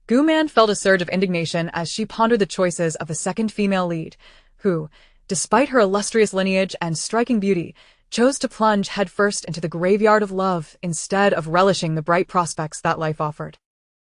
Gu Man felt a surge of indignation as she pondered the choices of the second female lead, who, despite her illustrious lineage and striking beauty, chose to plunge headfirst into the graveyard of love instead of relishing the bright prospects that life offered.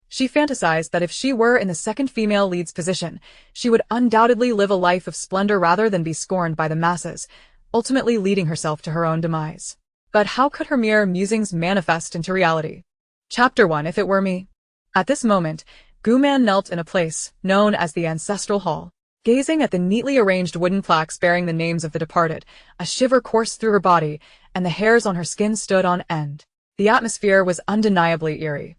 She fantasized that if she were in the second female lead's position, she would undoubtedly live a life of splendor rather than be scorned by the masses, ultimately leading herself to her own demise. But how could her mere musings manifest into reality? Chapter 1: If It Were Me. At this moment, Gu Man knelt in a place known as the Ancestral Hall. Gazing at the neatly arranged wooden plaques bearing the names of the departed, a shiver coursed through her body, and the hairs on her skin stood on end. The atmosphere was undeniably eerie.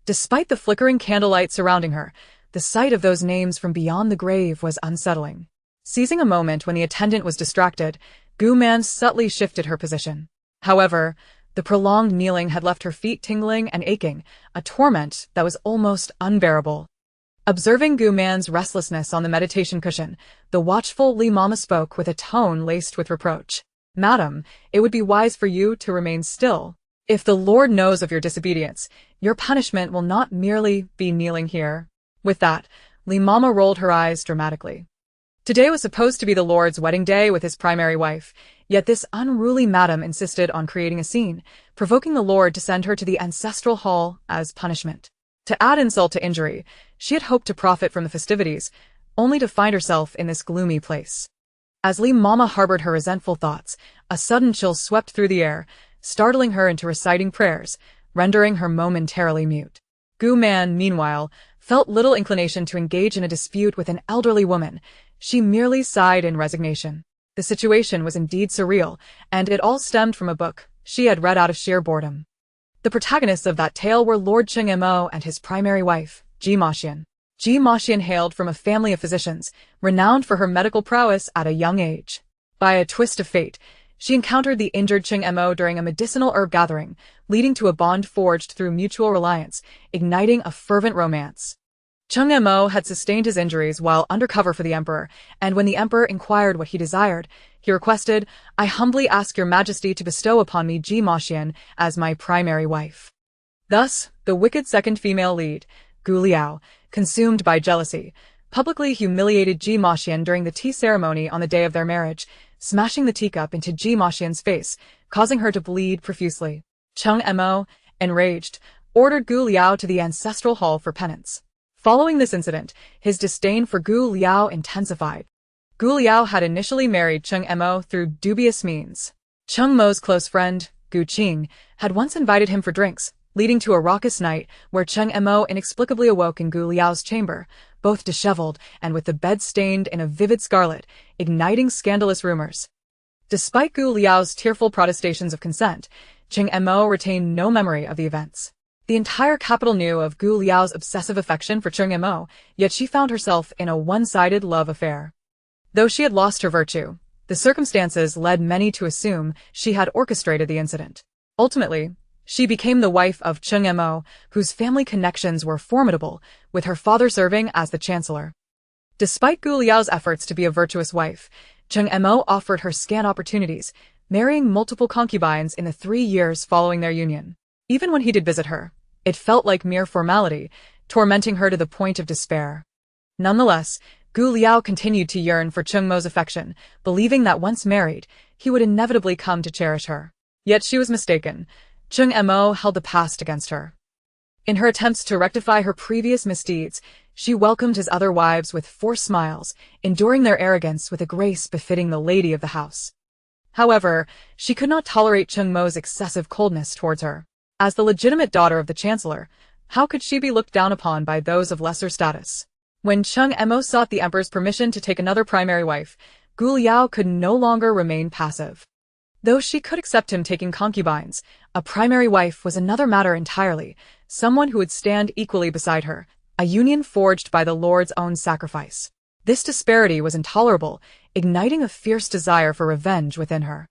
Despite the flickering candlelight surrounding her, the sight of those names from beyond the grave was unsettling. Seizing a moment when the attendant was distracted, Gu Man subtly shifted her position. However, the prolonged kneeling had left her feet tingling and aching, a torment that was almost unbearable. Observing Gu Man's restlessness on the meditation cushion, the watchful Li Mama spoke with a tone laced with reproach. "Madam, it would be wise for you to remain still. If the Lord knows of your disobedience, your punishment will not merely be kneeling here." With that, Li Mama rolled her eyes dramatically. Today was supposed to be the Lord's wedding day with his primary wife, yet this unruly madam insisted on creating a scene, provoking the Lord to send her to the Ancestral Hall as punishment. To add insult to injury, she had hoped to profit from the festivities, only to find herself in this gloomy place. As Li Mama harbored her resentful thoughts, a sudden chill swept through the air, startling her into reciting prayers, rendering her momentarily mute. Gu Man, meanwhile, felt little inclination to engage in a dispute with an elderly woman. She merely sighed in resignation. The situation was indeed surreal, and it all stemmed from a book she had read out of sheer boredom. The protagonists of that tale were Lord Cheng Mo and his primary wife, Ji Maxian. Ji Maxian hailed from a family of physicians, renowned for her medical prowess at a young age. By a twist of fate, she encountered the injured Cheng Mo during a medicinal herb gathering, leading to a bond forged through mutual reliance, igniting a fervent romance. Cheng Mo had sustained his injuries while undercover for the emperor, and when the emperor inquired what he desired, he requested, "I humbly ask your majesty to bestow upon me Ji Maxian as my primary wife." Thus, the wicked second female lead, Gu Liao, consumed by jealousy, publicly humiliated Ji Maxian during the tea ceremony on the day of their marriage, smashing the teacup into Ji Maxian's face, causing her to bleed profusely. Cheng Mo, enraged, ordered Gu Liao to the Ancestral Hall for penance. Following this incident, his disdain for Gu Liao intensified. Gu Liao had initially married Cheng Mo through dubious means. Cheng Mo's close friend, Gu Qing, had once invited him for drinks, leading to a raucous night where Cheng Mo inexplicably awoke in Gu Liao's chamber, both disheveled and with the bed stained in a vivid scarlet, igniting scandalous rumors. Despite Gu Liao's tearful protestations of consent, Cheng Mo retained no memory of the events. The entire capital knew of Gu Liao's obsessive affection for Cheng Mo, yet she found herself in a one-sided love affair. Though she had lost her virtue, the circumstances led many to assume she had orchestrated the incident. Ultimately, she became the wife of Cheng Mo, whose family connections were formidable, with her father serving as the chancellor. Despite Gu Liao's efforts to be a virtuous wife, Cheng Mo offered her scant opportunities, marrying multiple concubines in the 3 years following their union. Even when he did visit her, it felt like mere formality, tormenting her to the point of despair. Nonetheless, Gu Liao continued to yearn for Cheng Mo's affection, believing that once married, he would inevitably come to cherish her. Yet she was mistaken. Cheng Mo held the past against her. In her attempts to rectify her previous misdeeds, she welcomed his other wives with forced smiles, enduring their arrogance with a grace befitting the lady of the house. However, she could not tolerate Cheng Mo's excessive coldness towards her. As the legitimate daughter of the chancellor, how could she be looked down upon by those of lesser status? When Cheng Mo sought the emperor's permission to take another primary wife, Gu Liao could no longer remain passive. Though she could accept him taking concubines, a primary wife was another matter entirely, someone who would stand equally beside her, a union forged by the Lord's own sacrifice. This disparity was intolerable, igniting a fierce desire for revenge within her.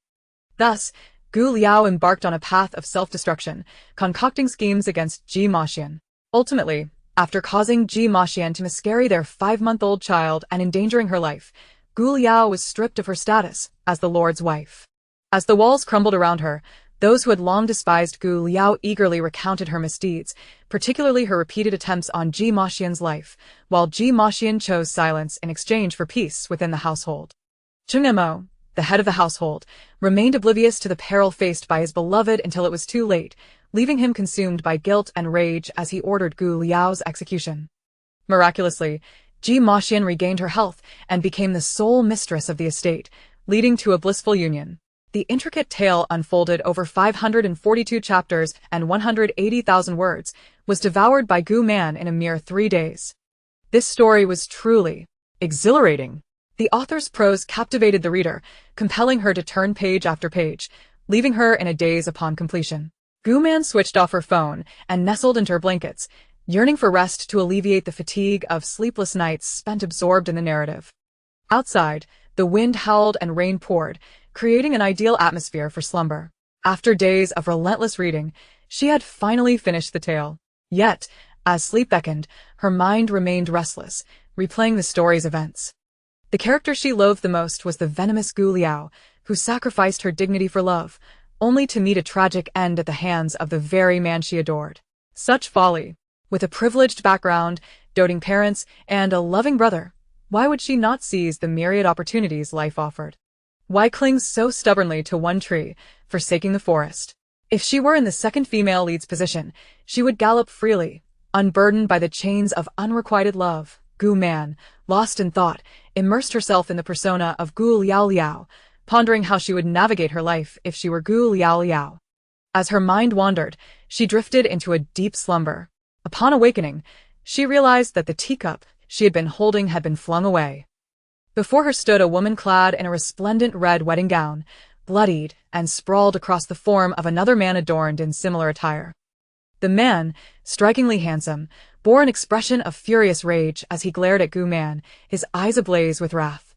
Thus, Gu Liao embarked on a path of self-destruction, concocting schemes against Ji Maxian. Ultimately, after causing Ji Maxian to miscarry their 5-month-old child and endangering her life, Gu Liao was stripped of her status as the Lord's wife. As the walls crumbled around her, Those who had long despised Gu Liao eagerly recounted her misdeeds, particularly her repeated attempts on Ji Maxian's life, while Ji Maxian chose silence in exchange for peace within the household. Cheng Mo, the head of the household, remained oblivious to the peril faced by his beloved until it was too late, leaving him consumed by guilt and rage as he ordered Gu Liao's execution. Miraculously, Ji Maxian regained her health and became the sole mistress of the estate, leading to a blissful union. The intricate tale unfolded over 542 chapters and 180,000 words, was devoured by Gu Man in a mere 3 days. This story was truly exhilarating. The author's prose captivated the reader, compelling her to turn page after page, leaving her in a daze upon completion. Gu Man switched off her phone and nestled into her blankets, yearning for rest to alleviate the fatigue of sleepless nights spent absorbed in the narrative. Outside, the wind howled and rain poured, creating an ideal atmosphere for slumber. After days of relentless reading, she had finally finished the tale. Yet, as sleep beckoned, her mind remained restless, replaying the story's events. The character she loathed the most was the venomous Gu Liao, who sacrificed her dignity for love, only to meet a tragic end at the hands of the very man she adored. Such folly! With a privileged background, doting parents, and a loving brother, why would she not seize the myriad opportunities life offered? Why cling so stubbornly to one tree, forsaking the forest? If she were in the second female lead's position, she would gallop freely, unburdened by the chains of unrequited love. Gu Man, lost in thought, immersed herself in the persona of Gu Liaoliao, pondering how she would navigate her life if she were Gu Liaoliao. As her mind wandered, she drifted into a deep slumber. Upon awakening, she realized that the teacup she had been holding had been flung away. Before her stood a woman clad in a resplendent red wedding gown, bloodied and sprawled across the form of another man adorned in similar attire. The man, strikingly handsome, bore an expression of furious rage as he glared at Gu Man, his eyes ablaze with wrath.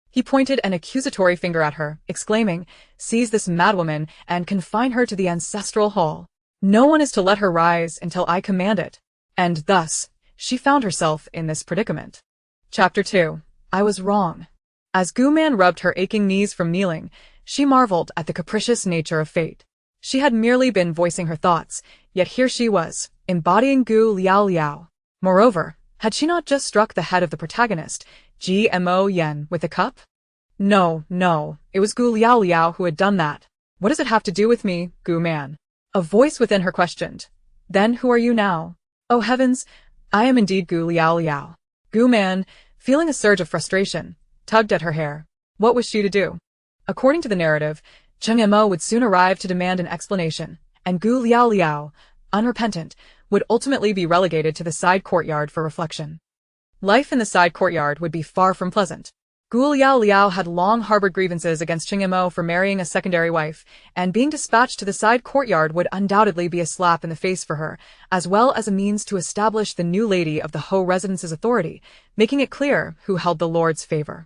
He pointed an accusatory finger at her, exclaiming, "Seize this madwoman and confine her to the ancestral hall. No one is to let her rise until I command it." And thus, she found herself in this predicament. Chapter 2. I was wrong. As Gu Man rubbed her aching knees from kneeling, she marveled at the capricious nature of fate. She had merely been voicing her thoughts, yet here she was, embodying Gu Liaoliao. Moreover, had she not just struck the head of the protagonist, Gmo Yen, with a cup? No, it was Gu Liaoliao who had done that. What does it have to do with me, Gu Man? A voice within her questioned. Then who are you now? Oh heavens, I am indeed Gu Liaoliao. Gu Man, feeling a surge of frustration, tugged at her hair. What was she to do? According to the narrative, Cheng Mo would soon arrive to demand an explanation, and Gu Liaoliao, unrepentant, would ultimately be relegated to the side courtyard for reflection. Life in the side courtyard would be far from pleasant. Gu Liaoliao had long harbored grievances against Cheng Mo for marrying a secondary wife, and being dispatched to the side courtyard would undoubtedly be a slap in the face for her, as well as a means to establish the new lady of the Ho residence's authority, making it clear who held the lord's favor.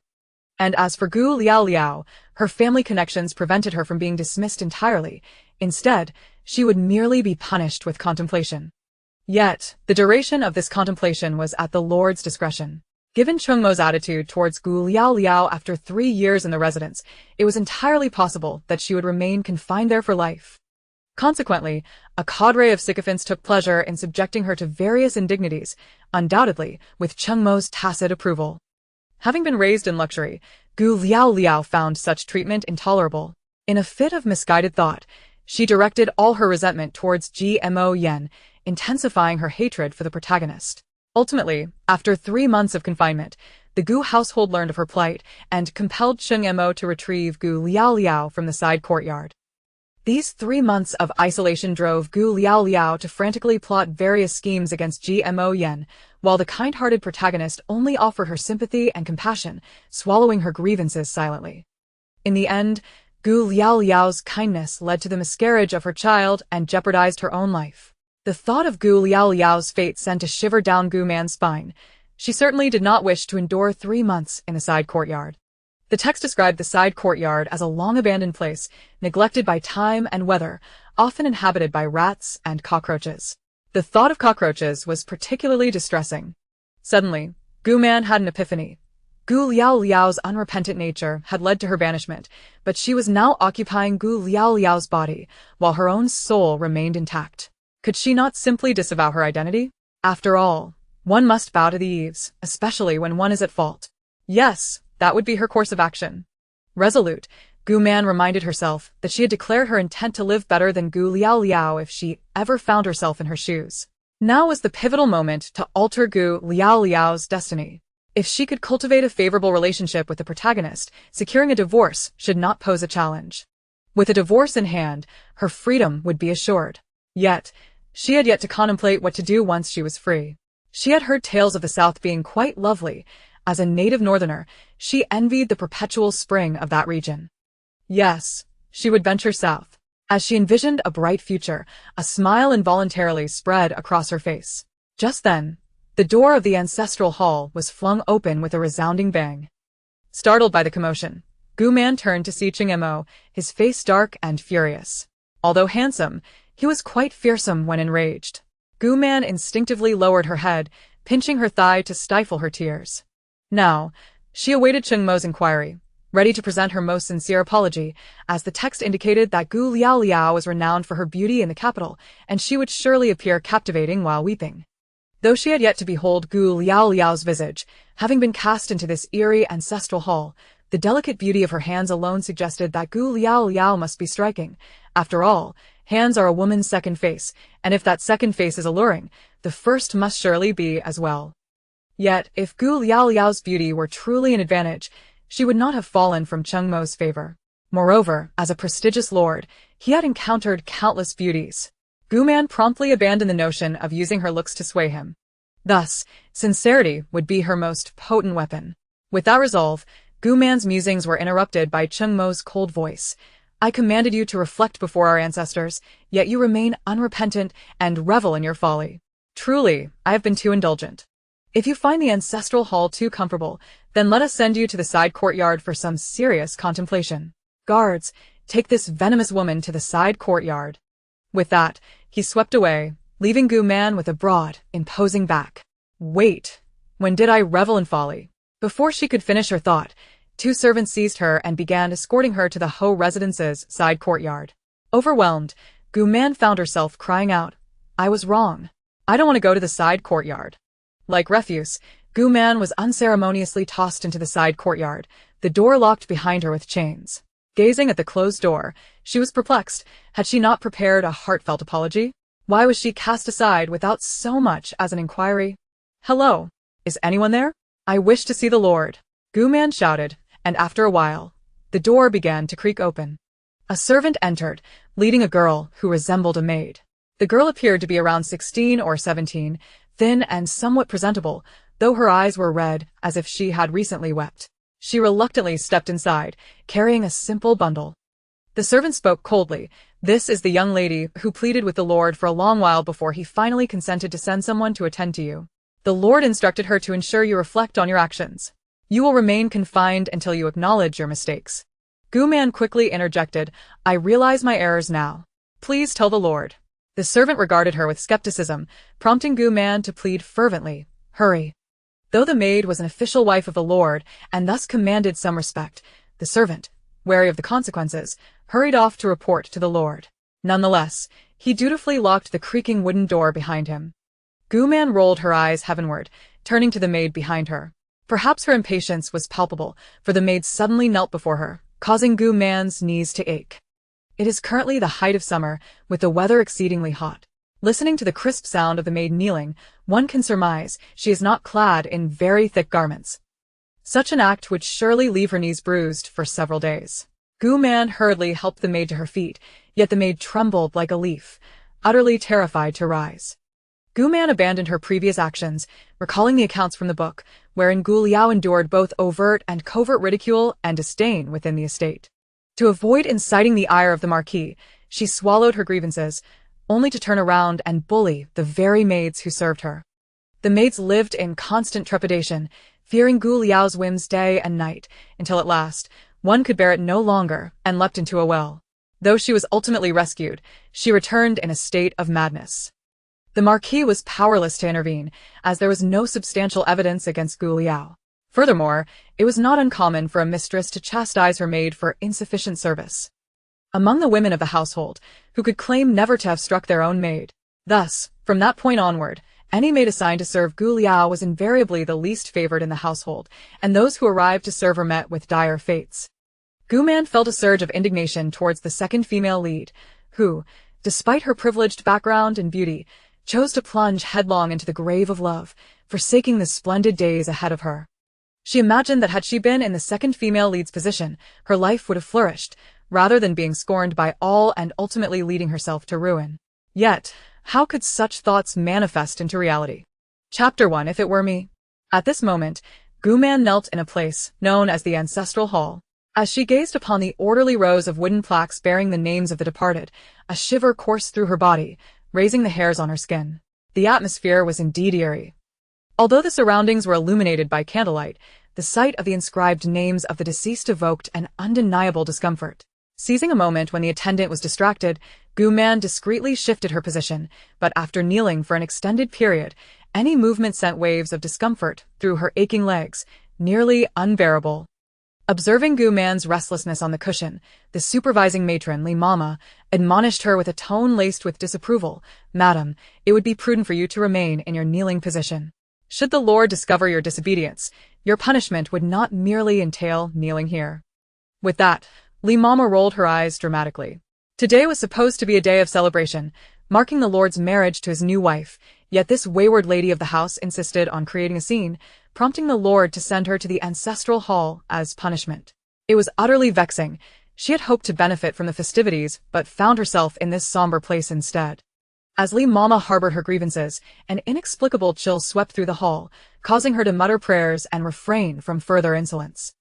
And as for Gu Liaoliao, her family connections prevented her from being dismissed entirely. Instead, she would merely be punished with contemplation. Yet, the duration of this contemplation was at the lord's discretion. Given Cheng Mo's attitude towards Gu Liaoliao after 3 years in the residence, it was entirely possible that she would remain confined there for life. Consequently, a cadre of sycophants took pleasure in subjecting her to various indignities, undoubtedly with Cheng Mo's tacit approval. Having been raised in luxury, Gu Liaoliao found such treatment intolerable. In a fit of misguided thought, she directed all her resentment towards Gmo Yen, intensifying her hatred for the protagonist. Ultimately, after 3 months of confinement, the Gu household learned of her plight and compelled Cheng Mo to retrieve Gu Liaoliao from the side courtyard. These 3 months of isolation drove Gu Liaoliao to frantically plot various schemes against Gmo Yen, while the kind-hearted protagonist only offered her sympathy and compassion, swallowing her grievances silently. In the end, Gu Liaoliao's kindness led to the miscarriage of her child and jeopardized her own life. The thought of Gu Liaoliao's fate sent a shiver down Gu Man's spine. She certainly did not wish to endure 3 months in the side courtyard. The text described the side courtyard as a long-abandoned place, neglected by time and weather, often inhabited by rats and cockroaches. The thought of cockroaches was particularly distressing. Suddenly, Gu Man had an epiphany. Gu Liaoliao's unrepentant nature had led to her banishment, but she was now occupying Gu Liaoliao's body, while her own soul remained intact. Could she not simply disavow her identity? After all, one must bow to the eaves, especially when one is at fault. Yes, that would be her course of action. Resolute, Gu Man reminded herself that she had declared her intent to live better than Gu Liaoliao if she ever found herself in her shoes. Now was the pivotal moment to alter Gu Liaoliao's destiny. If she could cultivate a favorable relationship with the protagonist, securing a divorce should not pose a challenge. With a divorce in hand, her freedom would be assured. Yet, she had yet to contemplate what to do once she was free. She had heard tales of the South being quite lovely. As a native northerner, she envied the perpetual spring of that region. Yes, she would venture south. As she envisioned a bright future, a smile involuntarily spread across her face. Just then, the door of the ancestral hall was flung open with a resounding bang. Startled by the commotion, Gu Man turned to see Ching-Mo, his face dark and furious. Although handsome, he was quite fearsome when enraged. Gu Man instinctively lowered her head, pinching her thigh to stifle her tears. Now, she awaited Ching-Mo's inquiry, ready to present her most sincere apology, as the text indicated that Gu Liaoliao was renowned for her beauty in the capital, and she would surely appear captivating while weeping. Though she had yet to behold Gu Liaoliao's visage, having been cast into this eerie ancestral hall, the delicate beauty of her hands alone suggested that Gu Liaoliao must be striking. After all, hands are a woman's second face, and if that second face is alluring, the first must surely be as well. Yet, if Gu Liaoliao's beauty were truly an advantage, she would not have fallen from Cheng-Mo's favor. Moreover, as a prestigious lord, he had encountered countless beauties. Gu Man promptly abandoned the notion of using her looks to sway him. Thus, sincerity would be her most potent weapon. With that resolve, Gu Man's musings were interrupted by Cheng-Mo's cold voice. I commanded you to reflect before our ancestors, yet you remain unrepentant and revel in your folly. Truly, I have been too indulgent. If you find the ancestral hall too comfortable, then let us send you to the side courtyard for some serious contemplation. Guards, take this venomous woman to the side courtyard. With that, he swept away, leaving Gu Man with a broad, imposing back. Wait, when did I revel in folly? Before she could finish her thought, two servants seized her and began escorting her to the Ho residence's side courtyard. Overwhelmed, Gu Man found herself crying out, I was wrong. I don't want to go to the side courtyard. Like refuse, Gu Man was unceremoniously tossed into the side courtyard, the door locked behind her with chains. Gazing at the closed door, she was perplexed. Had she not prepared a heartfelt apology? Why was she cast aside without so much as an inquiry? Hello, is anyone there? I wish to see the Lord. Gu Man shouted, and after a while, the door began to creak open. A servant entered, leading a girl who resembled a maid. The girl appeared to be around 16 or 17, thin and somewhat presentable, though her eyes were red as if she had recently wept. She reluctantly stepped inside, carrying a simple bundle. The servant spoke coldly. This is the young lady who pleaded with the Lord for a long while before he finally consented to send someone to attend to you. The Lord instructed her to ensure you reflect on your actions. You will remain confined until you acknowledge your mistakes. Gu Man quickly interjected, I realize my errors now. Please tell the Lord. The servant regarded her with skepticism, prompting Gu Man to plead fervently, hurry. Though the maid was an official wife of the Lord, and thus commanded some respect, the servant, wary of the consequences, hurried off to report to the Lord. Nonetheless, he dutifully locked the creaking wooden door behind him. Gu Man rolled her eyes heavenward, turning to the maid behind her. Perhaps her impatience was palpable, for the maid suddenly knelt before her, causing Gu Man's knees to ache. It is currently the height of summer, with the weather exceedingly hot. Listening to the crisp sound of the maid kneeling, one can surmise she is not clad in very thick garments. Such an act would surely leave her knees bruised for several days. Gu Man hurriedly helped the maid to her feet, yet the maid trembled like a leaf, utterly terrified to rise. Gu Man abandoned her previous actions, recalling the accounts from the book, wherein Gu Liao endured both overt and covert ridicule and disdain within the estate. To avoid inciting the ire of the Marquis, she swallowed her grievances, only to turn around and bully the very maids who served her. The maids lived in constant trepidation, fearing Gu Liao's whims day and night, until at last, one could bear it no longer and leapt into a well. Though she was ultimately rescued, she returned in a state of madness. The Marquis was powerless to intervene, as there was no substantial evidence against Gu Liao. Furthermore, it was not uncommon for a mistress to chastise her maid for insufficient service. Among the women of the household, who could claim never to have struck their own maid. Thus, from that point onward, any maid assigned to serve Gu Liao was invariably the least favored in the household, and those who arrived to serve her met with dire fates. Gu Man felt a surge of indignation towards the second female lead, who, despite her privileged background and beauty, chose to plunge headlong into the grave of love, forsaking the splendid days ahead of her. She imagined that had she been in the second female lead's position, her life would have flourished, rather than being scorned by all and ultimately leading herself to ruin. Yet, how could such thoughts manifest into reality? Chapter 1 If It Were Me. At this moment, Gu Man knelt in a place known as the Ancestral Hall. As she gazed upon the orderly rows of wooden plaques bearing the names of the departed, a shiver coursed through her body, raising the hairs on her skin. The atmosphere was indeed eerie. Although the surroundings were illuminated by candlelight, the sight of the inscribed names of the deceased evoked an undeniable discomfort. Seizing a moment when the attendant was distracted, Gu Man discreetly shifted her position, but after kneeling for an extended period, any movement sent waves of discomfort through her aching legs, nearly unbearable. Observing Gu Man's restlessness on the cushion, the supervising matron, Li Mama, admonished her with a tone laced with disapproval. "Madam, it would be prudent for you to remain in your kneeling position. Should the Lord discover your disobedience, your punishment would not merely entail kneeling here." With that, Li Mama rolled her eyes dramatically. Today was supposed to be a day of celebration, marking the Lord's marriage to his new wife, yet this wayward lady of the house insisted on creating a scene, prompting the Lord to send her to the ancestral hall as punishment. It was utterly vexing. She had hoped to benefit from the festivities, but found herself in this somber place instead. As Li Mama harbored her grievances, an inexplicable chill swept through the hall, causing her to mutter prayers and refrain from further insolence.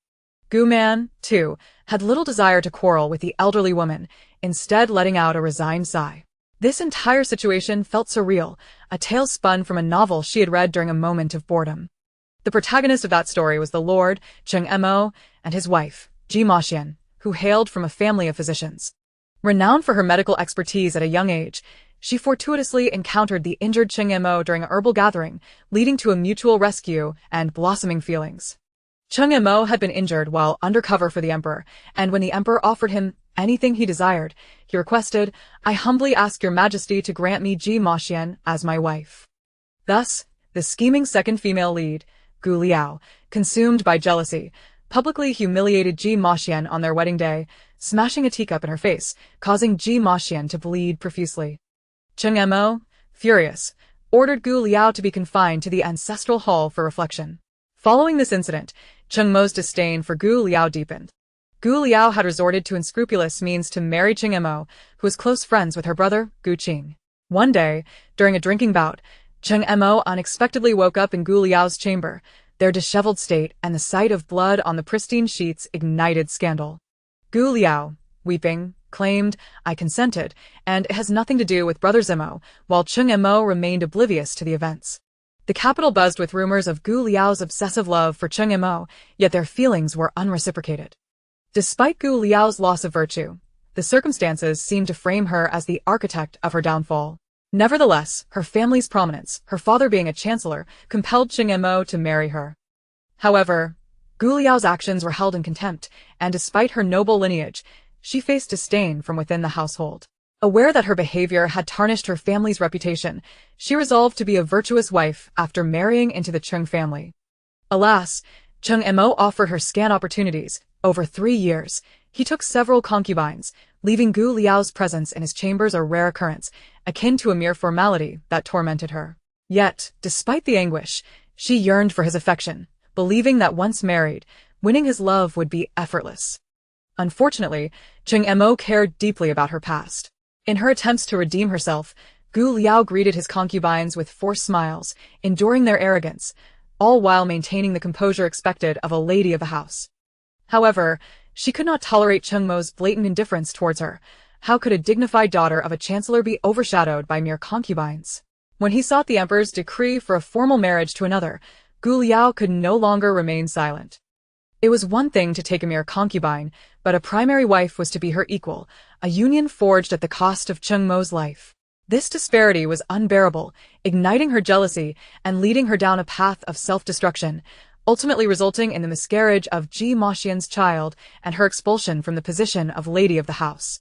Gu Man, too, had little desire to quarrel with the elderly woman, instead letting out a resigned sigh. This entire situation felt surreal, a tale spun from a novel she had read during a moment of boredom. The protagonist of that story was the Lord, Cheng Mo, and his wife, Ji Maxian, who hailed from a family of physicians. Renowned for her medical expertise at a young age, she fortuitously encountered the injured Cheng Mo during a herbal gathering, leading to a mutual rescue and blossoming feelings. Cheng Mo had been injured while undercover for the emperor, and when the emperor offered him anything he desired, he requested, "I humbly ask your majesty to grant me Ji Maxian as my wife." Thus, the scheming second female lead, Gu Liao, consumed by jealousy, publicly humiliated Ji Maxian on their wedding day, smashing a teacup in her face, causing Ji Maxian to bleed profusely. Cheng Mo, furious, ordered Gu Liao to be confined to the ancestral hall for reflection. Following this incident, Cheng Mo's disdain for Gu Liao deepened. Gu Liao had resorted to unscrupulous means to marry Cheng Mo, who was close friends with her brother, Gu Qing. One day, during a drinking bout, Cheng Mo unexpectedly woke up in Gu Liao's chamber. Their disheveled state and the sight of blood on the pristine sheets ignited scandal. Gu Liao, weeping, claimed, "I consented, and it has nothing to do with Brother Zemo," while Cheng Mo remained oblivious to the events. The capital buzzed with rumors of Gu Liao's obsessive love for Cheng Mo, yet their feelings were unreciprocated. Despite Gu Liao's loss of virtue, the circumstances seemed to frame her as the architect of her downfall. Nevertheless, her family's prominence, her father being a chancellor, compelled Cheng Mo to marry her. However, Gu Liao's actions were held in contempt, and despite her noble lineage, she faced disdain from within the household. Aware that her behavior had tarnished her family's reputation, she resolved to be a virtuous wife after marrying into the Cheng family. Alas, Cheng Mo offered her scant opportunities. Over 3 years, he took several concubines, leaving Gu Liao's presence in his chambers a rare occurrence, akin to a mere formality that tormented her. Yet, despite the anguish, she yearned for his affection, believing that once married, winning his love would be effortless. Unfortunately, Cheng Mo cared deeply about her past. In her attempts to redeem herself, Gu Liao greeted his concubines with forced smiles, enduring their arrogance, all while maintaining the composure expected of a lady of the house. However, she could not tolerate Cheng Mo's blatant indifference towards her. How could a dignified daughter of a chancellor be overshadowed by mere concubines? When he sought the emperor's decree for a formal marriage to another, Gu Liao could no longer remain silent. It was one thing to take a mere concubine, but a primary wife was to be her equal, a union forged at the cost of Cheng Mo's life. This disparity was unbearable, igniting her jealousy and leading her down a path of self-destruction. ultimately resulting in the miscarriage of Ji Maxian's child and her expulsion from the position of lady of the house.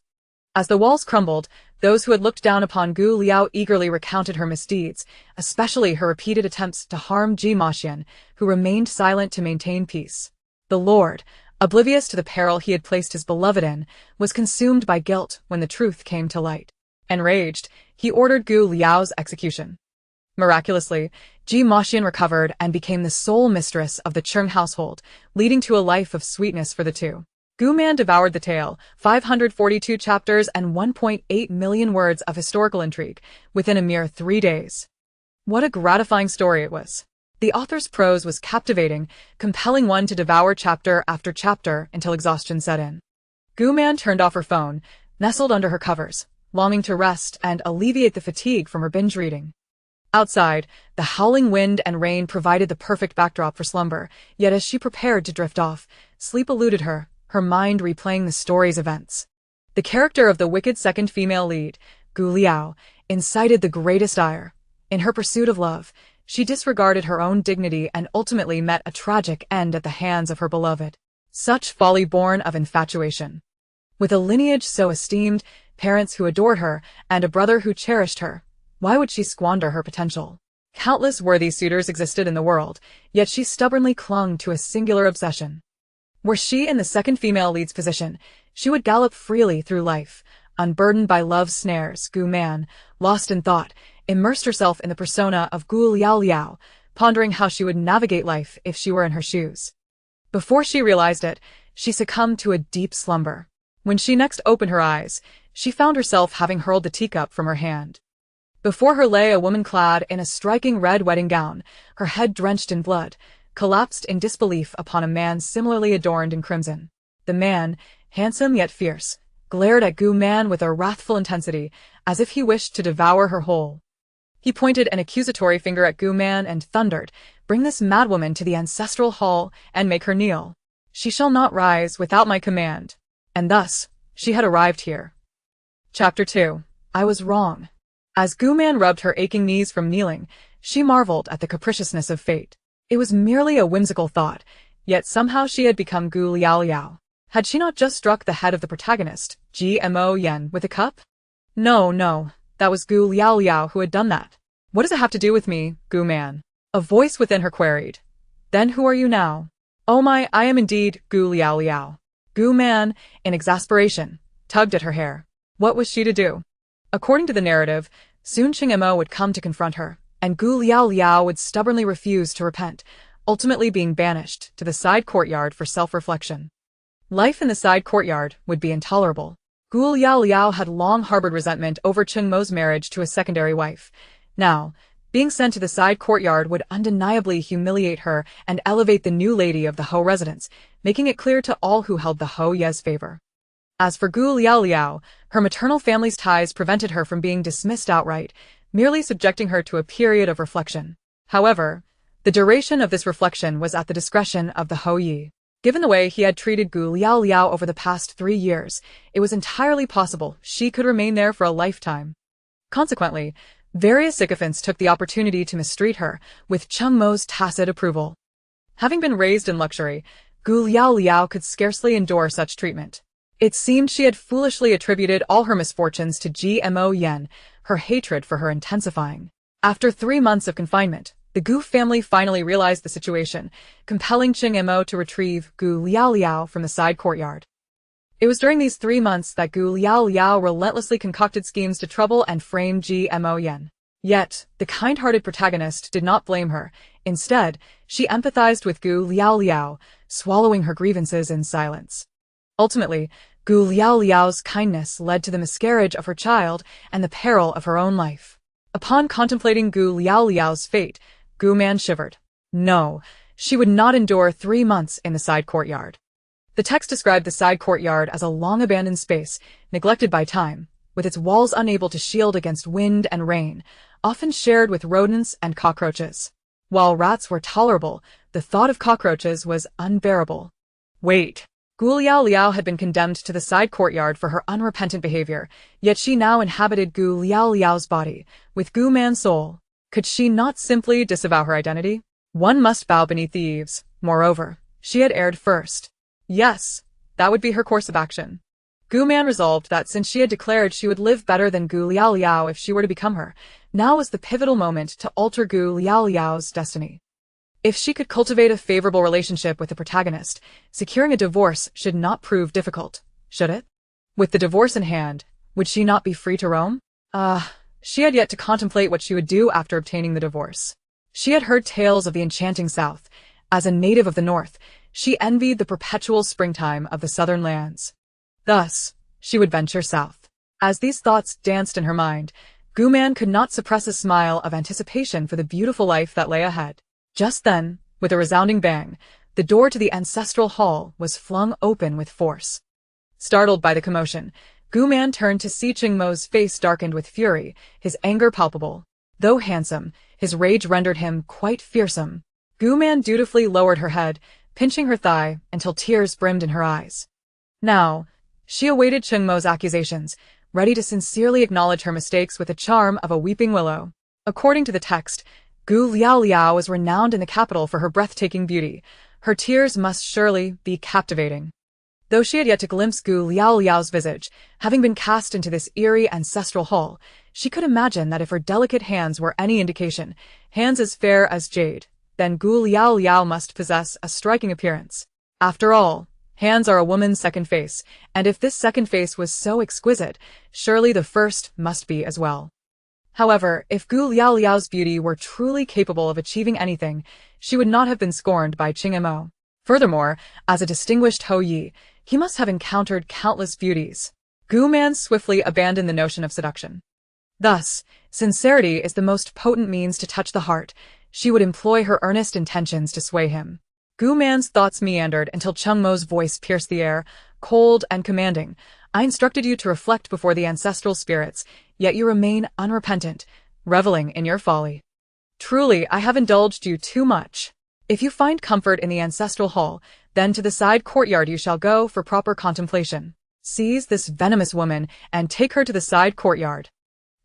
As the walls crumbled, those who had looked down upon Gu Liao eagerly recounted her misdeeds, especially her repeated attempts to harm Ji Maxian, who remained silent to maintain peace. The lord, oblivious to the peril he had placed his beloved in, was consumed by guilt when the truth came to light. Enraged, he ordered Gu Liao's execution. Miraculously, Ji Maxian recovered and became the sole mistress of the Cheng household, leading to a life of sweetness for the two. Gu Man devoured the tale, 542 chapters and 1.8 million words of historical intrigue, within a mere 3 days. What a gratifying story it was. The author's prose was captivating, compelling one to devour chapter after chapter until exhaustion set in. Gu Man turned off her phone, nestled under her covers, longing to rest and alleviate the fatigue from her binge reading. Outside, the howling wind and rain provided the perfect backdrop for slumber, yet as she prepared to drift off, sleep eluded her, her mind replaying the story's events. The character of the wicked second female lead, Gu Liao, incited the greatest ire. In her pursuit of love, she disregarded her own dignity and ultimately met a tragic end at the hands of her beloved. Such folly born of infatuation. With a lineage so esteemed, parents who adored her, and a brother who cherished her, why would she squander her potential? Countless worthy suitors existed in the world, yet she stubbornly clung to a singular obsession. Were she in the second female lead's position, she would gallop freely through life, unburdened by love's snares. Gu Man, lost in thought, immersed herself in the persona of Gu Liaoliao, pondering how she would navigate life if she were in her shoes. Before she realized it, she succumbed to a deep slumber. When she next opened her eyes, she found herself having hurled the teacup from her hand. Before her lay a woman clad in a striking red wedding gown, her head drenched in blood, collapsed in disbelief upon a man similarly adorned in crimson. The man, handsome yet fierce, glared at Gu Man with a wrathful intensity, as if he wished to devour her whole. He pointed an accusatory finger at Gu Man and thundered, "Bring this madwoman to the ancestral hall and make her kneel. She shall not rise without my command." And thus, she had arrived here. Chapter 2. I was wrong. As Gu Man rubbed her aching knees from kneeling, she marveled at the capriciousness of fate. It was merely a whimsical thought, yet somehow she had become Gu Liaoliao. Had she not just struck the head of the protagonist, Gmo Yen, with a cup? No, that was Gu Liaoliao who had done that. What does it have to do with me, Gu Man? A voice within her queried. Then who are you now? Oh my, I am indeed Gu Liaoliao. Gu Man, in exasperation, tugged at her hair. What was she to do? According to the narrative, soon Qingmo would come to confront her, and Gu Liaoliao would stubbornly refuse to repent, ultimately being banished to the side courtyard for self-reflection. Life in the side courtyard would be intolerable. Gu Liaoliao had long harbored resentment over Qingmo's marriage to a secondary wife. Now, being sent to the side courtyard would undeniably humiliate her and elevate the new lady of the Ho residence, making it clear to all who held the Ho Ye's favor. As for Gu Liaoliao, her maternal family's ties prevented her from being dismissed outright, merely subjecting her to a period of reflection. However, the duration of this reflection was at the discretion of the Ho Yi. Given the way he had treated Gu Liaoliao over the past 3 years, it was entirely possible she could remain there for a lifetime. Consequently, various sycophants took the opportunity to mistreat her, with Qingmo's tacit approval. Having been raised in luxury, Gu Liaoliao could scarcely endure such treatment. It seemed she had foolishly attributed all her misfortunes to Gmo Yen, her hatred for her intensifying. After 3 months of confinement, the Gu family finally realized the situation, compelling Qingmo to retrieve Gu Liaoliao from the side courtyard. It was during these 3 months that Gu Liaoliao relentlessly concocted schemes to trouble and frame Gmo Yen. Yet, the kind-hearted protagonist did not blame her. Instead, she empathized with Gu Liaoliao, swallowing her grievances in silence. Ultimately, Gu Liaoliao's kindness led to the miscarriage of her child and the peril of her own life. Upon contemplating Gu Liaoliao's fate, Gu Man shivered. No, she would not endure 3 months in the side courtyard. The text described the side courtyard as a long-abandoned space, neglected by time, with its walls unable to shield against wind and rain, often shared with rodents and cockroaches. While rats were tolerable, the thought of cockroaches was unbearable. Wait. Gu Liaoliao had been condemned to the side courtyard for her unrepentant behavior, yet she now inhabited Gu Liaoliao's body, with Gu Man's soul. Could she not simply disavow her identity? One must bow beneath the eaves, Moreover, she had erred first. Yes, that would be her course of action. Gu Man resolved that since she had declared she would live better than Gu Liaoliao if she were to become her, now was the pivotal moment to alter Gu Liaoliao's destiny. If she could cultivate a favorable relationship with the protagonist, securing a divorce should not prove difficult, should it? With the divorce in hand, would she not be free to roam? She had yet to contemplate what she would do after obtaining the divorce. She had heard tales of the enchanting South. As a native of the North, she envied the perpetual springtime of the southern lands. Thus, she would venture south. As these thoughts danced in her mind, Gu Man could not suppress a smile of anticipation for the beautiful life that lay ahead. Just then, with a resounding bang, the door to the ancestral hall was flung open with force. Startled by the commotion, Gu Man turned to see Qingmo's face darkened with fury, his anger palpable. Though handsome, his rage rendered him quite fearsome. Gu Man dutifully lowered her head, pinching her thigh until tears brimmed in her eyes. Now, she awaited Qingmo's accusations, ready to sincerely acknowledge her mistakes with the charm of a weeping willow. According to the text, Gu Liaoliao was renowned in the capital for her breathtaking beauty. Her tears must surely be captivating. Though she had yet to glimpse Gu Liaoliao's visage, having been cast into this eerie ancestral hall, she could imagine that if her delicate hands were any indication, hands as fair as jade, then Gu Liaoliao must possess a striking appearance. After all, hands are a woman's second face, and if this second face was so exquisite, surely the first must be as well. However, if Gu Liaoliao's beauty were truly capable of achieving anything, she would not have been scorned by Qingmo. Furthermore, as a distinguished Hou Yi, he must have encountered countless beauties. Gu Man swiftly abandoned the notion of seduction. Thus, sincerity is the most potent means to touch the heart. She would employ her earnest intentions to sway him. Gu Man's thoughts meandered until Qingmo's voice pierced the air, cold and commanding. I instructed you to reflect before the ancestral spirits, yet you remain unrepentant, reveling in your folly. Truly, I have indulged you too much. If you find comfort in the ancestral hall, then to the side courtyard you shall go for proper contemplation. Seize this venomous woman and take her to the side courtyard.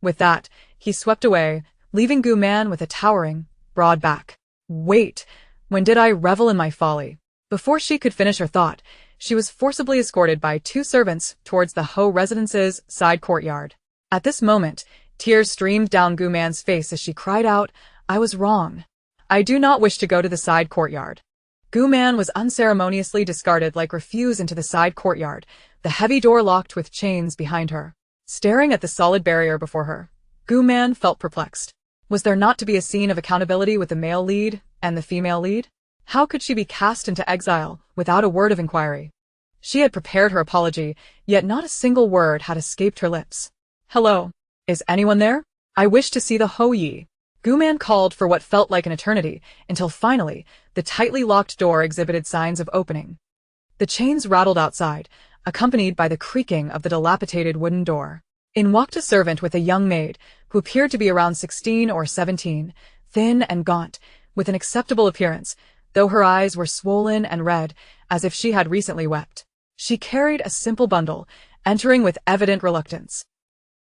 With that, he swept away, leaving Gu Man with a towering, broad back. Wait, when did I revel in my folly? Before she could finish her thought, she was forcibly escorted by two servants towards the Hou residence's side courtyard. At this moment, tears streamed down Gu Man's face as she cried out, I was wrong. I do not wish to go to the side courtyard. Gu Man was unceremoniously discarded like refuse into the side courtyard, the heavy door locked with chains behind her. Staring at the solid barrier before her, Gu Man felt perplexed. Was there not to be a scene of accountability with the male lead and the female lead? How could she be cast into exile without a word of inquiry? She had prepared her apology, yet not a single word had escaped her lips. Hello, is anyone there? I wish to see the Hou Yi. Gu Man called for what felt like an eternity, until finally, the tightly locked door exhibited signs of opening. The chains rattled outside, accompanied by the creaking of the dilapidated wooden door. In walked a servant with a young maid, who appeared to be around 16 or 17, thin and gaunt, with an acceptable appearance, though her eyes were swollen and red, as if she had recently wept. She carried a simple bundle, entering with evident reluctance.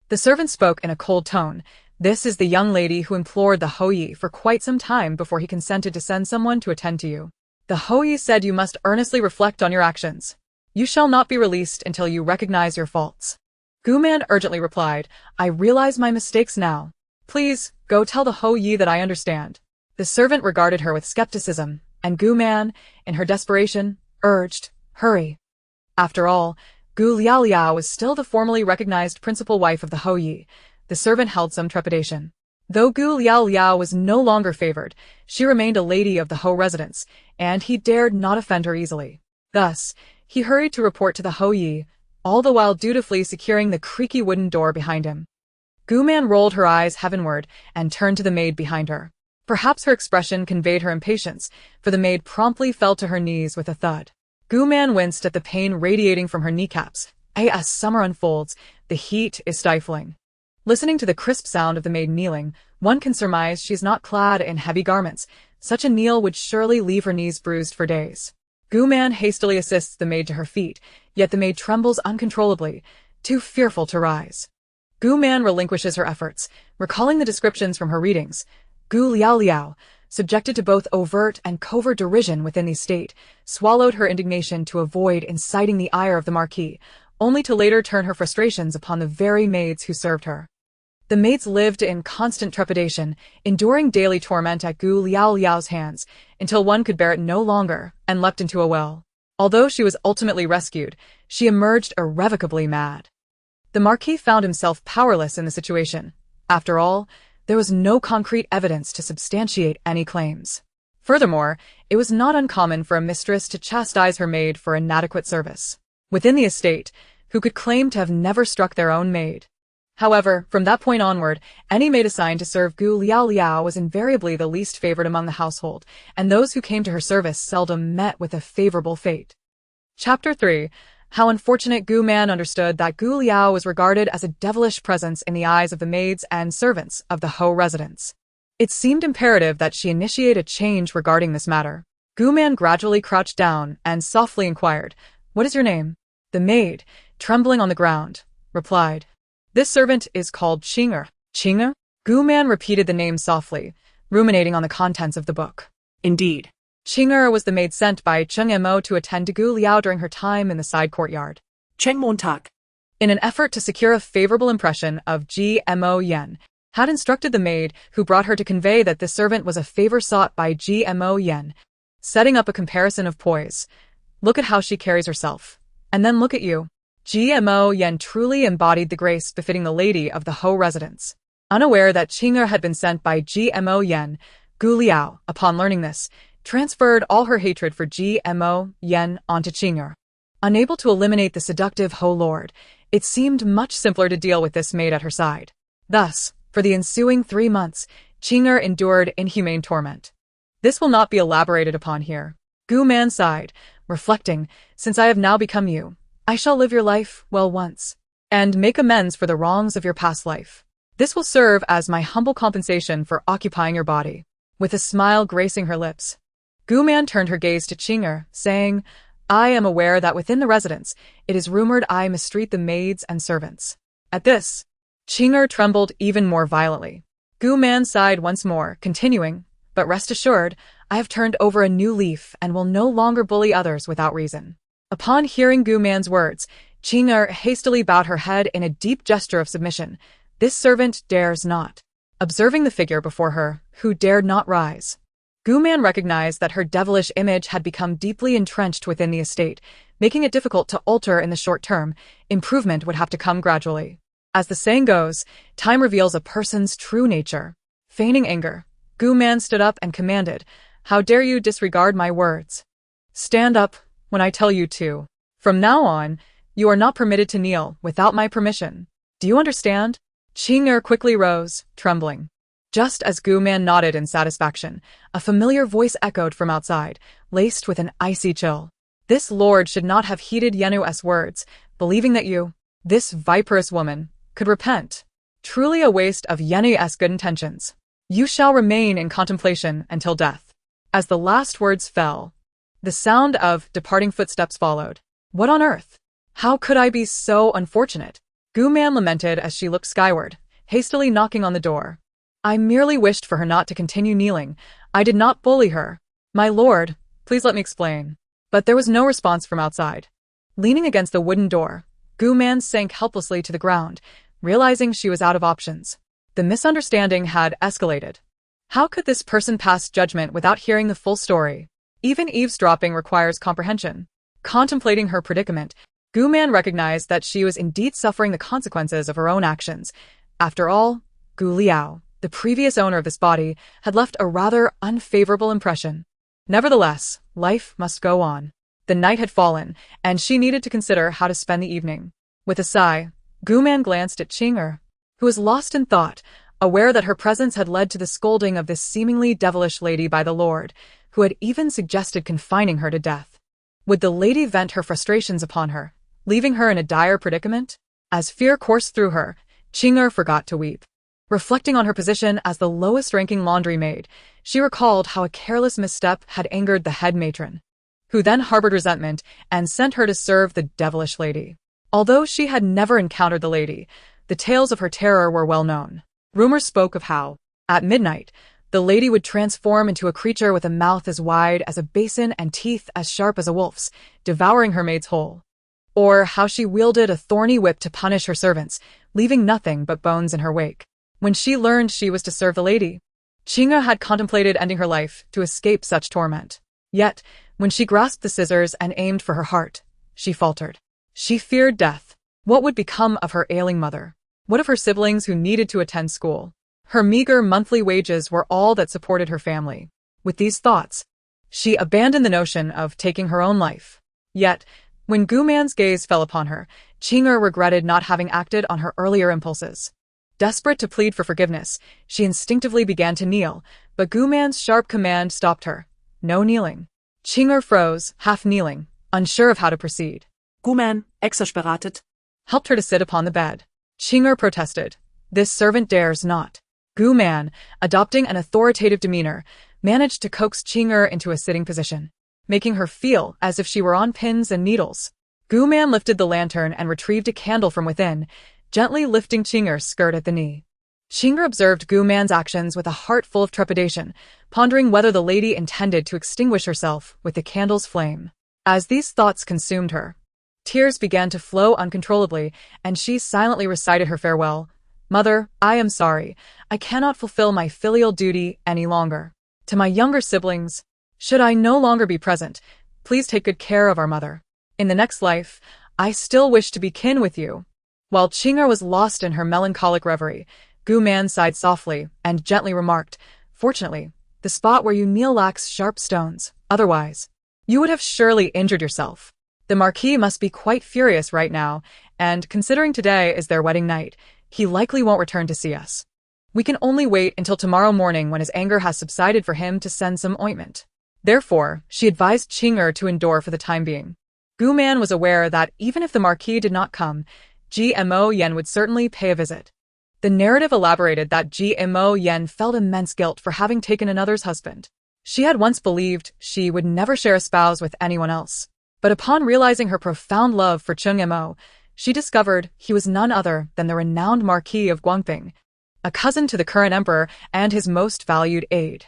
The servant spoke in a cold tone. This is the young lady who implored the Hou Yi for quite some time before he consented to send someone to attend to you. The Hou Yi said you must earnestly reflect on your actions. You shall not be released until you recognize your faults. Gu Man urgently replied, I realize my mistakes now. Please, go tell the Hou Yi that I understand. The servant regarded her with skepticism, and Gu Man, in her desperation, urged, hurry. After all, Gu Liaoliao was still the formally recognized principal wife of the Hou Yi. The servant held some trepidation. Though Gu Liaoliao was no longer favored, she remained a lady of the Hou residence, and he dared not offend her easily. Thus, he hurried to report to the Hou Yi, all the while dutifully securing the creaky wooden door behind him. Gu Man rolled her eyes heavenward and turned to the maid behind her. Perhaps her expression conveyed her impatience, for the maid promptly fell to her knees with a thud. Gu Man winced at the pain radiating from her kneecaps. As summer unfolds, the heat is stifling. Listening to the crisp sound of the maid kneeling, one can surmise she is not clad in heavy garments. Such a kneel would surely leave her knees bruised for days. Gu Man hastily assists the maid to her feet, yet the maid trembles uncontrollably, too fearful to rise. Gu Man relinquishes her efforts, recalling the descriptions from her readings. Gu Liaoliao, subjected to both overt and covert derision within the estate, swallowed her indignation to avoid inciting the ire of the Marquis, only to later turn her frustrations upon the very maids who served her. The maids lived in constant trepidation, enduring daily torment at Gu Liaoliao's hands, until one could bear it no longer and leapt into a well. Although she was ultimately rescued, she emerged irrevocably mad. The Marquis found himself powerless in the situation. After all, there was no concrete evidence to substantiate any claims. Furthermore, it was not uncommon for a mistress to chastise her maid for inadequate service within the estate, who could claim to have never struck their own maid. However, from that point onward, any maid assigned to serve Gu Liaoliao was invariably the least favored among the household, and those who came to her service seldom met with a favorable fate. Chapter 3. How unfortunate Gu Man understood that Gu Liao was regarded as a devilish presence in the eyes of the maids and servants of the Ho residence. It seemed imperative that she initiate a change regarding this matter. Gu Man gradually crouched down and softly inquired, "What is your name?" The maid, trembling on the ground, replied, "This servant is called Qing'er." "Qing'er?" Gu Man repeated the name softly, ruminating on the contents of the book. Indeed. Qing'er was the maid sent by Cheng Mo to attend to Gu Liao during her time in the side courtyard. Cheng Montak, In an effort to secure a favorable impression of Gmo Yen, had instructed the maid who brought her to convey that this servant was a favor sought by Gmo Yen, setting up a comparison of poise. "Look at how she carries herself. And then look at you." Gmo Yen truly embodied the grace befitting the lady of the Ho residence. Unaware that Qing'er had been sent by Gmo Yen, Gu Liao, upon learning this, transferred all her hatred for Gmo Yen onto Qing'er. Unable to eliminate the seductive Ho lord, it seemed much simpler to deal with this maid at her side. Thus, for the ensuing 3 months, Qing'er endured inhumane torment. This will not be elaborated upon here. Gu Man sighed, reflecting, "Since I have now become you, I shall live your life well once, and make amends for the wrongs of your past life. This will serve as my humble compensation for occupying your body." With a smile gracing her lips, Gu Man turned her gaze to Qing'er, saying, "I am aware that within the residence, it is rumored I mistreat the maids and servants." At this, Qing'er trembled even more violently. Gu Man sighed once more, continuing, "But rest assured, I have turned over a new leaf and will no longer bully others without reason." Upon hearing Gu Man's words, Qing'er hastily bowed her head in a deep gesture of submission. "This servant dares not." Observing the figure before her, who dared not rise, Gu Man recognized that her devilish image had become deeply entrenched within the estate, making it difficult to alter in the short term. Improvement would have to come gradually. As the saying goes, time reveals a person's true nature. Feigning anger, Gu Man stood up and commanded, "How dare you disregard my words? Stand up when I tell you to. From now on, you are not permitted to kneel without my permission. Do you understand?" Qing'er quickly rose, trembling. Just as Gu Man nodded in satisfaction, a familiar voice echoed from outside, laced with an icy chill. "This lord should not have heeded Yenu's words, believing that you, this viperous woman, could repent. Truly a waste of Yenu's good intentions. You shall remain in contemplation until death." As the last words fell, the sound of departing footsteps followed. "What on earth? How could I be so unfortunate?" Gu Man lamented as she looked skyward, hastily knocking on the door. "I merely wished for her not to continue kneeling. I did not bully her. My lord, please let me explain." But there was no response from outside. Leaning against the wooden door, Gu Man sank helplessly to the ground, realizing she was out of options. The misunderstanding had escalated. How could this person pass judgment without hearing the full story? Even eavesdropping requires comprehension. Contemplating her predicament, Gu Man recognized that she was indeed suffering the consequences of her own actions. After all, Gu Liao, the previous owner of this body, had left a rather unfavorable impression. Nevertheless, life must go on. The night had fallen, and she needed to consider how to spend the evening. With a sigh, Gu Man glanced at Qing'er, who was lost in thought, aware that her presence had led to the scolding of this seemingly devilish lady by the lord, who had even suggested confining her to death. Would the lady vent her frustrations upon her, leaving her in a dire predicament? As fear coursed through her, Qing'er forgot to weep. Reflecting on her position as the lowest-ranking laundry maid, she recalled how a careless misstep had angered the head matron, who then harbored resentment and sent her to serve the devilish lady. Although she had never encountered the lady, the tales of her terror were well known. Rumors spoke of how, at midnight, The lady would transform into a creature with a mouth as wide as a basin and teeth as sharp as a wolf's, devouring her maids whole. Or how she wielded a thorny whip to punish her servants, leaving nothing but bones in her wake. When she learned she was to serve the lady, Jiangnan had contemplated ending her life to escape such torment. Yet, when she grasped the scissors and aimed for her heart, she faltered. She feared death. What would become of her ailing mother? What of her siblings who needed to attend school? Her meager monthly wages were all that supported her family. With these thoughts, she abandoned the notion of taking her own life. Yet, when Gu Man's gaze fell upon her, Jiangnan regretted not having acted on her earlier impulses. Desperate to plead for forgiveness, she instinctively began to kneel, but Gu Man's sharp command stopped her. No kneeling. Jiangnan froze, half kneeling, unsure of how to proceed. Gu Man, exasperated, helped her to sit upon the bed. Jiangnan protested. This servant dares not. Gu Man, adopting an authoritative demeanor, managed to coax Jiangnan into a sitting position, making her feel as if she were on pins and needles. Gu Man lifted the lantern and retrieved a candle from within, gently lifting Jiangnan's skirt at the knee. Jiangnan observed Gu Man's actions with a heart full of trepidation, pondering whether the lady intended to extinguish herself with the candle's flame. As these thoughts consumed her, tears began to flow uncontrollably, and she silently recited her farewell. Mother, I am sorry. I cannot fulfill my filial duty any longer. To my younger siblings, should I no longer be present, please take good care of our mother. In the next life, I still wish to be kin with you. While Jiangnan was lost in her melancholic reverie, Gu Man sighed softly and gently remarked, Fortunately, the spot where you kneel lacks sharp stones. Otherwise, you would have surely injured yourself. The Marquis must be quite furious right now, and considering today is their wedding night, he likely won't return to see us. We can only wait until tomorrow morning when his anger has subsided for him to send some ointment. Therefore, she advised Jiangnan to endure for the time being. Gu Man was aware that even if the Marquis did not come, Gmo Yen would certainly pay a visit. The narrative elaborated that Gmo Yen felt immense guilt for having taken another's husband. She had once believed she would never share a spouse with anyone else. But upon realizing her profound love for Mo, she discovered he was none other than the renowned Marquis of Guangping, a cousin to the current emperor and his most valued aide.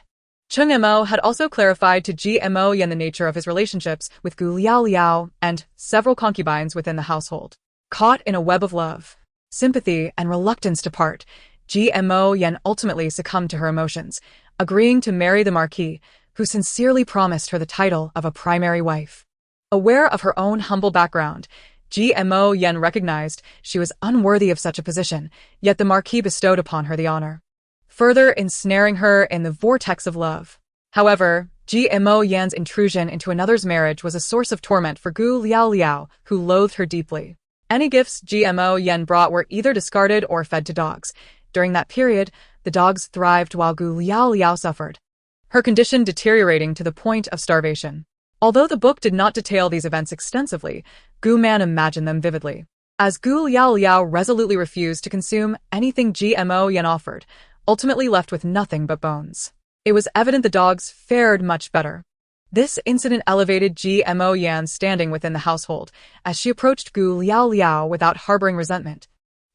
Mo had also clarified to Gmo Yen the nature of his relationships with Gu Liaoliao and several concubines within the household. Caught in a web of love, sympathy, and reluctance to part, Gmo Yen ultimately succumbed to her emotions, agreeing to marry the Marquis, who sincerely promised her the title of a primary wife. Aware of her own humble background, Gmo Yen recognized she was unworthy of such a position, yet the Marquis bestowed upon her the honor, further ensnaring her in the vortex of love. However, Gmo Yen's intrusion into another's marriage was a source of torment for Gu Liaoliao, who loathed her deeply. Any gifts Gmo Yen brought were either discarded or fed to dogs. During that period, the dogs thrived while Gu Liaoliao suffered, her condition deteriorating to the point of starvation. Although the book did not detail these events extensively, Gu Man imagined them vividly. As Gu Liaoliao resolutely refused to consume anything Gmo Yen offered, ultimately left with nothing but bones. It was evident the dogs fared much better. This incident elevated Gmo Yan's standing within the household, as she approached Gu Liaoliao without harboring resentment,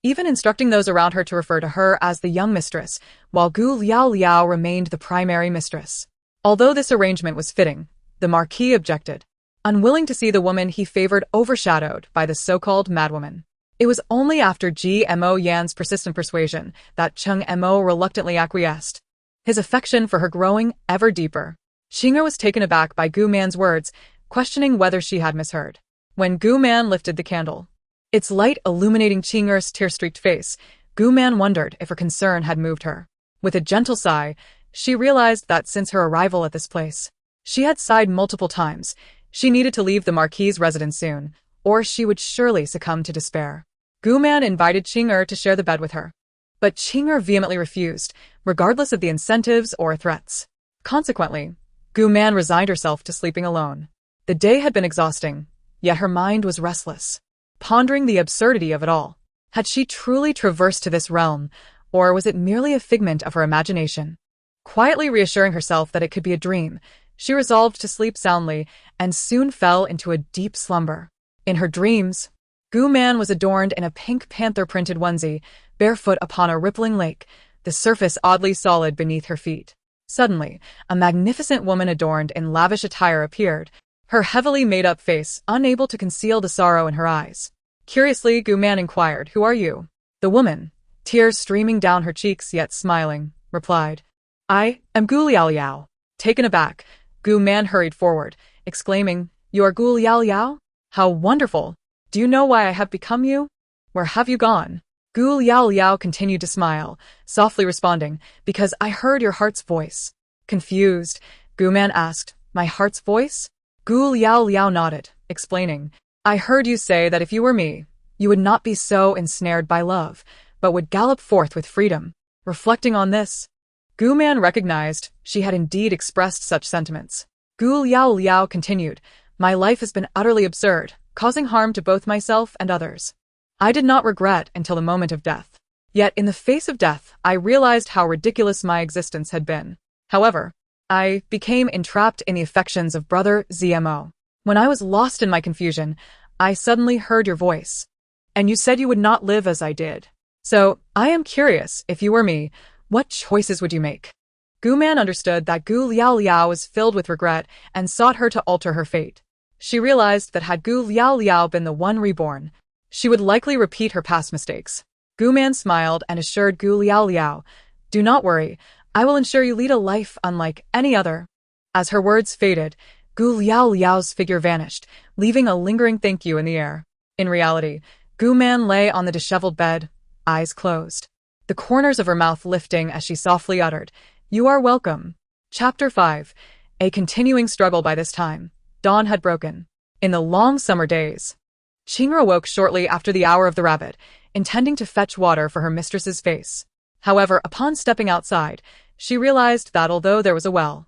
even instructing those around her to refer to her as the young mistress, while Gu Liaoliao remained the primary mistress. Although this arrangement was fitting, the Marquis objected, unwilling to see the woman he favored overshadowed by the so-called madwoman. It was only after Gmo Yan's persistent persuasion that Mo reluctantly acquiesced, his affection for her growing ever deeper. Jiangnan was taken aback by Gu Man's words, questioning whether she had misheard. When Gu Man lifted the candle, its light illuminating Jiangnan's tear-streaked face, Gu Man wondered if her concern had moved her. With a gentle sigh, she realized that since her arrival at this place, she had sighed multiple times. She needed to leave the Marquis' residence soon, or she would surely succumb to despair. Gu Man invited Jiangnan to share the bed with her, but Jiangnan vehemently refused, regardless of the incentives or threats. Consequently, Gu Man resigned herself to sleeping alone. The day had been exhausting, yet her mind was restless, pondering the absurdity of it all. Had she truly traversed to this realm, or was it merely a figment of her imagination? Quietly reassuring herself that it could be a dream, she resolved to sleep soundly and soon fell into a deep slumber. In her dreams, Gu Man was adorned in a pink panther-printed onesie, barefoot upon a rippling lake, the surface oddly solid beneath her feet. Suddenly, a magnificent woman adorned in lavish attire appeared, her heavily made-up face unable to conceal the sorrow in her eyes. Curiously, Gu Man inquired, "Who are you?" The woman, tears streaming down her cheeks yet smiling, replied, "I am Gu Liaoliao." Taken aback, Gu Man hurried forward, exclaiming, "You are Gu Liaoliao? How wonderful! Do you know why I have become you? Where have you gone?" Gu Liaoliao continued to smile, softly responding, "Because I heard your heart's voice." Confused, Gu Man asked, "My heart's voice?" Gu Liaoliao nodded, explaining, "I heard you say that if you were me, you would not be so ensnared by love, but would gallop forth with freedom." Reflecting on this, Gu Man recognized she had indeed expressed such sentiments. Gu Liaoliao continued, "My life has been utterly absurd, causing harm to both myself and others. I did not regret until the moment of death. Yet in the face of death, I realized how ridiculous my existence had been. However, I became entrapped in the affections of brother Zmo. When I was lost in my confusion, I suddenly heard your voice. And you said you would not live as I did. So, I am curious, if you were me, what choices would you make?" Gu Man understood that Gu Liaoliao was filled with regret and sought her to alter her fate. She realized that had Gu Liaoliao been the one reborn, she would likely repeat her past mistakes. Gu Man smiled and assured Gu Liaoliao, "Do not worry, I will ensure you lead a life unlike any other." As her words faded, Gu Liaoliao's figure vanished, leaving a lingering thank you in the air. In reality, Gu Man lay on the disheveled bed, eyes closed, the corners of her mouth lifting as she softly uttered, "You are welcome." Chapter 5. A continuing struggle. By this time, dawn had broken. In the long summer days, Qing'er awoke shortly after the hour of the rabbit, intending to fetch water for her mistress's face. However, upon stepping outside, she realized that although there was a well,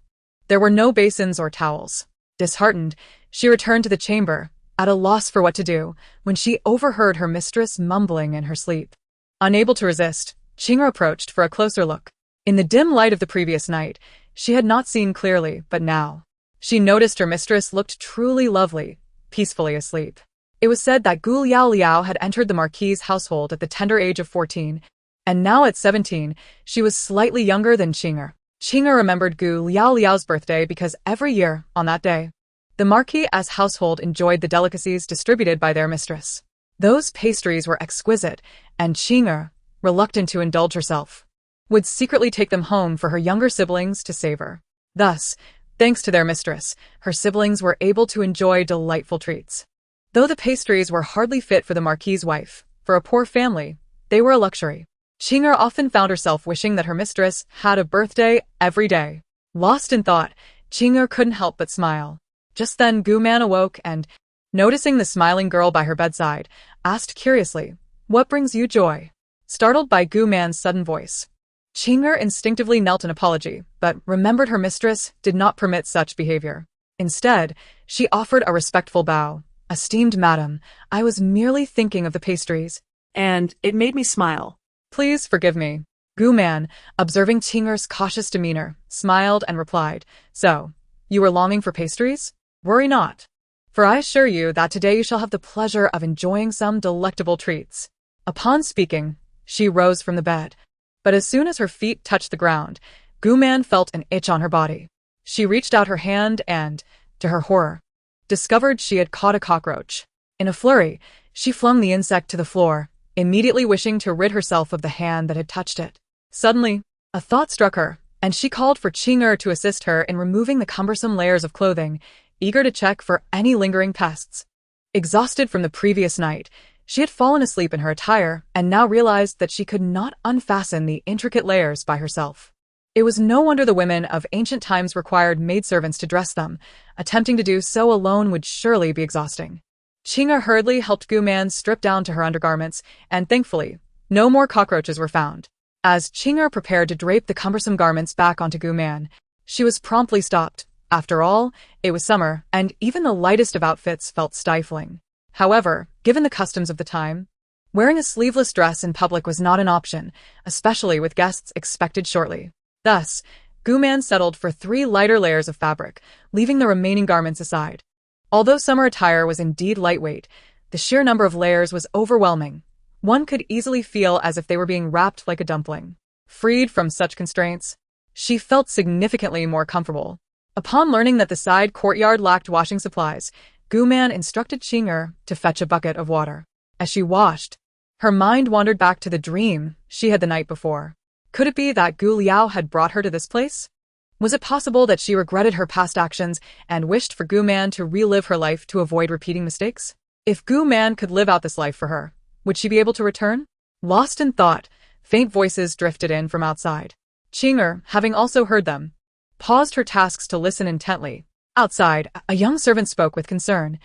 there were no basins or towels. Disheartened, she returned to the chamber, at a loss for what to do, when she overheard her mistress mumbling in her sleep. Unable to resist, Qing'er approached for a closer look. In the dim light of the previous night, she had not seen clearly, but now she noticed her mistress looked truly lovely, peacefully asleep. It was said that Gu Liaoliao had entered the Marquis' household at the tender age of 14, and now at 17, she was slightly younger than Qing'er. Qing'er remembered Gu Liaoliao's birthday because every year, on that day, the Marquis' household enjoyed the delicacies distributed by their mistress. Those pastries were exquisite, and Qing'er, reluctant to indulge herself, would secretly take them home for her younger siblings to savor. Thus, thanks to their mistress, her siblings were able to enjoy delightful treats. Though the pastries were hardly fit for the Marquis' wife, for a poor family, they were a luxury. Qing'er often found herself wishing that her mistress had a birthday every day. Lost in thought, Qing'er couldn't help but smile. Just then Gu Man awoke and, noticing the smiling girl by her bedside, asked curiously, "What brings you joy?" Startled by Gu Man's sudden voice, Qing'er instinctively knelt in apology, but remembered her mistress did not permit such behavior. Instead, she offered a respectful bow. "Esteemed madam, I was merely thinking of the pastries, And it made me smile. Please forgive me." Gu Man, observing Qing'er's cautious demeanor, smiled and replied, "So, you were longing for pastries? Worry not, for I assure you that today you shall have the pleasure of enjoying some delectable treats." Upon speaking, she rose from the bed, but as soon as her feet touched the ground, Gu Man felt an itch on her body. She reached out her hand and, to her horror, discovered she had caught a cockroach. In a flurry, she flung the insect to the floor, immediately wishing to rid herself of the hand that had touched it. Suddenly, a thought struck her, and she called for Qing'er to assist her in removing the cumbersome layers of clothing, eager to check for any lingering pests. Exhausted from the previous night, she had fallen asleep in her attire and now realized that she could not unfasten the intricate layers by herself. It was no wonder the women of ancient times required maidservants to dress them. Attempting to do so alone would surely be exhausting. Qing'er hurriedly helped Gu Man strip down to her undergarments, and thankfully, no more cockroaches were found. As Qing'er prepared to drape the cumbersome garments back onto Gu Man, she was promptly stopped. After all, it was summer, and even the lightest of outfits felt stifling. However, given the customs of the time, wearing a sleeveless dress in public was not an option, especially with guests expected shortly. Thus, Gu Man settled for 3 lighter layers of fabric, leaving the remaining garments aside. Although summer attire was indeed lightweight, the sheer number of layers was overwhelming. One could easily feel as if they were being wrapped like a dumpling. Freed from such constraints, she felt significantly more comfortable. Upon learning that the side courtyard lacked washing supplies, Guman instructed Qing'er to fetch a bucket of water. As she washed, her mind wandered back to the dream she had the night before. Could it be that Gu Liao had brought her to this place? Was it possible that she regretted her past actions and wished for Gu Man to relive her life to avoid repeating mistakes? If Gu Man could live out this life for her, would she be able to return? Lost in thought, faint voices drifted in from outside. Qing'er, having also heard them, paused her tasks to listen intently. Outside, a young servant spoke with concern.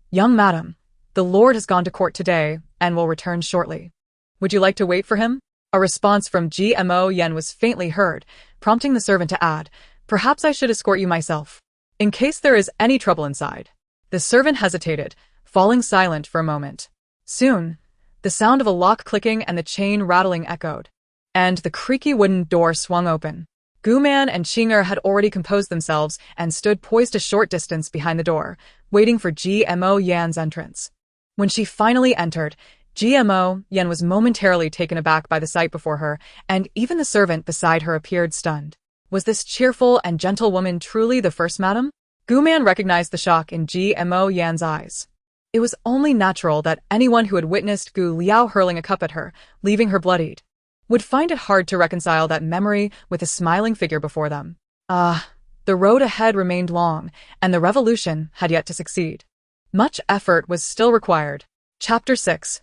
"Young madam, the lord has gone to court today and will return shortly. Would you like to wait for him?" A response from Gmo Yen was faintly heard, prompting the servant to add, "Perhaps I should escort you myself, in case there is any trouble inside." The servant hesitated, falling silent for a moment. Soon, the sound of a lock clicking and the chain rattling echoed, and the creaky wooden door swung open. Guman and Qing'er had already composed themselves and stood poised a short distance behind the door, waiting for Gmo Yan's entrance. When she finally entered, Gmo Yan was momentarily taken aback by the sight before her, and even the servant beside her appeared stunned. Was this cheerful and gentle woman truly the first madam? Guman recognized the shock in Gmo Yan's eyes. It was only natural that anyone who had witnessed Gu Liao hurling a cup at her, leaving her bloodied, would find it hard to reconcile that memory with the smiling figure before them. The road ahead remained long, and the revolution had yet to succeed. Much effort was still required. Chapter 6.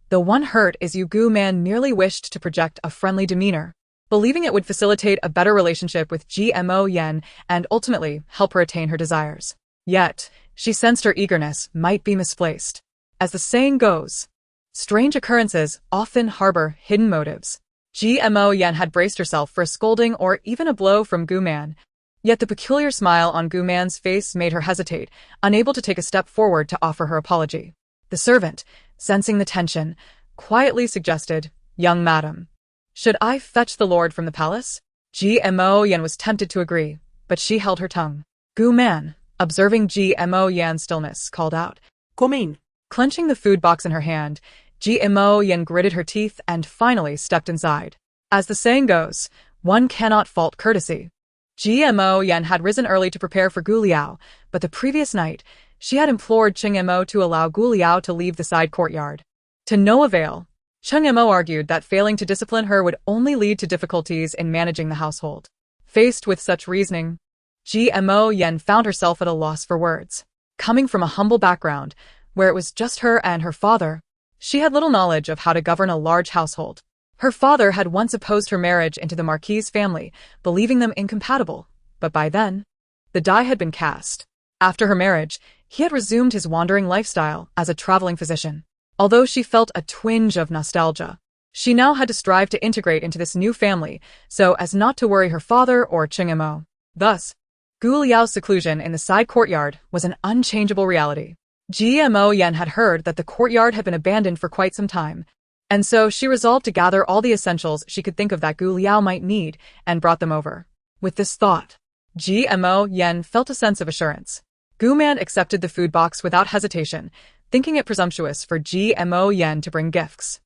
The one hurt is you. Guman merely wished to project a friendly demeanor, believing it would facilitate a better relationship with Gmo Yen and ultimately help her attain her desires. Yet, she sensed her eagerness might be misplaced. As the saying goes, strange occurrences often harbor hidden motives. Gmo Yen had braced herself for a scolding or even a blow from Guman, yet the peculiar smile on Guman's face made her hesitate, unable to take a step forward to offer her apology. The servant, sensing the tension, quietly suggested, "Young madam, should I fetch the lord from the palace?" Gmo Yen was tempted to agree, but she held her tongue. Guman, observing Gmo Yan's stillness, called out, "Come in." Clenching the food box in her hand, Gmo Yen gritted her teeth and finally stepped inside. As the saying goes, one cannot fault courtesy. Gmo Yen had risen early to prepare for Gu Liao, but the previous night, she had implored Qing'emo to allow Gu Liao to leave the side courtyard. To no avail, Qing'emo argued that failing to discipline her would only lead to difficulties in managing the household. Faced with such reasoning, Gmo Yen found herself at a loss for words. Coming from a humble background, where it was just her and her father, she had little knowledge of how to govern a large household. Her father had once opposed her marriage into the Marquis family, believing them incompatible, but by then, the die had been cast. After her marriage, he had resumed his wandering lifestyle as a traveling physician. Although she felt a twinge of nostalgia, she now had to strive to integrate into this new family so as not to worry her father or Qing'emo. Thus, Gu Liao's seclusion in the side courtyard was an unchangeable reality. Gmo Yen had heard that the courtyard had been abandoned for quite some time, and so she resolved to gather all the essentials she could think of that Gu Liao might need and brought them over. With this thought, Gmo Yen felt a sense of assurance. Guman accepted the food box without hesitation, thinking it presumptuous for Gmo Yen to bring gifts.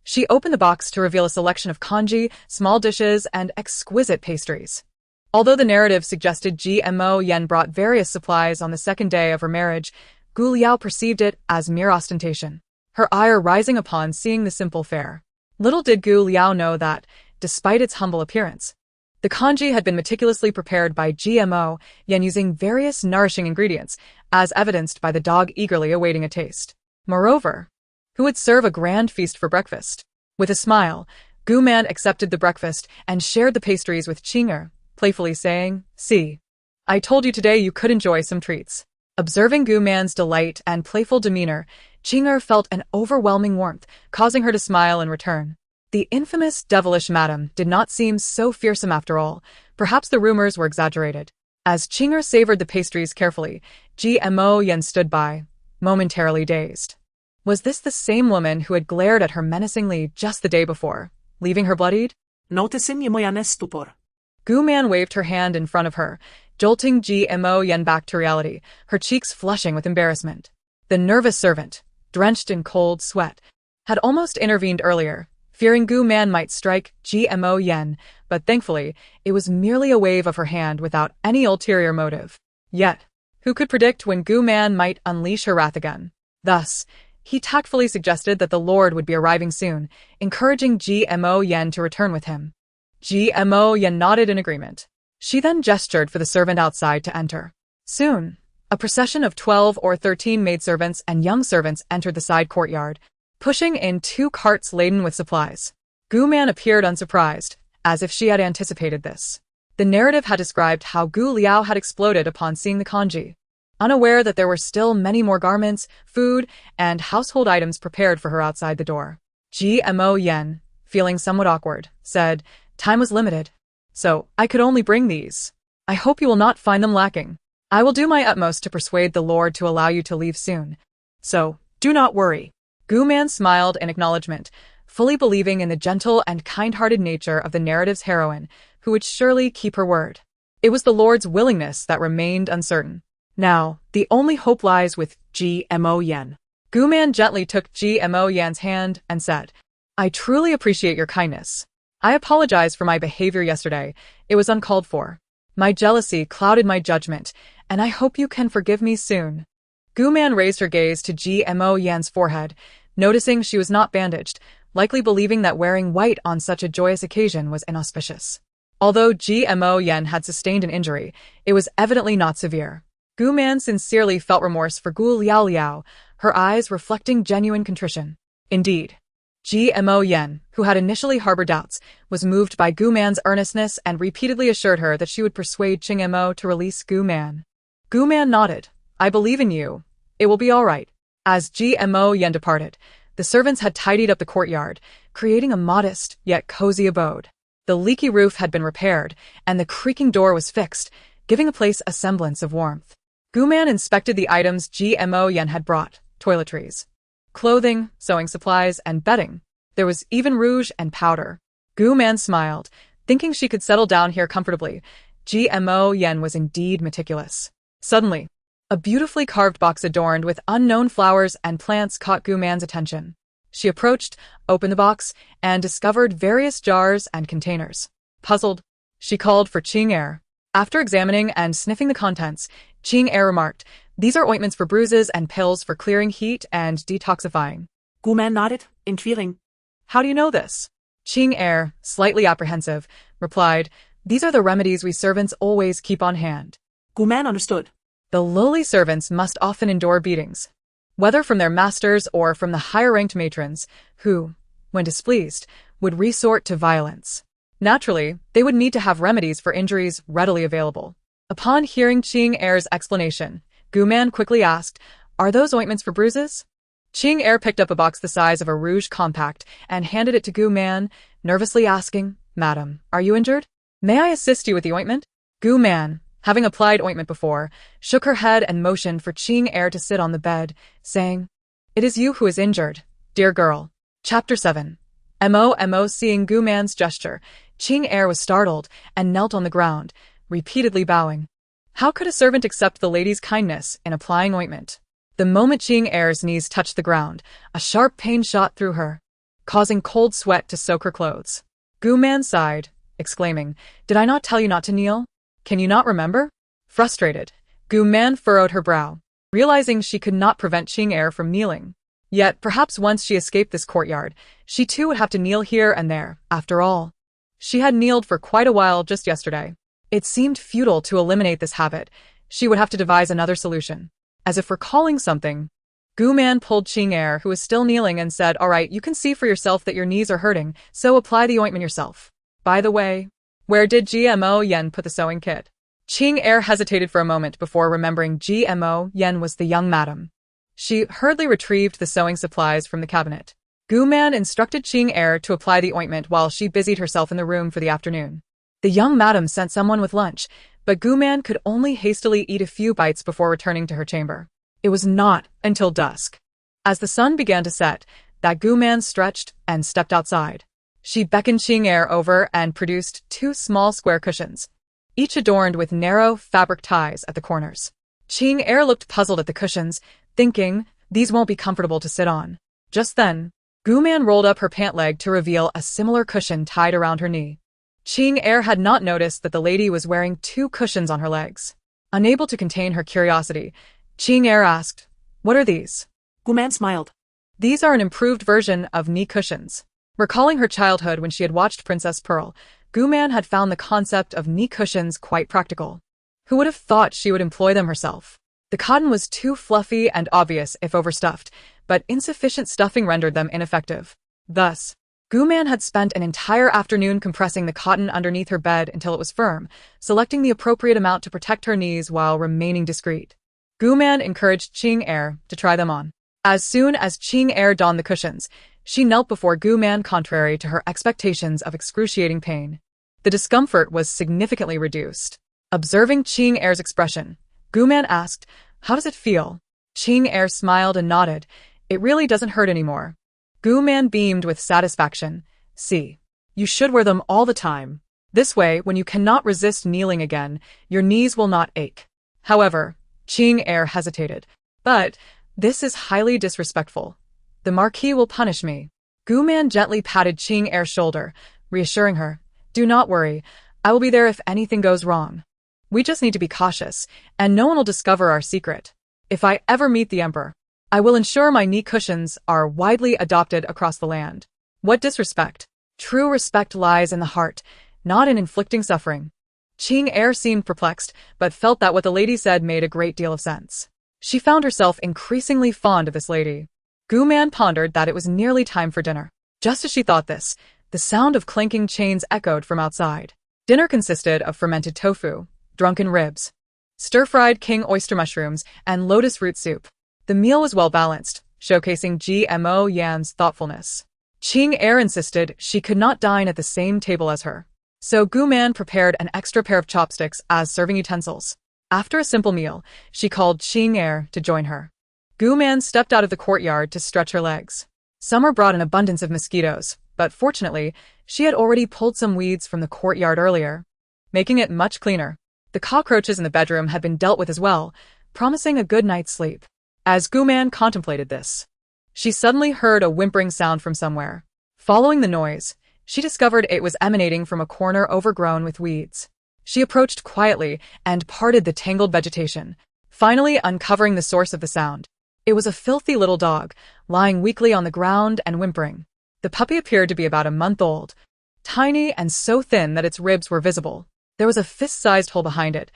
She opened the box to reveal a selection of congee, small dishes, and exquisite pastries. Although the narrative suggested Gmo Yen brought various supplies on the second day of her marriage, Gu Liao perceived it as mere ostentation, her ire rising upon seeing the simple fare. Little did Gu Liao know that, despite its humble appearance, the congee had been meticulously prepared by Gmo Yen using various nourishing ingredients, as evidenced by the dog eagerly awaiting a taste. Moreover, who would serve a grand feast for breakfast? With a smile, Guman accepted the breakfast and shared the pastries with Qing'er, playfully saying, "See, I told you today you could enjoy some treats." Observing Guman's delight and playful demeanor, Qing'er felt an overwhelming warmth, causing her to smile in return. The infamous devilish madam did not seem so fearsome after all. Perhaps the rumors were exaggerated. As Qing'er savored the pastries carefully, Gmo Yen stood by, momentarily dazed. Was this the same woman who had glared at her menacingly just the day before, leaving her bloodied? Noticing Moyanes stupor. Guman waved her hand in front of her, jolting Gmo Yen back to reality, her cheeks flushing with embarrassment. The nervous servant, drenched in cold sweat, had almost intervened earlier, fearing Gu Man might strike Gmo Yen, but thankfully, it was merely a wave of her hand without any ulterior motive. Yet, who could predict when Gu Man might unleash her wrath again? Thus, he tactfully suggested that the Lord would be arriving soon, encouraging Gmo Yen to return with him. Gmo Yen nodded in agreement. She then gestured for the servant outside to enter. Soon, a procession of 12 or 13 maidservants and young servants entered the side courtyard, pushing in 2 carts laden with supplies. Gu Man appeared unsurprised, as if she had anticipated this. The narrative had described how Gu Liao had exploded upon seeing the kanji, unaware that there were still many more garments, food, and household items prepared for her outside the door. Gmo Yen, feeling somewhat awkward, said, "Time was limited, so I could only bring these. I hope you will not find them lacking. I will do my utmost to persuade the Lord to allow you to leave soon. So, do not worry." Gu Man smiled in acknowledgement, fully believing in the gentle and kind-hearted nature of the narrative's heroine, who would surely keep her word. It was the Lord's willingness that remained uncertain. Now, the only hope lies with Gmo Yen. Gu Man gently took Gmo Yen's hand and said, "I truly appreciate your kindness. I apologize for my behavior yesterday. It was uncalled for. My jealousy clouded my judgment, and I hope you can forgive me soon." Gu Man raised her gaze to Gmo Yen's forehead, noticing she was not bandaged, likely believing that wearing white on such a joyous occasion was inauspicious. Although Gmo Yen had sustained an injury, it was evidently not severe. Gu Man sincerely felt remorse for Gu Liaoliao, her eyes reflecting genuine contrition. Indeed, Gmo Yen, who had initially harbored doubts, was moved by Gu Man's earnestness and repeatedly assured her that she would persuade Qingmo to release Gu Man. Gu Man nodded. "I believe in you. It will be all right." As Gmo Yen departed, the servants had tidied up the courtyard, creating a modest yet cozy abode. The leaky roof had been repaired, and the creaking door was fixed, giving the place a semblance of warmth. Gu Man inspected the items Gmo Yen had brought: toiletries, clothing, sewing supplies, and bedding. There was even rouge and powder. Gu Man smiled, thinking she could settle down here comfortably. Gmo Yen was indeed meticulous. Suddenly, a beautifully carved box adorned with unknown flowers and plants caught Gu Man's attention. She approached, opened the box, and discovered various jars and containers. Puzzled, she called for Qing. After examining and sniffing the contents, Qing remarked, "These are ointments for bruises and pills for clearing heat and detoxifying." Gu Man nodded, intriguing. "How do you know this?" Qing, slightly apprehensive, replied, "These are the remedies we servants always keep on hand." Gu Man understood. The lowly servants must often endure beatings, whether from their masters or from the higher-ranked matrons, who, when displeased, would resort to violence. Naturally, they would need to have remedies for injuries readily available. Upon hearing Qing's explanation, Gu Man quickly asked, "Are those ointments for bruises?" Qing picked up a box the size of a rouge compact and handed it to Gu Man, nervously asking, "Madam, are you injured? May I assist you with the ointment?" Gu Man, having applied ointment before, shook her head and motioned for Qing to sit on the bed, saying, "It is you who is injured, dear girl." Chapter 7. Seeing Gu Man's gesture, Qing was startled and knelt on the ground, repeatedly bowing. How could a servant accept the lady's kindness in applying ointment? The moment Qing's knees touched the ground, a sharp pain shot through her, causing cold sweat to soak her clothes. Gu Man sighed, exclaiming, "Did I not tell you not to kneel? Can you not remember?" Frustrated, Gu Man furrowed her brow, realizing she could not prevent Qing from kneeling. Yet, perhaps once she escaped this courtyard, she too would have to kneel here and there, after all. She had kneeled for quite a while just yesterday. It seemed futile to eliminate this habit. She would have to devise another solution. As if recalling something, Gu Man pulled Qing, who was still kneeling, and said, "All right, you can see for yourself that your knees are hurting, so apply the ointment yourself. By the way, where did Gmo Yen put the sewing kit?" Qing hesitated for a moment before remembering Gmo Yen was the young madam. She hurriedly retrieved the sewing supplies from the cabinet. Gu Man instructed Qing to apply the ointment while she busied herself in the room for the afternoon. The young madam sent someone with lunch, but Gu Man could only hastily eat a few bites before returning to her chamber. It was not until dusk, as the sun began to set, that Gu Man stretched and stepped outside. She beckoned Qing over and produced 2 small square cushions, each adorned with narrow fabric ties at the corners. Qing looked puzzled at the cushions, thinking, "These won't be comfortable to sit on." Just then, Guman rolled up her pant leg to reveal a similar cushion tied around her knee. Qing had not noticed that the lady was wearing 2 cushions on her legs. Unable to contain her curiosity, Qing asked, "What are these?" Guman smiled. These are an improved version of knee cushions. Recalling her childhood when she had watched Princess Pearl, Guman had found the concept of knee cushions quite practical. Who would have thought she would employ them herself? The cotton was too fluffy and obvious if overstuffed, but insufficient stuffing rendered them ineffective. Thus, Guman had spent an entire afternoon compressing the cotton underneath her bed until it was firm, selecting the appropriate amount to protect her knees while remaining discreet. Guman encouraged Qing to try them on. As soon as Qing donned the cushions, she knelt before Guman contrary to her expectations of excruciating pain. The discomfort was significantly reduced. Observing Qing's expression, Guman asked, "How does it feel?" Qing smiled and nodded. "It really doesn't hurt anymore." Guman beamed with satisfaction. "See, you should wear them all the time. This way, when you cannot resist kneeling again, your knees will not ache." However, Qing hesitated. "But this is highly disrespectful. The Marquis will punish me." Guman gently patted Qing's shoulder, reassuring her, "Do not worry, I will be there if anything goes wrong. We just need to be cautious, and no one will discover our secret. If I ever meet the Emperor, I will ensure my knee cushions are widely adopted across the land." What disrespect? True respect lies in the heart, not in inflicting suffering. Qing seemed perplexed, but felt that what the lady said made a great deal of sense. She found herself increasingly fond of this lady. Guman pondered that it was nearly time for dinner. Just as she thought this, the sound of clanking chains echoed from outside. Dinner consisted of fermented tofu, drunken ribs, stir-fried king oyster mushrooms, and lotus root soup. The meal was well-balanced, showcasing GMO Yan's thoughtfulness. Qing insisted she could not dine at the same table as her, so Guman prepared an extra pair of chopsticks as serving utensils. After a simple meal, she called Qing to join her. Guman stepped out of the courtyard to stretch her legs. Summer brought an abundance of mosquitoes, but fortunately, she had already pulled some weeds from the courtyard earlier, making it much cleaner. The cockroaches in the bedroom had been dealt with as well, promising a good night's sleep. As Guman contemplated this, she suddenly heard a whimpering sound from somewhere. Following the noise, she discovered it was emanating from a corner overgrown with weeds. She approached quietly and parted the tangled vegetation, finally uncovering the source of the sound. It was a filthy little dog, lying weakly on the ground and whimpering. The puppy appeared to be about a month old, tiny and so thin that its ribs were visible. There was a fist-sized hole behind it.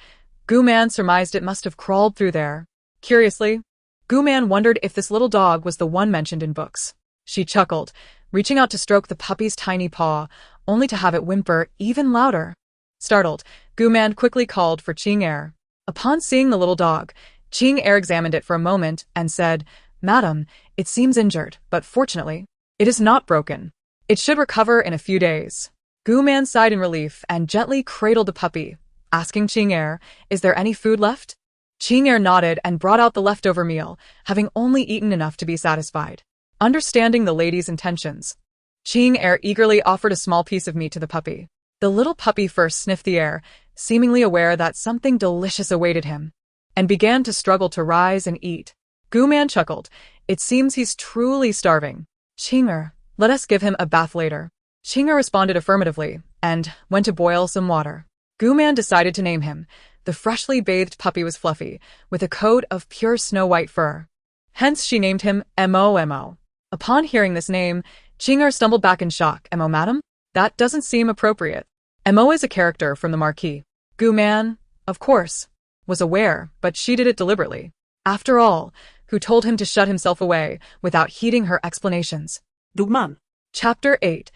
Guman surmised it must have crawled through there. Curiously, Guman wondered if this little dog was the one mentioned in books. She chuckled, reaching out to stroke the puppy's tiny paw, only to have it whimper even louder. Startled, Guman quickly called for Qing. Upon seeing the little dog, Qing examined it for a moment and said, "Madam, it seems injured, but fortunately, it is not broken. It should recover in a few days." Guman sighed in relief and gently cradled the puppy, asking Qing, "Is there any food left?" Qing nodded and brought out the leftover meal, having only eaten enough to be satisfied. Understanding the lady's intentions, Qing eagerly offered a small piece of meat to the puppy. The little puppy first sniffed the air, seemingly aware that something delicious awaited him, and began to struggle to rise and eat. Guman chuckled. "It seems he's truly starving. Qing, let us give him a bath later." Qing responded affirmatively and went to boil some water. Guman decided to name him. The freshly bathed puppy was fluffy, with a coat of pure snow-white fur. Hence she named him Mo. Upon hearing this name, Qing stumbled back in shock. "Mo, madam? That doesn't seem appropriate." Mo is a character from the Marquis. Guman, of course, was aware, but she did it deliberately. After all, who told him to shut himself away without heeding her explanations? Dugman. Chapter 8.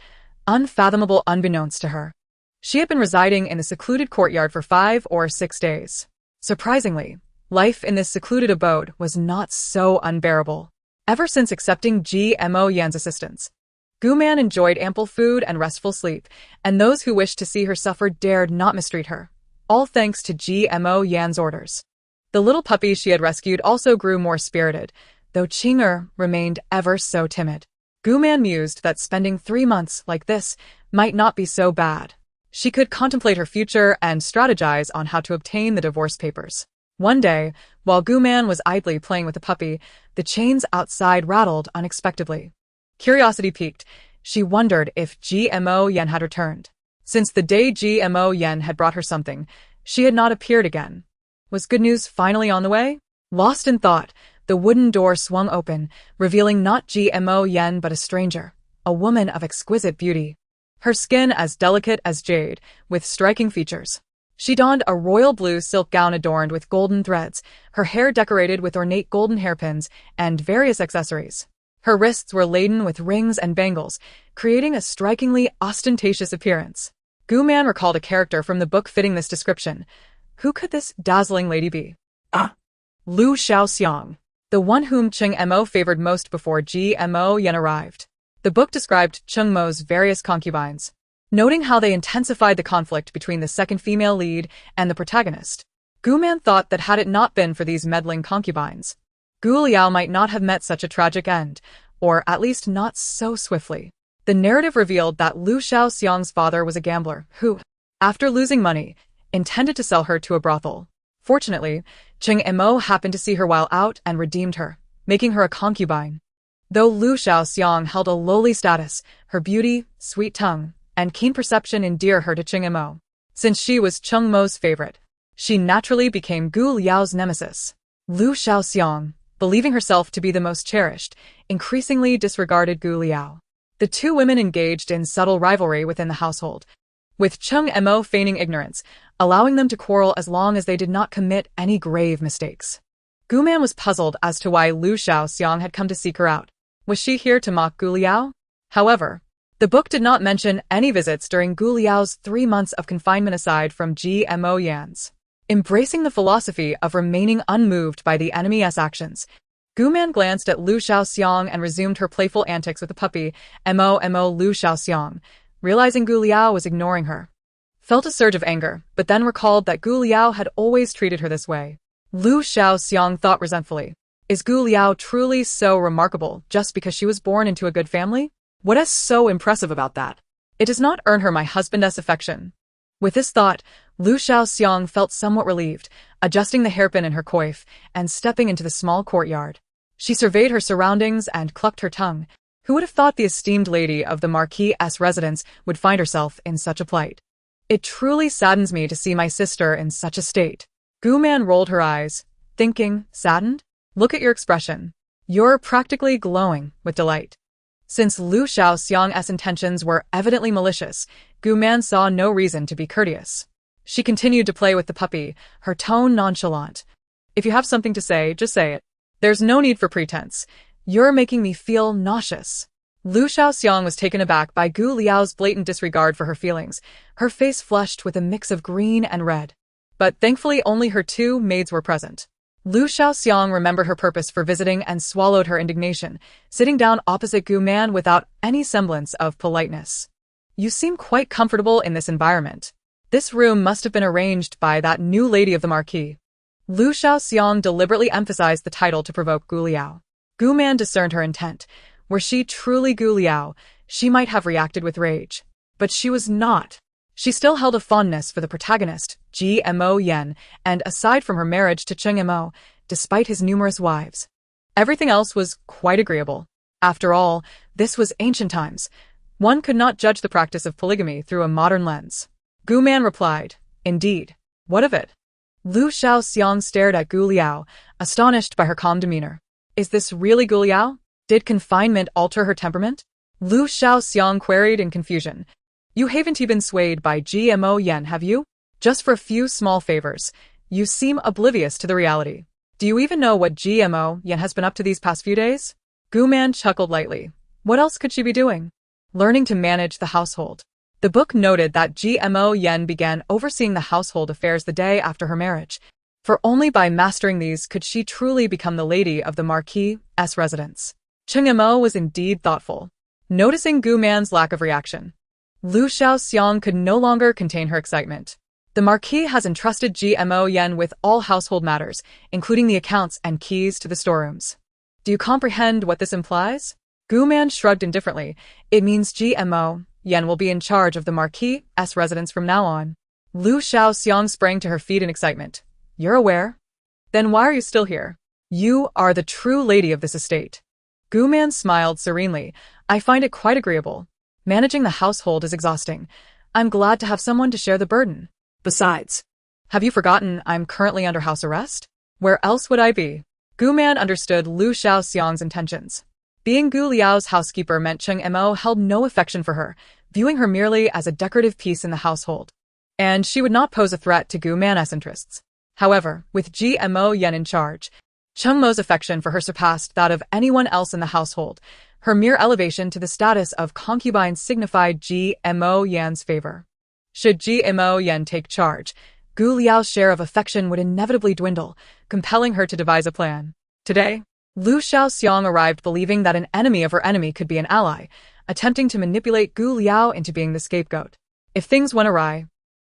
Unfathomable unbeknownst to her. She had been residing in the secluded courtyard for 5 or 6 days. Surprisingly, life in this secluded abode was not so unbearable. Ever since accepting GMO Yan's assistance, Guman enjoyed ample food and restful sleep, and those who wished to see her suffer dared not mistreat her, all thanks to GMO Yan's orders. The little puppy she had rescued also grew more spirited, though Qing remained ever so timid. Guman mused that spending 3 months like this might not be so bad. She could contemplate her future and strategize on how to obtain the divorce papers. One day, while Guman was idly playing with the puppy, the chains outside rattled unexpectedly. Curiosity piqued. She wondered if GMO Yen had returned. Since the day GMO Yen had brought her something, she had not appeared again. Was good news finally on the way? Lost in thought, the wooden door swung open, revealing not GMO Yen but a stranger, a woman of exquisite beauty. Her skin as delicate as jade, with striking features. She donned a royal blue silk gown adorned with golden threads, her hair decorated with ornate golden hairpins and various accessories. Her wrists were laden with rings and bangles, creating a strikingly ostentatious appearance. Gu Man recalled a character from the book fitting this description. Who could this dazzling lady be? Lu Xiaoxiang, the one whom Cheng Mo favored most before GMO Yen arrived. The book described Cheng Mo's various concubines, noting how they intensified the conflict between the second female lead and the protagonist. Gu Man thought that had it not been for these meddling concubines, Liaoliao might not have met such a tragic end, or at least not so swiftly. The narrative revealed that Lu Xiaoxiang's father was a gambler who, after losing money, intended to sell her to a brothel. Fortunately, Cheng Mo happened to see her while out and redeemed her, making her a concubine. Though Lu Xiaoxiang held a lowly status, her beauty, sweet tongue, and keen perception endear her to Cheng Mo. Since she was Cheng Mo's favorite, she naturally became Gu Liao's nemesis. Lu Xiaoxiang, believing herself to be the most cherished, increasingly disregarded Gu Liao. The two women engaged in subtle rivalry within the household, with Cheng Mo feigning ignorance, allowing them to quarrel as long as they did not commit any grave mistakes. Gu Man was puzzled as to why Lu Xiaoxiang had come to seek her out. Was she here to mock Gu Liao? However, the book did not mention any visits during Gu Liao's 3 months of confinement aside from GMO Yan's. Embracing the philosophy of remaining unmoved by the enemy's actions, Gu Man glanced at Lu Xiaoxiang and resumed her playful antics with the puppy, Mo Lu Xiaoxiang, realizing Gu Liao was ignoring her. Felt a surge of anger, but then recalled that Gu Liao had always treated her this way. Lu Xiaoxiang thought resentfully, is Gu Liao truly so remarkable just because she was born into a good family? What is so impressive about that? It does not earn her my husband's affection. With this thought, Lu Xiaoxiang felt somewhat relieved, adjusting the hairpin in her coif and stepping into the small courtyard. She surveyed her surroundings and clucked her tongue. Who would have thought the esteemed lady of the Marquis' residence would find herself in such a plight? It truly saddens me to see my sister in such a state. Gu Man rolled her eyes, thinking, saddened? Look at your expression. You're practically glowing with delight. Since Lu Xiaoxiang's intentions were evidently malicious, Gu Man saw no reason to be courteous. She continued to play with the puppy, her tone nonchalant. If you have something to say, just say it. There's no need for pretense. You're making me feel nauseous. Lu Xiaoxiang was taken aback by Gu Liao's blatant disregard for her feelings, her face flushed with a mix of green and red. But thankfully only her 2 maids were present. Lu Xiaoxiang remembered her purpose for visiting and swallowed her indignation, sitting down opposite Gu Man without any semblance of politeness. You seem quite comfortable in this environment. This room must have been arranged by that new lady of the Marquis. Lu Xiaoxiang deliberately emphasized the title to provoke Gu Liao. Gu Man discerned her intent. Were she truly Gu Liao, she might have reacted with rage. But she was not. She still held a fondness for the protagonist, GMO Yen, and aside from her marriage to Cheng Mo, despite his numerous wives, everything else was quite agreeable. After all, this was ancient times. One could not judge the practice of polygamy through a modern lens. Gu Man replied, indeed. What of it? Lu Xiaoxiang stared at Gu Liao, astonished by her calm demeanor. Is this really Gu Liao? Did confinement alter her temperament? Lu Xiaoxiang queried in confusion. You haven't been swayed by GMO Yen, have you? Just for a few small favors. You seem oblivious to the reality. Do you even know what GMO Yen has been up to these past few days? Gu Man chuckled lightly. What else could she be doing? Learning to manage the household. The book noted that GMO Yen began overseeing the household affairs the day after her marriage, for only by mastering these could she truly become the lady of the Marquis' residence. Cheng Mo was indeed thoughtful. Noticing Gu Man's lack of reaction, Lu Xiaoxiang could no longer contain her excitement. The Marquis has entrusted GMO Yen with all household matters, including the accounts and keys to the storerooms. Do you comprehend what this implies? Gu Man shrugged indifferently. It means GMO Yen will be in charge of the Marquis' residence from now on. Lu Xiaoxiang sprang to her feet in excitement. You're aware? Then why are you still here? You are the true lady of this estate. Gu Man smiled serenely, I find it quite agreeable. Managing the household is exhausting. I'm glad to have someone to share the burden. Besides, Have you forgotten I'm currently under house arrest? Where else would I be? Gu Man understood Lu Xiaoxiang's intentions. Being Gu Liao's housekeeper meant Cheng Mo held no affection for her, viewing her merely as a decorative piece in the household. And she would not pose a threat to Gu Man's interests. However, with Mo Yen in charge, Cheng Mo's affection for her surpassed that of anyone else in the household. Her mere elevation to the status of concubine signified Mo Yan's favor. Should Mo Yen take charge, Gu Liao's share of affection would inevitably dwindle, compelling her to devise a plan. Today, Lu Xiaoxiang arrived believing that an enemy of her enemy could be an ally, attempting to manipulate Gu Liao into being the scapegoat. If things went awry,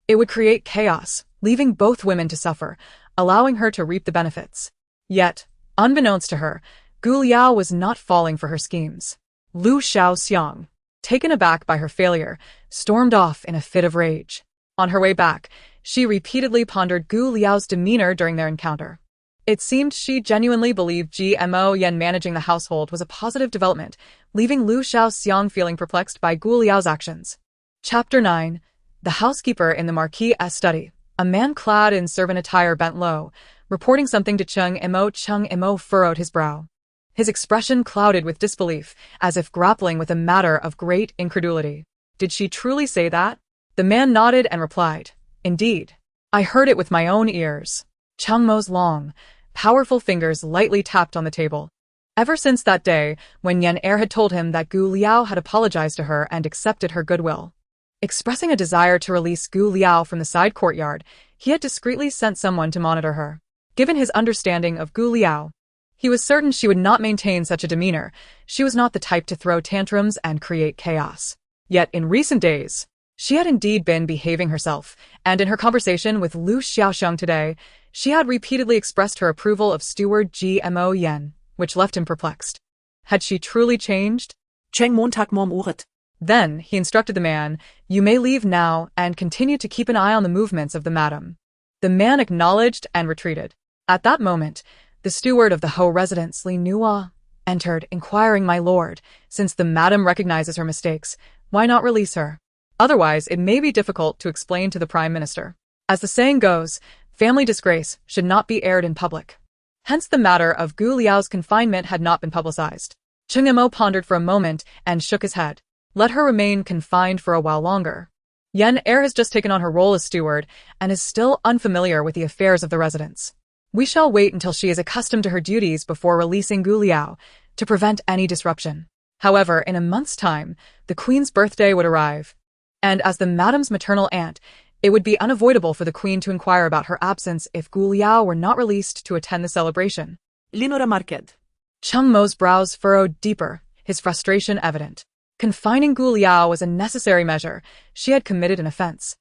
it would create chaos, leaving both women to suffer, allowing her to reap the benefits. Yet, unbeknownst to her, Gu Liao was not falling for her schemes. Lu Xiaoxiang, taken aback by her failure, stormed off in a fit of rage. On her way back, she repeatedly pondered Gu Liao's demeanor during their encounter. It seemed she genuinely believed Mo Yen managing the household was a positive development, leaving Lu Xiaoxiang feeling perplexed by Gu Liao's actions. Chapter 9. The housekeeper in the Marquis' study. A man clad in servant attire bent low, reporting something to Cheng Mo. Cheng Mo furrowed his brow. His expression clouded with disbelief, as if grappling with a matter of great incredulity. Did she truly say that? The man nodded and replied, Indeed. I heard it with my own ears. Cheng Mo's long, powerful fingers lightly tapped on the table. Ever since that day, when Yan Er had told him that Gu Liao had apologized to her and accepted her goodwill. Expressing a desire to release Gu Liao from the side courtyard, he had discreetly sent someone to monitor her. Given his understanding of Gu Liao, he was certain she would not maintain such a demeanor. She was not the type to throw tantrums and create chaos. Yet in recent days, she had indeed been behaving herself, and in her conversation with Lu Xiaoxiang today, she had repeatedly expressed her approval of steward Mo Yen, which left him perplexed. Had she truly changed? Cheng Montag morgen uret. Then he instructed the man, You may leave now and continue to keep an eye on the movements of the madam. The man acknowledged and retreated. At that moment, the steward of the Ho residence, Liaoliao, entered, inquiring, My lord, since the madam recognizes her mistakes, why not release her? Otherwise, it may be difficult to explain to the Prime Minister. As the saying goes, family disgrace should not be aired in public. Hence the matter of Gu Liao's confinement had not been publicized. Cheng Mo pondered for a moment and shook his head. Let her remain confined for a while longer. Yan Er has just taken on her role as steward and is still unfamiliar with the affairs of the residence. We shall wait until she is accustomed to her duties before releasing Gu Liao, to prevent any disruption. However, in a month's time, the Queen's birthday would arrive. And as the madam's maternal aunt, it would be unavoidable for the Queen to inquire about her absence if Gu Liao were not released to attend the celebration. Linora Marquet. Cheng Mo's brows furrowed deeper, his frustration evident. Confining Gu Liao was a necessary measure. She had committed an offense.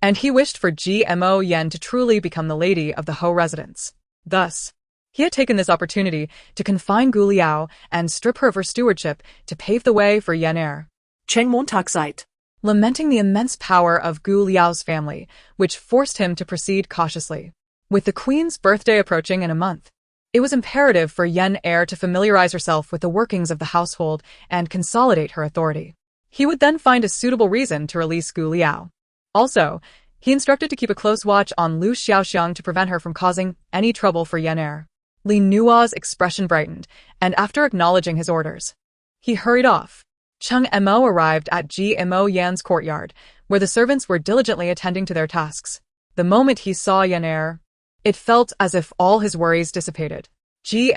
And he wished for Mo Yen to truly become the lady of the Ho residence. Thus, he had taken this opportunity to confine Gu Liao and strip her of her stewardship to pave the way for Yan Er. Cheng Montag seit. Lamenting the immense power of Gu Liao's family, which forced him to proceed cautiously. With the Queen's birthday approaching in a month, it was imperative for Yan Er to familiarize herself with the workings of the household and consolidate her authority. He would then find a suitable reason to release Gu Liao. Also, he instructed to keep a close watch on Lu Xiaoxiang to prevent her from causing any trouble for Yan Er. Li Nua's expression brightened, and after acknowledging his orders, he hurried off. Cheng Mo arrived at Mo Yan's courtyard, where the servants were diligently attending to their tasks. The moment he saw Yan Er, it felt as if all his worries dissipated.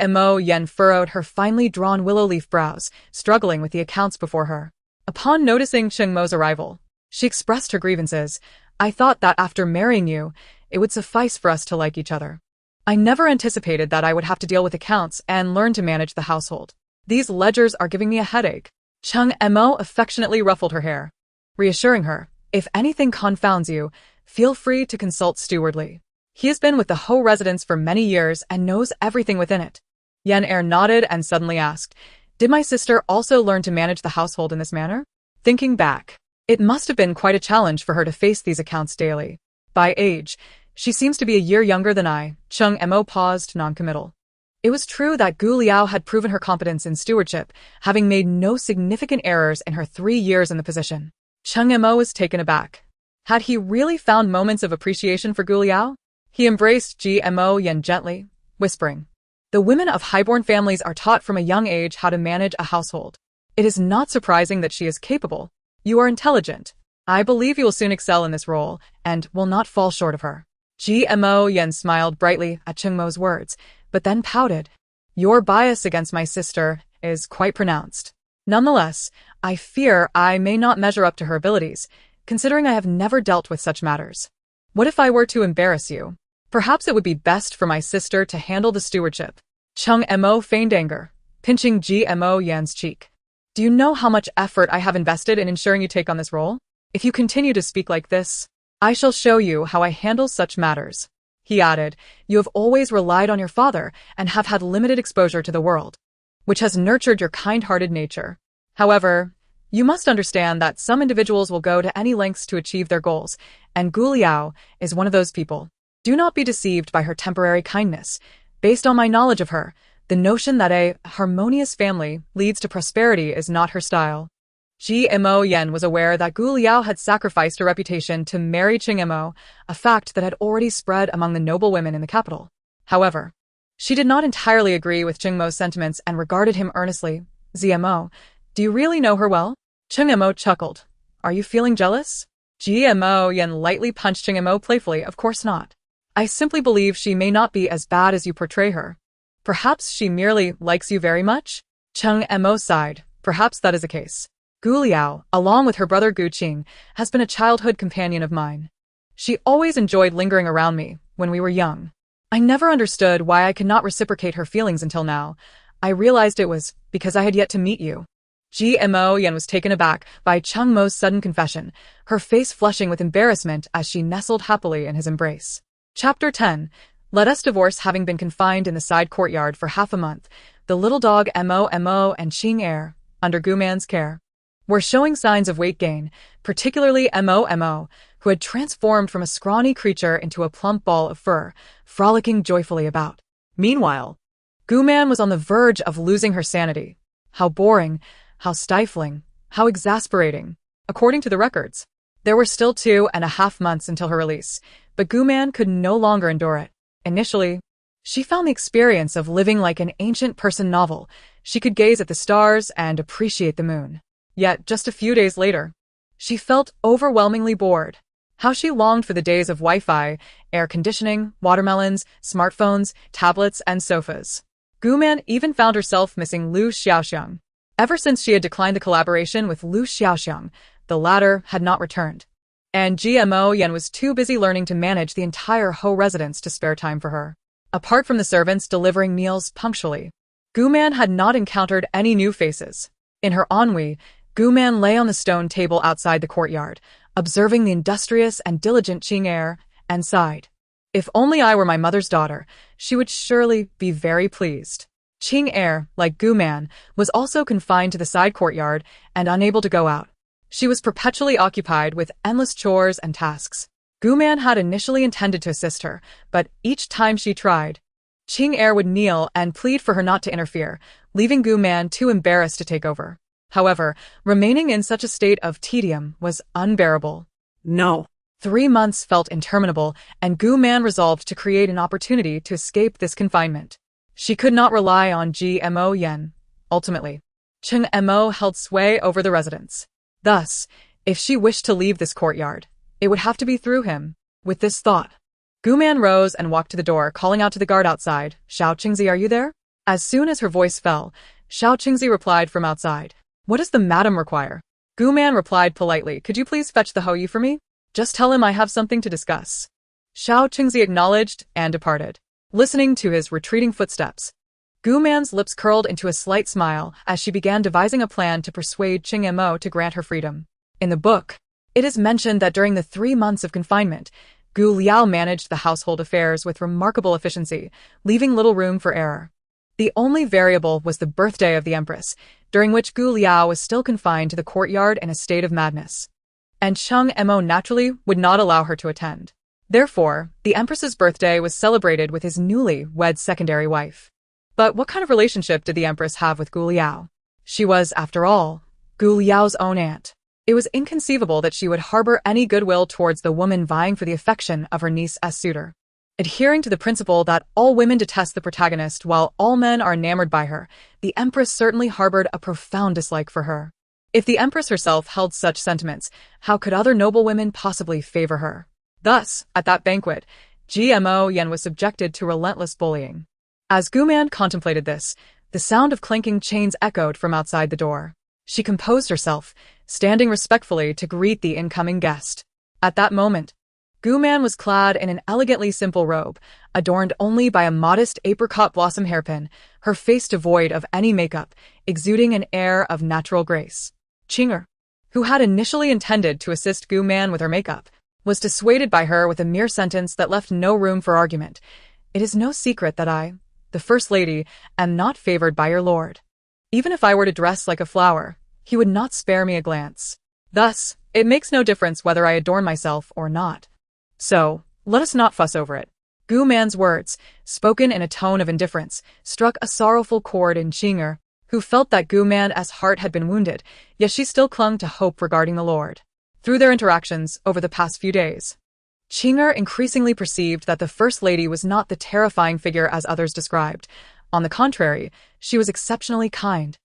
Mo Yen furrowed her finely drawn willow leaf brows, struggling with the accounts before her. Upon noticing Cheng Mo's arrival, she expressed her grievances. I thought that after marrying you, it would suffice for us to like each other. I never anticipated that I would have to deal with accounts and learn to manage the household. These ledgers are giving me a headache. Cheng Mo affectionately ruffled her hair, reassuring her, If anything confounds you, feel free to consult Steward Li. He has been with the Ho residence for many years and knows everything within it. Yan Er nodded and suddenly asked, Did my sister also learn to manage the household in this manner? Thinking back, it must have been quite a challenge for her to face these accounts daily. By age, she seems to be a year younger than I. Cheng Mo paused, non-committal. It was true that Gu Liao had proven her competence in stewardship, having made no significant errors in her 3 years in the position. Cheng Mo was taken aback. Had he really found moments of appreciation for Gu Liao? He embraced Mo Yen gently, whispering, "The women of highborn families are taught from a young age how to manage a household. It is not surprising that she is capable. You are intelligent. I believe you will soon excel in this role, and will not fall short of her." Mo Yen smiled brightly at Cheng Mo's words, but then pouted. "Your bias against my sister is quite pronounced. Nonetheless, I fear I may not measure up to her abilities, considering I have never dealt with such matters. What if I were to embarrass you? Perhaps it would be best for my sister to handle the stewardship." Cheng Mo feigned anger, pinching Mo Yan's cheek. "Do you know how much effort I have invested in ensuring you take on this role? If you continue to speak like this, I shall show you how I handle such matters." He added, "You have always relied on your father and have had limited exposure to the world, which has nurtured your kind-hearted nature. However, you must understand that some individuals will go to any lengths to achieve their goals, and Gu Liao is one of those people. Do not be deceived by her temporary kindness. Based on my knowledge of her, the notion that a harmonious family leads to prosperity is not her style." Mo Yen was aware that Gu Liao had sacrificed her reputation to marry Cheng Mo, a fact that had already spread among the noble women in the capital. However, she did not entirely agree with Cheng Mo's sentiments and regarded him earnestly. "Mo, do you really know her well?" Cheng Mo chuckled. "Are you feeling jealous?" Mo Yen lightly punched Cheng Mo playfully. "Of course not. I simply believe she may not be as bad as you portray her. Perhaps she merely likes you very much?" Cheng Mo sighed. "Perhaps that is the case. Gu Liao, along with her brother Gu Qing, has been a childhood companion of mine. She always enjoyed lingering around me when we were young. I never understood why I could not reciprocate her feelings until now. I realized it was because I had yet to meet you." Mo Yen was taken aback by Cheng Mo's sudden confession, her face flushing with embarrassment as she nestled happily in his embrace. Chapter 10. Let us divorce. Having been confined in the side courtyard for half a month, the little dog Mo and Qing Er, under Guman's care, were showing signs of weight gain, particularly Mo, who had transformed from a scrawny creature into a plump ball of fur, frolicking joyfully about. Meanwhile, Guman was on the verge of losing her sanity. How boring, how stifling, how exasperating. According to the records, there were still 2.5 months until her release, but Guman could no longer endure it. Initially, she found the experience of living like an ancient person novel. She could gaze at the stars and appreciate the moon. Yet, just a few days later, she felt overwhelmingly bored. How she longed for the days of Wi-Fi, air conditioning, watermelons, smartphones, tablets, and sofas. Guman even found herself missing Lu Xiaoxiang. Ever since she had declined the collaboration with Lu Xiaoxiang, the latter had not returned. And Mo Yen was too busy learning to manage the entire Ho residence to spare time for her. Apart from the servants delivering meals punctually, Guman had not encountered any new faces. In her ennui, Guman lay on the stone table outside the courtyard, observing the industrious and diligent Qing Er, and sighed. "If only I were my mother's daughter, she would surely be very pleased." Qing Er, like Guman, was also confined to the side courtyard and unable to go out. She was perpetually occupied with endless chores and tasks. Guman had initially intended to assist her, but each time she tried, Qing Er would kneel and plead for her not to interfere, leaving Guman too embarrassed to take over. However, remaining in such a state of tedium was unbearable. No. 3 months felt interminable, and Guman resolved to create an opportunity to escape this confinement. She could not rely on Mo Yen. Ultimately, Cheng Mo held sway over the residence. Thus, if she wished to leave this courtyard, it would have to be through him. With this thought, Guman rose and walked to the door, calling out to the guard outside, "Xiao Qingzi, are you there?" As soon as her voice fell, Xiao Qingzi replied from outside, "What does the madam require?" Guman replied politely, "Could you please fetch the Houyi for me? Just tell him I have something to discuss." Xiao Qingzi acknowledged and departed. Listening to his retreating footsteps, Guman's lips curled into a slight smile as she began devising a plan to persuade Qing Mo to grant her freedom. In the book, it is mentioned that during the 3 months of confinement, Gu Liao managed the household affairs with remarkable efficiency, leaving little room for error. The only variable was the birthday of the Empress, during which Gu Liao was still confined to the courtyard in a state of madness. And Cheng Mo naturally would not allow her to attend. Therefore, the Empress's birthday was celebrated with his newly wed secondary wife. But what kind of relationship did the Empress have with Gu Liao? She was, after all, Gu Liao's own aunt. It was inconceivable that she would harbor any goodwill towards the woman vying for the affection of her niece's suitor. Adhering to the principle that all women detest the protagonist while all men are enamored by her, the Empress certainly harbored a profound dislike for her. If the Empress herself held such sentiments, how could other noble women possibly favor her? Thus, at that banquet, Gmo Yen was subjected to relentless bullying. As Guman contemplated this, the sound of clanking chains echoed from outside the door. She composed herself, standing respectfully to greet the incoming guest. At that moment, Guman was clad in an elegantly simple robe, adorned only by a modest apricot blossom hairpin, her face devoid of any makeup, exuding an air of natural grace. Qing'er, who had initially intended to assist Guman with her makeup, was dissuaded by her with a mere sentence that left no room for argument. "It is no secret that I, the First Lady, am not favored by your lord. Even if I were to dress like a flower, he would not spare me a glance. Thus, it makes no difference whether I adorn myself or not. So, let us not fuss over it." Gu Man's words, spoken in a tone of indifference, struck a sorrowful chord in Qing'er, who felt that Gu Man's heart had been wounded, yet she still clung to hope regarding the lord. Through their interactions over the past few days, Qing'er increasingly perceived that the First Lady was not the terrifying figure as others described. On the contrary, she was exceptionally kind,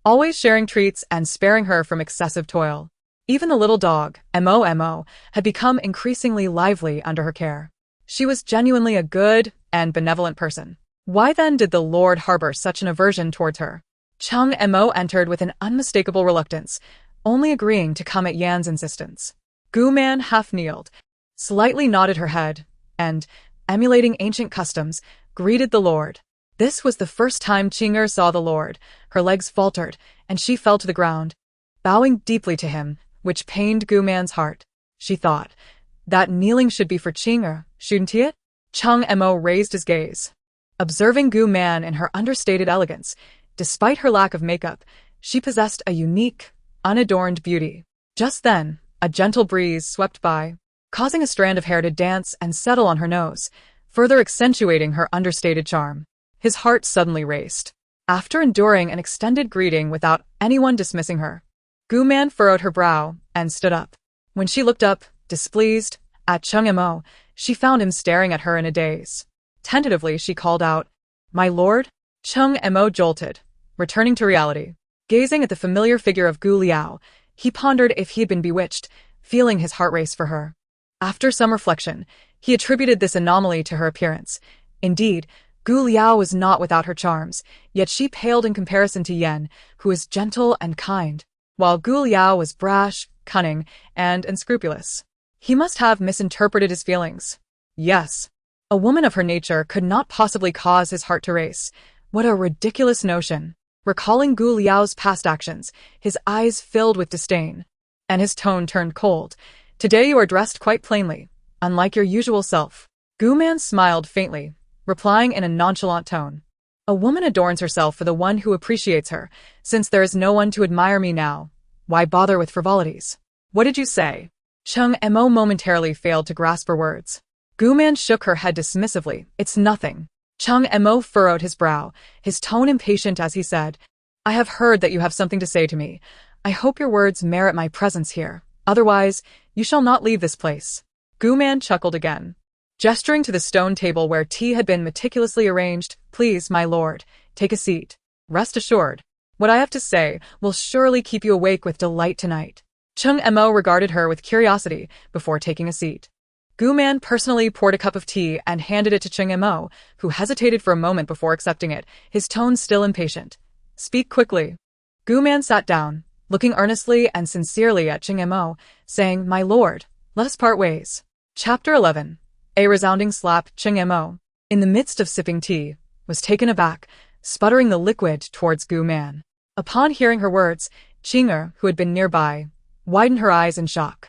always sharing treats and sparing her from excessive toil. Even the little dog, Mo, had become increasingly lively under her care. She was genuinely a good and benevolent person. Why then did the lord harbor such an aversion towards her? Chung Mo entered with an unmistakable reluctance, only agreeing to come at Yan's insistence. Gu Man half kneeled, slightly nodded her head, and, emulating ancient customs, greeted the lord. This was the first time Qing'er saw the lord. Her legs faltered, and she fell to the ground, bowing deeply to him, which pained Gu Man's heart. She thought, that kneeling should be for Qing'er, shouldn't it? Chung Mo raised his gaze. Observing Gu Man in her understated elegance, despite her lack of makeup, she possessed a unique, unadorned beauty. Just then, a gentle breeze swept by, causing a strand of hair to dance and settle on her nose, further accentuating her understated charm. His heart suddenly raced. After enduring an extended greeting without anyone dismissing her, Gu Man furrowed her brow and stood up. When she looked up, displeased, at Chung Mo, she found him staring at her in a daze. Tentatively, she called out, "My lord?" Chung Mo jolted, returning to reality. Gazing at the familiar figure of Gu Liao, he pondered if he had been bewitched, feeling his heart race for her. After some reflection, he attributed this anomaly to her appearance. Indeed, Gu Liao was not without her charms, yet she paled in comparison to Yan, who was gentle and kind, while Gu Liao was brash, cunning, and unscrupulous. He must have misinterpreted his feelings. Yes, a woman of her nature could not possibly cause his heart to race. What a ridiculous notion. Recalling Gu Liao's past actions, his eyes filled with disdain, and his tone turned cold. "Today you are dressed quite plainly, unlike your usual self." Gu Man smiled faintly, replying in a nonchalant tone. "A woman adorns herself for the one who appreciates her. Since there is no one to admire me now, why bother with frivolities?" "What did you say?" Chung Mo momentarily failed to grasp her words. Gu Man shook her head dismissively. "It's nothing." Chung Mo furrowed his brow, his tone impatient as he said, "I have heard that you have something to say to me. I hope your words merit my presence here. Otherwise, you shall not leave this place." Gu Man chuckled again, gesturing to the stone table where tea had been meticulously arranged. "Please, my lord, take a seat. Rest assured, what I have to say will surely keep you awake with delight tonight." Chung Mo regarded her with curiosity before taking a seat. Gu Man personally poured a cup of tea and handed it to Chung Mo, who hesitated for a moment before accepting it, his tone still impatient. "Speak quickly." Gu Man sat down, looking earnestly and sincerely at Chung Mo, saying, "My lord, let us part ways." Chapter 11. A resounding slap. Chung Mo, in the midst of sipping tea, was taken aback, sputtering the liquid towards Gu Man. Upon hearing her words, Qing'er, who had been nearby, widened her eyes in shock.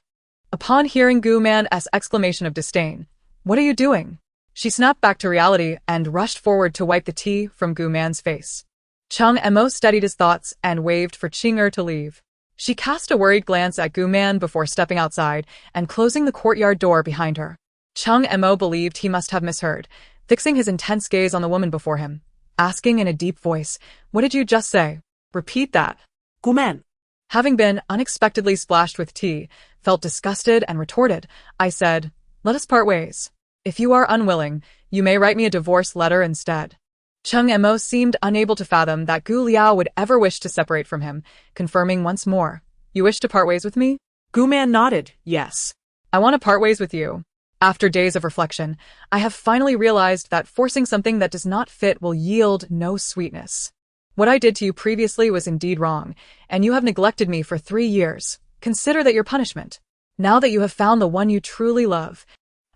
Upon hearing Gu Man's exclamation of disdain, "What are you doing?" she snapped back to reality and rushed forward to wipe the tea from Gu Man's face. Chung Mo steadied his thoughts and waved for Qing'er to leave. She cast a worried glance at Gu Man before stepping outside and closing the courtyard door behind her. Chung Mo believed he must have misheard, fixing his intense gaze on the woman before him. asking in a deep voice, "What did you just say? Repeat that." Guman. Having been unexpectedly splashed with tea, felt disgusted and retorted, I said, "Let us part ways. If you are unwilling, you may write me a divorce letter instead." Cheng Emo seemed unable to fathom that Gu Liao would ever wish to separate from him, confirming once more, "You wish to part ways with me?" Guman nodded, yes. "I want to part ways with you." After days of reflection, I have finally realized that forcing something that does not fit will yield no sweetness. What I did to you previously was indeed wrong, and you have neglected me for 3 years. Consider that your punishment. Now that you have found the one you truly love,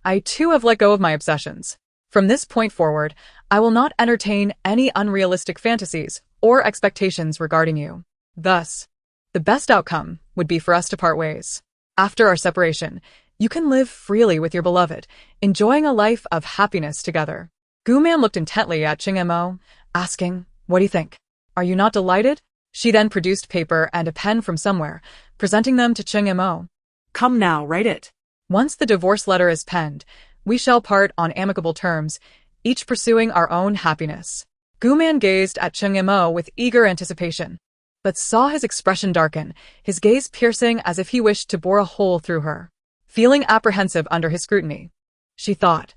I too have let go of my obsessions. From this point forward, I will not entertain any unrealistic fantasies or expectations regarding you. Thus, the best outcome would be for us to part ways. After our separation, you can live freely with your beloved, enjoying a life of happiness together. Guman looked intently at Cheng Emo, asking, "What do you think? Are you not delighted?" She then produced paper and a pen from somewhere, presenting them to Cheng Emo. Come now, write it. Once the divorce letter is penned, we shall part on amicable terms, each pursuing our own happiness. Guman gazed at Cheng Emo with eager anticipation, but saw his expression darken, his gaze piercing as if he wished to bore a hole through her. Feeling apprehensive under his scrutiny, she thought,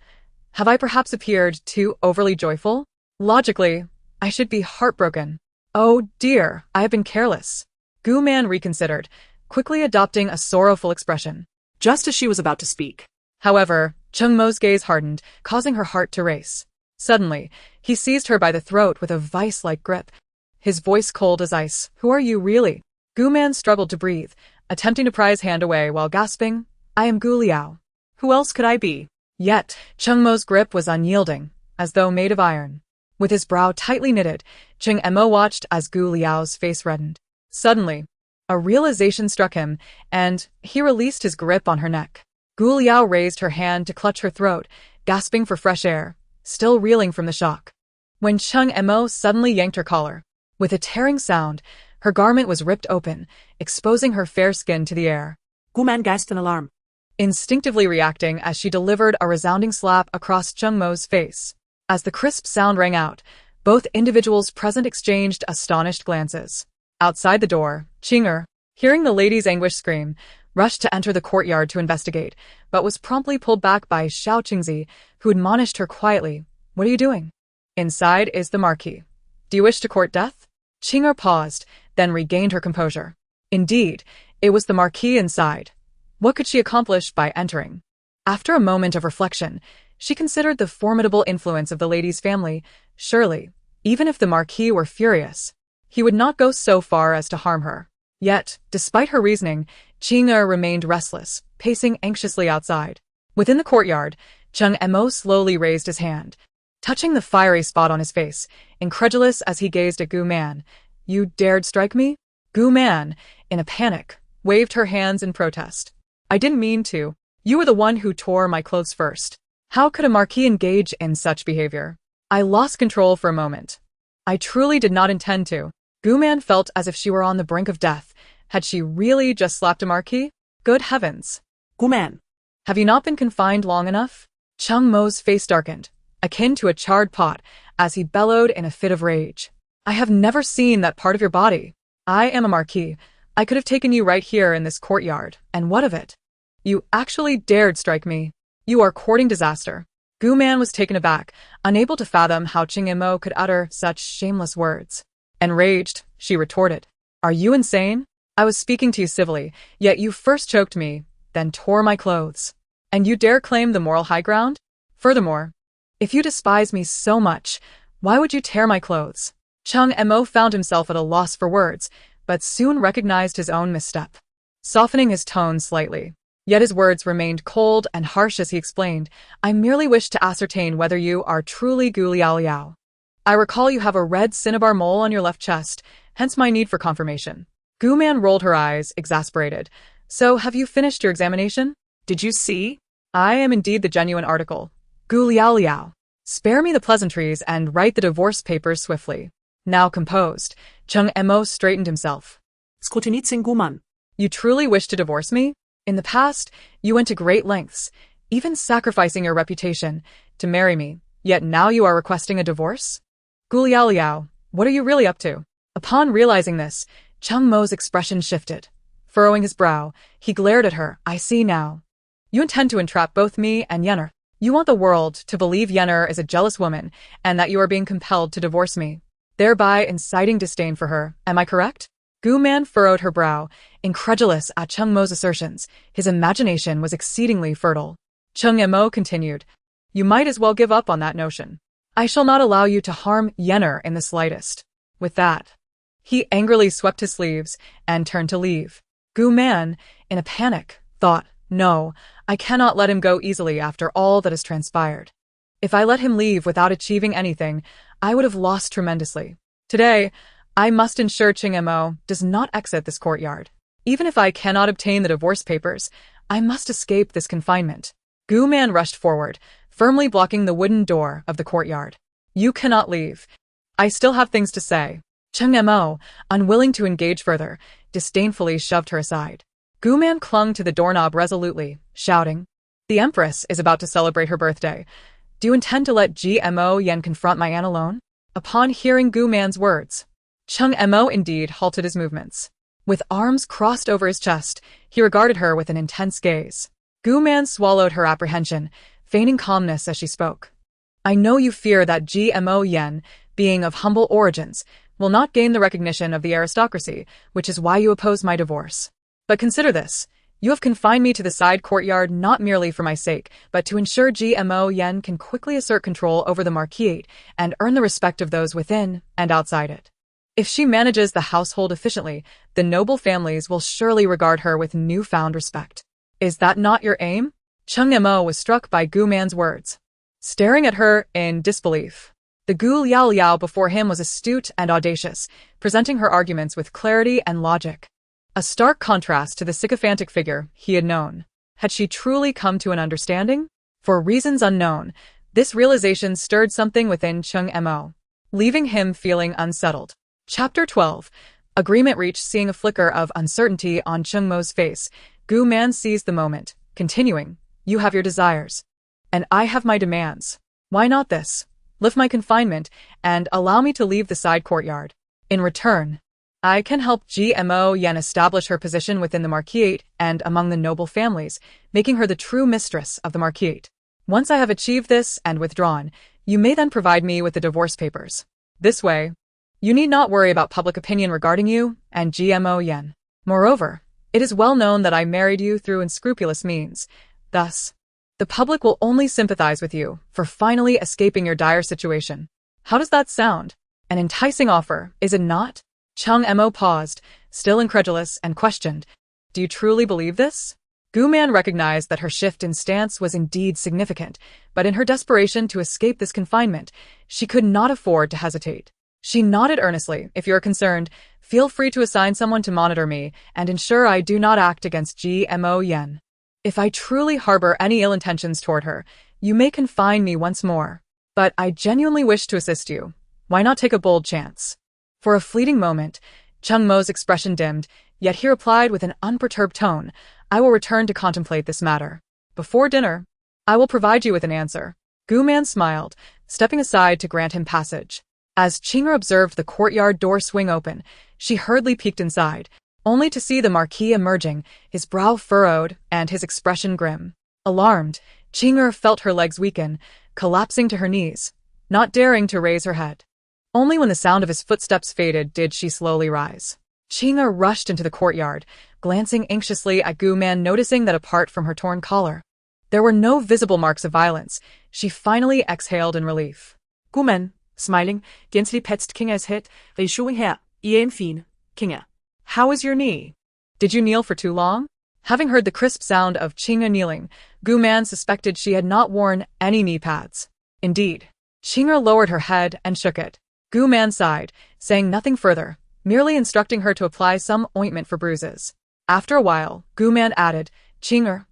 "Have I perhaps appeared too overly joyful? Logically, I should be heartbroken. Oh dear, I have been careless." Guman reconsidered, quickly adopting a sorrowful expression. Just as she was about to speak. However, Cheng Mo's gaze hardened, causing her heart to race. Suddenly, he seized her by the throat with a vice-like grip, his voice cold as ice. "Who are you really?" Guman struggled to breathe, attempting to pry his hand away while gasping, "I am Gu Liao. Who else could I be?" Yet, Cheng Mo's grip was unyielding, as though made of iron. With his brow tightly knitted, Cheng Emo watched as Gu Liao's face reddened. Suddenly, a realization struck him, and he released his grip on her neck. Gu Liao raised her hand to clutch her throat, gasping for fresh air, still reeling from the shock. When Cheng Emo suddenly yanked her collar, with a tearing sound, her garment was ripped open, exposing her fair skin to the air. Guman gasped in alarm, Instinctively reacting as she delivered a resounding slap across Cheng Mo's face. As the crisp sound rang out, both individuals present exchanged astonished glances. Outside the door, Qinger, hearing the lady's anguished scream, rushed to enter the courtyard to investigate, but was promptly pulled back by Xiao Qingzi, who admonished her quietly, "What are you doing?" "Inside is the Marquis. Do you wish to court death?" Qinger paused, then regained her composure. Indeed, it was the Marquis inside. What could she accomplish by entering? After a moment of reflection, she considered the formidable influence of the lady's family. Surely, even if the Marquis were furious, he would not go so far as to harm her. Yet, despite her reasoning, Qinger remained restless, pacing anxiously outside. Within the courtyard, Cheng Emo slowly raised his hand, touching the fiery spot on his face, incredulous as he gazed at Gu Man. "You dared strike me?" Gu Man, in a panic, waved her hands in protest. "I didn't mean to. You were the one who tore my clothes first. How could a Marquis engage in such behavior?" I lost control for a moment. I truly did not intend to. Gu Man felt as if she were on the brink of death. Had she really just slapped a Marquis? Good heavens. Guman. Have you not been confined long enough? Cheng Mo's face darkened, akin to a charred pot, as he bellowed in a fit of rage. "I have never seen that part of your body. I am a Marquis. I could have taken you right here in this courtyard, and what of it? You actually dared strike me. You are courting disaster." Gu Man was taken aback, unable to fathom how Cheng Emo could utter such shameless words. Enraged, she retorted, "Are you insane? I was speaking to you civilly, yet you first choked me, then tore my clothes. And you dare claim the moral high ground? Furthermore, if you despise me so much, why would you tear my clothes?" Cheng Emo found himself at a loss for words, but soon recognized his own misstep. Softening his tone slightly, yet his words remained cold and harsh as he explained, "I merely wish to ascertain whether you are truly Gu Liaoliao. I recall you have a red cinnabar mole on your left chest, hence my need for confirmation." Gu Man rolled her eyes, exasperated. "So have you finished your examination? Did you see? I am indeed the genuine article. Gu Liaoliao. Spare me the pleasantries and write the divorce papers swiftly." Now composed, Cheng Emo straightened himself. Skutinitzin Guman. "You truly wish to divorce me? In the past, you went to great lengths, even sacrificing your reputation, to marry me, yet now you are requesting a divorce?" Liaoliao, what are you really up to? Upon realizing this, Cheng Mo's expression shifted. Furrowing his brow, he glared at her. I see now. You intend to entrap both me and Yenner. You want the world to believe Yenner is a jealous woman and that you are being compelled to divorce me, thereby inciting disdain for her. Am I correct? Gu Man furrowed her brow, incredulous at Cheng Mo's assertions. His imagination was exceedingly fertile. Cheng Mo continued, You might as well give up on that notion. I shall not allow you to harm Yenner in the slightest. With that, he angrily swept his sleeves and turned to leave. Gu Man, in a panic, thought, No, I cannot let him go easily after all that has transpired. If I let him leave without achieving anything, I would have lost tremendously. Today, I must ensure Cheng Mo does not exit this courtyard. Even if I cannot obtain the divorce papers, I must escape this confinement. Gu Man rushed forward, firmly blocking the wooden door of the courtyard. You cannot leave. I still have things to say. Cheng Mo, unwilling to engage further, disdainfully shoved her aside. Gu Man clung to the doorknob resolutely, shouting, The Empress is about to celebrate her birthday. Do you intend to let Gmo Yen confront my aunt alone? Upon hearing Gu Man's words, Cheng Mo indeed halted his movements. With arms crossed over his chest, he regarded her with an intense gaze. Gu Man swallowed her apprehension, feigning calmness as she spoke. I know you fear that Gmo Yen, being of humble origins, will not gain the recognition of the aristocracy, which is why you oppose my divorce. But consider this. You have confined me to the side courtyard not merely for my sake, but to ensure Gmo Yen can quickly assert control over the Marquis and earn the respect of those within and outside it. If she manages the household efficiently, the noble families will surely regard her with newfound respect. Is that not your aim? Cheng Mo was struck by Gu Man's words, staring at her in disbelief. The Gu Liaoliao before him was astute and audacious, presenting her arguments with clarity and logic. A stark contrast to the sycophantic figure he had known. Had she truly come to an understanding? For reasons unknown, this realization stirred something within Cheng Mo, leaving him feeling unsettled. Chapter 12. Agreement reached. Seeing a flicker of uncertainty on Cheng Mo's face, Gu Man seized the moment, continuing, You have your desires. And I have my demands. Why not this? Lift my confinement and allow me to leave the side courtyard. In return, I can help Gmo Yen establish her position within the Marquis and among the noble families, making her the true mistress of the Marquis. Once I have achieved this and withdrawn, you may then provide me with the divorce papers. This way, you need not worry about public opinion regarding you and Gmo Yen. Moreover, it is well known that I married you through unscrupulous means. Thus, the public will only sympathize with you for finally escaping your dire situation. How does that sound? An enticing offer, is it not? Cheng Mo paused, still incredulous, and questioned, Do you truly believe this? Gu Man recognized that her shift in stance was indeed significant, but in her desperation to escape this confinement, she could not afford to hesitate. She nodded earnestly. If you're concerned, feel free to assign someone to monitor me and ensure I do not act against Gmo Yen. If I truly harbor any ill intentions toward her, you may confine me once more. But I genuinely wish to assist you. Why not take a bold chance? For a fleeting moment, Cheng Mo's expression dimmed, yet he replied with an unperturbed tone, I will return to contemplate this matter. Before dinner, I will provide you with an answer. Gu Man smiled, stepping aside to grant him passage. As Chinger observed the courtyard door swing open, she hurriedly peeked inside, only to see the Marquis emerging, his brow furrowed and his expression grim. Alarmed, Chinger felt her legs weaken, collapsing to her knees, not daring to raise her head. Only when the sound of his footsteps faded did she slowly rise. Chinger rushed into the courtyard, glancing anxiously at Gu Man, noticing that apart from her torn collar, there were no visible marks of violence. She finally exhaled in relief. Gu Man, smiling, gently petted Kinger's head, reassuring her, Ian fine, Kinger. How is your knee? Did you kneel for too long? Having heard the crisp sound of Chinger kneeling, Gu Man suspected she had not worn any knee pads. Indeed, Chinger lowered her head and shook it. Gu Man sighed, saying nothing further, merely instructing her to apply some ointment for bruises. After a while, Gu Man added, Chinger,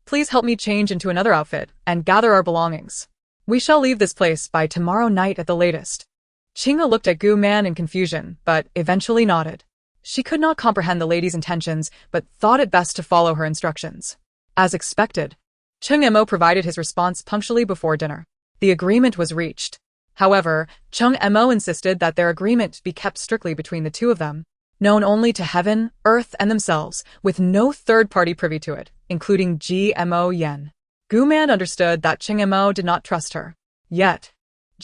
please help me change into another outfit and gather our belongings. We shall leave this place by tomorrow night at the latest. Chinger looked at Gu Man in confusion, but eventually nodded. She could not comprehend the lady's intentions, but thought it best to follow her instructions. As expected, Cheng Mo provided his response punctually before dinner. The agreement was reached. However, Chung Mo insisted that their agreement be kept strictly between the two of them, known only to heaven, earth, and themselves, with no third party privy to it, including Mo Yen. Gu Man understood that Ching Mo did not trust her. Yet,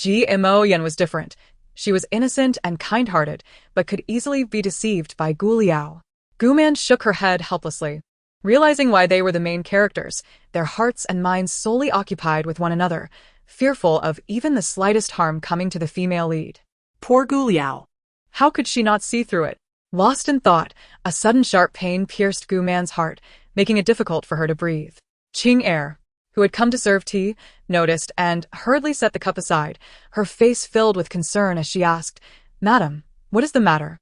Mo Yen was different. She was innocent and kind-hearted, but could easily be deceived by Gu Liao. Gu Man shook her head helplessly. Realizing why they were the main characters, their hearts and minds solely occupied with one another, fearful of even the slightest harm coming to the female lead. Poor Gu Liao. How could she not see through it? Lost in thought, a sudden sharp pain pierced Gu Man's heart, making it difficult for her to breathe. Qing Er, who had come to serve tea, noticed and hurriedly set the cup aside, her face filled with concern as she asked, "Madam, what is the matter?"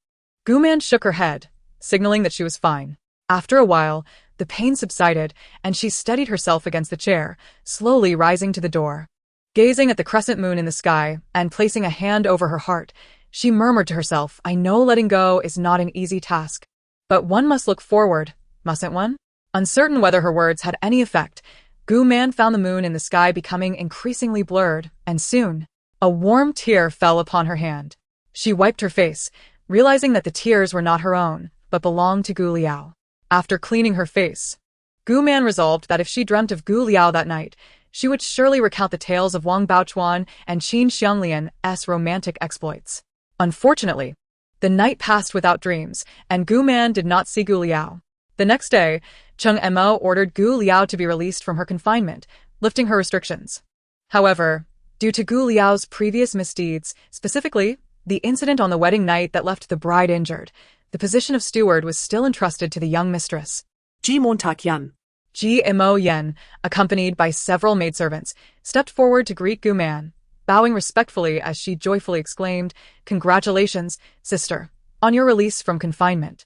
Gu Man shook her head, signaling that she was fine. After a while, the pain subsided, and she steadied herself against the chair, slowly rising to the door. Gazing at the crescent moon in the sky and placing a hand over her heart, she murmured to herself, "I know letting go is not an easy task, but one must look forward, mustn't one?" Uncertain whether her words had any effect, Gu Man found the moon in the sky becoming increasingly blurred, and soon, a warm tear fell upon her hand. She wiped her face, realizing that the tears were not her own, but belonged to Gu Liao. After cleaning her face, Gu Man resolved that if she dreamt of Gu Liao that night, she would surely recount the tales of Wang Baochuan and Qin Xianglian's romantic exploits. Unfortunately, the night passed without dreams, and Gu Man did not see Gu Liao. The next day, Chung Mo ordered Gu Liao to be released from her confinement, lifting her restrictions. However, due to Gu Liao's previous misdeeds, specifically the incident on the wedding night that left the bride injured, the position of steward was still entrusted to the young mistress. Mo Yen, accompanied by several maidservants, stepped forward to greet Gu Man, bowing respectfully as she joyfully exclaimed, "Congratulations, sister, on your release from confinement."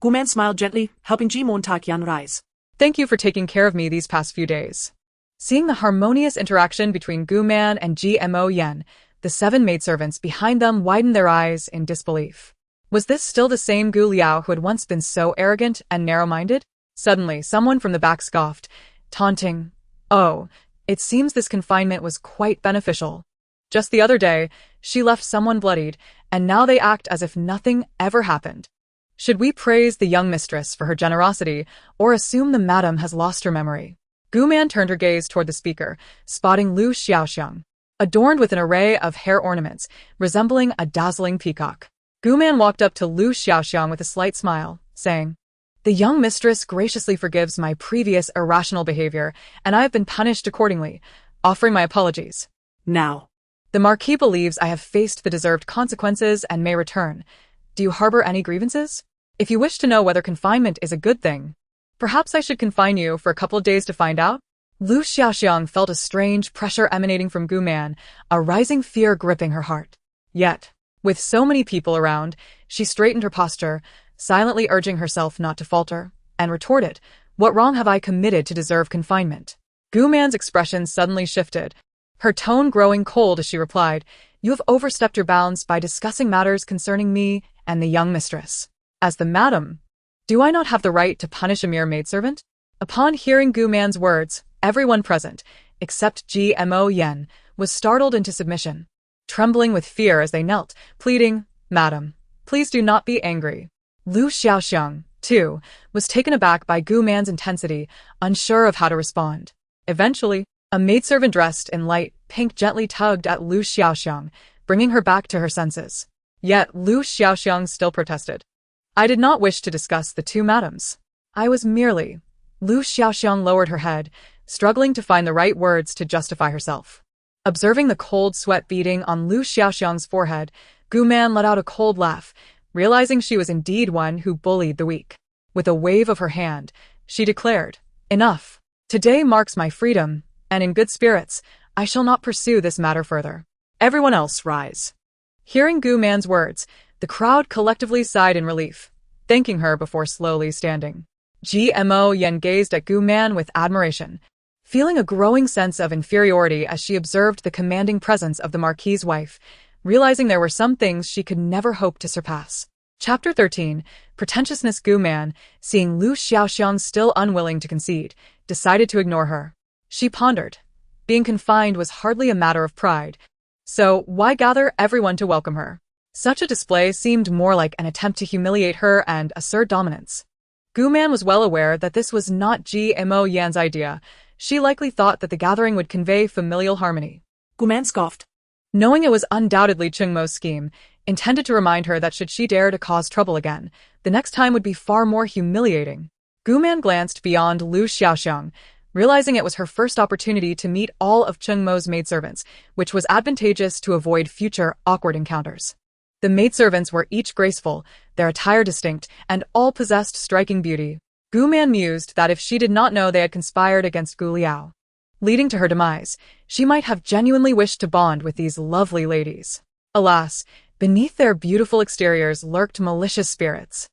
Gu Man smiled gently, helping Yan rise. "Thank you for taking care of me these past few days." Seeing the harmonious interaction between Gu Man and Mo Yen, the 7 maidservants behind them widened their eyes in disbelief. Was this still the same Gu Liao who had once been so arrogant and narrow-minded? Suddenly, someone from the back scoffed, taunting, "Oh, it seems this confinement was quite beneficial. Just the other day, she left someone bloodied, and now they act as if nothing ever happened. Should we praise the young mistress for her generosity, or assume the madam has lost her memory?" Gu Man turned her gaze toward the speaker, spotting Lu Xiaoxiang, adorned with an array of hair ornaments, resembling a dazzling peacock. Gu Man walked up to Lu Xiaoxiang with a slight smile, saying, "The young mistress graciously forgives my previous irrational behavior, and I have been punished accordingly, offering my apologies. Now, The Marquis believes I have faced the deserved consequences and may return. Do you harbor any grievances? If you wish to know whether confinement is a good thing, perhaps I should confine you for a couple of days to find out." Lu Xiaoxiang felt a strange pressure emanating from Gu Man, a rising fear gripping her heart. Yet, with so many people around, she straightened her posture, silently urging herself not to falter, and retorted, "What wrong have I committed to deserve confinement?" Gu Man's expression suddenly shifted, her tone growing cold as she replied, "You have overstepped your bounds by discussing matters concerning me and the young mistress. As the madam, do I not have the right to punish a mere maidservant?" Upon hearing Gu Man's words, everyone present, except Mo Yen, was startled into submission, trembling with fear as they knelt, pleading, "Madam, please do not be angry." Lu Xiaoxiang, too, was taken aback by Gu Man's intensity, unsure of how to respond. Eventually, a maidservant dressed in light pink gently tugged at Lu Xiaoxiang, bringing her back to her senses. Yet Lu Xiaoxiang still protested. "I did not wish to discuss the two madams. I was merely—" Lu Xiaoxiang lowered her head, struggling to find the right words to justify herself. Observing the cold sweat beading on Lu Xiaoxiang's forehead, Gu Man let out a cold laugh, realizing she was indeed one who bullied the weak. With a wave of her hand, she declared, "Enough. Today marks my freedom, and in good spirits, I shall not pursue this matter further. Everyone else rise." Hearing Gu Man's words, the crowd collectively sighed in relief, thanking her before slowly standing. Mo Yen gazed at Gu Man with admiration, feeling a growing sense of inferiority as she observed the commanding presence of the Marquis' wife, realizing there were some things she could never hope to surpass. Chapter 13, Pretentiousness. Gu Man, seeing Lu Xiaoxiang still unwilling to concede, decided to ignore her. She pondered. Being confined was hardly a matter of pride, So why gather everyone to welcome her? Such a display seemed more like an attempt to humiliate her and assert dominance. Guman was well aware that this was not Gmo Yan's idea. She likely thought that the gathering would convey familial harmony. Guman scoffed. Knowing it was undoubtedly Chungmo's scheme, intended to remind her that should she dare to cause trouble again, the next time would be far more humiliating. Guman glanced beyond Lu Xiaoxiang, realizing it was her first opportunity to meet all of Chungmo's maidservants, which was advantageous to avoid future awkward encounters. The maidservants were each graceful, their attire distinct, and all possessed striking beauty. Guman mused that if she did not know they had conspired against Liaoliao, leading to her demise, she might have genuinely wished to bond with these lovely ladies. Alas, beneath their beautiful exteriors lurked malicious spirits.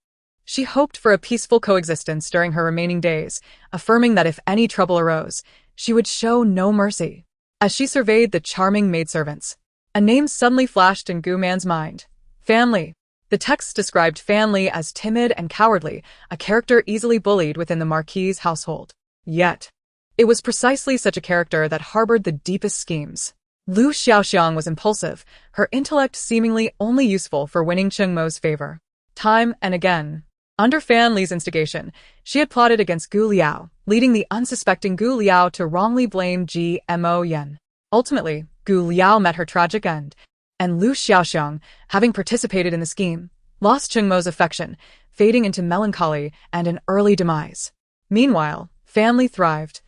She hoped for a peaceful coexistence during her remaining days, affirming that if any trouble arose, she would show no mercy. As she surveyed the charming maidservants, a name suddenly flashed in Guman's mind. Family. The text described Family as timid and cowardly, a character easily bullied within the Marquis' household. Yet, it was precisely such a character that harbored the deepest schemes. Lu Xiaoxiang was impulsive, her intellect seemingly only useful for winning Chungmo's favor. Time and again, under Fan Li's instigation, she had plotted against Gu Liao, leading the unsuspecting Gu Liao to wrongly blame Gmo Yan. Ultimately, Gu Liao met her tragic end, and Lu Xiaoxiang, having participated in the scheme, lost Chungmo's affection, fading into melancholy and an early demise. Meanwhile, Fan Li thrived,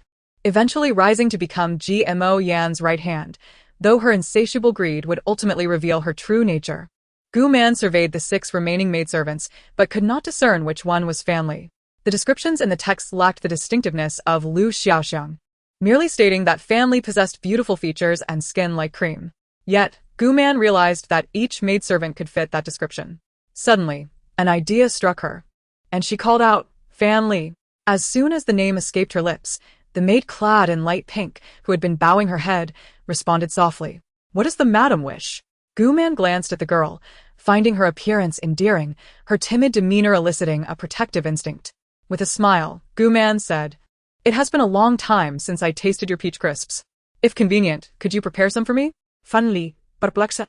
eventually rising to become Gmo Yan's right hand, though her insatiable greed would ultimately reveal her true nature. Guman surveyed the 6 remaining maidservants, but could not discern which one was Fan Li. The descriptions in the text lacked the distinctiveness of Lu Xiaoxiang, merely stating that Fan Li possessed beautiful features and skin like cream. Yet, Guman realized that each maidservant could fit that description. Suddenly, an idea struck her, and she called out, Fan Li. As soon as the name escaped her lips, the maid clad in light pink, who had been bowing her head, responded softly. What does the madam wish? Guman glanced at the girl, finding her appearance endearing, her timid demeanor eliciting a protective instinct. With a smile, Guman said, It has been a long time since I tasted your peach crisps. If convenient, could you prepare some for me? Fan Li, perplexa,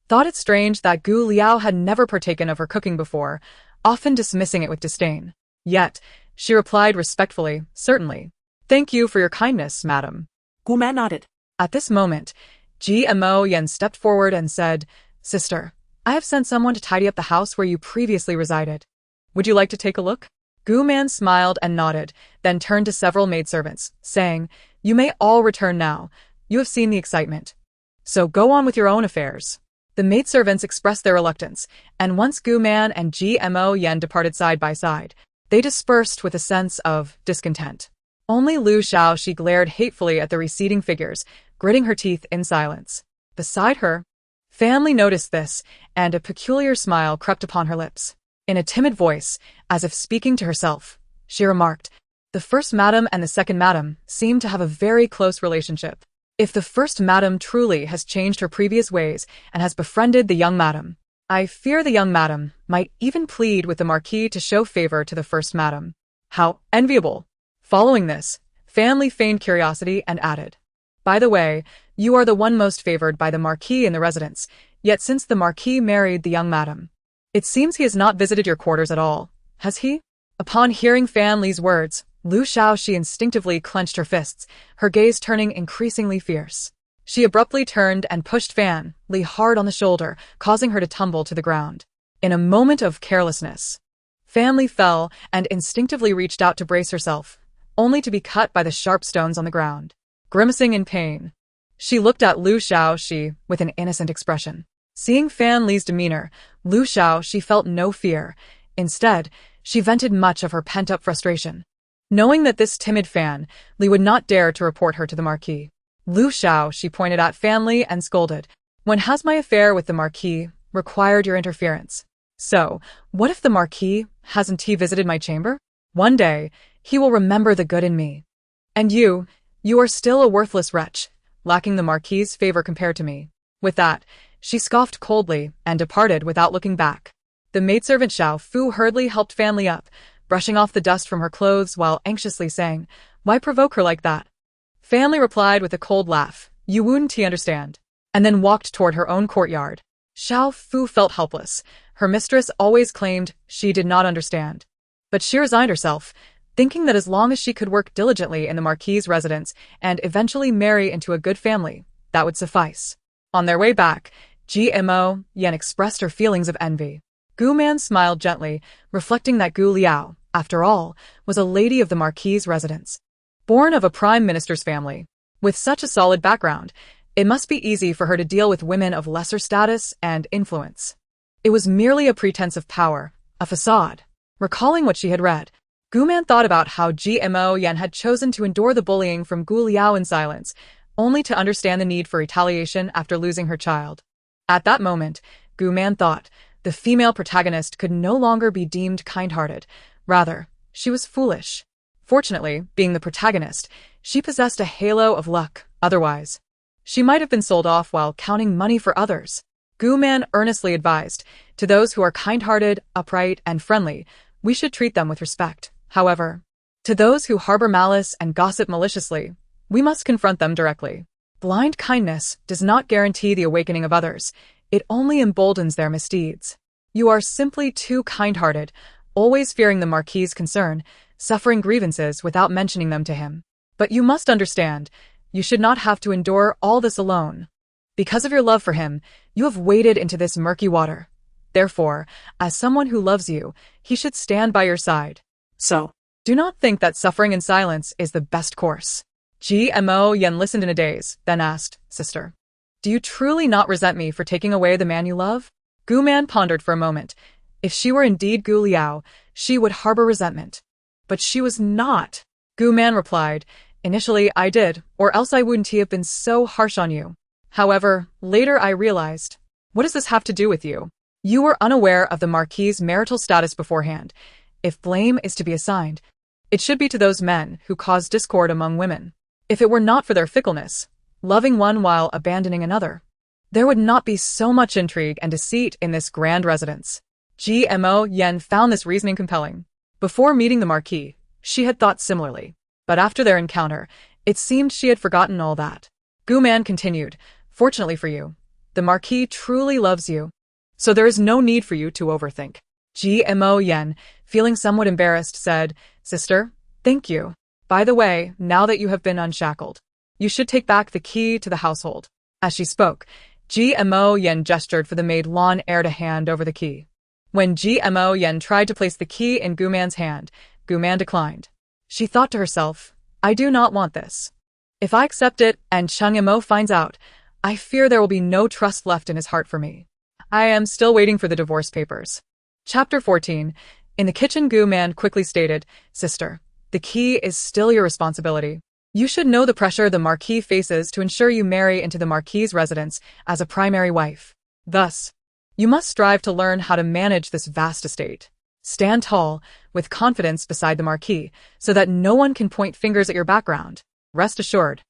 thought it strange that Gu Liao had never partaken of her cooking before, often dismissing it with disdain. Yet, she replied respectfully, Certainly. Thank you for your kindness, madam. Guman nodded. At this moment, Gmo Yan stepped forward and said, Sister, I have sent someone to tidy up the house where you previously resided. Would you like to take a look? Guman smiled and nodded, then turned to several maidservants, saying, You may all return now. You have seen the excitement. So go on with your own affairs. The maidservants expressed their reluctance, and once Guman and Gmo Yan departed side by side, they dispersed with a sense of discontent. Only Lu Xiaoxi glared hatefully at the receding figures, gritting her teeth in silence. Beside her, Fan Li noticed this, and a peculiar smile crept upon her lips. In a timid voice, as if speaking to herself, she remarked, The first madam and the second madam seem to have a very close relationship. If the first madam truly has changed her previous ways and has befriended the young madam, I fear the young madam might even plead with the Marquis to show favor to the first madam. How enviable! Following this, Fan Li feigned curiosity and added, By the way, you are the one most favored by the Marquis in the residence, yet since the Marquis married the young madam, it seems he has not visited your quarters at all, has he? Upon hearing Fan Li's words, Lu Xiaoxi instinctively clenched her fists, her gaze turning increasingly fierce. She abruptly turned and pushed Fan Li hard on the shoulder, causing her to tumble to the ground. In a moment of carelessness, Fan Li fell and instinctively reached out to brace herself, only to be cut by the sharp stones on the ground. Grimacing in pain, she looked at Lu Xiaoxi with an innocent expression. Seeing Fan Li's demeanor, Lu Xiaoxi felt no fear. Instead, she vented much of her pent-up frustration. Knowing that this timid Fan Li would not dare to report her to the Marquis, Lu Xiaoxi pointed at Fan Li and scolded, When has my affair with the Marquis required your interference? So, what if the Marquis hasn't he visited my chamber? One day, he will remember the good in me. And you are still a worthless wretch, lacking the Marquis's favor compared to me. With that, she scoffed coldly and departed without looking back. The maidservant Xiao Fu hurriedly helped Fan Li up, brushing off the dust from her clothes while anxiously saying, Why provoke her like that? Fan Li replied with a cold laugh, You wouldn't understand. and then walked toward her own courtyard. Xiao Fu felt helpless. Her mistress always claimed she did not understand. But she resigned herself, thinking that as long as she could work diligently in the Marquis' residence and eventually marry into a good family, that would suffice. On their way back, Gmo Yan expressed her feelings of envy. Gu Man smiled gently, reflecting that Gu Liao, after all, was a lady of the Marquis' residence. Born of a prime minister's family, with such a solid background, it must be easy for her to deal with women of lesser status and influence. It was merely a pretense of power, a facade. Recalling what she had read, Gu Man thought about how Gmo Yan had chosen to endure the bullying from Gu Liao in silence, only to understand the need for retaliation after losing her child. At that moment, Gu Man thought the female protagonist could no longer be deemed kind-hearted. Rather, she was foolish. Fortunately, being the protagonist, she possessed a halo of luck. Otherwise, she might have been sold off while counting money for others. Gu Man earnestly advised, to those who are kind-hearted, upright, and friendly, we should treat them with respect. However, to those who harbor malice and gossip maliciously, we must confront them directly. Blind kindness does not guarantee the awakening of others. It only emboldens their misdeeds. You are simply too kind-hearted, always fearing the Marquis' concern, suffering grievances without mentioning them to him. But you must understand, you should not have to endure all this alone. Because of your love for him, you have waded into this murky water. Therefore, as someone who loves you, he should stand by your side. So, do not think that suffering in silence is the best course. Gmo Yan listened in a daze, then asked, Sister, do you truly not resent me for taking away the man you love? Gu Man pondered for a moment. If she were indeed Gu Liao, she would harbor resentment. But she was not. Gu Man replied, Initially I did, or else I wouldn't have been so harsh on you. However, later I realized, what does this have to do with you? You were unaware of the Marquis' marital status beforehand. If blame is to be assigned, it should be to those men who cause discord among women. If it were not for their fickleness, loving one while abandoning another, there would not be so much intrigue and deceit in this grand residence. Gmo Yan found this reasoning compelling. Before meeting the Marquis, she had thought similarly. But after their encounter, it seemed she had forgotten all that. Gu Man continued, Fortunately for you, the Marquis truly loves you. So there is no need for you to overthink. Gmo Yan, feeling somewhat embarrassed, said, Sister, thank you. By the way, now that you have been unshackled, you should take back the key to the household. As she spoke, Gmo Yan gestured for the maid Lan Er to hand over the key. When Gmo Yan tried to place the key in Gu Man's hand, Gu Man declined. She thought to herself, I do not want this. If I accept it and Cheng Mo finds out, I fear there will be no trust left in his heart for me. I am still waiting for the divorce papers. Chapter 14. In the kitchen, Gu Man quickly stated, Sister, the key is still your responsibility. You should know the pressure the Marquis faces to ensure you marry into the Marquis' residence as a primary wife. Thus, you must strive to learn how to manage this vast estate. Stand tall, with confidence beside the Marquis, so that no one can point fingers at your background. Rest assured,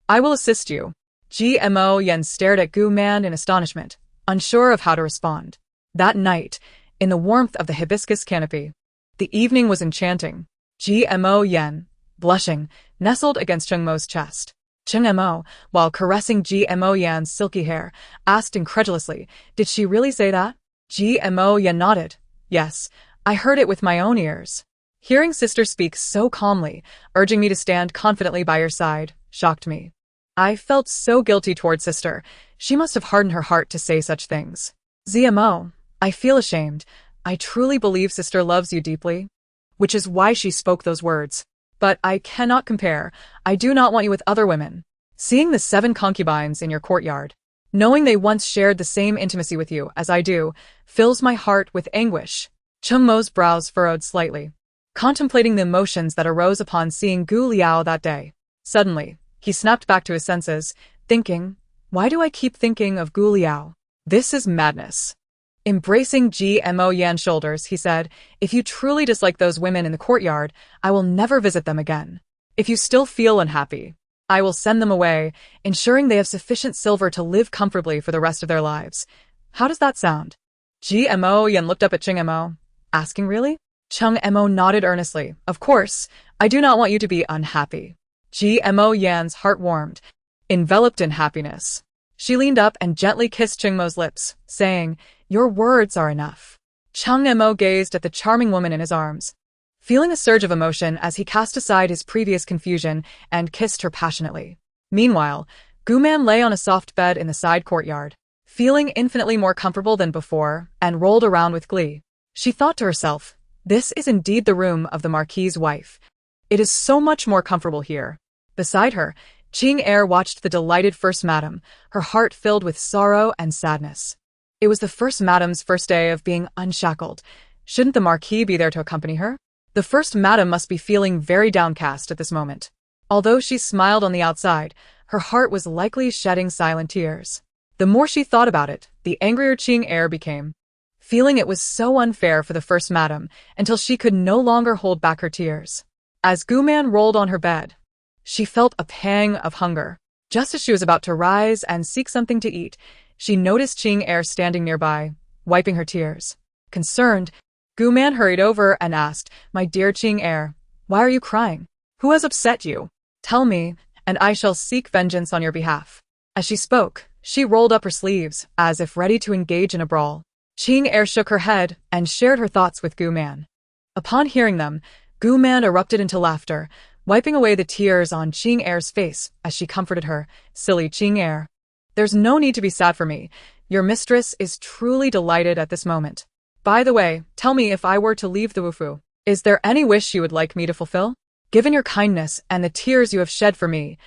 I will assist you. Gmo Yan stared at Gu Man in astonishment, unsure of how to respond. That night, in the warmth of the hibiscus canopy, the evening was enchanting. Gmo Yan, blushing, nestled against Cheng Mo's chest. Cheng Mo, while caressing Gmo Yan's silky hair, asked incredulously, Did she really say that? Gmo Yan nodded. Yes, I heard it with my own ears. Hearing sister speak so calmly, urging me to stand confidently by your side, shocked me. I felt so guilty toward sister. She must have hardened her heart to say such things. Zmo, I feel ashamed. I truly believe sister loves you deeply. Which is why she spoke those words. But I cannot compare. I do not want you with other women. Seeing the 7 concubines in your courtyard, knowing they once shared the same intimacy with you as I do, fills my heart with anguish. Cheng Mo's brows furrowed slightly, contemplating the emotions that arose upon seeing Gu Liao that day. Suddenly, he snapped back to his senses, thinking, why do I keep thinking of Gu Liao? This is madness. Embracing Gmo Yan's shoulders, he said, If you truly dislike those women in the courtyard, I will never visit them again. If you still feel unhappy, I will send them away, ensuring they have sufficient silver to live comfortably for the rest of their lives. How does that sound? Gmo Yan looked up at Cheng Mo, asking really? Cheng Mo nodded earnestly. Of course, I do not want you to be unhappy. Gmo Yan's heart warmed, enveloped in happiness. She leaned up and gently kissed Qingmo's lips, saying, "Your words are enough." Jiangnan gazed at the charming woman in his arms, feeling a surge of emotion as he cast aside his previous confusion and kissed her passionately. Meanwhile, Guman lay on a soft bed in the side courtyard, feeling infinitely more comfortable than before, and rolled around with glee. She thought to herself, "This is indeed the room of the Marquis' wife. It is so much more comfortable here." Beside her, Qing watched the delighted First Madam, her heart filled with sorrow and sadness. It was the First Madam's first day of being unshackled. Shouldn't the Marquis be there to accompany her? The First Madam must be feeling very downcast at this moment. Although she smiled on the outside, her heart was likely shedding silent tears. The more she thought about it, the angrier Qing became, feeling it was so unfair for the First Madam until she could no longer hold back her tears. As Guman rolled on her bed, she felt a pang of hunger. Just as she was about to rise and seek something to eat, she noticed Qing standing nearby, wiping her tears. Concerned, Guman hurried over and asked, "My dear Qing, why are you crying? Who has upset you? Tell me, and I shall seek vengeance on your behalf." As she spoke, she rolled up her sleeves, as if ready to engage in a brawl. Qing shook her head and shared her thoughts with Guman. Upon hearing them, Guman erupted into laughter, wiping away the tears on Qing face as she comforted her. "Silly Qing, there's no need to be sad for me. Your mistress is truly delighted at this moment. By the way, tell me, if I were to leave the Wufu, is there any wish you would like me to fulfill? Given your kindness and the tears you have shed for me,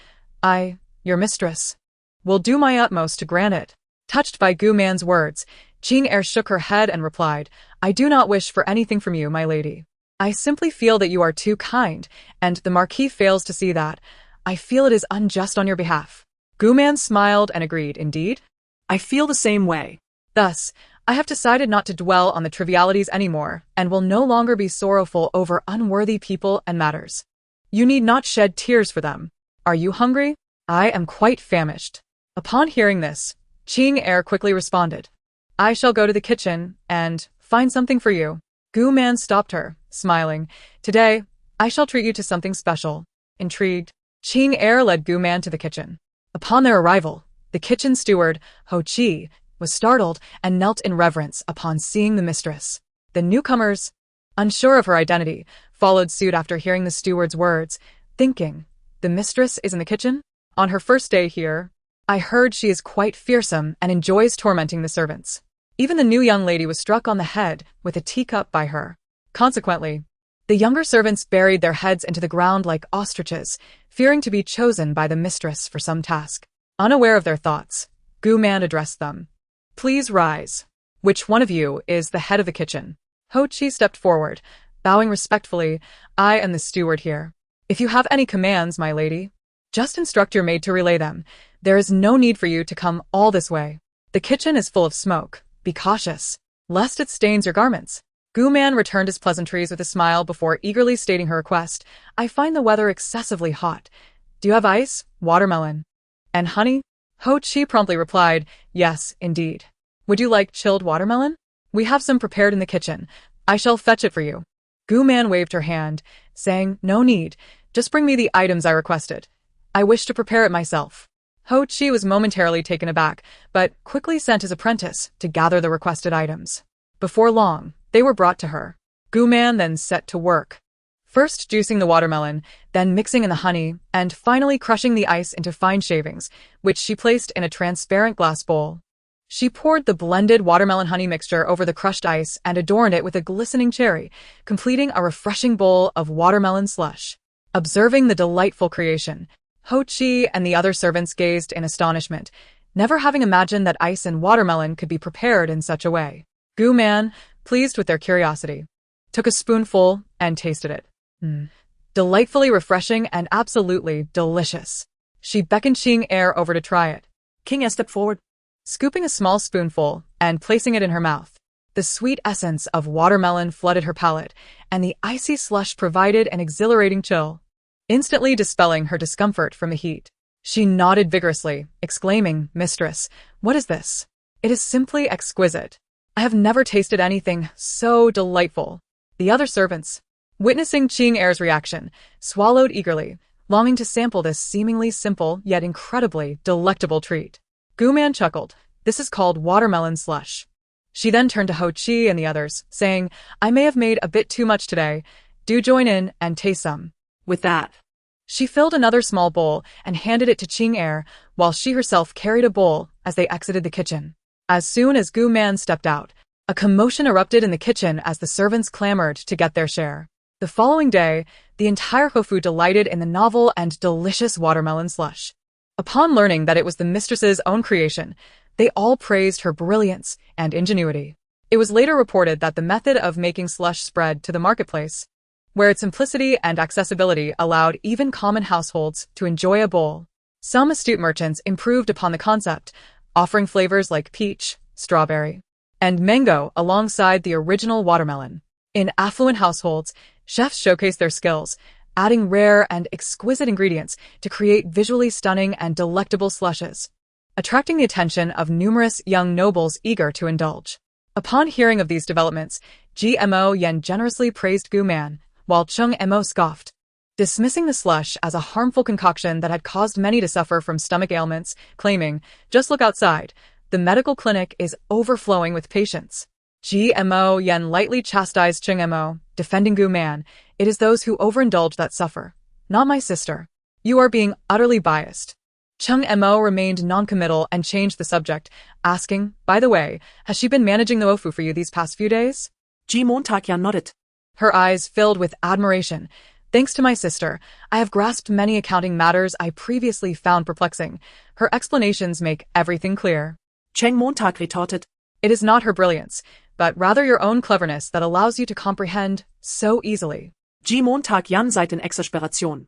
I, your mistress, will do my utmost to grant it." Touched by Guman's words, Qing shook her head and replied, "I do not wish for anything from you, my lady. I simply feel that you are too kind, and the Marquis fails to see that. I feel it is unjust on your behalf." Guman smiled and agreed, "Indeed, I feel the same way. Thus, I have decided not to dwell on the trivialities anymore, and will no longer be sorrowful over unworthy people and matters. You need not shed tears for them. Are you hungry? I am quite famished." Upon hearing this, Qing quickly responded, "I shall go to the kitchen and find something for you." Guman stopped her, smiling, "Today, I shall treat you to something special." Intrigued, Qing led Guman to the kitchen. Upon their arrival, the kitchen steward, Ho Chi, was startled and knelt in reverence upon seeing the mistress. The newcomers, unsure of her identity, followed suit after hearing the steward's words, thinking, "The mistress is in the kitchen? On her first day here, I heard she is quite fearsome and enjoys tormenting the servants." Even the new young lady was struck on the head with a teacup by her. Consequently, the younger servants buried their heads into the ground like ostriches, fearing to be chosen by the mistress for some task. Unaware of their thoughts, Guman addressed them. "Please rise. Which one of you is the head of the kitchen?" Ho Chi stepped forward, bowing respectfully. "I am the steward here. If you have any commands, my lady, just instruct your maid to relay them. There is no need for you to come all this way. The kitchen is full of smoke. Be cautious, lest it stains your garments." Guman returned his pleasantries with a smile before eagerly stating her request. "I find the weather excessively hot. Do you have ice, watermelon, and honey?" Ho Chi promptly replied, "Yes, indeed. Would you like chilled watermelon? We have some prepared in the kitchen. I shall fetch it for you." Guman waved her hand, saying, "No need. Just bring me the items I requested. I wish to prepare it myself." Ho Chi was momentarily taken aback, but quickly sent his apprentice to gather the requested items. Before long, they were brought to her. Guman then set to work, first juicing the watermelon, then mixing in the honey, and finally crushing the ice into fine shavings, which she placed in a transparent glass bowl. She poured the blended watermelon honey mixture over the crushed ice and adorned it with a glistening cherry, completing a refreshing bowl of watermelon slush. Observing the delightful creation, Ho Chi and the other servants gazed in astonishment, never having imagined that ice and watermelon could be prepared in such a way. Guman, pleased with their curiosity, took a spoonful and tasted it. Delightfully refreshing and absolutely delicious. She beckoned Qing over to try it. King stepped forward, scooping a small spoonful and placing it in her mouth. The sweet essence of watermelon flooded her palate, and the icy slush provided an exhilarating chill, instantly dispelling her discomfort from the heat. She nodded vigorously, exclaiming, "Mistress, what is this? It is simply exquisite. I have never tasted anything so delightful." The other servants, witnessing Qing reaction, swallowed eagerly, longing to sample this seemingly simple yet incredibly delectable treat. Gu Man chuckled. This is called watermelon slush. She then turned to Ho Chi and the others, saying, I may have made a bit too much today. Do join in and taste some. With that, She filled another small bowl and handed it to Qing Er, while she herself carried a bowl as they exited the kitchen. As soon as Gu Man stepped out, a commotion erupted in the kitchen as the servants clamored to get their share. The following day, the entire Hofu delighted in the novel and delicious watermelon slush. Upon learning that it was the mistress's own creation, they all praised her brilliance and ingenuity. It was later reported that the method of making slush spread to the marketplace, where its simplicity and accessibility allowed even common households to enjoy a bowl. Some astute merchants improved upon the concept, offering flavors like peach, strawberry, and mango alongside the original watermelon. In affluent households, chefs showcased their skills, adding rare and exquisite ingredients to create visually stunning and delectable slushes, attracting the attention of numerous young nobles eager to indulge. Upon hearing of these developments, GMO Yen generously praised Gu Man, while Chung Mo scoffed, dismissing the slush as a harmful concoction that had caused many to suffer from stomach ailments, claiming, just look outside, the medical clinic is overflowing with patients. GMO Yen lightly chastised Chung Mo, defending Gu Man, it is those who overindulge that suffer, not my sister. You are being utterly biased. Chung Mo remained noncommittal and changed the subject, asking, by the way, has she been managing the Wofu for you these past few days? Ji Montagyan nodded. Her eyes filled with admiration. Thanks to my sister, I have grasped many accounting matters I previously found perplexing. Her explanations make everything clear. Cheng Montag retorted. It is not her brilliance, but rather your own cleverness that allows you to comprehend so easily. Ji Montagyan seit in Exasperation.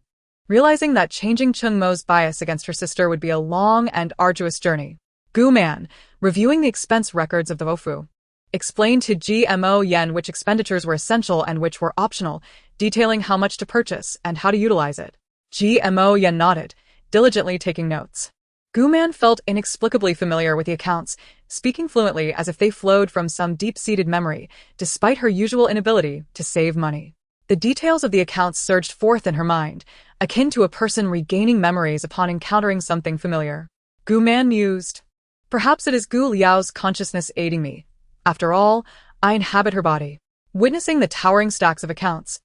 Realizing that changing Chung Mo's bias against her sister would be a long and arduous journey, Gu Man, reviewing the expense records of the Wofu, explained to GMO Yen which expenditures were essential and which were optional, detailing how much to purchase and how to utilize it. GMO Yen nodded, diligently taking notes. Gu Man felt inexplicably familiar with the accounts, speaking fluently as if they flowed from some deep-seated memory, despite her usual inability to save money. The details of the accounts surged forth in her mind, akin to a person regaining memories upon encountering something familiar. Gu Man mused. Perhaps it is Gu Liao's consciousness aiding me. After all, I inhabit her body. Witnessing the towering stacks of accounts,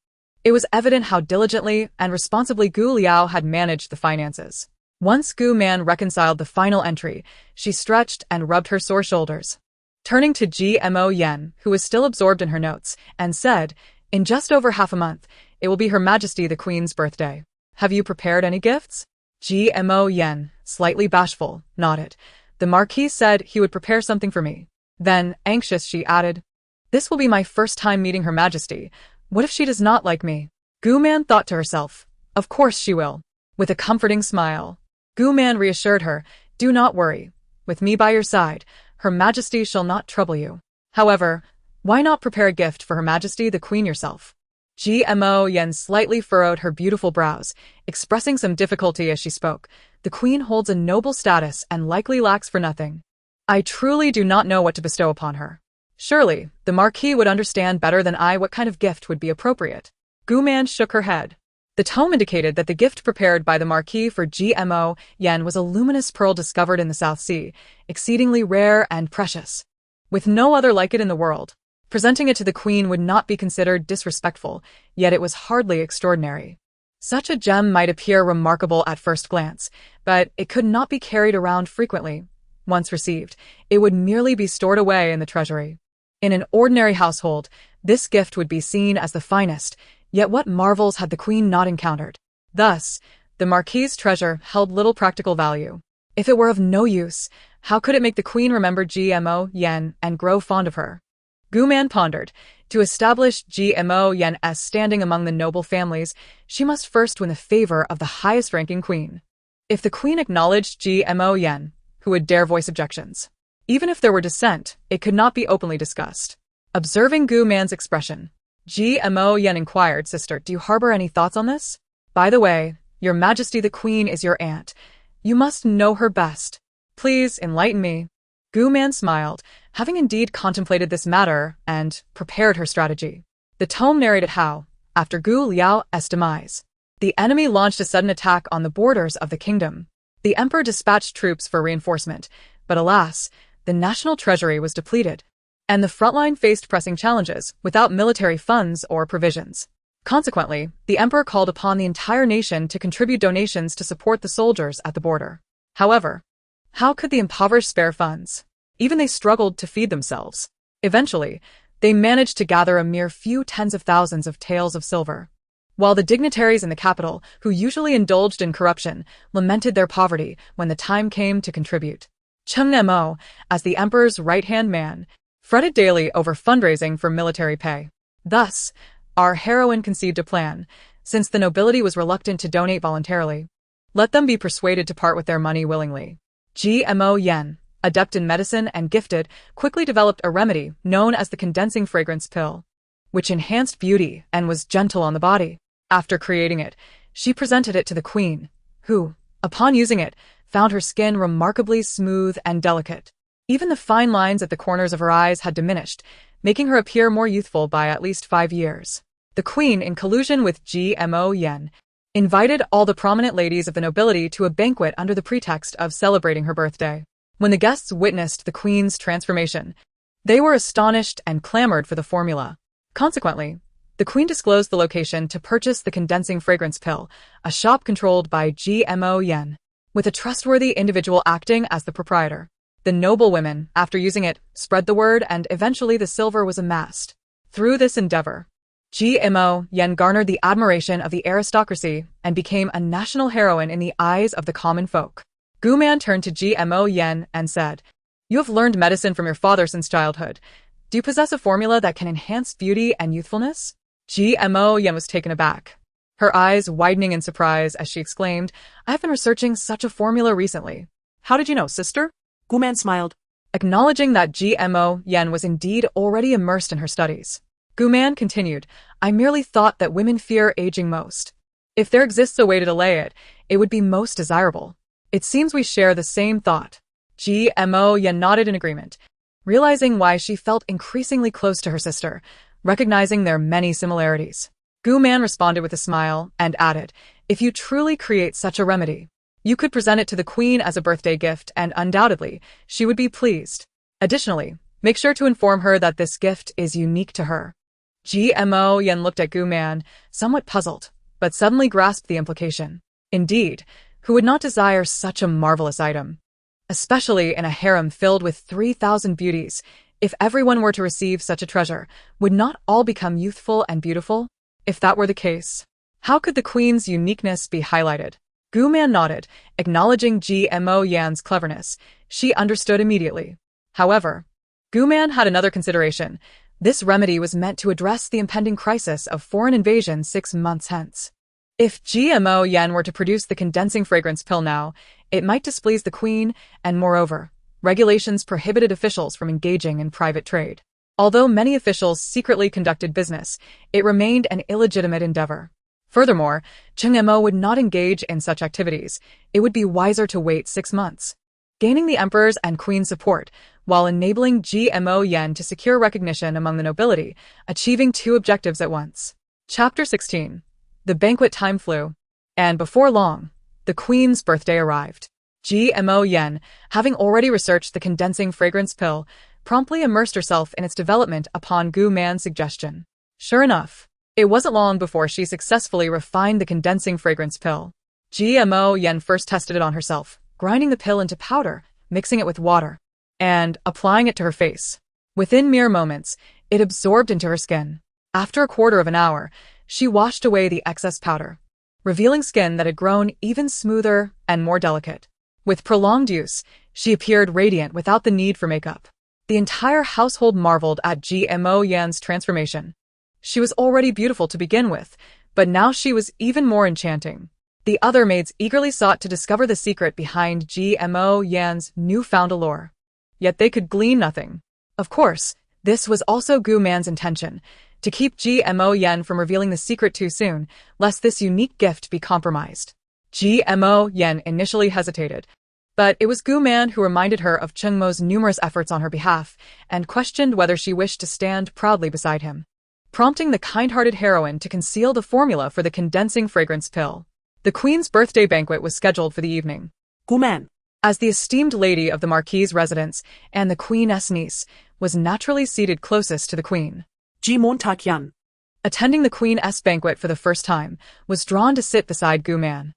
it was evident how diligently and responsibly Gu Liao had managed the finances. Once Gu Man reconciled the final entry, she stretched and rubbed her sore shoulders. Turning to GMO Yen, who was still absorbed in her notes, and said, in just over half a month, it will be Her Majesty the Queen's birthday. Have you prepared any gifts? GMO Yen, slightly bashful, nodded. The Marquis said he would prepare something for me. Then, anxious, she added, this will be my first time meeting Her Majesty. What if she does not like me? Gu Man thought to herself, of course she will. With a comforting smile, Gu Man reassured her, do not worry. With me by your side, Her Majesty shall not trouble you. However, why not prepare a gift for Her Majesty the Queen yourself? GMO Yen slightly furrowed her beautiful brows, expressing some difficulty as she spoke. The Queen holds a noble status and likely lacks for nothing. I truly do not know what to bestow upon her. Surely, the Marquis would understand better than I what kind of gift would be appropriate. Gu Man shook her head. The tome indicated that the gift prepared by the Marquis for GMO Yen was a luminous pearl discovered in the South Sea, exceedingly rare and precious, with no other like it in the world. Presenting it to the Queen would not be considered disrespectful, yet it was hardly extraordinary. Such a gem might appear remarkable at first glance, but it could not be carried around frequently. Once received, it would merely be stored away in the treasury. In an ordinary household, this gift would be seen as the finest, yet what marvels had the Queen not encountered? Thus, the Marquis's treasure held little practical value. If it were of no use, how could it make the Queen remember GMO Yen and grow fond of her? Gu Man pondered. To establish GMO Yen's standing among the noble families, she must first win the favor of the highest-ranking queen. If the Queen acknowledged GMO Yen, who would dare voice objections? Even if there were dissent, it could not be openly discussed. Observing Gu Man's expression, GMO Yen inquired, sister, do you harbor any thoughts on this? By the way, Your Majesty the Queen is your aunt. You must know her best. Please enlighten me. Gu Man smiled, having indeed contemplated this matter and prepared her strategy. The tome narrated how, after Gu Liao's demise, the enemy launched a sudden attack on the borders of the kingdom. The emperor dispatched troops for reinforcement, But alas, the national treasury was depleted, and the frontline faced pressing challenges without military funds or provisions. Consequently, the emperor called upon the entire nation to contribute donations to support the soldiers at the border. However, how could the impoverished spare funds? Even they struggled to feed themselves. Eventually, they managed to gather a mere few tens of thousands of taels of silver. While the dignitaries in the capital, who usually indulged in corruption, lamented their poverty when the time came to contribute. Jiangnan, as the emperor's right-hand man, fretted daily over fundraising for military pay. Thus, our heroine conceived a plan, since the nobility was reluctant to donate voluntarily. Let them be persuaded to part with their money willingly. Jiangnan, adept in medicine and gifted, quickly developed a remedy known as the condensing fragrance pill, which enhanced beauty and was gentle on the body. After creating it, she presented it to the queen, who, upon using it, found her skin remarkably smooth and delicate. Even the fine lines at the corners of her eyes had diminished, making her appear more youthful by at least 5 years. The queen, in collusion with Jiangnan, invited all the prominent ladies of the nobility to a banquet under the pretext of celebrating her birthday. When the guests witnessed the queen's transformation, they were astonished and clamored for the formula. Consequently, the queen disclosed the location to purchase the condensing fragrance pill, a shop controlled by Jiangnan, with a trustworthy individual acting as the proprietor. The noble women, after using it, spread the word, and eventually the silver was amassed. Through this endeavor, Jiangnan garnered the admiration of the aristocracy and became a national heroine in the eyes of the common folk. Guman turned to Jiangnan and said, "You have learned medicine from your father since childhood. Do you possess a formula that can enhance beauty and youthfulness?" Jiangnan was taken aback, her eyes widening in surprise as she exclaimed, "I have been researching such a formula recently." "How did you know, sister?" Guman smiled, acknowledging that Jiangnan was indeed already immersed in her studies. Guman continued, "I merely thought that women fear aging most. If there exists a way to delay it, it would be most desirable. It seems we share the same thought." Jiangnan nodded in agreement, realizing why she felt increasingly close to her sister, recognizing their many similarities. Guman responded with a smile and added, "If you truly create such a remedy, you could present it to the queen as a birthday gift, and undoubtedly, she would be pleased. Additionally, make sure to inform her that this gift is unique to her." Jiangnan looked at Guman, somewhat puzzled, but suddenly grasped the implication. Indeed, who would not desire such a marvelous item? Especially in a harem filled with 3,000 beauties, if everyone were to receive such a treasure, would not all become youthful and beautiful? If that were the case, how could the queen's uniqueness be highlighted? Guman nodded, acknowledging Jiangnan cleverness. She understood immediately. However, Guman had another consideration. This remedy was meant to address the impending crisis of foreign invasion 6 months hence. If Jiangnan were to produce the condensing fragrance pill now, it might displease the queen, and moreover, regulations prohibited officials from engaging in private trade. Although many officials secretly conducted business, it remained an illegitimate endeavor. Furthermore, Jiangnan would not engage in such activities. It would be wiser to wait 6 months, gaining the emperor's and queen's support, while enabling Jiangnan to secure recognition among the nobility, achieving 2 objectives at once. Chapter 16. The banquet time flew, and before long, the queen's birthday arrived. Jiangnan, having already researched the condensing fragrance pill, promptly immersed herself in its development upon Guman's suggestion. Sure enough, it wasn't long before she successfully refined the condensing fragrance pill. Jiangnan first tested it on herself, grinding the pill into powder, mixing it with water, and applying it to her face. Within mere moments, it absorbed into her skin. After a quarter of an hour, she washed away the excess powder, revealing skin that had grown even smoother and more delicate. With prolonged use, she appeared radiant without the need for makeup. The entire household marveled at Jiangnan transformation. She was already beautiful to begin with, but now she was even more enchanting. The other maids eagerly sought to discover the secret behind Jiangnan newfound allure. Yet they could glean nothing. Of course, this was also Guman's intention, to keep Jiangnan from revealing the secret too soon, lest this unique gift be compromised. Jiangnan initially hesitated, but it was Guman who reminded her of Chengmo's numerous efforts on her behalf and questioned whether she wished to stand proudly beside him, prompting the kind-hearted heroine to conceal the formula for the condensing fragrance pill. The queen's birthday banquet was scheduled for the evening. Guman, As the esteemed lady of the Marquis' residence and the Queen's niece, was naturally seated closest to the Queen. Jiangnan, Attending the Queen's banquet for the first time, was drawn to sit beside Gu Man.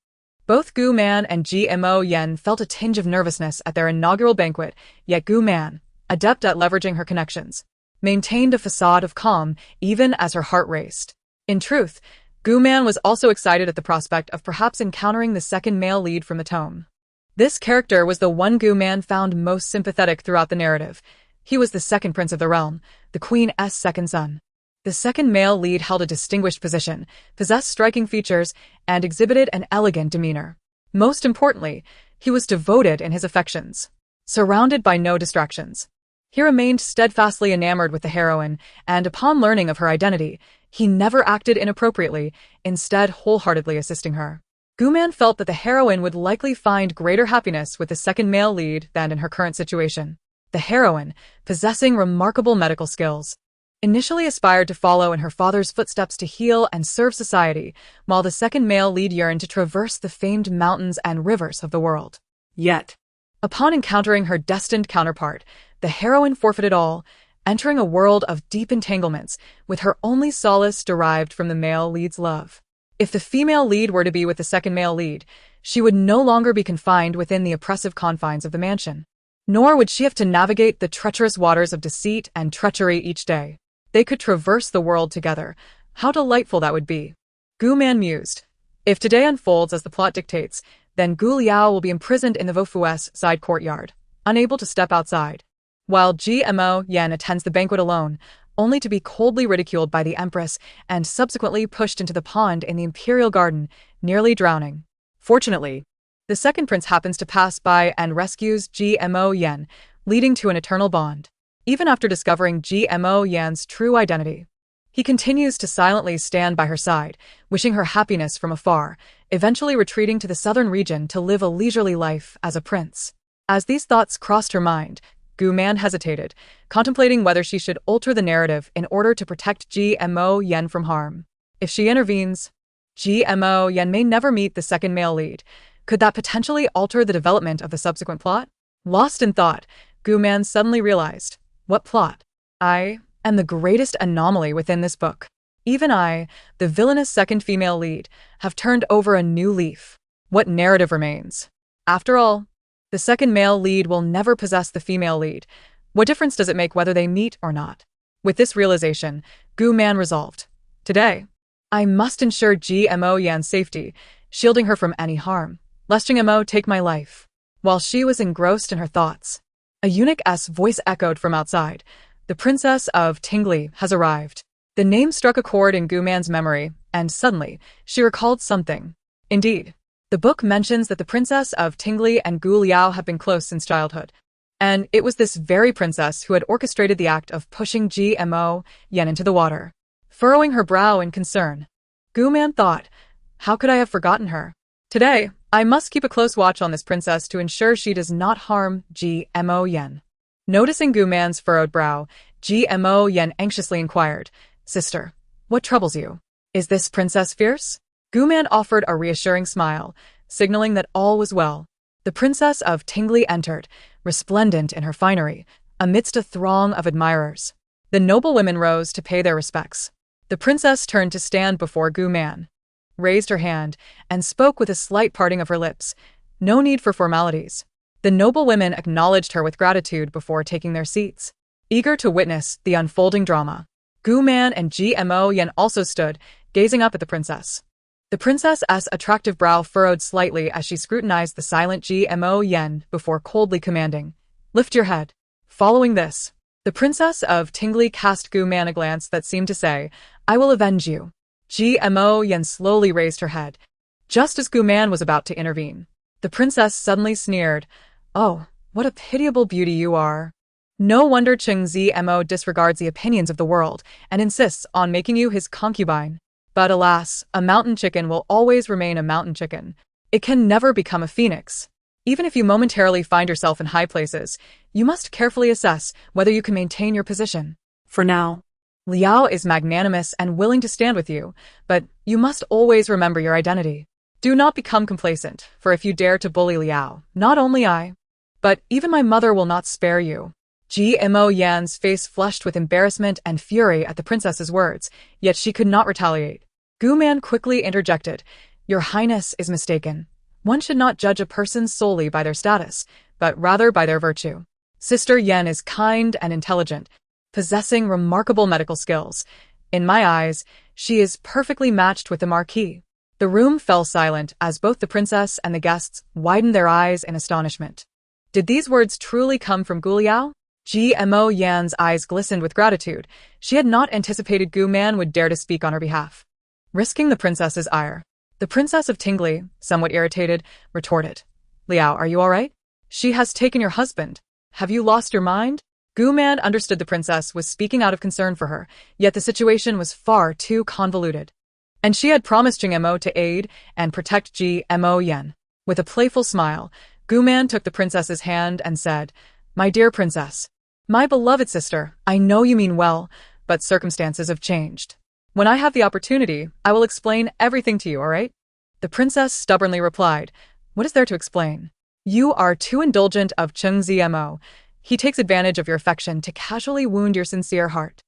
Both Gu Man and Gmo Yen felt a tinge of nervousness at their inaugural banquet, yet Gu Man, adept at leveraging her connections, maintained a facade of calm even as her heart raced. In truth, Gu Man was also excited at the prospect of perhaps encountering the second male lead from the tome. This character was the one Gu Man found most sympathetic throughout the narrative. He was the second prince of the realm, the Queen's second son. The second male lead held a distinguished position, possessed striking features, and exhibited an elegant demeanor. Most importantly, he was devoted in his affections, surrounded by no distractions. He remained steadfastly enamored with the heroine, and upon learning of her identity, he never acted inappropriately, instead wholeheartedly assisting her. Gu Man felt that the heroine would likely find greater happiness with the second male lead than in her current situation. The heroine, possessing remarkable medical skills, initially aspired to follow in her father's footsteps to heal and serve society, while the second male lead yearned to traverse the famed mountains and rivers of the world. Yet, Upon encountering her destined counterpart, the heroine forfeited all, entering a world of deep entanglements, with her only solace derived from the male lead's love. If the female lead were to be with the second male lead, she would no longer be confined within the oppressive confines of the mansion. Nor would she have to navigate the treacherous waters of deceit and treachery each day. They could traverse the world together. How delightful that would be. Gu Man mused. If today unfolds as the plot dictates, then Gu Liao will be imprisoned in the Vofu's side courtyard, unable to step outside, while Gmo Yen attends the banquet alone, only to be coldly ridiculed by the Empress and subsequently pushed into the pond in the Imperial Garden, nearly drowning. Fortunately, the second prince happens to pass by and rescues Gmo Yen, leading to an eternal bond. Even after discovering Gmo Yen's true identity, he continues to silently stand by her side, wishing her happiness from afar, eventually retreating to the southern region to live a leisurely life as a prince. As these thoughts crossed her mind, Gu Man hesitated, contemplating whether she should alter the narrative in order to protect Gmo Yen from harm. If she intervenes, Gmo Yen may never meet the second male lead. Could that potentially alter the development of the subsequent plot? Lost in thought, Gu Man suddenly realized, what plot? I am the greatest anomaly within this book. Even I, the villainous second female lead, have turned over a new leaf. What narrative remains? After all, the second male lead will never possess the female lead. What difference does it make whether they meet or not? With this realization, Gu Man resolved. Today, I must ensure Gmo Yan's safety, shielding her from any harm, lest Gmo take my life. While she was engrossed in her thoughts, a eunuch's voice echoed from outside. The Princess of Tingli has arrived. The name struck a chord in Gu Man's memory, and suddenly, she recalled something. Indeed, the book mentions that the Princess of Tingli and Gu Liao have been close since childhood. And it was this very princess who had orchestrated the act of pushing Gmo Yen into the water. Furrowing her brow in concern, Gu Man thought, how could I have forgotten her? Today, I must keep a close watch on this princess to ensure she does not harm Gmo Yen. Noticing Gu Man's furrowed brow, Gmo Yen anxiously inquired, Sister, what troubles you? Is this princess fierce? Gu Man offered a reassuring smile, signaling that all was well. The Princess of Tingli entered, resplendent in her finery, amidst a throng of admirers. The noble women rose to pay their respects. The princess turned to stand before Gu Man, raised her hand, and spoke with a slight parting of her lips. No need for formalities. The noble women acknowledged her with gratitude before taking their seats, eager to witness the unfolding drama. Gu Man and Gmo Yen also stood, gazing up at the princess. The princess's attractive brow furrowed slightly as she scrutinized the silent Gmo Yen before coldly commanding, Lift your head. Following this, the Princess of Tingli cast Gu Man a glance that seemed to say, I will avenge you. Gmo Yen slowly raised her head, just as Gu Man was about to intervene. The princess suddenly sneered, Oh, what a pitiable beauty you are. No wonder Cheng Zmo disregards the opinions of the world and insists on making you his concubine. But alas, a mountain chicken will always remain a mountain chicken. It can never become a phoenix. Even if you momentarily find yourself in high places, you must carefully assess whether you can maintain your position. For now, Liao is magnanimous and willing to stand with you, but you must always remember your identity. Do not become complacent, for if you dare to bully Liao, not only I, But even my mother will not spare you. Gmo Yan's face flushed with embarrassment and fury at the princess's words, yet she could not retaliate. Gu Man quickly interjected, Your Highness is mistaken. One should not judge a person solely by their status, but rather by their virtue. Sister Yan is kind and intelligent, possessing remarkable medical skills. In my eyes, she is perfectly matched with the Marquis. The room fell silent as both the princess and the guests widened their eyes in astonishment. Did these words truly come from Liaoliao? Gmo Yan's eyes glistened with gratitude. She had not anticipated Gu Man would dare to speak on her behalf. Risking the princess's ire, the princess of Tingli, somewhat irritated, retorted, Liao, are you all right? She has taken your husband. Have you lost your mind? Gu Man understood the princess was speaking out of concern for her, yet the situation was far too convoluted. And she had promised Jiangnan to aid and protect Gmo Yan. With a playful smile, Gu Man took the princess's hand and said, My dear princess, my beloved sister, I know you mean well, but circumstances have changed. When I have the opportunity, I will explain everything to you, all right? The princess stubbornly replied, What is there to explain? You are too indulgent of Cheng Zmo. He takes advantage of your affection to casually wound your sincere heart.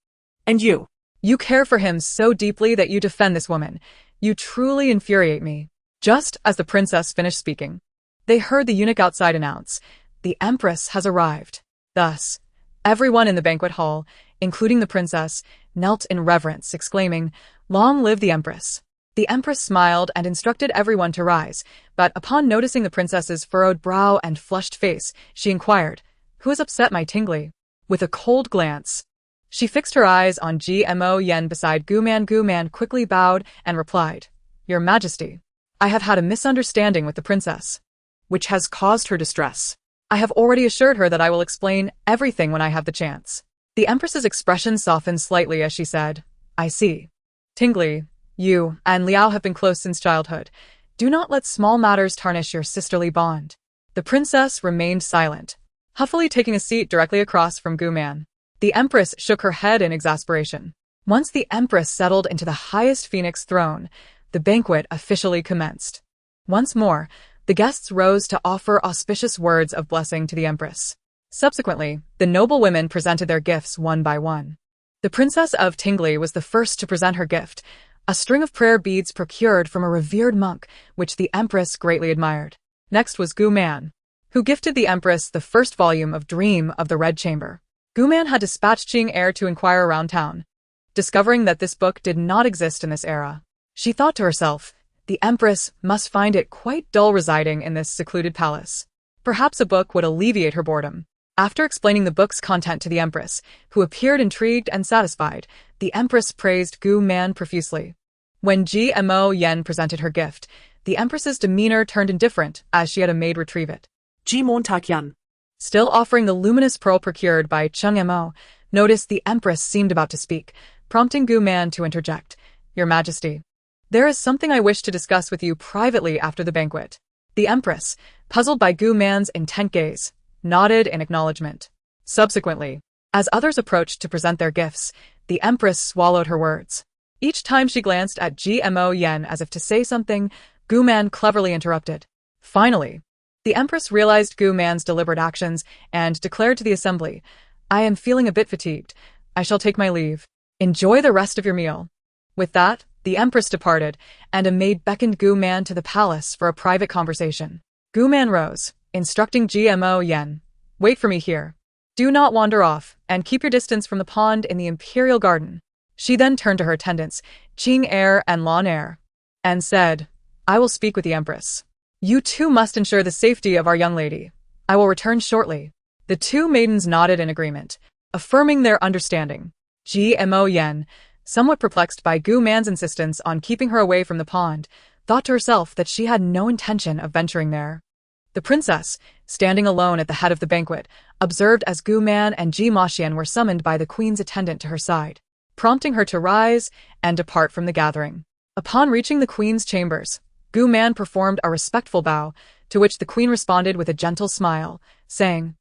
And you? You care for him so deeply that you defend this woman. You truly infuriate me. Just as the princess finished speaking, they heard the eunuch outside announce, The Empress has arrived. Thus, everyone in the banquet hall, including the princess, knelt in reverence, exclaiming, Long live the Empress. The Empress smiled and instructed everyone to rise, but upon noticing the princess's furrowed brow and flushed face, she inquired, Who has upset my Tingli? With a cold glance, she fixed her eyes on Gmo Yan beside Gu Man. Gu Man quickly bowed and replied, Your Majesty, I have had a misunderstanding with the princess, which has caused her distress. I have already assured her that I will explain everything when I have the chance. The Empress's expression softened slightly as she said, I see. Tingli, you and Liao have been close since childhood. Do not let small matters tarnish your sisterly bond. The princess remained silent, huffily taking a seat directly across from Gu Man. The Empress shook her head in exasperation. Once the Empress settled into the highest phoenix throne, the banquet officially commenced. Once more, the guests rose to offer auspicious words of blessing to the Empress. Subsequently, the noble women presented their gifts one by one. The Princess of Tingli was the first to present her gift, a string of prayer beads procured from a revered monk, which the Empress greatly admired. Next was Gu Man, who gifted the Empress the first volume of Dream of the Red Chamber. Gu Man had dispatched Qing Er to inquire around town. Discovering that this book did not exist in this era, she thought to herself, the Empress must find it quite dull residing in this secluded palace. Perhaps a book would alleviate her boredom. After explaining the book's content to the Empress, who appeared intrigued and satisfied, the Empress praised Gu Man profusely. When Gmo Yan presented her gift, the Empress's demeanor turned indifferent as she had a maid retrieve it. Jimon Takyan. Still offering the luminous pearl procured by Cheng Mo, noticed the Empress seemed about to speak, prompting Gu Man to interject. Your Majesty, there is something I wish to discuss with you privately after the banquet. The Empress, puzzled by Gu Man's intent gaze, nodded in acknowledgement. Subsequently, as others approached to present their gifts, the Empress swallowed her words. Each time she glanced at Gmo Yan as if to say something, Gu Man cleverly interrupted. Finally, the Empress realized Gu Man's deliberate actions and declared to the assembly, I am feeling a bit fatigued. I shall take my leave. Enjoy the rest of your meal. With that, the Empress departed, and a maid beckoned Gu Man to the palace for a private conversation. Gu Man rose, instructing Gmo Yan, Wait for me here. Do not wander off, and keep your distance from the pond in the Imperial Garden. She then turned to her attendants, Qing Er and Lan Er, and said, I will speak with the Empress. You too must ensure the safety of our young lady. I will return shortly. The two maidens nodded in agreement, affirming their understanding. Gmo Yan, somewhat perplexed by Gu Man's insistence on keeping her away from the pond, thought to herself that she had no intention of venturing there. The princess, standing alone at the head of the banquet, observed as Gu Man and Ji Maxian were summoned by the queen's attendant to her side, prompting her to rise and depart from the gathering. Upon reaching the queen's chambers, Gu Man performed a respectful bow, to which the queen responded with a gentle smile, saying,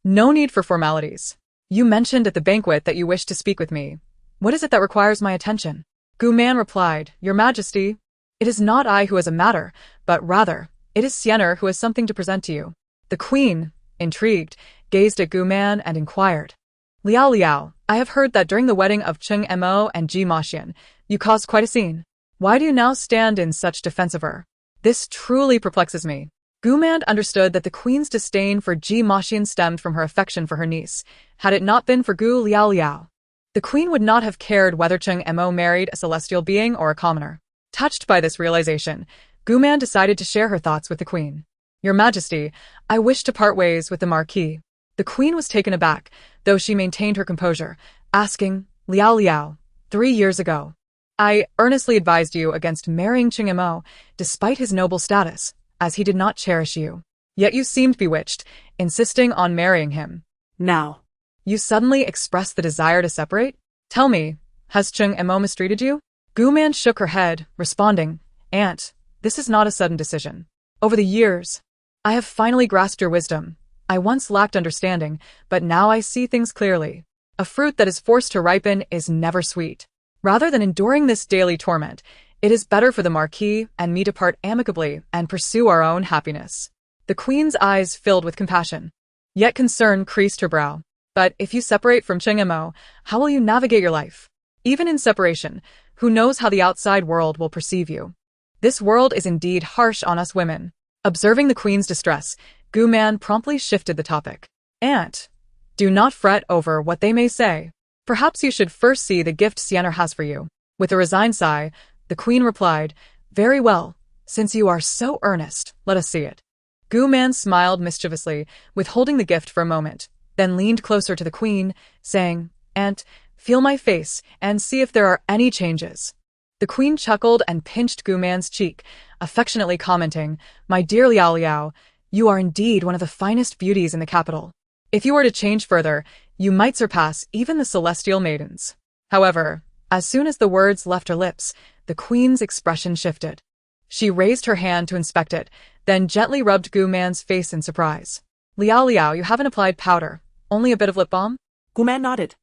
No need for formalities. You mentioned at the banquet that you wished to speak with me. What is it that requires my attention? Gu Man replied, Your Majesty, it is not I who has a matter, but rather, it is Siener who has something to present to you. The queen, intrigued, gazed at Gu Man and inquired. Liaoliao, I have heard that during the wedding of Cheng Mo and Ji Maxian, you caused quite a scene. Why do you now stand in such defense of her? This truly perplexes me. Gu Man understood that the queen's disdain for Ji Maxian stemmed from her affection for her niece. Had it not been for Gu Liaoliao, the queen would not have cared whether Cheng Mo married a celestial being or a commoner. Touched by this realization, Gu Man decided to share her thoughts with the queen. Your Majesty, I wish to part ways with the Marquis. The queen was taken aback, though she maintained her composure, asking, Liaoliao, 3 years ago, I earnestly advised you against marrying Cheng Mo, despite his noble status, as he did not cherish you. Yet you seemed bewitched, insisting on marrying him. Now, you suddenly expressed the desire to separate? Tell me, has Cheng Mo mistreated you? Gu Man shook her head, responding, Aunt, this is not a sudden decision. Over the years, I have finally grasped your wisdom. I once lacked understanding, but now I see things clearly. A fruit that is forced to ripen is never sweet. Rather than enduring this daily torment, it is better for the Marquis and me to part amicably and pursue our own happiness. The queen's eyes filled with compassion. Yet concern creased her brow. But if you separate from Cheng Mo, how will you navigate your life? Even in separation, who knows how the outside world will perceive you? This world is indeed harsh on us women. Observing the queen's distress, Gu Man promptly shifted the topic. Aunt, do not fret over what they may say. Perhaps you should first see the gift Sienna has for you. With a resigned sigh, the queen replied, Very well, since you are so earnest, let us see it. Gu Man smiled mischievously, withholding the gift for a moment, then leaned closer to the queen, saying, Aunt, feel my face and see if there are any changes. The queen chuckled and pinched Gu Man's cheek, affectionately commenting, My dear Liaoliao, you are indeed one of the finest beauties in the capital. If you were to change further, you might surpass even the celestial maidens. However, as soon as the words left her lips, the queen's expression shifted. She raised her hand to inspect it, then gently rubbed Gu Man's face in surprise. Liaoliao, you haven't applied powder, only a bit of lip balm? Gu Man nodded.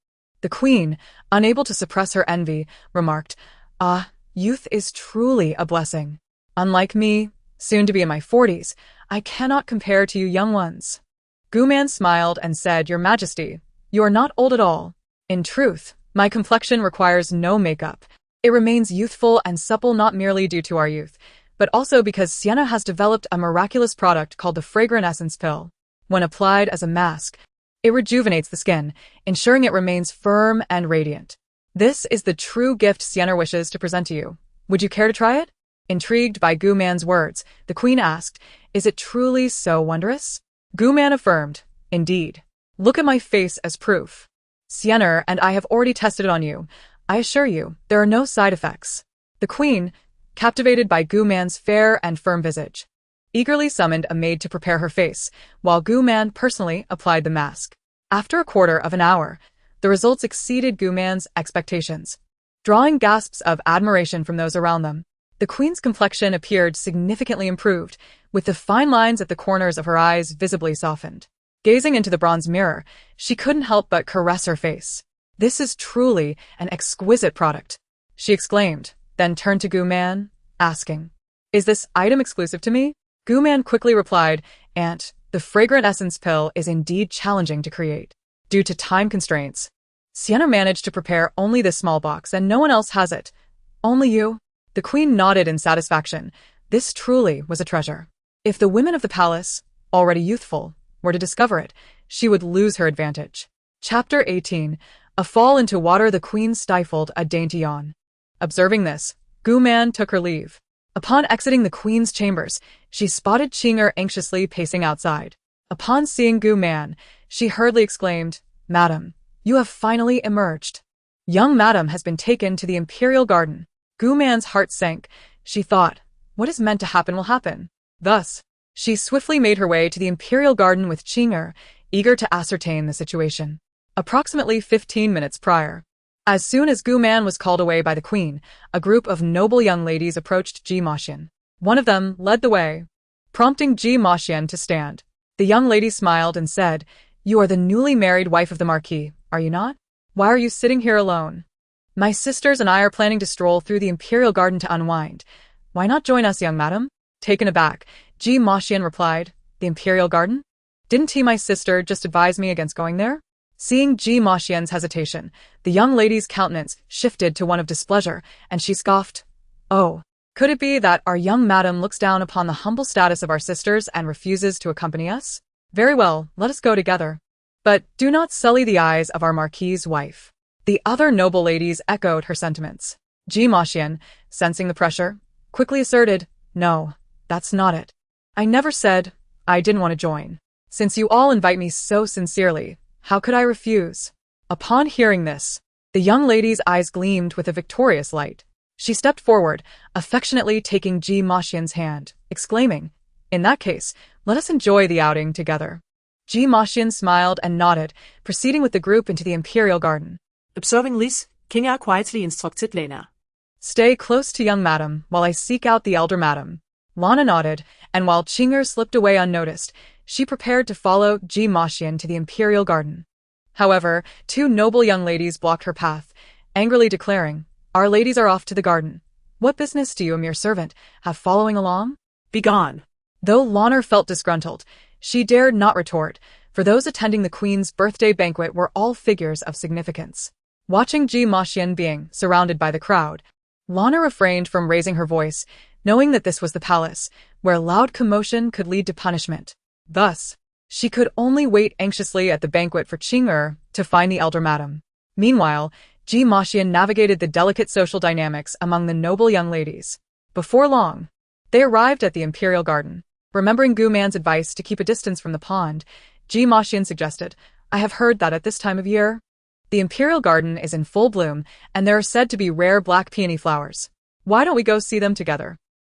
The queen, unable to suppress her envy, remarked, Ah, youth is truly a blessing. Unlike me, soon to be in my 40s, I cannot compare to you young ones. Gu Man smiled and said, Your Majesty, you are not old at all. In truth, my complexion requires no makeup. It remains youthful and supple not merely due to our youth, but also because Sienna has developed a miraculous product called the fragrant essence pill. When applied as a mask, it rejuvenates the skin, ensuring it remains firm and radiant. This is the true gift Sienna wishes to present to you. Would you care to try it? Intrigued by Gu Man's words, the queen asked, Is it truly so wondrous? Gu Man affirmed, Indeed. Look at my face as proof. Sienna and I have already tested it on you. I assure you, there are no side effects. The queen, captivated by Gu Man's fair and firm visage, eagerly summoned a maid to prepare her face, while Gu Man personally applied the mask. After a quarter of an hour, the results exceeded Gu Man's expectations. Drawing gasps of admiration from those around them, the queen's complexion appeared significantly improved, with the fine lines at the corners of her eyes visibly softened. Gazing into the bronze mirror, she couldn't help but caress her face. This is truly an exquisite product, she exclaimed, then turned to Gu Man, asking, Is this item exclusive to me? Gu Man quickly replied, Aunt, the fragrant essence pill is indeed challenging to create. Due to time constraints, Sienna managed to prepare only this small box and no one else has it. Only you? The queen nodded in satisfaction. This truly was a treasure. If the women of the palace, already youthful, were to discover it, she would lose her advantage. Chapter 18. A fall into water. The queen stifled a dainty yawn. Observing this, Gu Man took her leave. Upon exiting the queen's chambers, she spotted Qing'er anxiously pacing outside. Upon seeing Gu Man, she hurriedly exclaimed, Madam, you have finally emerged. Young Madam has been taken to the imperial garden. Gu Man's heart sank. She thought, what is meant to happen will happen. Thus, she swiftly made her way to the imperial garden with Qing'er, eager to ascertain the situation. Approximately 15 minutes prior, as soon as Gu Man was called away by the queen, a group of noble young ladies approached Ji Maxian. One of them led the way, prompting Ji Maxian to stand. The young lady smiled and said, You are the newly married wife of the Marquis, are you not? Why are you sitting here alone? My sisters and I are planning to stroll through the imperial garden to unwind. Why not join us, young madam? Taken aback, Ji Maxian replied, The imperial garden? Didn't he, my sister, just advise me against going there? Seeing Ji Maxian's hesitation, the young lady's countenance shifted to one of displeasure, and she scoffed. Oh, could it be that our young madam looks down upon the humble status of our sisters and refuses to accompany us? Very well, let us go together. But do not sully the eyes of our Marquis's wife. The other noble ladies echoed her sentiments. Ji Maxian, sensing the pressure, quickly asserted, no, that's not it. I never said I didn't want to join. Since you all invite me so sincerely, how could I refuse? Upon hearing this, the young lady's eyes gleamed with a victorious light. She stepped forward, affectionately taking Ji Maxian's hand, exclaiming, in that case, let us enjoy the outing together. Ji Maxian smiled and nodded, proceeding with the group into the imperial garden. Observing this, King Er quietly instructed Lena. Stay close to young madam while I seek out the elder madam. Lana nodded, and while Qing'er slipped away unnoticed, she prepared to follow Ji Maxian to the imperial garden. However, two noble young ladies blocked her path, angrily declaring, our ladies are off to the garden. What business do you, a mere servant, have following along? Begone. Though Lana felt disgruntled, she dared not retort, for those attending the queen's birthday banquet were all figures of significance. Watching Ji Maxian being surrounded by the crowd, Lana refrained from raising her voice, knowing that this was the palace, where loud commotion could lead to punishment. Thus, she could only wait anxiously at the banquet for Qing'er to find the elder madam. Meanwhile, Ji Maxian navigated the delicate social dynamics among the noble young ladies. Before long, they arrived at the imperial garden. Remembering Gu Man's advice to keep a distance from the pond, Ji Maxian suggested, I have heard that at this time of year, the imperial garden is in full bloom, and there are said to be rare black peony flowers. Why don't we go see them together?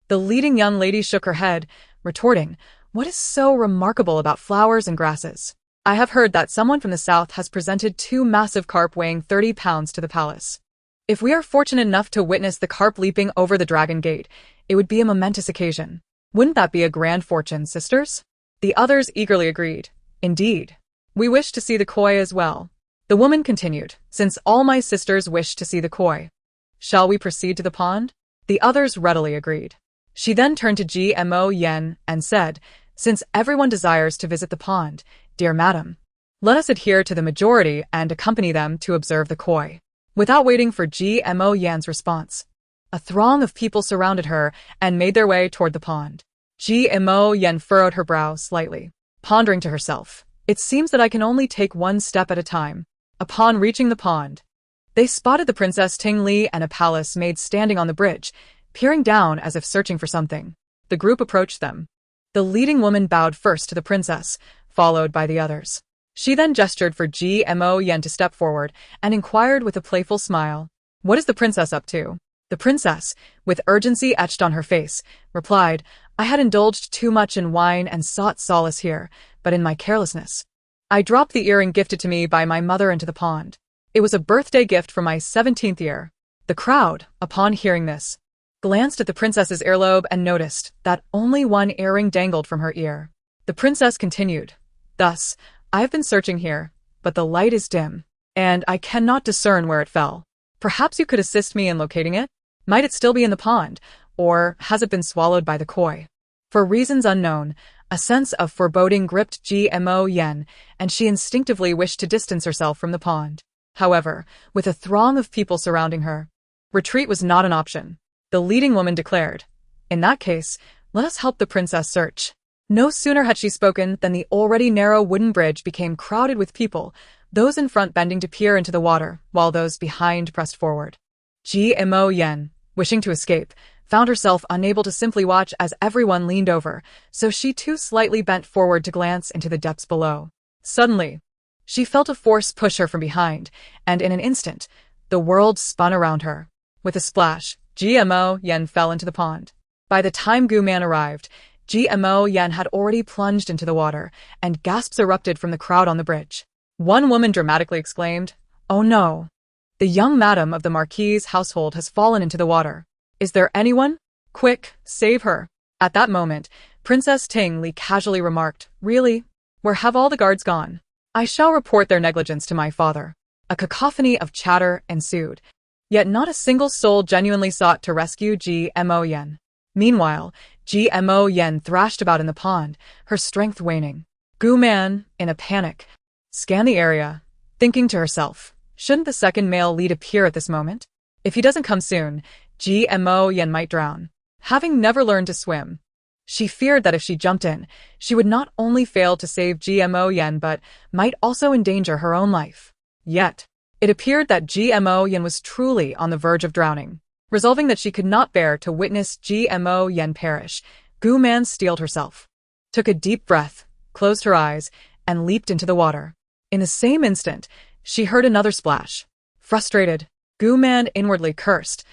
The leading young lady shook her head, retorting, what is so remarkable about flowers and grasses? I have heard that someone from the south has presented 2 massive carp weighing 30 pounds to the palace. If we are fortunate enough to witness the carp leaping over the dragon gate, it would be a momentous occasion. Wouldn't that be a grand fortune, sisters? The others eagerly agreed. Indeed. We wish to see the koi as well. The woman continued, since all my sisters wish to see the koi. Shall we proceed to the pond? The others readily agreed. She then turned to Gmo Yen and said, since everyone desires to visit the pond, dear madam, let us adhere to the majority and accompany them to observe the koi. Without waiting for Gmo Yan's response, a throng of people surrounded her and made their way toward the pond. Gmo Yen furrowed her brow slightly, pondering to herself, it seems that I can only take one step at a time. Upon reaching the pond, they spotted the Princess Ting Li and a palace maid standing on the bridge, peering down as if searching for something. The group approached them. The leading woman bowed first to the princess, followed by the others. She then gestured for Gmo Yen to step forward and inquired with a playful smile, what is the princess up to? The princess, with urgency etched on her face, replied, I had indulged too much in wine and sought solace here, but in my carelessness, I dropped the earring gifted to me by my mother into the pond. It was a birthday gift for my 17th year. The crowd, upon hearing this, glanced at the princess's earlobe and noticed that only one earring dangled from her ear. The princess continued, thus, I have been searching here, but the light is dim, and I cannot discern where it fell. Perhaps you could assist me in locating it? Might it still be in the pond, or has it been swallowed by the koi? For reasons unknown, a sense of foreboding gripped Gmo Yen, and she instinctively wished to distance herself from the pond. However, with a throng of people surrounding her, retreat was not an option. The leading woman declared, in that case, let us help the princess search. No sooner had she spoken than the already narrow wooden bridge became crowded with people, those in front bending to peer into the water, while those behind pressed forward. Gmo Yen, wishing to escape, found herself unable to simply watch as everyone leaned over, so she too slightly bent forward to glance into the depths below. Suddenly, she felt a force push her from behind, and in an instant, the world spun around her. With a splash, Gmo Yen fell into the pond. By the time Gu Man arrived, Gmo Yen had already plunged into the water, and gasps erupted from the crowd on the bridge. One woman dramatically exclaimed, oh no! The young madam of the Marquis's household has fallen into the water. Is there anyone? Quick, save her! At that moment, Princess Ting Li casually remarked, really? Where have all the guards gone? I shall report their negligence to my father. A cacophony of chatter ensued, yet not a single soul genuinely sought to rescue Gmo Yen. Meanwhile, Gmo Yen thrashed about in the pond, her strength waning. Gu Man, in a panic, scanned the area, thinking to herself, shouldn't the second male lead appear at this moment? If he doesn't come soon, GMO Yen might drown. Having never learned to swim, she feared that if she jumped in, she would not only fail to save GMO Yen but might also endanger her own life. Yet, it appeared that GMO Yen was truly on the verge of drowning. Resolving that she could not bear to witness GMO Yen perish, Gu Man steeled herself, took a deep breath, closed her eyes, and leaped into the water. In the same instant, she heard another splash. Frustrated, Gu Man inwardly cursed.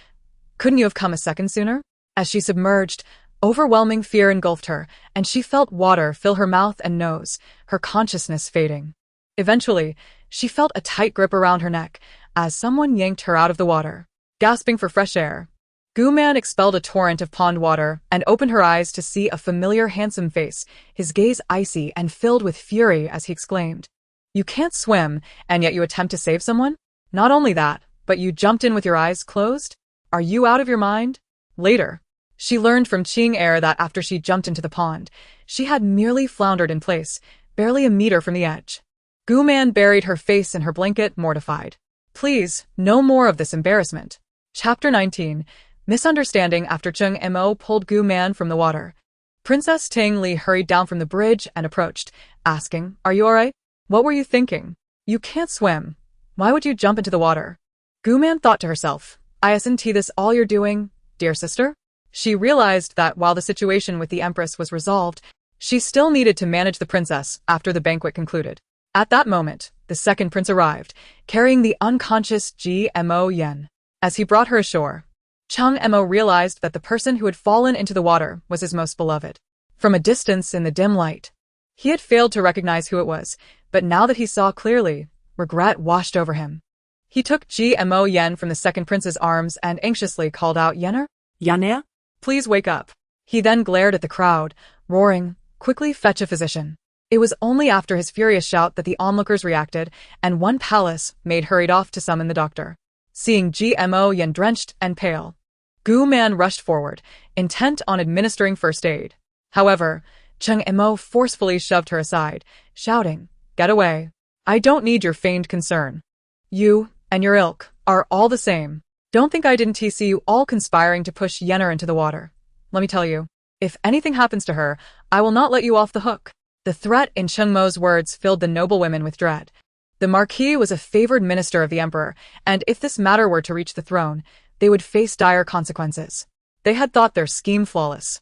Couldn't you have come a second sooner? As she submerged, overwhelming fear engulfed her, and she felt water fill her mouth and nose, her consciousness fading. Eventually, she felt a tight grip around her neck as someone yanked her out of the water. Gasping for fresh air, Gu Man expelled a torrent of pond water and opened her eyes to see a familiar handsome face, his gaze icy and filled with fury as he exclaimed, "You can't swim, and yet you attempt to save someone? Not only that, but you jumped in with your eyes closed? Are you out of your mind?" Later, she learned from Qing Er that after she jumped into the pond, she had merely floundered in place, barely a meter from the edge. Gu Man buried her face in her blanket, mortified. Please, no more of this embarrassment. Chapter 19. Misunderstanding. After Cheng Mo pulled Gu Man from the water, Princess Ting Li hurried down from the bridge and approached, asking, "Are you alright? What were you thinking? You can't swim. Why would you jump into the water?" Gu Man thought to herself, "Isn't this all you're doing, dear sister?" She realized that while the situation with the Empress was resolved, she still needed to manage the princess after the banquet concluded. At that moment, the second prince arrived, carrying the unconscious GMO Yen. As he brought her ashore, Cheng Mo realized that the person who had fallen into the water was his most beloved. From a distance in the dim light, he had failed to recognize who it was, but now that he saw clearly, regret washed over him. He took GMO Yen from the second prince's arms and anxiously called out, "Yenner? Yanner? Please wake up." He then glared at the crowd, roaring, "Quickly fetch a physician." It was only after his furious shout that the onlookers reacted, and one palace maid hurried off to summon the doctor. Seeing GMO Yen drenched and pale, Gu Man rushed forward, intent on administering first aid. However, Cheng Mo forcefully shoved her aside, shouting, "Get away. I don't need your feigned concern. You and your ilk are all the same. Don't think I didn't see you all conspiring to push Yenner into the water. Let me tell you, if anything happens to her, I will not let you off the hook." The threat in Cheng Mo's words filled the noble women with dread. The Marquis was a favored minister of the emperor, and if this matter were to reach the throne, they would face dire consequences. They had thought their scheme flawless,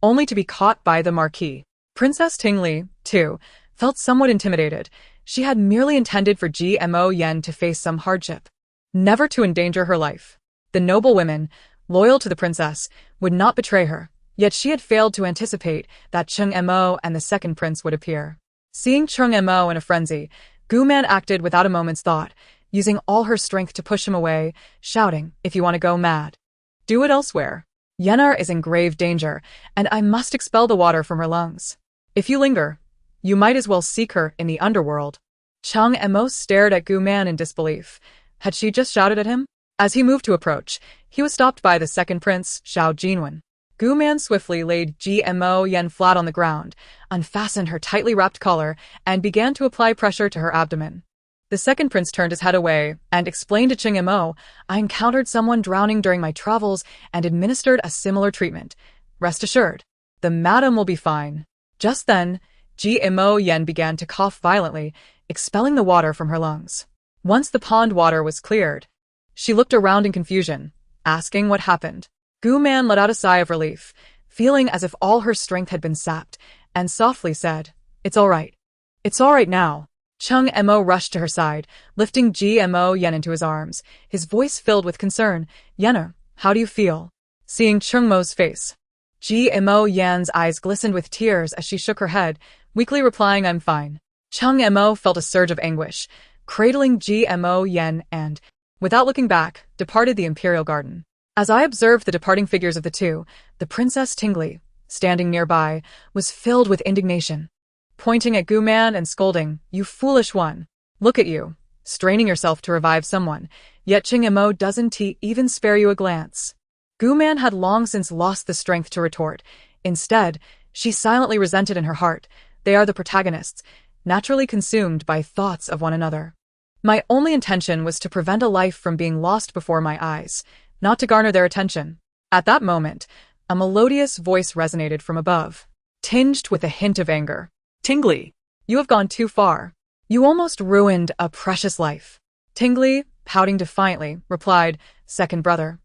only to be caught by the Marquis. Princess Ting Li, too, felt somewhat intimidated. She had merely intended for GMO Yen to face some hardship, never to endanger her life. The noble women, loyal to the princess, would not betray her. Yet she had failed to anticipate that Cheng Mo and the second prince would appear. Seeing Cheng Mo in a frenzy, Gu Man acted without a moment's thought, using all her strength to push him away, shouting, "If you want to go mad, do it elsewhere. Yenner is in grave danger, and I must expel the water from her lungs. If you linger, you might as well seek her in the underworld." Cheng Mo stared at Gu Man in disbelief. Had she just shouted at him? As he moved to approach, he was stopped by the second prince, Xiao Jinwen. Gu Man swiftly laid GMO Yen flat on the ground, unfastened her tightly wrapped collar, and began to apply pressure to her abdomen. The second prince turned his head away and explained to Cheng Mo, "I encountered someone drowning during my travels and administered a similar treatment. Rest assured, the madam will be fine." Just then, GMO Yen began to cough violently, expelling the water from her lungs. Once the pond water was cleared, she looked around in confusion, asking what happened. Gu Man let out a sigh of relief, feeling as if all her strength had been sapped, and softly said, "It's all right. It's all right now." Cheng Mo rushed to her side, lifting GMO Yen into his arms, his voice filled with concern. "Yenner, how do you feel?" Seeing Cheng Mo's face, GMO Yen's eyes glistened with tears as she shook her head, weakly replying, "I'm fine." Cheng Mo felt a surge of anguish, cradling GMO Yen and, without looking back, departed the imperial garden. As I observed the departing figures of the two, the Princess Ting Li, standing nearby, was filled with indignation, pointing at Gu Man and scolding, "You foolish one. Look at you, straining yourself to revive someone, yet Cheng Mo doesn't even spare you a glance." Gu Man had long since lost the strength to retort. Instead, she silently resented in her heart, They are the protagonists, naturally consumed by thoughts of one another. My only intention was to prevent a life from being lost before my eyes, not to garner their attention. At that moment, a melodious voice resonated from above, tinged with a hint of anger. Tingly. You have gone too far. You almost ruined a precious life. Tingly, pouting defiantly, replied, Second brother.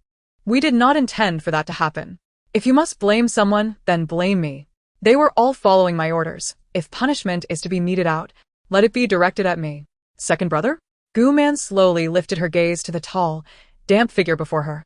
We did not intend for that to happen. If you must blame someone, then blame me. They were all following my orders. If punishment is to be meted out, let it be directed at me. Second brother? Guman slowly lifted her gaze to the tall, damp figure before her,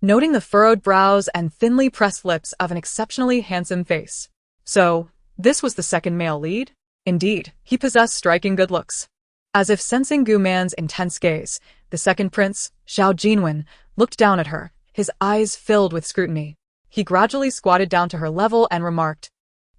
noting the furrowed brows and thinly pressed lips of an exceptionally handsome face. So, this was the second male lead? Indeed, he possessed striking good looks. As if sensing Guman's intense gaze, the second prince, Jiangnan, looked down at her, his eyes filled with scrutiny. He gradually squatted down to her level and remarked,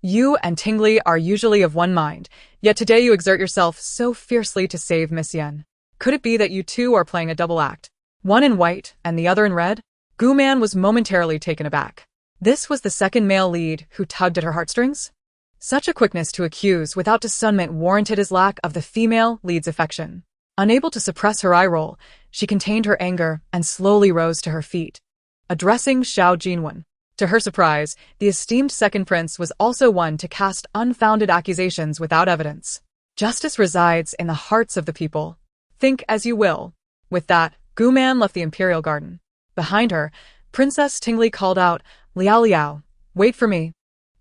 You and Tingly are usually of one mind, yet today you exert yourself so fiercely to save Miss Yen. Could it be that you two are playing a double act? One in white and the other in red? Guman was momentarily taken aback. This was the second male lead who tugged at her heartstrings? Such a quickness to accuse without discernment warranted his lack of the female lead's affection. Unable to suppress her eye roll, she contained her anger and slowly rose to her feet, addressing Jiangnan. To her surprise, the esteemed second prince was also one to cast unfounded accusations without evidence. Justice resides in the hearts of the people. Think as you will. With that, Guman left the imperial garden. Behind her, Princess Tingly called out, Liaoliao, wait for me.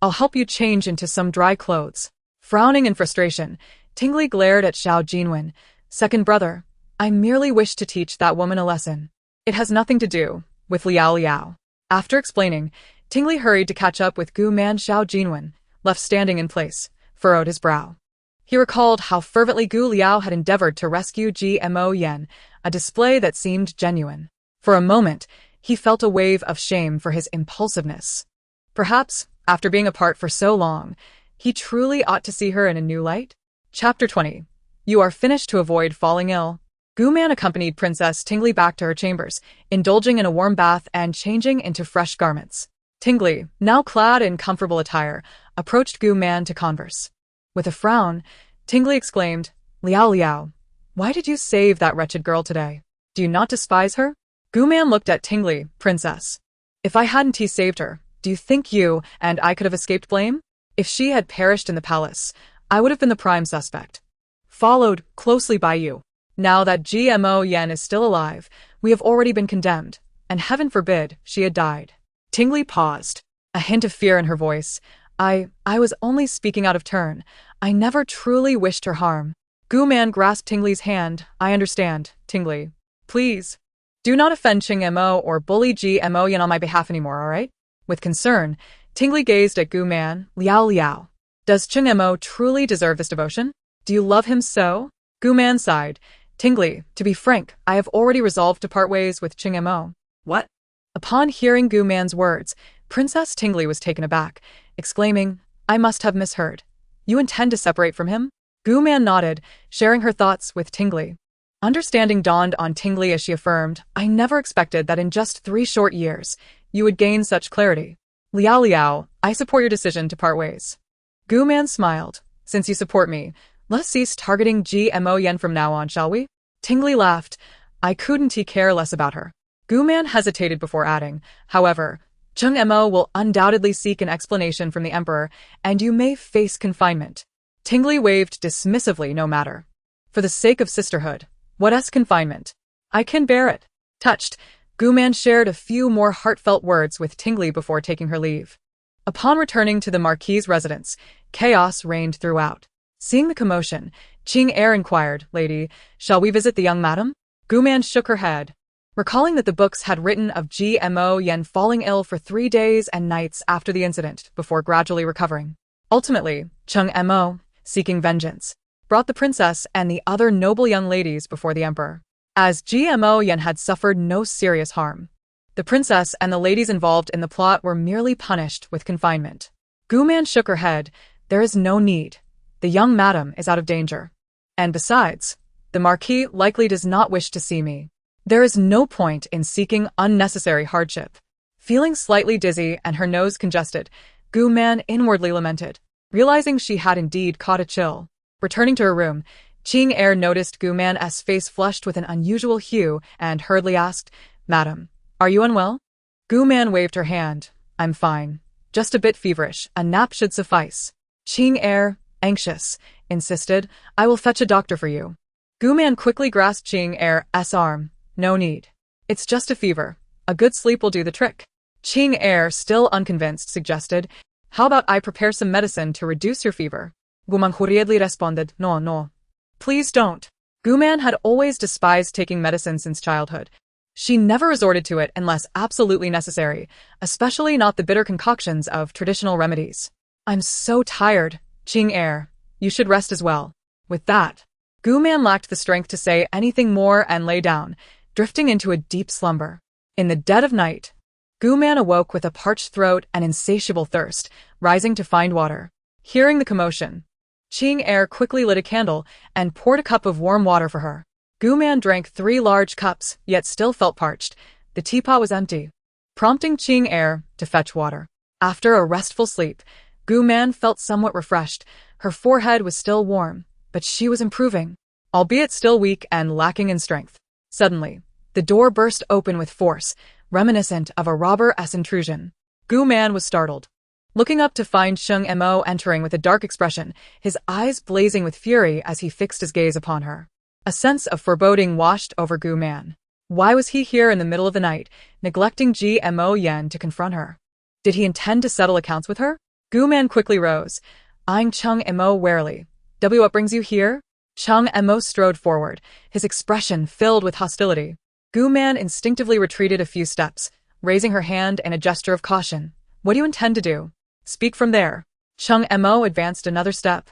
I'll help you change into some dry clothes. Frowning in frustration, Tingly glared at Jiangnan. Second brother, I merely wish to teach that woman a lesson. It has nothing to do with Liaoliao. After explaining, Tingly hurried to catch up with Guman. Jiangnan, left standing in place, furrowed his brow. He recalled how fervently Gu Liao had endeavored to rescue Gmo Yen, a display that seemed genuine. For a moment, he felt a wave of shame for his impulsiveness. Perhaps, after being apart for so long, he truly ought to see her in a new light? Chapter 20. You are finished to avoid falling ill. Guman accompanied Princess Tingly back to her chambers, indulging in a warm bath and changing into fresh garments. Tingly, now clad in comfortable attire, approached Guman to converse. With a frown, Tingly exclaimed, Liaoliao, why did you save that wretched girl today? Do you not despise her? Guman looked at Tingly, Princess. If I hadn't saved her, do you think you and I could have escaped blame? If she had perished in the palace, I would have been the prime suspect, followed closely by you. Now that Gmo Yen is still alive, we have already been condemned, and heaven forbid she had died. Tingly paused, a hint of fear in her voice. I was only speaking out of turn. I never truly wished her harm. Guman grasped Tingly's hand. I understand, Tingly. Please, do not offend Mo or bully Gmo Yen on my behalf anymore, all right? With concern, Tingly gazed at Guman. Liaoliao. Does Mo truly deserve this devotion? Do you love him so? Guman sighed. Tingly, to be frank, I have already resolved to part ways with Mo. What? Upon hearing Guman's words, Princess Tingly was taken aback, exclaiming, I must have misheard. You intend to separate from him? Guman nodded, sharing her thoughts with Tingly. Understanding dawned on Tingly as she affirmed, I never expected that in just 3 short years, you would gain such clarity. Liaoliao, I support your decision to part ways. Guman smiled. Since you support me, let us cease targeting Gmo Yen from now on, shall we? Tingly laughed. I couldn't care less about her. Guman hesitated before adding, however, Mo will undoubtedly seek an explanation from the emperor, and you may face confinement. Tingly waved dismissively, no matter. For the sake of sisterhood, what confinement? I can bear it. Touched, Guman shared a few more heartfelt words with Tingly before taking her leave. Upon returning to the Marquis' residence, chaos reigned throughout. Seeing the commotion, Qing Er inquired, Lady, shall we visit the young madam? Guman shook her head. Recalling that the books had written of Gmo Yen falling ill for 3 days and nights after the incident before gradually recovering. Ultimately, Mo, seeking vengeance, brought the princess and the other noble young ladies before the emperor. As Gmo Yen had suffered no serious harm, the princess and the ladies involved in the plot were merely punished with confinement. Guman shook her head. There is no need. The young madam is out of danger. And besides, the Marquis likely does not wish to see me. There is no point in seeking unnecessary hardship. Feeling slightly dizzy and her nose congested, Guman inwardly lamented. Realizing she had indeed caught a chill. Returning to her room, Qing Er noticed Gu Man's face flushed with an unusual hue and hurriedly asked, "Madam, are you unwell?" Gu Man waved her hand. "I'm fine. Just a bit feverish. A nap should suffice." Qing Er, anxious, insisted, "I will fetch a doctor for you." Gu Man quickly grasped Qing Er's arm. "No need. It's just a fever. A good sleep will do the trick." Qing Er, still unconvinced, suggested, "How about I prepare some medicine to reduce your fever?" Gu Man hurriedly responded, "No, no. Please don't." Gu Man had always despised taking medicine since childhood. She never resorted to it unless absolutely necessary, especially not the bitter concoctions of traditional remedies. "I'm so tired, Qing Er. You should rest as well." With that, Gu Man lacked the strength to say anything more and lay down, drifting into a deep slumber. In the dead of night, Gu Man awoke with a parched throat and insatiable thirst, rising to find water. Hearing the commotion, Qing Er quickly lit a candle and poured a cup of warm water for her. Gu Man drank 3 large cups, yet still felt parched. The teapot was empty, prompting Qing Er to fetch water. After a restful sleep, Gu Man felt somewhat refreshed. Her forehead was still warm, but she was improving, albeit still weak and lacking in strength. Suddenly, the door burst open with force, reminiscent of a robber's intrusion. Gu Man was startled, looking up to find Sheng Mo entering with a dark expression, his eyes blazing with fury as he fixed his gaze upon her. A sense of foreboding washed over Gu Man. Why was he here in the middle of the night, neglecting Mo Yen to confront her? Did he intend to settle accounts with her? Gu Man quickly rose, eyeing Cheng Mo warily. "What brings you here?" Cheng Mo strode forward, his expression filled with hostility. Gu Man instinctively retreated a few steps, raising her hand in a gesture of caution. "What do you intend to do? Speak from there." Cheng Mo advanced another step,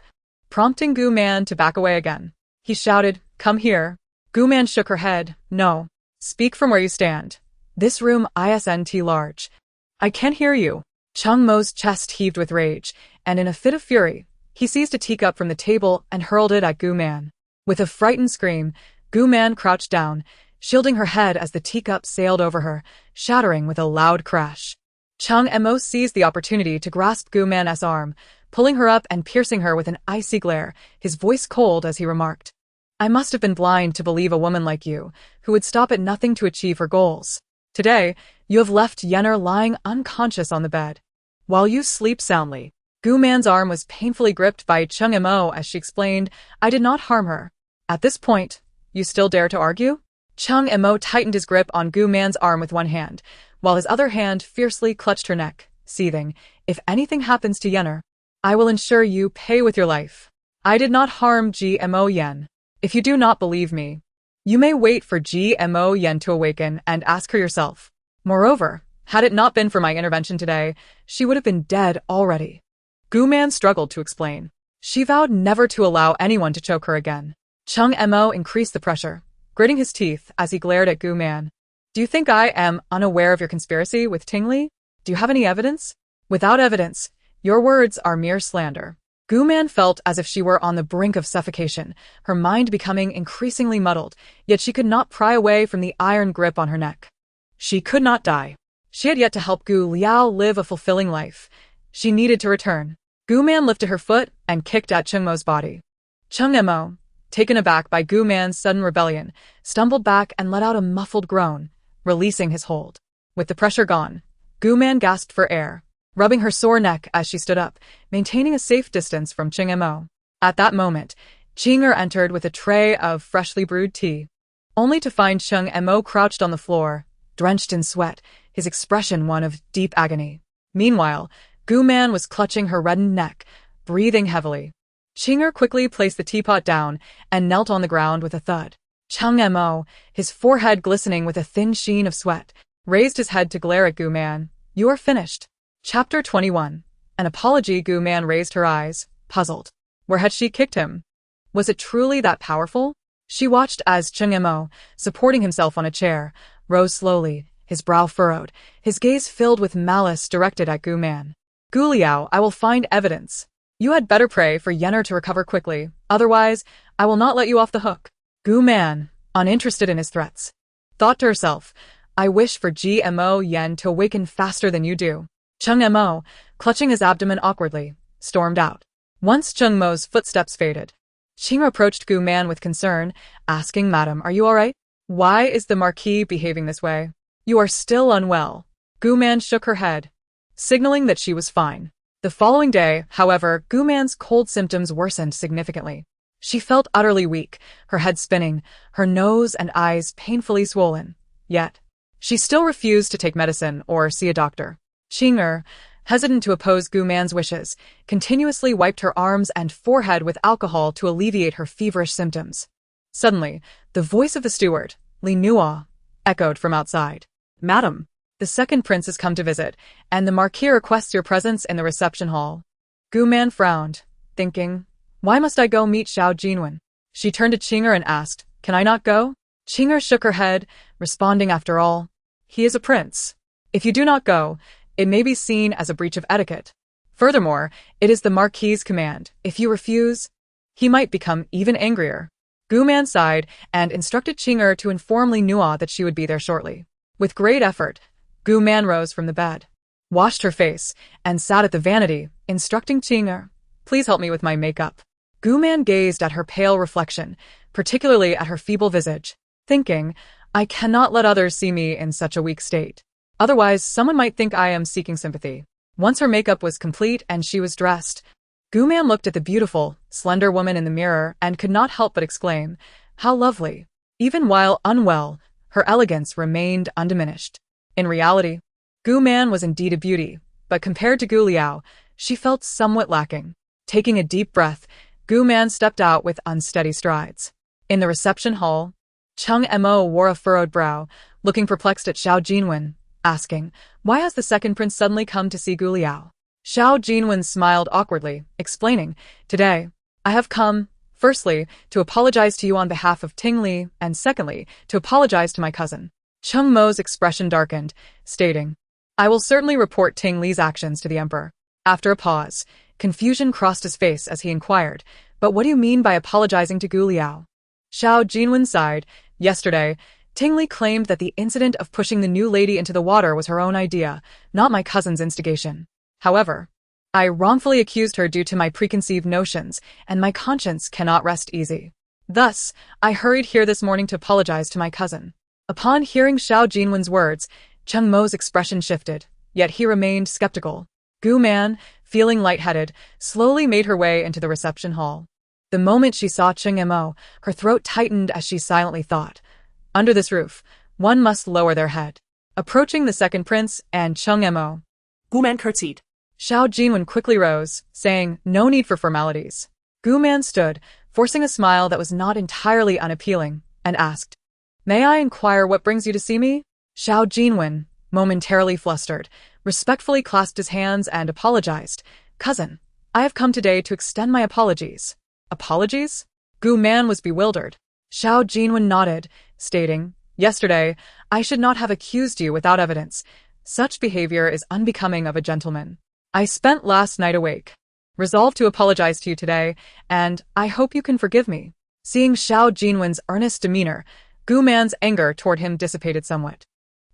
prompting Gu Man to back away again. He shouted, "Come here." Gu Man shook her head. "No. Speak from where you stand. This room isn't large. I can't hear you." Cheng Mo's chest heaved with rage, and in a fit of fury, he seized a teacup from the table and hurled it at Gu Man. With a frightened scream, Gu Man crouched down, shielding her head as the teacup sailed over her, shattering with a loud crash. Cheng Mo seized the opportunity to grasp Gu Man's arm, pulling her up and piercing her with an icy glare, his voice cold as he remarked, "I must have been blind to believe a woman like you, who would stop at nothing to achieve her goals. Today, you have left Yenner lying unconscious on the bed, while you sleep soundly." Gu Man's arm was painfully gripped by Cheng Mo as she explained, "I did not harm her." At this point, you still dare to argue? Cheng Mo tightened his grip on Gu Man's arm with one hand, while his other hand fiercely clutched her neck, seething, "If anything happens to Yenner, I will ensure you pay with your life. I did not harm Mo Yen. If you do not believe me, you may wait for Mo Yen to awaken and ask her yourself. Moreover, had it not been for my intervention today, she would have been dead already." Gu Man struggled to explain. She vowed never to allow anyone to choke her again. Cheng Mo increased the pressure, gritting his teeth as he glared at Gu Man. "Do you think I am unaware of your conspiracy with Tingli? Do you have any evidence?" "Without evidence, your words are mere slander." Gu Man felt as if she were on the brink of suffocation, her mind becoming increasingly muddled, yet she could not pry away from the iron grip on her neck. She could not die. She had yet to help Gu Liao live a fulfilling life. She needed to return. Gu Man lifted her foot and kicked at Cheng Mo's body. Cheng Mo, taken aback by Gu Man's sudden rebellion, stumbled back and let out a muffled groan, releasing his hold. With the pressure gone, Gu Man gasped for air, rubbing her sore neck as she stood up, maintaining a safe distance from Cheng Mo. At that moment, Qing Er entered with a tray of freshly brewed tea, only to find Cheng Mo crouched on the floor, drenched in sweat, his expression one of deep agony. Meanwhile, Gu Man was clutching her reddened neck, breathing heavily. Qing Er quickly placed the teapot down and knelt on the ground with a thud. Cheng Mo, his forehead glistening with a thin sheen of sweat, raised his head to glare at Gu Man. "You are finished." Chapter 21. An apology. Gu Man raised her eyes, puzzled. Where had she kicked him? Was it truly that powerful? She watched as Cheng Mo, supporting himself on a chair, rose slowly, his brow furrowed, his gaze filled with malice directed at Gu Man. "Gu Liao, I will find evidence. You had better pray for Yenner to recover quickly, otherwise, I will not let you off the hook." Gu Man, uninterested in his threats, thought to herself, "I wish for Mo Yen to awaken faster than you do." Cheng Mo, clutching his abdomen awkwardly, stormed out. Once Cheng Mo's footsteps faded, Qing approached Gu Man with concern, asking, "Madam, are you all right? Why is the Marquis behaving this way? You are still unwell." Gu Man shook her head, signaling that she was fine. The following day, however, Gu Man's cold symptoms worsened significantly. She felt utterly weak, her head spinning, her nose and eyes painfully swollen. Yet, she still refused to take medicine or see a doctor. Qing, hesitant to oppose Gu Man's wishes, continuously wiped her arms and forehead with alcohol to alleviate her feverish symptoms. Suddenly, the voice of the steward, Liaoliao, echoed from outside. "Madam, the second prince has come to visit, and the Marquis requests your presence in the reception hall." Gu Man frowned, thinking, "Why must I go meet Xiao Jianwen?" She turned to Qing and asked, "Can I not go?" Qing shook her head, responding, "After all, he is a prince. If you do not go, it may be seen as a breach of etiquette. Furthermore, it is the Marquis's command. If you refuse, he might become even angrier." Gu Man sighed and instructed Qing to inform Liaoliao that she would be there shortly. With great effort, Gu Man rose from the bed, washed her face, and sat at the vanity, instructing Qing, "Please help me with my makeup." Gu Man gazed at her pale reflection, particularly at her feeble visage, thinking, "I cannot let others see me in such a weak state. Otherwise, someone might think I am seeking sympathy." Once her makeup was complete and she was dressed, Gu Man looked at the beautiful, slender woman in the mirror and could not help but exclaim, "How lovely!" Even while unwell, her elegance remained undiminished. In reality, Gu Man was indeed a beauty, but compared to Liaoliao, she felt somewhat lacking. Taking a deep breath, Gu Man stepped out with unsteady strides. In the reception hall, Cheng Mo wore a furrowed brow, looking perplexed at Xiao Jianwen, asking, "Why has the second prince suddenly come to see Liaoliao?" Xiao Jianwen smiled awkwardly, explaining, "Today, I have come, firstly, to apologize to you on behalf of Ting Li, and secondly, to apologize to my cousin." Cheng Mo's expression darkened, stating, "I will certainly report Ting Li's actions to the emperor." After a pause, confusion crossed his face as he inquired, "But what do you mean by apologizing to Liaoliao?" Xiao Jianwen sighed. "Yesterday, Ting Li claimed that the incident of pushing the new lady into the water was her own idea, not my cousin's instigation. However, I wrongfully accused her due to my preconceived notions, and my conscience cannot rest easy. Thus, I hurried here this morning to apologize to my cousin." Upon hearing Xiao Jianwen's words, Cheng Mo's expression shifted, yet he remained skeptical. Gu Man, feeling lightheaded, slowly made her way into the reception hall. The moment she saw Cheng Mo, her throat tightened as she silently thought, "Under this roof, one must lower their head." Approaching the second prince and Cheng Mo, Gu Man curtsied. Xiao Jianwen quickly rose, saying, "No need for formalities." Gu Man stood, forcing a smile that was not entirely unappealing, and asked, "May I inquire what brings you to see me?" Xiao Jianwen, momentarily flustered, respectfully clasped his hands and apologized. "Cousin, I have come today to extend my apologies." "Apologies?" Gu Man was bewildered. Xiao Jianwen nodded, stating, "Yesterday, I should not have accused you without evidence. Such behavior is unbecoming of a gentleman. I spent last night awake, resolved to apologize to you today, and I hope you can forgive me." Seeing Xiao Jianwen's earnest demeanor, Gu Man's anger toward him dissipated somewhat.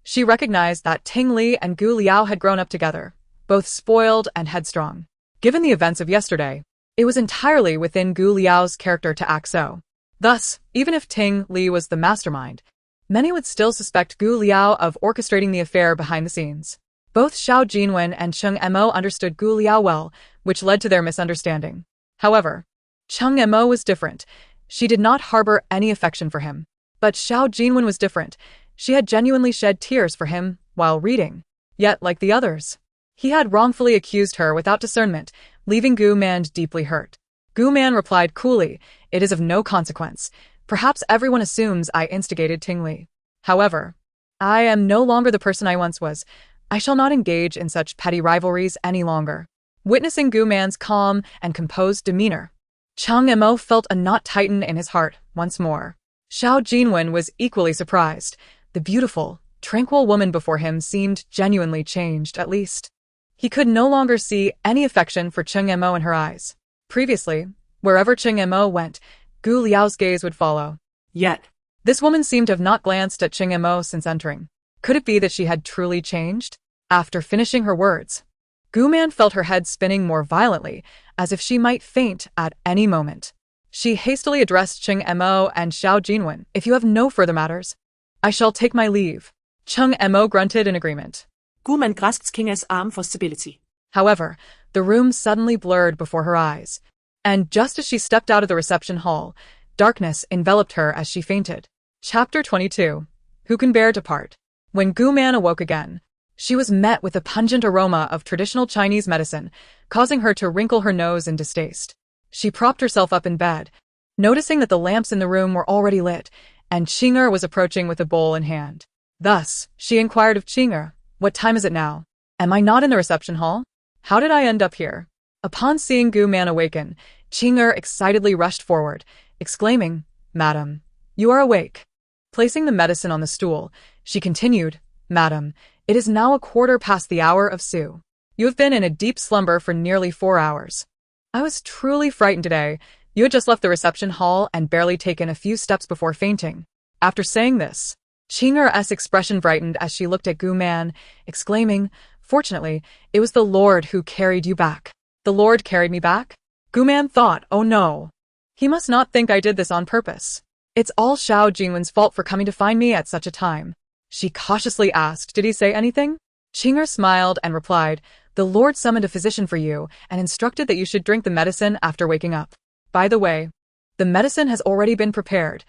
She recognized that Ting Li and Liaoliao had grown up together, both spoiled and headstrong. Given the events of yesterday, it was entirely within Liaoliao's character to act so. Thus, even if Ting Li was the mastermind, many would still suspect Liaoliao of orchestrating the affair behind the scenes. Both Xiao Jianwen and Cheng Mo understood Liaoliao well, which led to their misunderstanding. However, Cheng Mo was different. She did not harbor any affection for him. But Xiao Jianwen was different. She had genuinely shed tears for him while reading. Yet, like the others, he had wrongfully accused her without discernment, leaving Gu Man deeply hurt. Gu Man replied coolly, "It is of no consequence. Perhaps everyone assumes I instigated Ting Li. However, I am no longer the person I once was. I shall not engage in such petty rivalries any longer." Witnessing Gu Man's calm and composed demeanor, Cheng Mo felt a knot tighten in his heart once more. Xiao Jianwen was equally surprised. The beautiful, tranquil woman before him seemed genuinely changed, at least. He could no longer see any affection for Cheng Mo in her eyes. Previously, wherever Cheng Mo went, Liaoliao's gaze would follow. Yet, this woman seemed to have not glanced at Cheng Mo since entering. Could it be that she had truly changed? After finishing her words, Guman felt her head spinning more violently, as if she might faint at any moment. She hastily addressed Cheng Mo and Xiao Jinwen. If you have no further matters, I shall take my leave. Cheng Mo grunted in agreement. Guman grasped King's arm for stability. However, the room suddenly blurred before her eyes, and just as she stepped out of the reception hall, darkness enveloped her as she fainted. Chapter 22. Who can bear to part? When Guman awoke again, she was met with a pungent aroma of traditional Chinese medicine, causing her to wrinkle her nose in distaste. She propped herself up in bed, noticing that the lamps in the room were already lit, and Qing'er was approaching with a bowl in hand. Thus, she inquired of Qing'er, "What time is it now? Am I not in the reception hall? How did I end up here?" Upon seeing Guman awaken, Qing'er excitedly rushed forward, exclaiming, "Madam, you are awake." Placing the medicine on the stool, she continued, "Madam, it is now 1/4 past the hour of Su. You have been in a deep slumber for nearly 4 hours. I was truly frightened today. You had just left the reception hall and barely taken a few steps before fainting." After saying this, Qing'er's expression brightened as she looked at Guman, exclaiming, "Fortunately, it was the Lord who carried you back." "The Lord carried me back?" Guman thought, "Oh no. He must not think I did this on purpose. It's all Xiao Jinwen's fault for coming to find me at such a time." She cautiously asked, "Did he say anything?" Qing'er smiled and replied, "The Lord summoned a physician for you and instructed that you should drink the medicine after waking up. By the way, the medicine has already been prepared.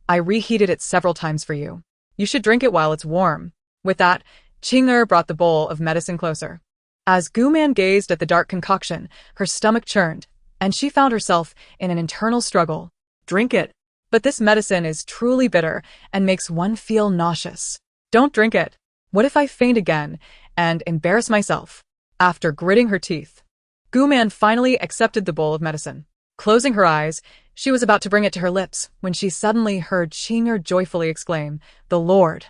I reheated it several times for you. You should drink it while it's warm." With that, Qing'er brought the bowl of medicine closer. As Guman gazed at the dark concoction, her stomach churned, and she found herself in an internal struggle. "Drink it. But this medicine is truly bitter and makes one feel nauseous. Don't drink it. What if I faint again and embarrass myself?" After gritting her teeth, Guman finally accepted the bowl of medicine. Closing her eyes, she was about to bring it to her lips when she suddenly heard Qing'er joyfully exclaim, "The Lord."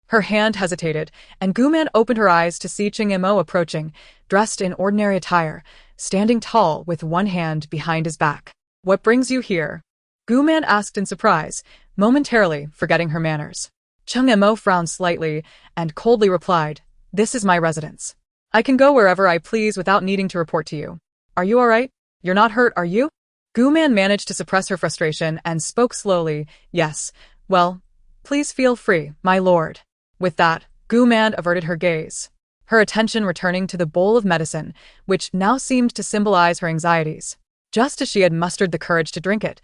Her hand hesitated, and Guman opened her eyes to see Cheng Mo approaching, dressed in ordinary attire, standing tall with one hand behind his back. "What brings you here?" Guman asked in surprise, momentarily forgetting her manners. Cheng Mo frowned slightly and coldly replied, "This is my residence. I can go wherever I please without needing to report to you. Are you all right? You're not hurt, are you?" Guman managed to suppress her frustration and spoke slowly, "Yes, well, please feel free, my lord." With that, Guman averted her gaze, her attention returning to the bowl of medicine, which now seemed to symbolize her anxieties. Just as she had mustered the courage to drink it,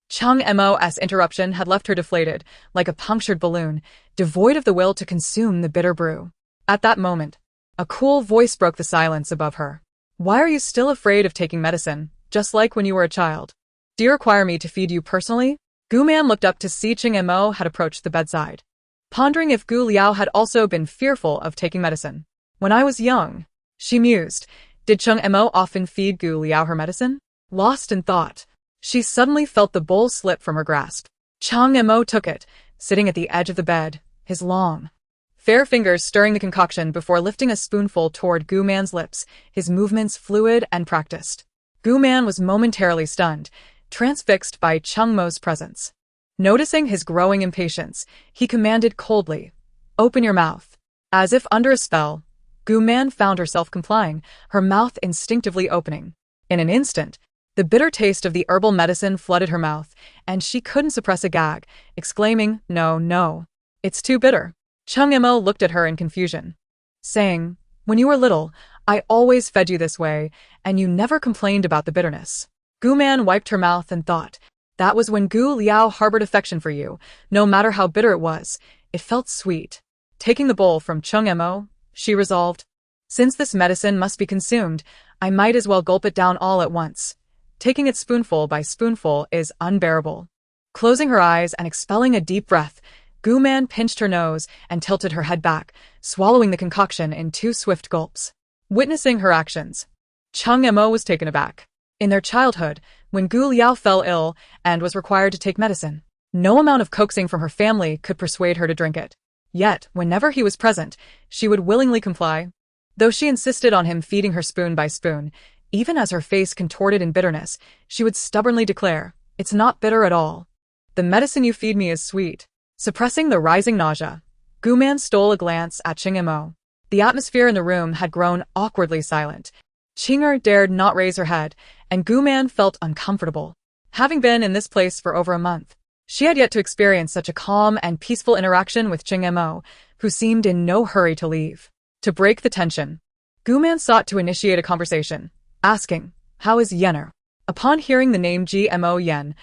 Cheng Mo's interruption had left her deflated, like a punctured balloon, devoid of the will to consume the bitter brew. At that moment, a cool voice broke the silence above her. "Why are you still afraid of taking medicine, just like when you were a child? Do you require me to feed you personally?" Guman looked up to see Cheng Mo had approached the bedside, pondering if Liaoliao had also been fearful of taking medicine. "When I was young," she mused, "did Cheng Mo often feed Liaoliao her medicine?" Lost in thought, she suddenly felt the bowl slip from her grasp. Cheng Mo took it, sitting at the edge of the bed, his long, fair fingers stirring the concoction before lifting a spoonful toward Guman's lips, his movements fluid and practiced. Guman was momentarily stunned, transfixed by Cheng Mo's presence. Noticing his growing impatience, he commanded coldly, "Open your mouth." As if under a spell, Guman found herself complying, her mouth instinctively opening. In an instant, the bitter taste of the herbal medicine flooded her mouth, and she couldn't suppress a gag, exclaiming, "No, no. It's too bitter." Cheng Mo looked at her in confusion, saying, "When you were little, I always fed you this way, and you never complained about the bitterness." Guman wiped her mouth and thought, that was when Liaoliao harbored affection for you, no matter how bitter it was, it felt sweet. Taking the bowl from Cheng Mo, she resolved, "Since this medicine must be consumed, I might as well gulp it down all at once. Taking it spoonful by spoonful is unbearable." Closing her eyes and expelling a deep breath, Guman pinched her nose and tilted her head back, swallowing the concoction in 2 swift gulps. Witnessing her actions, Cheng Mo was taken aback. In their childhood, when Liaoliao fell ill and was required to take medicine, no amount of coaxing from her family could persuade her to drink it. Yet, whenever he was present, she would willingly comply. Though she insisted on him feeding her spoon by spoon, even as her face contorted in bitterness, she would stubbornly declare, "It's not bitter at all. The medicine you feed me is sweet." Suppressing the rising nausea, Guman stole a glance at Cheng Mo. The atmosphere in the room had grown awkwardly silent. Qing'er dared not raise her head, and Guman felt uncomfortable. Having been in this place for over a month, she had yet to experience such a calm and peaceful interaction with Qing'er, who seemed in no hurry to leave. To break the tension, Guman sought to initiate a conversation, asking, "How is Yen'er?" Upon hearing the name Gmo Yen,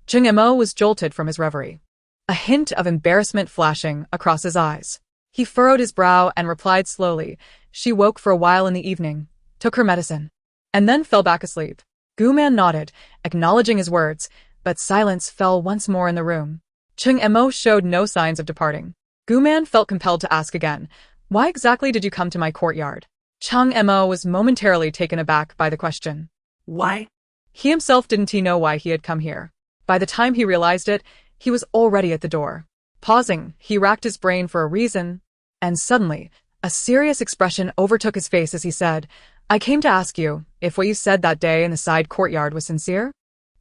Qing'er was jolted from his reverie, a hint of embarrassment flashing across his eyes. He furrowed his brow and replied slowly, "She woke for a while in the evening, took her medicine, and then fell back asleep." Guman nodded, acknowledging his words, but silence fell once more in the room. Qing'er showed no signs of departing. Guman felt compelled to ask again, "Why exactly did you come to my courtyard?" Qing'er was momentarily taken aback by the question. Why? He himself didn't know why he had come here. By the time he realized it, he was already at the door. Pausing, he racked his brain for a reason, and suddenly, a serious expression overtook his face as he said, "I came to ask you if what you said that day in the side courtyard was sincere?"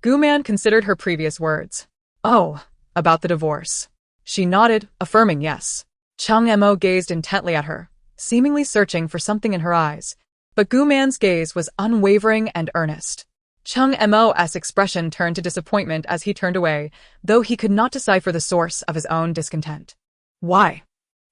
Guman considered her previous words. "Oh, about the divorce." She nodded, affirming yes. Qing'er gazed intently at her, seemingly searching for something in her eyes. But Guman's gaze was unwavering and earnest. Qing'er's expression turned to disappointment as he turned away, though he could not decipher the source of his own discontent. "Why?"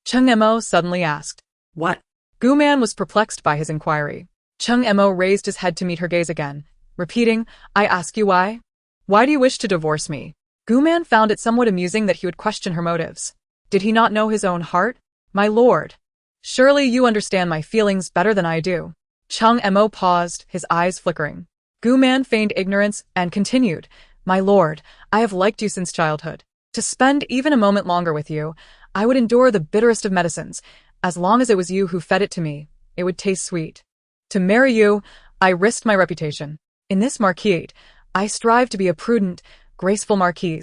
Qing'er suddenly asked. What? Guman was perplexed by his inquiry. Qing'er raised his head to meet her gaze again, repeating, "I ask you why? Why do you wish to divorce me?" Guman found it somewhat amusing that he would question her motives. Did he not know his own heart? "My lord, surely you understand my feelings better than I do." Qing'er paused, his eyes flickering. Guman feigned ignorance and continued, "My lord, I have liked you since childhood. To spend even a moment longer with you, I would endure the bitterest of medicines. As long as it was you who fed it to me, it would taste sweet. To marry you, I risked my reputation. In this Marquis, I strive to be a prudent, graceful Marquis,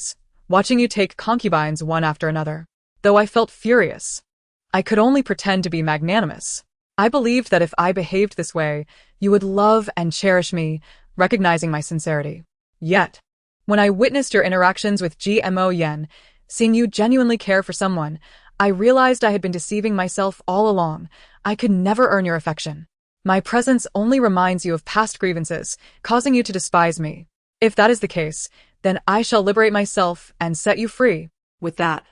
watching you take concubines one after another. Though I felt furious, I could only pretend to be magnanimous. I believed that if I behaved this way, you would love and cherish me, recognizing my sincerity. Yet, when I witnessed your interactions with Gmo Yen, seeing you genuinely care for someone, I realized I had been deceiving myself all along. I could never earn your affection. My presence only reminds you of past grievances, causing you to despise me. If that is the case, then I shall liberate myself and set you free." With that,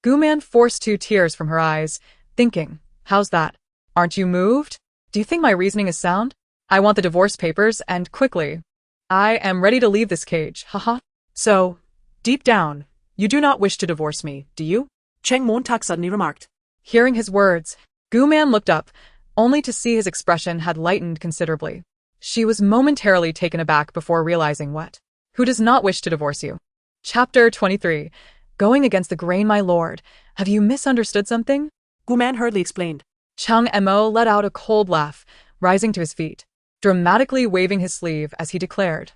Guman forced 2 tears from her eyes, thinking, "How's that? Aren't you moved? Do you think my reasoning is sound? I want the divorce papers, and quickly. I am ready to leave this cage, haha." so, deep down, you do not wish to divorce me, do you? Cheng Montag suddenly remarked. Hearing his words, Guman looked up, only to see his expression had lightened considerably. She was momentarily taken aback before realizing what. Who does not wish to divorce you? Chapter 23. Going against the grain, my lord. Have you misunderstood something? Guman hurriedly explained. Qing'er let out a cold laugh, rising to his feet, dramatically waving his sleeve as he declared,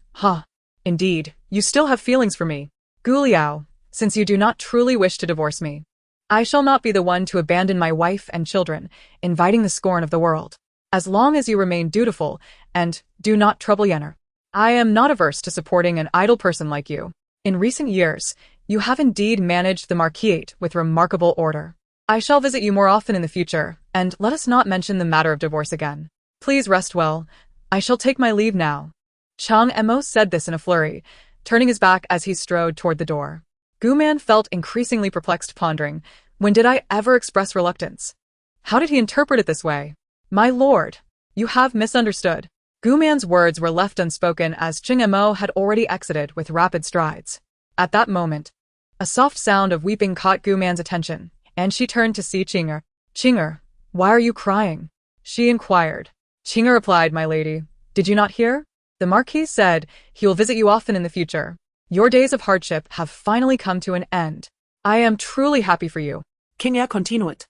Indeed, you still have feelings for me. Liaoliao, since you do not truly wish to divorce me, I shall not be the one to abandon my wife and children, inviting the scorn of the world. As long as you remain dutiful and do not trouble Yen'er, I am not averse to supporting an idle person like you. In recent years, you have indeed managed the Marquis with remarkable order. I shall visit you more often in the future, and let us not mention the matter of divorce again. Please rest well. I shall take my leave now." Qing'er said this in a flurry, turning his back as he strode toward the door. Guman felt increasingly perplexed, pondering, when did I ever express reluctance? How did he interpret it this way? "My lord, you have misunderstood." Guman's words were left unspoken as Qing'er had already exited with rapid strides. At that moment, a soft sound of weeping caught Guman's attention, and she turned to see Qing'er. "Qing'er, why are you crying?" she inquired. Qing'er replied, "My lady, did you not hear? The Marquis said he will visit you often in the future. Your days of hardship have finally come to an end. I am truly happy for you." Qing'er continued.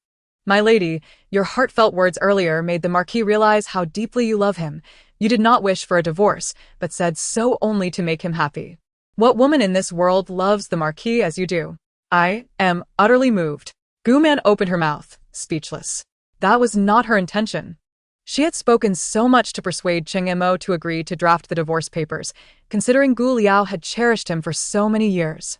"My lady, your heartfelt words earlier made the Marquis realize how deeply you love him. You did not wish for a divorce, but said so only to make him happy. What woman in this world loves the Marquis as you do? I am utterly moved." Guman opened her mouth, speechless. That was not her intention. She had spoken so much to persuade Qing'er to agree to draft the divorce papers, considering Liaoliao had cherished him for so many years.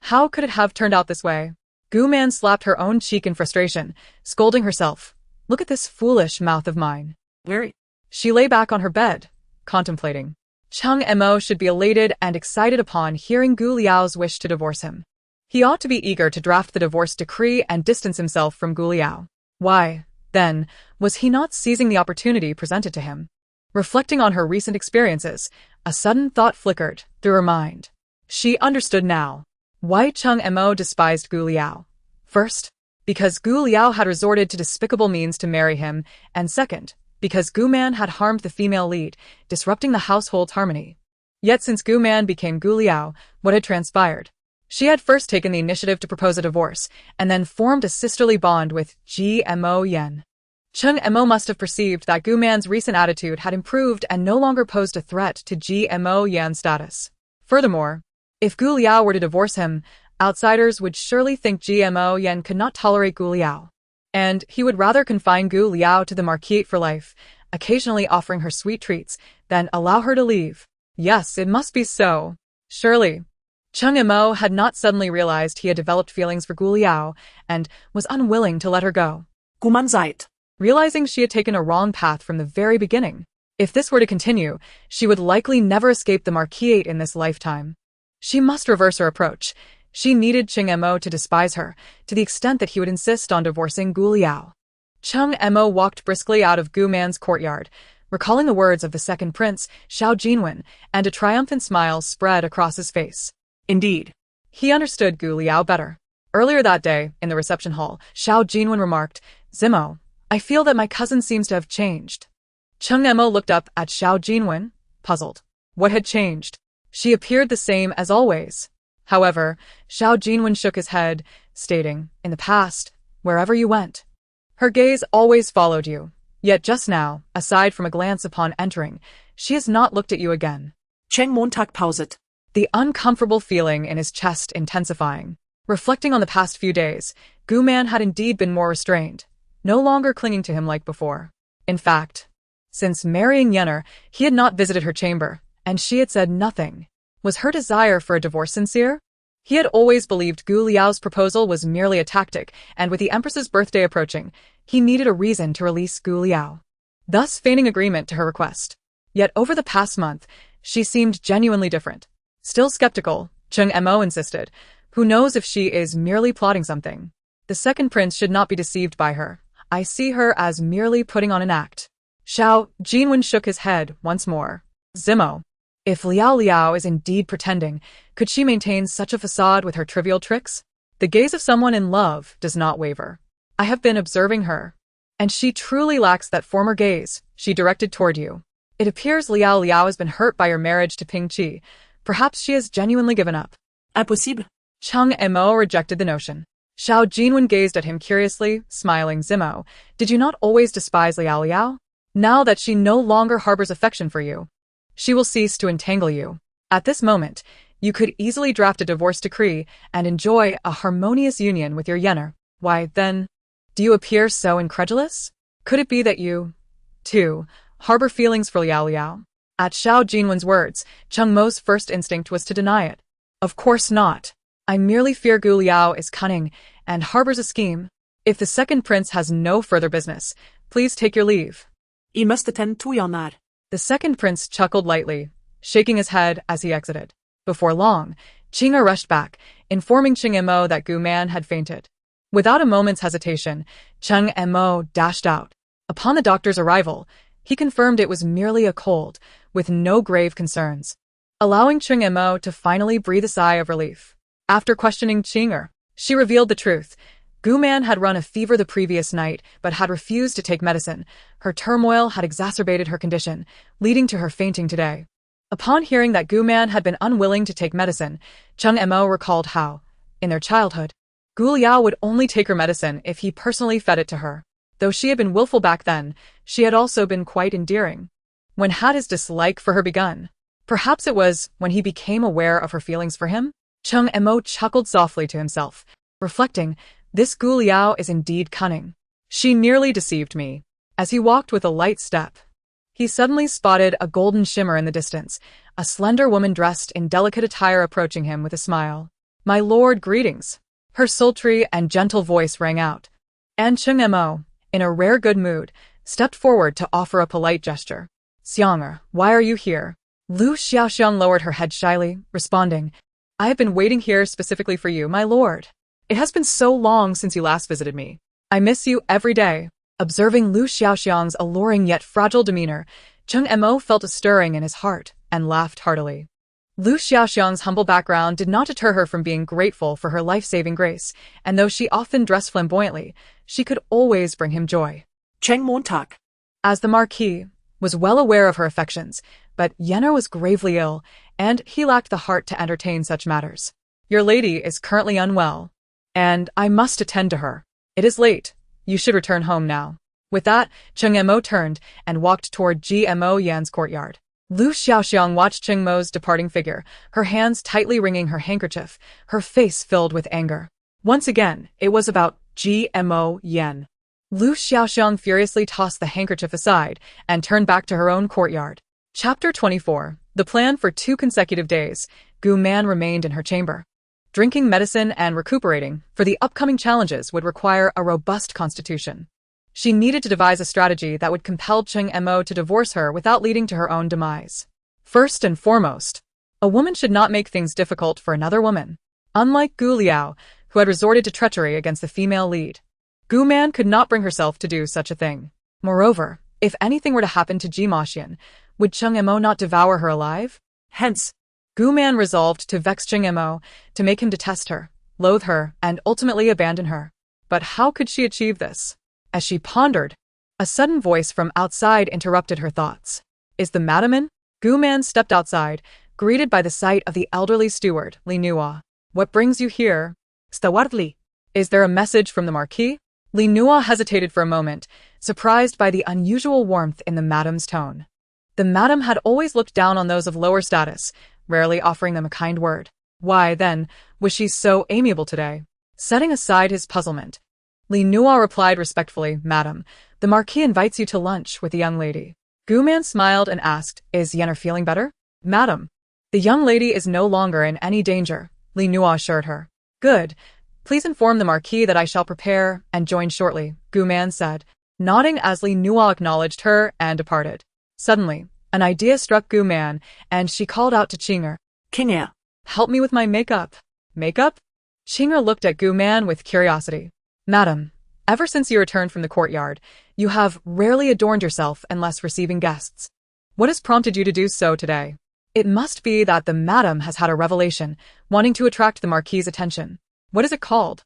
How could it have turned out this way? Guman slapped her own cheek in frustration, scolding herself. Look at this foolish mouth of mine. Very. She lay back on her bed, contemplating. Cheng Mo should be elated and excited upon hearing Gu Liao's wish to divorce him. He ought to be eager to draft the divorce decree and distance himself from Gu Liao. Why, then, was he not seizing the opportunity presented to him? Reflecting on her recent experiences, a sudden thought flickered through her mind. She understood now why Cheng Mo despised Gu Liao. First, because Gu Liao had resorted to despicable means to marry him, and second, because Gu Man had harmed the female lead, disrupting the household's harmony. Yet since Gu Man became Gu Liao, what had transpired? She had first taken the initiative to propose a divorce, and then formed a sisterly bond with Gmo Yen. Cheng Mo must have perceived that Gu Man's recent attitude had improved and no longer posed a threat to Gmo Yan's status. Furthermore, if Gu Liao were to divorce him, outsiders would surely think Gmo Yen could not tolerate Gu Liao. And he would rather confine Gu Liao to the Marquis for life, occasionally offering her sweet treats, than allow her to leave. Yes, it must be so. Surely. Cheng Mo had not suddenly realized he had developed feelings for Gu Liao, and was unwilling to let her go. Guman seid. Realizing she had taken a wrong path from the very beginning. If this were to continue, she would likely never escape the Marquis in this lifetime. She must reverse her approach. She needed Cheng Mo to despise her, to the extent that he would insist on divorcing Gu Liao. Cheng Mo walked briskly out of Gu Man's courtyard, recalling the words of the second prince, Xiao Jinwen, and a triumphant smile spread across his face. Indeed. He understood Gu Liao better. Earlier that day, in the reception hall, Xiao Jinwen remarked, Zimo, I feel that my cousin seems to have changed. Cheng Mo looked up at Xiao Jinwen, puzzled. What had changed? She appeared the same as always. However, Xiao Jinwen shook his head, stating, in the past, wherever you went. Her gaze always followed you. Yet just now, aside from a glance upon entering, she has not looked at you again. Cheng Montag pauset. The uncomfortable feeling in his chest intensifying. Reflecting on the past few days, Gu Man had indeed been more restrained, no longer clinging to him like before. In fact, since marrying Yenner, he had not visited her chamber, and she had said nothing. Was her desire for a divorce sincere? He had always believed Gu Liao's proposal was merely a tactic, and with the Empress's birthday approaching, he needed a reason to release Gu Liao, thus feigning agreement to her request. Yet over the past month, she seemed genuinely different. Still skeptical, Cheng Mo insisted, who knows if she is merely plotting something. The second prince should not be deceived by her. I see her as merely putting on an act. Xiao Jinwen shook his head once more. Zimo. If Liaoliao is indeed pretending, could she maintain such a facade with her trivial tricks? The gaze of someone in love does not waver. I have been observing her, and she truly lacks that former gaze she directed toward you. It appears Liaoliao has been hurt by your marriage to Ping Qi. Perhaps she has genuinely given up. Impossible. Cheng Mo rejected the notion. Xiao Jinwen gazed at him curiously, smiling. Zimo, did you not always despise Liaoliao? Now that she no longer harbors affection for you, she will cease to entangle you. At this moment, you could easily draft a divorce decree and enjoy a harmonious union with your Yenner. Why, then, do you appear so incredulous? Could it be that you, too, harbor feelings for Liaoliao? At Xiao Jinwen's words, Cheng Mo's first instinct was to deny it. Of course not. I merely fear Gu Liao is cunning and harbors a scheme. If the second prince has no further business, please take your leave. I must attend to Janar. The second prince chuckled lightly, shaking his head as he exited. Before long, Qing'er rushed back, informing Cheng Mo that Gu Man had fainted. Without a moment's hesitation, Cheng Mo dashed out. Upon the doctor's arrival, he confirmed it was merely a cold, with no grave concerns, allowing Cheng Mo to finally breathe a sigh of relief. After questioning Qing'er, she revealed the truth. Gu Man had run a fever the previous night, but had refused to take medicine. Her turmoil had exacerbated her condition, leading to her fainting today. Upon hearing that Gu Man had been unwilling to take medicine, Cheng Mo recalled how, in their childhood, Gu Liao would only take her medicine if he personally fed it to her. Though she had been willful back then, she had also been quite endearing. When had his dislike for her begun? Perhaps it was when he became aware of her feelings for him? Cheng Mo chuckled softly to himself, reflecting, this Gu Liao is indeed cunning. She nearly deceived me. As he walked with a light step, he suddenly spotted a golden shimmer in the distance, a slender woman dressed in delicate attire approaching him with a smile. My lord, greetings. Her sultry and gentle voice rang out. And Cheng Mo, in a rare good mood, stepped forward to offer a polite gesture. Xiang'er, why are you here? Lu Xiaoxiang lowered her head shyly, responding, I have been waiting here specifically for you, my lord. It has been so long since you last visited me. I miss you every day. Observing Lu Xiaoxiang's alluring yet fragile demeanor, Cheng Emo felt a stirring in his heart and laughed heartily. Lu Xiaoxiang's humble background did not deter her from being grateful for her life-saving grace, and though she often dressed flamboyantly, she could always bring him joy. Cheng Montag. As the Marquis was well aware of her affections, but Yenner was gravely ill, and he lacked the heart to entertain such matters. Your lady is currently unwell, and I must attend to her. It is late. You should return home now. With that, Cheng Emo turned and walked toward GMO Yan's courtyard. Lu Xiaoxiang watched Cheng Mo's departing figure, her hands tightly wringing her handkerchief, her face filled with anger. Once again, it was about GMO Yan. Lu Xiaoxiang furiously tossed the handkerchief aside and turned back to her own courtyard. Chapter 24. The plan for 2 consecutive days. Gu Man remained in her chamber. Drinking medicine and recuperating for the upcoming challenges would require a robust constitution. She needed to devise a strategy that would compel Cheng Emo to divorce her without leading to her own demise. First and foremost, a woman should not make things difficult for another woman. Unlike Gu Liao, who had resorted to treachery against the female lead, Gu Man could not bring herself to do such a thing. Moreover, if anything were to happen to Ji Maxian, would Cheng Emo not devour her alive? Hence, Gu Man resolved to vex Cheng Emo, to make him detest her, loathe her, and ultimately abandon her. But how could she achieve this? As she pondered, a sudden voice from outside interrupted her thoughts. Is the madam in? Gu Man stepped outside, greeted by the sight of the elderly steward, Li Nua. What brings you here? Stewardly. Is there a message from the Marquis? Li Nua hesitated for a moment, surprised by the unusual warmth in the madam's tone. The madam had always looked down on those of lower status, rarely offering them a kind word. Why, then, was she so amiable today? Setting aside his puzzlement, Li Nua replied respectfully, Madam, the Marquis invites you to lunch with the young lady. Gu Man smiled and asked, Is Yenner feeling better? Madam, the young lady is no longer in any danger, Li Nua assured her. Good. Please inform the Marquis that I shall prepare and join shortly, Gu Man said, nodding as Li Nua acknowledged her and departed. Suddenly, an idea struck Gu Man, and she called out to Qinger. Qinger, help me with my makeup. Makeup? Qinger looked at Gu Man with curiosity. Madam, ever since you returned from the courtyard, you have rarely adorned yourself unless receiving guests. What has prompted you to do so today? It must be that the madam has had a revelation, wanting to attract the Marquis's attention. What is it called?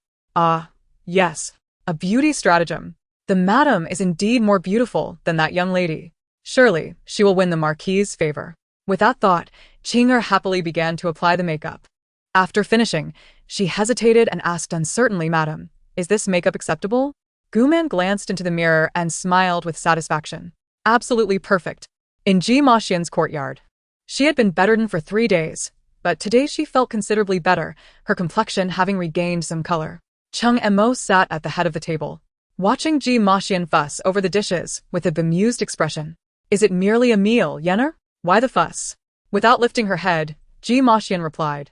Yes, a beauty stratagem. The madam is indeed more beautiful than that young lady. Surely, she will win the Marquis's favor. With that thought, Qinger happily began to apply the makeup. After finishing, she hesitated and asked uncertainly, Madam, is this makeup acceptable? Gu Man glanced into the mirror and smiled with satisfaction. Absolutely perfect. In Ji Maxian's courtyard. She had been bedridden for 3 days, but today she felt considerably better, her complexion having regained some color. Cheng Emo sat at the head of the table, watching Ji Maxian fuss over the dishes with a bemused expression. Is it merely a meal, Yenner? Why the fuss? Without lifting her head, Ji Maxian replied.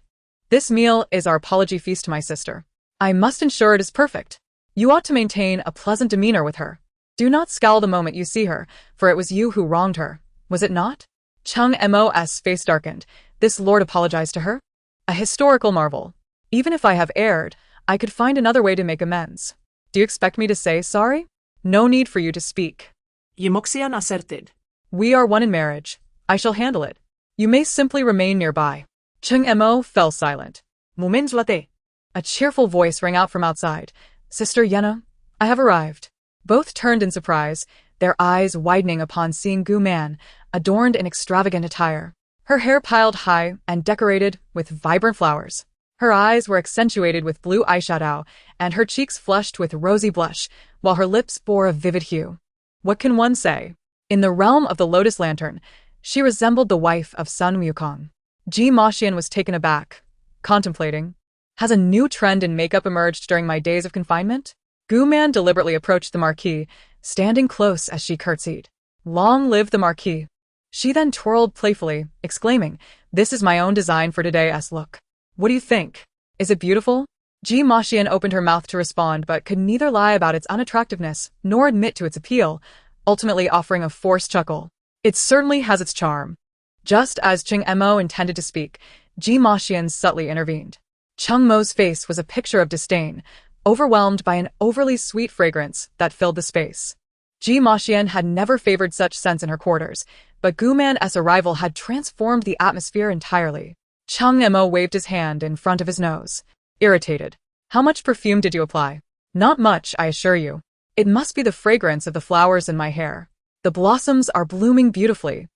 This meal is our apology feast to my sister. I must ensure it is perfect. You ought to maintain a pleasant demeanor with her. Do not scowl the moment you see her, for it was you who wronged her, was it not? Cheng Mo's face darkened. This lord apologized to her? A historical marvel. Even if I have erred, I could find another way to make amends. Do you expect me to say sorry? No need for you to speak. Yimoxian asserted. We are one in marriage. I shall handle it. You may simply remain nearby. Cheng Mo fell silent. Moments later. A cheerful voice rang out from outside. Sister Yenna, I have arrived. Both turned in surprise, their eyes widening upon seeing Gu Man, adorned in extravagant attire. Her hair piled high and decorated with vibrant flowers. Her eyes were accentuated with blue eyeshadow, and her cheeks flushed with rosy blush, while her lips bore a vivid hue. What can one say? In the realm of the Lotus Lantern, she resembled the wife of Sun Wukong. Ji Maxian was taken aback, contemplating. Has a new trend in makeup emerged during my days of confinement? Gu Man deliberately approached the Marquis, standing close as she curtsied. Long live the Marquis. She then twirled playfully, exclaiming, This is my own design for today's look. What do you think? Is it beautiful? Ji Maxian opened her mouth to respond but could neither lie about its unattractiveness nor admit to its appeal, ultimately offering a forced chuckle. It certainly has its charm. Just as Cheng Mo intended to speak, Ji Maxian subtly intervened. Cheng Mo's face was a picture of disdain, overwhelmed by an overly sweet fragrance that filled the space. Ji Maxian had never favored such scents in her quarters, but Gu Man's arrival had transformed the atmosphere entirely. Cheng Mo waved his hand in front of his nose, irritated. How much perfume did you apply? Not much, I assure you. It must be the fragrance of the flowers in my hair. The blossoms are blooming beautifully.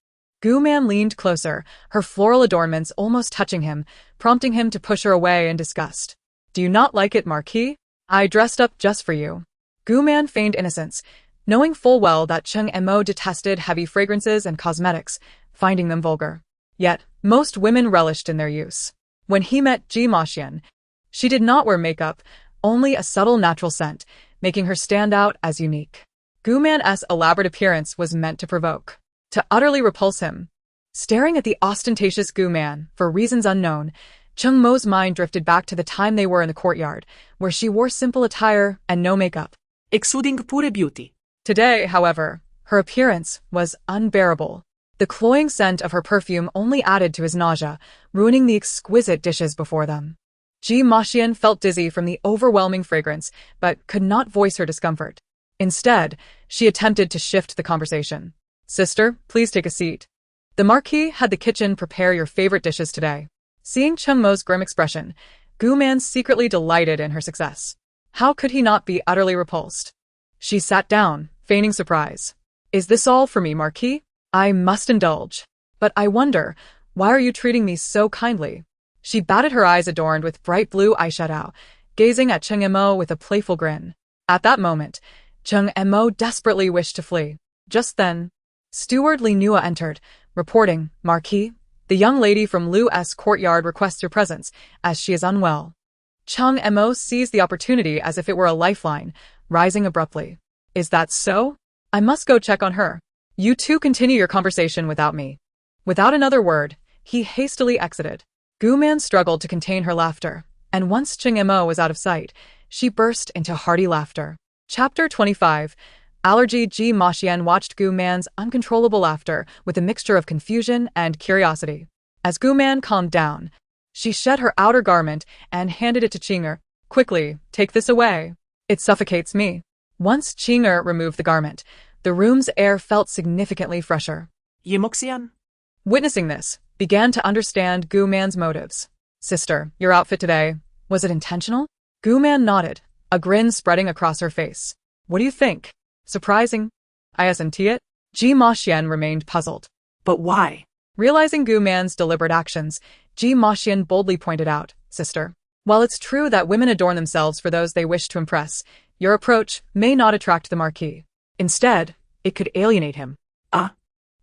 Gu Man leaned closer, her floral adornments almost touching him, prompting him to push her away in disgust. Do you not like it, Marquis? I dressed up just for you. Gu Man feigned innocence, knowing full well that Cheng Mo detested heavy fragrances and cosmetics, finding them vulgar. Yet, most women relished in their use. When he met Ji Maxian, she did not wear makeup, only a subtle natural scent, making her stand out as unique. Gu Man's elaborate appearance was meant to provoke, to utterly repulse him. Staring at the ostentatious Gu Man, for reasons unknown, Cheng Mo's mind drifted back to the time they were in the courtyard, where she wore simple attire and no makeup, exuding pure beauty. Today, however, her appearance was unbearable. The cloying scent of her perfume only added to his nausea, ruining the exquisite dishes before them. Ji Maxian felt dizzy from the overwhelming fragrance, but could not voice her discomfort. Instead, she attempted to shift the conversation. Sister, please take a seat. The Marquis had the kitchen prepare your favorite dishes today. Seeing Cheng Mo's grim expression, Gu Man secretly delighted in her success. How could he not be utterly repulsed? She sat down, feigning surprise. Is this all for me, Marquis? I must indulge. But I wonder, why are you treating me so kindly? She batted her eyes adorned with bright blue eyeshadow, gazing at Cheng Mo with a playful grin. At that moment, Cheng Mo desperately wished to flee. Just then, Steward Li Nua entered, reporting, Marquis, the young lady from Lu's courtyard requests your presence, as she is unwell. Cheng Mo seized the opportunity as if it were a lifeline, rising abruptly. Is that so? I must go check on her. You two continue your conversation without me. Without another word, he hastily exited. Gu Man struggled to contain her laughter, and once Cheng Mo was out of sight, she burst into hearty laughter. Chapter 25. Allergy. Ji Maxian watched Gu Man's uncontrollable laughter with a mixture of confusion and curiosity. As Gu Man calmed down, she shed her outer garment and handed it to Qinger. Quickly, take this away. It suffocates me. Once Qinger removed the garment, the room's air felt significantly fresher. Ji Maxian? Witnessing this, began to understand Gu Man's motives. Sister, your outfit today, was it intentional? Gu Man nodded, a grin spreading across her face. What do you think? Surprising? Isn't it? Ji Maxian remained puzzled. But why? Realizing Gu Man's deliberate actions, Ji Maxian boldly pointed out, Sister, while it's true that women adorn themselves for those they wish to impress, your approach may not attract the Marquis. Instead, it could alienate him. Ah?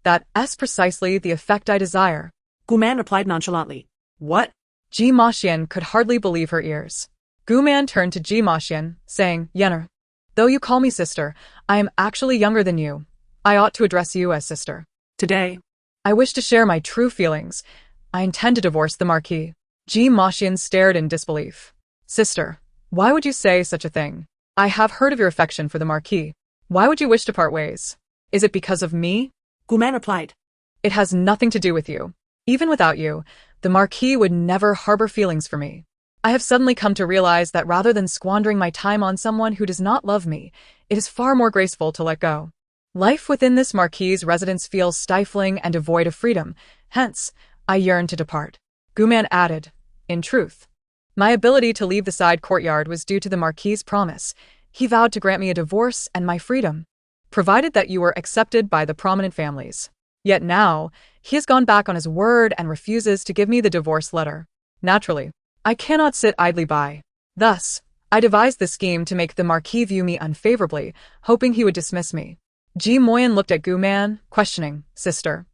That's precisely the effect I desire. Gu Man replied nonchalantly. What? Ji Maxian could hardly believe her ears. Gu Man turned to Ji Maxian, saying, Yenner, though you call me sister, I am actually younger than you. I ought to address you as sister. Today, I wish to share my true feelings. I intend to divorce the Marquis. Ji Maxian stared in disbelief. Sister, why would you say such a thing? I have heard of your affection for the Marquis. Why would you wish to part ways? Is it because of me? Gu Man replied. It has nothing to do with you. Even without you, the Marquis would never harbor feelings for me. I have suddenly come to realize that rather than squandering my time on someone who does not love me, it is far more graceful to let go. Life within this Marquis' residence feels stifling and devoid of freedom, hence, I yearn to depart. Gu Man added, in truth, my ability to leave the side courtyard was due to the Marquis' promise. He vowed to grant me a divorce and my freedom, provided that you were accepted by the prominent families. Yet now, he has gone back on his word and refuses to give me the divorce letter. Naturally, I cannot sit idly by. Thus, I devised this scheme to make the Marquis view me unfavorably, hoping he would dismiss me. Ji Moyan looked at Gu Man, questioning, Sister,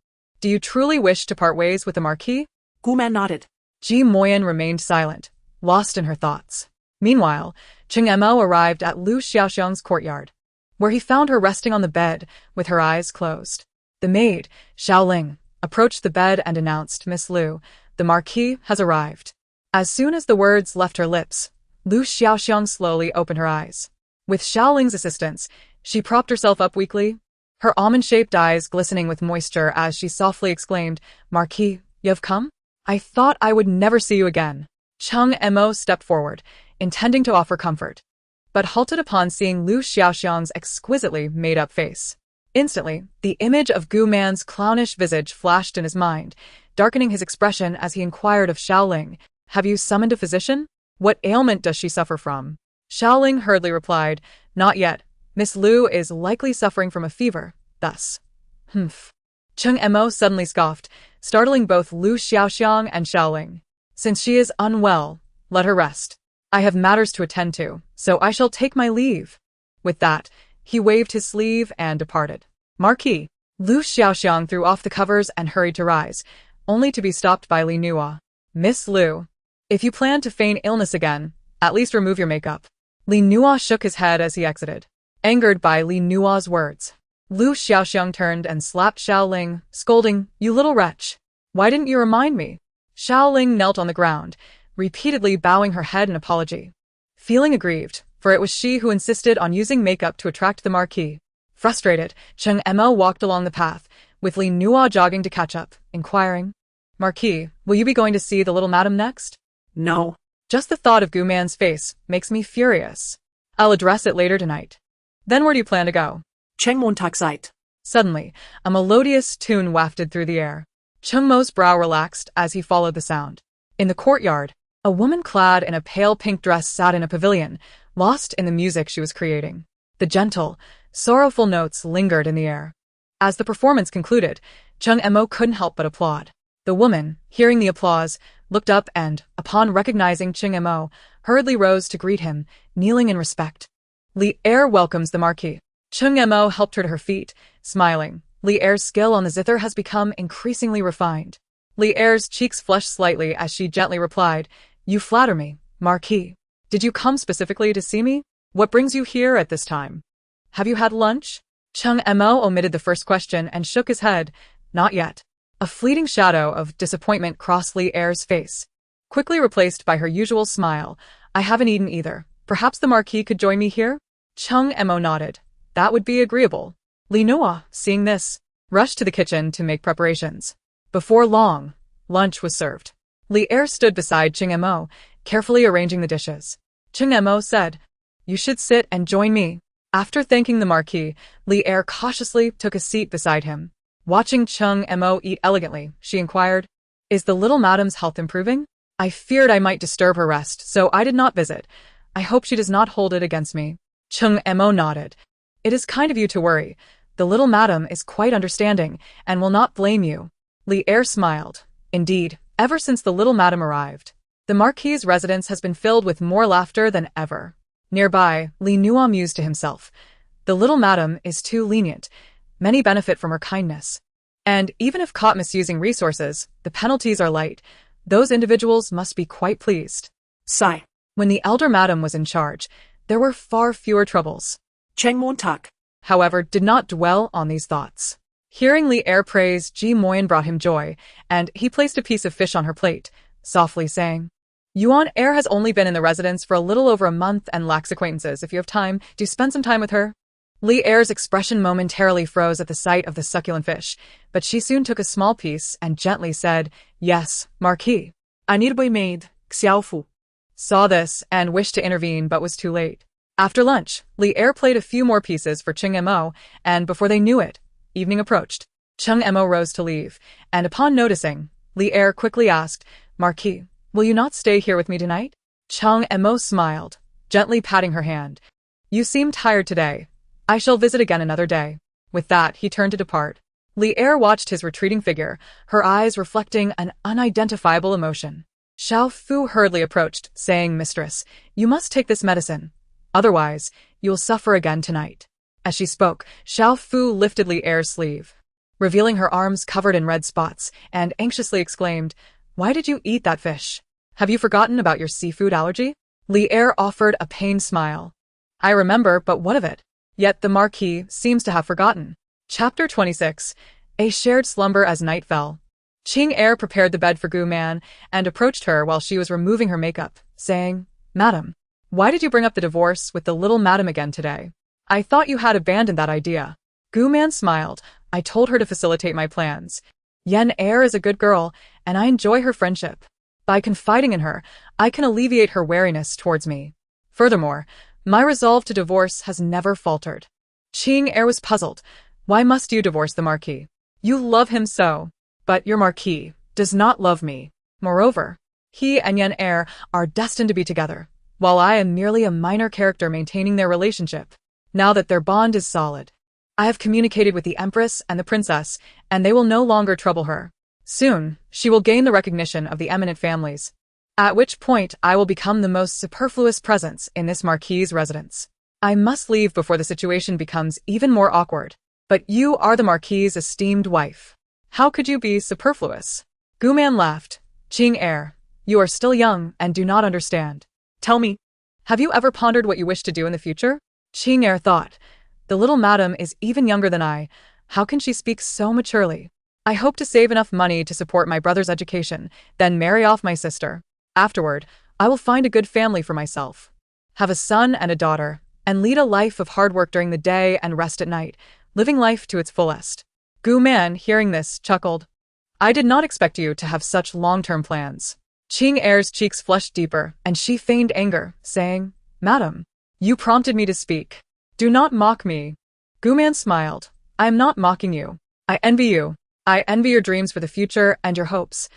do you truly wish to part ways with the Marquis? Gu Man nodded. Ji Moyan remained silent, lost in her thoughts. Meanwhile, Cheng Mo arrived at Lu Xiaoxiang's courtyard, where he found her resting on the bed, with her eyes closed. The maid, Xiaoling, approached the bed and announced, Miss Lu, the Marquis has arrived. As soon as the words left her lips, Lu Xiaoxiang slowly opened her eyes. With Xiaoling's assistance, she propped herself up weakly, her almond-shaped eyes glistening with moisture as she softly exclaimed, "Marquis, you've come? I thought I would never see you again." Cheng Mo stepped forward, intending to offer comfort, but halted upon seeing Lu Xiaoxiang's exquisitely made-up face. Instantly, the image of Gu Man's clownish visage flashed in his mind, darkening his expression as he inquired of Xiaoling, "Have you summoned a physician? What ailment does she suffer from?" Xiaoling hurriedly replied, "Not yet. Miss Lu is likely suffering from a fever, thus." "Humph." Cheng Mo suddenly scoffed, startling both Lu Xiaoxiang and Xiaoling. "Since she is unwell, let her rest. I have matters to attend to, so I shall take my leave." With that, he waved his sleeve and departed. "Marquis." Lu Xiaoxiang threw off the covers and hurried to rise, only to be stopped by Li Nua. "Miss Lu, if you plan to feign illness again, at least remove your makeup." Li Nua shook his head as he exited, angered by Li Nua's words. Lu Xiaoxiang turned and slapped Xiaoling, scolding, "You little wretch! Why didn't you remind me?" Xiaoling knelt on the ground, repeatedly bowing her head in apology, feeling aggrieved, for it was she who insisted on using makeup to attract the Marquis. Frustrated, Cheng Mo walked along the path, with Li Nua jogging to catch up, inquiring, "Marquis, will you be going to see the little madam next?" No. "Just the thought of Gu Man's face makes me furious. I'll address it later tonight." "Then where do you plan to go?" Cheng Montag site. Suddenly, a melodious tune wafted through the air. Cheng Mo's brow relaxed as he followed the sound. In the courtyard, a woman clad in a pale pink dress sat in a pavilion, lost in the music she was creating. The gentle, sorrowful notes lingered in the air. As the performance concluded, Cheng Mo couldn't help but applaud. The woman, hearing the applause, looked up and, upon recognizing Cheng Mo, hurriedly rose to greet him, kneeling in respect. "Li Er welcomes the Marquis." Cheng Mo helped her to her feet, smiling. Li Er's skill on the zither has become increasingly refined. Li Er's cheeks flushed slightly as she gently replied, "You flatter me, Marquis. Did you come specifically to see me? What brings you here at this time? Have you had lunch?" Cheng Mo omitted the first question and shook his head, "Not yet." A fleeting shadow of disappointment crossed Li Er's face, quickly replaced by her usual smile. "I haven't eaten either. Perhaps the Marquis could join me here?" Cheng Mo nodded. "That would be agreeable." Li Nua, seeing this, rushed to the kitchen to make preparations. Before long, lunch was served. Li Er stood beside Cheng Mo, carefully arranging the dishes. Cheng Mo said, "You should sit and join me." After thanking the Marquis, Li Er cautiously took a seat beside him. Watching Cheng Mo eat elegantly, she inquired, "Is the little madam's health improving? I feared I might disturb her rest, so I did not visit. I hope she does not hold it against me." Cheng Mo nodded. "It is kind of you to worry. The little madam is quite understanding and will not blame you." Li Er smiled. Indeed, ever since the little madam arrived, the Marquis's residence has been filled with more laughter than ever. Nearby, Li Nua mused to himself, "The little madam is too lenient. Many benefit from her kindness. And even if caught misusing resources, the penalties are light. Those individuals must be quite pleased." Sigh. When the elder madam was in charge, there were far fewer troubles. Cheng Montag, however, did not dwell on these thoughts. Hearing Li Er praise Ji Moyen brought him joy, and he placed a piece of fish on her plate, softly saying, "Yuan Er has only been in the residence for a little over a month and lacks acquaintances. If you have time, do spend some time with her." Li Er's expression momentarily froze at the sight of the succulent fish, but she soon took a small piece and gently said, "Yes, Marquis. I need a boy maid, Xiaofu." Saw this and wished to intervene but was too late. After lunch, Li Er played a few more pieces for Cheng Mo, and before they knew it, evening approached. Cheng Mo rose to leave, and upon noticing, Li Er quickly asked, "Marquis, will you not stay here with me tonight?" Cheng Mo smiled, gently patting her hand. "You seem tired today. I shall visit again another day." With that, he turned to depart. Li Er watched his retreating figure, her eyes reflecting an unidentifiable emotion. Xiao Fu hurriedly approached, saying, "Mistress, you must take this medicine. Otherwise, you will suffer again tonight." As she spoke, Xiao Fu lifted Li Er's sleeve, revealing her arms covered in red spots, and anxiously exclaimed, "Why did you eat that fish? Have you forgotten about your seafood allergy?" Li Er offered a pained smile. "I remember, but what of it?" Yet the Marquis seems to have forgotten. Chapter 26. A shared slumber as night fell. Cheng Er prepared the bed for Gu Man and approached her while she was removing her makeup, saying, "Madam, Why did you bring up the divorce with the little madam again today? I thought you had abandoned that idea. Gu Man smiled. I told her to facilitate my plans. Yen Er is a good girl, and I enjoy her friendship. By confiding in her, I can alleviate her wariness towards me. Furthermore, my resolve to divorce has never faltered. Qing Er was puzzled. Why must you divorce the Marquis? You love him so. But your Marquis does not love me. Moreover, he and Yen Er are destined to be together, while I am merely a minor character maintaining their relationship. Now that their bond is solid, I have communicated with the Empress and the Princess, and they will no longer trouble her. Soon, she will gain the recognition of the eminent families, at which point I will become the most superfluous presence in this Marquis' residence. I must leave before the situation becomes even more awkward. But you are the Marquis' esteemed wife. How could you be superfluous? Gu Man laughed. Qing Er, you are still young and do not understand. Tell me, have you ever pondered what you wish to do in the future? Qing Er thought. The little madam is even younger than I. How can she speak so maturely? I hope to save enough money to support my brother's education, then marry off my sister. Afterward, I will find a good family for myself, have a son and a daughter, and lead a life of hard work during the day and rest at night, living life to its fullest. Gu Man, hearing this, chuckled. I did not expect you to have such long-term plans. Qing Er's cheeks flushed deeper, and she feigned anger, saying, Madam, you prompted me to speak. Do not mock me. Gu Man smiled. I am not mocking you. I envy you. I envy your dreams for the future and your hopes.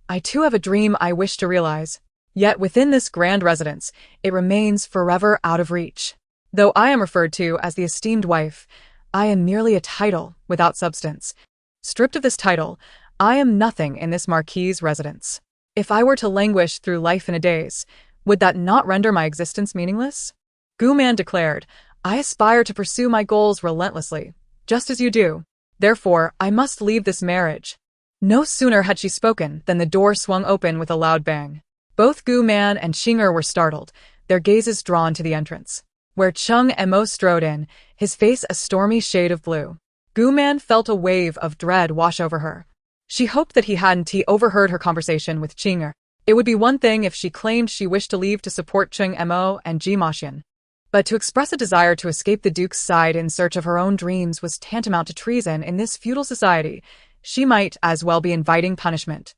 I too have a dream I wish to realize. Yet within this grand residence, it remains forever out of reach. Though I am referred to as the esteemed wife, I am merely a title without substance. Stripped of this title, I am nothing in this Marquis' residence. If I were to languish through life in a daze, would that not render my existence meaningless? Gu Man declared, I aspire to pursue my goals relentlessly, just as you do. Therefore, I must leave this marriage. No sooner had she spoken than the door swung open with a loud bang. Both Gu Man and Qing Er were startled, their gazes drawn to the entrance, where Cheng Emo strode in, his face a stormy shade of blue. Gu Man felt a wave of dread wash over her. She hoped that he hadn't overheard her conversation with Qing Er. It would be one thing if she claimed she wished to leave to support Cheng Emo and Ji Maxian, but to express a desire to escape the Duke's side in search of her own dreams was tantamount to treason in this feudal society. She might as well be inviting punishment.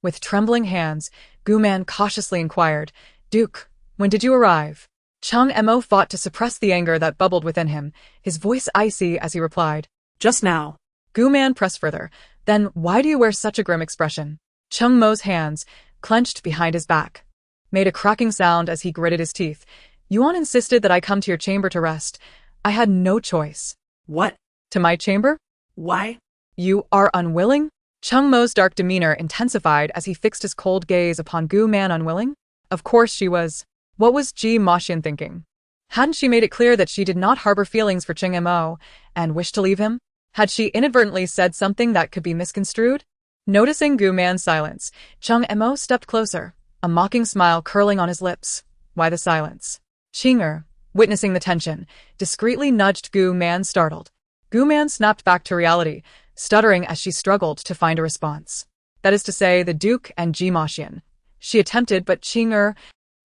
With trembling hands, Gu Man cautiously inquired, Duke, when did you arrive? Cheng Emo fought to suppress the anger that bubbled within him, his voice icy as he replied, Just now. Gu Man pressed further, Then why do you wear such a grim expression? Cheng Mo's hands, clenched behind his back, made a cracking sound as he gritted his teeth. Yuan insisted that I come to your chamber to rest. I had no choice. What? To my chamber? Why? You are unwilling? Cheng Mo's dark demeanor intensified as he fixed his cold gaze upon Gu Man. Unwilling? Of course she was. What was Ji Maxian thinking? Hadn't she made it clear that she did not harbor feelings for Cheng Mo and wished to leave him? Had she inadvertently said something that could be misconstrued? Noticing Gu Man's silence, Cheng Mo stepped closer, a mocking smile curling on his lips. Why the silence? Qing Er, witnessing the tension, discreetly nudged Gu Man, startled. Gu Man snapped back to reality, stuttering as she struggled to find a response. That is to say, the Duke and Ji Maxian. She attempted, but Qing Er,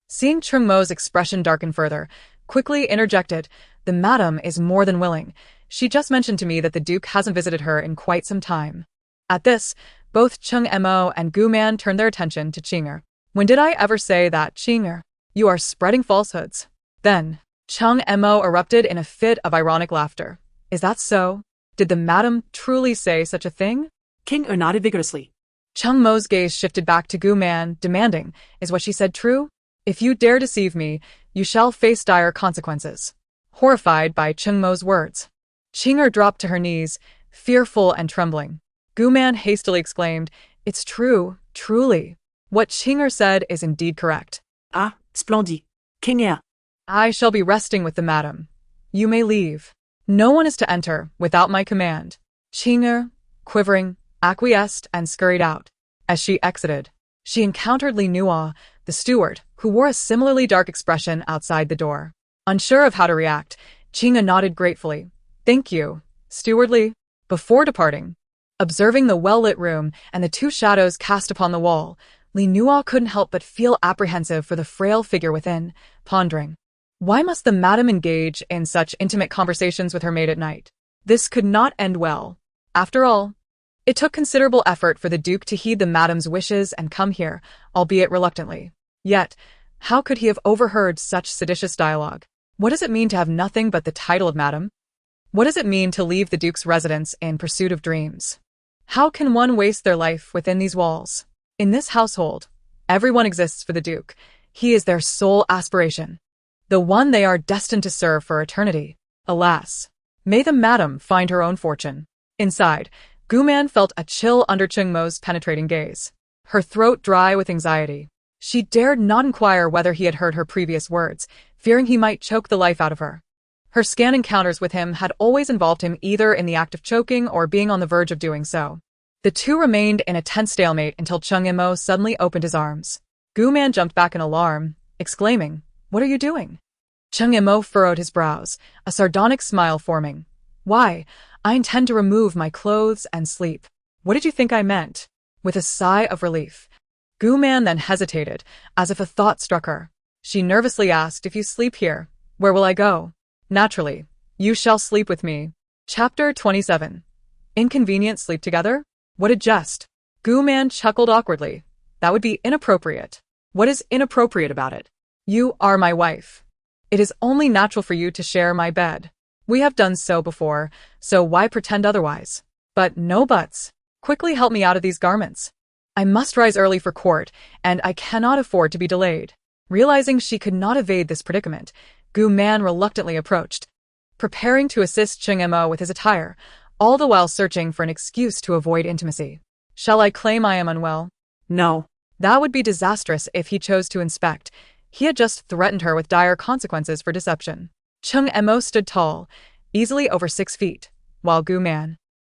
seeing Cheng Mo's expression darken further, quickly interjected, The madam is more than willing. She just mentioned to me that the Duke hasn't visited her in quite some time. At this, both Cheng Mo and Gu Man turned their attention to Qing Er. When did I ever say that, Qing Er? You are spreading falsehoods. Then, Cheng Mo erupted in a fit of ironic laughter. Is that so? Did the madam truly say such a thing? Qing Er nodded vigorously. Cheng Mo's gaze shifted back to Gu Man, demanding, Is what she said true? If you dare deceive me, you shall face dire consequences. Horrified by Cheng Mo's words, Qing Er dropped to her knees, fearful and trembling. Gu Man hastily exclaimed, It's true, truly. What Qing Er said is indeed correct. Ah, splendid. Qing Er. I shall be resting with the madam. You may leave. No one is to enter without my command. Qing Er, quivering, acquiesced and scurried out. As she exited, she encountered Li Nuo, the steward, who wore a similarly dark expression outside the door. Unsure of how to react, Qing Er nodded gratefully. Thank you, Steward Li. Before departing, observing the well-lit room and the two shadows cast upon the wall, Liaoliao couldn't help but feel apprehensive for the frail figure within, pondering. Why must the madam engage in such intimate conversations with her maid at night? This could not end well. After all, it took considerable effort for the Duke to heed the madam's wishes and come here, albeit reluctantly. Yet, how could he have overheard such seditious dialogue? What does it mean to have nothing but the title of madam? What does it mean to leave the Duke's residence in pursuit of dreams? How can one waste their life within these walls? In this household, everyone exists for the Duke. He is their sole aspiration, the one they are destined to serve for eternity. Alas, may the madam find her own fortune. Inside, Guman felt a chill under Cheng Mo's penetrating gaze, her throat dry with anxiety. She dared not inquire whether he had heard her previous words, fearing he might choke the life out of her. Her scant encounters with him had always involved him either in the act of choking or being on the verge of doing so. The two remained in a tense stalemate until Cheng Mo suddenly opened his arms. Guman jumped back in alarm, exclaiming, "What are you doing?" Cheng Mo furrowed his brows, a sardonic smile forming. "Why, I intend to remove my clothes and sleep." "What did you think I meant?" With a sigh of relief, Guman then hesitated, as if a thought struck her. She nervously asked, "If you sleep here, where will I go?" "Naturally, you shall sleep with me." Chapter 27. Inconvenient sleep together? What a jest. Guman chuckled awkwardly. "That would be inappropriate." "What is inappropriate about it?" "You are my wife. It is only natural for you to share my bed. We have done so before, so why pretend otherwise? But no buts. Quickly help me out of these garments. I must rise early for court, and I cannot afford to be delayed." Realizing she could not evade this predicament, Guman reluctantly approached, preparing to assist Cheng Mo with his attire, all the while searching for an excuse to avoid intimacy. "Shall I claim I am unwell?" No. That would be disastrous if he chose to inspect. He had just threatened her with dire consequences for deception. Cheng Mo stood tall, easily over 6 feet, while Guman,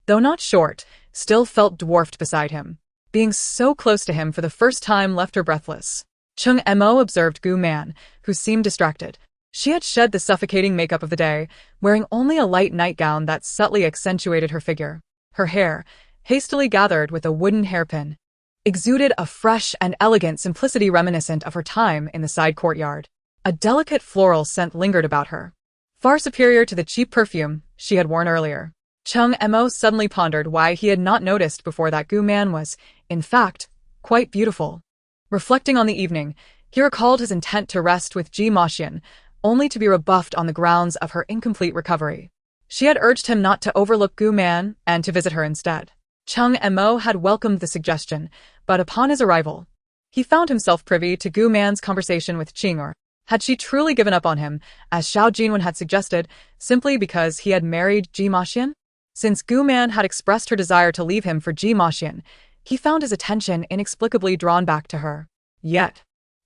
though not short, still felt dwarfed beside him. Being so close to him for the first time left her breathless. Cheng Mo observed Guman, who seemed distracted. She had shed the suffocating makeup of the day, wearing only a light nightgown that subtly accentuated her figure. Her hair, hastily gathered with a wooden hairpin, exuded a fresh and elegant simplicity reminiscent of her time in the side courtyard. A delicate floral scent lingered about her, far superior to the cheap perfume she had worn earlier. Cheng Mo suddenly pondered why he had not noticed before that Guman was, in fact, quite beautiful. Reflecting on the evening, he recalled his intent to rest with Ji Maxian, only to be rebuffed on the grounds of her incomplete recovery. She had urged him not to overlook Guman and to visit her instead. Cheng Mo had welcomed the suggestion, but upon his arrival, he found himself privy to Guman's conversation with Qing'er. Had she truly given up on him, as Xiao Jinwen had suggested, simply because he had married Ji Maxian? Since Guman had expressed her desire to leave him for Ji Maxian, he found his attention inexplicably drawn back to her. Yet,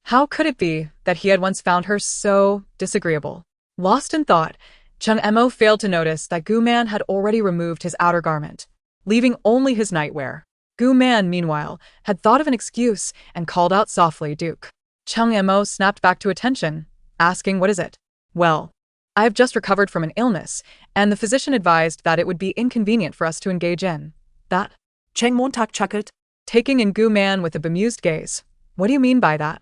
how could it be that he had once found her so disagreeable? Lost in thought, Cheng Mo failed to notice that Guman had already removed his outer garment, leaving only his nightwear. Guman, meanwhile, had thought of an excuse and called out softly, "Duke." Cheng Mo snapped back to attention, asking, "What is it?" "Well, I have just recovered from an illness, and the physician advised that it would be inconvenient for us to engage in that." Cheng Montag chuckled, taking in Guman with a bemused gaze. "What do you mean by that?"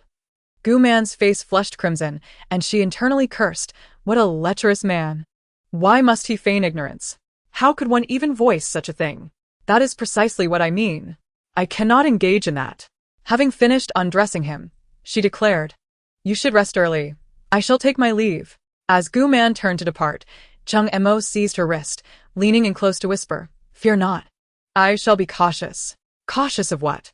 Guman's face flushed crimson, and she internally cursed. What a lecherous man. Why must he feign ignorance? How could one even voice such a thing? "That is precisely what I mean. I cannot engage in that." Having finished undressing him, she declared, "You should rest early. I shall take my leave." As Guman turned to depart, Cheng Mo seized her wrist, leaning in close to whisper, "Fear not. I shall be cautious." Cautious of what?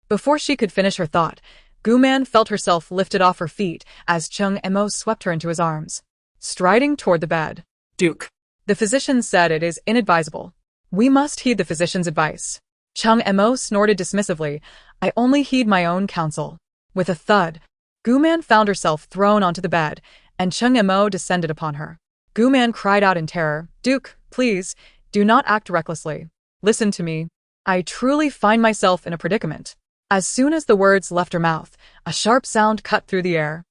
Before she could finish her thought, Guman felt herself lifted off her feet as Cheng Mo swept her into his arms, striding toward the bed. "Duke." "The physician said it is inadvisable. We must heed the physician's advice." Cheng Mo snorted dismissively. "I only heed my own counsel." With a thud, Guman found herself thrown onto the bed, and Cheng Mo descended upon her. Guman cried out in terror, "Duke, please, do not act recklessly. Listen to me. I truly find myself in a predicament." As soon as the words left her mouth, a sharp sound cut through the air,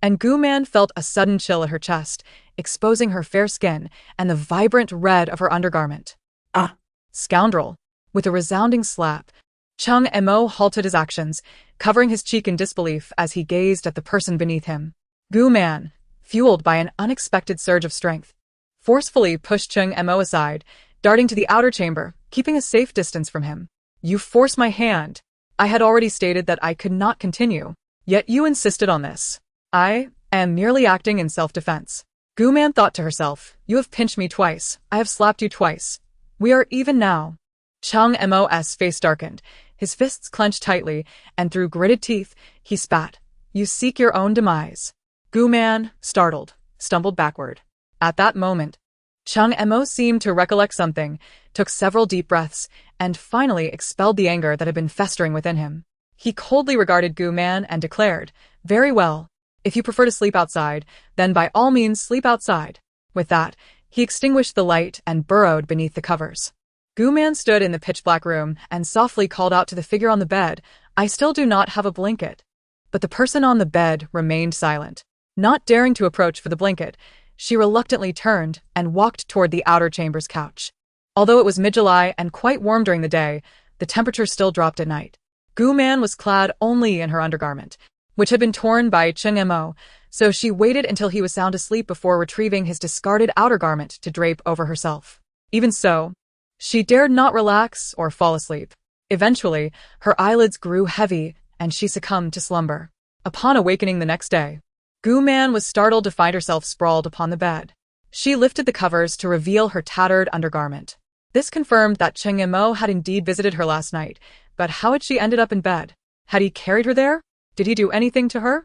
and Guman felt a sudden chill at her chest, exposing her fair skin and the vibrant red of her undergarment. "Ah!" "Scoundrel!" With a resounding slap, Chung Emo halted his actions, covering his cheek in disbelief as he gazed at the person beneath him. Gu Man, fueled by an unexpected surge of strength, forcefully pushed Chung Emo aside, darting to the outer chamber, keeping a safe distance from him. You forced my hand. I had already stated that I could not continue, yet you insisted on this. I am merely acting in self-defense. Gu Man thought to herself, you have pinched me twice, I have slapped you twice. We are even now. Chung Mo's face darkened, his fists clenched tightly, and through gritted teeth, he spat. You seek your own demise. Gu Man, startled, stumbled backward. At that moment, Chung Mo seemed to recollect something, took several deep breaths, and finally expelled the anger that had been festering within him. He coldly regarded Gu Man and declared, very well. If you prefer to sleep outside, then by all means sleep outside. With that, he extinguished the light and burrowed beneath the covers. Gu Man stood in the pitch-black room and softly called out to the figure on the bed, I still do not have a blanket. But the person on the bed remained silent. Not daring to approach for the blanket, she reluctantly turned and walked toward the outer chamber's couch. Although it was mid-July and quite warm during the day, the temperature still dropped at night. Gu Man was clad only in her undergarment, which had been torn by Chung Mo, so she waited until he was sound asleep before retrieving his discarded outer garment to drape over herself. Even so, she dared not relax or fall asleep. Eventually, her eyelids grew heavy and she succumbed to slumber. Upon awakening the next day, Gu Man was startled to find herself sprawled upon the bed. She lifted the covers to reveal her tattered undergarment. This confirmed that Chung Mo had indeed visited her last night, but how had she ended up in bed? Had he carried her there? Did he do anything to her?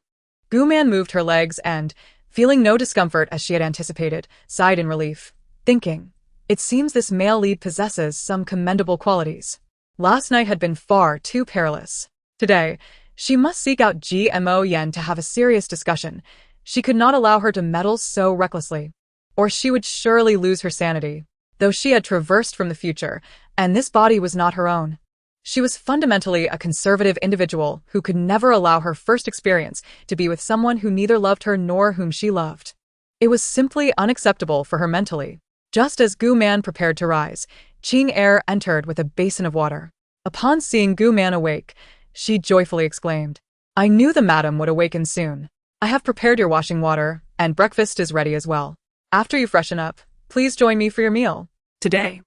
Gu Man moved her legs and, feeling no discomfort as she had anticipated, sighed in relief, thinking, it seems this male lead possesses some commendable qualities. Last night had been far too perilous. Today, she must seek out GMO Yen to have a serious discussion. She could not allow her to meddle so recklessly, or she would surely lose her sanity. Though she had traversed from the future, and this body was not her own. She was fundamentally a conservative individual who could never allow her first experience to be with someone who neither loved her nor whom she loved. It was simply unacceptable for her mentally. Just as Gu Man prepared to rise, Qing Er entered with a basin of water. Upon seeing Gu Man awake, she joyfully exclaimed, I knew the madam would awaken soon. I have prepared your washing water, and breakfast is ready as well. After you freshen up, please join me for your meal. Today,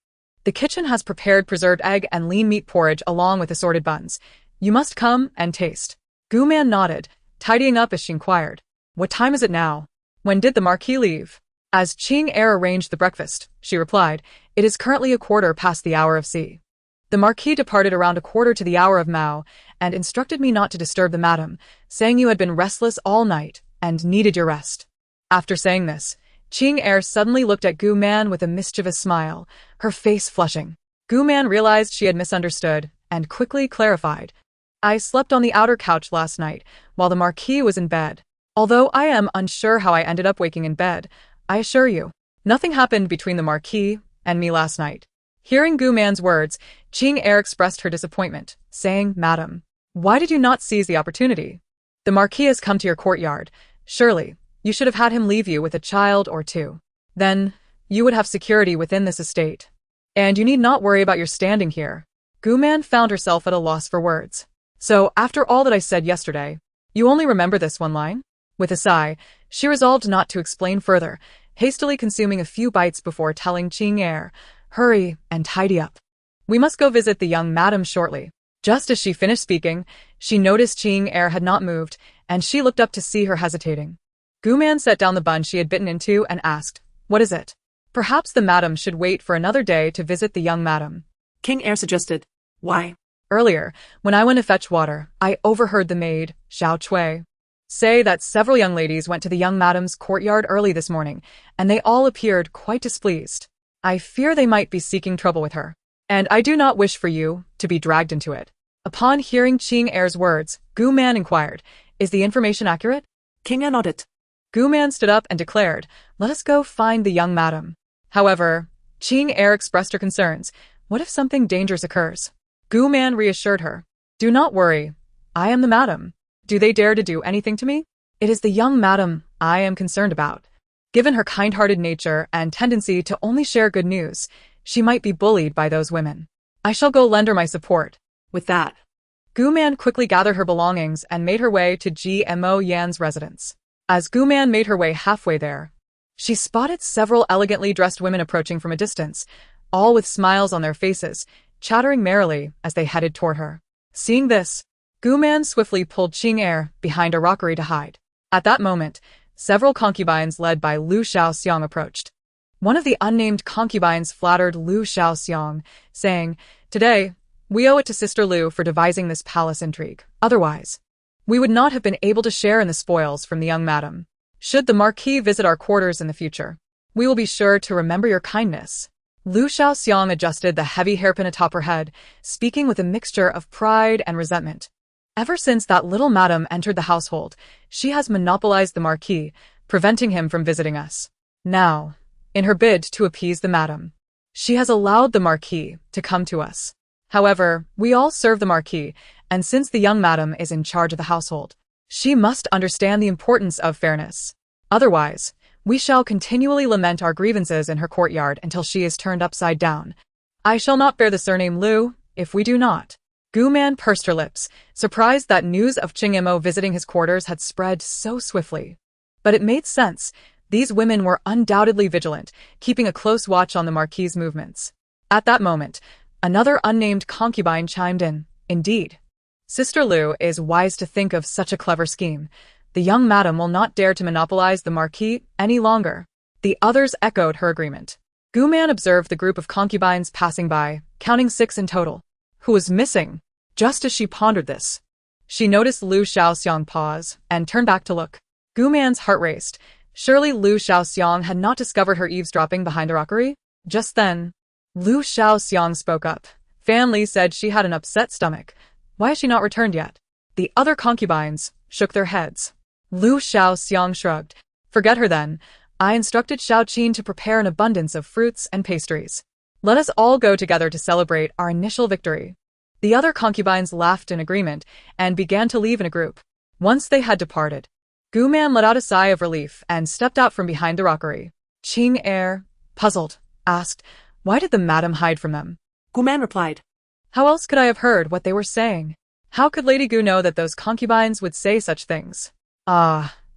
the kitchen has prepared preserved egg and lean meat porridge along with assorted buns. You must come and taste. Gu Man nodded, tidying up as she inquired, what time is it now? When did the Marquis leave? As Qing Er arranged the breakfast, she replied, it is currently 1/4 past the hour of C. The Marquis departed around 1/4 to the hour of Mao and instructed me not to disturb the madam, saying you had been restless all night and needed your rest. After saying this, Qing Er suddenly looked at Gu Man with a mischievous smile, her face flushing. Gu Man realized she had misunderstood and quickly clarified. I slept on the outer couch last night while the Marquis was in bed. Although I am unsure how I ended up waking in bed, I assure you, nothing happened between the Marquis and me last night. Hearing Gu Man's words, Qing Er expressed her disappointment, saying, Madam, why did you not seize the opportunity? The Marquis has come to your courtyard. Surely, you should have had him leave you with a child or two. Then, you would have security within this estate. And you need not worry about your standing here. Gu Man found herself at a loss for words. So, after all that I said yesterday, you only remember this one line? With a sigh, she resolved not to explain further, hastily consuming a few bites before telling Qing Er, hurry and tidy up. We must go visit the young madam shortly. Just as she finished speaking, she noticed Qing Er had not moved, and she looked up to see her hesitating. Gu Man set down the bun she had bitten into and asked, what is it? Perhaps the madam should wait for another day to visit the young madam. King Er suggested, why? Earlier, when I went to fetch water, I overheard the maid, Xiao Cui, say that several young ladies went to the young madam's courtyard early this morning, and they all appeared quite displeased. I fear they might be seeking trouble with her, and I do not wish for you to be dragged into it. Upon hearing Qing Er's words, Gu Man inquired, is the information accurate? King Er nodded. Gu Man stood up and declared, let us go find the young madam. However, Qing Er expressed her concerns. What if something dangerous occurs? Gu Man reassured her, do not worry. I am the madam. Do they dare to do anything to me? It is the young madam I am concerned about. Given her kind-hearted nature and tendency to only share good news, she might be bullied by those women. I shall go lend her my support. With that, Gu Man quickly gathered her belongings and made her way to Gmo Yan's residence. As Gu Man made her way halfway there, she spotted several elegantly dressed women approaching from a distance, all with smiles on their faces, chattering merrily as they headed toward her. Seeing this, Gu Man swiftly pulled Qing behind a rockery to hide. At that moment, several concubines led by Liu Shaoxiang approached. One of the unnamed concubines flattered Liu Shaoxiang, saying, "Today, we owe it to Sister Liu for devising this palace intrigue. Otherwise, we would not have been able to share in the spoils from the young madam. Should the Marquis visit our quarters in the future, we will be sure to remember your kindness." Liu Shaoxiang adjusted the heavy hairpin atop her head, speaking with a mixture of pride and resentment. Ever since that little madam entered the household, she has monopolized the Marquis, preventing him from visiting us. Now, in her bid to appease the madam, she has allowed the Marquis to come to us. However, we all serve the Marquis, and since the young madam is in charge of the household, she must understand the importance of fairness. Otherwise, we shall continually lament our grievances in her courtyard until she is turned upside down. I shall not bear the surname Liu, if we do not. Gu Man pursed her lips, surprised that news of Qing visiting his quarters had spread so swiftly. But it made sense. These women were undoubtedly vigilant, keeping a close watch on the Marquis's movements. At that moment, another unnamed concubine chimed in. Indeed, Sister Liu is wise to think of such a clever scheme. The young madam will not dare to monopolize the Marquis any longer. The others echoed her agreement. Gu Man observed the group of concubines passing by, counting 6 in total. Who was missing? Just as she pondered this, she noticed Liu Shaoxiang pause and turned back to look. Gu Man's heart raced. Surely Liu Shaoxiang had not discovered her eavesdropping behind the rockery? Just then, Liu Shaoxiang spoke up. Family said she had an upset stomach. Why has she not returned yet? The other concubines shook their heads. Liu Shaoxiang shrugged. Forget her then. I instructed Shaoqin to prepare an abundance of fruits and pastries. Let us all go together to celebrate our initial victory. The other concubines laughed in agreement and began to leave in a group. Once they had departed, Gu Man let out a sigh of relief and stepped out from behind the rockery. Qing, puzzled, asked, "Why did the madam hide from them?" Gu Man replied, "How else could I have heard what they were saying? How could Lady Gu know that those concubines would say such things?"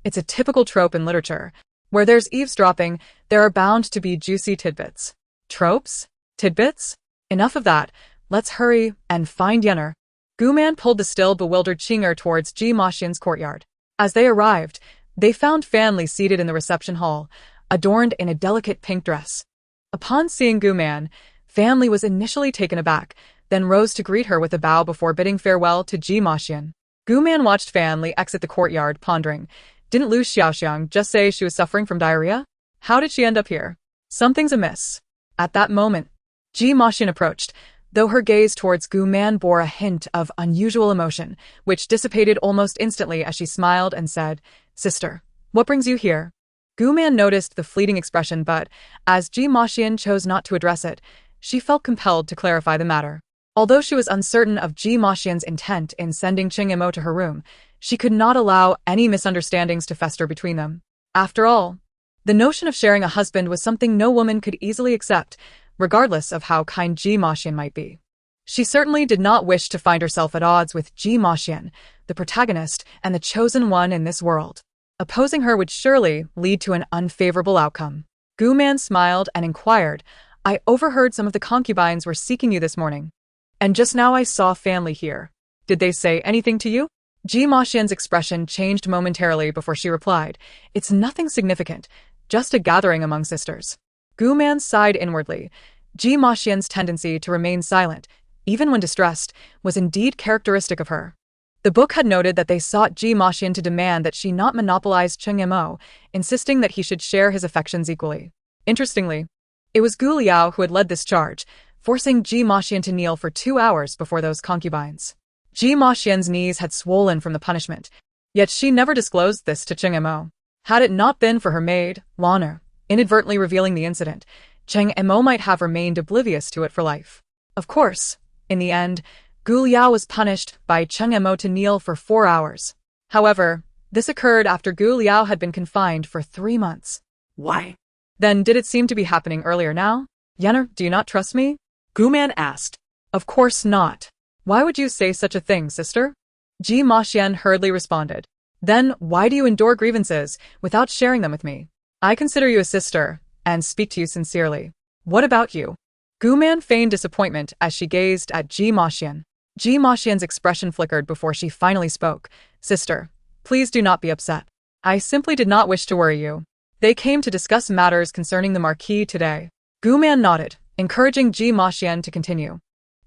It's a typical trope in literature. Where there's eavesdropping, there are bound to be juicy tidbits. Tropes? Tidbits? Enough of that. Let's hurry and find Yenner. Gu Man pulled the still bewildered Qing towards Ji Maxian's courtyard. As they arrived, they found Fan Li seated in the reception hall, adorned in a delicate pink dress. Upon seeing Gu Man, Fan Li was initially taken aback, then rose to greet her with a bow before bidding farewell to Ji Maxian. Gu Man watched Fan Li exit the courtyard, pondering. Didn't Liu Shaoxiang just say she was suffering from diarrhea? How did she end up here? Something's amiss. At that moment, Ji Maxian approached, though her gaze towards Gu Man bore a hint of unusual emotion, which dissipated almost instantly as she smiled and said, "Sister, what brings you here?" Gu Man noticed the fleeting expression, but, as Ji Maxian chose not to address it, she felt compelled to clarify the matter. Although she was uncertain of Ji Maxian's intent in sending Qing to her room, she could not allow any misunderstandings to fester between them. After all, the notion of sharing a husband was something no woman could easily accept, regardless of how kind Ji Maxian might be. She certainly did not wish to find herself at odds with Ji Maxian, the protagonist and the chosen one in this world. Opposing her would surely lead to an unfavorable outcome. Gu Man smiled and inquired, "I overheard some of the concubines were seeking you this morning. And just now I saw Fan Li here. Did they say anything to you?" Ji Maxian's expression changed momentarily before she replied, "It's nothing significant, just a gathering among sisters." Gu Man sighed inwardly. Ji Maxian's tendency to remain silent, even when distressed, was indeed characteristic of her. The book had noted that they sought Ji Maxian to demand that she not monopolize Qing, insisting that he should share his affections equally. Interestingly, it was Liaoliao who had led this charge, forcing Ji Maxian to kneel for 2 hours before those concubines. Ji Maxian's knees had swollen from the punishment, yet she never disclosed this to Qing. Had it not been for her maid, Lana, inadvertently revealing the incident, Qing might have remained oblivious to it for life. Of course, in the end, Liaoliao was punished by Qing to kneel for 4 hours. However, this occurred after Liaoliao had been confined for 3 months. "Why?" Then did it seem to be happening earlier now? Yenner, do you not trust me? Gu Man asked. Of course not. Why would you say such a thing, sister? Ji Maxian hurriedly responded. Then why do you endure grievances without sharing them with me? I consider you a sister and speak to you sincerely. What about you? Gu Man feigned disappointment as she gazed at Ji Maxian. Ji Maxian's expression flickered before she finally spoke. Sister, please do not be upset. I simply did not wish to worry you. They came to discuss matters concerning the Marquis today. Gu Man nodded, encouraging Ji Maxian to continue.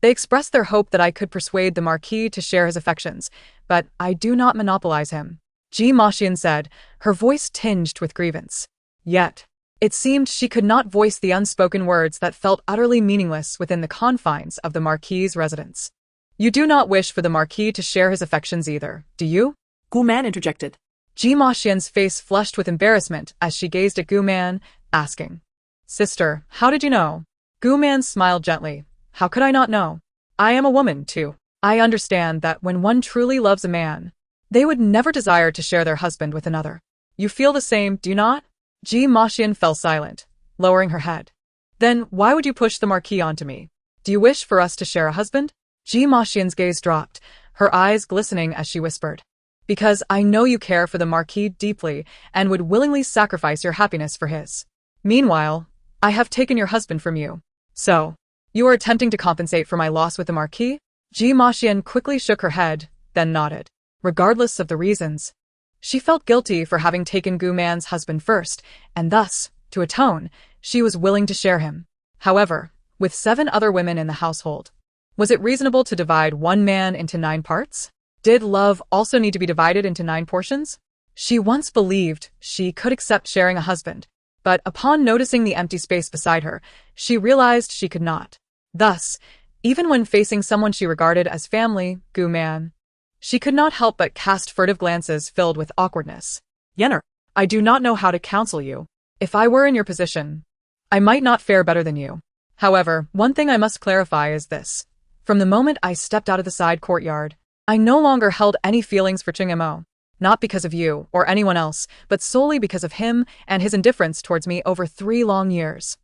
They expressed their hope that I could persuade the Marquis to share his affections, but I do not monopolize him. Ji Maxian said, her voice tinged with grievance. Yet, it seemed she could not voice the unspoken words that felt utterly meaningless within the confines of the Marquis's residence. You do not wish for the Marquis to share his affections either, do you? Gu Man interjected. Ji Maxian's face flushed with embarrassment as she gazed at Gu Man, asking, Sister, how did you know? Gu Man smiled gently. How could I not know? I am a woman, too. I understand that when one truly loves a man, they would never desire to share their husband with another. You feel the same, do you not? Ji Maxian fell silent, lowering her head. Then why would you push the Marquis onto me? Do you wish for us to share a husband? Ji Maxian's gaze dropped, her eyes glistening as she whispered. Because I know you care for the Marquis deeply and would willingly sacrifice your happiness for his. Meanwhile, I have taken your husband from you. So, you are attempting to compensate for my loss with the Marquis? Ji Maxian quickly shook her head, then nodded. Regardless of the reasons, she felt guilty for having taken Gu Man's husband first, and thus, to atone, she was willing to share him. However, with 7 other women in the household, was it reasonable to divide one man into 9 parts? Did love also need to be divided into 9 portions? She once believed she could accept sharing a husband, but upon noticing the empty space beside her, she realized she could not. Thus, even when facing someone she regarded as family, Gu Man, she could not help but cast furtive glances filled with awkwardness. Yenner, I do not know how to counsel you. If I were in your position, I might not fare better than you. However, one thing I must clarify is this. From the moment I stepped out of the side courtyard, I no longer held any feelings for Chingmo. Not because of you or anyone else, but solely because of him and his indifference towards me over 3 long years.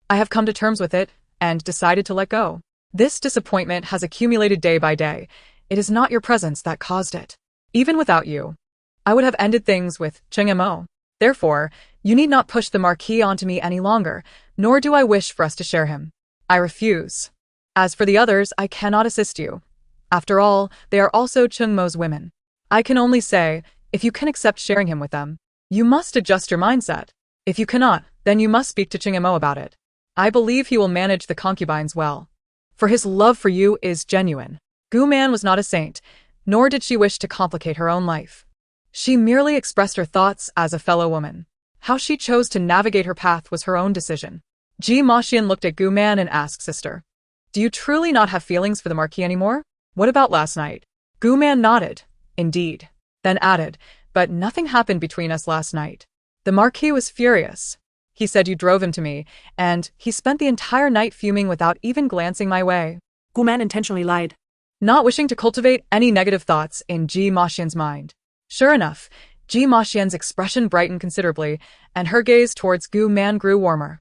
I have come to terms with it and decided to let go. This disappointment has accumulated day by day. It is not your presence that caused it. Even without you, I would have ended things with Chingmo. Therefore, you need not push the Marquis onto me any longer, nor do I wish for us to share him. I refuse. As for the others, I cannot assist you. After all, they are also Chungmo's women. I can only say, if you can accept sharing him with them, you must adjust your mindset. If you cannot, then you must speak to Chingmo about it. I believe he will manage the concubines well. For his love for you is genuine. Gu Man was not a saint, nor did she wish to complicate her own life. She merely expressed her thoughts as a fellow woman. How she chose to navigate her path was her own decision. Ji Maxian looked at Gu Man and asked, Sister, do you truly not have feelings for the Marquis anymore? What about last night? Gu Man nodded. Indeed. Then added, but nothing happened between us last night. The Marquis was furious. He said you drove him to me, and he spent the entire night fuming without even glancing my way. Gu Man intentionally lied, not wishing to cultivate any negative thoughts in Ji Maxian's mind. Sure enough, Ji Maxian's expression brightened considerably, and her gaze towards Gu Man grew warmer.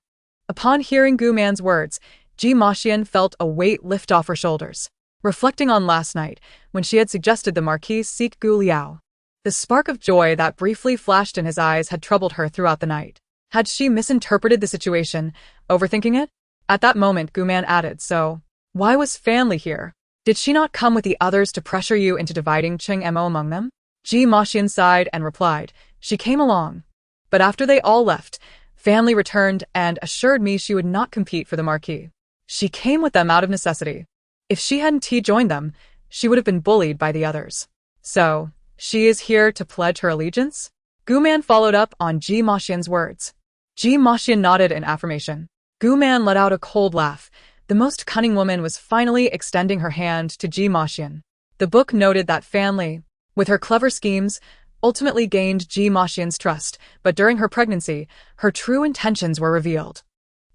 Upon hearing Gu Man's words, Ji Maxian felt a weight lift off her shoulders. Reflecting on last night, when she had suggested the Marquis seek Liaoliao, the spark of joy that briefly flashed in his eyes had troubled her throughout the night. Had she misinterpreted the situation, overthinking it? At that moment, Gu Man added, so, why was family here? Did she not come with the others to pressure you into dividing Chingmo among them? Ji Maxian sighed and replied, she came along. But after they all left, family returned and assured me she would not compete for the Marquis. She came with them out of necessity. If she hadn't joined them, she would have been bullied by the others. So, she is here to pledge her allegiance? Gu Man followed up on Ji Maxian's words. Ji Maxian nodded in affirmation. Gu Man let out a cold laugh. The most cunning woman was finally extending her hand to Ji Maxian. The book noted that family, with her clever schemes, ultimately gained Ji Maxian's trust, but during her pregnancy, her true intentions were revealed.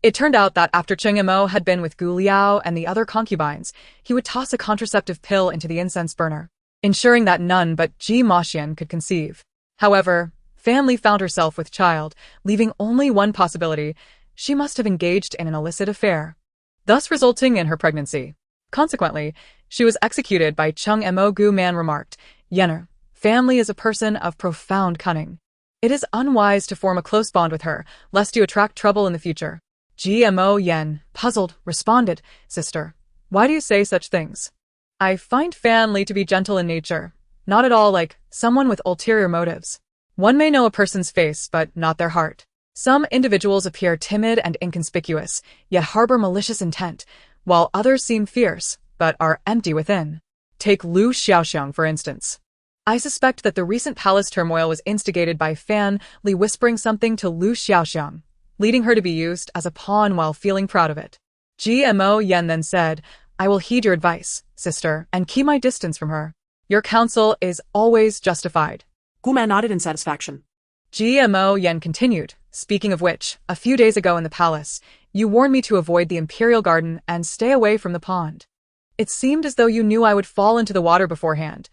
It turned out that after Chingmo had been with Liaoliao and the other concubines, he would toss a contraceptive pill into the incense burner, ensuring that none but Ji Maxian could conceive. However, family found herself with child, leaving only one possibility: she must have engaged in an illicit affair, thus resulting in her pregnancy. Consequently, She was executed by Chung Mo. Gu Man remarked, Yenner, family is a person of profound cunning. It is unwise to form a close bond with her, lest you attract trouble in the future. Gmo Yen, puzzled, responded, Sister, why do you say such things? I find Fan Li to be gentle in nature, not at all like someone with ulterior motives. One may know a person's face, but not their heart. Some individuals appear timid and inconspicuous, yet harbor malicious intent, while others seem fierce, but are empty within. Take Lu Xiaoxiang, for instance. I suspect that the recent palace turmoil was instigated by Fan Li whispering something to Lu Xiaoxiang, leading her to be used as a pawn while feeling proud of it. Gmo Yen then said, I will heed your advice, sister, and keep my distance from her. Your counsel is always justified. Gu Man nodded in satisfaction. Gmo Yen continued, speaking of which, a few days ago in the palace, you warned me to avoid the imperial garden and stay away from the pond. It seemed as though you knew I would fall into the water beforehand.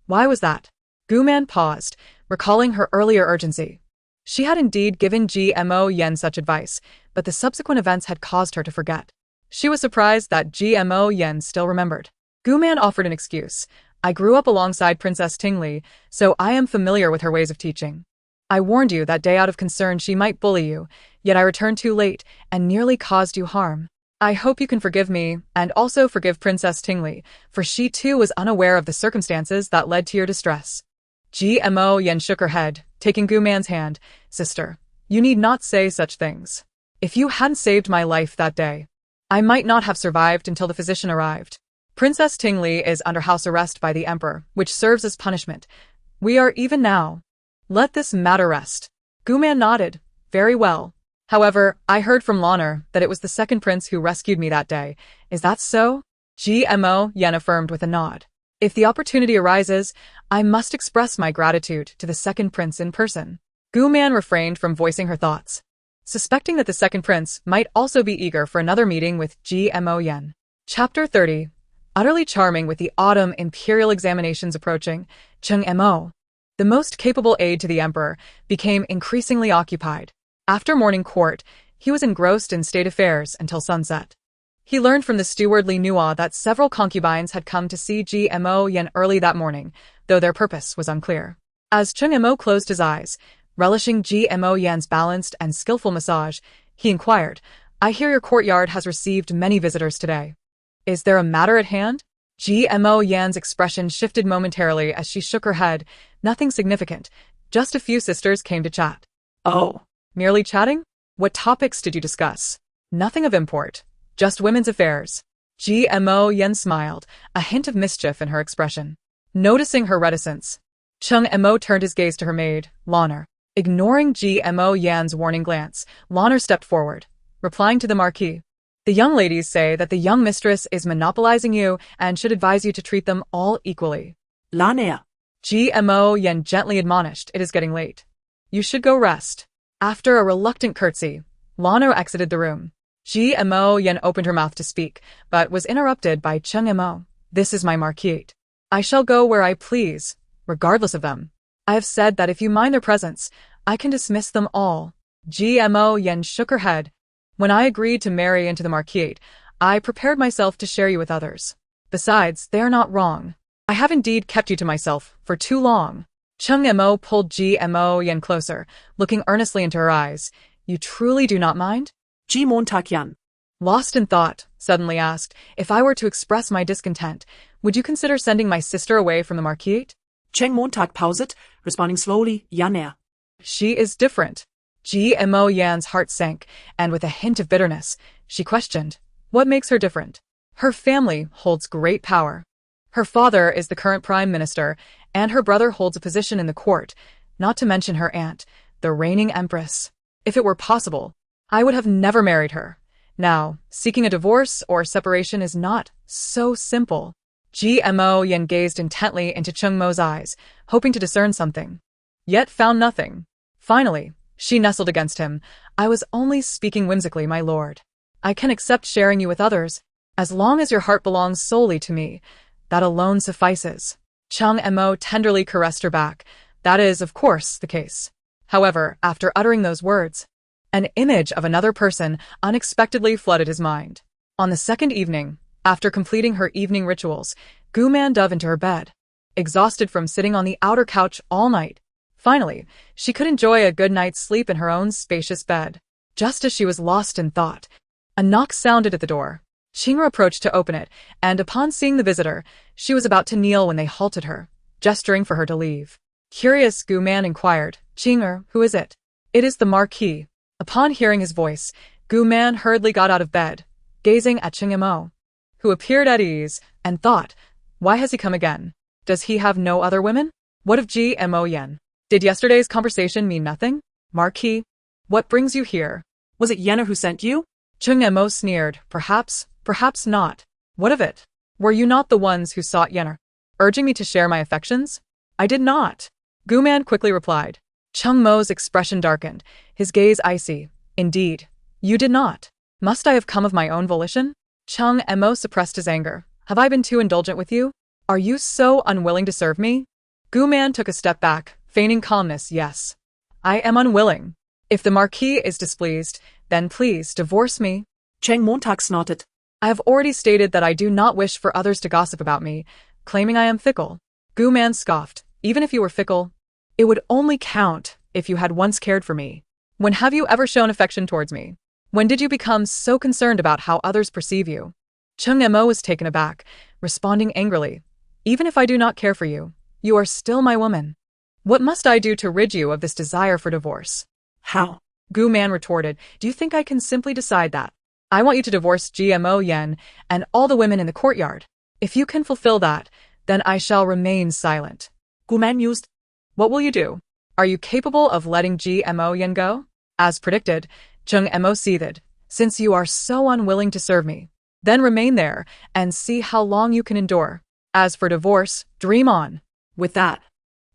Why was that? Gu Man paused, recalling her earlier urgency. She had indeed given Gmo Yen such advice, but the subsequent events had caused her to forget. She was surprised that Gmo Yen still remembered. Gu Man offered an excuse. I grew up alongside Princess Tingli, so I am familiar with her ways of teaching. I warned you that day out of concern she might bully you, yet I returned too late and nearly caused you harm. I hope you can forgive me, and also forgive Princess Tingli, for she too was unaware of the circumstances that led to your distress. Gmo Yen shook her head, taking Gu Man's hand. Sister, you need not say such things. If you hadn't saved my life that day, I might not have survived until the physician arrived. Princess Tingli is under house arrest by the Emperor, which serves as punishment. We are even now. Let this matter rest. Gu Man nodded. Very well. However, I heard from Lanner that it was the second prince who rescued me that day. Is that so? Gmo Yen affirmed with a nod. If the opportunity arises, I must express my gratitude to the second prince in person. Gu Man refrained from voicing her thoughts, suspecting that the second prince might also be eager for another meeting with Gmo Yen. Chapter 30. Utterly charming with the autumn imperial examinations approaching, Chung Mo, the most capable aide to the emperor, became increasingly occupied. After morning court, he was engrossed in state affairs until sunset. He learned from the steward Li Nua that several concubines had come to see Gmo Yen early that morning, though their purpose was unclear. As Chung Mo closed his eyes, relishing Gmo Yen's balanced and skillful massage, he inquired, I hear your courtyard has received many visitors today. Is there a matter at hand? Gmo Yen's expression shifted momentarily as she shook her head. Nothing significant. Just a few sisters came to chat. Oh. Merely chatting? What topics did you discuss? Nothing of import. Just women's affairs. Gmo Yen smiled, a hint of mischief in her expression. Noticing her reticence, Chung Mo turned his gaze to her maid, Lanner. Ignoring Gmo Yen's warning glance, Lanner stepped forward, replying to the Marquis. The young ladies say that the young mistress is monopolizing you and should advise you to treat them all equally. Lanner. Gmo Yen gently admonished, it is getting late. You should go rest. After a reluctant curtsy, Lanner exited the room. Gmo Yen opened her mouth to speak, but was interrupted by Chung Mo. This is my Marquis. I shall go where I please, regardless of them. I have said that if you mind their presence, I can dismiss them all. Gmo Yen shook her head. When I agreed to marry into the Marquis, I prepared myself to share you with others. Besides, they are not wrong. I have indeed kept you to myself for too long. Chung Mo pulled Gmo Yen closer, looking earnestly into her eyes. You truly do not mind? Ji Montak Yan, Lost in thought, suddenly asked, if I were to express my discontent, would you consider sending my sister away from the Marquis? Cheng Montag paused, responding slowly, Yanner. She is different. Gmo Yan's heart sank, and with a hint of bitterness, she questioned, what makes her different? Her family holds great power. Her father is the current prime minister, and her brother holds a position in the court, not to mention her aunt, the reigning empress. If it were possible, I would have never married her. Now, seeking a divorce or separation is not so simple. Gmo Yan gazed intently into Chung Mo's eyes, hoping to discern something, yet found nothing. Finally, she nestled against him. I was only speaking whimsically, my lord. I can accept sharing you with others, as long as your heart belongs solely to me. That alone suffices. Chung Mo tenderly caressed her back. That is, of course, the case. However, after uttering those words, an image of another person unexpectedly flooded his mind. On the second evening, After completing her evening rituals, Gu-man dove into her bed, exhausted from sitting on the outer couch all night. Finally, she could enjoy a good night's sleep in her own spacious bed. Just as she was lost in thought, a knock sounded at the door. Qing'er approached to open it, and upon seeing the visitor, she was about to kneel when they halted her, gesturing for her to leave. Curious, Gu-man inquired, "Qing'er, who is it?" "It is the Marquis." Upon hearing his voice, Gu-man hurriedly got out of bed, gazing at Qing'er, who appeared at ease, and thought, "Why has he come again? Does he have no other women? What of Jiangnan? Did yesterday's conversation mean nothing? Marquis, what brings you here?" Was it Yenna who sent you? Qing'er sneered, "Perhaps, perhaps not. What of it? Were you not the ones who sought Yenna, urging me to share my affections?" "I did not," Gu-man quickly replied. Qing'er's expression darkened, his gaze icy. "Indeed, you did not. Must I have come of my own volition?" Qing'er suppressed his anger. "Have I been too indulgent with you? Are you so unwilling to serve me?" Gu-man took a step back, feigning calmness. "Yes, I am unwilling. If the Marquis is displeased, then please divorce me." Cheng Montag snorted. "I have already stated that I do not wish for others to gossip about me, claiming I am fickle." Gu-man scoffed. "Even if you were fickle, it would only count if you had once cared for me. When have you ever shown affection towards me? When did you become so concerned about how others perceive you?" Qing'er was taken aback, responding angrily. "Even if I do not care for you, you are still my woman. What must I do to rid you of this desire for divorce?" "How?" Gu-man retorted. "Do you think I can simply decide that? I want you to divorce Jiangnan and all the women in the courtyard. If you can fulfill that, then I shall remain silent." Gu-man mused. "What will you do? Are you capable of letting Jiangnan go?" As predicted, Qing'er seethed. "Since you are so unwilling to serve me, then remain there and see how long you can endure. As for divorce, dream on." With that,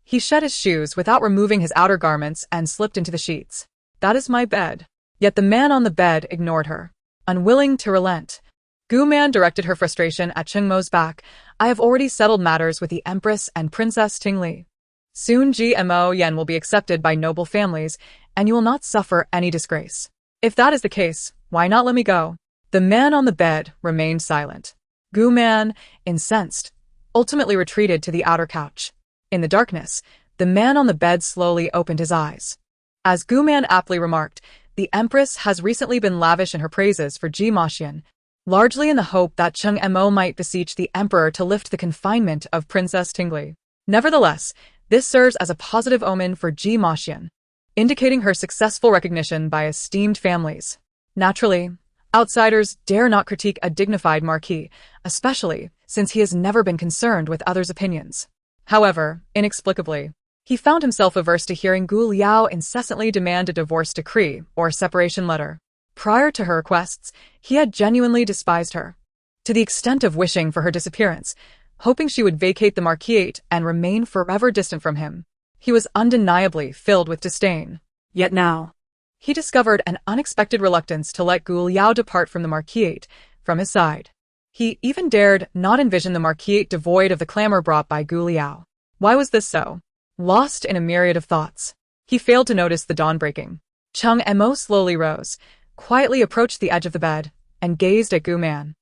he shed his shoes without removing his outer garments and slipped into the sheets. "That is my bed." Yet the man on the bed ignored her. Unwilling to relent, Gu-man directed her frustration at Qing'er's back. "I have already settled matters with the Empress and Princess Tingli. Soon Jiangnan will be accepted by noble families, and you will not suffer any disgrace. If that is the case, why not let me go?" The man on the bed remained silent. Gu-man, incensed, ultimately retreated to the outer couch. In the darkness, the man on the bed slowly opened his eyes. As Gu-man aptly remarked, the Empress has recently been lavish in her praises for Jiangnan, largely in the hope that Qing'er might beseech the Emperor to lift the confinement of Princess Tingli. Nevertheless, this serves as a positive omen for Jiangnan, indicating her successful recognition by esteemed families. Naturally, outsiders dare not critique a dignified Marquis, especially since he has never been concerned with others' opinions. However, inexplicably, he found himself averse to hearing Liaoliao incessantly demand a divorce decree or separation letter. Prior to her requests, he had genuinely despised her, to the extent of wishing for her disappearance, hoping she would vacate the Marquis and remain forever distant from him. He was undeniably filled with disdain. Yet now, he discovered an unexpected reluctance to let Liaoliao depart from the Marquis from his side. He even dared not envision the Marquis devoid of the clamor brought by Liaoliao. Why was this so? Lost in a myriad of thoughts, he failed to notice the dawn breaking. Qing'er slowly rose, quietly approached the edge of the bed, and gazed at Gu-man,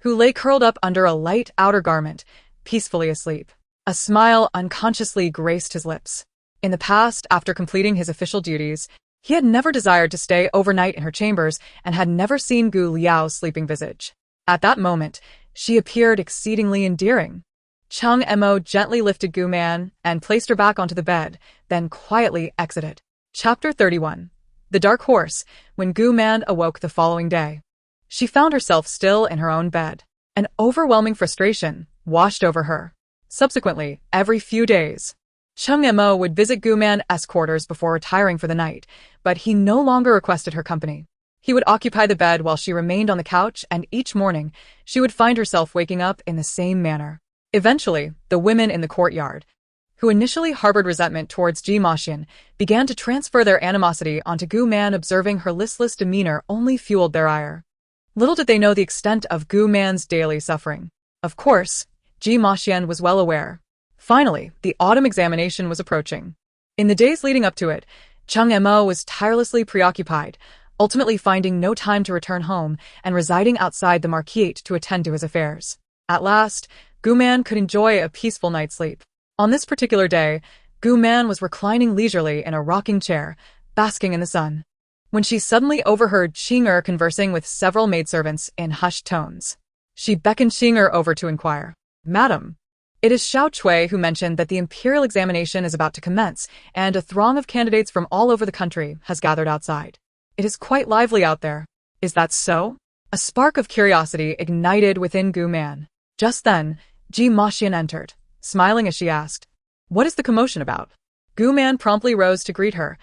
who lay curled up under a light outer garment, peacefully asleep. A smile unconsciously graced his lips. In the past, after completing his official duties, he had never desired to stay overnight in her chambers and had never seen Liaoliao's sleeping visage. At that moment, she appeared exceedingly endearing. Qing'er gently lifted Gu-man and placed her back onto the bed, then quietly exited. Chapter 31. The Dark Horse. When Gu-man awoke the following day, she found herself still in her own bed. An overwhelming frustration washed over her. Subsequently, every few days, Qing'er would visit Gu-man's quarters before retiring for the night, but he no longer requested her company. He would occupy the bed while she remained on the couch, and each morning, she would find herself waking up in the same manner. Eventually, the women in the courtyard, who initially harbored resentment towards Jiangnan, began to transfer their animosity onto Gu-man. Observing her listless demeanor only fueled their ire. Little did they know the extent of Gu-man's daily suffering. Of course, Jiangnan was well aware. Finally, the autumn examination was approaching. In the days leading up to it, Qing'er was tirelessly preoccupied, ultimately finding no time to return home and residing outside the Marquis to attend to his affairs. At last, Gu Man could enjoy a peaceful night's sleep. On this particular day, Gu Man was reclining leisurely in a rocking chair, basking in the sun, when she suddenly overheard Xing'er conversing with several maidservants in hushed tones. She beckoned Xing'er over to inquire. "Madam, it is Xiao Cui who mentioned that the imperial examination is about to commence, and a throng of candidates from all over the country has gathered outside. It is quite lively out there. Is that so?" A spark of curiosity ignited within Gu Man. Just then, Ji Maxian entered, smiling as she asked, "What is the commotion about?" Gu Man promptly rose to greet her.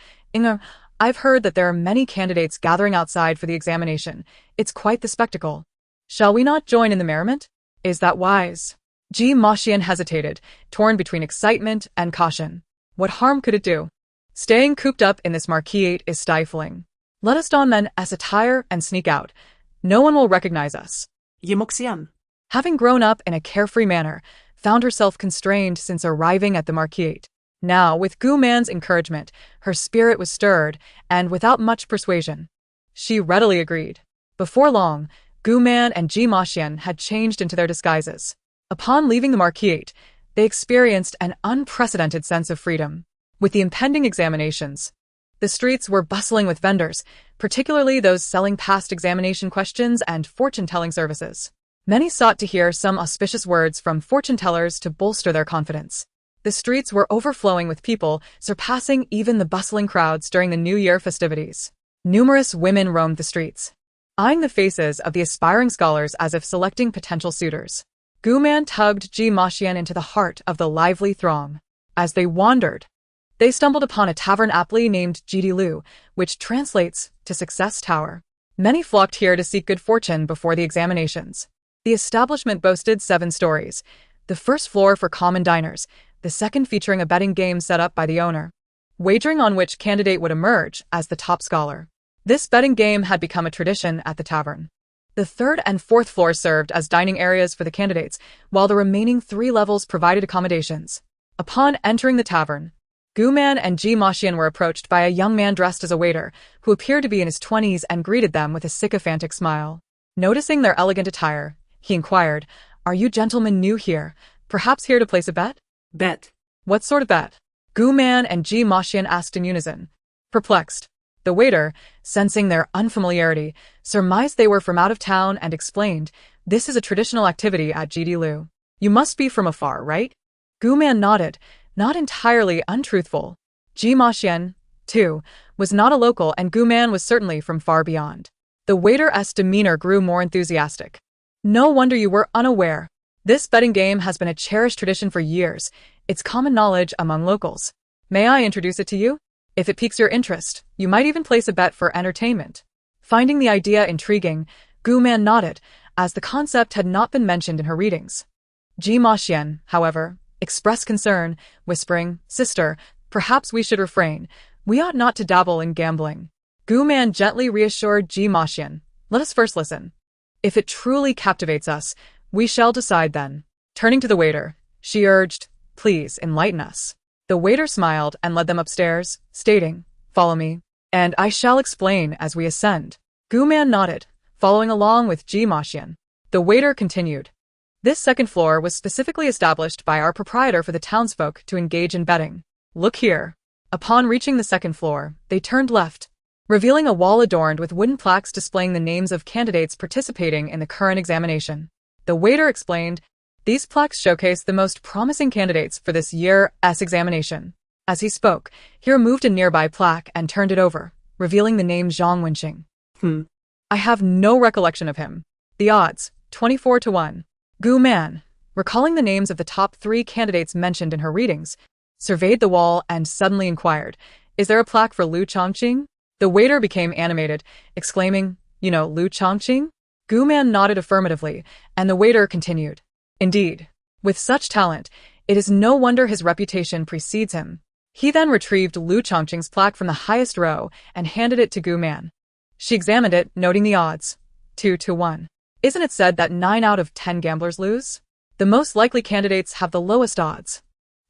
"I've heard that there are many candidates gathering outside for the examination. It's quite the spectacle. Shall we not join in the merriment? Is that wise?" Ji Maxian hesitated, torn between excitement and caution. What harm could it do? Staying cooped up in this Marquis is stifling. Let us don then as attire and sneak out. No one will recognize us. Ye Moxian, Having grown up in a carefree manner, found herself constrained since arriving at the Marquis. Now, with Gu Man's encouragement, her spirit was stirred, and without much persuasion, she readily agreed. Before long, Gu Man and Ji Maxian had changed into their disguises. Upon leaving the Marquis, they experienced an unprecedented sense of freedom. With the impending examinations, the streets were bustling with vendors, particularly those selling past examination questions and fortune-telling services. Many sought to hear some auspicious words from fortune-tellers to bolster their confidence. The streets were overflowing with people, surpassing even the bustling crowds during the New Year festivities. Numerous women roamed the streets, eyeing the faces of the aspiring scholars as if selecting potential suitors. Gu Man tugged Ji Maxian into the heart of the lively throng. As they wandered, they stumbled upon a tavern aptly named Jidi Lu, which translates to Success Tower. Many flocked here to seek good fortune before the examinations. The establishment boasted 7 stories, the first floor for common diners, the second featuring a betting game set up by the owner, wagering on which candidate would emerge as the top scholar. This betting game had become a tradition at the tavern. The third and fourth floors served as dining areas for the candidates, while the remaining 3 levels provided accommodations. Upon entering the tavern, Gu Man and Ji Maxian were approached by a young man dressed as a waiter, who appeared to be in his 20s and greeted them with a sycophantic smile. Noticing their elegant attire, he inquired, "Are you gentlemen new here? Perhaps here to place a bet?" bet. "What sort of bet?" Gu Man and Ji Maxian asked in unison. Perplexed, the waiter, sensing their unfamiliarity, surmised they were from out of town and explained, "This is a traditional activity at Jidi Lu. You must be from afar, right?" Gu Man nodded, not entirely untruthful. Ji Maxian, too, was not a local, and Gu Man was certainly from far beyond. The waiter's demeanor grew more enthusiastic. "No wonder you were unaware. This betting game has been a cherished tradition for years. It's common knowledge among locals. May I introduce it to you? If it piques your interest, you might even place a bet for entertainment." Finding the idea intriguing, Gu Man nodded, as the concept had not been mentioned in her readings. Ji Maxian, however, expressed concern, whispering, "Sister, perhaps we should refrain. We ought not to dabble in gambling." Gu Man gently reassured Ji Maxian, "Let us first listen. If it truly captivates us, we shall decide then." Turning to the waiter, she urged, "Please enlighten us." The waiter smiled and led them upstairs, stating, "Follow me, and I shall explain as we ascend." Gu Man nodded, following along with Ji Maxian. The waiter continued, "This second floor was specifically established by our proprietor for the townsfolk to engage in betting. Look here." Upon reaching the second floor, they turned left, revealing a wall adorned with wooden plaques displaying the names of candidates participating in the current examination. The waiter explained, "These plaques showcase the most promising candidates for this year's examination." As he spoke, he removed a nearby plaque and turned it over, revealing the name Zhang Wenqing. "I have no recollection of him. The odds, 24 to 1. Gu Man, recalling the names of the top 3 candidates mentioned in her readings, surveyed the wall and suddenly inquired, "Is there a plaque for Liu Chongqing?" The waiter became animated, exclaiming, "You know Liu Chongqing?" Gu Man nodded affirmatively, and the waiter continued, "Indeed, with such talent, it is no wonder his reputation precedes him." He then retrieved Liu Chongqing's plaque from the highest row and handed it to Gu Man. She examined it, noting the odds, 2 to 1. "Isn't it said that 9 out of 10 gamblers lose? The most likely candidates have the lowest odds."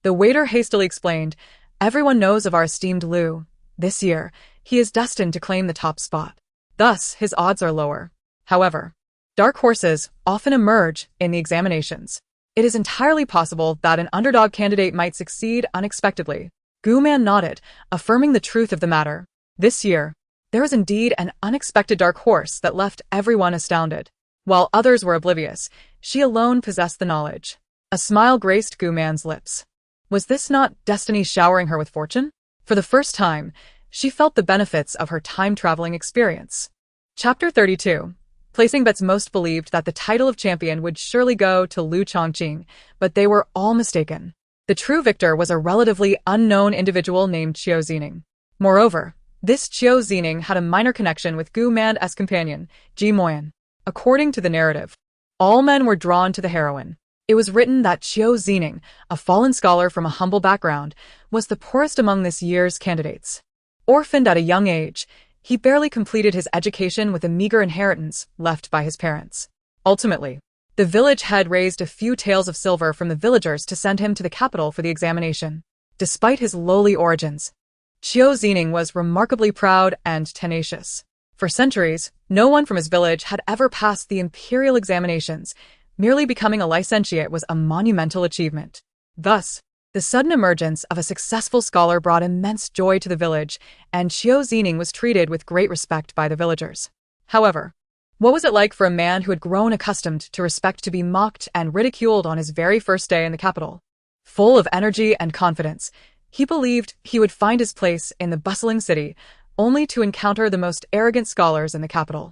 The waiter hastily explained, "Everyone knows of our esteemed Liu. This year, he is destined to claim the top spot." Thus, his odds are lower. However, dark horses often emerge in the examinations. It is entirely possible that an underdog candidate might succeed unexpectedly. Gu Man nodded, affirming the truth of the matter. This year, there was indeed an unexpected dark horse that left everyone astounded. While others were oblivious, she alone possessed the knowledge. A smile graced Gu Man's lips. Was this not destiny showering her with fortune? For the first time, she felt the benefits of her time-traveling experience. Chapter 32. Placing bets. Most believed that the title of champion would surely go to Liu Chongqing, but they were all mistaken. The true victor was a relatively unknown individual named Qiu Zining. Moreover, this Qiu Zining had a minor connection with Gu Man's companion, Ji Moyan. According to the narrative, all men were drawn to the heroine. It was written that Qiu Zining, a fallen scholar from a humble background, was the poorest among this year's candidates. Orphaned at a young age, he barely completed his education with a meager inheritance left by his parents. Ultimately, the village had raised a few taels of silver from the villagers to send him to the capital for the examination. Despite his lowly origins, Qiu Zining was remarkably proud and tenacious. For centuries, no one from his village had ever passed the imperial examinations. Merely becoming a licentiate was a monumental achievement. Thus, the sudden emergence of a successful scholar brought immense joy to the village, and Qiu Zining was treated with great respect by the villagers. However, what was it like for a man who had grown accustomed to respect to be mocked and ridiculed on his very first day in the capital? Full of energy and confidence, he believed he would find his place in the bustling city, only to encounter the most arrogant scholars in the capital.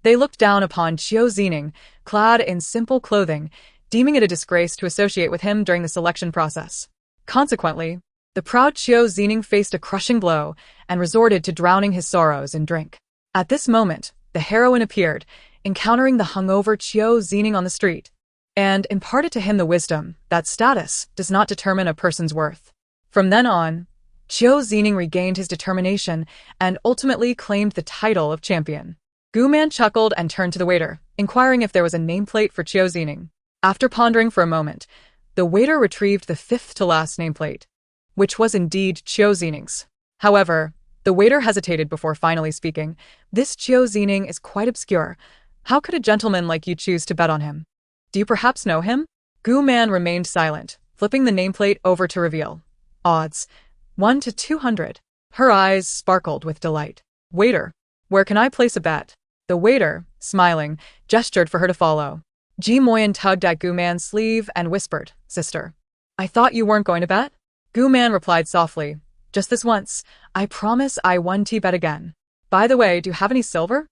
They looked down upon Qiu Zining, clad in simple clothing, deeming it a disgrace to associate with him during the selection process. Consequently, the proud Qiu Zining faced a crushing blow and resorted to drowning his sorrows in drink. At this moment, the heroine appeared, encountering the hungover Qiu Zining on the street, and imparted to him the wisdom that status does not determine a person's worth. From then on, Qiu Zining regained his determination and ultimately claimed the title of champion. Gu Man chuckled and turned to the waiter, inquiring if there was a nameplate for Qiu Zining. After pondering for a moment, the waiter retrieved the fifth-to-last nameplate, which was indeed Qiu Zining's. However, the waiter hesitated before finally speaking. This Qiu Zining is quite obscure. How could a gentleman like you choose to bet on him? Do you perhaps know him? Gu Man remained silent, flipping the nameplate over to reveal. Odds, 1 to 200. Her eyes sparkled with delight. Waiter, where can I place a bet? The waiter, smiling, gestured for her to follow. Ji Moyan tugged at Gu Man's sleeve and whispered, Sister, I thought you weren't going to bet? Gu Man replied softly, Just this once. I promise I won't bet again. By the way, do you have any silver?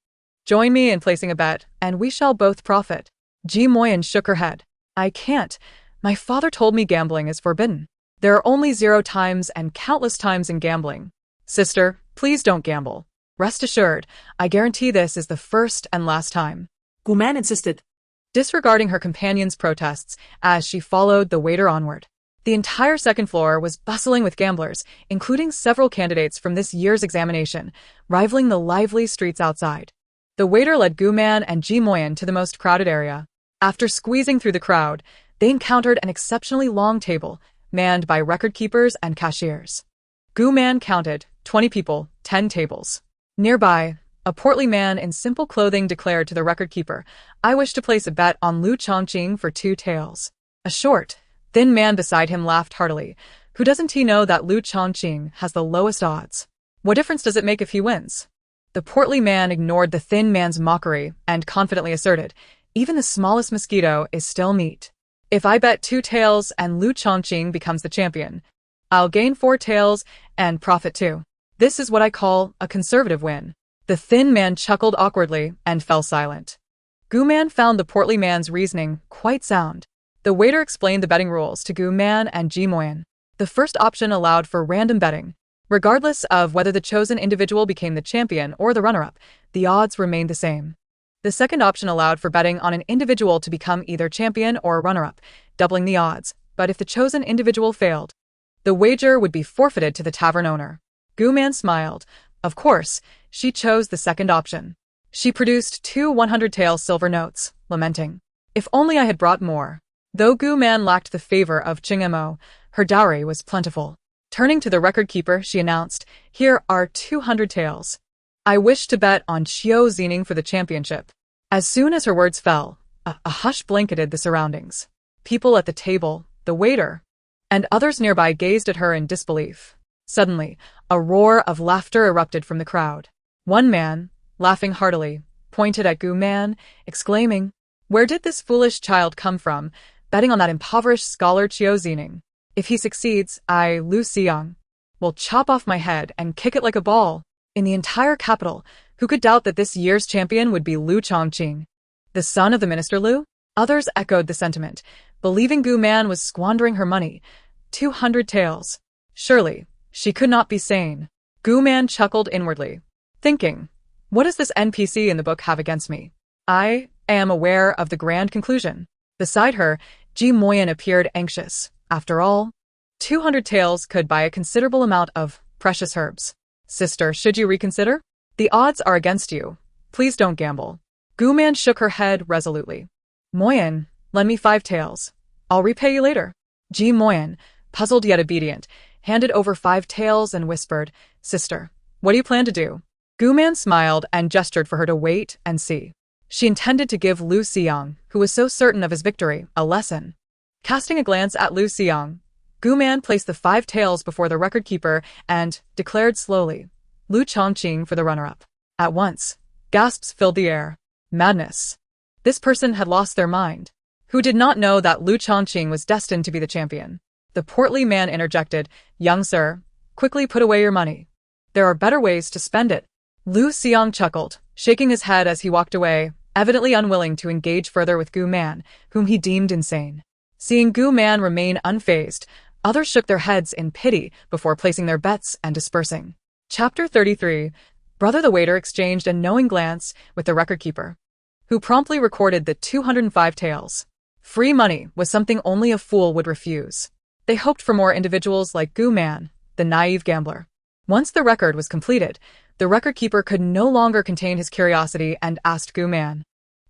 Join me in placing a bet, and we shall both profit. Ji Moyan shook her head. I can't. My father told me gambling is forbidden. There are only 0 times and countless times in gambling. Sister, please don't gamble. Rest assured, I guarantee this is the first and last time. Gu Man insisted, disregarding her companion's protests as she followed the waiter onward. The entire second floor was bustling with gamblers, including several candidates from this year's examination, rivaling the lively streets outside. The waiter led Gu Man and Ji Moyan to the most crowded area. After squeezing through the crowd, they encountered an exceptionally long table, manned by record keepers and cashiers. Gu Man counted 20 people, 10 tables. Nearby, a portly man in simple clothing declared to the record keeper, I wish to place a bet on Liu Chongqing for 2 taels. A short, thin man beside him laughed heartily. Who doesn't he know that Liu Chongqing has the lowest odds? What difference does it make if he wins? The portly man ignored the thin man's mockery and confidently asserted, even the smallest mosquito is still meat. If I bet 2 taels and Liu Chongqing becomes the champion, I'll gain 4 taels and profit 2. This is what I call a conservative win. The thin man chuckled awkwardly and fell silent. Gu Man found the portly man's reasoning quite sound. The waiter explained the betting rules to Gu Man and Ji Moyan. The first option allowed for random betting. Regardless of whether the chosen individual became the champion or the runner-up, the odds remained the same. The second option allowed for betting on an individual to become either champion or runner-up, doubling the odds, but if the chosen individual failed, the wager would be forfeited to the tavern owner. Gu Man smiled. Of course, she chose the second option. She produced 2 100-tael silver notes, lamenting, If only I had brought more. Though Gu Man lacked the favor of Qingmo, her dowry was plentiful. Turning to the record keeper, she announced, Here are 200 taels. I wish to bet on Qiu Zining for the championship. As soon as her words fell, a hush blanketed the surroundings. People at the table, the waiter, and others nearby gazed at her in disbelief. Suddenly, a roar of laughter erupted from the crowd. One man, laughing heartily, pointed at Gu Man, exclaiming, "Where did this foolish child come from, betting on that impoverished scholar Qiu Zining? If he succeeds, I, Lu Xiang, will chop off my head and kick it like a ball." In the entire capital, who could doubt that this year's champion would be Lu Chongqing, the son of the minister Lu? Others echoed the sentiment, believing Gu Man was squandering her money. 200 taels. Surely, she could not be sane. Gu Man chuckled inwardly, thinking, what does this NPC in the book have against me? I am aware of the grand conclusion. Beside her, Ji Moyan appeared anxious. After all, 200 taels could buy a considerable amount of precious herbs. Sister, should you reconsider? The odds are against you. Please don't gamble. Gu Man shook her head resolutely. Moyan, lend me 5 taels. I'll repay you later. Ji Moyan, puzzled yet obedient, handed over 5 taels and whispered, Sister, what do you plan to do? Gu Man smiled and gestured for her to wait and see. She intended to give Lu Xiang, who was so certain of his victory, a lesson. Casting a glance at Lu Xiang, Gu Man placed the 5 taels before the record keeper and declared slowly, Lu Chongqing for the runner-up. At once, gasps filled the air. Madness. This person had lost their mind. Who did not know that Lu Chongqing was destined to be the champion? The portly man interjected, Young sir, quickly put away your money. There are better ways to spend it. Lu Xiang chuckled, shaking his head as he walked away, evidently unwilling to engage further with Gu Man, whom he deemed insane. Seeing Gu Man remain unfazed, others shook their heads in pity before placing their bets and dispersing. Chapter 33. Brother the waiter exchanged a knowing glance with the record keeper, who promptly recorded the 205 taels. Free money was something only a fool would refuse. They hoped for more individuals like Gu Man, the naive gambler. Once the record was completed, the record keeper could no longer contain his curiosity and asked Gu Man,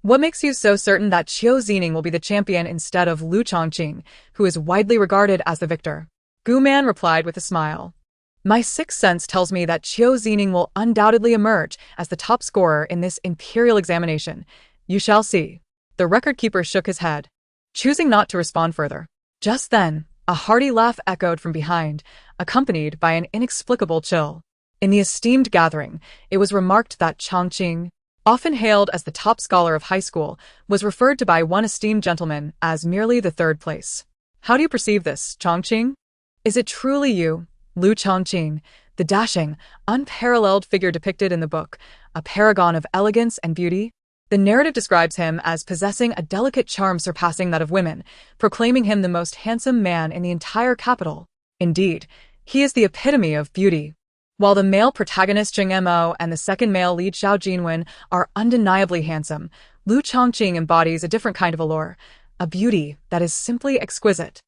what makes you so certain that Qiu Zining will be the champion instead of Lu Chongqing, who is widely regarded as the victor? Gu Man replied with a smile. My sixth sense tells me that Qiu Zining will undoubtedly emerge as the top scorer in this imperial examination. You shall see. The record keeper shook his head, choosing not to respond further. Just then, a hearty laugh echoed from behind, accompanied by an inexplicable chill. In the esteemed gathering, it was remarked that Chongqing, often hailed as the top scholar of high school, was referred to by one esteemed gentleman as merely the third place. How do you perceive this, Chongqing? Is it truly you, Lu Chongqing, the dashing, unparalleled figure depicted in the book, a paragon of elegance and beauty? The narrative describes him as possessing a delicate charm surpassing that of women, proclaiming him the most handsome man in the entire capital. Indeed, he is the epitome of beauty. While the male protagonist Zheng Mo and the second male lead Xiao Jinwen are undeniably handsome, Lu Chongqing embodies a different kind of allure, a beauty that is simply exquisite.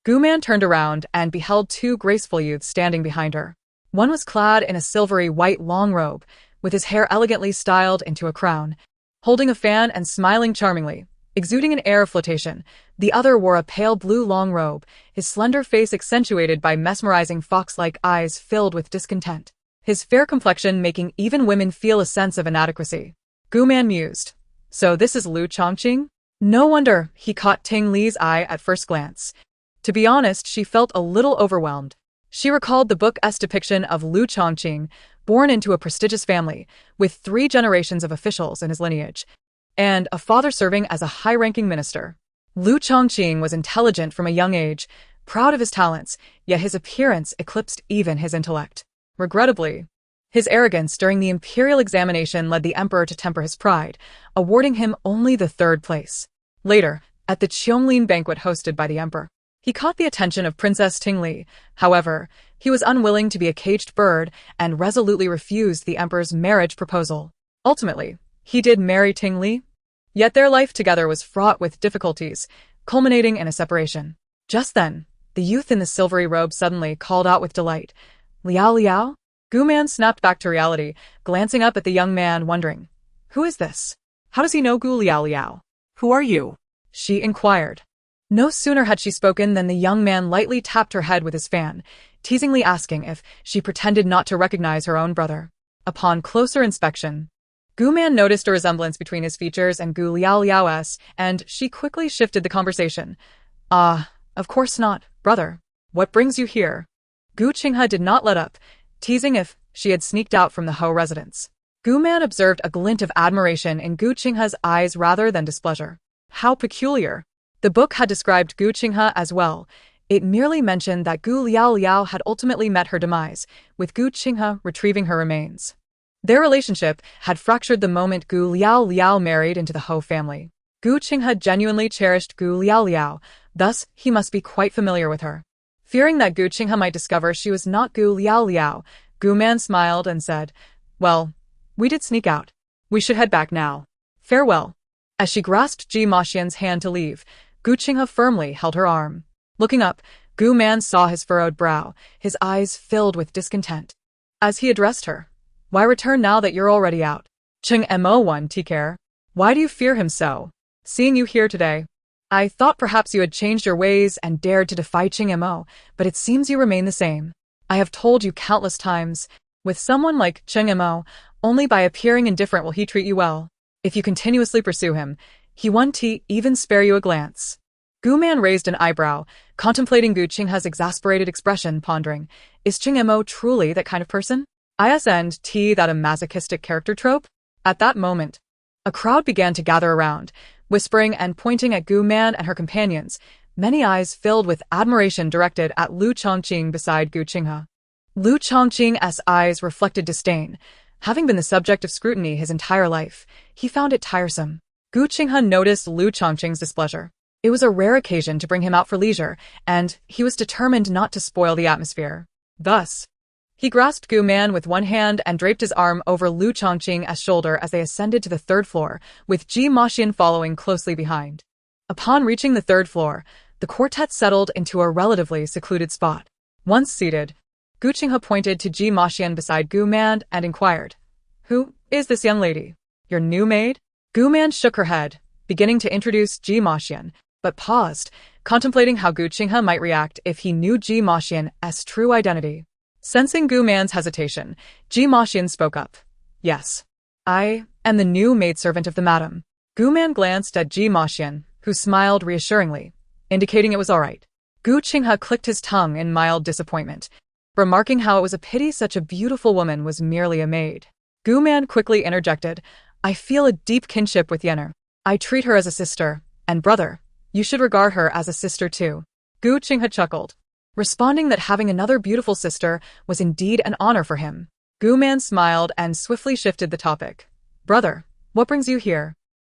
Gu Man turned around and beheld 2 graceful youths standing behind her. One was clad in a silvery white long robe, with his hair elegantly styled into a crown, holding a fan and smiling charmingly, exuding an air of flirtation. The other wore a pale blue long robe, his slender face accentuated by mesmerizing fox-like eyes filled with discontent, his fair complexion making even women feel a sense of inadequacy. Gu Man mused. So this is Lu Chongqing? No wonder he caught Ting Li's eye at first glance. To be honest, she felt a little overwhelmed. She recalled the book's depiction of Lu Chongqing, born into a prestigious family, with 3 generations of officials in his lineage, and a father serving as a high-ranking minister. Lu Chongqing was intelligent from a young age, proud of his talents, yet his appearance eclipsed even his intellect. Regrettably, his arrogance during the imperial examination led the emperor to temper his pride, awarding him only the 3rd place. Later, at the Qiongling banquet hosted by the emperor, he caught the attention of Princess Ting Li. However, he was unwilling to be a caged bird and resolutely refused the emperor's marriage proposal. Ultimately, he did marry Ting Li, yet their life together was fraught with difficulties, culminating in a separation. Just then, the youth in the silvery robe suddenly called out with delight, Liaoliao? Gu Man snapped back to reality, glancing up at the young man, wondering, who is this? How does he know Gu Liaoliao? Who are you? She inquired. No sooner had she spoken than the young man lightly tapped her head with his fan, teasingly asking if she pretended not to recognize her own brother. Upon closer inspection, Gu Man noticed a resemblance between his features and Gu Liaoliao's, and she quickly shifted the conversation. Of course not, brother. What brings you here? Gu Qinghe did not let up, teasing if she had sneaked out from the Ho residence. Gu Man observed a glint of admiration in Gu Qinghe's eyes rather than displeasure. How peculiar. The book had described Gu Qinghe as well. It merely mentioned that Gu Liaoliao had ultimately met her demise, with Gu Qinghe retrieving her remains. Their relationship had fractured the moment Gu Liaoliao married into the Ho family. Gu Qinghe genuinely cherished Gu Liaoliao, thus he must be quite familiar with her. Fearing that Gu Qinghe might discover she was not Gu Liaoliao, Gu Man smiled and said, "Well, we did sneak out. We should head back now. Farewell." As she grasped Ji Maxian's hand to leave, Gu Qinghe firmly held her arm. Looking up, Gu Man saw his furrowed brow, his eyes filled with discontent. As he addressed her, "Why return now that you're already out? Cheng Mo1 take care. Why do you fear him so? Seeing you here today, I thought perhaps you had changed your ways and dared to defy Cheng Mo, but it seems you remain the same. I have told you countless times, with someone like Cheng Mo, only by appearing indifferent will he treat you well. If you continuously pursue him, he won't even spare you a glance." Gu Man raised an eyebrow, contemplating Gu Qinghe's exasperated expression, pondering, is Cheng Mo truly that kind of person? Isn't that a masochistic character trope? At that moment, a crowd began to gather around, whispering and pointing at Gu Man and her companions, many eyes filled with admiration directed at Lu Chongqing beside Gu Qinghe. Lu Chongqing's eyes reflected disdain. Having been the subject of scrutiny his entire life, he found it tiresome. Gu Qinghe noticed Lu Chongqing's displeasure. It was a rare occasion to bring him out for leisure, and he was determined not to spoil the atmosphere. Thus, he grasped Gu Man with one hand and draped his arm over Lu Chongqing's shoulder as they ascended to the third floor, with Ji Maxian following closely behind. Upon reaching the third floor, the quartet settled into a relatively secluded spot. Once seated, Gu Qinghe pointed to Ji Maxian beside Gu Man and inquired, "Who is this young lady? Your new maid?" Gu Man shook her head, beginning to introduce Ji Maxian, but paused, contemplating how Gu Qinghe might react if he knew Ji Maxian's true identity. Sensing Gu Man's hesitation, Ji Maxian spoke up. "Yes, I am the new maidservant of the madam." Gu Man glanced at Ji Maxian, who smiled reassuringly, indicating it was all right. Gu Qinghe clicked his tongue in mild disappointment, remarking how it was a pity such a beautiful woman was merely a maid. Gu Man quickly interjected, "I feel a deep kinship with Yenner. I treat her as a sister, and brother, you should regard her as a sister too." Gu Qinghe chuckled, responding that having another beautiful sister was indeed an honor for him. Gu Man smiled and swiftly shifted the topic. "Brother, what brings you here?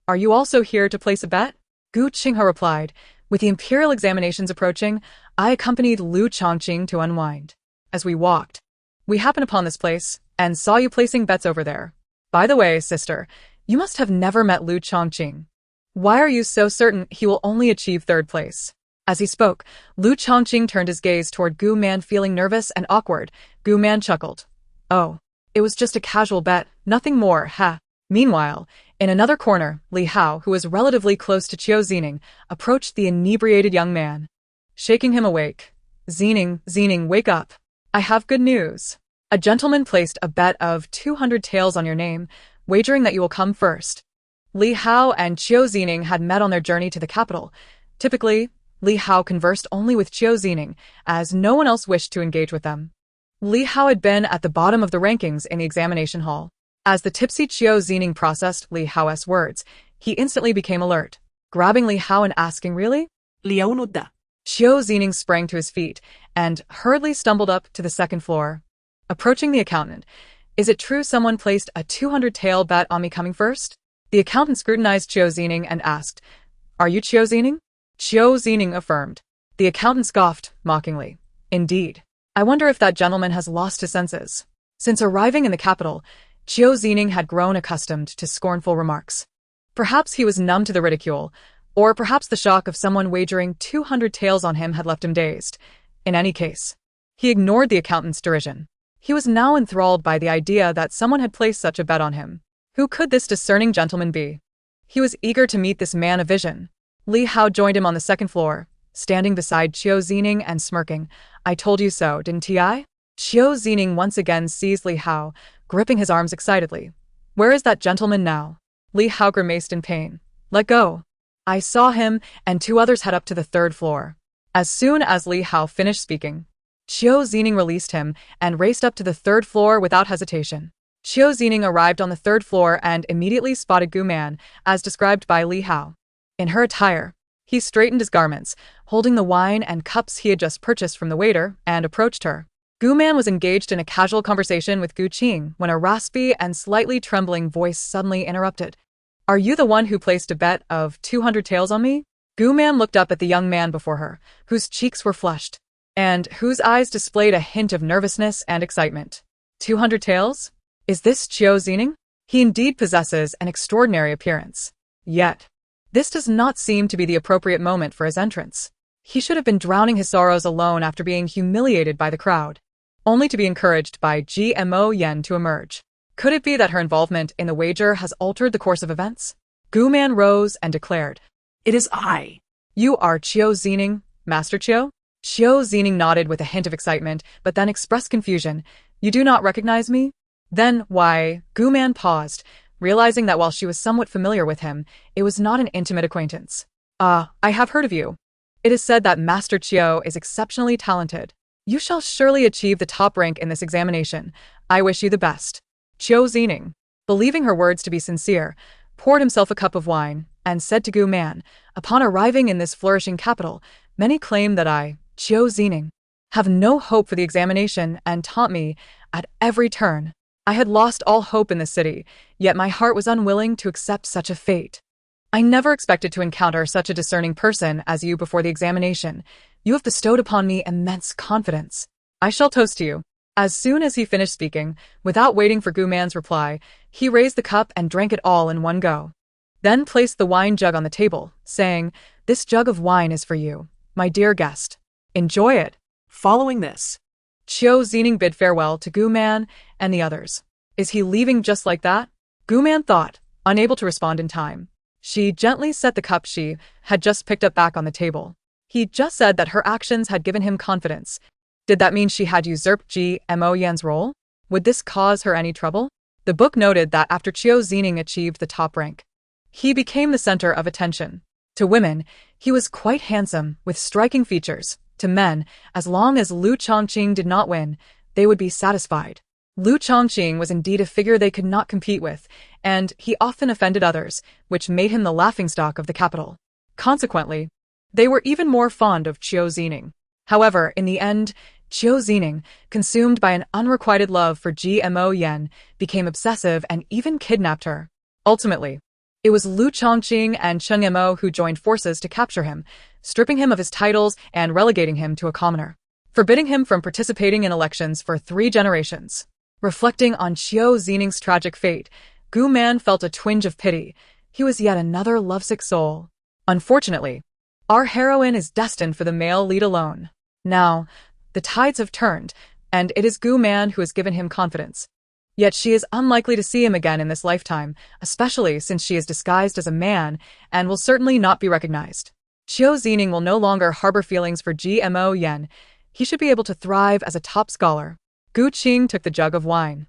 Are you also here to place a bet?" Gu Qinghe replied, "With the imperial examinations approaching, I accompanied Lu Chongqing to unwind. As we walked, we happened upon this place and saw you placing bets over there. By the way, sister, you must have never met Lu Chongqing. Why are you so certain he will only achieve third place?" As he spoke, Lu Chongqing turned his gaze toward Gu Man, feeling nervous and awkward. Gu Man chuckled. "Oh, it was just a casual bet, nothing more, ha." Meanwhile, in another corner, Li Hao, who was relatively close to Qiu Zining, approached the inebriated young man, shaking him awake. Zining, wake up. I have good news. A gentleman placed a bet of 200 taels on your name, wagering that you will come first." Li Hao and Qiu Zining had met on their journey to the capital. Typically, Li Hao conversed only with Qiu Zining, as no one else wished to engage with them. Li Hao had been at the bottom of the rankings in the examination hall. As the tipsy Qiu Zining processed Li Hao's words, he instantly became alert, grabbing Li Hao and asking, "Really?" Liaoliao. Qiu Zining sprang to his feet and hurriedly stumbled up to the second floor. Approaching the accountant, "Is it true someone placed a 200 tael bet on me coming first?" The accountant scrutinized Qiu Zining and asked, "Are you Qiu Zining?" Qiu Zining affirmed. The accountant scoffed, mockingly. "Indeed. I wonder if that gentleman has lost his senses." Since arriving in the capital, Qiu Zining had grown accustomed to scornful remarks. Perhaps he was numb to the ridicule, or perhaps the shock of someone wagering 200 taels on him had left him dazed. In any case, he ignored the accountant's derision. He was now enthralled by the idea that someone had placed such a bet on him. Who could this discerning gentleman be? He was eager to meet this man of vision. Li Hao joined him on the second floor, standing beside Qiu Zining and smirking. "I told you so, didn't I?" Qiu Zining once again seized Li Hao, gripping his arms excitedly. Where is that gentleman now? Li Hao grimaced in pain. Let go. I saw him and 2 others head up to the 3rd floor. As soon as Li Hao finished speaking, Qiu Zining released him and raced up to the 3rd floor without hesitation. Qiu Zining arrived on the 3rd floor and immediately spotted Gu Man, as described by Li Hao. In her attire, he straightened his garments, holding the wine and cups he had just purchased from the waiter, and approached her. Gu Man was engaged in a casual conversation with Gu Qing when a raspy and slightly trembling voice suddenly interrupted. Are you the one who placed a bet of 200 taels on me? Gu Man looked up at the young man before her, whose cheeks were flushed, and whose eyes displayed a hint of nervousness and excitement. 200 taels? Is this Qiu Zining? He indeed possesses an extraordinary appearance. Yet, this does not seem to be the appropriate moment for his entrance. He should have been drowning his sorrows alone after being humiliated by the crowd, only to be encouraged by GMO Yen to emerge. Could it be that her involvement in the wager has altered the course of events? Gu Man rose and declared, It is I. You are Qiu Zining, Master Qiu? Qiu Zining nodded with a hint of excitement, but then expressed confusion. You do not recognize me? Then, why? Gu Man paused, realizing that while she was somewhat familiar with him, it was not an intimate acquaintance. I have heard of you. It is said that Master Qiu is exceptionally talented. You shall surely achieve the top rank in this examination. I wish you the best. Qiu Zining, believing her words to be sincere, poured himself a cup of wine, and said to Gu Man, upon arriving in this flourishing capital, many claim that I, Qiu Zining, have no hope for the examination and taunt me at every turn. I had lost all hope in the city, yet my heart was unwilling to accept such a fate. I never expected to encounter such a discerning person as you before the examination. You have bestowed upon me immense confidence. I shall toast to you. As soon as he finished speaking, without waiting for Gu Man's reply, he raised the cup and drank it all in one go. Then placed the wine jug on the table, saying, This jug of wine is for you, my dear guest. Enjoy it. Following this, Qiu Zining bid farewell to Gu Man and the others. Is he leaving just like that? Gu Man thought, unable to respond in time. She gently set the cup she had just picked up back on the table. He just said that her actions had given him confidence. Did that mean she had usurped GMO Yan's role? Would this cause her any trouble? The book noted that after Qiu Zining achieved the top rank, he became the center of attention. To women, he was quite handsome, with striking features. To men, as long as Lu Chongqing did not win, they would be satisfied. Lu Chongqing was indeed a figure they could not compete with, and he often offended others, which made him the laughingstock of the capital. Consequently, they were even more fond of Qiu Zining. However, in the end, Qiu Zining, consumed by an unrequited love for GMO Yen, became obsessive and even kidnapped her. Ultimately, it was Lu Chongqing and Cheng Mo who joined forces to capture him, stripping him of his titles and relegating him to a commoner, forbidding him from participating in elections for 3 generations. Reflecting on Qiu Zining's tragic fate, Gu Man felt a twinge of pity. He was yet another lovesick soul. Unfortunately, our heroine is destined for the male lead alone. Now, the tides have turned, and it is Gu Man who has given him confidence. Yet she is unlikely to see him again in this lifetime, especially since she is disguised as a man and will certainly not be recognized. Qiu Zining will no longer harbor feelings for GMO Yen. He should be able to thrive as a top scholar. Gu Qing took the jug of wine,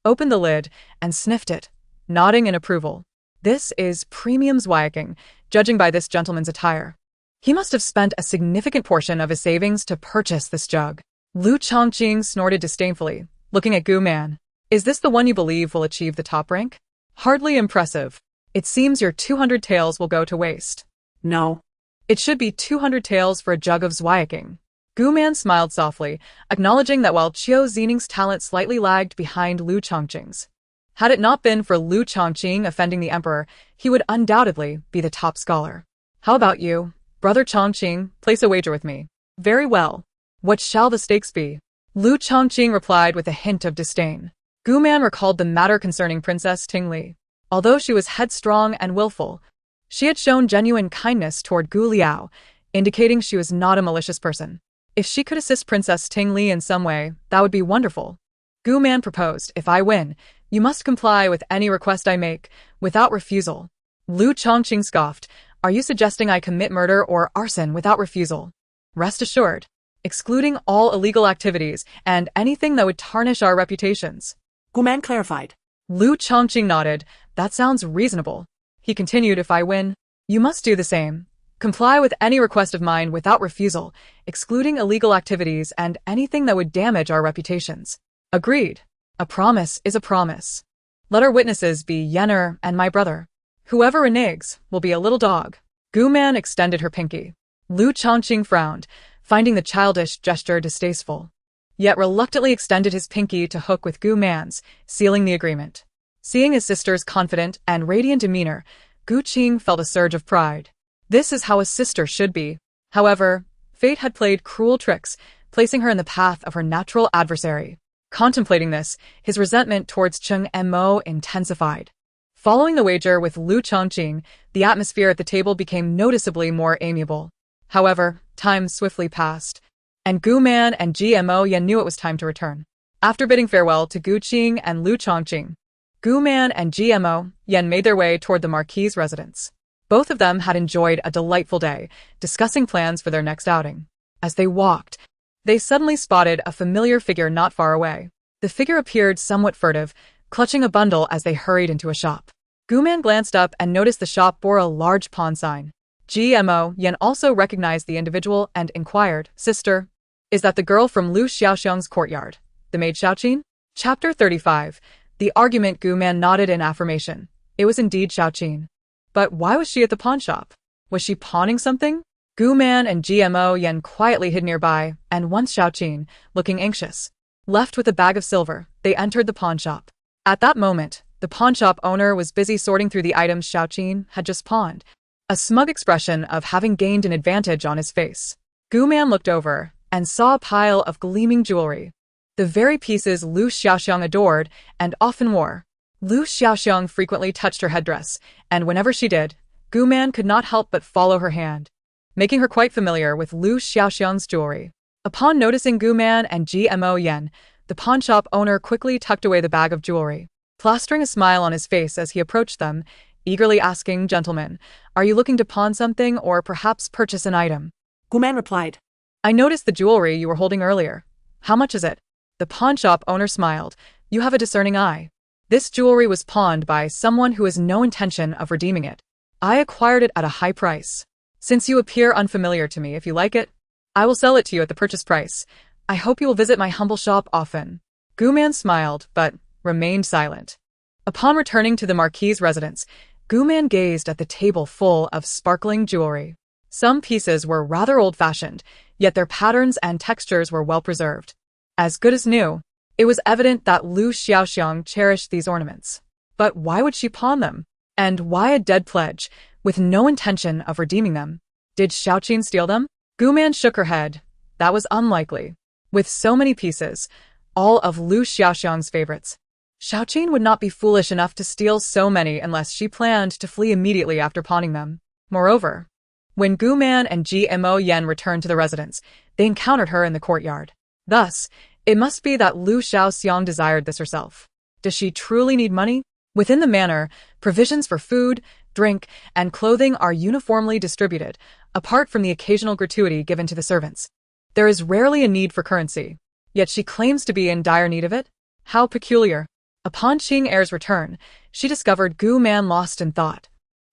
opened the lid, and sniffed it, nodding in approval. This is premium Zweiking, judging by this gentleman's attire. He must have spent a significant portion of his savings to purchase this jug. Lu Chongqing snorted disdainfully, looking at Gu Man. Is this the one you believe will achieve the top rank? Hardly impressive. It seems your 200 taels will go to waste. No. It should be 200 taels for a jug of Zweiking. Gu Man smiled softly, acknowledging that while Qiu Zining's talent slightly lagged behind Lu Chongqing's, had it not been for Lu Chongqing offending the emperor, he would undoubtedly be the top scholar. How about you, Brother Chongqing? Place a wager with me. Very well. What shall the stakes be? Lu Chongqing replied with a hint of disdain. Gu Man recalled the matter concerning Princess Tingli. Although she was headstrong and willful, she had shown genuine kindness toward Gu Liao, indicating she was not a malicious person. If she could assist Princess Tingli in some way, that would be wonderful. Gu Man proposed, if I win, you must comply with any request I make, without refusal. Lu Chongqing scoffed, are you suggesting I commit murder or arson without refusal? Rest assured, excluding all illegal activities and anything that would tarnish our reputations. Gu Man clarified. Lu Chongqing nodded. That sounds reasonable. He continued, if I win, you must do the same. Comply with any request of mine without refusal, excluding illegal activities and anything that would damage our reputations. Agreed. A promise is a promise. Let our witnesses be Yenner and my brother. Whoever reneges will be a little dog. Gu Man extended her pinky. Lu Chongqing frowned, finding the childish gesture distasteful, yet reluctantly extended his pinky to hook with Gu Man's, sealing the agreement. Seeing his sister's confident and radiant demeanor, Gu Qing felt a surge of pride. This is how a sister should be. However, fate had played cruel tricks, placing her in the path of her natural adversary. Contemplating this, his resentment towards Cheng Mo intensified. Following the wager with Lu Chongqing, the atmosphere at the table became noticeably more amiable. However, time swiftly passed, and Gu Man and GMO Yen knew it was time to return. After bidding farewell to Gu Qing and Lu Chongqing, Gu Man and GMO Yen made their way toward the Marquis' residence. Both of them had enjoyed a delightful day, discussing plans for their next outing. As they walked, they suddenly spotted a familiar figure not far away. The figure appeared somewhat furtive, clutching a bundle as they hurried into a shop. Gu Man glanced up and noticed the shop bore a large pawn sign. GMO Yen also recognized the individual and inquired, Sister, is that the girl from Lu Xiaoxiang's courtyard, the maid Xiaoqin? Chapter 35. The argument. Gu Man nodded in affirmation. It was indeed Xiaoqin. But why was she at the pawn shop? Was she pawning something? Gu Man and GMO Yen quietly hid nearby, and once Xiaoqin, looking anxious, left with a bag of silver, they entered the pawn shop. At that moment, the pawn shop owner was busy sorting through the items Xiaoqin had just pawned, a smug expression of having gained an advantage on his face. Gu Man looked over and saw a pile of gleaming jewelry, the very pieces Lu Xiaoxiang adored and often wore. Lu Xiaoxiang frequently touched her headdress, and whenever she did, Gu Man could not help but follow her hand, making her quite familiar with Lu Xiaoxiang's jewelry. Upon noticing Gu Man and GMO Yen, the pawn shop owner quickly tucked away the bag of jewelry, plastering a smile on his face as he approached them, eagerly asking, Gentlemen, are you looking to pawn something or perhaps purchase an item? Gu Man replied. I noticed the jewelry you were holding earlier. How much is it? The pawn shop owner smiled. You have a discerning eye. This jewelry was pawned by someone who has no intention of redeeming it. I acquired it at a high price. Since you appear unfamiliar to me, if you like it, I will sell it to you at the purchase price. I hope you will visit my humble shop often. Gu Man smiled, but remained silent. Upon returning to the Marquis' residence, Gu Man gazed at the table full of sparkling jewelry. Some pieces were rather old-fashioned, yet their patterns and textures were well-preserved. As good as new, it was evident that Lu Xiaoxiang cherished these ornaments. But why would she pawn them? And why a dead pledge, with no intention of redeeming them? Did Xiaoqin steal them? Gu Man shook her head. That was unlikely. With so many pieces, all of Lu Xiaoxiang's favorites, Xiaoqin would not be foolish enough to steal so many unless she planned to flee immediately after pawning them. Moreover, when Gu Man and GMO Yen returned to the residence, they encountered her in the courtyard. Thus, it must be that Lu Xiaoxiang desired this herself. Does she truly need money? Within the manor, provisions for food, drink, and clothing are uniformly distributed, apart from the occasional gratuity given to the servants. There is rarely a need for currency, yet she claims to be in dire need of it? How peculiar. Upon Qing Er's return, she discovered Gu Man lost in thought,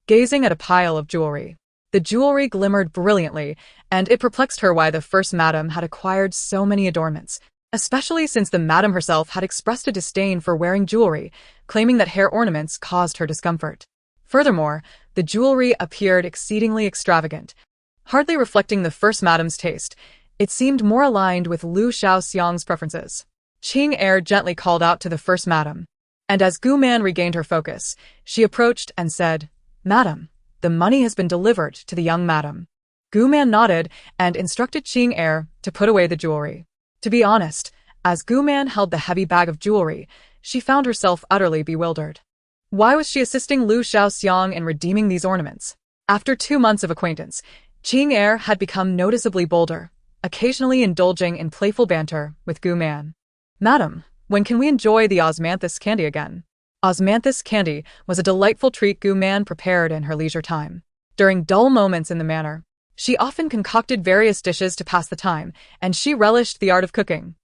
gazing at a pile of jewelry. The jewelry glimmered brilliantly, and it perplexed her why the first madam had acquired so many adornments, especially since the madam herself had expressed a disdain for wearing jewelry, claiming that hair ornaments caused her discomfort. Furthermore, the jewelry appeared exceedingly extravagant, hardly reflecting the first madam's taste. It seemed more aligned with Lu Xiaoxiang's preferences. Qing Er gently called out to the first madam, and as Gu Man regained her focus, she approached and said, Madam, the money has been delivered to the young madam. Gu Man nodded and instructed Qing Er to put away the jewelry. To be honest, as Gu Man held the heavy bag of jewelry, she found herself utterly bewildered. Why was she assisting Lu Xiaoxiang in redeeming these ornaments? After 2 months of acquaintance, Qing Er had become noticeably bolder, occasionally indulging in playful banter with Gu Man. Madam, when can we enjoy the osmanthus candy again? Osmanthus candy was a delightful treat Gu Man prepared in her leisure time. During dull moments in the manor, She often concocted various dishes to pass the time, and she relished the art of cooking.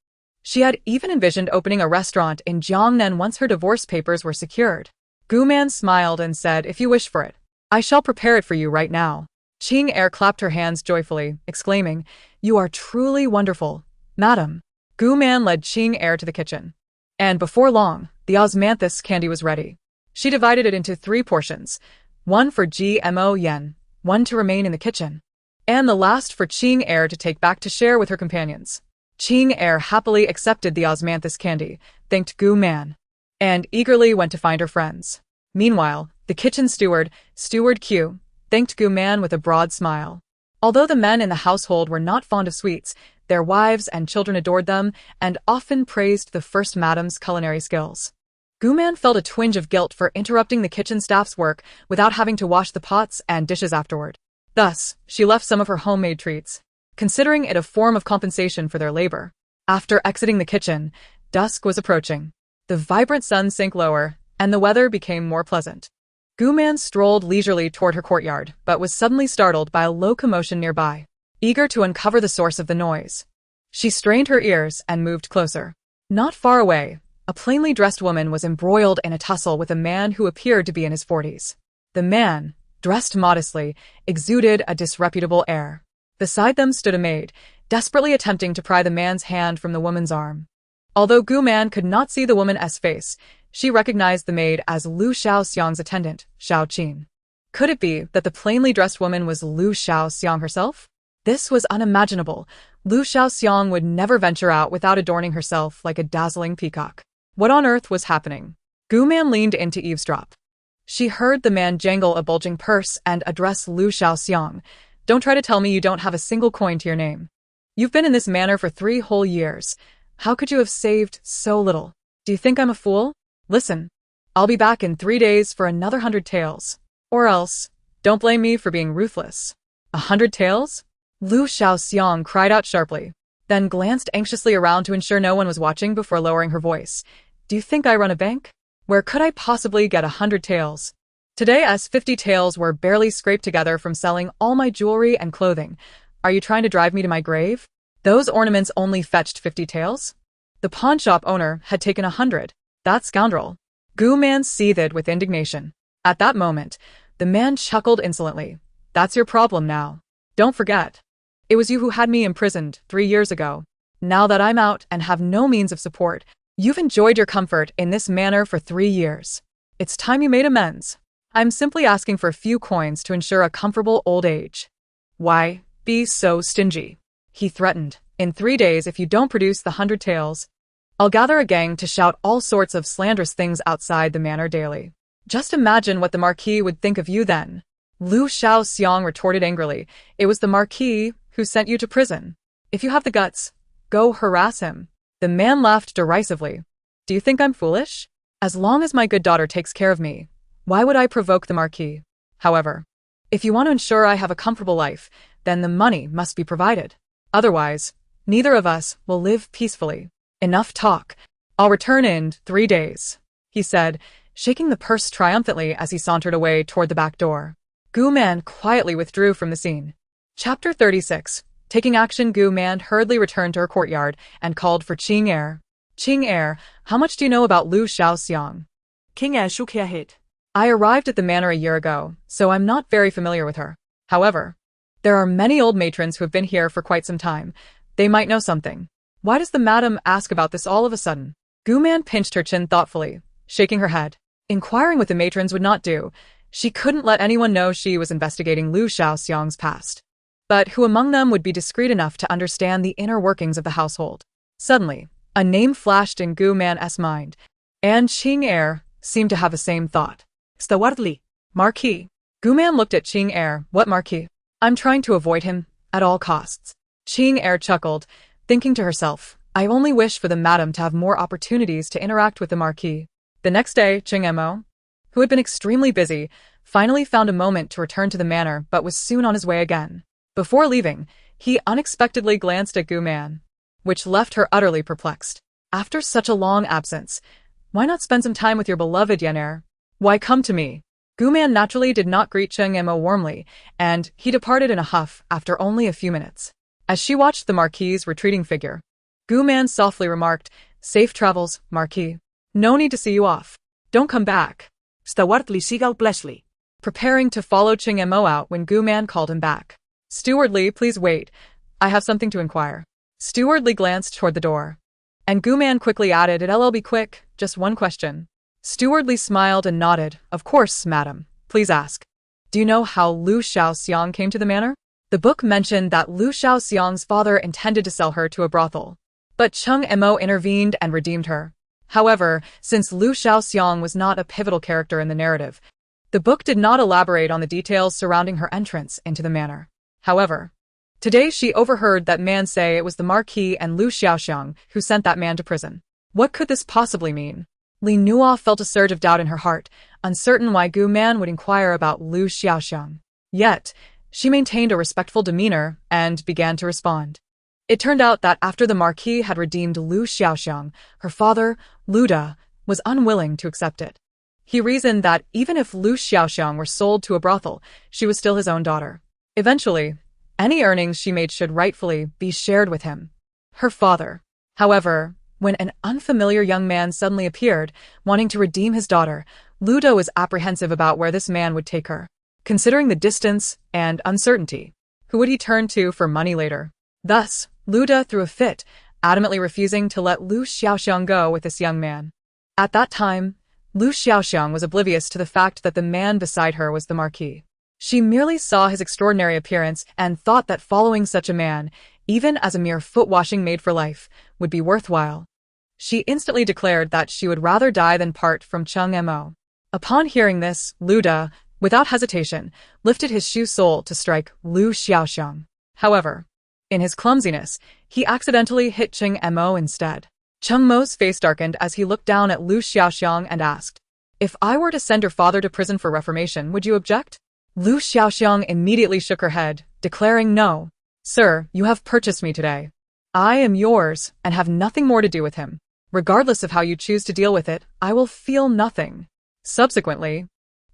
She had even envisioned opening a restaurant in Jiangnan once her divorce papers were secured. Gu-man smiled and said, "If you wish for it, I shall prepare it for you right now." Qing-er clapped her hands joyfully, exclaiming, "You are truly wonderful, madam." Gu-man led Qing-er to the kitchen. And before long, the osmanthus candy was ready. She divided it into 3 portions, one for Gmo Yen, one to remain in the kitchen, and the last for Qing-er to take back to share with her companions. Qing-er happily accepted the osmanthus candy, thanked Gu-man, and eagerly went to find her friends. Meanwhile, the kitchen steward, Steward Q, thanked Gu-man with a broad smile. Although the men in the household were not fond of sweets, their wives and children adored them and often praised the first madam's culinary skills. Gu-man felt a twinge of guilt for interrupting the kitchen staff's work without having to wash the pots and dishes afterward. Thus, she left some of her homemade treats, considering it a form of compensation for their labor. After exiting the kitchen, dusk was approaching. The vibrant sun sank lower, and the weather became more pleasant. Gu-man strolled leisurely toward her courtyard, but was suddenly startled by a low commotion nearby. Eager to uncover the source of the noise, she strained her ears and moved closer. Not far away, a plainly dressed woman was embroiled in a tussle with a man who appeared to be in his 40s. The man, dressed modestly, exuded a disreputable air. Beside them stood a maid, desperately attempting to pry the man's hand from the woman's arm. Although Gu-man could not see the woman's face, she recognized the maid as Liu Shaoxiang's attendant, Shao Qin. Could it be that the plainly dressed woman was Liu Shaoxiang herself? This was unimaginable. Liu Shaoxiang would never venture out without adorning herself like a dazzling peacock. What on earth was happening? Gu-man leaned in to eavesdrop. She heard the man jangle a bulging purse and address Liu Shaoxiang. "Don't try to tell me you don't have a single coin to your name. You've been in this manner for 3 whole years. How could you have saved so little? Do you think I'm a fool? Listen, I'll be back in 3 days for another 100 taels. Or else, don't blame me for being ruthless." 100 taels? Liu Shaoxiang cried out sharply, then glanced anxiously around to ensure no one was watching before lowering her voice. "Do you think I run a bank? Where could I possibly get 100 taels? Today as 50 taels were barely scraped together from selling all my jewelry and clothing. Are you trying to drive me to my grave? Those ornaments only fetched 50 taels? The pawnshop owner had taken 100. That scoundrel." Gu-man seethed with indignation. At that moment, the man chuckled insolently. "That's your problem now. Don't forget. It was you who had me imprisoned 3 years ago. Now that I'm out and have no means of support, you've enjoyed your comfort in this manner for 3 years. It's time you made amends. I'm simply asking for a few coins to ensure a comfortable old age." "Why be so stingy?" he threatened. "In 3 days, if you don't produce the 100 taels, I'll gather a gang to shout all sorts of slanderous things outside the manor daily. Just imagine what the Marquis would think of you then." Liu Shaoxiang retorted angrily. "It was the Marquis who sent you to prison. If you have the guts, go harass him." The man laughed derisively. "Do you think I'm foolish? As long as my good daughter takes care of me, why would I provoke the Marquis? However, if you want to ensure I have a comfortable life, then the money must be provided. Otherwise, neither of us will live peacefully. Enough talk. I'll return in 3 days, he said, shaking the purse triumphantly as he sauntered away toward the back door. Gu-man quietly withdrew from the scene. Chapter 36. Taking action, Gu-man hurriedly returned to her courtyard and called for Qing-er. "Qing-er, how much do you know about Liu Shaoxiang?" Qing-er shook her head. "I arrived at the manor a year ago, so I'm not very familiar with her. However, there are many old matrons who have been here for quite some time. They might know something. Why does the madam ask about this all of a sudden?" Gu-man pinched her chin thoughtfully, shaking her head. Inquiring with the matrons would not do. She couldn't let anyone know she was investigating Liu Shaoxiang's past. But who among them would be discreet enough to understand the inner workings of the household? Suddenly, a name flashed in Gu-man's mind, and Qing-er seemed to have the same thought. Stewardly. Marquis. Gu-man looked at Qing-er. "What Marquis? I'm trying to avoid him, at all costs." Qing-er chuckled, thinking to herself, "I only wish for the madam to have more opportunities to interact with the Marquis." The next day, Qing-mo, who had been extremely busy, finally found a moment to return to the manor but was soon on his way again. Before leaving, he unexpectedly glanced at Gu-man, which left her utterly perplexed. After such a long absence, why not spend some time with your beloved Yener? Why come to me? Gu Man naturally did not greet Cheng Mo warmly, and he departed in a huff after only a few minutes. As she watched the Marquis' retreating figure, Gu Man softly remarked, "Safe travels, Marquis. No need to see you off. Don't come back." Steward Li sigaw Blesley. Preparing to follow Cheng Mo out when Gu Man called him back. "Steward Li, please wait. I have something to inquire." Steward Li glanced toward the door. And Gu Man quickly added, "It'll be quick, just one question." Steward Li smiled and nodded. "Of course, madam. Please ask. Do you know how Liu Xiaoxiang came to the manor?" The book mentioned that Liu Xiaoxiang's father intended to sell her to a brothel, but Cheng Mo intervened and redeemed her. However, since Liu Xiaoxiang was not a pivotal character in the narrative, the book did not elaborate on the details surrounding her entrance into the manor. However, today she overheard that man say it was the Marquis and Liu Xiaoxiang who sent that man to prison. What could this possibly mean? Li Nua felt a surge of doubt in her heart, uncertain why Gu Man would inquire about Liu Xiaoxiang. Yet, she maintained a respectful demeanor and began to respond. It turned out that after the Marquis had redeemed Liu Xiaoxiang, her father, Liu Da, was unwilling to accept it. He reasoned that even if Liu Xiaoxiang were sold to a brothel, she was still his own daughter. Eventually, any earnings she made should rightfully be shared with him, her father. However, when an unfamiliar young man suddenly appeared, wanting to redeem his daughter, Liu Da was apprehensive about where this man would take her. Considering the distance and uncertainty, who would he turn to for money later? Thus, Liu Da threw a fit, adamantly refusing to let Liu Xiaoxiang go with this young man. At that time, Liu Xiaoxiang was oblivious to the fact that the man beside her was the Marquis. She merely saw his extraordinary appearance and thought that following such a man, even as a mere foot-washing maid for life, would be worthwhile. She instantly declared that she would rather die than part from Cheng Mo. Upon hearing this, Liu Da, without hesitation, lifted his shoe sole to strike Liu Xiaoxiang. However, in his clumsiness, he accidentally hit Cheng Mo instead. Cheng Mo's face darkened as he looked down at Liu Xiaoxiang and asked, "If I were to send your father to prison for reformation, would you object?" Liu Xiaoxiang immediately shook her head, declaring, "No. Sir, you have purchased me today. I am yours and have nothing more to do with him. Regardless of how you choose to deal with it, I will feel nothing." Subsequently,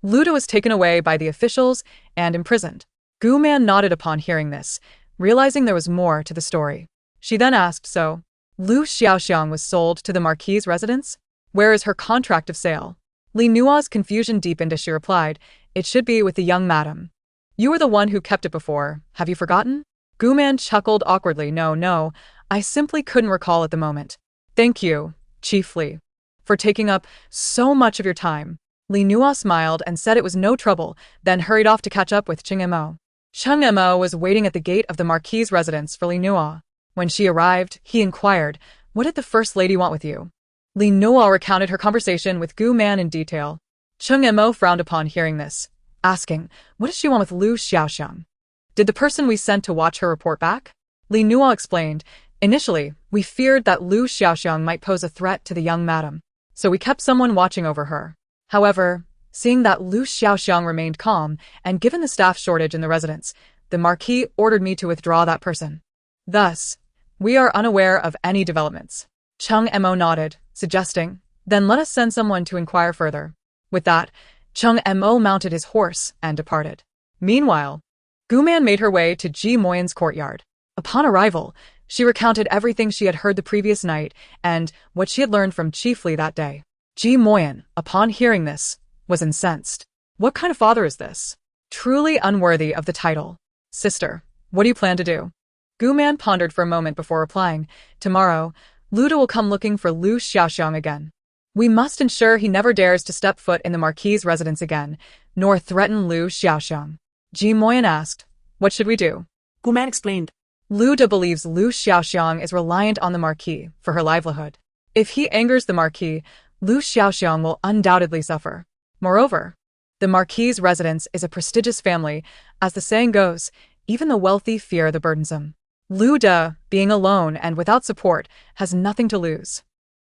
Liu Da was taken away by the officials and imprisoned. Gu Man nodded upon hearing this, realizing there was more to the story. She then asked, "So, Liu Xiaoxiang was sold to the Marquis' residence? Where is her contract of sale?" Li Nua's confusion deepened as she replied, "It should be with the young madam. You were the one who kept it before, have you forgotten?" Gu Man chuckled awkwardly. No, I simply couldn't recall at the moment. "Thank you, Chief Li, for taking up so much of your time." Li Nua smiled and said it was no trouble, then hurried off to catch up with Cheng Mo. Cheng Mo was waiting at the gate of the Marquis' residence for Li Nua. When she arrived, he inquired, "What did the First Lady want with you?" Li Nua recounted her conversation with Gu Man in detail. Cheng Mo frowned upon hearing this, asking, "What does she want with Liu Xiaoxiang? Did the person we sent to watch her report back?" Li Nua explained, "Initially, we feared that Liu Xiaoxiang might pose a threat to the young madam, so we kept someone watching over her. However, seeing that Liu Xiaoxiang remained calm, and given the staff shortage in the residence, the Marquis ordered me to withdraw that person. Thus, we are unaware of any developments." Cheng Mo nodded, suggesting, "Then let us send someone to inquire further." With that, Cheng Mo mounted his horse and departed. Meanwhile, Gu Man made her way to Ji Moyan's courtyard. Upon arrival, she recounted everything she had heard the previous night and what she had learned from Chief Li that day. Ji Moyan, upon hearing this, was incensed. What kind of father is this? Truly unworthy of the title. "Sister, what do you plan to do?" Gu Man pondered for a moment before replying, "Tomorrow, Liu Da will come looking for Liu Xiaoxiang again. We must ensure he never dares to step foot in the Marquis' residence again, nor threaten Liu Xiaoxiang." Ji Moyan asked, "What should we do?" Gu Man explained, "Liu Da believes Liu Xiaoxiang is reliant on the Marquis for her livelihood. If he angers the Marquis, Liu Xiaoxiang will undoubtedly suffer. Moreover, the Marquis' residence is a prestigious family. As the saying goes, even the wealthy fear the burdensome. Liu Da, being alone and without support, has nothing to lose.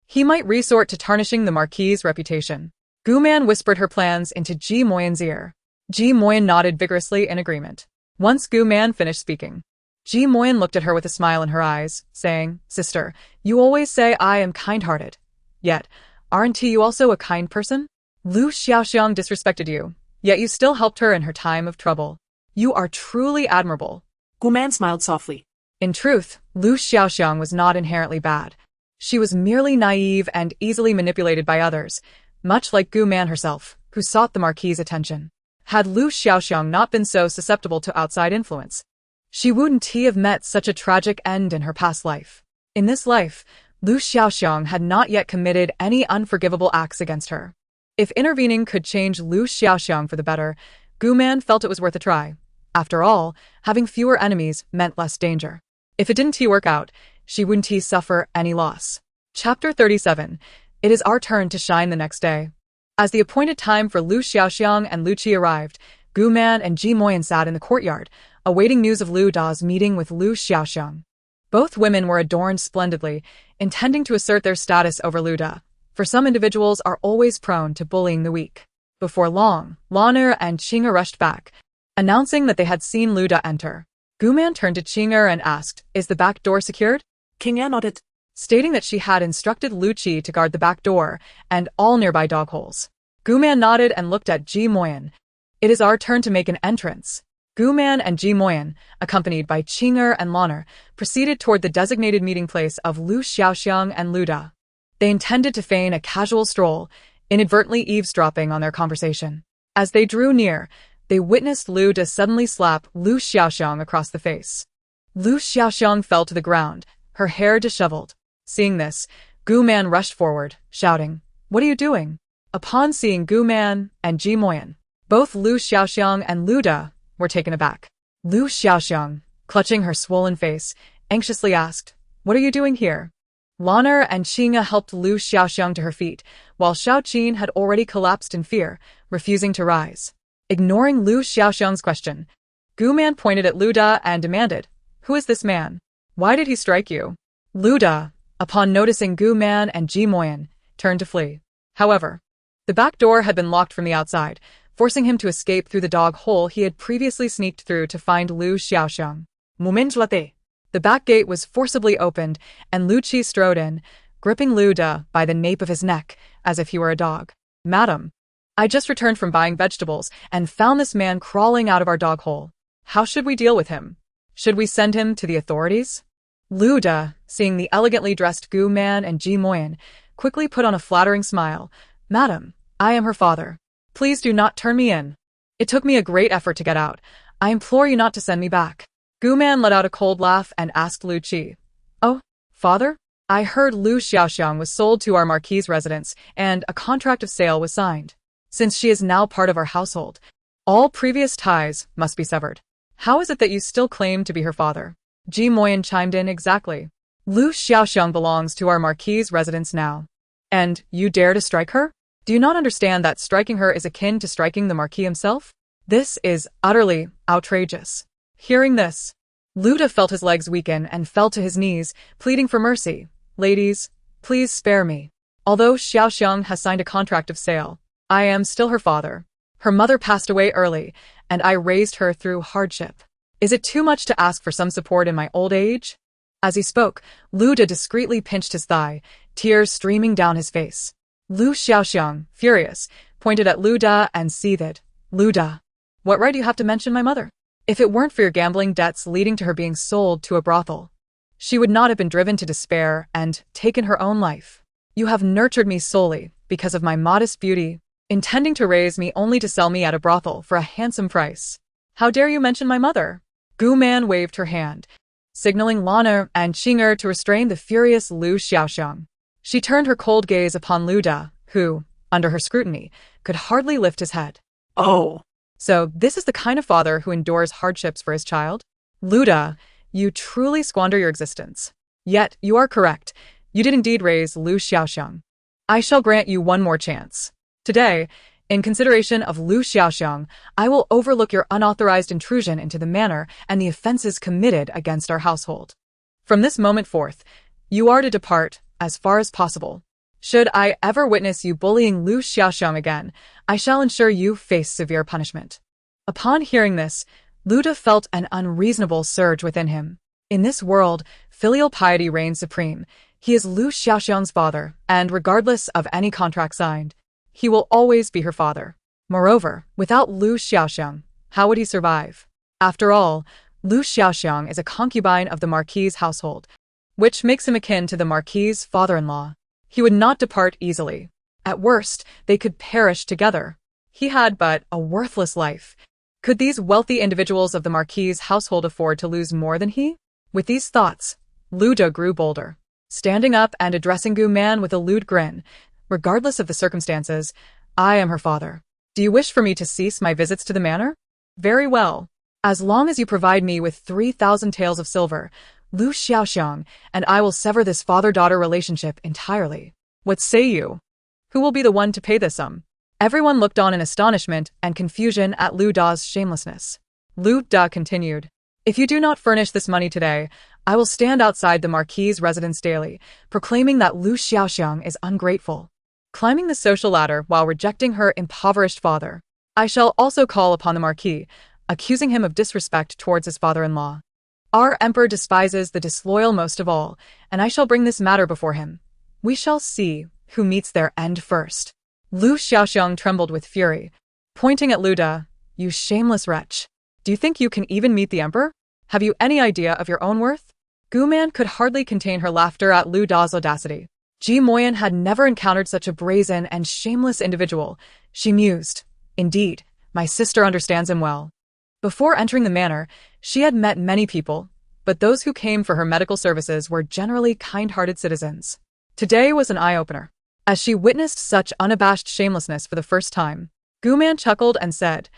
He might resort to tarnishing the Marquis' reputation." Gu Man whispered her plans into Ji Moyan's ear. Ji Moyan nodded vigorously in agreement. Once Gu Man finished speaking, Ji Moyan looked at her with a smile in her eyes, saying, "Sister, you always say I am kind-hearted. Yet, aren't you also a kind person? Liu Xiaoxiang disrespected you, Yet you still helped her in her time of trouble. You are truly admirable. Gu Man smiled softly. In truth, Lu Xiaoxiang was not inherently bad. She was merely naive and easily manipulated by others, much like Gu Man herself, who sought the Marquis' attention. Had Lu Xiaoxiang not been so susceptible to outside influence, she wouldn't have met such a tragic end in her past life. In this life, Lu Xiaoxiang had not yet committed any unforgivable acts against her. If intervening could change Lu Xiaoxiang for the better, Gu Man felt it was worth a try. After all, having fewer enemies meant less danger. If it didn't work out, she wouldn't suffer any loss. Chapter 37. It is our turn to shine the next day. As the appointed time for Lu Xiaoxiang and Lu Qi arrived, Gu Man and Ji Moyan sat in the courtyard, awaiting news of Lu Da's meeting with Lu Xiaoxiang. Both women were adorned splendidly, intending to assert their status over Lu Da, for some individuals are always prone to bullying the weak. Before long, Lan'er and Qing'er rushed back, announcing that they had seen Lu Da enter. Gu Man turned to Qing'er and asked, "Is the back door secured?" Qing'er nodded, stating that she had instructed Lu Qi to guard the back door and all nearby dog holes. Gu Man nodded and looked at Ji Moyan. "It is our turn to make an entrance." Gu Man and Ji Moyan, accompanied by Qing'er and Lan'er, proceeded toward the designated meeting place of Lu Xiaoxiang and Lu Da. They intended to feign a casual stroll, inadvertently eavesdropping on their conversation. As they drew near, they witnessed Lu Da suddenly slap Lu Xiaoxiang across the face. Lu Xiaoxiang fell to the ground, her hair disheveled. Seeing this, Gu Man rushed forward, shouting, "What are you doing?" Upon seeing Gu Man and Ji Moyan, both Lu Xiaoxiang and Lu Da were taken aback. Lu Xiaoxiang, clutching her swollen face, anxiously asked, "What are you doing here?" Lan'er and Qing'er helped Lu Xiaoxiang to her feet, while Xiaoqin had already collapsed in fear, refusing to rise. Ignoring Lu Xiaoxiang's question, Gu Man pointed at Lu Da and demanded, "Who is this man? Why did he strike you?" Lu Da, upon noticing Gu Man and Ji Moyan, turned to flee. However, the back door had been locked from the outside, forcing him to escape through the dog hole he had previously sneaked through to find Lu Xiaoxiang. The back gate was forcibly opened, and Lu Qi strode in, gripping Lu Da by the nape of his neck, as if he were a dog. "Madam, I just returned from buying vegetables and found this man crawling out of our dog hole. How should we deal with him? Should we send him to the authorities?" Lu Da, seeing the elegantly dressed Gu Man and Ji Moyan, quickly put on a flattering smile. "Madam, I am her father. Please do not turn me in. It took me a great effort to get out. I implore you not to send me back." Gu Man let out a cold laugh and asked Lu Qi, "Oh, father? I heard Lu Xiaoxiang was sold to our Marquis' residence and a contract of sale was signed. Since she is now part of our household, all previous ties must be severed. How is it that you still claim to be her father?" Ji Moyan chimed in. "Exactly. Lu Xiaoxiang belongs to our Marquis' residence now. And you dare to strike her? Do you not understand that striking her is akin to striking the Marquis himself? This is utterly outrageous." Hearing this, Lu Da felt his legs weaken and fell to his knees, pleading for mercy. "Ladies, please spare me. Although Xiaoxiang has signed a contract of sale, I am still her father. Her mother passed away early, and I raised her through hardship. Is it too much to ask for some support in my old age?" As he spoke, Lu Da discreetly pinched his thigh, tears streaming down his face. Lu Xiaoxiang, furious, pointed at Lu Da and seethed. "Lu Da, what right do you have to mention my mother? If it weren't for your gambling debts leading to her being sold to a brothel, she would not have been driven to despair and taken her own life. You have nurtured me solely because of my modest beauty, intending to raise me only to sell me at a brothel for a handsome price. How dare you mention my mother?" Gu Man waved her hand, signaling Lan'er and Qing'er to restrain the furious Lu Xiaoxiang. She turned her cold gaze upon Lu Da, who, under her scrutiny, could hardly lift his head. "Oh. So this is the kind of father who endures hardships for his child? Lu Da, you truly squander your existence. Yet, you are correct. You did indeed raise Lu Xiaoxiang. I shall grant you one more chance. Today, in consideration of Lu Xiaoxiang, I will overlook your unauthorized intrusion into the manor and the offenses committed against our household. From this moment forth, you are to depart as far as possible. Should I ever witness you bullying Lu Xiaoxiang again, I shall ensure you face severe punishment." Upon hearing this, Lu Da felt an unreasonable surge within him. In this world, filial piety reigns supreme. He is Lu Xiaoxiang's father, and regardless of any contract signed, he will always be her father. Moreover, without Lu Xiaoxiang, how would he survive? After all, Lu Xiaoxiang is a concubine of the Marquis' household, which makes him akin to the Marquis' father-in-law. He would not depart easily. At worst, they could perish together. He had but a worthless life. Could these wealthy individuals of the Marquis' household afford to lose more than he? With these thoughts, Lu De grew bolder. Standing up and addressing Gu Man with a lewd grin, regardless of the circumstances, I am her father. Do you wish for me to cease my visits to the manor? Very well. As long as you provide me with 3,000 taels of silver, Lu Xiaoxiang and I will sever this father-daughter relationship entirely. What say you? Who will be the one to pay this sum? Everyone looked on in astonishment and confusion at Lu Da's shamelessness. Lu Da continued, If you do not furnish this money today, I will stand outside the Marquis' residence daily, proclaiming that Lu Xiaoxiang is ungrateful, climbing the social ladder while rejecting her impoverished father. I shall also call upon the Marquis, accusing him of disrespect towards his father-in-law. Our emperor despises the disloyal most of all, and I shall bring this matter before him. We shall see who meets their end first. Lu Xiaoxiang trembled with fury, pointing at Lu Da. You shameless wretch. Do you think you can even meet the emperor? Have you any idea of your own worth? Gu Man could hardly contain her laughter at Lu Da's audacity. Ji Moyan had never encountered such a brazen and shameless individual. She mused. Indeed, my sister understands him well. Before entering the manor, she had met many people, but those who came for her medical services were generally kind-hearted citizens. Today was an eye-opener. As she witnessed such unabashed shamelessness for the first time, Gu Man chuckled and said,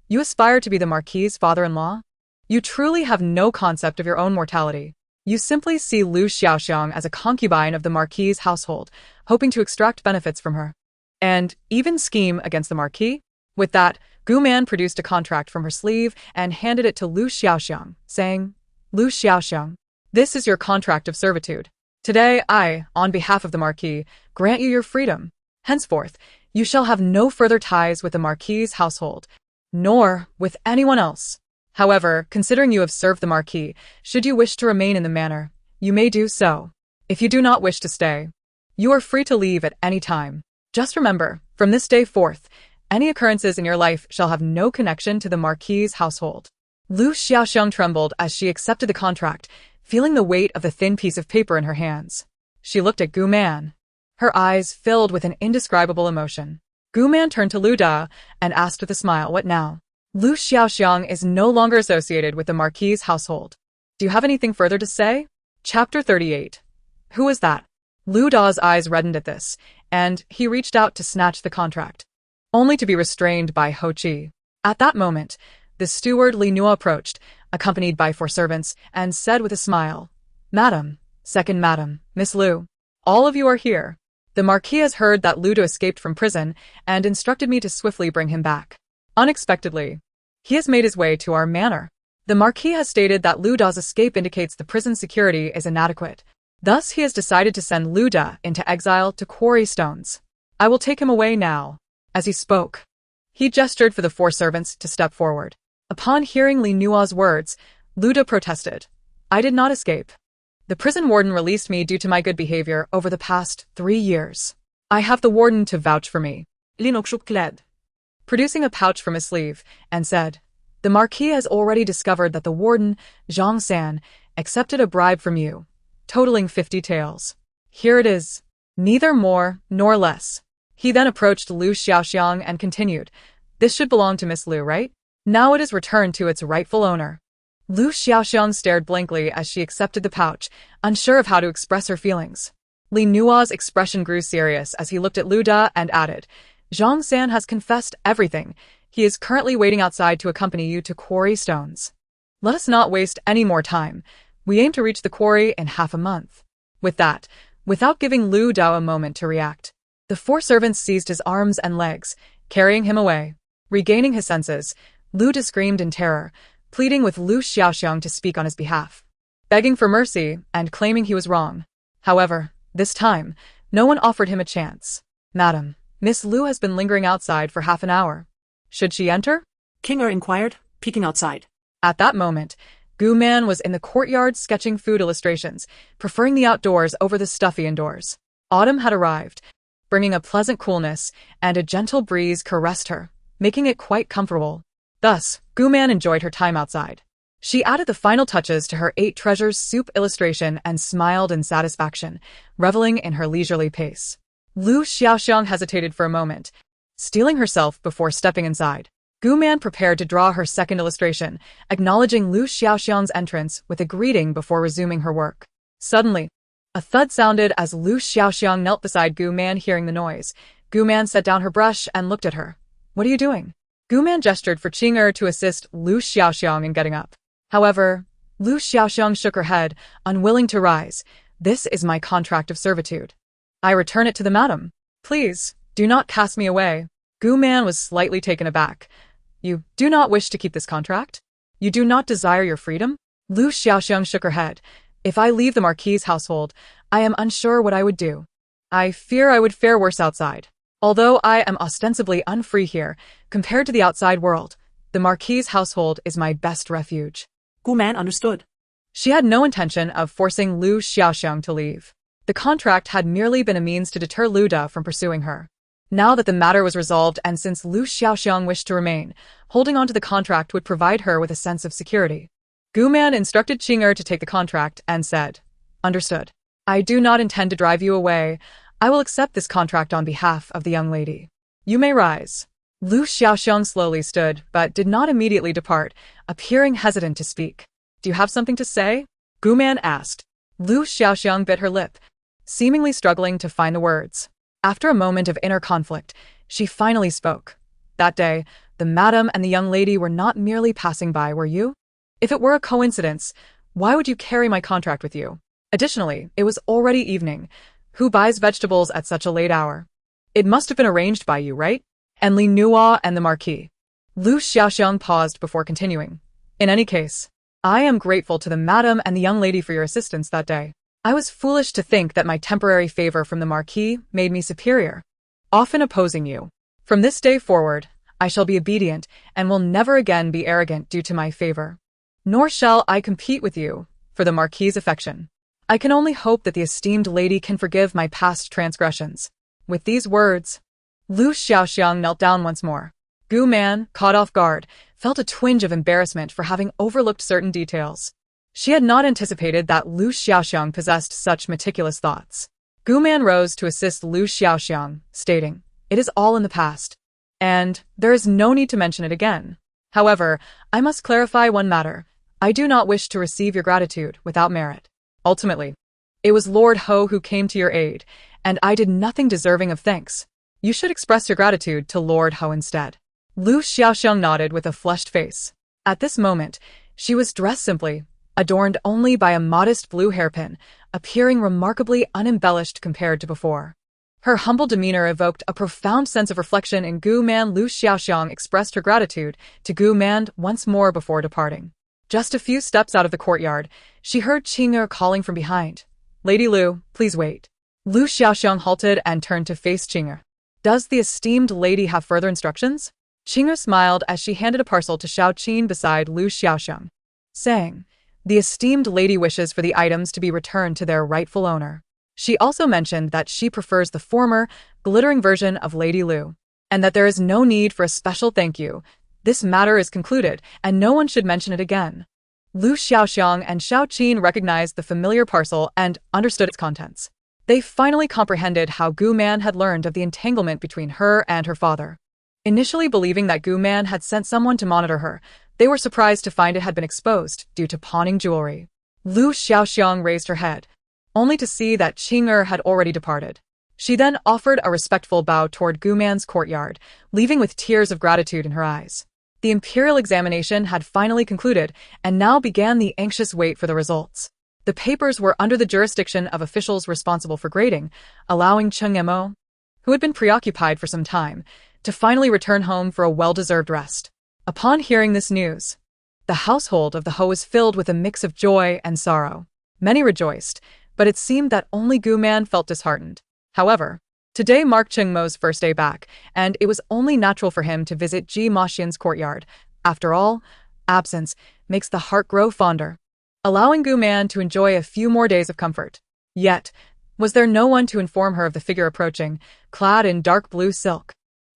You aspire to be the Marquis' father-in-law? You truly have no concept of your own mortality. You simply see Lu Xiaoxiang as a concubine of the Marquis' household, hoping to extract benefits from her. And even scheme against the Marquis? With that, Gu Man produced a contract from her sleeve and handed it to Lu Xiaoxiang, saying, Lu Xiaoxiang, this is your contract of servitude. Today I, on behalf of the Marquis, grant you your freedom. Henceforth, you shall have no further ties with the Marquis' household, nor with anyone else. However, considering you have served the Marquis, should you wish to remain in the manor, you may do so. If you do not wish to stay, you are free to leave at any time. Just remember, from this day forth, any occurrences in your life shall have no connection to the Marquis' household. Lu Xiaoxiang trembled as she accepted the contract, feeling the weight of the thin piece of paper in her hands. She looked at Gu Man. Her eyes filled with an indescribable emotion. Gu Man turned to Lu Da and asked with a smile, What now? Lu Xiaoxiang is no longer associated with the Marquis' household. Do you have anything further to say? Chapter 38. Who is that? Lu Da's eyes reddened at this, and he reached out to snatch the contract, only to be restrained by Ho Chi. At that moment, the steward Li Nua approached, accompanied by 4 servants, and said with a smile, Madam, second Madam, Miss Lu, all of you are here. The Marquis has heard that Lu Da escaped from prison and instructed me to swiftly bring him back. Unexpectedly, he has made his way to our manor. The Marquis has stated that Lu Da's escape indicates the prison security is inadequate. Thus, he has decided to send Lu Da into exile to quarry stones. I will take him away now. As he spoke, he gestured for the 4 servants to step forward. Upon hearing Li Nua's words, Lu Da protested. I did not escape. The prison warden released me due to my good behavior over the past 3 years. I have the warden to vouch for me. Linok shook glad, producing a pouch from his sleeve, and said, The Marquis has already discovered that the warden, Zhang San, accepted a bribe from you, totaling 50 taels. Here it is. Neither more nor less. He then approached Lu Xiaoxiang and continued, This should belong to Miss Lu, right? Now it is returned to its rightful owner. Lu Xiaoxiang stared blankly as she accepted the pouch, unsure of how to express her feelings. Li Nua's expression grew serious as he looked at Lu Da and added, Zhang San has confessed everything. He is currently waiting outside to accompany you to quarry stones. Let us not waste any more time. We aim to reach the quarry in half a month. With that, without giving Lu Da a moment to react, the 4 servants seized his arms and legs, carrying him away. Regaining his senses, Lu Da screamed in terror, pleading with Lu Xiaoxiang to speak on his behalf, begging for mercy and claiming he was wrong. However, this time, no one offered him a chance. Madam, Miss Lu has been lingering outside for half an hour. Should she enter? King Er inquired, peeking outside. At that moment, Gu Man was in the courtyard sketching food illustrations, preferring the outdoors over the stuffy indoors. Autumn had arrived, bringing a pleasant coolness, and a gentle breeze caressed her, making it quite comfortable. Thus, Guman enjoyed her time outside. She added the final touches to her 8 treasures soup illustration and smiled in satisfaction, reveling in her leisurely pace. Lu Xiaoxiang hesitated for a moment, steeling herself before stepping inside. Guman prepared to draw her second illustration, acknowledging Lu Xiaoxiang's entrance with a greeting before resuming her work. Suddenly, a thud sounded as Lu Xiaoxiang knelt beside Guman. Hearing the noise, Guman set down her brush and looked at her. "What are you doing?" Guman gestured for Qing'er to assist Lu Xiaoxiang in getting up. However, Lu Xiaoxiang shook her head, unwilling to rise. "This is my contract of servitude. I return it to the madam. Please, do not cast me away." Guman was slightly taken aback. "You do not wish to keep this contract? You do not desire your freedom?" Lu Xiaoxiang shook her head. "If I leave the Marquis' household, I am unsure what I would do. I fear I would fare worse outside. Although I am ostensibly unfree here, compared to the outside world, the Marquis' household is my best refuge." Guman understood. She had no intention of forcing Lu Xiaoxiang to leave. The contract had merely been a means to deter Lu Da from pursuing her. Now that the matter was resolved, and since Lu Xiaoxiang wished to remain, holding on to the contract would provide her with a sense of security. Guman instructed Qing'er to take the contract and said, "Understood. I do not intend to drive you away. I will accept this contract on behalf of the young lady. You may rise." Lu Xiaoxiang slowly stood, but did not immediately depart, appearing hesitant to speak. "Do you have something to say?" Guman asked. Lu Xiaoxiang bit her lip, seemingly struggling to find the words. After a moment of inner conflict, she finally spoke. "That day, the madam and the young lady were not merely passing by, were you? If it were a coincidence, why would you carry my contract with you? Additionally, it was already evening. Who buys vegetables at such a late hour? It must have been arranged by you, right? And Li Nuo and the Marquis." Lu Xiaoxiang paused before continuing. "In any case, I am grateful to the madam and the young lady for your assistance that day. I was foolish to think that my temporary favor from the Marquis made me superior, often opposing you. From this day forward, I shall be obedient and will never again be arrogant due to my favor. Nor shall I compete with you for the Marquis' affection. I can only hope that the esteemed lady can forgive my past transgressions." With these words, Lu Xiaoxiang knelt down once more. Guman, caught off guard, felt a twinge of embarrassment for having overlooked certain details. She had not anticipated that Lu Xiaoxiang possessed such meticulous thoughts. Guman rose to assist Lu Xiaoxiang, stating, "It is all in the past, and there is no need to mention it again. However, I must clarify one matter. I do not wish to receive your gratitude without merit. Ultimately, it was Lord Ho who came to your aid, and I did nothing deserving of thanks. You should express your gratitude to Lord Ho instead." Lu Xiaoxiang nodded with a flushed face. At this moment, she was dressed simply, adorned only by a modest blue hairpin, appearing remarkably unembellished compared to before. Her humble demeanor evoked a profound sense of reflection in Guman. Lu Xiaoxiang expressed her gratitude to Guman once more before departing. Just a few steps out of the courtyard, she heard Qing'er calling from behind. "Lady Lu, please wait." Lu Xiaoxiang halted and turned to face Qing'er. "Does the esteemed lady have further instructions?" Qing'er smiled as she handed a parcel to Xiao Qin beside Lu Xiaoxiang, saying, "The esteemed lady wishes for the items to be returned to their rightful owner. She also mentioned that she prefers the former, glittering version of Lady Lu, and that there is no need for a special thank you. This matter is concluded, and no one should mention it again." Lu Xiaoxiang and Xiao Qin recognized the familiar parcel and understood its contents. They finally comprehended how Guman had learned of the entanglement between her and her father. Initially believing that Guman had sent someone to monitor her, they were surprised to find it had been exposed due to pawning jewelry. Lu Xiaoxiang raised her head, only to see that Qing'er had already departed. She then offered a respectful bow toward Guman's courtyard, leaving with tears of gratitude in her eyes. The imperial examination had finally concluded, and now began the anxious wait for the results. The papers were under the jurisdiction of officials responsible for grading, allowing Cheng Mo, who had been preoccupied for some time, to finally return home for a well-deserved rest. Upon hearing this news, the household of the Ho was filled with a mix of joy and sorrow. Many rejoiced, but it seemed that only Guman felt disheartened. However, today marked Cheng Mo's first day back, and it was only natural for him to visit Ji Maxian's courtyard. After all, absence makes the heart grow fonder, allowing Guman to enjoy a few more days of comfort. Yet, was there no one to inform her of the figure approaching, clad in dark blue silk?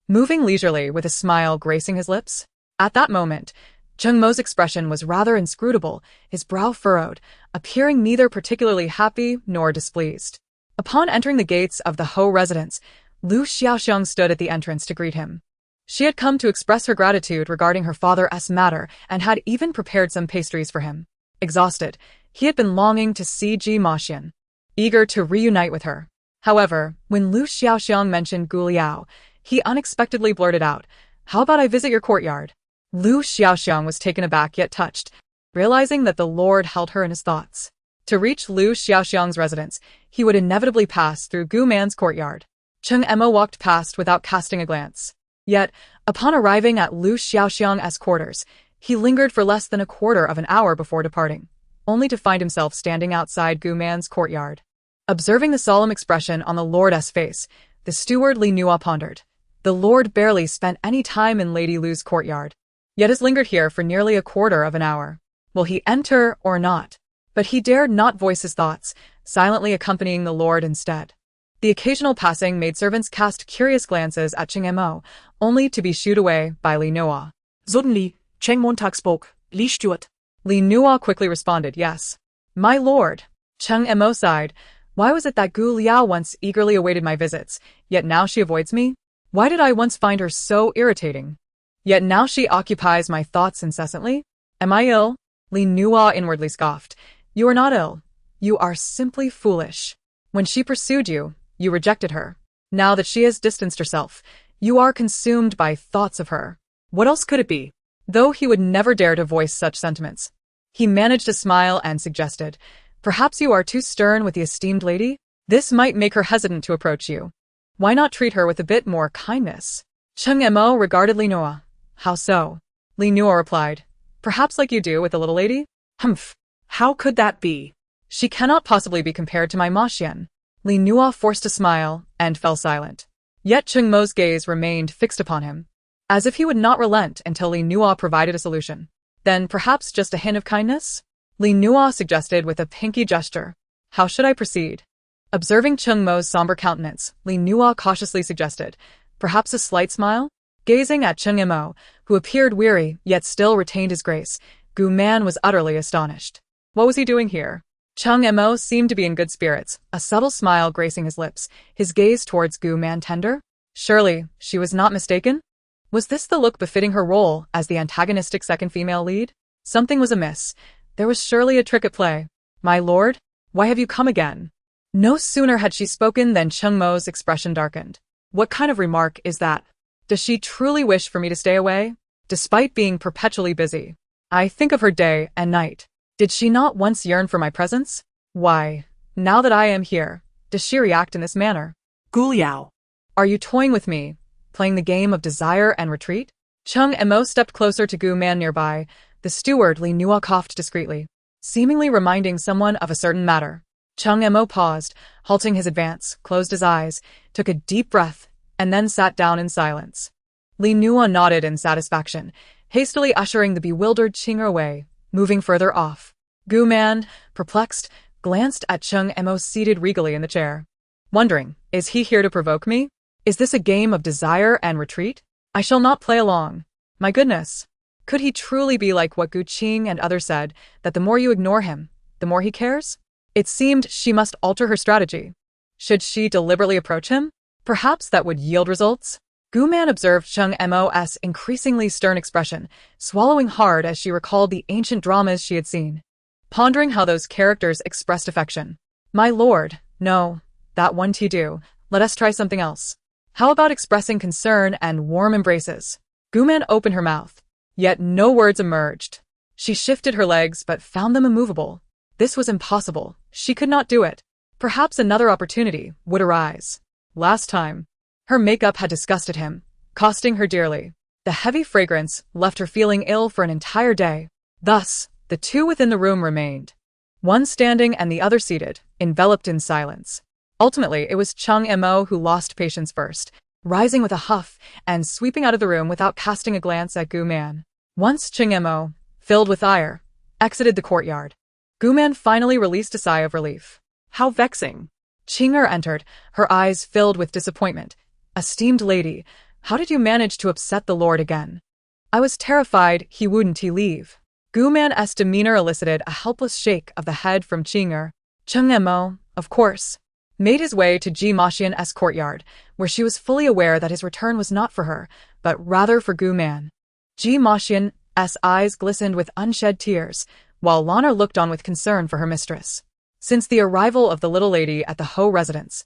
moving leisurely with a smile gracing his lips. At that moment, Cheng Mo's expression was rather inscrutable, his brow furrowed, appearing neither particularly happy nor displeased. Upon entering the gates of the Ho residence, Lu Xiaoxiang stood at the entrance to greet him. She had come to express her gratitude regarding her father's matter and had even prepared some pastries for him. Exhausted, he had been longing to see Ji Maxian, eager to reunite with her. However, when Lu Xiaoxiang mentioned Liaoliao, he unexpectedly blurted out, "How about I visit your courtyard?" Lu Xiaoxiang was taken aback yet touched, realizing that the Lord held her in his thoughts. To reach Lu Xiaoxiang's residence, he would inevitably pass through Gu Man's courtyard. Cheng Mo walked past without casting a glance. Yet, upon arriving at Lu Xiaoxiang's quarters, he lingered for less than a quarter of an hour before departing, only to find himself standing outside Gu Man's courtyard. Observing the solemn expression on the Lord's face, the steward Li Nua pondered. The Lord barely spent any time in Lady Lu's courtyard, yet has lingered here for nearly a quarter of an hour. Will he enter or not? But he dared not voice his thoughts, silently accompanying the Lord instead. The occasional passing maidservants cast curious glances at Cheng Mo, only to be shooed away by Li Nua. Suddenly, Cheng Montag spoke. Li Steward. Li Nua quickly responded, "Yes. My lord." Cheng Mo sighed. Why was it that Gu Liao once eagerly awaited my visits, yet now she avoids me? Why did I once find her so irritating? Yet now she occupies my thoughts incessantly? Am I ill? Li Nua inwardly scoffed. You are not ill. You are simply foolish. When she pursued you, you rejected her. Now that she has distanced herself, you are consumed by thoughts of her. What else could it be? Though he would never dare to voice such sentiments, he managed a smile and suggested, "Perhaps you are too stern with the esteemed lady? This might make her hesitant to approach you. Why not treat her with a bit more kindness?" Cheng Mo regarded Li Nua. "How so?" Li Nua replied, "Perhaps like you do with the little lady?" "Humph. How could that be?" "She cannot possibly be compared to my Maxian." Li Nua forced a smile and fell silent. Yet Cheng Mo's gaze remained fixed upon him, as if he would not relent until Li Nua provided a solution. "Then perhaps just a hint of kindness?" Li Nua suggested with a pinky gesture. "How should I proceed?" Observing Cheng Mo's somber countenance, Li Nua cautiously suggested, "Perhaps a slight smile?" Gazing at Cheng Mo, who appeared weary yet still retained his grace, Gu Man was utterly astonished. What was he doing here? Cheng Mo seemed to be in good spirits, a subtle smile gracing his lips, his gaze towards Gu Man tender. Surely, she was not mistaken? Was this the look befitting her role as the antagonistic second female lead? Something was amiss. There was surely a trick at play. "My lord, why have you come again?" No sooner had she spoken than Cheng Mo's expression darkened. What kind of remark is that? Does she truly wish for me to stay away? Despite being perpetually busy, I think of her day and night. Did she not once yearn for my presence? Why, now that I am here, does she react in this manner? Gu Liao. Are you toying with me, playing the game of desire and retreat? Cheng Mo stepped closer to Gu Man nearby. The steward Li Nua coughed discreetly, seemingly reminding someone of a certain matter. Cheng Mo paused, halting his advance, closed his eyes, took a deep breath, and then sat down in silence. Li Nua nodded in satisfaction, hastily ushering the bewildered Chinger away, moving further off. Gu Man, perplexed, glanced at Cheng Mo seated regally in the chair, wondering, is he here to provoke me? Is this a game of desire and retreat? I shall not play along. My goodness. Could he truly be like what Gu Qing and others said, that the more you ignore him, the more he cares? It seemed she must alter her strategy. Should she deliberately approach him? Perhaps that would yield results? Gu Man observed Cheng Mo's increasingly stern expression, swallowing hard as she recalled the ancient dramas she had seen, pondering how those characters expressed affection. My lord, no, that won't do. Let us try something else. How about expressing concern and warm embraces? Gu Man opened her mouth, yet no words emerged. She shifted her legs but found them immovable. This was impossible. She could not do it. Perhaps another opportunity would arise. Last time, her makeup had disgusted him, costing her dearly. The heavy fragrance left her feeling ill for an entire day. Thus, the two within the room remained, one standing and the other seated, enveloped in silence. Ultimately, it was Cheng Mo who lost patience first, rising with a huff and sweeping out of the room without casting a glance at Gu Man. Once Cheng Mo, filled with ire, exited the courtyard, Gu Man finally released a sigh of relief. How vexing. Chinger entered, her eyes filled with disappointment. Esteemed lady, How did you manage to upset the Lord again? I was terrified he wouldn't leave. Guman's demeanor elicited a helpless shake of the head from Qing'er. Cheng Mo, of course, made his way to Ji Maxian's courtyard, where she was fully aware that his return was not for her, but rather for Guman. Ji Maxian's eyes glistened with unshed tears, while Lana looked on with concern for her mistress. Since the arrival of the little lady at the Ho residence,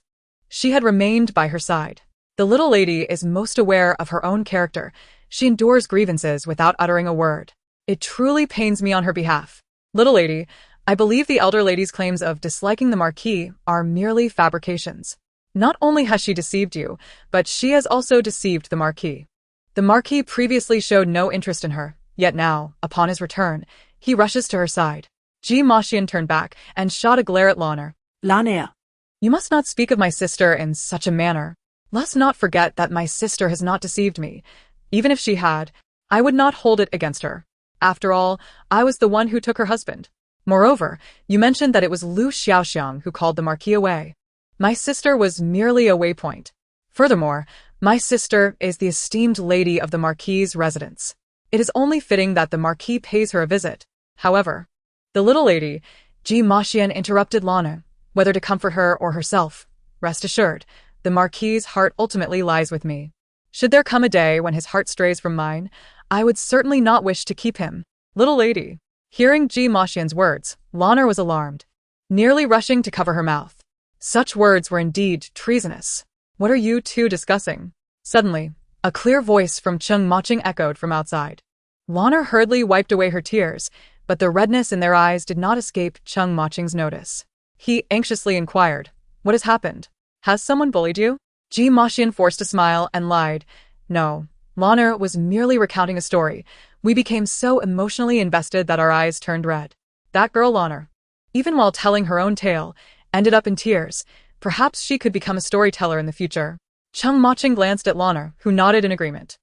she had remained by her side. The little lady is most aware of her own character. She endures grievances without uttering a word. It truly pains me on her behalf. Little lady, I believe the elder lady's claims of disliking the Marquis are merely fabrications. Not only has she deceived you, but she has also deceived the Marquis. The Marquis previously showed no interest in her, yet now, upon his return, he rushes to her side. Ji Maxian turned back and shot a glare at Lana. Lana. You must not speak of my sister in such a manner. Let's not forget that my sister has not deceived me. Even if she had, I would not hold it against her. After all, I was the one who took her husband. Moreover, you mentioned that it was Lu Xiaoxiang who called the Marquis away. My sister was merely a waypoint. Furthermore, my sister is the esteemed lady of the Marquis's residence. It is only fitting that the Marquis pays her a visit. However, the little lady, Ji Maxian, interrupted Lana, whether to comfort her or herself. Rest assured, the Marquis's heart ultimately lies with me. Should there come a day when his heart strays from mine, I would certainly not wish to keep him. Little lady. Hearing Ji Maxian's words, Lana was alarmed, nearly rushing to cover her mouth. Such words were indeed treasonous. What are you two discussing? Suddenly, a clear voice from Cheng Maching echoed from outside. Lana hurriedly wiped away her tears, but the redness in their eyes did not escape Cheng Maching's notice. He anxiously inquired, "What has happened? Has someone bullied you?" Ji Maxian forced a smile and lied. "No, Lana was merely recounting a story. We became so emotionally invested that our eyes turned red. That girl Lana, even while telling her own tale, ended up in tears. Perhaps she could become a storyteller in the future." Cheng Maching glanced at Lana, who nodded in agreement.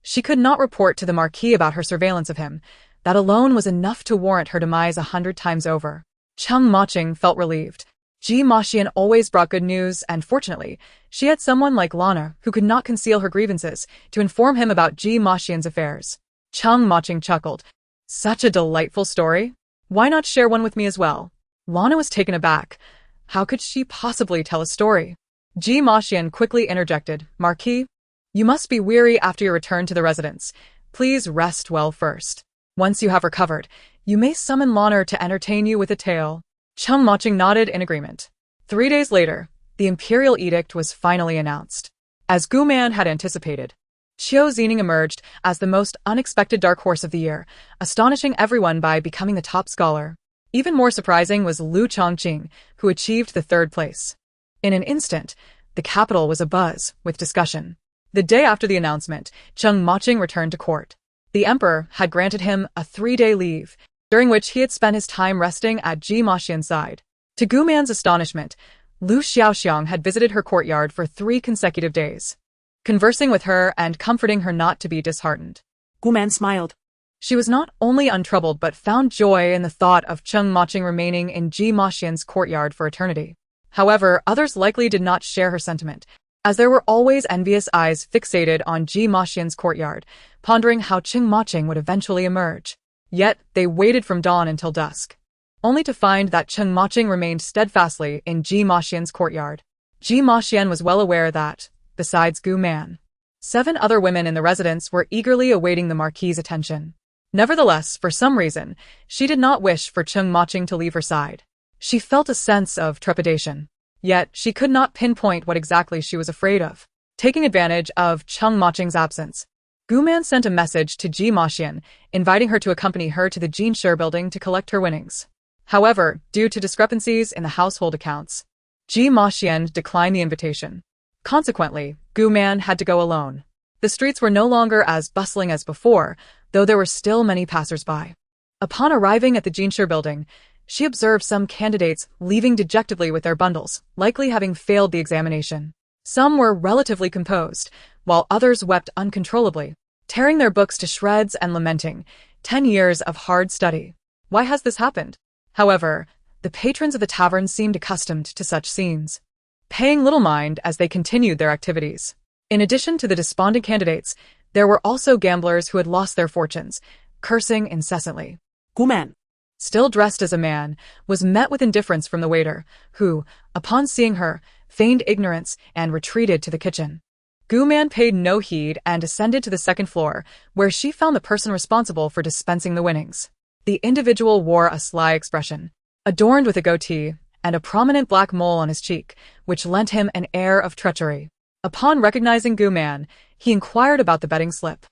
She could not report to the Marquis about her surveillance of him. That alone was enough to warrant her demise 100 times over. Cheng Maching felt relieved. Ji Maxian always brought good news, and fortunately, she had someone like Lana who could not conceal her grievances to inform him about Ji Maxian's affairs. Cheng Maching chuckled. Such a delightful story. Why not share one with me as well? Lana was taken aback. How could she possibly tell a story? Ji Maxian quickly interjected, "Marquis, you must be weary after your return to the residence. Please rest well first. Once you have recovered, you may summon Lana to entertain you with a tale." Cheng Maching nodded in agreement. 3 days later, the imperial edict was finally announced. As Guman had anticipated, Qiu Zining emerged as the most unexpected dark horse of the year, astonishing everyone by becoming the top scholar. Even more surprising was Lu Chongqing, who achieved the 3rd place. In an instant, the capital was abuzz with discussion. The day after the announcement, Cheng Maching returned to court. The emperor had granted him a 3-day leave, during which he had spent his time resting at Ji Maxian's side. To Guman's astonishment, Lu Xiaoxiang had visited her courtyard for 3 consecutive days, conversing with her and comforting her not to be disheartened. Guman smiled. She was not only untroubled but found joy in the thought of Cheng Maching remaining in Ji Maxian's courtyard for eternity. However, others likely did not share her sentiment, as there were always envious eyes fixated on Ji Maxian's courtyard, pondering how Cheng Maching would eventually emerge. Yet, they waited from dawn until dusk, only to find that Cheng Maching remained steadfastly in Ji Maxian's courtyard. Ji Maxian was well aware that, besides Guman, 7 other women in the residence were eagerly awaiting the Marquis's attention. Nevertheless, for some reason, she did not wish for Cheng Maching to leave her side. She felt a sense of trepidation. Yet, she could not pinpoint what exactly she was afraid of. Taking advantage of Cheng Maching's absence, Guman sent a message to Ji Maxian, inviting her to accompany her to the Jianshi building to collect her winnings. However, due to discrepancies in the household accounts, Ji Maxian declined the invitation. Consequently, Guman had to go alone. The streets were no longer as bustling as before, though there were still many passers-by. Upon arriving at the Jianshi building, she observed some candidates leaving dejectedly with their bundles, likely having failed the examination. Some were relatively composed, while others wept uncontrollably, tearing their books to shreds and lamenting, 10 years of hard study. Why has this happened? However, the patrons of the tavern seemed accustomed to such scenes, paying little mind as they continued their activities. In addition to the despondent candidates, there were also gamblers who had lost their fortunes, cursing incessantly. Gu Man, Still dressed as a man, was met with indifference from the waiter, who, upon seeing her, feigned ignorance and retreated to the kitchen. Gu Man paid no heed and ascended to the second floor, where she found the person responsible for dispensing the winnings. The individual wore a sly expression, adorned with a goatee and a prominent black mole on his cheek, which lent him an air of treachery. Upon recognizing Gu Man, he inquired about the betting slip.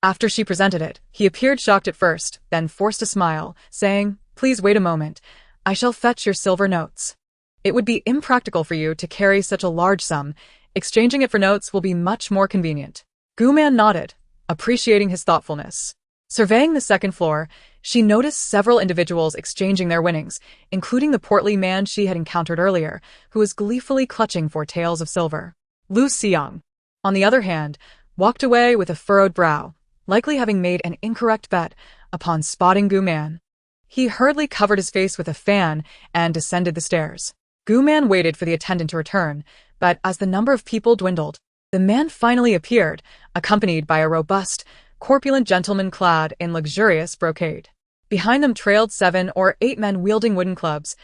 After she presented it, he appeared shocked at first, then forced a smile, saying, "Please wait a moment. I shall fetch your silver notes. It would be impractical for you to carry such a large sum. Exchanging it for notes will be much more convenient." Gu Man nodded, appreciating his thoughtfulness. Surveying the second floor, she noticed several individuals exchanging their winnings, including the portly man she had encountered earlier, who was gleefully clutching for taels of silver. Lu Xiang, on the other hand, walked away with a furrowed brow, likely having made an incorrect bet upon spotting Gu Man. He hurriedly covered his face with a fan and descended the stairs. Gu Man waited for the attendant to return, but as the number of people dwindled, the man finally appeared, accompanied by a robust, corpulent gentleman clad in luxurious brocade. Behind them trailed 7 or 8 men wielding wooden clubs,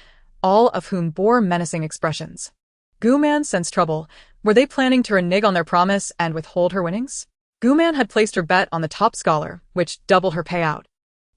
all of whom bore menacing expressions. Gu Man sensed trouble. Were they planning to renege on their promise and withhold her winnings? Gu Man had placed her bet on the top scholar, which doubled her payout,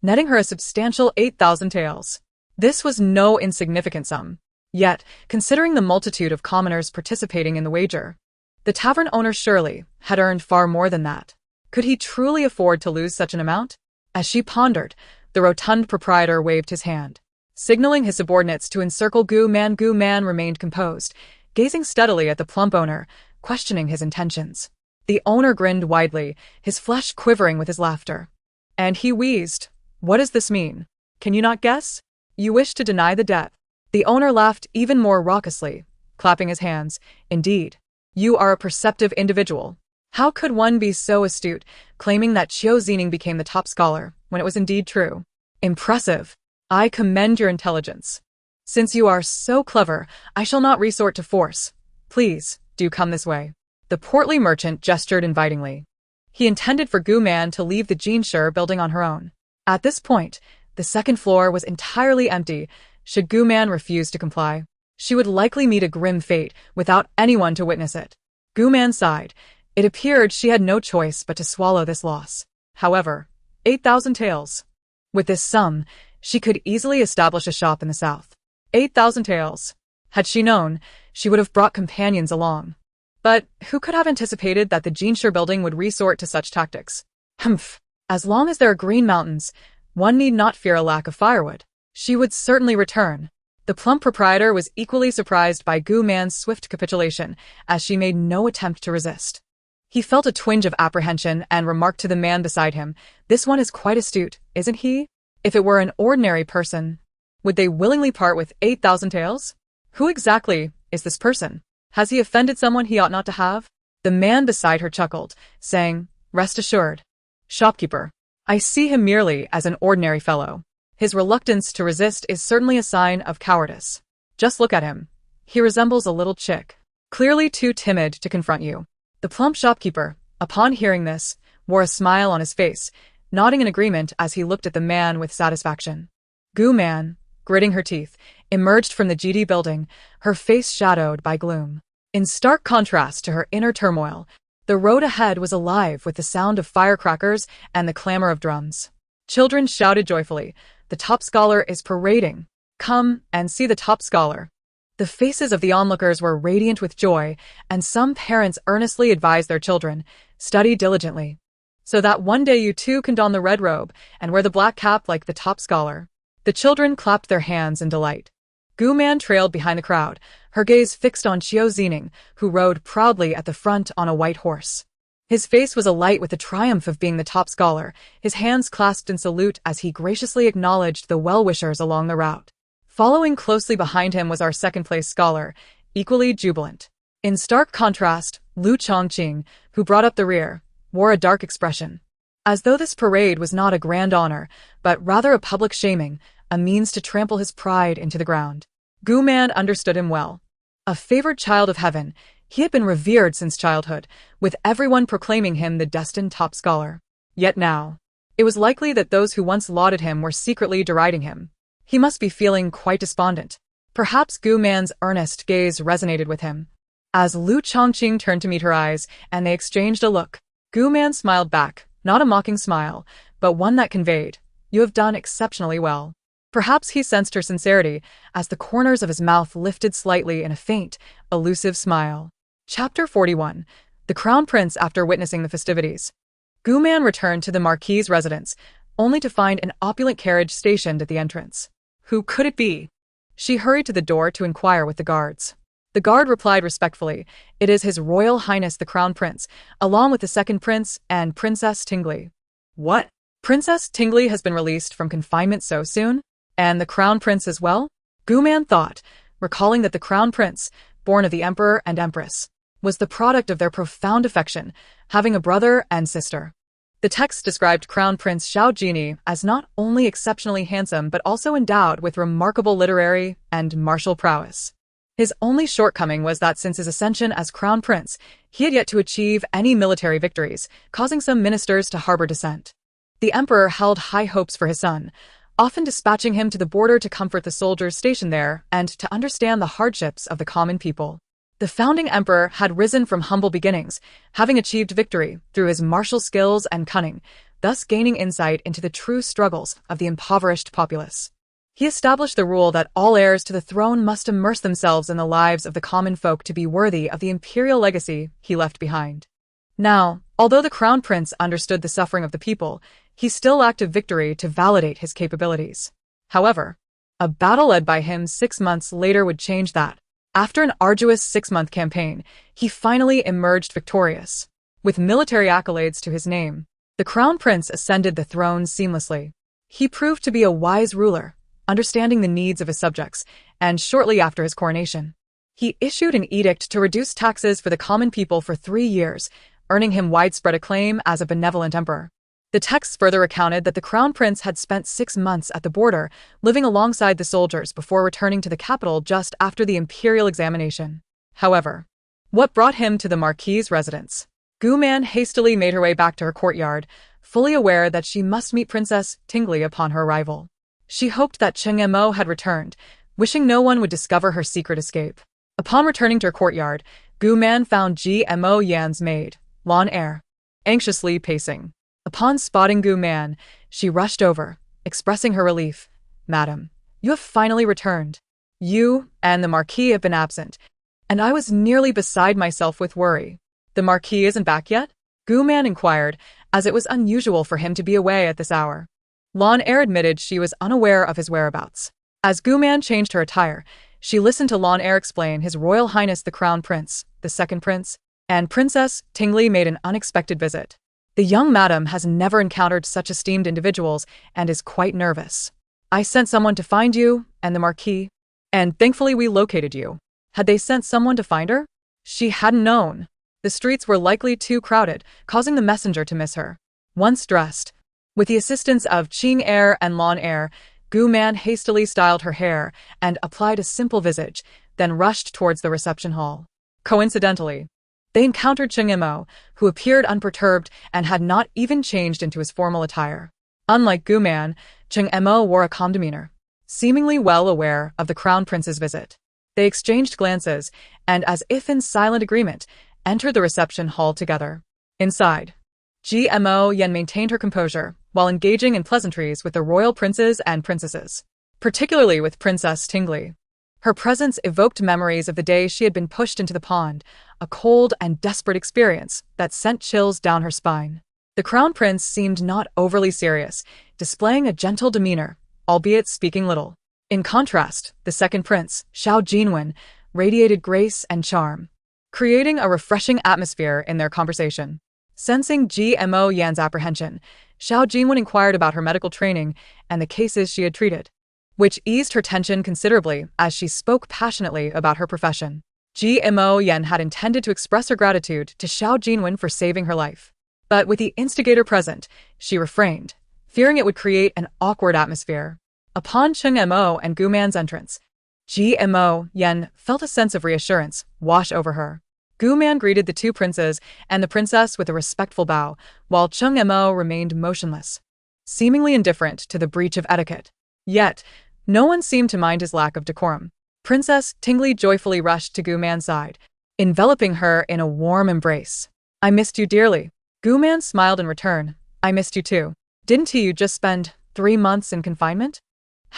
netting her a substantial 8,000 taels. This was no insignificant sum. Yet, considering the multitude of commoners participating in the wager, the tavern owner surely had earned far more than that. Could he truly afford to lose such an amount? As she pondered, the rotund proprietor waved his hand, signaling his subordinates to encircle Gu Man. Gu Man remained composed, gazing steadily at the plump owner, questioning his intentions. The owner grinned widely, his flesh quivering with his laughter. And he wheezed, "What does this mean? Can you not guess? You wish to deny the debt." The owner laughed even more raucously, clapping his hands. "Indeed, you are a perceptive individual. How could one be so astute, claiming that Qiu Zining became the top scholar, when it was indeed true? Impressive. I commend your intelligence. Since you are so clever, I shall not resort to force. Please, do come this way." The portly merchant gestured invitingly. He intended for Gu Man to leave the Jinsher building on her own. At this point, the second floor was entirely empty. Should Gu Man refuse to comply, she would likely meet a grim fate without anyone to witness it. Gu Man sighed. It appeared she had no choice but to swallow this loss. However, 8,000 taels. With this sum, she could easily establish a shop in the south. 8,000 taels. Had she known, she would have brought companions along. But who could have anticipated that the Jinsher building would resort to such tactics? Humph. As long as there are green mountains, one need not fear a lack of firewood. She would certainly return. The plump proprietor was equally surprised by Gu Man's swift capitulation, as she made no attempt to resist. He felt a twinge of apprehension and remarked to the man beside him, "This one is quite astute, isn't he? If it were an ordinary person, would they willingly part with 8,000 taels? Who exactly is this person? Has he offended someone he ought not to have?" The man beside her chuckled, saying, "Rest assured, shopkeeper, I see him merely as an ordinary fellow. His reluctance to resist is certainly a sign of cowardice. Just look at him. He resembles a little chick, clearly too timid to confront you." The plump shopkeeper, upon hearing this, wore a smile on his face, nodding in agreement as he looked at the man with satisfaction. Gu Man, gritting her teeth, emerged from the GD building, her face shadowed by gloom. In stark contrast to her inner turmoil, the road ahead was alive with the sound of firecrackers and the clamor of drums. Children shouted joyfully, "The top scholar is parading. Come and see the top scholar." The faces of the onlookers were radiant with joy, and some parents earnestly advised their children, "Study diligently, so that one day you too can don the red robe and wear the black cap like the top scholar." The children clapped their hands in delight. Gu Man trailed behind the crowd, her gaze fixed on Qiu Zining, who rode proudly at the front on a white horse. His face was alight with the triumph of being the top scholar, his hands clasped in salute as he graciously acknowledged the well-wishers along the route. Following closely behind him was our second-place scholar, equally jubilant. In stark contrast, Lu Chongqing, who brought up the rear, wore a dark expression, as though this parade was not a grand honor, but rather a public shaming, a means to trample his pride into the ground. Gu Man understood him well. A favored child of heaven, He had been revered since childhood, with everyone proclaiming him the destined top scholar. Yet now, it was likely that those who once lauded him were secretly deriding him. He must be feeling quite despondent. Perhaps Gu Man's earnest gaze resonated with him. As Lu Chongqing turned to meet her eyes, and they exchanged a look, Gu Man smiled back, not a mocking smile, but one that conveyed, "You have done exceptionally well." Perhaps he sensed her sincerity, as the corners of his mouth lifted slightly in a faint, elusive smile. Chapter 41. The Crown Prince after witnessing the festivities. Gu Man returned to the Marquis' residence, only to find an opulent carriage stationed at the entrance. Who could it be? She hurried to the door to inquire with the guards. The guard replied respectfully, "It is His Royal Highness the Crown Prince, along with the second prince and Princess Tingley." What? Princess Tingley has been released from confinement so soon? And the Crown Prince as well? Gu Man thought, recalling that the Crown Prince, born of the Emperor and Empress, was the product of their profound affection, having a brother and sister. The text described Crown Prince Xiao Jini as not only exceptionally handsome but also endowed with remarkable literary and martial prowess. His only shortcoming was that since his ascension as Crown Prince, he had yet to achieve any military victories, causing some ministers to harbor dissent. The Emperor held high hopes for his son, often dispatching him to the border to comfort the soldiers stationed there and to understand the hardships of the common people. The founding emperor had risen from humble beginnings, having achieved victory through his martial skills and cunning, thus gaining insight into the true struggles of the impoverished populace. He established the rule that all heirs to the throne must immerse themselves in the lives of the common folk to be worthy of the imperial legacy he left behind. Now, although the Crown Prince understood the suffering of the people, he still lacked a victory to validate his capabilities. However, a battle led by him 6 months later would change that. After an arduous 6-month campaign, he finally emerged victorious. With military accolades to his name, the Crown Prince ascended the throne seamlessly. He proved to be a wise ruler, understanding the needs of his subjects, and shortly after his coronation, he issued an edict to reduce taxes for the common people for 3 years, earning him widespread acclaim as a benevolent emperor. The texts further recounted that the Crown Prince had spent 6 months at the border, living alongside the soldiers before returning to the capital just after the imperial examination. However, what brought him to the Marquis' residence? Gu Man hastily made her way back to her courtyard, fully aware that she must meet Princess Tingley upon her arrival. She hoped that Cheng Mo had returned, wishing no one would discover her secret escape. Upon returning to her courtyard, Gu Man found Mo Yan's maid, Lan Er, anxiously pacing. Upon spotting Gu Man, she rushed over, expressing her relief. "Madam, you have finally returned. You and the Marquis have been absent, and I was nearly beside myself with worry." "The Marquis isn't back yet?" Gu Man inquired, as it was unusual for him to be away at this hour. Lan Er admitted she was unaware of his whereabouts. As Gu Man changed her attire, she listened to Lan Er explain His Royal Highness the Crown Prince, the second prince, and Princess Tingley made an unexpected visit. The young madam has never encountered such esteemed individuals and is quite nervous. "I sent someone to find you, and the Marquis, and thankfully we located you." Had they sent someone to find her? She hadn't known. The streets were likely too crowded, causing the messenger to miss her. Once dressed, with the assistance of Ching Er and Lan Er, Gu Man hastily styled her hair and applied a simple visage, then rushed towards the reception hall. Coincidentally, they encountered Cheng Mo, who appeared unperturbed and had not even changed into his formal attire. Unlike Gu Man, Cheng Mo wore a calm demeanor, seemingly well aware of the Crown Prince's visit. They exchanged glances, and as if in silent agreement, entered the reception hall together. Inside, Mo Yan maintained her composure, while engaging in pleasantries with the royal princes and princesses, particularly with Princess Tingley. Her presence evoked memories of the day she had been pushed into the pond, a cold and desperate experience that sent chills down her spine. The Crown Prince seemed not overly serious, displaying a gentle demeanor, albeit speaking little. In contrast, the second prince, Xiao Jinwen, radiated grace and charm, creating a refreshing atmosphere in their conversation. Sensing Mo Yan's apprehension, Xiao Jinwen inquired about her medical training and the cases she had treated, which eased her tension considerably as she spoke passionately about her profession. Mo Yan had intended to express her gratitude to Xiao Jinwen for saving her life, but with the instigator present, she refrained, fearing it would create an awkward atmosphere. Upon Cheng Mo and Gu Man's entrance, Mo Yan felt a sense of reassurance wash over her. Gu Man greeted the two princes and the princess with a respectful bow, while Cheng Mo remained motionless, seemingly indifferent to the breach of etiquette. Yet, no one seemed to mind his lack of decorum. Princess Tingli joyfully rushed to Gu Man's side, enveloping her in a warm embrace. "I missed you dearly." Gu Man smiled in return. "I missed you too. Didn't you just spend 3 months in confinement?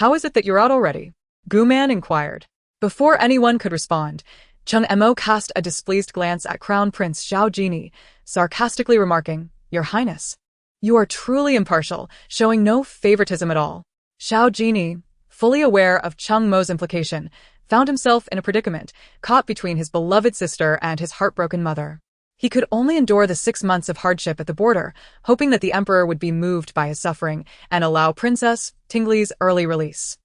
How is it that you're out already?" Gu Man inquired. Before anyone could respond, Cheng Mo cast a displeased glance at Crown Prince Xiao Jini, sarcastically remarking, "Your Highness, you are truly impartial, showing no favoritism at all." Xiao Jini, fully aware of Cheng Mo's implication, found himself in a predicament, caught between his beloved sister and his heartbroken mother. He could only endure the 6 months of hardship at the border, hoping that the emperor would be moved by his suffering and allow Princess Tingli's early release.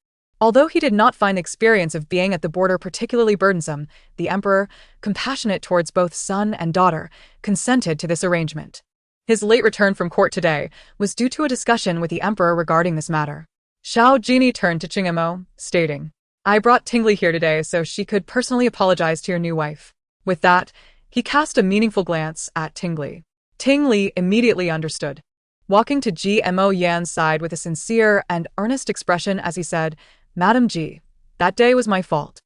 Although he did not find the experience of being at the border particularly burdensome, the emperor, compassionate towards both son and daughter, consented to this arrangement. His late return from court today was due to a discussion with the emperor regarding this matter. Xiao Jini turned to Cheng Mo, stating, "I brought Tingli here today so she could personally apologize to your new wife." With that, he cast a meaningful glance at Tingli. Tingli immediately understood. Walking to Gmo Yan's side with a sincere and earnest expression as he said, "Madam Ji, that day was my fault.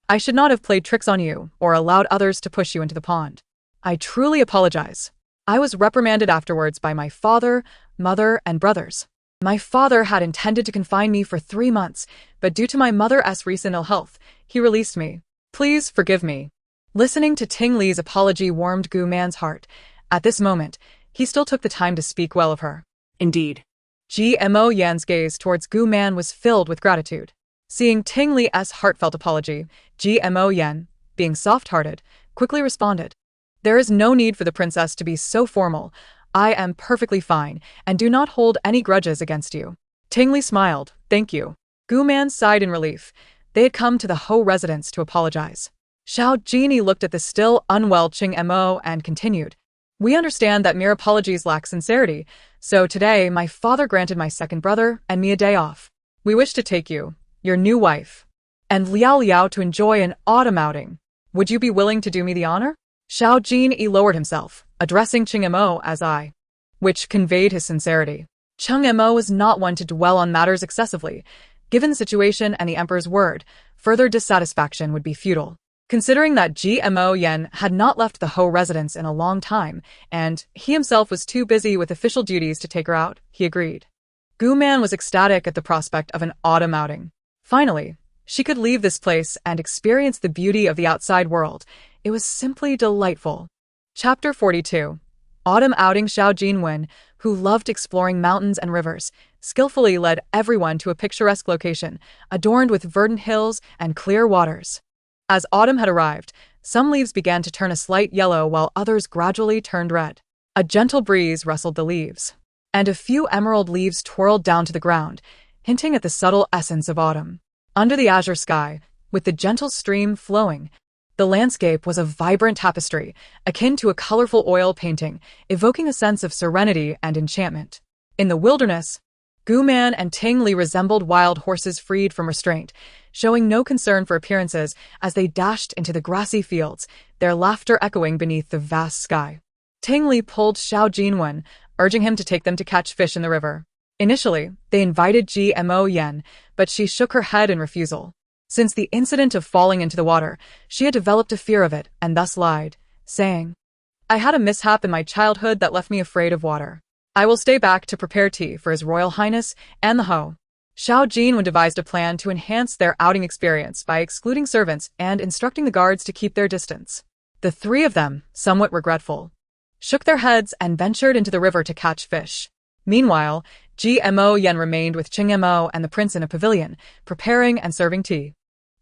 I should not have played tricks on you or allowed others to push you into the pond. I truly apologize. I was reprimanded afterwards by my father, mother, and brothers. My father had intended to confine me for 3 months, but due to my mother's recent ill health, he released me. Please forgive me." Listening to Ting Li's apology warmed Gu Man's heart. At this moment, he still took the time to speak well of her. Indeed. Gmo Yan's gaze towards Gu Man was filled with gratitude. Seeing Ting Li's heartfelt apology, Gmo Yan, being soft-hearted, quickly responded, "There is no need for the princess to be so formal. I am perfectly fine and do not hold any grudges against you." Ting Li smiled, "Thank you." Gu Man sighed in relief. They had come to the Ho residence to apologize. Xiao Jini looked at the still unwell Cheng Mo and continued, "We understand that mere apologies lack sincerity, so today my father granted my second brother and me a day off. We wish to take you, your new wife, and Liaoliao to enjoy an autumn outing. Would you be willing to do me the honor?" Xiao Jini lowered himself, addressing Cheng Mo as I, which conveyed his sincerity. Cheng Mo was not one to dwell on matters excessively. Given the situation and the emperor's word, further dissatisfaction would be futile. Considering that Gmo Yan had not left the Ho residence in a long time, and he himself was too busy with official duties to take her out, he agreed. Gu Man was ecstatic at the prospect of an autumn outing. Finally, she could leave this place and experience the beauty of the outside world. It was simply delightful. Chapter 42. Autumn outing. Xiao Jinwen, who loved exploring mountains and rivers, skillfully led everyone to a picturesque location, adorned with verdant hills and clear waters. As autumn had arrived, some leaves began to turn a slight yellow while others gradually turned red. A gentle breeze rustled the leaves, and a few emerald leaves twirled down to the ground, hinting at the subtle essence of autumn. Under the azure sky, with the gentle stream flowing, the landscape was a vibrant tapestry, akin to a colorful oil painting, evoking a sense of serenity and enchantment. In the wilderness, Gu Man and Ting Li resembled wild horses freed from restraint, showing no concern for appearances as they dashed into the grassy fields, their laughter echoing beneath the vast sky. Ting Li pulled Xiao Jinwen, urging him to take them to catch fish in the river. Initially, they invited Gmo Yan, but she shook her head in refusal. Since the incident of falling into the water, she had developed a fear of it and thus lied, saying, "I had a mishap in my childhood that left me afraid of water. I will stay back to prepare tea for His Royal Highness and the Ho." Xiao Jinwen devised a plan to enhance their outing experience by excluding servants and instructing the guards to keep their distance. The three of them, somewhat regretful, shook their heads and ventured into the river to catch fish. Meanwhile, Gmo Yan remained with Cheng Mo and the prince in a pavilion, preparing and serving tea.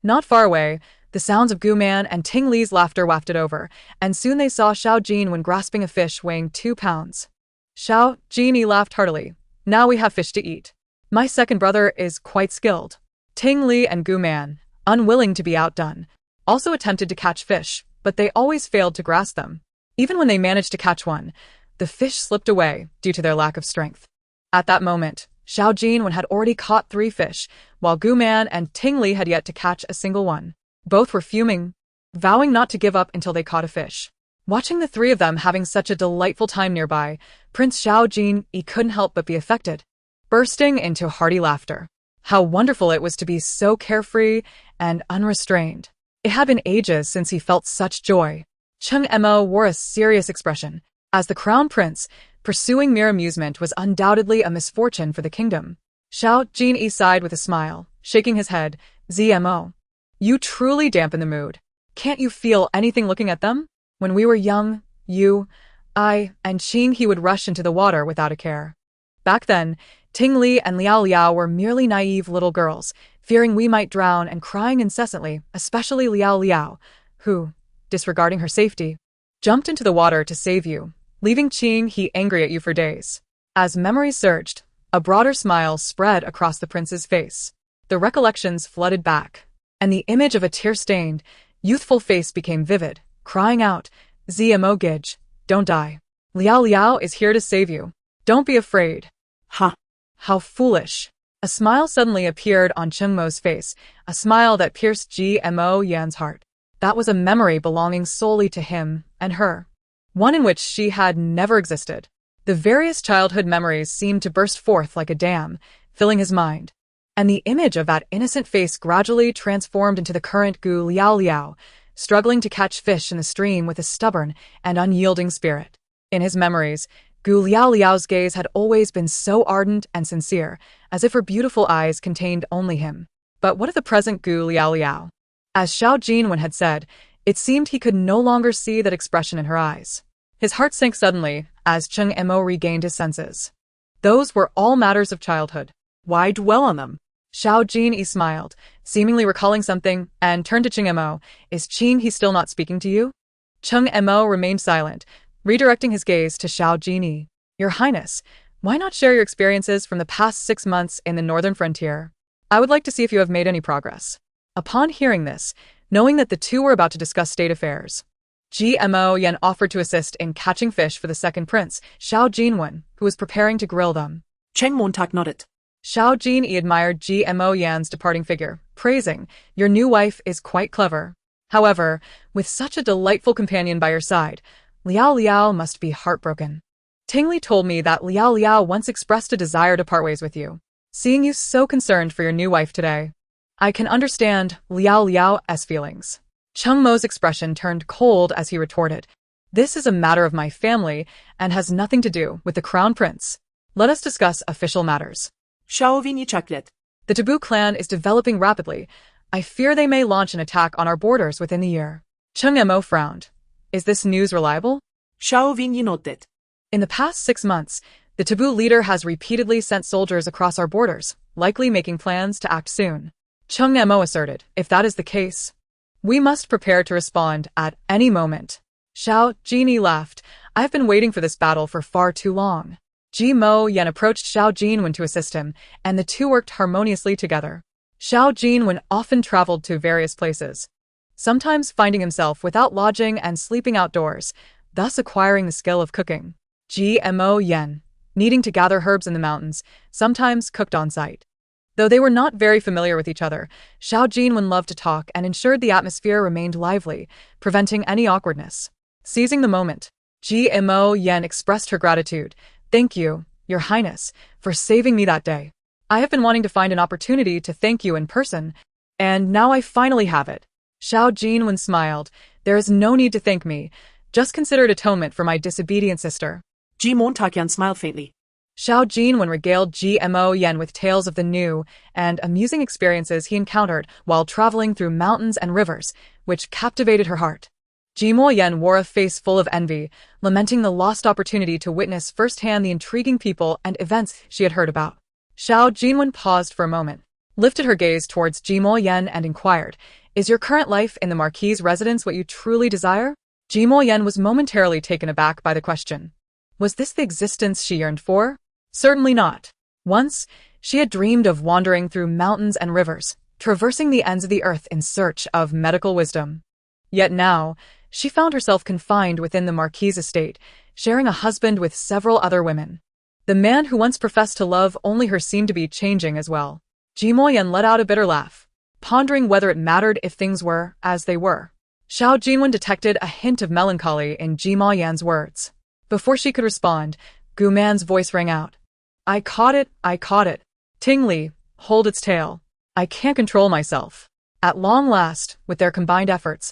Not far away, the sounds of Gu Man and Ting Li's laughter wafted over, and soon they saw Xiao Jinwen grasping a fish weighing 2 pounds. Xiao Jini laughed heartily. "Now we have fish to eat. My second brother is quite skilled." Ting Li and Gu Man, unwilling to be outdone, also attempted to catch fish, but they always failed to grasp them. Even when they managed to catch one, the fish slipped away due to their lack of strength. At that moment, Xiao Jinwen had already caught 3 fish, while Gu Man and Ting Li had yet to catch a single one. Both were fuming, vowing not to give up until they caught a fish. Watching the three of them having such a delightful time nearby, Prince Xiao Jin-yi couldn't help but be affected, bursting into hearty laughter. How wonderful it was to be so carefree and unrestrained. It had been ages since he felt such joy. Cheng Emo wore a serious expression. As the crown prince, pursuing mere amusement was undoubtedly a misfortune for the kingdom. Xiao Jin-yi sighed with a smile, shaking his head. ZMO. You truly dampen the mood. Can't you feel anything looking at them? When we were young, you, I, and Qing he would rush into the water without a care. Back then, Ting Li and Liaoliao were merely naive little girls, fearing we might drown and crying incessantly, especially Liaoliao, who, disregarding her safety, jumped into the water to save you, leaving Qing he angry at you for days. As memories surged, a broader smile spread across the prince's face. The recollections flooded back, and the image of a tear-stained, youthful face became vivid, crying out, ZMO Gidge, don't die. Liaoliao is here to save you. Don't be afraid. Ha! How foolish. A smile suddenly appeared on Cheng Mo's face, a smile that pierced GMO Yan's heart. That was a memory belonging solely to him and her, one in which she had never existed. The various childhood memories seemed to burst forth like a dam, filling his mind. And the image of that innocent face gradually transformed into the current Gu Liaoliao, struggling to catch fish in the stream with a stubborn and unyielding spirit. In his memories, Gu Liaoliao's gaze had always been so ardent and sincere, as if her beautiful eyes contained only him. But what of the present Gu Liaoliao? As Xiao Jinwen had said, it seemed he could no longer see that expression in her eyes. His heart sank suddenly as Cheng Mo regained his senses. Those were all matters of childhood. Why dwell on them? Xiao Jin-yi smiled, seemingly recalling something, and turned to Cheng Mo. Is Qing he still not speaking to you? Cheng Mo remained silent, redirecting his gaze to Xiao Jin-yi. Your Highness, why not share your experiences from the past 6 months in the northern frontier? I would like to see if you have made any progress. Upon hearing this, knowing that the two were about to discuss state affairs, GMO Yan offered to assist in catching fish for the second prince, Xiao Jinwen, who was preparing to grill them. Cheng Montak nodded. Xiao Jin-yi admired GMO Yan's departing figure, praising, your new wife is quite clever. However, with such a delightful companion by your side, Liaoliao must be heartbroken. Tingli told me that Liaoliao once expressed a desire to part ways with you. Seeing you so concerned for your new wife today, I can understand Liaoliao's feelings. Cheng Mo's expression turned cold as he retorted, this is a matter of my family and has nothing to do with the crown prince. Let us discuss official matters. Xiao Vini Chaklet. The Taboo clan is developing rapidly. I fear they may launch an attack on our borders within the year. Cheng Mo frowned. Is this news reliable? Xiao Vini nodded. In the past 6 months, the Taboo leader has repeatedly sent soldiers across our borders, likely making plans to act soon. Cheng Mo asserted, if that is the case, we must prepare to respond at any moment. Xiao Jin laughed. I've been waiting for this battle for far too long. Mo Yan approached Xiao Jinwen to assist him, and the two worked harmoniously together. Xiao Jinwen often traveled to various places, sometimes finding himself without lodging and sleeping outdoors, thus acquiring the skill of cooking. Mo Yan, needing to gather herbs in the mountains, sometimes cooked on site. Though they were not very familiar with each other, Xiao Jinwen loved to talk and ensured the atmosphere remained lively, preventing any awkwardness. Seizing the moment, Mo Yan expressed her gratitude. Thank you, Your Highness, for saving me that day. I have been wanting to find an opportunity to thank you in person, and now I finally have it. Xiao Jinwen smiled. There is no need to thank me. Just consider it atonement for my disobedient sister. Ji Montakyan smiled faintly. Xiao Jinwen regaled Mo Yan with tales of the new and amusing experiences he encountered while traveling through mountains and rivers, which captivated her heart. Mo Yan wore a face full of envy, lamenting the lost opportunity to witness firsthand the intriguing people and events she had heard about. Xiao Jinwen paused for a moment, lifted her gaze towards Mo Yan and inquired, is your current life in the Marquis' residence what you truly desire? Mo Yan was momentarily taken aback by the question. Was this the existence she yearned for? Certainly not. Once, she had dreamed of wandering through mountains and rivers, traversing the ends of the earth in search of medical wisdom. Yet now, she found herself confined within the Marquis' estate, sharing a husband with several other women. The man who once professed to love only her seemed to be changing as well. Mo Yan let out a bitter laugh, pondering whether it mattered if things were as they were. Xiao Jinwen detected a hint of melancholy in Jima Yan's words. Before she could respond, Gu Man's voice rang out. I caught it, I caught it. Ting Li, hold its tail. I can't control myself. At long last, with their combined efforts,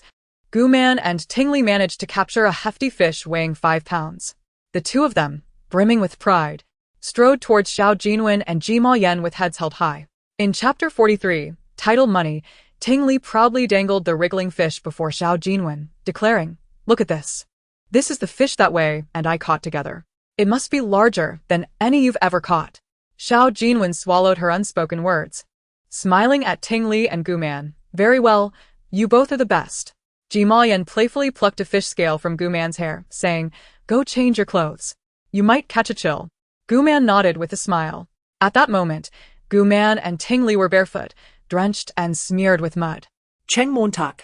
Gu Man and Ting Li managed to capture a hefty fish weighing 5 pounds. The two of them, brimming with pride, strode towards Xiao Jinwen and Jima Yan with heads held high. In Chapter 43, titled Money, Ting Li proudly dangled the wriggling fish before Xiao Jinwen, declaring, Look at this. This is the fish that way and I caught together. It must be larger than any you've ever caught. Xiao Jinwen swallowed her unspoken words, smiling at Ting Li and Gu Man. Very well, you both are the best. Jima Yan playfully plucked a fish scale from Gu Man's hair, saying, Go change your clothes. You might catch a chill. Gu Man nodded with a smile. At that moment, Gu Man and Ting Li were barefoot, drenched and smeared with mud. Cheng Montak.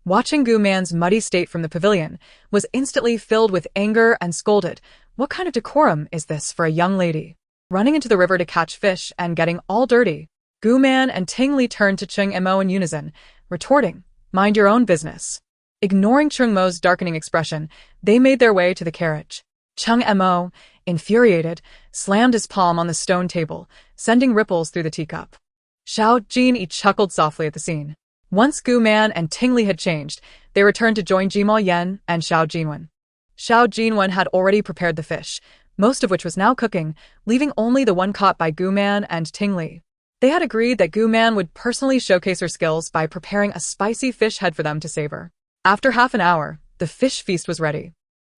Watching Gu Man's muddy state from the pavilion was instantly filled with anger and scolded. What kind of decorum is this for a young lady? Running into the river to catch fish and getting all dirty. Gu Man and Ting Li turned to Cheng Mo in unison, retorting, Mind your own business. Ignoring Cheng Mo's darkening expression, they made their way to the carriage. Cheng Mo, infuriated, slammed his palm on the stone table, sending ripples through the teacup. Xiao Jinyi chuckled softly at the scene. Once Gu Man and Ting Li had changed, they returned to join Jima Yan and Xiao Jinwen. Xiao Jinwen had already prepared the fish, most of which was now cooking, leaving only the one caught by Gu Man and Ting Li. They had agreed that Gu Man would personally showcase her skills by preparing a spicy fish head for them to savor. After half an hour, the fish feast was ready.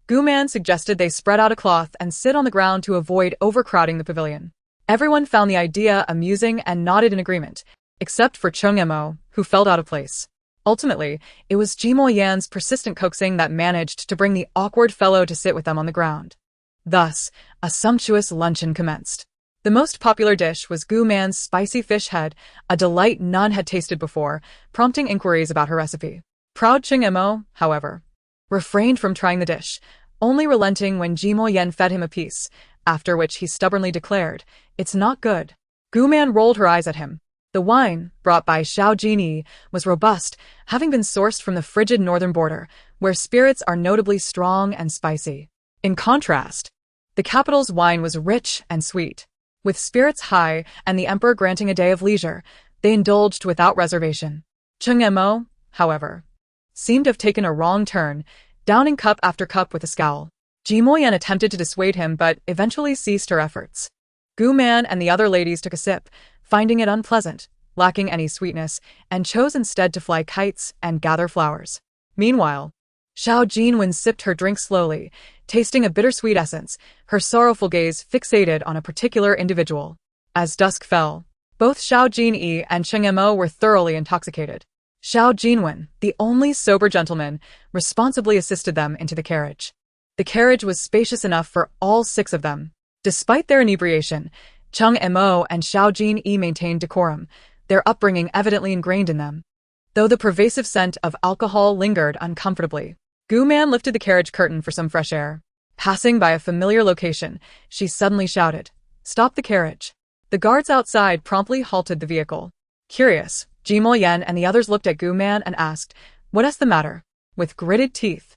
Gu Man suggested they spread out a cloth and sit on the ground to avoid overcrowding the pavilion. Everyone found the idea amusing and nodded in agreement, except for Cheng Mo, who felt out of place. Ultimately, it was Jimo Yan's persistent coaxing that managed to bring the awkward fellow to sit with them on the ground. Thus, a sumptuous luncheon commenced. The most popular dish was Gu Man's spicy fish head, a delight none had tasted before, prompting inquiries about her recipe. Proud Cheng Mo, however, refrained from trying the dish, only relenting when Jimo Yan fed him a piece, after which he stubbornly declared, It's not good. Gu Man rolled her eyes at him. The wine, brought by Xiao Jinyi, was robust, having been sourced from the frigid northern border, where spirits are notably strong and spicy. In contrast, the capital's wine was rich and sweet. With spirits high and the emperor granting a day of leisure, they indulged without reservation. Cheng Mo, however, seemed to have taken a wrong turn, downing cup after cup with a scowl. Jimo Yan attempted to dissuade him but eventually ceased her efforts. Gu Man and the other ladies took a sip, finding it unpleasant, lacking any sweetness, and chose instead to fly kites and gather flowers. Meanwhile, Xiao Jinwen sipped her drink slowly, tasting a bittersweet essence, her sorrowful gaze fixated on a particular individual. As dusk fell, both Xiao Jinyi and Cheng Mo were thoroughly intoxicated. Xiao Jinwen, the only sober gentleman, responsibly assisted them into the carriage. The carriage was spacious enough for all 6 of them. Despite their inebriation, Cheng Mo and Xiao Jinyi maintained decorum, their upbringing evidently ingrained in them. Though the pervasive scent of alcohol lingered uncomfortably, Gu Man lifted the carriage curtain for some fresh air. Passing by a familiar location, she suddenly shouted, Stop the carriage. The guards outside promptly halted the vehicle. Curious, Jimo Yan and the others looked at Gu Man and asked, What is the matter? With gritted teeth,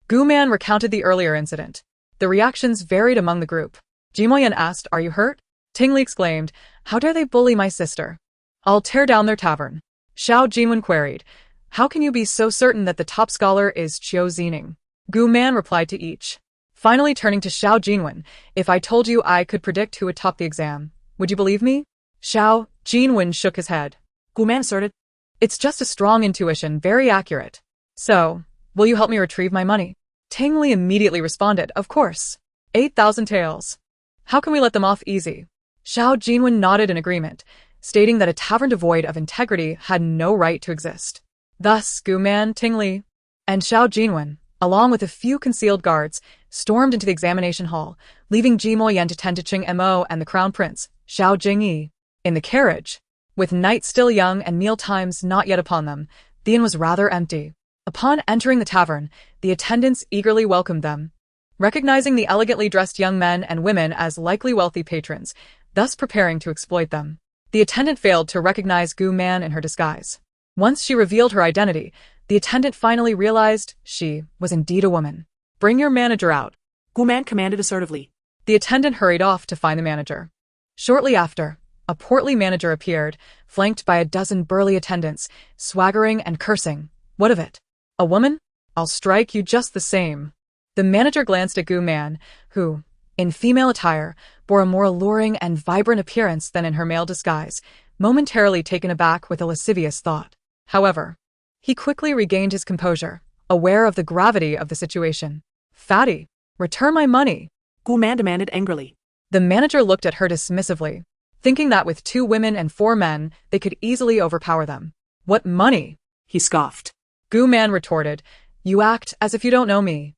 Gu Man recounted the earlier incident. The reactions varied among the group. Jimo Yan asked, Are you hurt? Ting Li exclaimed, How dare they bully my sister? I'll tear down their tavern. Xiao Jinwen queried, How can you be so certain that the top scholar is Qiu Zining? Gu Man replied to each. Finally turning to Xiao Jinwen, If I told you I could predict who would top the exam, would you believe me? Xiao Jinwen shook his head. Gu Man asserted, It's just a strong intuition, very accurate. So, will you help me retrieve my money? Ting Li immediately responded, Of course. 8,000 taels. How can we let them off easy? Xiao Jinwen nodded in agreement, stating that a tavern devoid of integrity had no right to exist. Thus, Gu Man, Ting Li, and Xiao Jinwen, along with a few concealed guards, stormed into the examination hall, leaving Jimo Yan to tend to Cheng Mo and the crown prince, Xiao Jingyi. In the carriage, with night still young and meal times not yet upon them, the inn was rather empty. Upon entering the tavern, the attendants eagerly welcomed them, recognizing the elegantly dressed young men and women as likely wealthy patrons, thus preparing to exploit them. The attendant failed to recognize Gu Man in her disguise. Once she revealed her identity, The attendant finally realized she was indeed a woman. Bring your manager out. Gu Man commanded assertively. The attendant hurried off to find the manager. Shortly after, a portly manager appeared, flanked by a dozen burly attendants, swaggering and cursing. What of it? A woman? I'll strike you just the same. The manager glanced at Gu Man, who, in female attire, bore a more alluring and vibrant appearance than in her male disguise, momentarily taken aback with a lascivious thought. However, he quickly regained his composure, aware of the gravity of the situation. Fatty, return my money. Gu Man demanded angrily. The manager looked at her dismissively, thinking that with 2 women and 4 men, they could easily overpower them. What money? He scoffed. Gu Man retorted, you act as if you don't know me.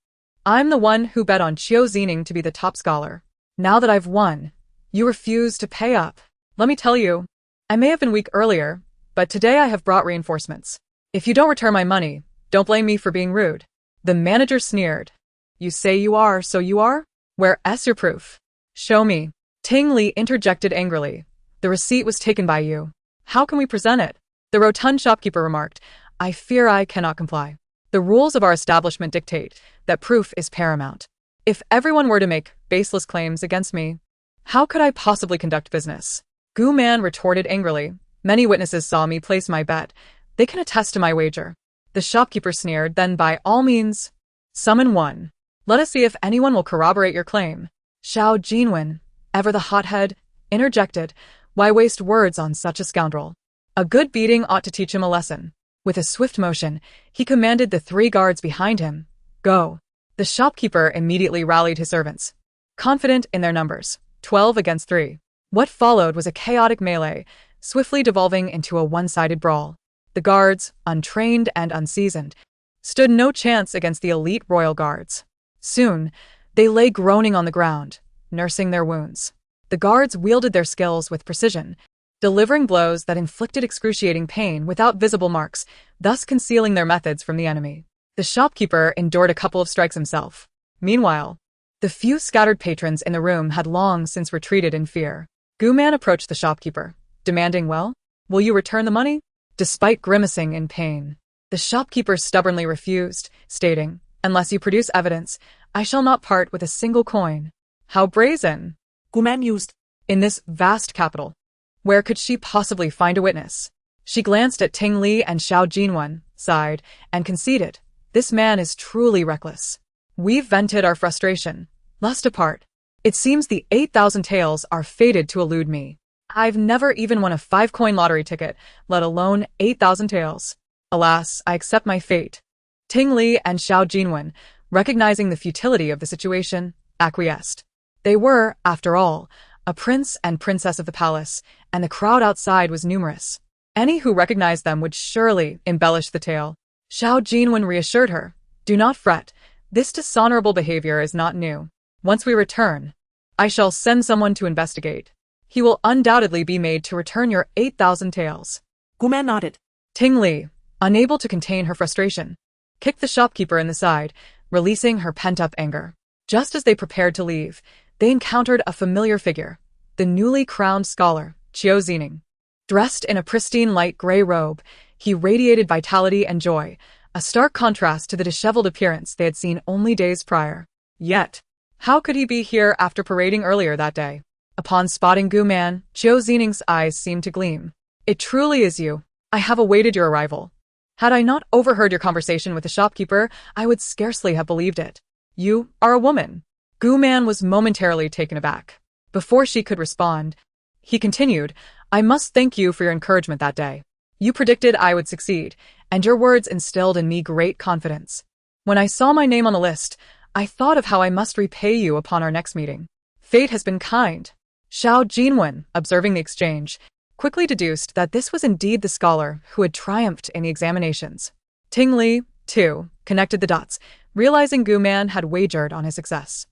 I'm the one who bet on Qiu Zining to be the top scholar. Now that I've won, you refuse to pay up. Let me tell you, I may have been weak earlier, but today I have brought reinforcements. If you don't return my money, don't blame me for being rude. The manager sneered. You say you are, so you are? Where's your proof? Show me. Ting Li interjected angrily. The receipt was taken by you. How can we present it? The rotund shopkeeper remarked. I fear I cannot comply. The rules of our establishment dictate that proof is paramount. If everyone were to make baseless claims against me, how could I possibly conduct business? Gu Man retorted angrily. Many witnesses saw me place my bet. They can attest to my wager. The shopkeeper sneered, then by all means, summon one. Let us see if anyone will corroborate your claim. Xiao Jinwen, ever the hothead, interjected. Why waste words on such a scoundrel? A good beating ought to teach him a lesson. With a swift motion, he commanded the 3 guards behind him. Go. The shopkeeper immediately rallied his servants, confident in their numbers, 12 against 3. What followed was a chaotic melee, swiftly devolving into a one-sided brawl. The guards, untrained and unseasoned, stood no chance against the elite royal guards. Soon, they lay groaning on the ground, nursing their wounds. The guards wielded their skills with precision, delivering blows that inflicted excruciating pain without visible marks, thus concealing their methods from the enemy. The shopkeeper endured a couple of strikes himself. Meanwhile, the few scattered patrons in the room had long since retreated in fear. Gu Man approached the shopkeeper, demanding, well, will you return the money? Despite grimacing in pain, the shopkeeper stubbornly refused, stating, unless you produce evidence, I shall not part with a single coin. How brazen! Gu Man mused. In this vast capital, where could she possibly find a witness? She glanced at Ting Li and Xiao Jinwen, sighed, and conceded. This man is truly reckless. We've vented our frustration. Let's depart. It seems the 8,000 taels are fated to elude me. I've never even won a 5-coin lottery ticket, let alone 8,000 taels. Alas, I accept my fate. Ting Li and Xiao Jinwen, recognizing the futility of the situation, acquiesced. They were, after all, a prince and princess of the palace, and the crowd outside was numerous. Any who recognized them would surely embellish the tale. Xiao Jinwen reassured her, do not fret, this dishonorable behavior is not new. Once we return, I shall send someone to investigate. He will undoubtedly be made to return your 8,000 taels. Gu Man nodded. Ting Li, unable to contain her frustration, kicked the shopkeeper in the side, releasing her pent-up anger. Just as they prepared to leave, they encountered a familiar figure, the newly crowned scholar, Qiu Zining. Dressed in a pristine light gray robe, he radiated vitality and joy, a stark contrast to the disheveled appearance they had seen only days prior. Yet, how could he be here after parading earlier that day? Upon spotting Gu Man, Qiu Zining's eyes seemed to gleam. It truly is you. I have awaited your arrival. Had I not overheard your conversation with the shopkeeper, I would scarcely have believed it. You are a woman. Gu Man was momentarily taken aback. Before she could respond, he continued, I must thank you for your encouragement that day. You predicted I would succeed, and your words instilled in me great confidence. When I saw my name on the list, I thought of how I must repay you upon our next meeting. Fate has been kind. Xiao Jinwen, observing the exchange, quickly deduced that this was indeed the scholar who had triumphed in the examinations. Ting Li, too, connected the dots, realizing Gu Man had wagered on his success.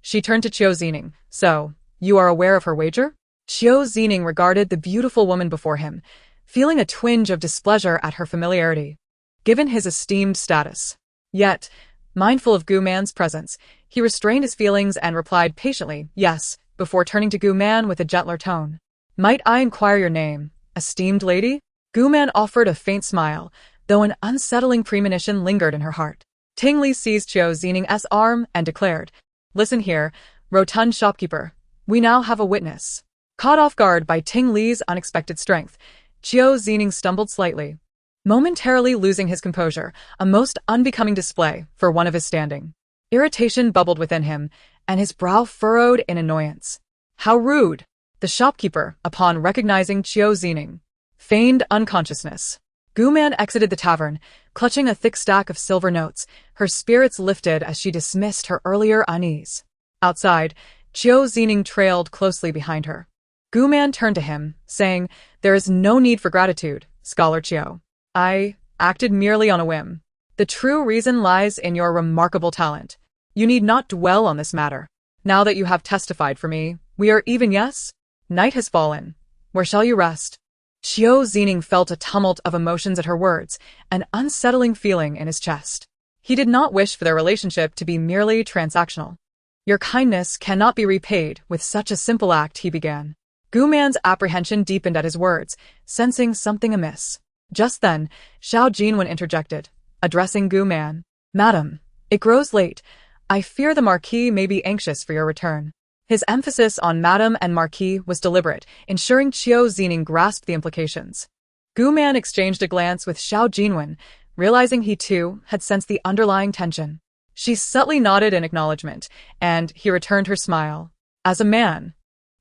She turned to Qiu Zining. So, you are aware of her wager? Qiu Zining regarded the beautiful woman before him, feeling a twinge of displeasure at her familiarity, given his esteemed status. Yet, mindful of Gu Man's presence, he restrained his feelings and replied patiently, yes, before turning to Gu Man with a gentler tone. Might I inquire your name, esteemed lady? Gu Man offered a faint smile, though an unsettling premonition lingered in her heart. Ting Li seized Qiu Xining's arm and declared, "Listen here, rotund shopkeeper. We now have a witness." Caught off guard by Ting Li's unexpected strength, Qiu Xining stumbled slightly, momentarily losing his composure, a most unbecoming display for one of his standing. Irritation bubbled within him, and his brow furrowed in annoyance. How rude! The shopkeeper, upon recognizing Qiu Xining, feigned unconsciousness. Gu Man exited the tavern, clutching a thick stack of silver notes, her spirits lifted as she dismissed her earlier unease. Outside, Qiu Xining trailed closely behind her. Gu Man turned to him, saying, "There is no need for gratitude, Scholar Qiu. I acted merely on a whim. The true reason lies in your remarkable talent. You need not dwell on this matter. Now that you have testified for me, we are even, yes? Night has fallen. Where shall you rest?" Qiu Xining felt a tumult of emotions at her words, an unsettling feeling in his chest. He did not wish for their relationship to be merely transactional. "Your kindness cannot be repaid with such a simple act," he began. Gu Man's apprehension deepened at his words, sensing something amiss. Just then, Xiao Jinwen interjected, addressing Gu Man. "Madam, it grows late. I fear the Marquis may be anxious for your return." His emphasis on Madam and Marquis was deliberate, ensuring Qiu Xining grasped the implications. Gu Man exchanged a glance with Xiao Jinwen, realizing he too had sensed the underlying tension. She subtly nodded in acknowledgement, and he returned her smile. As a man,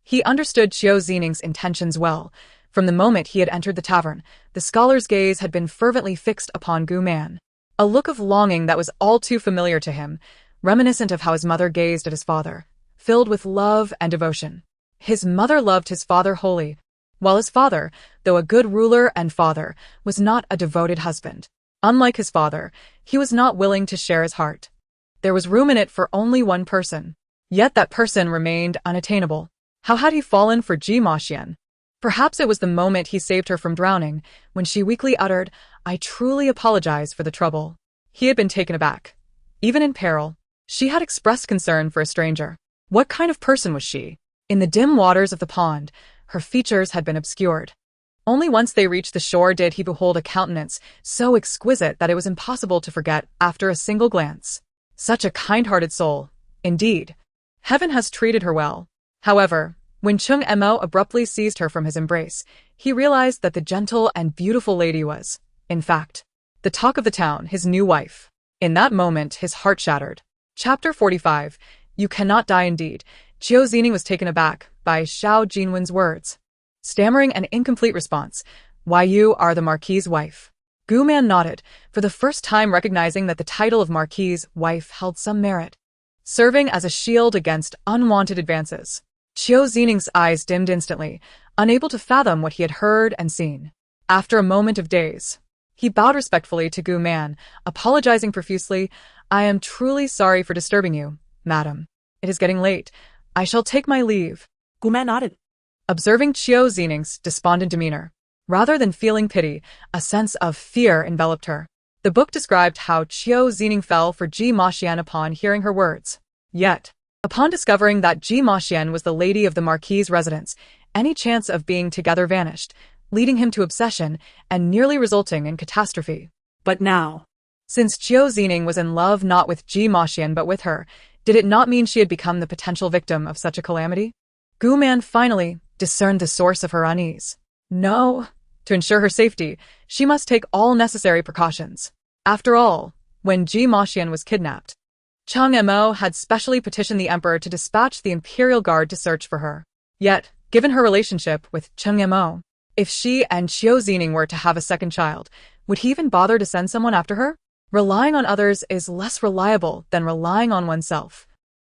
he understood Qiu Xining's intentions well. From the moment he had entered the tavern, the scholar's gaze had been fervently fixed upon Gu Man. A look of longing that was all too familiar to him, reminiscent of how his mother gazed at his father, filled with love and devotion. His mother loved his father wholly, while his father, though a good ruler and father, was not a devoted husband. Unlike his father, he was not willing to share his heart. There was room in it for only one person. Yet that person remained unattainable. How had he fallen for Ji Maxian? Perhaps it was the moment he saved her from drowning, when she weakly uttered, "I truly apologize for the trouble." He had been taken aback. Even in peril, she had expressed concern for a stranger. What kind of person was she? In the dim waters of the pond, her features had been obscured. Only once they reached the shore did he behold a countenance so exquisite that it was impossible to forget after a single glance. Such a kind-hearted soul. Indeed, heaven has treated her well. However, when Chung Emo abruptly seized her from his embrace, he realized that the gentle and beautiful lady was, in fact, the talk of the town, his new wife. In that moment, his heart shattered. Chapter 45. You cannot die indeed. Qiu Xining was taken aback by Xiao Jinwen's words. Stammering an incomplete response, "Why, you are the Marquis' wife." Gu Man nodded, for the first time recognizing that the title of Marquis' wife held some merit, serving as a shield against unwanted advances. Qiu Xining's eyes dimmed instantly, unable to fathom what he had heard and seen. After a moment of daze, he bowed respectfully to Gu Man, apologizing profusely, "I am truly sorry for disturbing you, madam. It is getting late. I shall take my leave." Gu Man nodded, observing Qiu Xining's despondent demeanor. Rather than feeling pity, a sense of fear enveloped her. The book described how Qiu Xining fell for Ji Maxian upon hearing her words. Yet, upon discovering that Ji Maxian was the lady of the Marquis' residence, any chance of being together vanished, leading him to obsession and nearly resulting in catastrophe. But now, since Qiu Xining was in love not with Ji Maxian but with her, did it not mean she had become the potential victim of such a calamity? Gu Man finally discerned the source of her unease. No, to ensure her safety, she must take all necessary precautions. After all, when Ji Maxian was kidnapped, Chung Emo had specially petitioned the emperor to dispatch the imperial guard to search for her. Yet, given her relationship with Chung Emo, if she and Qiu Xining were to have a second child, would he even bother to send someone after her? Relying on others is less reliable than relying on oneself.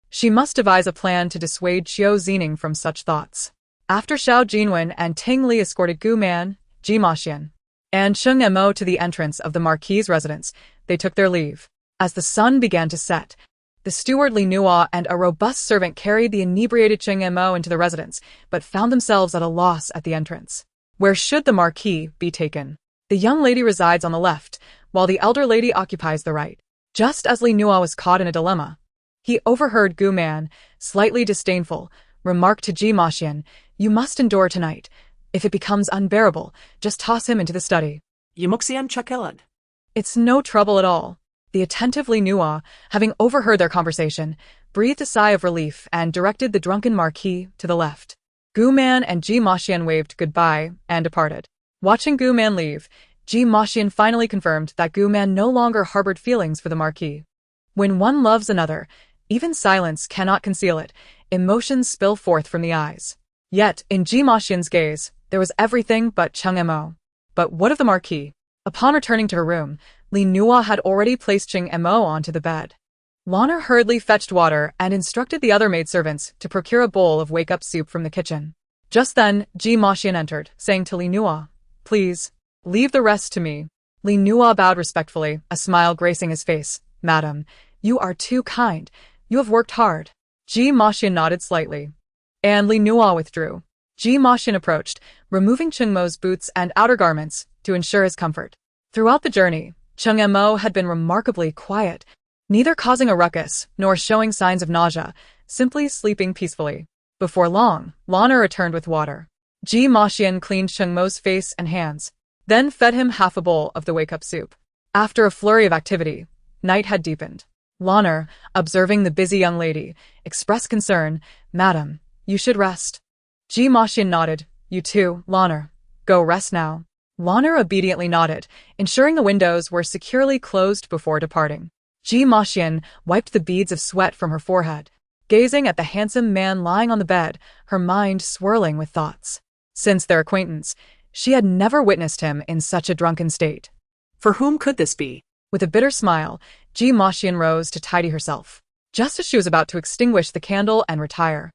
She must devise a plan to dissuade Qiu Xining from such thoughts. After Xiao Jinwen and Ting Li escorted Gu Man, Ji Maxian, and Chung Emo to the entrance of the Marquis' residence, they took their leave. As the sun began to set, the steward Liaoliao and a robust servant carried the inebriated Chung Emo into the residence, but found themselves at a loss at the entrance. Where should the Marquis be taken? The young lady resides on the left, while the elder lady occupies the right. Just as Liaoliao was caught in a dilemma, he overheard Gu Man, slightly disdainful, remark to Ji Maxian, "You must endure tonight. If it becomes unbearable, just toss him into the study." Yumuxian Chakelad. It's no trouble at all. The attentive Li Nua, having overheard their conversation, breathed a sigh of relief and directed the drunken Marquis to the left. Gu Man and Ji Maxian waved goodbye and departed. Watching Gu Man leave, Ji Maxian finally confirmed that Gu Man no longer harbored feelings for the Marquis. When one loves another, even silence cannot conceal it. Emotions spill forth from the eyes. Yet, in Ji Maxian's gaze, there was everything but Cheng Mo. But what of the Marquis? Upon returning to her room, Li Nua had already placed Cheng Mo onto the bed. Lanner hurriedly fetched water and instructed the other maidservants to procure a bowl of wake-up soup from the kitchen. Just then, Ji Maxian entered, saying to Li Nua, "Please, leave the rest to me." Li Nua bowed respectfully, a smile gracing his face. "Madam, you are too kind. You have worked hard." Ji Maxian nodded slightly. And Li Nua withdrew. Ji Maxian approached, removing Cheng Mo's boots and outer garments to ensure his comfort. Throughout the journey, Cheng Mo had been remarkably quiet, neither causing a ruckus nor showing signs of nausea, simply sleeping peacefully. Before long, Lanner returned with water. Ji Maxian cleaned Cheng Mo's face and hands, then fed him half a bowl of the wake-up soup. After a flurry of activity, night had deepened. Lanner, observing the busy young lady, expressed concern. "Madam, you should rest." Ji Maxian nodded. "You too, Lanner. Go rest now." Lanner obediently nodded, ensuring the windows were securely closed before departing. Ji Maxian wiped the beads of sweat from her forehead, gazing at the handsome man lying on the bed, her mind swirling with thoughts. Since their acquaintance, she had never witnessed him in such a drunken state. For whom could this be? With a bitter smile, Ji Maxian rose to tidy herself. Just as she was about to extinguish the candle and retire,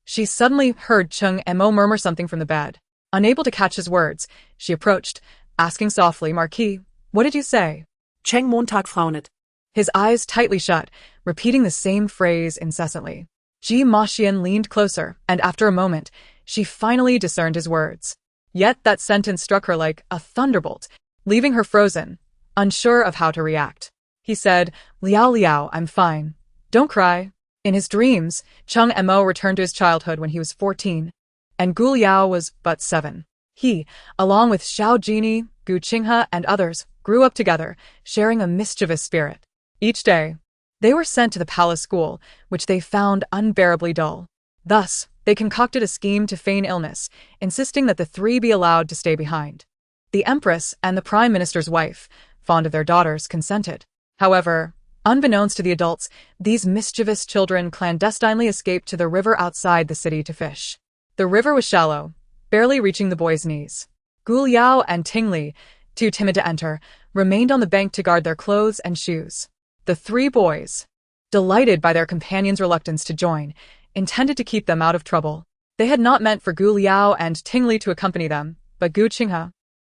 she suddenly heard Cheng Mo murmur something from the bed. Unable to catch his words, she approached, asking softly, "Marquis, what did you say?" Cheng Montag fraunet. His eyes tightly shut, repeating the same phrase incessantly. Ji Maxian leaned closer, and after a moment, she finally discerned his words. Yet that sentence struck her like a thunderbolt, leaving her frozen, unsure of how to react. He said, "Liaoliao, I'm fine. Don't cry." In his dreams, Cheng Mo returned to his childhood when he was 14, and Gu Liao was but 7. He, along with Xiao Jini, Gu Qinghe, and others, grew up together, sharing a mischievous spirit. Each day, they were sent to the palace school, which they found unbearably dull. Thus, they concocted a scheme to feign illness, insisting that the three be allowed to stay behind. The Empress and the Prime Minister's wife, fond of their daughters, consented. However, unbeknownst to the adults, these mischievous children clandestinely escaped to the river outside the city to fish. The river was shallow, barely reaching the boys' knees. Gu Liao and Ting Li, too timid to enter, remained on the bank to guard their clothes and shoes. The three boys, delighted by their companions' reluctance to join, intended to keep them out of trouble. They had not meant for Gu Liao and Ting Li to accompany them, but Gu Qinghe,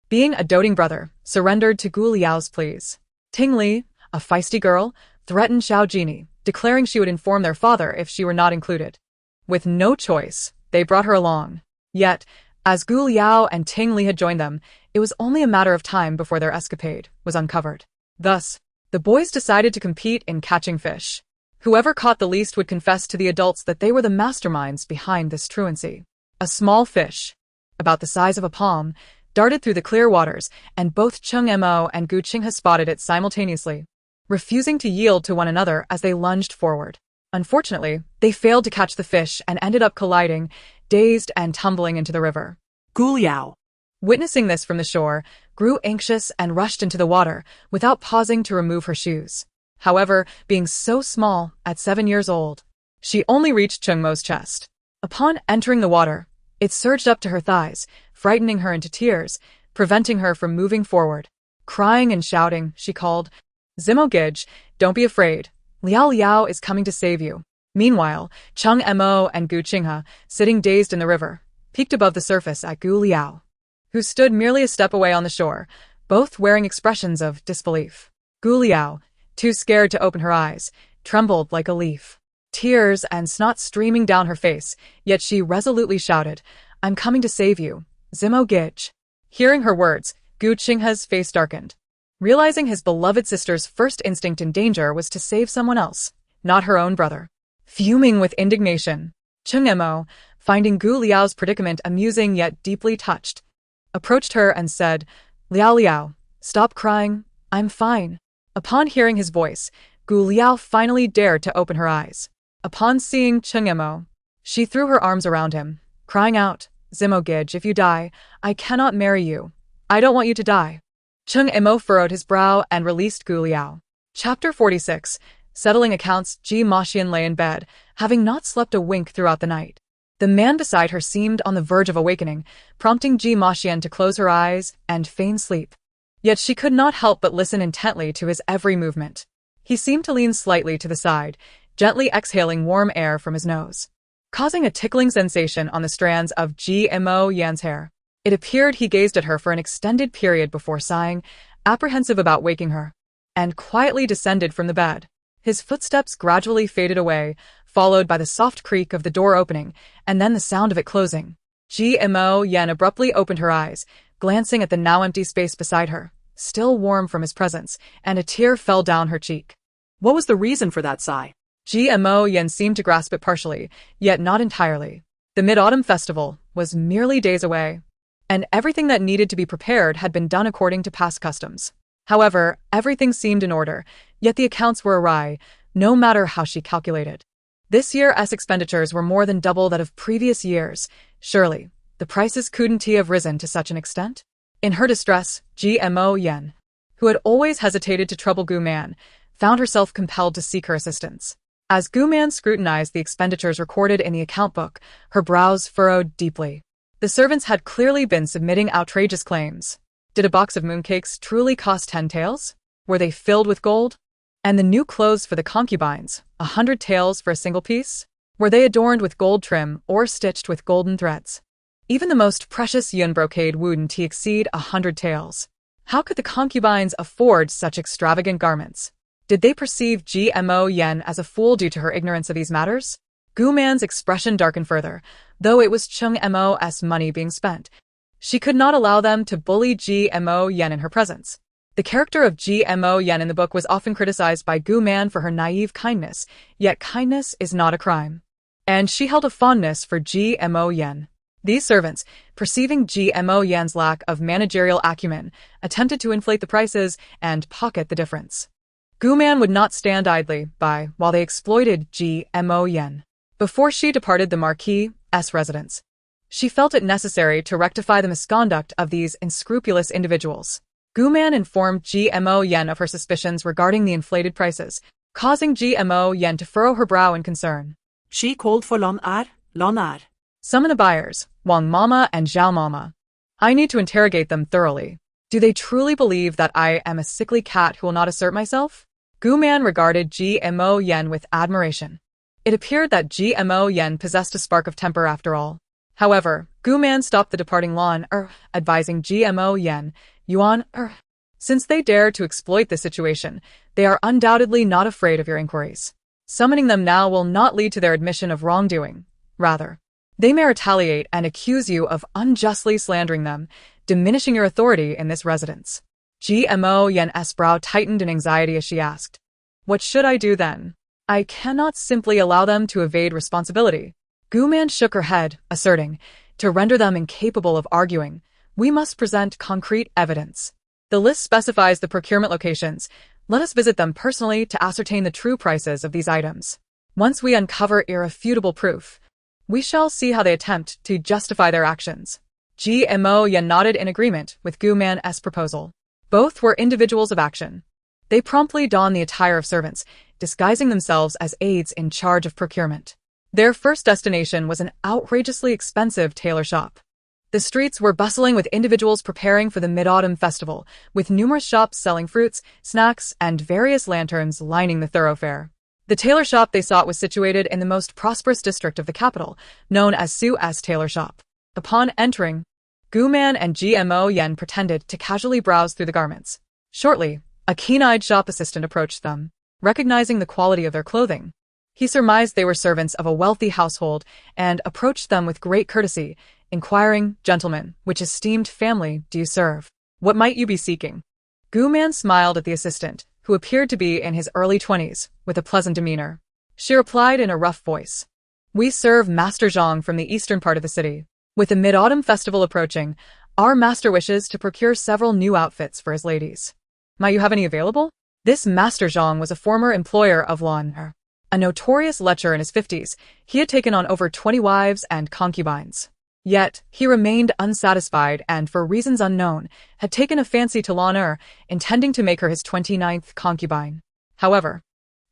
being a doting brother, surrendered to Gu Liao's pleas. Ting Li, a feisty girl, threatened Xiao Jini, declaring she would inform their father if she were not included. With no choice, they brought her along. Yet, as Gu Liao and Ting Li had joined them, it was only a matter of time before their escapade was uncovered. Thus, the boys decided to compete in catching fish. Whoever caught the least would confess to the adults that they were the masterminds behind this truancy. A small fish, about the size of a palm, darted through the clear waters, and both Cheng Mo and Gu Qinghe spotted it simultaneously, refusing to yield to one another as they lunged forward. Unfortunately, they failed to catch the fish and ended up colliding, dazed and tumbling into the river. Gu Liao, witnessing this from the shore, grew anxious and rushed into the water without pausing to remove her shoes. However, being so small, at 7 years old, she only reached Cheng Mo's chest. Upon entering the water, it surged up to her thighs, frightening her into tears, preventing her from moving forward. Crying and shouting, she called, "Zimo Gij, don't be afraid. Liaoliao is coming to save you." Meanwhile, Cheng Mo and Gu Qinghe, sitting dazed in the river, peeked above the surface at Gu Liao, who stood merely a step away on the shore, both wearing expressions of disbelief. Gu Liao, too scared to open her eyes, trembled like a leaf, tears and snot streaming down her face, yet she resolutely shouted, "I'm coming to save you, Zimo Gij." Hearing her words, Gu Qinghe's face darkened. Realizing his beloved sister's first instinct in danger was to save someone else, not her own brother. Fuming with indignation, Cheng Mo, finding Gu Liao's predicament amusing yet deeply touched, approached her and said, "Liaoliao, stop crying, I'm fine. Upon hearing his voice, Gu Liao finally dared to open her eyes. Upon seeing Cheng Imo, she threw her arms around him, crying out, Zimogij, if you die, I cannot marry you. I don't want you to die. Cheng Imo furrowed his brow and released Gu Liao. Chapter 46. Settling accounts. Ji Maxian lay in bed, having not slept a wink throughout the night. The man beside her seemed on the verge of awakening, prompting Ji Maxian to close her eyes and feign sleep. Yet she could not help but listen intently to his every movement. He seemed to lean slightly to the side, gently exhaling warm air from his nose, causing a tickling sensation on the strands of Gmo Yan's hair. It appeared he gazed at her for an extended period before sighing, apprehensive about waking her, and quietly descended from the bed. His footsteps gradually faded away, followed by the soft creak of the door opening, and then the sound of it closing. Gmo Yan abruptly opened her eyes, glancing at the now empty space beside her, still warm from his presence, and a tear fell down her cheek. What was the reason for that sigh? Gmo Yan seemed to grasp it partially, yet not entirely. The Mid-Autumn Festival was merely days away, and everything that needed to be prepared had been done according to past customs. However, everything seemed in order, yet the accounts were awry, no matter how she calculated. This year's expenditures were more than double that of previous years. Surely, the prices couldn't have risen to such an extent? In her distress, Gmo Yan, who had always hesitated to trouble Gu Man, found herself compelled to seek her assistance. As Gu Man scrutinized the expenditures recorded in the account book, her brows furrowed deeply. The servants had clearly been submitting outrageous claims. Did a box of mooncakes truly cost 10 taels? Were they filled with gold? And the new clothes for the concubines, 100 taels for a single piece? Were they adorned with gold trim or stitched with golden threads? Even the most precious yun brocade wouldn't exceed 100 taels. How could the concubines afford such extravagant garments? Did they perceive Gmo Yan as a fool due to her ignorance of these matters? Gu Man's expression darkened further, though it was Cheng Mo's money being spent. She could not allow them to bully Gmo Yan in her presence. The character of Gmo Yan in the book was often criticized by Gu Man for her naive kindness, yet kindness is not a crime. And she held a fondness for Gmo Yan. These servants, perceiving Gmo Yan's lack of managerial acumen, attempted to inflate the prices and pocket the difference. Gu Man would not stand idly by while they exploited Gmo Yan. Before she departed the Marquis' residence, she felt it necessary to rectify the misconduct of these unscrupulous individuals. Gu Man informed Gmo Yan of her suspicions regarding the inflated prices, causing Gmo Yan to furrow her brow in concern. She called for Lon Ar. Summon the buyers, Wang Mama and Zhao Mama. I need to interrogate them thoroughly. Do they truly believe that I am a sickly cat who will not assert myself? Gu Man regarded Gmo Yan with admiration. It appeared that Gmo Yan possessed a spark of temper after all. However, Gu Man stopped the departing Lon advising Gmo Yan, Yuan since they dare to exploit this situation, they are undoubtedly not afraid of your inquiries. Summoning them now will not lead to their admission of wrongdoing. Rather, they may retaliate and accuse you of unjustly slandering them, diminishing your authority in this residence. Gmo Yan's brow tightened in anxiety as she asked, What should I do then? I cannot simply allow them to evade responsibility. Gu Man shook her head, asserting, to render them incapable of arguing, we must present concrete evidence. The list specifies the procurement locations. Let us visit them personally to ascertain the true prices of these items. Once we uncover irrefutable proof, we shall see how they attempt to justify their actions. Gmo Yan nodded in agreement with Gu Man's proposal. Both were individuals of action. They promptly donned the attire of servants, disguising themselves as aides in charge of procurement. Their first destination was an outrageously expensive tailor shop. The streets were bustling with individuals preparing for the Mid-Autumn Festival, with numerous shops selling fruits, snacks, and various lanterns lining the thoroughfare. The tailor shop they sought was situated in the most prosperous district of the capital, known as Su's Tailor Shop. Upon entering, Gu Man and Gmo Yan pretended to casually browse through the garments. Shortly, a keen-eyed shop assistant approached them. Recognizing the quality of their clothing, he surmised they were servants of a wealthy household and approached them with great courtesy, inquiring, Gentlemen, which esteemed family do you serve? What might you be seeking? Gu Man smiled at the assistant, who appeared to be in his early 20s, with a pleasant demeanor. She replied in a rough voice, We serve Master Zhang from the eastern part of the city. With the Mid-Autumn Festival approaching, our master wishes to procure several new outfits for his ladies. Might you have any available? This Master Zhang was a former employer of Lan, a notorious lecher in his 50s. He had taken on over 20 wives and concubines. Yet, he remained unsatisfied and, for reasons unknown, had taken a fancy to Lan, intending to make her his 29th concubine. However,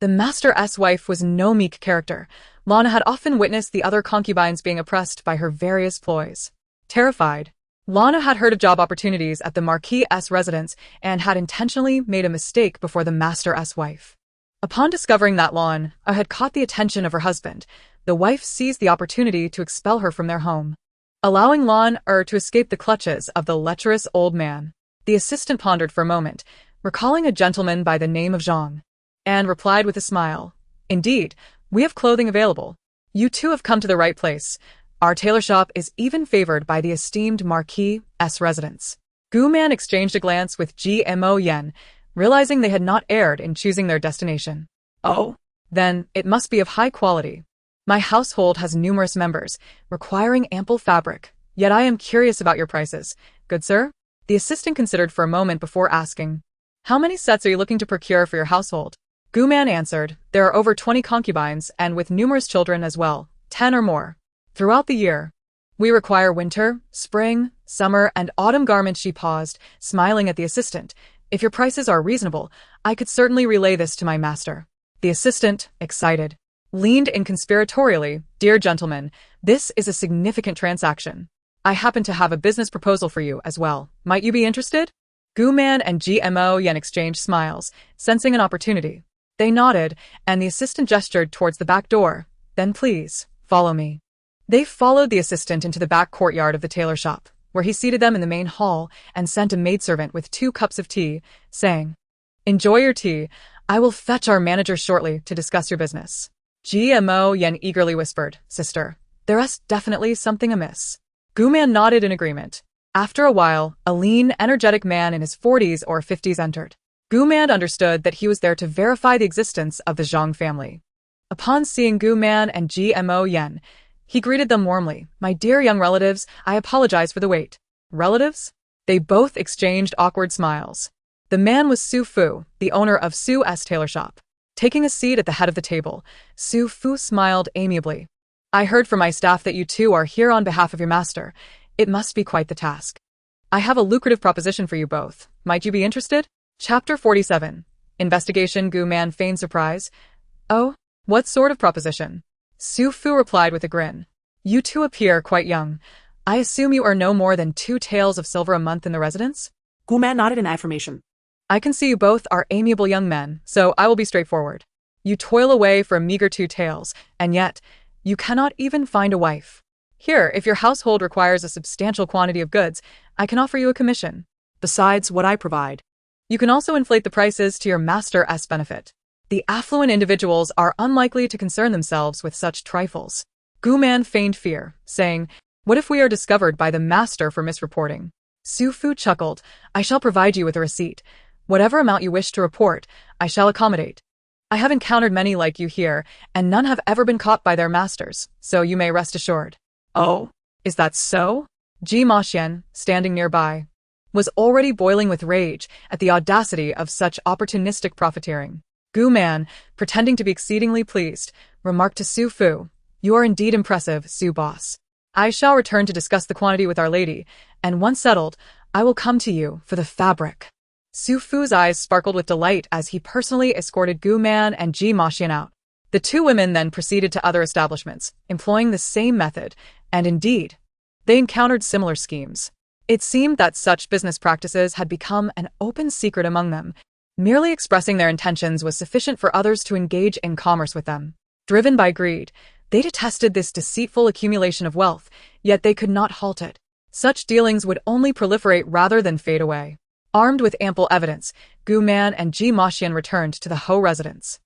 the Master's wife was no meek character. Lana had often witnessed the other concubines being oppressed by her various ploys. Terrified, Lana had heard of job opportunities at the Marquis' residence and had intentionally made a mistake before the Master's wife. Upon discovering that Lana had caught the attention of her husband, the wife seized the opportunity to expel her from their home, allowing Lana to escape the clutches of the lecherous old man. The assistant pondered for a moment, recalling a gentleman by the name of Zhang, and replied with a smile, "Indeed, we have clothing available. You two have come to the right place. Our tailor shop is even favored by the esteemed Marquis' residence." Gu Man exchanged a glance with Gmo Yen, realizing they had not erred in choosing their destination. "Oh, then it must be of high quality. My household has numerous members, requiring ample fabric, yet I am curious about your prices, good sir." The assistant considered for a moment before asking, "How many sets are you looking to procure for your household?" Gu Man answered, "There are over 20 concubines, and with numerous children as well, 10 or more. Throughout the year, we require winter, spring, summer, and autumn garments." She paused, smiling at the assistant. "If your prices are reasonable, I could certainly relay this to my master." The assistant, excited, leaned in conspiratorially. "Dear gentleman, this is a significant transaction. I happen to have a business proposal for you as well. Might you be interested?" Gu Man and Gmo Yen exchanged smiles, sensing an opportunity. They nodded, and the assistant gestured towards the back door. "Then please, follow me." They followed the assistant into the back courtyard of the tailor shop, where he seated them in the main hall and sent a maidservant with 2 cups of tea, saying, "Enjoy your tea. I will fetch our manager shortly to discuss your business." Gmo Yen eagerly whispered, "Sister, there's definitely something amiss." Gu Man nodded in agreement. After a while, a lean, energetic man in his 40s or 50s entered. Gu Man understood that he was there to verify the existence of the Zhang family. Upon seeing Gu Man and Gmo Yen, he greeted them warmly. "My dear young relatives, I apologize for the wait." "Relatives?" They both exchanged awkward smiles. The man was Su Fu, the owner of Su's tailor shop. Taking a seat at the head of the table, Su Fu smiled amiably. "I heard from my staff that you two are here on behalf of your master. It must be quite the task. I have a lucrative proposition for you both. Might you be interested?" Chapter 47. Investigation. Gu Man feigned surprise. "Oh, what sort of proposition?" Su Fu replied with a grin. "You two appear quite young. I assume you earn no more than 2 taels of silver a month in the residence?" Gu Man nodded in affirmation. "I can see you both are amiable young men, so I will be straightforward. You toil away for a meager 2 taels, and yet, you cannot even find a wife. Here, if your household requires a substantial quantity of goods, I can offer you a commission. Besides what I provide, You can also inflate the prices to your master's benefit. The affluent individuals are unlikely to concern themselves with such trifles." Gu Man feigned fear, saying, "What if we are discovered by the master for misreporting?" Su Fu chuckled, "I shall provide you with a receipt. Whatever amount you wish to report, I shall accommodate. I have encountered many like you here, and none have ever been caught by their masters, so you may rest assured." "Oh, "Is that so?" Ji Maxian, standing nearby, was already boiling with rage at the audacity of such opportunistic profiteering. Gu Man, pretending to be exceedingly pleased, remarked to Su Fu, "You are indeed impressive, Su Boss. I shall return to discuss the quantity with Our Lady, and once settled, I will come to you for the fabric." Su Fu's eyes sparkled with delight as he personally escorted Gu Man and Ji Maxian out. The 2 women then proceeded to other establishments, employing the same method, and indeed, they encountered similar schemes. It seemed that such business practices had become an open secret among them. Merely expressing their intentions was sufficient for others to engage in commerce with them. Driven by greed, they detested this deceitful accumulation of wealth, yet they could not halt it. Such dealings would only proliferate rather than fade away. Armed with ample evidence, Gu Man and Ji Maxian returned to the Ho residence.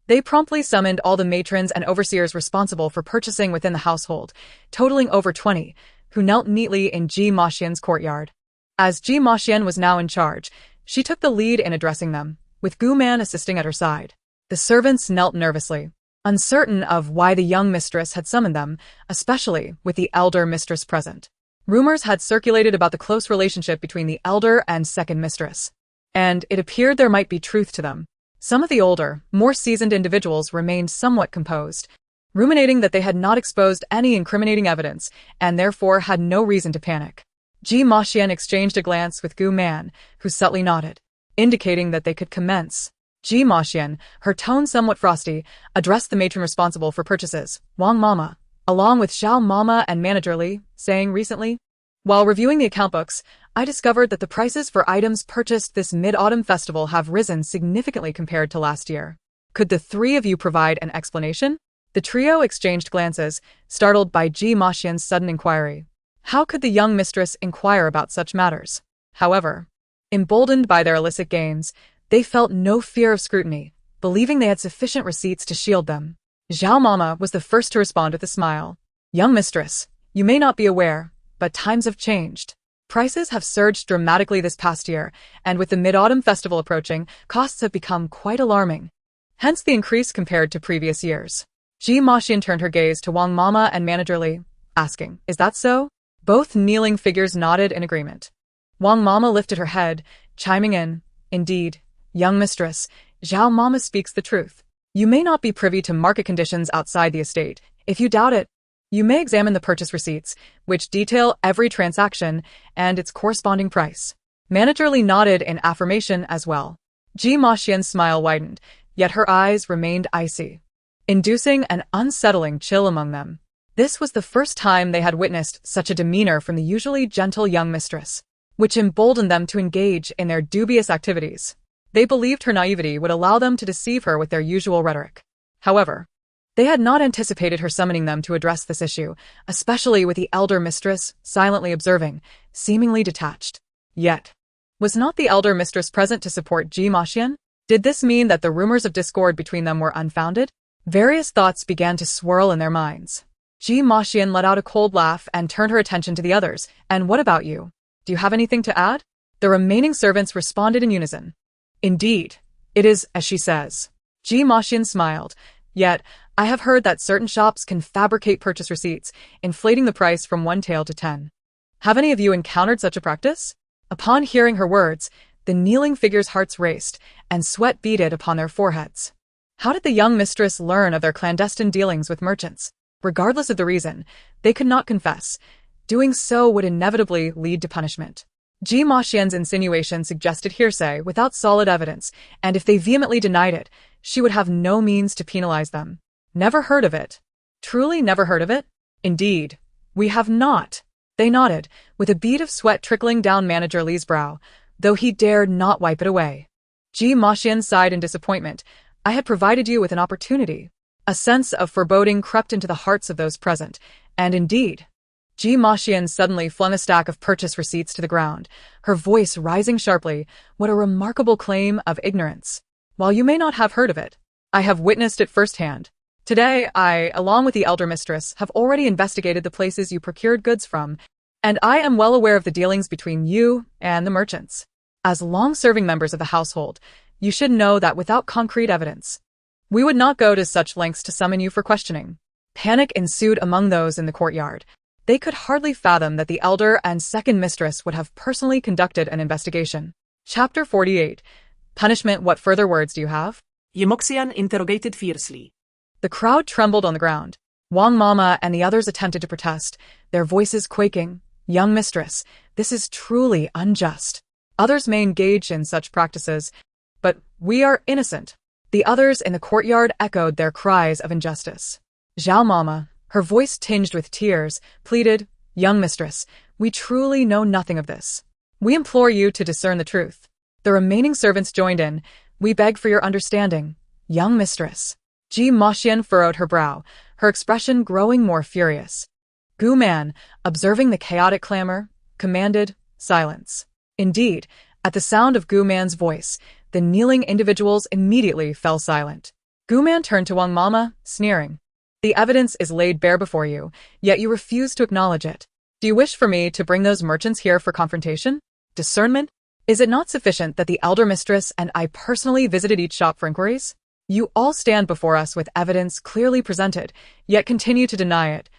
They promptly summoned all the matrons and overseers responsible for purchasing within the household, totaling over 20, who knelt neatly in Ji Maxian's courtyard. As Ji Maxian was now in charge, she took the lead in addressing them, with Gu Man assisting at her side. The servants knelt nervously, uncertain of why the young mistress had summoned them, especially with the elder mistress present. Rumors had circulated about the close relationship between the elder and second mistress, and it appeared there might be truth to them. Some of the older, more seasoned individuals remained somewhat composed, ruminating that they had not exposed any incriminating evidence and therefore had no reason to panic. Ji Maxian exchanged a glance with Gu Man, who subtly nodded, indicating that they could commence. Ji Maxian, her tone somewhat frosty, addressed the matron responsible for purchases, Wang Mama, along with Xiao Mama and Manager Li, saying recently, "While reviewing the account books, I discovered that the prices for items purchased this mid-autumn festival have risen significantly compared to last year. Could the three of you provide an explanation?" The trio exchanged glances, startled by Ji Maxian's sudden inquiry. How could the young mistress inquire about such matters? However, emboldened by their illicit gains, they felt no fear of scrutiny, believing they had sufficient receipts to shield them. Xiao Mama was the first to respond with a smile. "Young mistress, you may not be aware, but times have changed. Prices have surged dramatically this past year, and with the Mid-Autumn Festival approaching, costs have become quite alarming. Hence the increase compared to previous years." Ji Maxian turned her gaze to Wang Mama and Manager Li, asking, "Is that so?" Both kneeling figures nodded in agreement. Wang Mama lifted her head, chiming in, "Indeed, young mistress, Xiao Mama speaks the truth. You may not be privy to market conditions outside the estate. If you doubt it, you may examine the purchase receipts, which detail every transaction and its corresponding price." Manager Li nodded in affirmation as well. Ji Maxian's smile widened, yet her eyes remained icy, inducing an unsettling chill among them. This was the first time they had witnessed such a demeanor from the usually gentle young mistress, which emboldened them to engage in their dubious activities. They believed her naivety would allow them to deceive her with their usual rhetoric. However, they had not anticipated her summoning them to address this issue, especially with the elder mistress silently observing, seemingly detached. Yet, was not the elder mistress present to support Ji Maxian? Did this mean that the rumors of discord between them were unfounded? Various thoughts began to swirl in their minds. Ji Maxian let out a cold laugh and turned her attention to the others. "And what about you? Do you have anything to add?" The remaining servants responded in unison. "Indeed, it is as she says." Ji Maxian smiled. "Yet, I have heard that certain shops can fabricate purchase receipts, inflating the price from 1 tael to 10. Have any of you encountered such a practice?" Upon hearing her words, the kneeling figures' hearts raced, and sweat beaded upon their foreheads. How did the young mistress learn of their clandestine dealings with merchants? Regardless of the reason, they could not confess. Doing so would inevitably lead to punishment. Ji Maxian's insinuation suggested hearsay without solid evidence, and if they vehemently denied it, she would have no means to penalize them. "Never heard of it." "Truly never heard of it?" "Indeed, we have not." They nodded, with a bead of sweat trickling down Manager Li's brow, though he dared not wipe it away. Ji Maxian sighed in disappointment. "I had provided you with an opportunity." A sense of foreboding crept into the hearts of those present, and indeed, Ji Maxian suddenly flung a stack of purchase receipts to the ground, her voice rising sharply. "What a remarkable claim of ignorance. While you may not have heard of it, I have witnessed it firsthand. Today, I, along with the elder mistress, have already investigated the places you procured goods from, and I am well aware of the dealings between you and the merchants. As long-serving members of the household, you should know that without concrete evidence, we would not go to such lengths to summon you for questioning." Panic ensued among those in the courtyard. They could hardly fathom that the elder and second mistress would have personally conducted an investigation. Chapter 48. Punishment. What further words do you have? Ji Maxian interrogated fiercely. The crowd trembled on the ground. Wang Mama and the others attempted to protest, their voices quaking. "Young mistress, this is truly unjust. Others may engage in such practices, but we are innocent." The others in the courtyard echoed their cries of injustice. Xiao Mama, her voice tinged with tears, pleaded, "Young mistress, we truly know nothing of this. We implore you to discern the truth." The remaining servants joined in. "We beg for your understanding, young mistress." Ji Maxian furrowed her brow, her expression growing more furious. Gu Man, observing the chaotic clamor, commanded silence. Indeed, at the sound of Gu Man's voice, the kneeling individuals immediately fell silent. Gu Man turned to Wang Mama, sneering. "The evidence is laid bare before you, yet you refuse to acknowledge it. Do you wish for me to bring those merchants here for confrontation? Discernment? Is it not sufficient that the elder mistress and I personally visited each shop for inquiries? You all stand before us with evidence clearly presented, yet continue to deny it.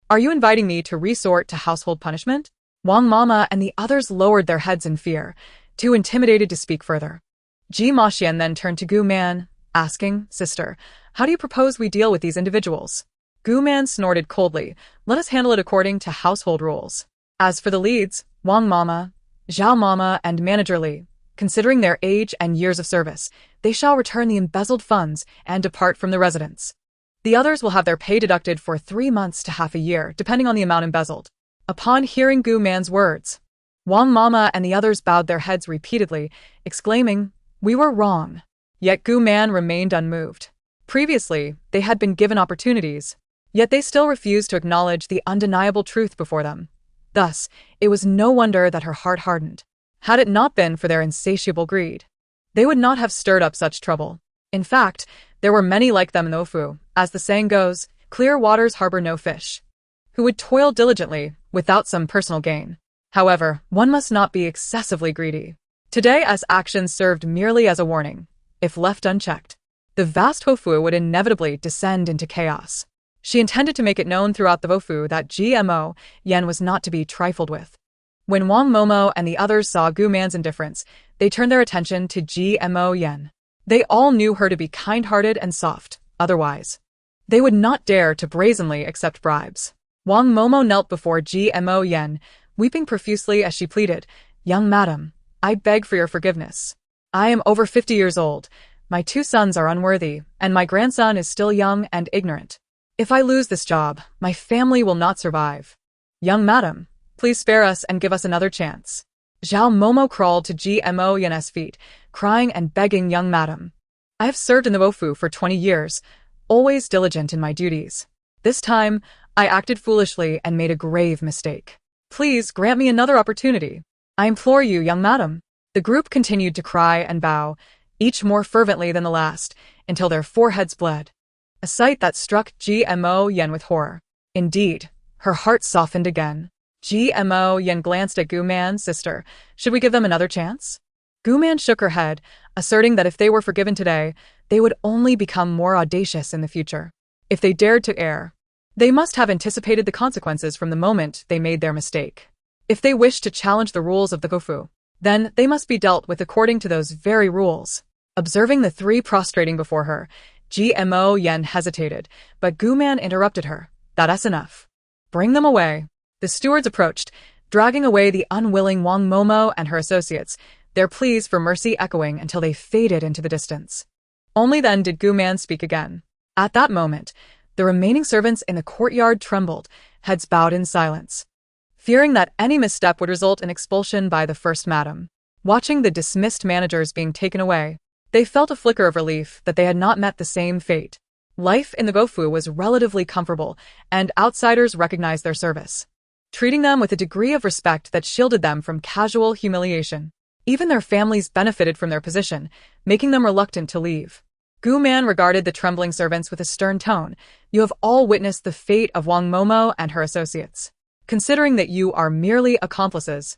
Are you inviting me to resort to household punishment?" Wang Mama and the others lowered their heads in fear. too intimidated to speak further. Ji Maxian then turned to Gu Man, asking, "Sister, how do you propose we deal with these individuals?" Gu Man snorted coldly, "Let us handle it according to household rules. As for the leads, Wang Mama, Zhao Mama, and Manager Li, considering their age and years of service, they shall return the embezzled funds and depart from the residence. The others will have their pay deducted for 3 months to half a year, depending on the amount embezzled." Upon hearing Gu Man's words, Wang Mama and the others bowed their heads repeatedly, exclaiming, "We were wrong." Yet Gu Man remained unmoved. Previously, they had been given opportunities, yet they still refused to acknowledge the undeniable truth before them. Thus, it was no wonder that her heart hardened. Had it not been for their insatiable greed, they would not have stirred up such trouble. In fact, there were many like them in Ofu, as the saying goes, "Clear waters harbor no fish," who would toil diligently without some personal gain. However, one must not be excessively greedy. Today, as actions served merely as a warning, if left unchecked, the vast Hofu would inevitably descend into chaos. She intended to make it known throughout the Vofu that GMO Yen was not to be trifled with. When Wang Momo and the others saw Gu Man's indifference, they turned their attention to GMO Yen. They all knew her to be kind-hearted and soft, otherwise they would not dare to brazenly accept bribes. Wang Momo knelt before GMO Yen, weeping profusely as she pleaded, "Young madam, I beg for your forgiveness. I am over 50 years old, my 2 sons are unworthy, and my grandson is still young and ignorant. If I lose this job, my family will not survive. Young madam, please spare us and give us another chance." Zhao Momo crawled to GMO Yen's feet, crying and begging, "Young madam, I have served in the Wofu for 20 years, always diligent in my duties. This time, I acted foolishly and made a grave mistake. Please grant me another opportunity. I implore you, young madam." The group continued to cry and bow, each more fervently than the last, until their foreheads bled. A sight that struck GMO Yen with horror. Indeed, her heart softened again. GMO Yen glanced at Gu Man's sister. "Should we give them another chance?" Gu Man shook her head, asserting that if they were forgiven today, they would only become more audacious in the future. If they dared to err, they must have anticipated the consequences from the moment they made their mistake. If they wished to challenge the rules of the Gofu, then they must be dealt with according to those very rules. Observing the 3 prostrating before her, GMO Yen hesitated, but Gu Man interrupted her. "That's enough. Bring them away." The stewards approached, dragging away the unwilling Wang Momo and her associates, their pleas for mercy echoing until they faded into the distance. Only then did Gu Man speak again. At that moment, the remaining servants in the courtyard trembled, heads bowed in silence, fearing that any misstep would result in expulsion by the first madam. Watching the dismissed managers being taken away, they felt a flicker of relief that they had not met the same fate. Life in the Gofu was relatively comfortable, and outsiders recognized their service, treating them with a degree of respect that shielded them from casual humiliation. Even their families benefited from their position, making them reluctant to leave. Gu Man regarded the trembling servants with a stern tone. "You have all witnessed the fate of Wang Momo and her associates. Considering that you are merely accomplices,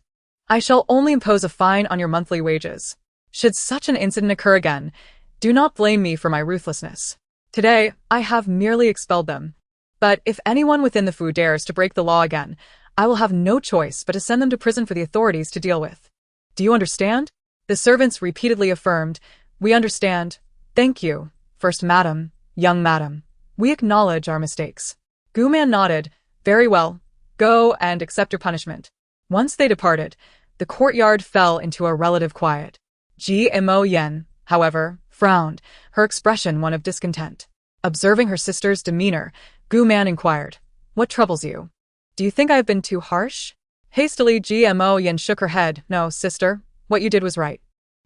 I shall only impose a fine on your monthly wages. Should such an incident occur again, do not blame me for my ruthlessness. Today, I have merely expelled them. But if anyone within the Fu dares to break the law again, I will have no choice but to send them to prison for the authorities to deal with. Do you understand?" The servants repeatedly affirmed, "We understand. Thank you, First Madam, young madam. We acknowledge our mistakes." Gu Man nodded. "Very well. Go and accept your punishment." Once they departed, the courtyard fell into a relative quiet. GMO Yen, however, frowned, her expression one of discontent. Observing her sister's demeanor, Gu Man inquired, "What troubles you? Do you think I have been too harsh?" Hastily, GMO Yen shook her head. "No, sister, what you did was right.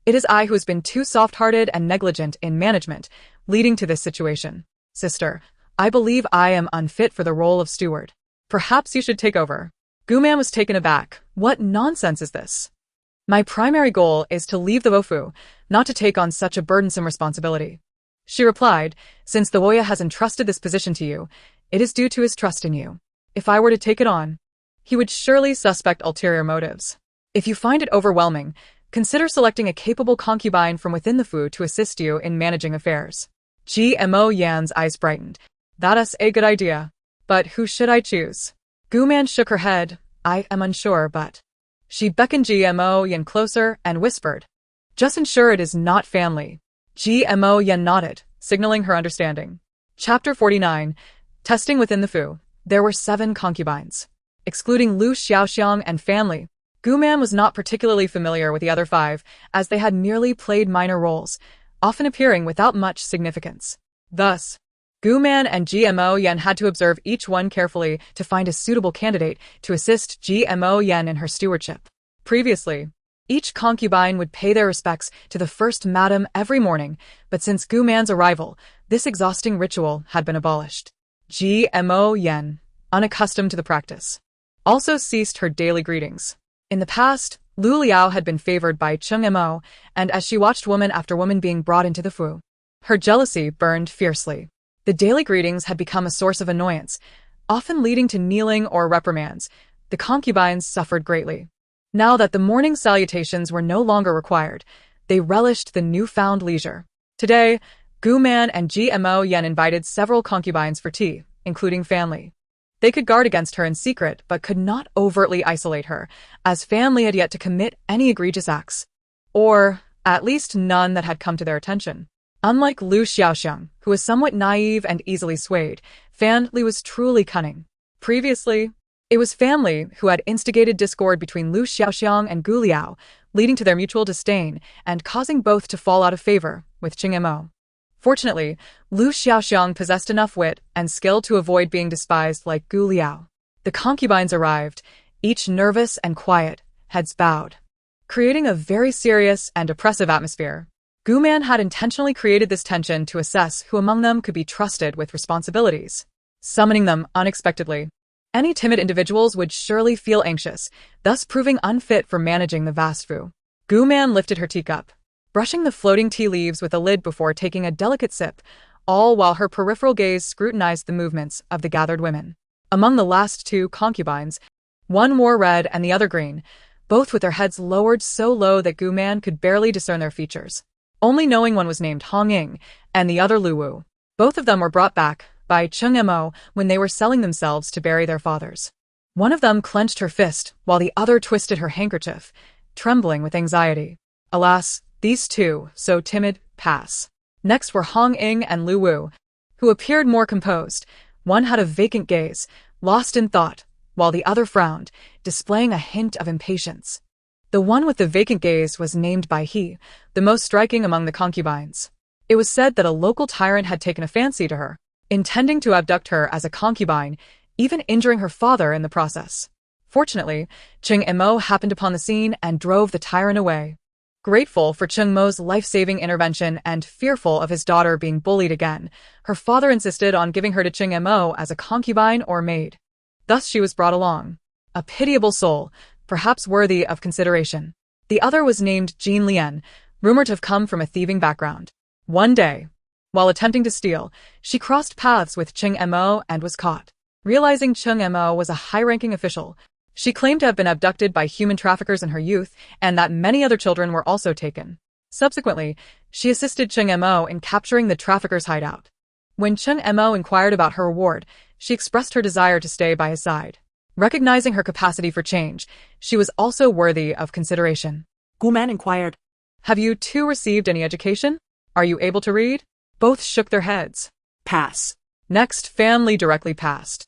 It is I who has been too soft-hearted and negligent in management, leading to this situation. Sister, I believe I am unfit for the role of steward. Perhaps you should take over." Gu Man was taken aback. "What nonsense is this? My primary goal is to leave the Wofu, not to take on such a burdensome responsibility." She replied, "Since the Woya has entrusted this position to you, it is due to his trust in you. If I were to take it on, he would surely suspect ulterior motives. If you find it overwhelming, consider selecting a capable concubine from within the Fu to assist you in managing affairs." GMO Yan's eyes brightened. "That's a good idea. But who should I choose?" Gu Man shook her head. "I am unsure, but She beckoned GMO Yen closer and whispered, "Just ensure it is not family." GMO Yen nodded, signaling her understanding. Chapter 49. Testing within the Fu. There were 7 concubines. Excluding Lu Xiaoxiang and family, Guman was not particularly familiar with the other 5, as they had merely played minor roles, often appearing without much significance. Thus, Guman and GMO Yen had to observe each one carefully to find a suitable candidate to assist GMO Yen in her stewardship. Previously, each concubine would pay their respects to the first madam every morning, but since Guman's arrival, this exhausting ritual had been abolished. GMO Yen, unaccustomed to the practice, also ceased her daily greetings. In the past, Liaoliao had been favored by Mo, and as she watched woman after woman being brought into the Fu, her jealousy burned fiercely. The daily greetings had become a source of annoyance, often leading to kneeling or reprimands. The concubines suffered greatly. Now that the morning salutations were no longer required, they relished the newfound leisure. Today, Guman and GMO Yen invited several concubines for tea, including family. They could guard against her in secret, but could not overtly isolate her, as family had yet to commit any egregious acts. Or, at least none that had come to their attention. Unlike Lu Xiaoxiang, who was somewhat naive and easily swayed, Fan Li was truly cunning. Previously, it was family who had instigated discord between Lu Xiaoxiang and Gu Liao, leading to their mutual disdain and causing both to fall out of favor with Mo. Fortunately, Lu Xiaoxiang possessed enough wit and skill to avoid being despised like Gu Liao. The concubines arrived, each nervous and quiet, heads bowed, creating a very serious and oppressive atmosphere. Guman had intentionally created this tension to assess who among them could be trusted with responsibilities, summoning them unexpectedly. Any timid individuals would surely feel anxious, thus proving unfit for managing the vast Fu. Guman lifted her teacup, brushing the floating tea leaves with a lid before taking a delicate sip, all while her peripheral gaze scrutinized the movements of the gathered women. Among the last 2 concubines, one wore red and the other green, both with their heads lowered so low that Guman could barely discern their features. Only knowing one was named Hong Ying and the other Lu Wu. Both of them were brought back by Mo when they were selling themselves to bury their fathers. One of them clenched her fist while the other twisted her handkerchief, trembling with anxiety. Alas, these 2, so timid, pass. Next were Hong Ying and Lu Wu, who appeared more composed. One had a vacant gaze, lost in thought, while the other frowned, displaying a hint of impatience. The one with the vacant gaze was named by he, the most striking among the concubines. It was said that a local tyrant had taken a fancy to her, intending to abduct her as a concubine, even injuring her father in the process. Fortunately, Mo happened upon the scene and drove the tyrant away. Grateful for Mo's life-saving intervention and fearful of his daughter being bullied again, her father insisted on giving her to Mo as a concubine or maid. Thus she was brought along. A pitiable soul, perhaps worthy of consideration. The other was named Jean Lian, rumored to have come from a thieving background. One day, while attempting to steal, she crossed paths with Mo and was caught. Realizing Mo was a high-ranking official, she claimed to have been abducted by human traffickers in her youth and that many other children were also taken. Subsequently, she assisted Mo in capturing the traffickers' hideout. When Mo inquired about her reward, she expressed her desire to stay by his side. Recognizing her capacity for change, she was also worthy of consideration. Guman inquired, "Have you 2 received any education? Are you able to read?" Both shook their heads. "Pass." Next, family directly passed.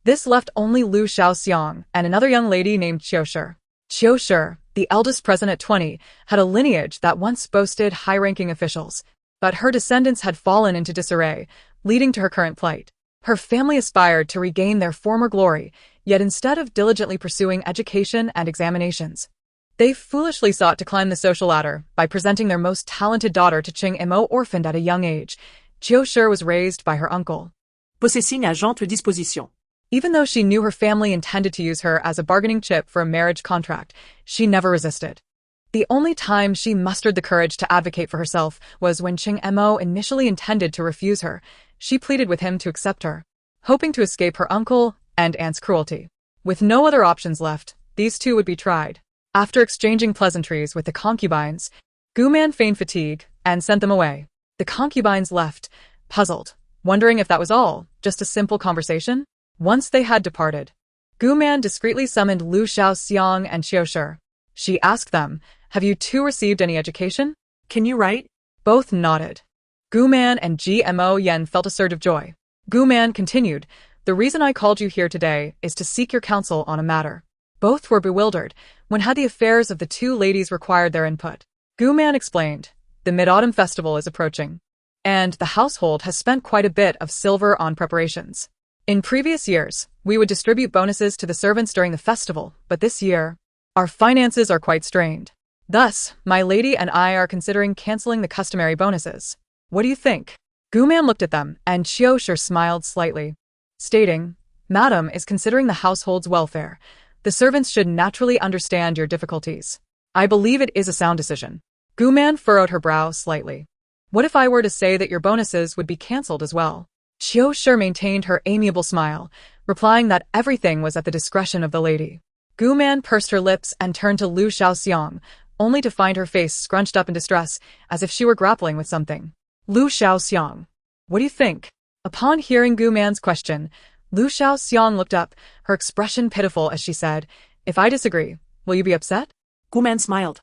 This left only Lu Xiaoxiang and another young lady named Qiushi. Qiushi, the eldest present at 20, had a lineage that once boasted high-ranking officials, but her descendants had fallen into disarray, leading to her current plight. Her family aspired to regain their former glory, yet instead of diligently pursuing education and examinations, they foolishly sought to climb the social ladder by presenting their most talented daughter to Mo orphaned at a young age. Qiushi was raised by her uncle. Posez signe à jointe disposition. Even though she knew her family intended to use her as a bargaining chip for a marriage contract, she never resisted. The only time she mustered the courage to advocate for herself was when Mo initially intended to refuse her. She pleaded with him to accept her, hoping to escape her uncle and aunt's cruelty. With no other options left, these 2 would be tried. After exchanging pleasantries with the concubines, Guman feigned fatigue and sent them away. The concubines left, puzzled, wondering if that was all, just a simple conversation. Once they had departed, Guman discreetly summoned Lu Xiaoxiang and Qiushi. She asked them, "Have you two received any education?" Can you write? Both nodded. Guman and GMO Yen felt a surge of joy. Guman continued, "The reason I called you here today is to seek your counsel on a matter." Both were bewildered when had the affairs of the two ladies required their input. Guman explained, "The Mid-Autumn Festival is approaching, and the household has spent quite a bit of silver on preparations. In previous years, we would distribute bonuses to the servants during the festival, but this year, our finances are quite strained. Thus, my lady and I are considering canceling the customary bonuses. What do you think?" Guman looked at them, and Qiushi smiled slightly, stating, "Madam is considering the household's welfare. The servants should naturally understand your difficulties. I believe it is a sound decision." Guman furrowed her brow slightly. "What if I were to say that your bonuses would be cancelled as well?" Qiushi maintained her amiable smile, replying that everything was at the discretion of the lady. Guman pursed her lips and turned to Lu Shaoxiang, only to find her face scrunched up in distress, as if she were grappling with something. "Lu Shaoxiang, what do you think?" Upon hearing Guman's question, Lu Shaoxiang looked up, her expression pitiful as she said, "If I disagree, will you be upset?" Guman smiled.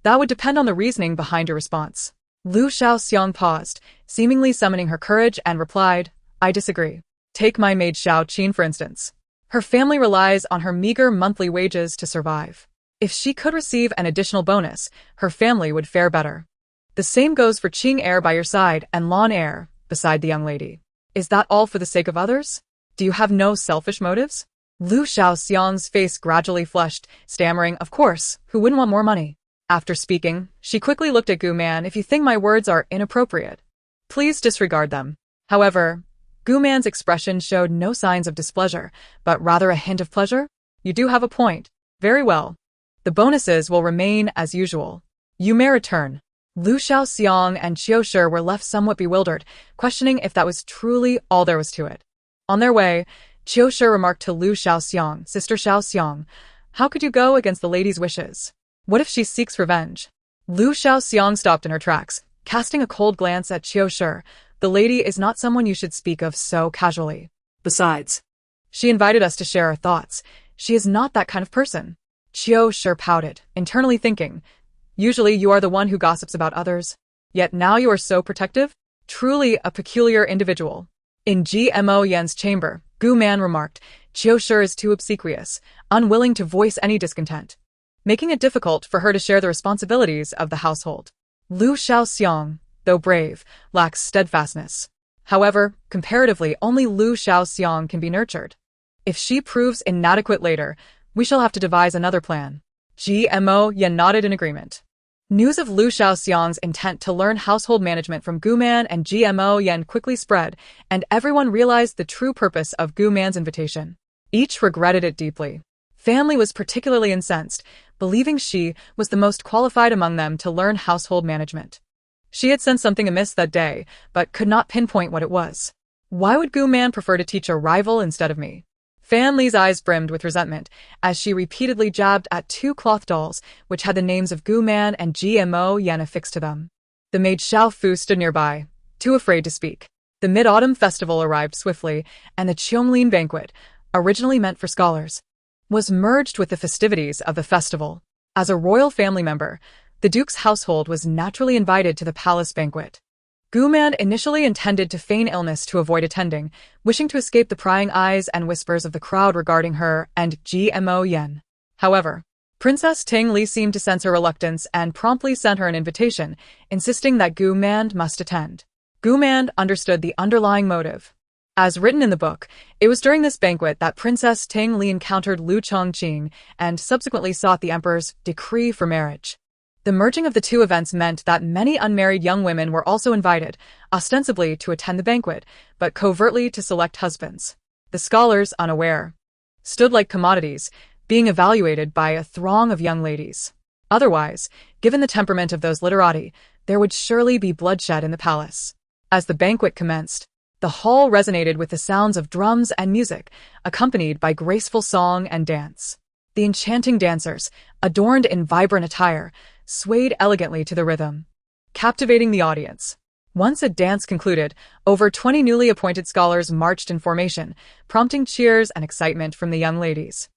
"That would depend on the reasoning behind your response." Lu Shaoxiang paused, seemingly summoning her courage, and replied, "I disagree. Take my maid Xiao Qin for instance. Her family relies on her meager monthly wages to survive. If she could receive an additional bonus, her family would fare better. The same goes for Qing heir by your side and Lan heir beside the young lady. Is that all for the sake of others? Do you have no selfish motives?" Lu Shaoxiang's face gradually flushed, stammering, "Of course, who wouldn't want more money?" After speaking, she quickly looked at Guman. "If you think my words are inappropriate, please disregard them." However, Guman's expression showed no signs of displeasure, but rather a hint of pleasure. "You do have a point. Very well. The bonuses will remain as usual. You may return." Lu Shaoxiang and Qiushi were left somewhat bewildered, questioning if that was truly all there was to it. On their way, Qiushi remarked to Lu Shaoxiang, "Sister Shaoxiang, how could you go against the lady's wishes? What if she seeks revenge?" Lu Shaoxiang stopped in her tracks, casting a cold glance at Qiushi. "The lady is not someone you should speak of so casually. Besides, she invited us to share our thoughts. She is not that kind of person." Qiushi pouted, internally thinking, "Usually you are the one who gossips about others. Yet now you are so protective? Truly a peculiar individual." In GMO Yen's chamber, Guman remarked, "Qiushi is too obsequious, unwilling to voice any discontent, making it difficult for her to share the responsibilities of the household. Lu Shaoxiang, though brave, lacks steadfastness. However, comparatively, only Lu Shaoxiang can be nurtured. If she proves inadequate later, we shall have to devise another plan." GMO Yen nodded in agreement. News of Lu Shaoxiang's intent to learn household management from Guman and GMO Yen quickly spread, and everyone realized the true purpose of Guman's invitation. Each regretted it deeply. Family was particularly incensed, believing she was the most qualified among them to learn household management. She had sensed something amiss that day, but could not pinpoint what it was. Why would Guman prefer to teach a rival instead of me? Fan Li's eyes brimmed with resentment as she repeatedly jabbed at two cloth dolls which had the names of Guman and GMO Yen affixed to them. The maid Xiao Fu stood nearby, too afraid to speak. The Mid-Autumn Festival arrived swiftly, and the Qiongling banquet, originally meant for scholars, was merged with the festivities of the festival. As a royal family member, the Duke's household was naturally invited to the palace banquet. Guman initially intended to feign illness to avoid attending, wishing to escape the prying eyes and whispers of the crowd regarding her and GMO Yen. However, Princess Ting Li seemed to sense her reluctance and promptly sent her an invitation, insisting that Guman must attend. Guman understood the underlying motive. As written in the book, it was during this banquet that Princess Ting Li encountered Lu Chongqing and subsequently sought the emperor's decree for marriage. The merging of the two events meant that many unmarried young women were also invited, ostensibly to attend the banquet, but covertly to select husbands. The scholars, unaware, stood like commodities, being evaluated by a throng of young ladies. Otherwise, given the temperament of those literati, there would surely be bloodshed in the palace. As the banquet commenced, the hall resonated with the sounds of drums and music, accompanied by graceful song and dance. The enchanting dancers, adorned in vibrant attire, swayed elegantly to the rhythm, captivating the audience. Once a dance concluded, over 20 newly appointed scholars marched in formation, prompting cheers and excitement from the young ladies.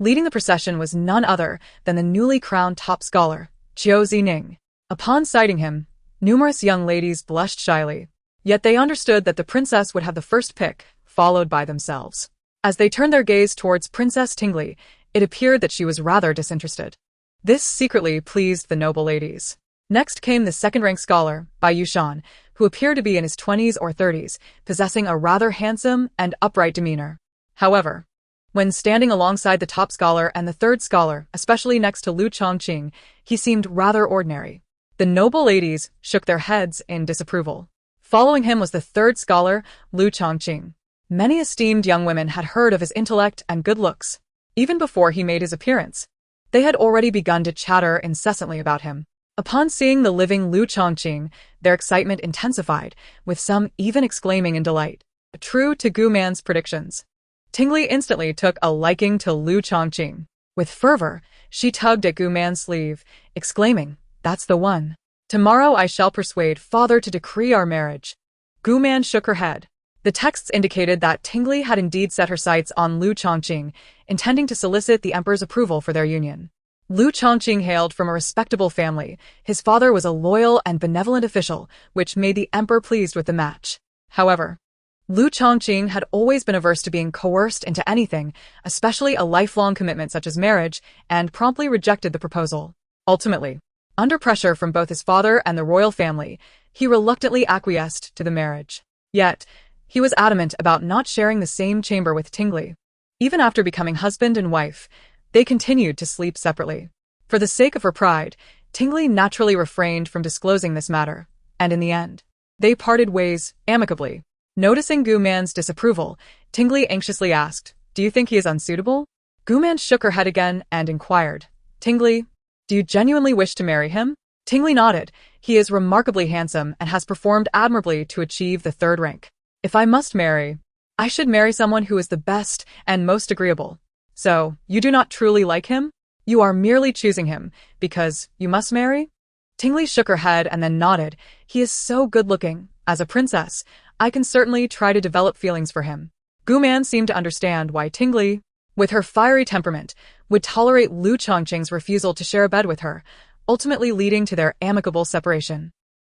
Leading the procession was none other than the newly crowned top scholar, Qiu Zining. Upon sighting him, numerous young ladies blushed shyly. Yet they understood that the princess would have the first pick, followed by themselves. As they turned their gaze towards Princess Tingli, it appeared that she was rather disinterested. This secretly pleased the noble ladies. Next came the second-rank scholar, Bai Yushan, who appeared to be in his 20s or 30s, possessing a rather handsome and upright demeanor. However, when standing alongside the top scholar and the third scholar, especially next to Lu Chongqing, he seemed rather ordinary. The noble ladies shook their heads in disapproval. Following him was the third scholar, Lu Chongqing. Many esteemed young women had heard of his intellect and good looks. Even before he made his appearance, they had already begun to chatter incessantly about him. Upon seeing the living Lu Chongqing, their excitement intensified, with some even exclaiming in delight. True to Gu Man's predictions, Tingli instantly took a liking to Lu Chongqing. With fervor, she tugged at Gu Man's sleeve, exclaiming, "That's the one. Tomorrow I shall persuade father to decree our marriage." Gu Man shook her head. The texts indicated that Tingli had indeed set her sights on Lu Chongqing, intending to solicit the emperor's approval for their union. Lu Chongqing hailed from a respectable family. His father was a loyal and benevolent official, which made the emperor pleased with the match. However, Lu Chongqing had always been averse to being coerced into anything, especially a lifelong commitment such as marriage, and promptly rejected the proposal. Ultimately, under pressure from both his father and the royal family, he reluctantly acquiesced to the marriage. Yet, he was adamant about not sharing the same chamber with Tingli. Even after becoming husband and wife, they continued to sleep separately. For the sake of her pride, Tingli naturally refrained from disclosing this matter, and in the end, they parted ways amicably. Noticing Gu Man's disapproval, Tingli anxiously asked, "Do you think he is unsuitable?" Gu Man shook her head again and inquired, "Tingli, do you genuinely wish to marry him?" Tingli nodded. "He is remarkably handsome and has performed admirably to achieve the third rank. If I must marry, I should marry someone who is the best and most agreeable. So, you do not truly like him? You are merely choosing him because you must marry?" Tingli shook her head and then nodded. "He is so good-looking. As a princess, I can certainly try to develop feelings for him." Gu Man seemed to understand why Tingli, with her fiery temperament, would tolerate Lu Chongqing's refusal to share a bed with her, ultimately leading to their amicable separation.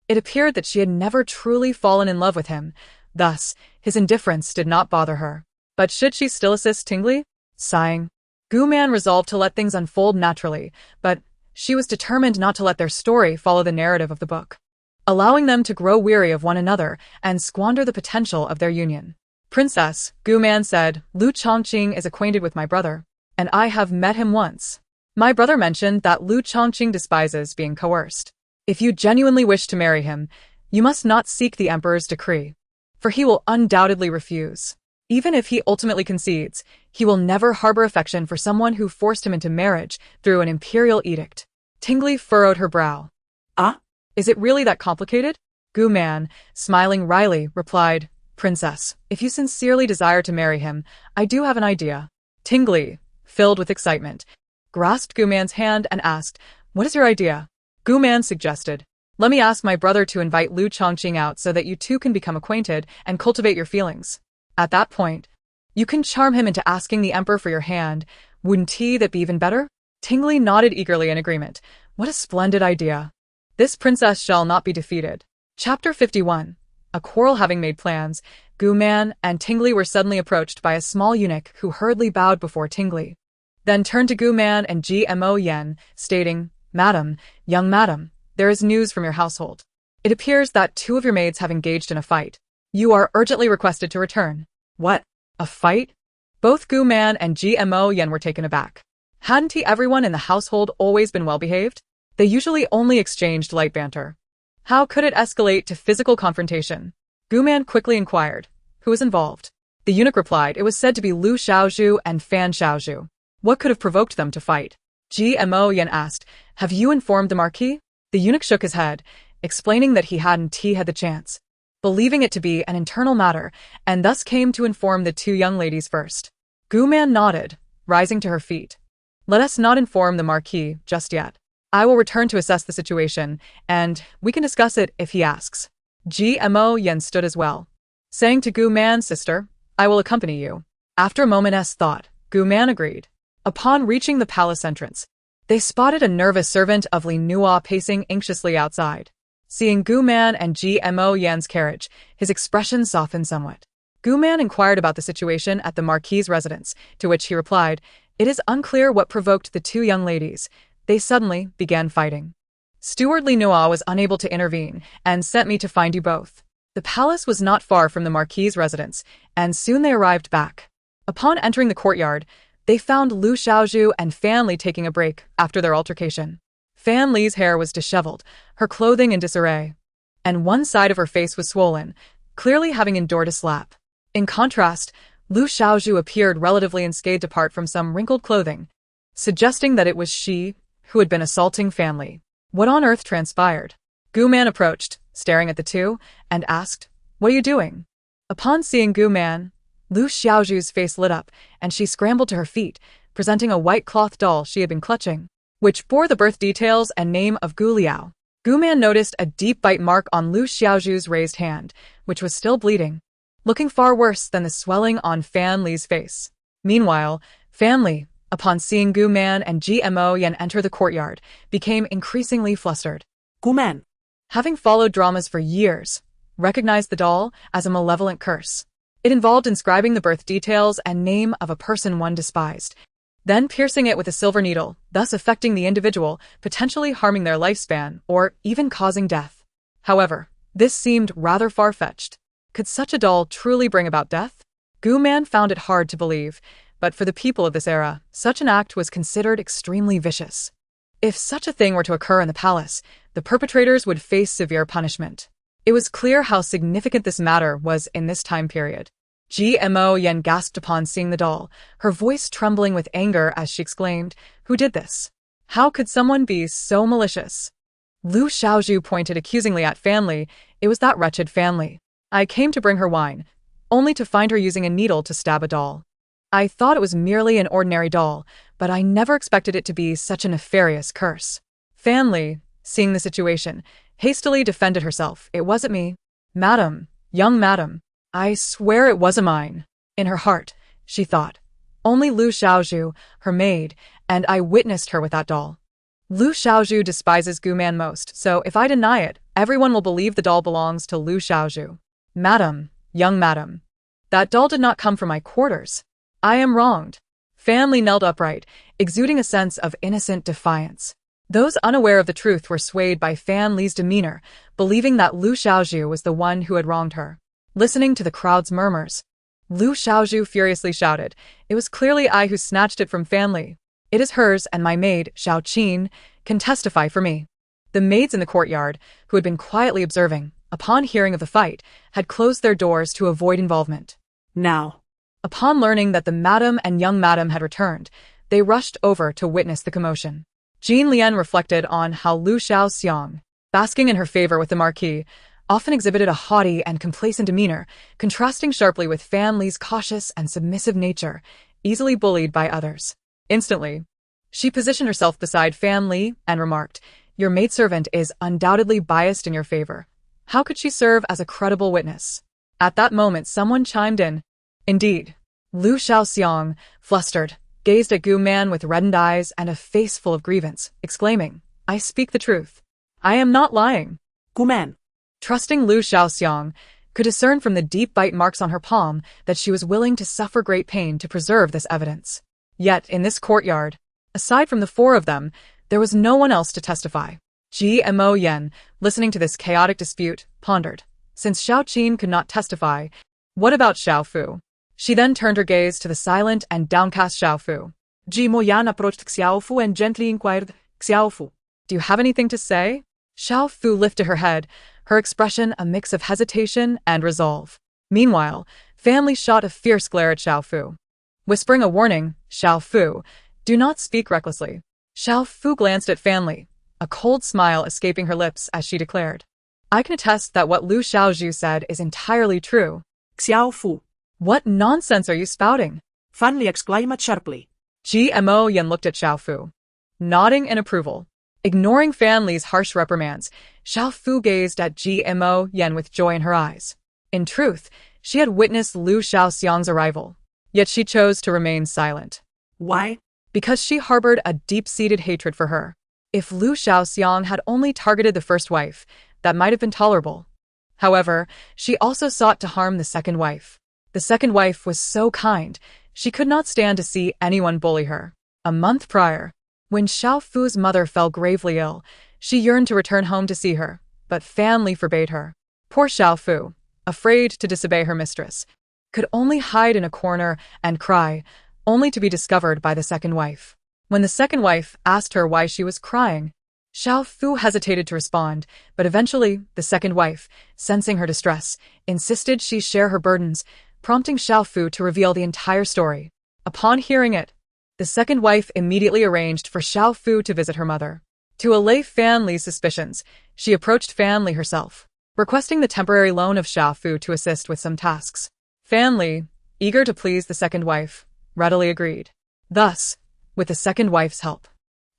It appeared that she had never truly fallen in love with him, thus, his indifference did not bother her. But should she still assist Tingli? Sighing, Gu Man resolved to let things unfold naturally, but she was determined not to let their story follow the narrative of the book, allowing them to grow weary of one another and squander the potential of their union. "Princess," Gu Man said, "Lu Chongqing is acquainted with my brother, and I have met him once. My brother mentioned that Lu Chongqing despises being coerced. If you genuinely wish to marry him, you must not seek the emperor's decree, for he will undoubtedly refuse. Even if he ultimately concedes, he will never harbor affection for someone who forced him into marriage through an imperial edict." Tingli furrowed her brow. "Ah? Is it really that complicated?" Gu Man, smiling wryly, replied, "Princess, if you sincerely desire to marry him, I do have an idea." Tingli, filled with excitement, grasped Gu Man's hand and asked, "What is your idea?" Gu Man suggested, "Let me ask my brother to invite Lu Chongqing out so that you two can become acquainted and cultivate your feelings. At that point, you can charm him into asking the emperor for your hand. Wouldn't that be even better?" Tingli nodded eagerly in agreement. What a splendid idea. This princess shall not be defeated. Chapter 51. A quarrel having made plans, Gu Man and Tingli were suddenly approached by a small eunuch who hurriedly bowed before Tingli, then turned to Gu Man and Gmo Yen, stating, "Madam, young madam, there is news from your household. It appears that 2 of your maids have engaged in a fight. You are urgently requested to return." "What? A fight?" Both Gu Man and Gmo Yen were taken aback. Hadn't everyone in the household always been well-behaved? They usually only exchanged light banter. How could it escalate to physical confrontation? Gu Man quickly inquired, "Who was involved?" The eunuch replied it was said to be Lu Xiaozhu and Fan Xiaozhu. What could have provoked them to fight? Gmo Yen asked, "Have you informed the Marquis?" The eunuch shook his head, explaining that he hadn't had the chance, believing it to be an internal matter, and thus came to inform the 2 young ladies first. Gu Man nodded, rising to her feet. "Let us not inform the Marquis just yet. I will return to assess the situation, and we can discuss it if he asks." Gmo Yen stood as well, saying to Gu Man, "Sister, I will accompany you." After a moment's thought, Gu Man agreed. Upon reaching the palace entrance, they spotted a nervous servant of Li Nua pacing anxiously outside. Seeing Gu Man and Gmo Yan's carriage, his expression softened somewhat. Gu Man inquired about the situation at the Marquis' residence, to which he replied, "It is unclear what provoked the two young ladies. They suddenly began fighting. Steward Li Nua was unable to intervene and sent me to find you both." The palace was not far from the Marquis' residence, and soon they arrived back. Upon entering the courtyard, they found Lu Xiaozhu and Fan Li taking a break after their altercation. Fan Li's hair was disheveled, her clothing in disarray, and one side of her face was swollen, clearly having endured a slap. In contrast, Lu Xiaozhu appeared relatively unscathed apart from some wrinkled clothing, suggesting that it was she who had been assaulting Fan Li. What on earth transpired? Gu Man approached, staring at the two, and asked, "What are you doing?" Upon seeing Gu Man, Lu Xiaozhu's face lit up, and she scrambled to her feet, presenting a white cloth doll she had been clutching, which bore the birth details and name of Gu Liao. Gu Man noticed a deep bite mark on Lu Xiaozhu's raised hand, which was still bleeding, looking far worse than the swelling on Fan Li's face. Meanwhile, Fan Li, upon seeing Gu Man and Gmo Yan enter the courtyard, became increasingly flustered. Gu Man, having followed dramas for years, recognized the doll as a malevolent curse. It involved inscribing the birth details and name of a person one despised, then piercing it with a silver needle, thus affecting the individual, potentially harming their lifespan or even causing death. However, this seemed rather far-fetched. Could such a doll truly bring about death? Gu Man found it hard to believe, but for the people of this era, such an act was considered extremely vicious. If such a thing were to occur in the palace, the perpetrators would face severe punishment. It was clear how significant this matter was in this time period. Gmo Yan gasped upon seeing the doll, her voice trembling with anger as she exclaimed, "Who did this? How could someone be so malicious?" Lu Xiaozhu pointed accusingly at Fan Li. "It was that wretched Fan Li. I came to bring her wine, only to find her using a needle to stab a doll. I thought it was merely an ordinary doll, but I never expected it to be such a nefarious curse." Fan Li, seeing the situation, hastily defended herself. "It wasn't me. Madam, young madam, I swear it wasn't mine." In her heart, she thought, "Only Lu Xiaozhu, her maid, and I witnessed her with that doll. Lu Xiaozhu despises Gu Man most, so if I deny it, everyone will believe the doll belongs to Lu Xiaozhu. Madam, young madam, that doll did not come from my quarters. I am wronged." Fan Li knelt upright, exuding a sense of innocent defiance. Those unaware of the truth were swayed by Fan Li's demeanor, believing that Lu Xiaozhu was the one who had wronged her. Listening to the crowd's murmurs, Lu Xiaozhu furiously shouted, "It was clearly I who snatched it from Fan Li. It is hers, and my maid, Xiao Qin, can testify for me." The maids in the courtyard, who had been quietly observing, upon hearing of the fight, had closed their doors to avoid involvement. now. Upon learning that the madam and young madam had returned, they rushed over to witness the commotion. Jean Lian reflected on how Lu Xiaoxiang, basking in her favor with the Marquis, often exhibited a haughty and complacent demeanor, contrasting sharply with Fan Li's cautious and submissive nature, easily bullied by others. Instantly, she positioned herself beside Fan Li and remarked, "Your maidservant is undoubtedly biased in your favor. How could she serve as a credible witness?" At that moment someone chimed in. Indeed, Lu Xiaoxiang, flustered, gazed at Gu Man with reddened eyes and a face full of grievance, exclaiming, "I speak the truth. I am not lying." Gu Man, Trusting Lu Xiaoxiang, could discern from the deep bite marks on her palm that she was willing to suffer great pain to preserve this evidence. Yet, in this courtyard, aside from the four of them, there was no one else to testify. Gmo Yan, listening to this chaotic dispute, pondered. Since Xiao Qin could not testify, what about Xiao Fu? She then turned her gaze to the silent and downcast Xiao Fu. Gmo Yan approached Xiao Fu and gently inquired, "Xiao Fu, Do you have anything to say?" Xiao Fu lifted her head, her expression a mix of hesitation and resolve. Meanwhile, Fan Li shot a fierce glare at Xiao Fu. Whispering a warning, "Xiao Fu, do not speak recklessly." Xiao Fu glanced at Fan Li, a cold smile escaping her lips as she declared, "I can attest that what Lu Xiaozhu said is entirely true." Xiao Fu, "What nonsense are you spouting?" Fan Li exclaimed sharply. Gmo Yan looked at Xiao Fu, nodding in approval. Ignoring Fan Li's harsh reprimands, Xiao Fu gazed at Gmo Yan with joy in her eyes. In truth, she had witnessed Lu Xiaoxiang's arrival, yet she chose to remain silent. "Why?" because she harbored a deep-seated hatred for her. If Liu Shaoxiang had only targeted the first wife, that might have been tolerable. However, she also sought to harm the second wife. The second wife was so kind, she could not stand to see anyone bully her. A month prior, when Xiao Fu's mother fell gravely ill, she yearned to return home to see her, but family forbade her. Poor Xiao Fu, afraid to disobey her mistress, could only hide in a corner and cry, only to be discovered by the second wife. When the second wife asked her why she was crying, Xiao Fu hesitated to respond, but eventually, the second wife, sensing her distress, insisted she share her burdens, prompting Xiao Fu to reveal the entire story. Upon hearing it, the second wife immediately arranged for Xiao Fu to visit her mother. To allay Fan Li's suspicions, she approached Fan Li herself, requesting the temporary loan of Xiao Fu to assist with some tasks. Fan Li, eager to please the second wife, readily agreed. Thus, with the second wife's help,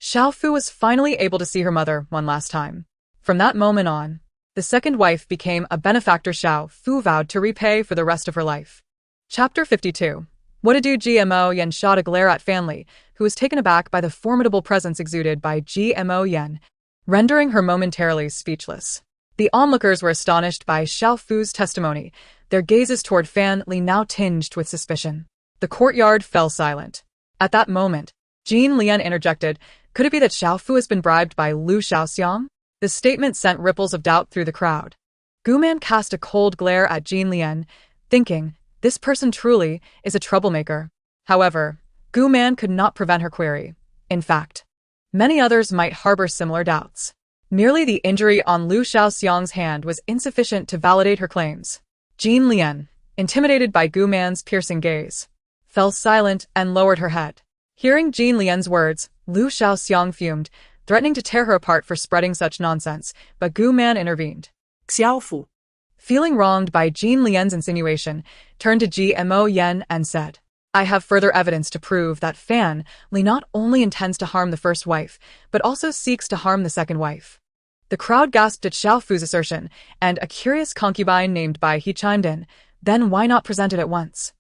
Xiao Fu was finally able to see her mother one last time. From that moment on, the second wife became a benefactor Xiao Fu vowed to repay for the rest of her life. Chapter 52. What to do? GMO Yen shot a glare at Fan Li, who was taken aback by the formidable presence exuded by GMO Yen, rendering her momentarily speechless. The onlookers were astonished by Xiao Fu's testimony, their gazes toward Fan Li now tinged with suspicion. The courtyard fell silent. At that moment, Jean Lian interjected, could it be that Xiao Fu has been bribed by Liu Shaoxiang? The statement sent ripples of doubt through the crowd. Guman cast a cold glare at Jean Lian, thinking, this person truly is a troublemaker. However, Guman could not prevent her query. In fact, many others might harbor similar doubts. Merely the injury on Liu Shaoxiang's hand was insufficient to validate her claims. Jean Lian, intimidated by Guman's piercing gaze, fell silent and lowered her head. Hearing Jean Lian's words, Liu Shaoxiang fumed, threatening to tear her apart for spreading such nonsense, but Gu Man intervened. Xiao Fu, Feeling wronged by Jean Lian's insinuation, turned to GMO Yen and said, I have further evidence to prove that Fan Li not only intends to harm the first wife, but also seeks to harm the second wife. The crowd gasped at Xiao Fu's assertion, and a curious concubine named Bai He chimed in, then why not present it at once?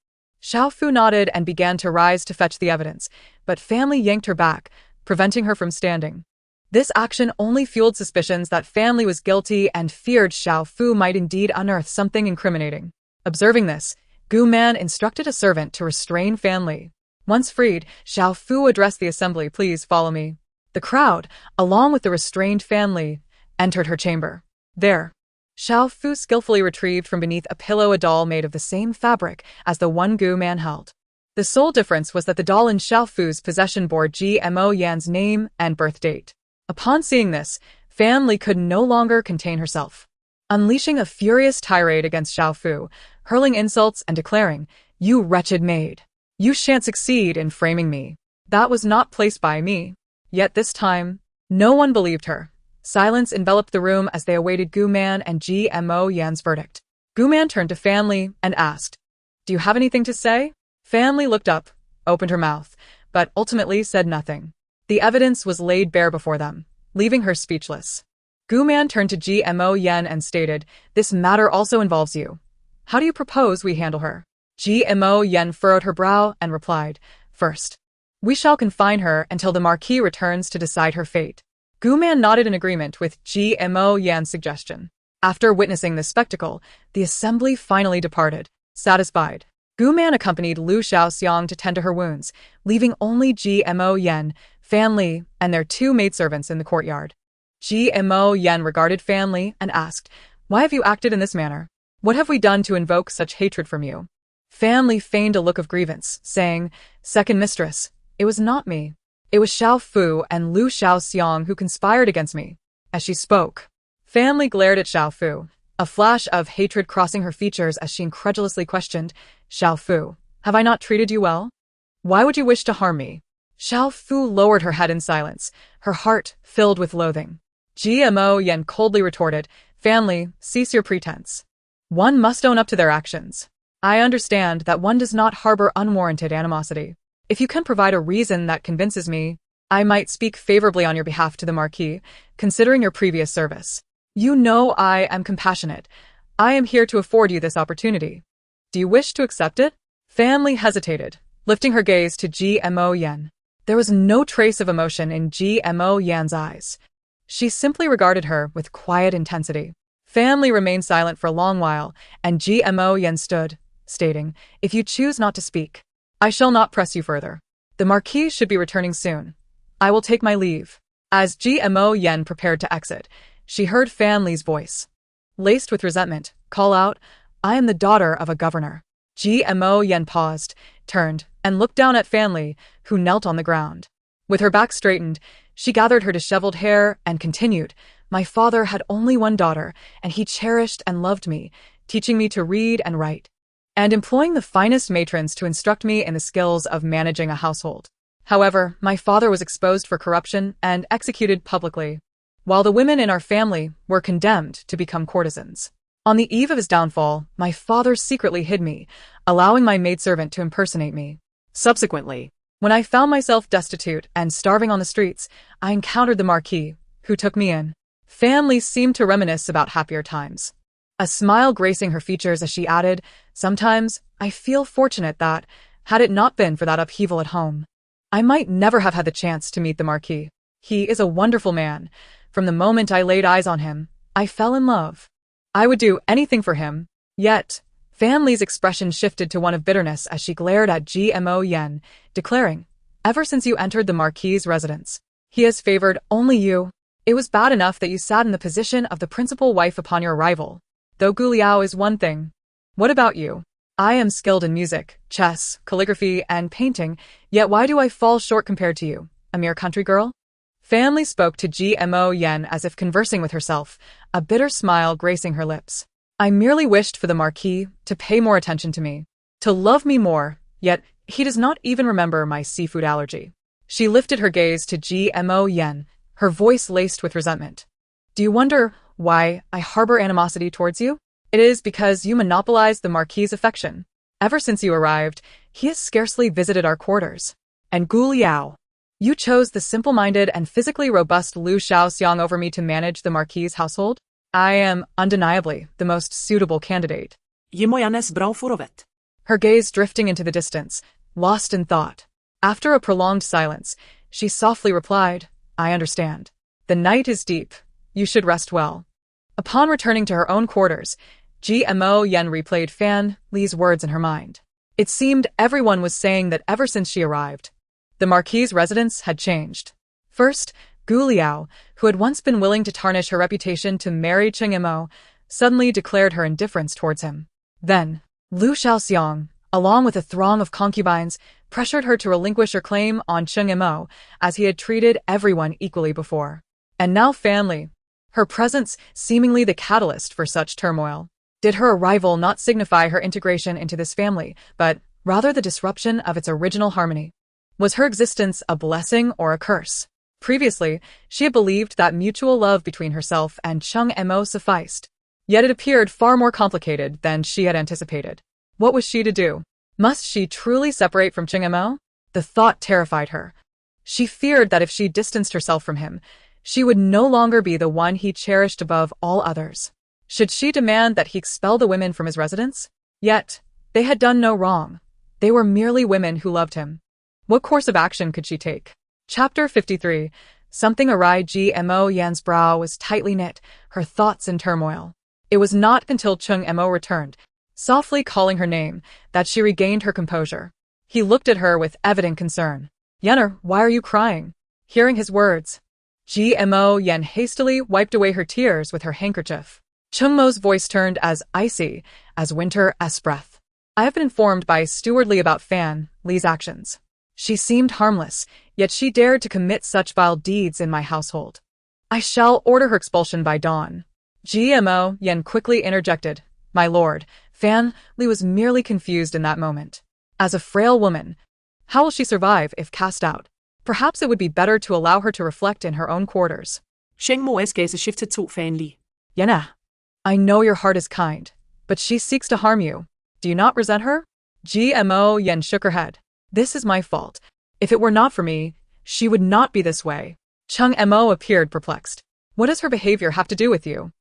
Xiao Fu nodded and began to rise to fetch the evidence, but Fan Li yanked her back, preventing her from standing. This action only fueled suspicions that Fan Li was guilty and feared Xiao Fu might indeed unearth something incriminating. Observing this, Gu Man instructed a servant to restrain Fan Li. Once freed, Xiao Fu addressed the assembly, please follow me. The crowd, along with the restrained Fan Li, entered her chamber. There, Xiao Fu skillfully retrieved from beneath a pillow a doll made of the same fabric as the one Gu Man held. The sole difference was that the doll in Xiao Fu's possession bore GMO Yan's name and birth date. Upon seeing this, Fan Li could no longer contain herself. Unleashing a furious tirade against Xiao Fu, hurling insults and declaring, you wretched maid, you shan't succeed in framing me. That was not placed by me. Yet this time, no one believed her. Silence enveloped the room as they awaited Gu Man and GMO Yan's verdict. Gu Man turned to Fan Li and asked, do you have anything to say? Fan Li looked up, opened her mouth, but ultimately said nothing. The evidence was laid bare before them, leaving her speechless. Gu Man turned to GMO Yen and stated, this matter also involves you. How do you propose we handle her? GMO Yen furrowed her brow and replied, first, we shall confine her until the Marquis returns to decide her fate. Gu Man nodded in agreement with GMO Yan's suggestion. After witnessing this spectacle, the assembly finally departed, satisfied. Gu Man accompanied Liu Shaoxiang to tend to her wounds, leaving only GMO Yen, Fan Li, and their two maidservants in the courtyard. GMO Yen regarded Fan Li and asked, why have you acted in this manner? What have we done to invoke such hatred from you? Fan Li feigned a look of grievance, saying, second mistress, it was not me. It was Xiao Fu and Liu Shaoxiang who conspired against me. As she spoke, Fan Li glared at Xiao Fu, a flash of hatred crossing her features as she incredulously questioned, Xiao Fu, have I not treated you well? Why would you wish to harm me? Xiao Fu lowered her head in silence, her heart filled with loathing. GMO Yen coldly retorted, Fan Li, cease your pretense. One must own up to their actions. I understand that one does not harbor unwarranted animosity. If you can provide a reason that convinces me, I might speak favorably on your behalf to the Marquis, considering your previous service. You know I am compassionate. I am here to afford you this opportunity. Do you wish to accept it? Fan Li hesitated, lifting her gaze to GMO Yen. There was no trace of emotion in GMO Yan's eyes. She simply regarded her with quiet intensity. Family remained silent for a long while, and GMO Yan stood, stating, "If you choose not to speak, I shall not press you further. The Marquis should be returning soon. I will take my leave." As GMO Yan prepared to exit, she heard Fan Li's voice, laced with resentment, call out, "I am the daughter of a governor." GMO Yan paused, turned, and looked down at Fan Li, who knelt on the ground. With her back straightened, she gathered her disheveled hair and continued, "My father had only one daughter, and he cherished and loved me, teaching me to read and write, and employing the finest matrons to instruct me in the skills of managing a household. However, my father was exposed for corruption and executed publicly, while the women in our family were condemned to become courtesans. On the eve of his downfall, my father secretly hid me, allowing my maidservant to impersonate me. Subsequently, when I found myself destitute and starving on the streets, I encountered the Marquis, who took me in." Fan Li seemed to reminisce about happier times, a smile gracing her features as she added, "Sometimes I feel fortunate that, had it not been for that upheaval at home, I might never have had the chance to meet the Marquis. He is a wonderful man. From the moment I laid eyes on him, I fell in love. I would do anything for him." Yet, Fan Li's expression shifted to one of bitterness as she glared at GMO Yan, declaring, "Ever since you entered the Marquis's residence, he has favored only you. It was bad enough that you sat in the position of the principal wife upon your arrival. Though Liaoliao is one thing. What about you? I am skilled in music, chess, calligraphy, and painting, yet why do I fall short compared to you, a mere country girl?" Fan Li spoke to GMO Yan as if conversing with herself, a bitter smile gracing her lips. "I merely wished for the Marquis to pay more attention to me, to love me more, yet he does not even remember my seafood allergy." She lifted her gaze to GMO Yan, her voice laced with resentment. "Do you wonder why I harbor animosity towards you? It is because you monopolized the Marquis's affection. Ever since you arrived, he has scarcely visited our quarters. And Liaoliao, you chose the simple-minded and physically robust Liu Shaoxiang over me to manage the Marquis's household? I am undeniably the most suitable candidate." Her gaze drifting into the distance, lost in thought. After a prolonged silence, she softly replied, "I understand. The night is deep. You should rest well." Upon returning to her own quarters, GMO Yan replayed Fan Li's words in her mind. It seemed everyone was saying that ever since she arrived, the Marquis's residence had changed. First, Liaoliao, who had once been willing to tarnish her reputation to marry Imo, suddenly declared her indifference towards him. Then, Liu Shaoxiang, along with a throng of concubines, pressured her to relinquish her claim on Imo, as he had treated everyone equally before. And now Fan Li, her presence seemingly the catalyst for such turmoil. Did her arrival not signify her integration into this family, but rather the disruption of its original harmony? Was her existence a blessing or a curse? Previously, she had believed that mutual love between herself and Imo sufficed. Yet it appeared far more complicated than she had anticipated. What was she to do? Must she truly separate from Imo? The thought terrified her. She feared that if she distanced herself from him, she would no longer be the one he cherished above all others. Should she demand that he expel the women from his residence? Yet, they had done no wrong. They were merely women who loved him. What course of action could she take? Chapter 53. Something awry. GMO Yan's brow was tightly knit, her thoughts in turmoil. It was not until Imo returned, softly calling her name, that she regained her composure. He looked at her with evident concern. "Yenner, why are you crying?" Hearing his words, GMO Yan hastily wiped away her tears with her handkerchief. Imo's voice turned as icy as winter's breath. "I have been informed by Steward Li about Fan Li's actions. She seemed harmless, yet she dared to commit such vile deeds in my household. I shall order her expulsion by dawn." GMO Yan quickly interjected, "My lord, Fan Li was merely confused in that moment. As a frail woman, how will she survive if cast out? Perhaps it would be better to allow her to reflect in her own quarters." Jiangnan gaze shifted to Fan Li. "Yana, I know your heart is kind, but she seeks to harm you. Do you not resent her?" GMO Yan shook her head. "This is my fault. If it were not for me, she would not be this way." Imo appeared perplexed. "What does her behavior have to do with you?"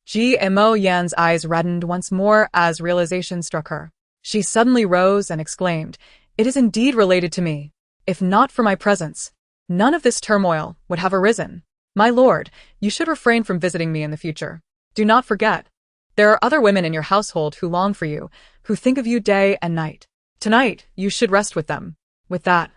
GMO Yan's eyes reddened once more as realization struck her. She suddenly rose and exclaimed, "It is indeed related to me. If not for my presence, none of this turmoil would have arisen. My lord, you should refrain from visiting me in the future. Do not forget, there are other women in your household who long for you, who think of you day and night. Tonight, you should rest with them. With that,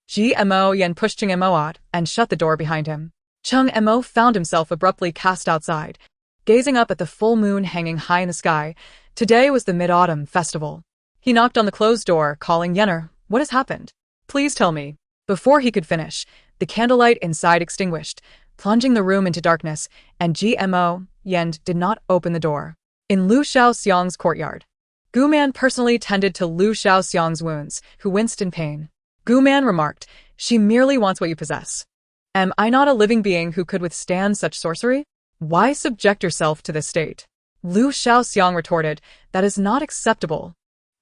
Gmo Yen pushed Cheng Mo out and shut the door behind him. Cheng Mo found himself abruptly cast outside, gazing up at the full moon hanging high in the sky. Today was the Mid-Autumn Festival. He knocked on the closed door, calling Yenner. What has happened? Please tell me. Before he could finish, the candlelight inside extinguished, plunging the room into darkness, and Gmo Yen did not open the door. In Liu Xiaoxiang's courtyard, Guman personally tended to Liu Xiaoxiang's wounds, who winced in pain. Guman remarked, she merely wants what you possess. Am I not a living being who could withstand such sorcery? Why subject yourself to this state? Liu Xiaoxiang retorted, that is not acceptable.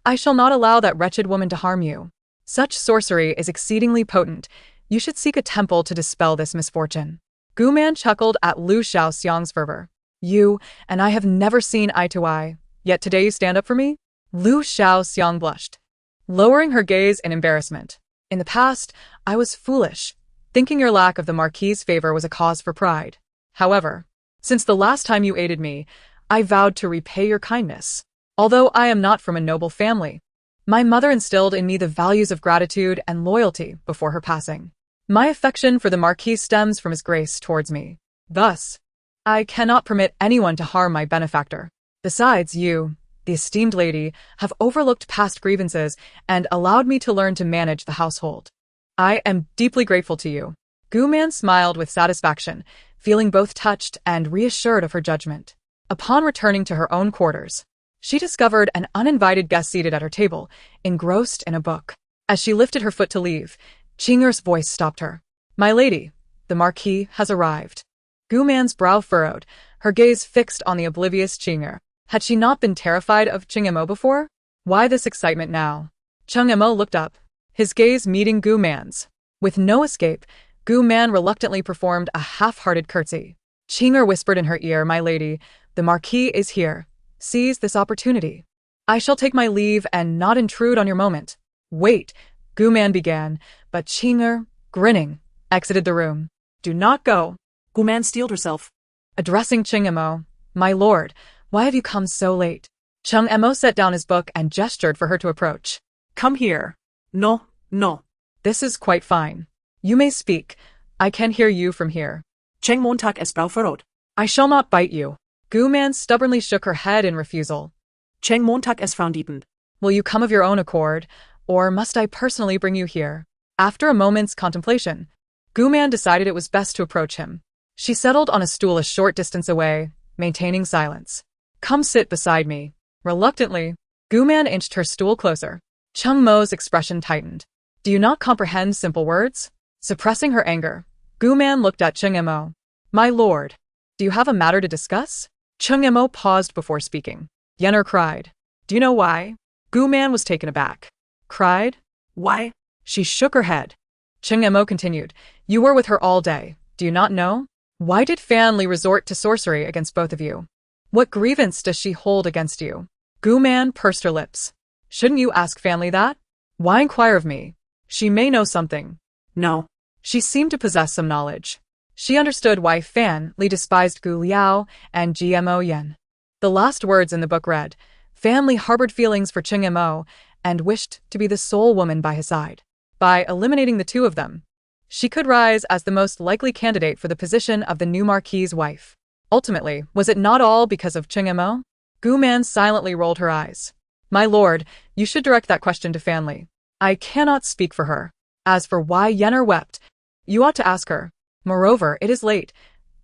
I shall not allow that wretched woman to harm you. Such sorcery is exceedingly potent. You should seek a temple to dispel this misfortune. Guman chuckled at Liu Xiaoxiang's fervor. You and I have never seen eye to eye, yet today you stand up for me? Liu Xiaoxiang blushed, lowering her gaze in embarrassment. In the past, I was foolish, thinking your lack of the Marquis' favor was a cause for pride. However, since the last time you aided me, I vowed to repay your kindness. Although I am not from a noble family, my mother instilled in me the values of gratitude and loyalty before her passing. My affection for the Marquis stems from his grace towards me. Thus, I cannot permit anyone to harm my benefactor. Besides, you, the esteemed lady, have overlooked past grievances and allowed me to learn to manage the household. I am deeply grateful to you. Guman smiled with satisfaction, feeling both touched and reassured of her judgment. Upon returning to her own quarters, she discovered an uninvited guest seated at her table, engrossed in a book. As she lifted her foot to leave, Qing'er's voice stopped her. My lady, the Marquis has arrived. Guman's brow furrowed, her gaze fixed on the oblivious Qing'er. Had she not been terrified of Cheng Mo before? Why this excitement now? Cheng Mo looked up, his gaze meeting Guman's. With no escape, Guman reluctantly performed a half-hearted curtsy. Qing'er whispered in her ear, my lady, the Marquis is here. Seize this opportunity. I shall take my leave and not intrude on your moment. Wait, Guman began, but Qing'er, grinning, exited the room. Do not go. Guman steeled herself. Addressing Cheng Mo, my lord, why have you come so late? Cheng Mo set down his book and gestured for her to approach. Come here. No, no. This is quite fine. You may speak. I can hear you from here. Cheng Montag es brow furrowed. I shall not bite you. Guman stubbornly shook her head in refusal. Cheng Montag es frown deepened. Will you come of your own accord, or must I personally bring you here? After a moment's contemplation, Guman decided it was best to approach him. She settled on a stool a short distance away, maintaining silence. Come sit beside me. Reluctantly, Guman inched her stool closer. Cheng Mo's expression tightened. Do you not comprehend simple words? Suppressing her anger, Guman looked at Cheng Mo. My lord, do you have a matter to discuss? Cheng Mo paused before speaking. Yenner cried. Do you know why? Guman was taken aback. Cried? Why? She shook her head. Cheng Mo continued. You were with her all day. Do you not know? Why did Fan Li resort to sorcery against both of you? What grievance does she hold against you? Guman pursed her lips. Shouldn't you ask Fan Li that? Why inquire of me? She may know something. No. She seemed to possess some knowledge. She understood why Fan Li despised Gu Liao and Gmo Yen. The last words in the book read, Fan Li harbored feelings for Cheng Mo and wished to be the sole woman by his side. By eliminating the two of them, she could rise as the most likely candidate for the position of the new Marquis' wife. Ultimately, was it not all because of Cheng Mo? Guman silently rolled her eyes. My lord, you should direct that question to Fan Li. I cannot speak for her. As for why Yenner wept, you ought to ask her. Moreover, it is late.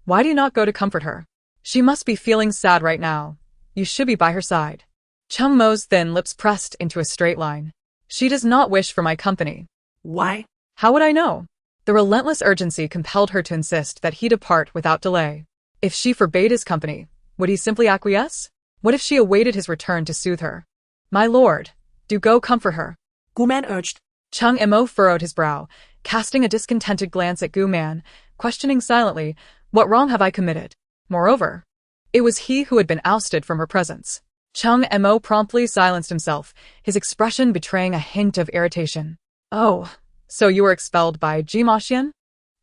Why do you not go to comfort her? She must be feeling sad right now. You should be by her side. Cheng Mo's thin lips pressed into a straight line. She does not wish for my company. Why? How would I know? The relentless urgency compelled her to insist that he depart without delay. If she forbade his company, would he simply acquiesce? What if she awaited his return to soothe her? My lord, do go comfort her. Guman urged. Cheng Mo furrowed his brow, casting a discontented glance at Guman, questioning silently, what wrong have I committed? Moreover, it was he who had been ousted from her presence. Cheng Mo promptly silenced himself, his expression betraying a hint of irritation. Oh, So you were expelled by Jiangnan?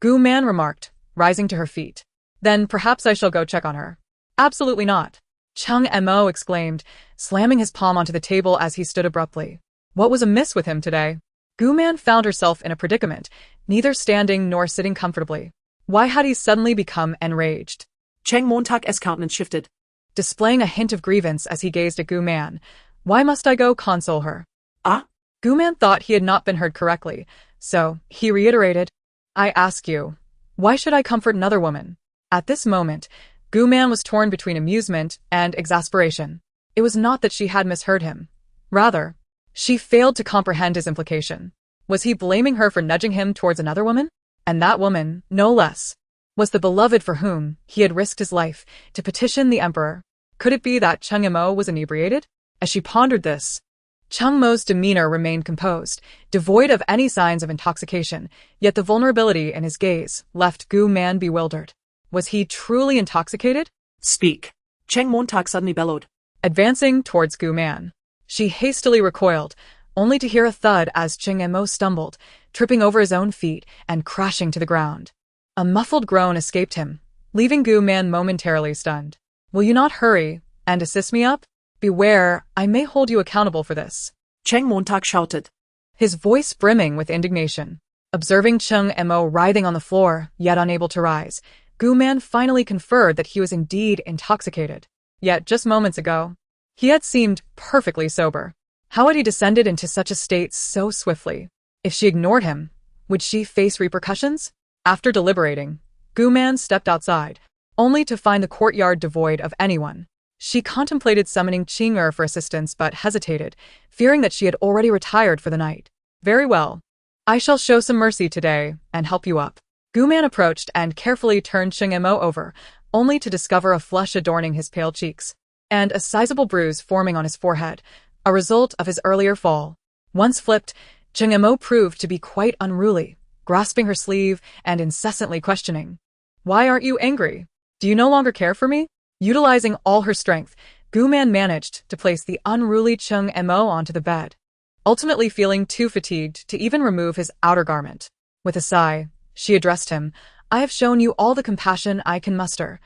Gu Man remarked, rising to her feet. Then perhaps I shall go check on her. Absolutely not. Chung Mo exclaimed, slamming his palm onto the table as he stood abruptly. What was amiss with him today? Gu Man found herself in a predicament, neither standing nor sitting comfortably. Why had he suddenly become enraged? Cheng Montak's countenance shifted, Displaying a hint of grievance as he gazed at Gu Man. Why must I go console her? Ah? Gu Man thought he had not been heard correctly, so he reiterated, I ask you, why should I comfort another woman? At this moment, Gu Man was torn between amusement and exasperation. It was not that she had misheard him. Rather, she failed to comprehend his implication. Was he blaming her for nudging him towards another woman? And that woman, no less, was the beloved for whom he had risked his life to petition the emperor. Could it be that Chung Mo was inebriated? As she pondered this, Chung Mo's demeanor remained composed, devoid of any signs of intoxication, yet the vulnerability in his gaze left Gu Man bewildered. Was he truly intoxicated? Speak. Cheng Montak suddenly bellowed. Advancing towards Gu Man, she hastily recoiled, only to hear a thud as Cheng Mo stumbled, tripping over his own feet and crashing to the ground. A muffled groan escaped him, leaving Gu Man momentarily stunned. Will you not hurry and assist me up? Beware, I may hold you accountable for this. Cheng Montak shouted, His voice brimming with indignation. Observing Cheng Mo writhing on the floor, yet unable to rise, Gu Man finally conferred that he was indeed intoxicated. Yet just moments ago, he had seemed perfectly sober. How had he descended into such a state so swiftly? If she ignored him, would she face repercussions? After deliberating, Gu Man stepped outside, only to find the courtyard devoid of anyone. She contemplated summoning Qing'er for assistance but hesitated, fearing that she had already retired for the night. Very well. I shall show some mercy today and help you up. Gu Man approached and carefully turned Cheng Mo over, only to discover a flush adorning his pale cheeks, and a sizable bruise forming on his forehead, a result of his earlier fall. Once flipped, Cheng Mo proved to be quite unruly, grasping her sleeve and incessantly questioning. Why aren't you angry? Do you no longer care for me? Utilizing all her strength, Gu Man managed to place the unruly Cheng Mo onto the bed, ultimately feeling too fatigued to even remove his outer garment. With a sigh, she addressed him, I have shown you all the compassion I can muster.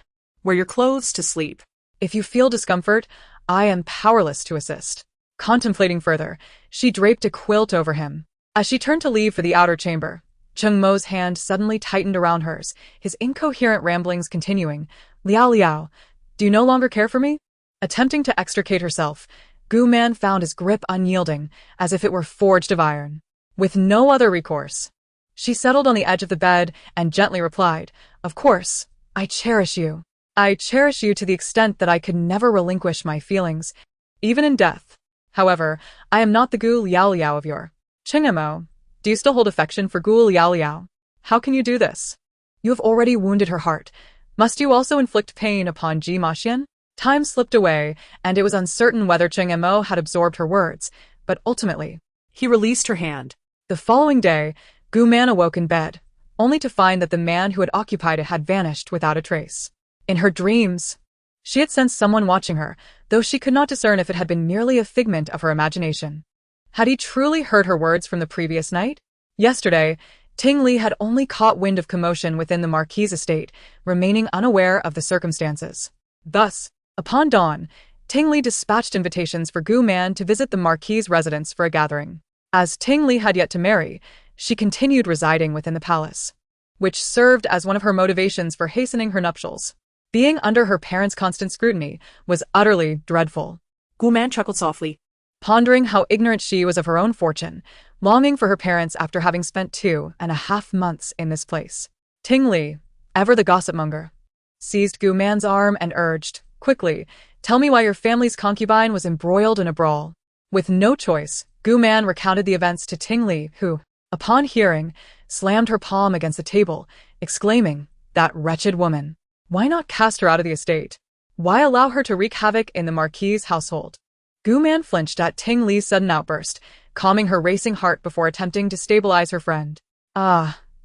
Wear your clothes to sleep. If you feel discomfort, I am powerless to assist. Contemplating further, she draped a quilt over him. As she turned to leave for the outer chamber, Cheng Mo's hand suddenly tightened around hers, his incoherent ramblings continuing. Liaoliao, do you no longer care for me? Attempting to extricate herself, Gu Man found his grip unyielding, as if it were forged of iron. With no other recourse, she settled on the edge of the bed and gently replied, Of course, I cherish you. I cherish you to the extent that I could never relinquish my feelings, even in death. However, I am not the Gu Liaoliao of your Cheng Mo. Do you still hold affection for Gu Liaoliao? How can you do this? You have already wounded her heart. Must you also inflict pain upon Jiangnan? Time slipped away, and it was uncertain whether Cheng Mo had absorbed her words, but ultimately, he released her hand. The following day, Gu Man awoke in bed, only to find that the man who had occupied it had vanished without a trace. In her dreams, she had sensed someone watching her, though she could not discern if it had been merely a figment of her imagination. Had he truly heard her words from the previous night? Yesterday, Ting Li had only caught wind of commotion within the Marquis' estate, remaining unaware of the circumstances. Thus, upon dawn, Ting Li dispatched invitations for Gu Man to visit the Marquis' residence for a gathering. As Ting Li had yet to marry, she continued residing within the palace, which served as one of her motivations for hastening her nuptials. Being under her parents' constant scrutiny was utterly dreadful. Gu Man chuckled softly, pondering how ignorant she was of her own fortune, longing for her parents after having spent 2.5 months in this place. Ting Li, ever the gossip-monger, seized Gu Man's arm and urged, Quickly, tell me why your family's concubine was embroiled in a brawl. With no choice, Gu Man recounted the events to Ting Li, who, upon hearing, slammed her palm against the table, exclaiming, That wretched woman. Why not cast her out of the estate? Why allow her to wreak havoc in the Marquis' household? Gu Man flinched at Ting Li's sudden outburst, calming her racing heart before attempting to stabilize her friend.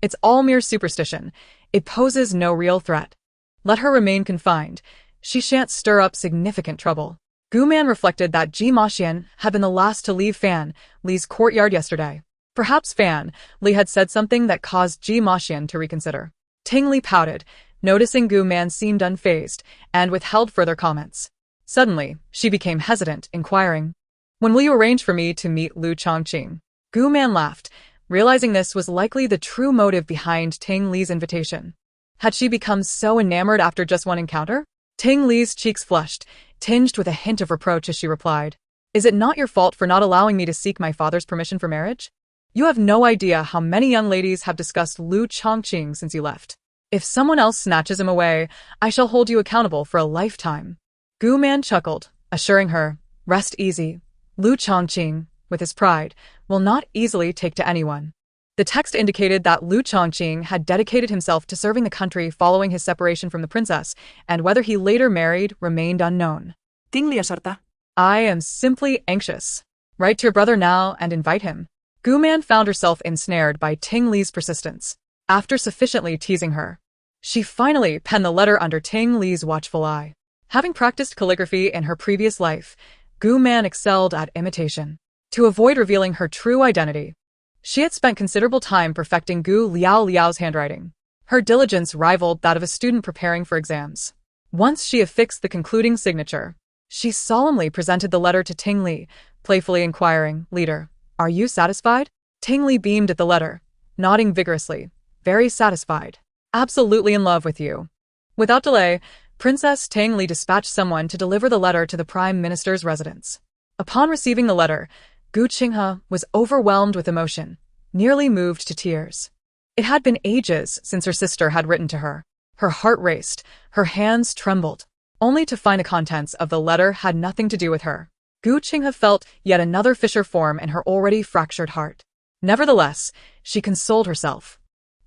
It's all mere superstition. It poses no real threat. Let her remain confined. She shan't stir up significant trouble. Gu Man reflected that Jiangnan had been the last to leave Fan Li's courtyard yesterday. Perhaps Fan Li had said something that caused Ji Maxian to reconsider. Ting Li pouted, noticing Gu Man seemed unfazed, and withheld further comments. Suddenly, she became hesitant, inquiring, "When will you arrange for me to meet Lu Chongqing?" Gu Man laughed, realizing this was likely the true motive behind Ting Li's invitation. Had she become so enamored after just one encounter? Ting Li's cheeks flushed, tinged with a hint of reproach as she replied, "Is it not your fault for not allowing me to seek my father's permission for marriage? You have no idea how many young ladies have discussed Lu Chongqing since you left. If someone else snatches him away, I shall hold you accountable for a lifetime." Gu Man chuckled, assuring her, "Rest easy. Lu Chongqing, with his pride, will not easily take to anyone." The text indicated that Lu Chongqing had dedicated himself to serving the country following his separation from the princess, and whether he later married remained unknown. Ting Li asserta. "I am simply anxious. Write to your brother now and invite him." Gu Man found herself ensnared by Ting Li's persistence. After sufficiently teasing her, she finally penned the letter under Ting Li's watchful eye. Having practiced calligraphy in her previous life, Gu Man excelled at imitation. To avoid revealing her true identity, she had spent considerable time perfecting Gu Liaoliao's handwriting. Her diligence rivaled that of a student preparing for exams. Once she affixed the concluding signature, she solemnly presented the letter to Ting Li, playfully inquiring, "Leader, are you satisfied?" Ting Li beamed at the letter, nodding vigorously, "Very satisfied. Absolutely in love with you." Without delay, Princess Ting Li dispatched someone to deliver the letter to the Prime Minister's residence. Upon receiving the letter, Gu Qinghe was overwhelmed with emotion, nearly moved to tears. It had been ages since her sister had written to her. Her heart raced, her hands trembled, only to find the contents of the letter had nothing to do with her. Gu Qinghe felt yet another fissure form in her already fractured heart. Nevertheless, she consoled herself,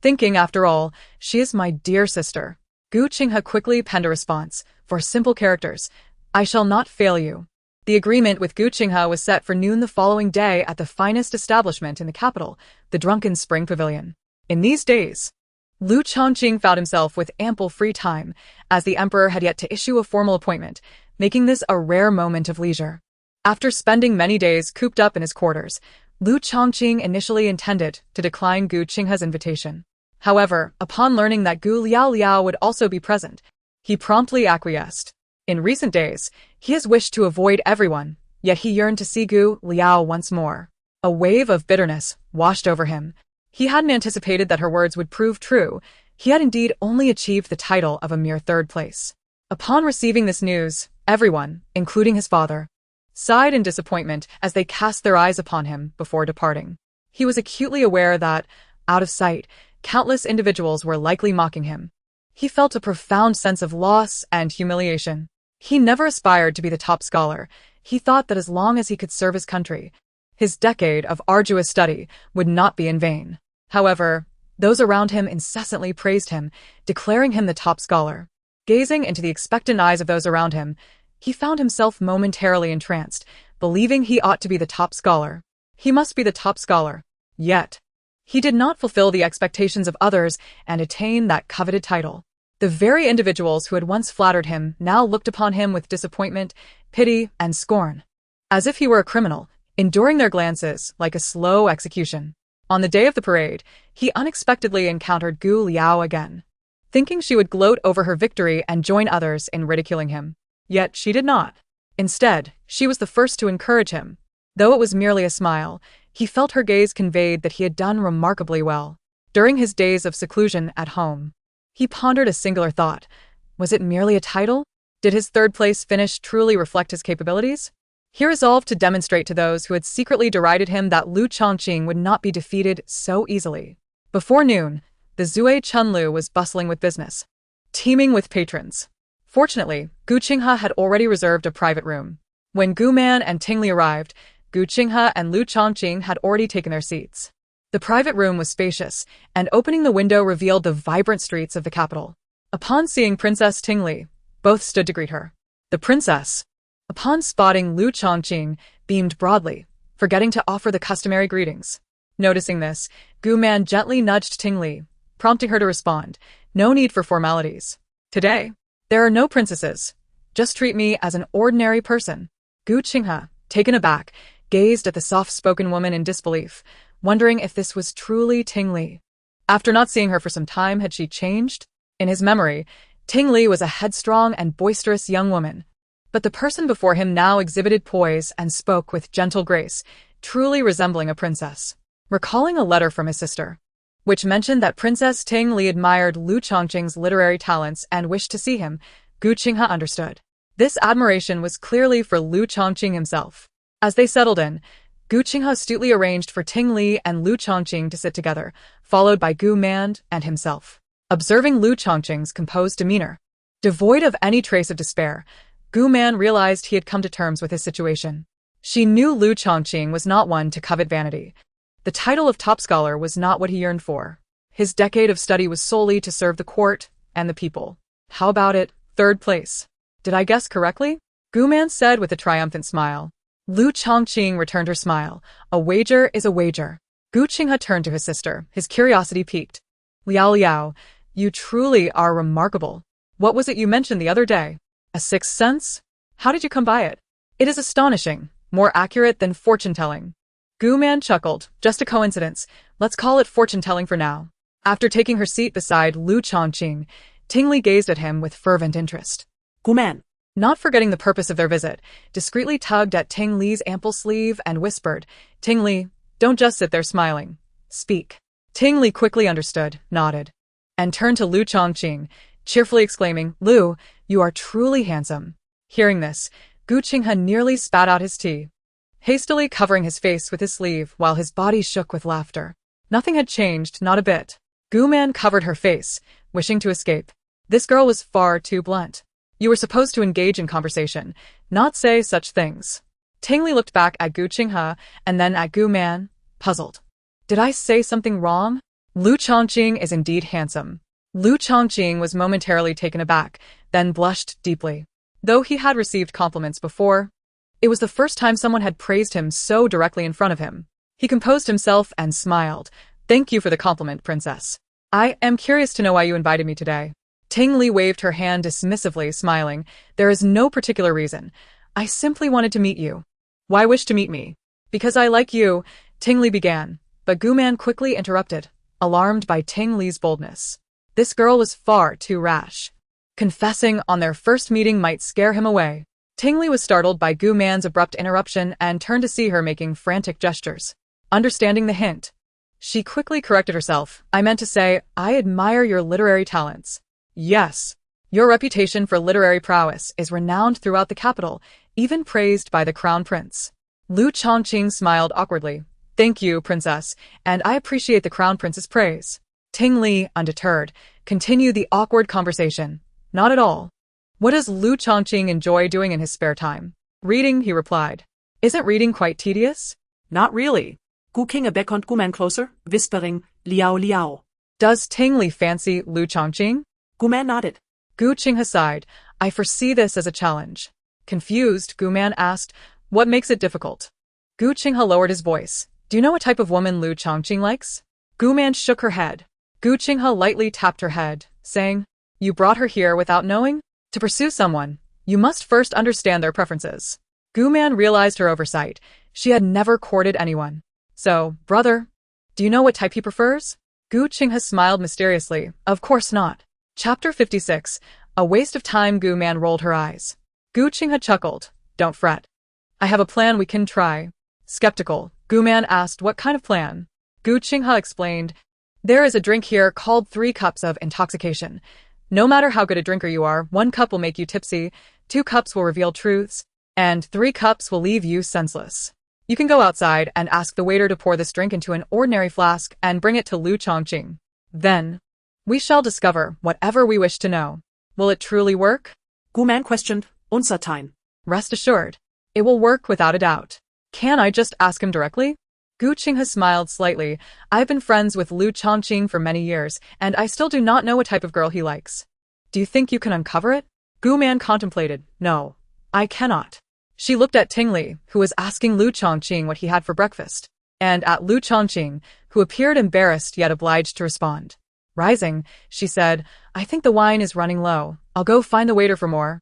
thinking, after all, she is my dear sister. Gu Qinghe quickly penned a response, for simple characters, "I shall not fail you." The agreement with Gu Qinghe was set for noon the following day at the finest establishment in the capital, the Drunken Spring Pavilion. In these days, Lu Chongqing found himself with ample free time, as the emperor had yet to issue a formal appointment, making this a rare moment of leisure. After spending many days cooped up in his quarters, Lu Chongqing initially intended to decline Gu Qinghe's invitation. However, upon learning that Gu Liaoliao would also be present, he promptly acquiesced. In recent days, he has wished to avoid everyone, yet he yearned to see Gu Liao once more. A wave of bitterness washed over him. He hadn't anticipated that her words would prove true. He had indeed only achieved the title of a mere third place. Upon receiving this news, everyone, including his father, sighed in disappointment as they cast their eyes upon him before departing. He was acutely aware that, out of sight, countless individuals were likely mocking him. He felt a profound sense of loss and humiliation. He never aspired to be the top scholar. He thought that as long as he could serve his country, his decade of arduous study would not be in vain. However, those around him incessantly praised him, declaring him the top scholar. Gazing into the expectant eyes of those around him, he found himself momentarily entranced, believing he ought to be the top scholar. He must be the top scholar. Yet, he did not fulfill the expectations of others and attain that coveted title. The very individuals who had once flattered him now looked upon him with disappointment, pity, and scorn, as if he were a criminal, enduring their glances like a slow execution. On the day of the parade, he unexpectedly encountered Gu Liao again, thinking she would gloat over her victory and join others in ridiculing him. Yet she did not. Instead, she was the first to encourage him. Though it was merely a smile, he felt her gaze conveyed that he had done remarkably well. During his days of seclusion at home, he pondered a singular thought. Was it merely a title? Did his third place finish truly reflect his capabilities? He resolved to demonstrate to those who had secretly derided him that Lu Chongqing would not be defeated so easily. Before noon, the Zui Chunlu was bustling with business, teeming with patrons. Fortunately, Gu Qinghe had already reserved a private room. When Gu Man and Ting Li arrived, Gu Qinghe and Lu Chongqing had already taken their seats. The private room was spacious, and opening the window revealed the vibrant streets of the capital. Upon seeing Princess Ting Li, both stood to greet her. The princess, upon spotting Lu Chongqing, beamed broadly, forgetting to offer the customary greetings. Noticing this, Gu Man gently nudged Ting Li, prompting her to respond, "No need for formalities. Today, there are no princesses. Just treat me as an ordinary person." Gu Qinghe, taken aback, gazed at the soft-spoken woman in disbelief. wondering if this was truly Ting Li. After not seeing her for some time, had she changed? In his memory, Ting Li was a headstrong and boisterous young woman. But the person before him now exhibited poise and spoke with gentle grace, truly resembling a princess. Recalling a letter from his sister, which mentioned that Princess Ting Li admired Lu Chongqing's literary talents and wished to see him, Gu Qinghe understood. This admiration was clearly for Lu Chongqing himself. As they settled in, Gu Qinghe astutely arranged for Ting Li and Lu Chongqing to sit together, followed by Gu Man and himself. Observing Lu Chongqing's composed demeanor, devoid of any trace of despair, Gu Man realized he had come to terms with his situation. She knew Lu Chongqing was not one to covet vanity. The title of top scholar was not what he yearned for. His decade of study was solely to serve the court and the people. How about it, third place? Did I guess correctly? Gu Man said with a triumphant smile. Lu Chongqing returned her smile. A wager is a wager. Gu Qinghe turned to his sister, his curiosity piqued. Liaoliao, you truly are remarkable. What was it you mentioned the other day? A sixth sense? How did you come by it? It is astonishing, more accurate than fortune-telling. Gu Man chuckled. Just a coincidence. Let's call it fortune-telling for now. After taking her seat beside Lu Chongqing, Ting Li gazed at him with fervent interest. Gu Man, Not forgetting the purpose of their visit, discreetly tugged at Ting Li's ample sleeve and whispered, Ting Li, don't just sit there smiling. Speak. Ting Li quickly understood, nodded, and turned to Lu Chongqing, cheerfully exclaiming, Lu, you are truly handsome. Hearing this, Gu Qinghe nearly spat out his tea, hastily covering his face with his sleeve while his body shook with laughter. Nothing had changed, not a bit. Gu Man covered her face, wishing to escape. This girl was far too blunt. You were supposed to engage in conversation, not say such things. Ting Li looked back at Gu Qinghe and then at Gu Man, puzzled. Did I say something wrong? Lu Chongqing is indeed handsome. Lu Chongqing was momentarily taken aback, then blushed deeply. Though he had received compliments before, it was the first time someone had praised him so directly in front of him. He composed himself and smiled. Thank you for the compliment, princess. I am curious to know why you invited me today. Ting Li waved her hand dismissively, smiling. There is no particular reason. I simply wanted to meet you. Why wish to meet me? Because I like you, Ting Li began, but Gu Man quickly interrupted, alarmed by Ting Li's boldness. This girl was far too rash. Confessing on their first meeting might scare him away. Ting Li was startled by Gu Man's abrupt interruption and turned to see her making frantic gestures. Understanding the hint, she quickly corrected herself. I meant to say, I admire your literary talents. Yes. Your reputation for literary prowess is renowned throughout the capital, even praised by the crown prince. Lu Chongqing smiled awkwardly. Thank you, princess, and I appreciate the crown prince's praise. Ting Li, undeterred, continued the awkward conversation. Not at all. What does Lu Chongqing enjoy doing in his spare time? Reading, he replied. Isn't reading quite tedious? not really. Gu Qinghe beckoned Gu Man closer, whispering, Liaoliao. Does Ting Li fancy Lu Chongqing? Gu Man nodded. Gu Qinghe sighed. I foresee this as a challenge. Confused, Gu Man asked, what makes it difficult? Gu Qinghe lowered his voice. Do you know what type of woman Lu Chongqing likes? Gu Man shook her head. Gu Qinghe lightly tapped her head, saying, You brought her here without knowing? To pursue someone, you must first understand their preferences. Gu Man realized her oversight. She had never courted anyone. So, brother, do you know what type he prefers? Gu Qinghe smiled mysteriously. Of course not. Chapter 56. A waste of time. Gu Man rolled her eyes. Gu Qinghe chuckled. Don't fret. I have a plan we can try. Skeptical, Gu Man asked what kind of plan. Gu Qinghe explained. There is a drink here called 3 cups of intoxication. No matter how good a drinker you are, 1 cup will make you tipsy, 2 cups will reveal truths, and 3 cups will leave you senseless. You can go outside and ask the waiter to pour this drink into an ordinary flask and bring it to Lu Chongqing. Then, we shall discover whatever we wish to know. Will it truly work? Gu Man questioned, uncertain. Rest assured, it will work without a doubt. Can I just ask him directly? Gu Qinghe smiled slightly. I've been friends with Lu Chongqing for many years, and I still do not know what type of girl he likes. Do you think you can uncover it? Gu Man contemplated. No, I cannot. She looked at Ting Li, who was asking Lu Chongqing what he had for breakfast, and at Lu Chongqing, who appeared embarrassed yet obliged to respond. Rising, she said, I think the wine is running low. I'll go find the waiter for more.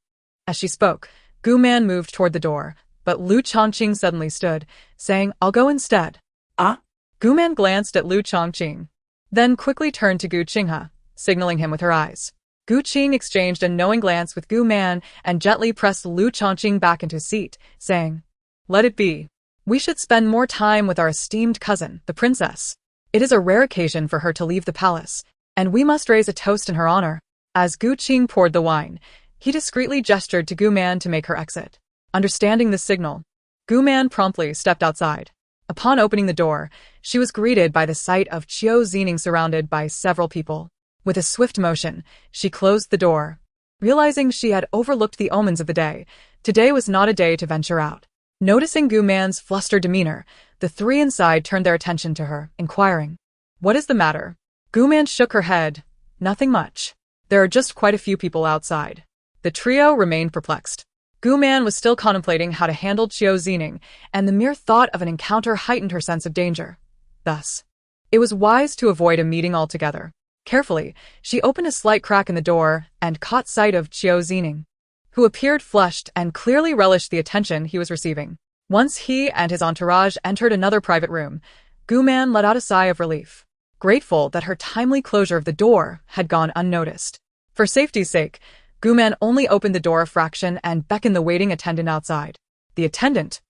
As she spoke, Gu Man moved toward the door, but Lu Chongqing suddenly stood, saying, I'll go instead. Ah? Gu Man glanced at Lu Chongqing, then quickly turned to Gu Qinghe, signaling him with her eyes. Gu Qing exchanged a knowing glance with Gu Man and gently pressed Lu Chongqing back into his seat, saying, "Let it be. We should spend more time with our esteemed cousin, the princess. It is a rare occasion for her to leave the palace, and we must raise a toast in her honor." As Gu Qing poured the wine, he discreetly gestured to Gu Man to make her exit. Understanding the signal, Gu Man promptly stepped outside. Upon opening the door, she was greeted by the sight of Qiu Zining surrounded by several people. With a swift motion, she closed the door. Realizing she had overlooked the omens of the day, today was not a day to venture out. Noticing Gu Man's flustered demeanor, the three inside turned their attention to her, inquiring, "What is the matter?" Gu Man shook her head. "Nothing much. There are just quite a few people outside." The trio remained perplexed. Gu Man was still contemplating how to handle Qiu Zining, and the mere thought of an encounter heightened her sense of danger. Thus, it was wise to avoid a meeting altogether. Carefully, she opened a slight crack in the door and caught sight of Qiu Zining, who appeared flushed and clearly relished the attention he was receiving. Once he and his entourage entered another private room, Gu Man let out a sigh of relief, grateful that her timely closure of the door had gone unnoticed. For safety's sake, Gu Man only opened the door a fraction and beckoned the waiting attendant outside. The attendant,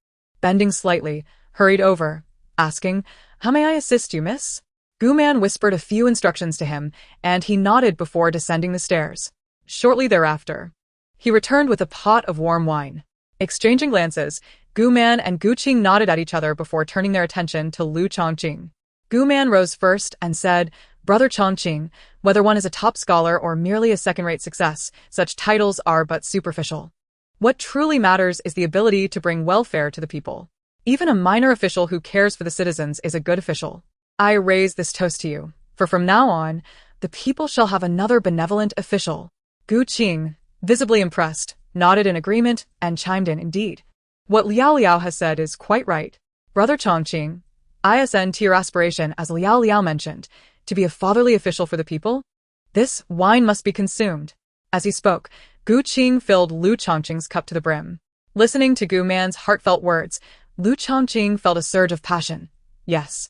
bending slightly, hurried over, asking, "How may I assist you, miss?" Gu Man whispered a few instructions to him, and he nodded before descending the stairs. Shortly thereafter, he returned with a pot of warm wine. Exchanging glances, Gu Man and Gu Qing nodded at each other before turning their attention to Lu Chongqing. Gu Man rose first and said, "Brother Chongqing, whether one is a top scholar or merely a second-rate success, such titles are but superficial. What truly matters is the ability to bring welfare to the people. Even a minor official who cares for the citizens is a good official. I raise this toast to you, for from now on, the people shall have another benevolent official." Gu Qing, visibly impressed, nodded in agreement and chimed in, "Indeed. What Liaoliao has said is quite right. Brother Chongqing, I ascend to your aspiration as Liaoliao mentioned, to be a fatherly official for the people. This wine must be consumed." As he spoke, Gu Qing filled Lu Chongqing's cup to the brim. Listening to Gu Man's heartfelt words, Lu Chongqing felt a surge of passion. Yes.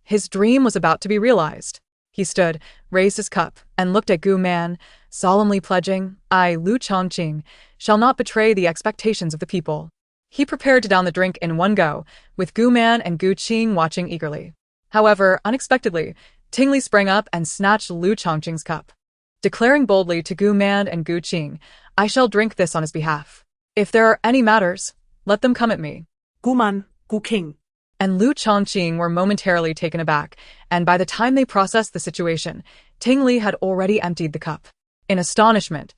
His dream was about to be realized. He stood, raised his cup, and looked at Gu Man, solemnly pledging, "I, Lu Chongqing, shall not betray the expectations of the people." He prepared to down the drink in one go, with Gu Man and Gu Qing watching eagerly. However, unexpectedly, Ting Li sprang up and snatched Lu Chongqing's cup. Declaring boldly to Gu Man and Gu Qing, "I shall drink this on his behalf. If there are any matters, let them come at me." Gu Man, Gu Qing, and Lu Chongqing were momentarily taken aback, and by the time they processed the situation, Ting Li had already emptied the cup. In astonishment,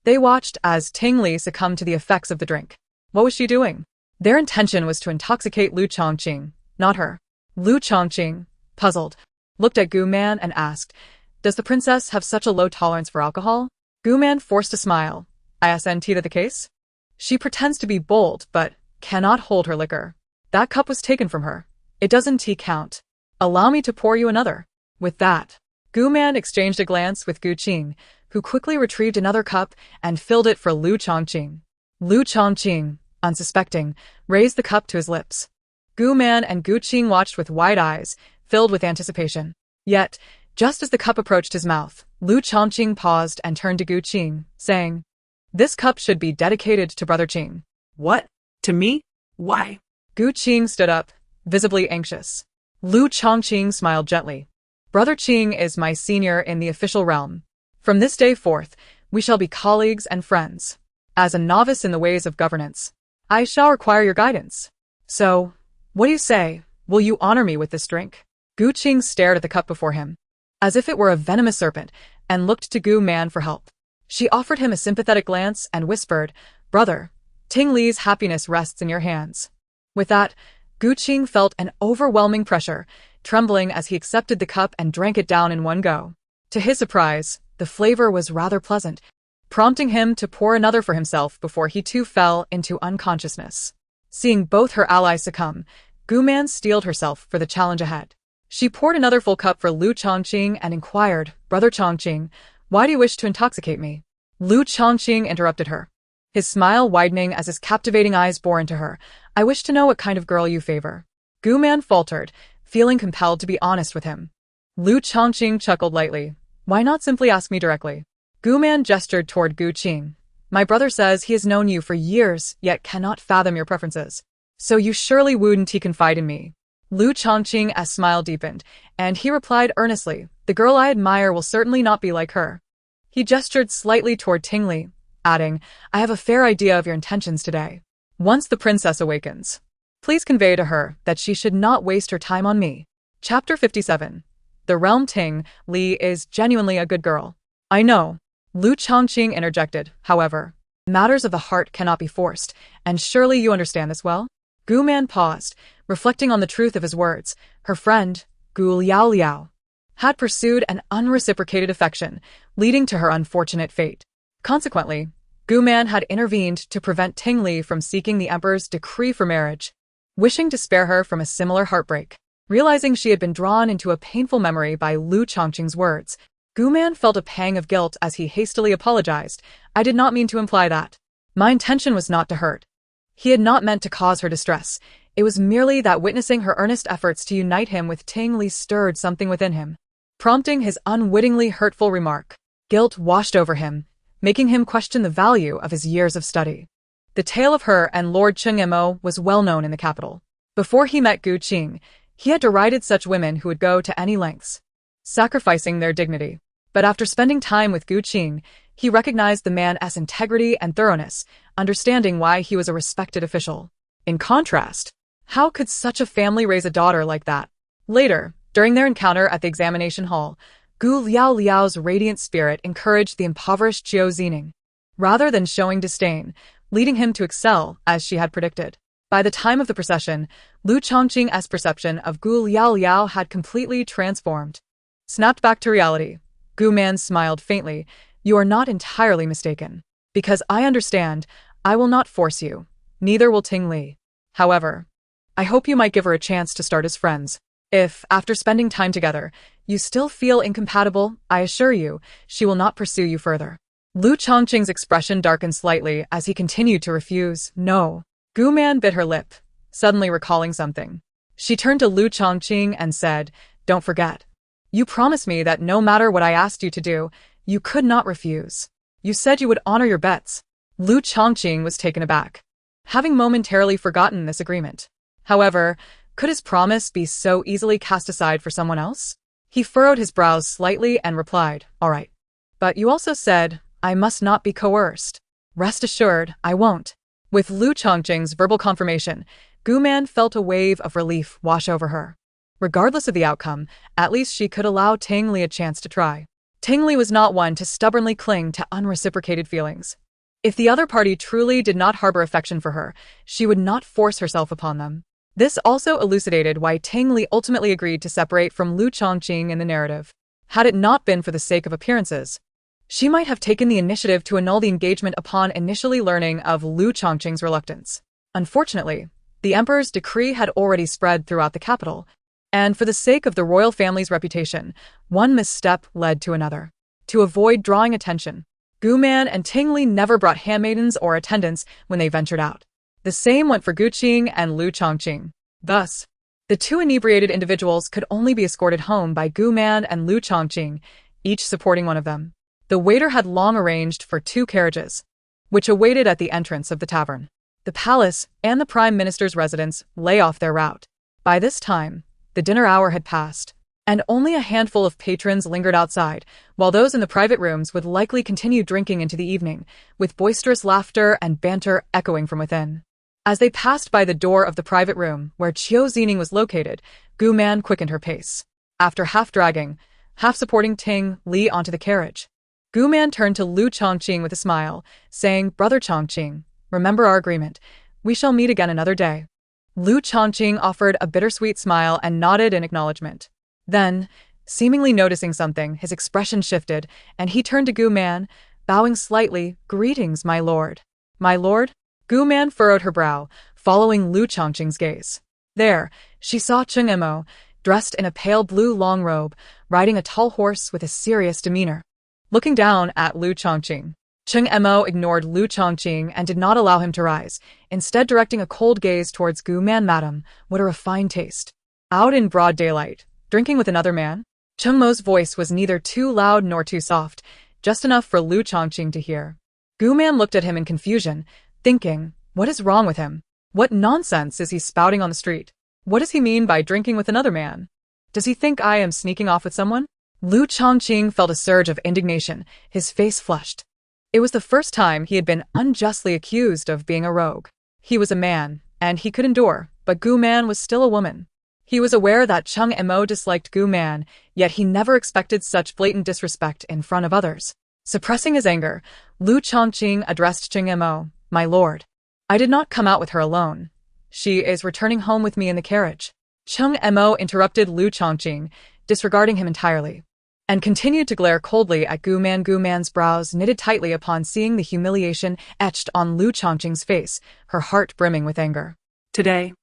they watched as Ting Li succumbed to the effects of the drink. What was she doing? Their intention was to intoxicate Lu Chongqing, not her. Lu Chongqing, puzzled, looked at Gu Man and asked, "Does the princess have such a low tolerance for alcohol?" Gu Man forced a smile. "Isn't that the case? She pretends to be bold, but cannot hold her liquor. That cup was taken from her. It doesn't count. Allow me to pour you another." With that, Gu Man exchanged a glance with Gu Qing, who quickly retrieved another cup and filled it for Lu Chongqing. Lu Chongqing, unsuspecting, raised the cup to his lips. Gu Man and Gu Qing watched with wide eyes, filled with anticipation. Yet, just as the cup approached his mouth, Lu Chongqing paused and turned to Gu Qing, saying, "This cup should be dedicated to Brother Qing." "What? To me? Why?" Gu Qing stood up, visibly anxious. Lu Chongqing smiled gently. "Brother Qing is my senior in the official realm. From this day forth, we shall be colleagues and friends. As a novice in the ways of governance, I shall require your guidance. So, what do you say? Will you honor me with this drink?" Gu Qing stared at the cup before him, as if it were a venomous serpent, and looked to Gu Man for help. She offered him a sympathetic glance and whispered, "Brother, Ting Li's happiness rests in your hands." With that, Gu Qing felt an overwhelming pressure, trembling as he accepted the cup and drank it down in one go. To his surprise, the flavor was rather pleasant, prompting him to pour another for himself before he too fell into unconsciousness. Seeing both her allies succumb, Gu Man steeled herself for the challenge ahead. She poured another full cup for Lu Chongqing and inquired, "Brother Chongqing, why do you wish to intoxicate me?" Lu Chongqing interrupted her, his smile widening as his captivating eyes bore into her. "I wish to know what kind of girl you favor." Gu Man faltered, feeling compelled to be honest with him. Lu Chongqing chuckled lightly. Why not simply ask me directly? Gu Man gestured toward Gu Qing. My brother says he has known you for years, yet cannot fathom your preferences. So you surely wouldn't confide in me. Lu Chongqing's smile deepened, and he replied earnestly, the girl I admire will certainly not be like her. He gestured slightly toward Tingli, adding, I have a fair idea of your intentions today. Once the princess awakens, please convey to her that she should not waste her time on me. Chapter 57. The realm Ting Li is genuinely a good girl. I know. Lu Chongqing interjected, however. Matters of the heart cannot be forced, and surely you understand this well? Gu Man paused, reflecting on the truth of his words. Her friend, Gu Liaoliao, had pursued an unreciprocated affection, leading to her unfortunate fate. Consequently, Gu Man had intervened to prevent Ting Li from seeking the emperor's decree for marriage, wishing to spare her from a similar heartbreak. Realizing she had been drawn into a painful memory by Lu Chongqing's words, Gu Man felt a pang of guilt as he hastily apologized. I did not mean to imply that. My intention was not to hurt. He had not meant to cause her distress. It was merely that witnessing her earnest efforts to unite him with Ting Li stirred something within him, prompting his unwittingly hurtful remark. Guilt washed over him, making him question the value of his years of study. The tale of her and Lord Cheng was well known in the capital. Before he met Gu Qing, he had derided such women who would go to any lengths, sacrificing their dignity. But after spending time with Gu Qing, he recognized the man's integrity and thoroughness, understanding why he was a respected official. In contrast, how could such a family raise a daughter like that? Later, during their encounter at the examination hall, Gu Liaoliao's radiant spirit encouraged the impoverished Jiao Zining, rather than showing disdain, leading him to excel, as she had predicted. By the time of the procession, Lu Chongqing's perception of Gu Liaoliao had completely transformed. Snapped back to reality, Gu Man smiled faintly. You are not entirely mistaken. Because I understand, I will not force you. Neither will Ting Li. However, I hope you might give her a chance to start as friends. If, after spending time together, you still feel incompatible, I assure you, she will not pursue you further. Lu Chongqing's expression darkened slightly as he continued to refuse. No. Gu Man bit her lip, suddenly recalling something. She turned to Lu Chongqing and said, Don't forget. You promised me that no matter what I asked you to do, you could not refuse. You said you would honor your bets. Lu Chongqing was taken aback, having momentarily forgotten this agreement. However, could his promise be so easily cast aside for someone else? He furrowed his brows slightly and replied, All right. But you also said, I must not be coerced. Rest assured, I won't. With Lu Chongqing's verbal confirmation, Gu Man felt a wave of relief wash over her. Regardless of the outcome, at least she could allow Ting Li a chance to try. Ting Li was not one to stubbornly cling to unreciprocated feelings. If the other party truly did not harbor affection for her, she would not force herself upon them. This also elucidated why Ting Li ultimately agreed to separate from Lu Chongqing in the narrative. Had it not been for the sake of appearances, she might have taken the initiative to annul the engagement upon initially learning of Lu Chongqing's reluctance. Unfortunately, the emperor's decree had already spread throughout the capital, and for the sake of the royal family's reputation, one misstep led to another. To avoid drawing attention, Gu Man and Ting Li never brought handmaidens or attendants when they ventured out. The same went for Gu Qing and Lu Chongqing. Thus, the two inebriated individuals could only be escorted home by Gu Man and Lu Chongqing, each supporting one of them. The waiter had long arranged for 2 carriages, which awaited at the entrance of the tavern. The palace and the prime minister's residence lay off their route. By this time, the dinner hour had passed, and only a handful of patrons lingered outside, while those in the private rooms would likely continue drinking into the evening, with boisterous laughter and banter echoing from within. As they passed by the door of the private room where Jiao Zining was located, Gu Man quickened her pace. After half-dragging, half-supporting Ting Li onto the carriage, Gu Man turned to Lu Chongqing with a smile, saying, Brother Chongqing, remember our agreement. We shall meet again another day. Lu Chongqing offered a bittersweet smile and nodded in acknowledgement. Then, seemingly noticing something, his expression shifted, and he turned to Gu Man, bowing slightly. Greetings, my lord. My lord? Gu Man furrowed her brow, following Lu Chongqing's gaze. There, she saw Cheng Emo, dressed in a pale blue long robe, riding a tall horse with a serious demeanor. Looking down at Lu Chongqing, Cheng Emo ignored Lu Chongqing and did not allow him to rise, instead directing a cold gaze towards Gu Man. Madam, what a refined taste. Out in broad daylight, drinking with another man? Cheng Mo's voice was neither too loud nor too soft, just enough for Lu Chongqing to hear. Gu Man looked at him in confusion, thinking, what is wrong with him? What nonsense is he spouting on the street? What does he mean by drinking with another man? Does he think I am sneaking off with someone? Lu Chongqing felt a surge of indignation, his face flushed. It was the first time he had been unjustly accused of being a rogue. He was a man, and he could endure, but Gu Man was still a woman. He was aware that Cheng Mo disliked Gu Man, yet he never expected such blatant disrespect in front of others. Suppressing his anger, Lu Chongqing addressed Cheng Mo, "My lord, I did not come out with her alone. She is returning home with me in the carriage." Cheng Mo interrupted Lu Chongqing, disregarding him entirely, and continued to glare coldly at Gu Man. Gu Man's brows knitted tightly upon seeing the humiliation etched on Lu Chongqing's face, her heart brimming with anger. Today,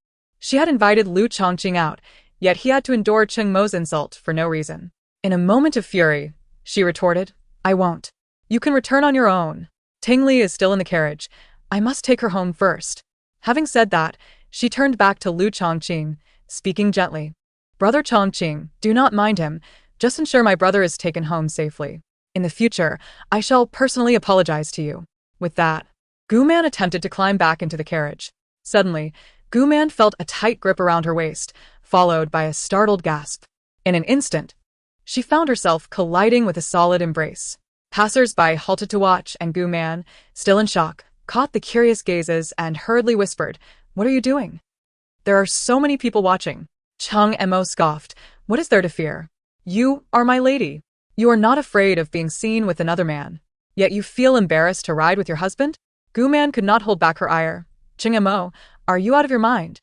she had invited Lu Chongqing out, yet he had to endure Cheng Mo's insult for no reason. In a moment of fury, she retorted, "I won't. You can return on your own. Tingli is still in the carriage. I must take her home first." Having said that, she turned back to Lu Chongqing, speaking gently. "Brother Chongqing, do not mind him. Just ensure my brother is taken home safely. In the future, I shall personally apologize to you." With that, Gu Man attempted to climb back into the carriage. Suddenly, Gu Man felt a tight grip around her waist, followed by a startled gasp. In an instant, she found herself colliding with a solid embrace. Passers-by halted to watch, and Gu Man, still in shock, caught the curious gazes and hurriedly whispered, "What are you doing? There are so many people watching." Cheng Mo scoffed, "What is there to fear? You are my lady. You are not afraid of being seen with another man. Yet you feel embarrassed to ride with your husband?" Gu Man could not hold back her ire. "Cheng Mo, are you out of your mind?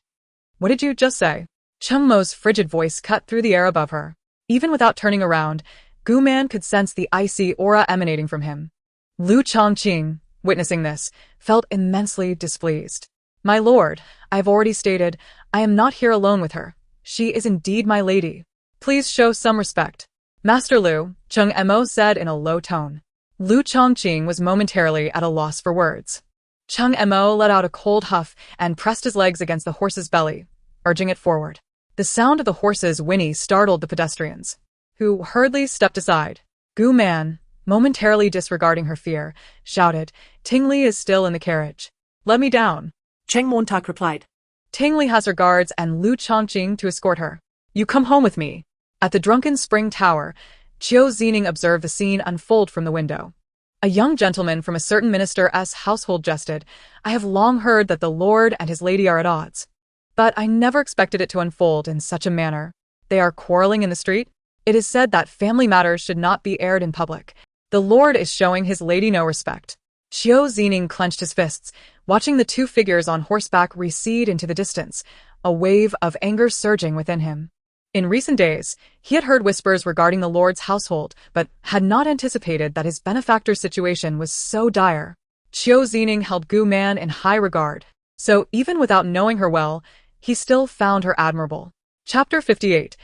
What did you just say?" Cheng Mo's frigid voice cut through the air above her. Even without turning around, Gu Man could sense the icy aura emanating from him. Lu Chongqing, witnessing this, felt immensely displeased. "My lord, I have already stated, I am not here alone with her. She is indeed my lady. Please show some respect." "Master Lu," Cheng Mo said in a low tone. Lu Chongqing was momentarily at a loss for words. Cheng Mo let out a cold huff and pressed his legs against the horse's belly, urging it forward. The sound of the horse's whinny startled the pedestrians, who hurriedly stepped aside. Gu Man, momentarily disregarding her fear, shouted, "Tingli is still in the carriage. Let me down." Cheng Montauk replied, "Tingli has her guards and Lu Chongqing to escort her. You come home with me." At the Drunken Spring Tower, Qiu Zining observed the scene unfold from the window. A young gentleman from a certain minister's household jested, "I have long heard that the lord and his lady are at odds. But I never expected it to unfold in such a manner. They are quarreling in the street? It is said that family matters should not be aired in public. The lord is showing his lady no respect." Qiu Zining clenched his fists, watching the two figures on horseback recede into the distance, a wave of anger surging within him. In recent days, he had heard whispers regarding the lord's household, but had not anticipated that his benefactor's situation was so dire. Qiu Zining held Gu Man in high regard, so even without knowing her well, he still found her admirable. Chapter 58.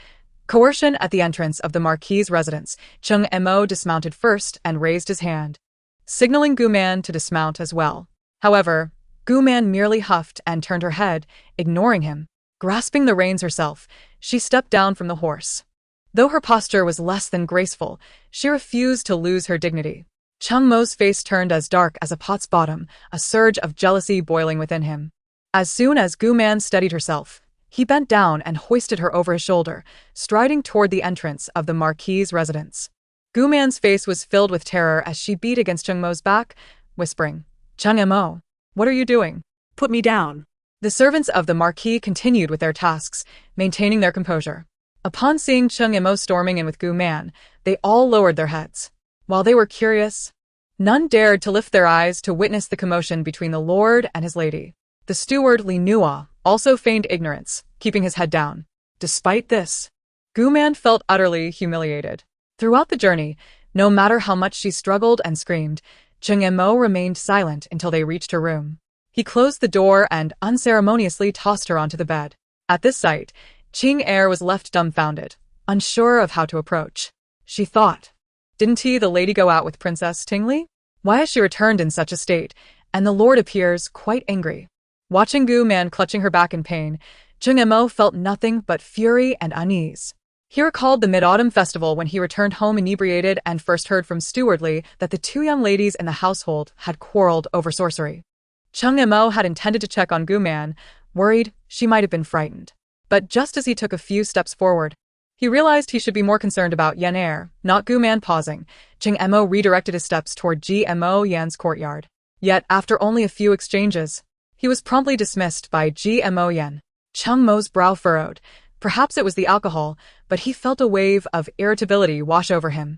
Coercion. At the entrance of the Marquis' residence, Cheng Mo dismounted first and raised his hand, signaling Gu Man to dismount as well. However, Gu Man merely huffed and turned her head, ignoring him. Grasping the reins herself, she stepped down from the horse. Though her posture was less than graceful, she refused to lose her dignity. Cheng Mo's face turned as dark as a pot's bottom, a surge of jealousy boiling within him. As soon as Gu Man steadied herself, he bent down and hoisted her over his shoulder, striding toward the entrance of the Marquis' residence. Gu Man's face was filled with terror as she beat against Cheng Mo's back, whispering, "Cheng Mo, what are you doing? Put me down." The servants of the Marquis continued with their tasks, maintaining their composure. Upon seeing Cheng Mo storming in with Gu Man, they all lowered their heads. While they were curious, none dared to lift their eyes to witness the commotion between the lord and his lady. The steward Li Nua also feigned ignorance, keeping his head down. Despite this, Gu Man felt utterly humiliated. Throughout the journey, no matter how much she struggled and screamed, Cheng Mo remained silent until they reached her room. He closed the door and unceremoniously tossed her onto the bed. At this sight, Qing Er was left dumbfounded, unsure of how to approach. She thought, "Didn't the lady go out with Princess Tingli? Why has she returned in such a state, and the lord appears quite angry?" Watching Gu Man clutching her back in pain, Cheng Mo felt nothing but fury and unease. He recalled the Mid-Autumn Festival when he returned home inebriated and first heard from stewardly that the two young ladies in the household had quarreled over sorcery. Cheng Mo had intended to check on Gu Man, worried she might have been frightened. But just as he took a few steps forward, he realized he should be more concerned about Yan Er, not Gu Man. Pausing, Cheng Mo redirected his steps toward GMO Yan's courtyard. Yet, after only a few exchanges, he was promptly dismissed by GMO Yan. Cheng Mo's brow furrowed. Perhaps it was the alcohol, but he felt a wave of irritability wash over him.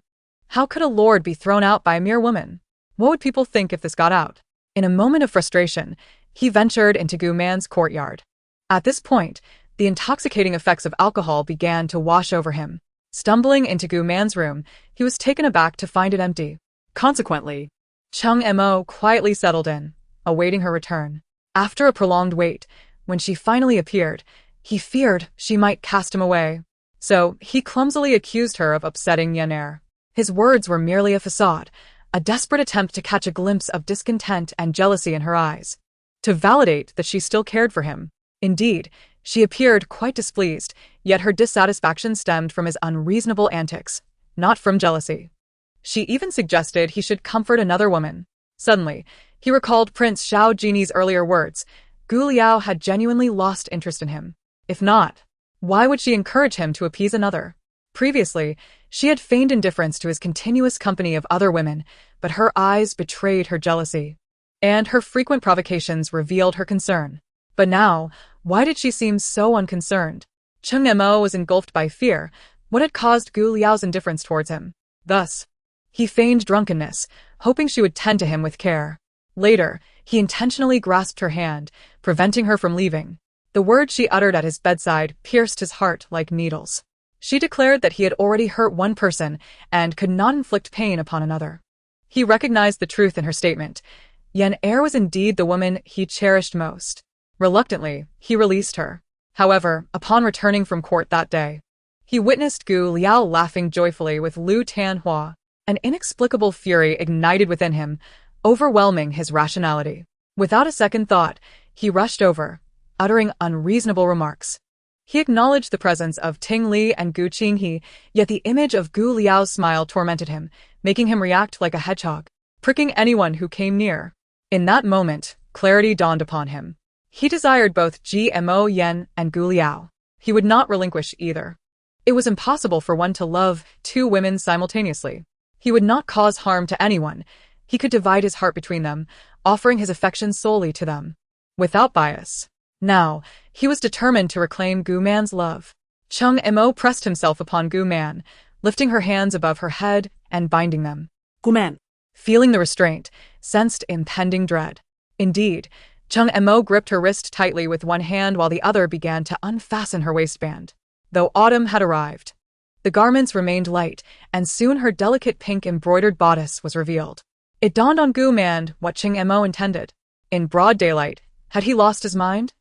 How could a lord be thrown out by a mere woman? What would people think if this got out? In a moment of frustration, he ventured into Gu Man's courtyard. At this point, the intoxicating effects of alcohol began to wash over him. Stumbling into Gu Man's room, he was taken aback to find it empty. Consequently, Cheng Mo quietly settled in, awaiting her return. After a prolonged wait, when she finally appeared, he feared she might cast him away. So, he clumsily accused her of upsetting Yan Er. His words were merely a facade, a desperate attempt to catch a glimpse of discontent and jealousy in her eyes, to validate that she still cared for him. Indeed, she appeared quite displeased, yet her dissatisfaction stemmed from his unreasonable antics, not from jealousy. She even suggested he should comfort another woman. Suddenly, he recalled Prince Xiao Genie's earlier words. Gu Liao had genuinely lost interest in him. If not, why would she encourage him to appease another? Previously, she had feigned indifference to his continuous company of other women, but her eyes betrayed her jealousy, and her frequent provocations revealed her concern. But now, why did she seem so unconcerned? Cheng Mo was engulfed by fear. What had caused Gu Liao's indifference towards him? Thus, he feigned drunkenness, hoping she would tend to him with care. Later, he intentionally grasped her hand, preventing her from leaving. The words she uttered at his bedside pierced his heart like needles. She declared that he had already hurt one person and could not inflict pain upon another. He recognized the truth in her statement. Yan Er was indeed the woman he cherished most. Reluctantly, he released her. However, upon returning from court that day, he witnessed Gu Liao laughing joyfully with Lu Tianhua. An inexplicable fury ignited within him, overwhelming his rationality. Without a second thought, he rushed over, uttering unreasonable remarks. He acknowledged the presence of Ting Li and Gu Qinghe, yet the image of Gu Liao's smile tormented him, making him react like a hedgehog, pricking anyone who came near. In that moment, clarity dawned upon him. He desired both GMO Yan and Gu Liao. He would not relinquish either. It was impossible for one to love two women simultaneously. He would not cause harm to anyone. He could divide his heart between them, offering his affection solely to them, without bias. Now, he was determined to reclaim Gu Man's love. Cheng Mo pressed himself upon Gu Man, lifting her hands above her head and binding them. Gu Man, feeling the restraint, sensed impending dread. Indeed, Cheng Mo gripped her wrist tightly with one hand while the other began to unfasten her waistband. Though autumn had arrived, the garments remained light, and soon her delicate pink embroidered bodice was revealed. It dawned on Gu Man what Cheng Mo intended. In broad daylight, had he lost his mind?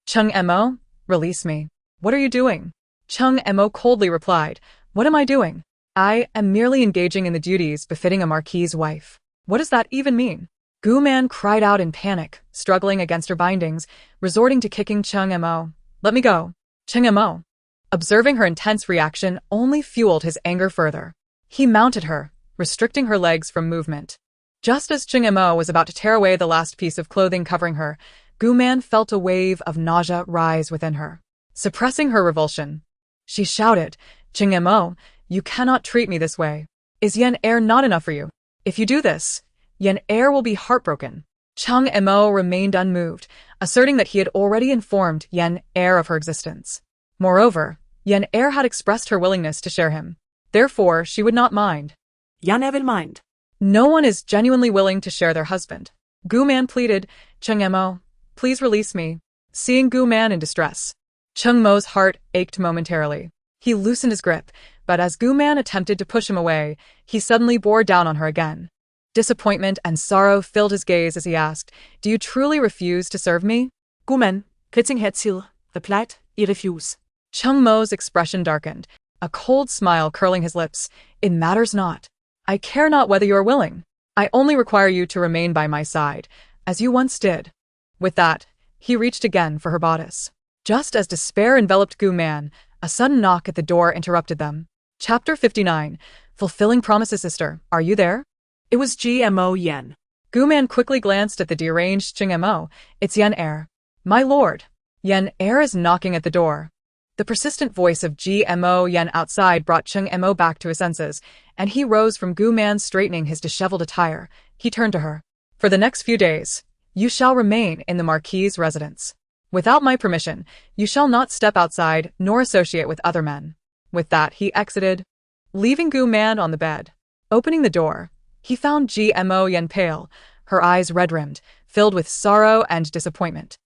Cheng Mo, release me. What are you doing? Cheng Mo coldly replied, What am I doing? I am merely engaging in the duties befitting a Marquis' wife. What does that even mean? Gu Man cried out in panic, struggling against her bindings, resorting to kicking Cheng Mo. Let me go. Cheng Mo, observing her intense reaction, only fueled his anger further. He mounted her, restricting her legs from movement. Just as Cheng Mo was about to tear away the last piece of clothing covering her, Gu Man felt a wave of nausea rise within her. Suppressing her revulsion, she shouted, Cheng Mo, you cannot treat me this way. Is Yan Er not enough for you? If you do this, Yan Er will be heartbroken. Cheng Mo remained unmoved, asserting that he had already informed Yan Er of her existence. Moreover, Yan Er had expressed her willingness to share him. Therefore, she would not mind. Yan Er will mind. No one is genuinely willing to share their husband. Gu Man pleaded, Cheng Mo, please release me. Seeing Gu Man in distress, Cheng Mo's heart ached momentarily. He loosened his grip, but as Gu Man attempted to push him away, he suddenly bore down on her again. Disappointment and sorrow filled his gaze as he asked, Do you truly refuse to serve me? Gu Man, kridting hertil, replied, I refuse. Cheng Mo's expression darkened, a cold smile curling his lips. It matters not. I care not whether you are willing. I only require you to remain by my side, as you once did. With that, he reached again for her bodice. Just as despair enveloped Gu Man, a sudden knock at the door interrupted them. Chapter 59. Fulfilling Promises. Sister, are you there? It was GMO Yen. Gu Man quickly glanced at the deranged Mo. It's Yen Heir. My lord. Yen Heir is knocking at the door. The persistent voice of GMO Yen outside brought Mo back to his senses, and he rose from Gu Man, straightening his disheveled attire. He turned to her. For the next few days, you shall remain in the Marquis' residence. Without my permission, you shall not step outside nor associate with other men. With that, he exited, leaving Gu Man on the bed. Opening the door, he found GMO Yen pale, her eyes red-rimmed, filled with sorrow and disappointment.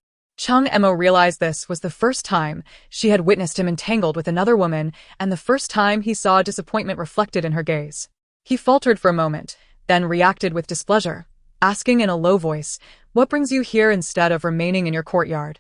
Mo realized this was the first time she had witnessed him entangled with another woman and the first time he saw disappointment reflected in her gaze. He faltered for a moment, then reacted with displeasure, asking in a low voice, "What brings you here instead of remaining in your courtyard?"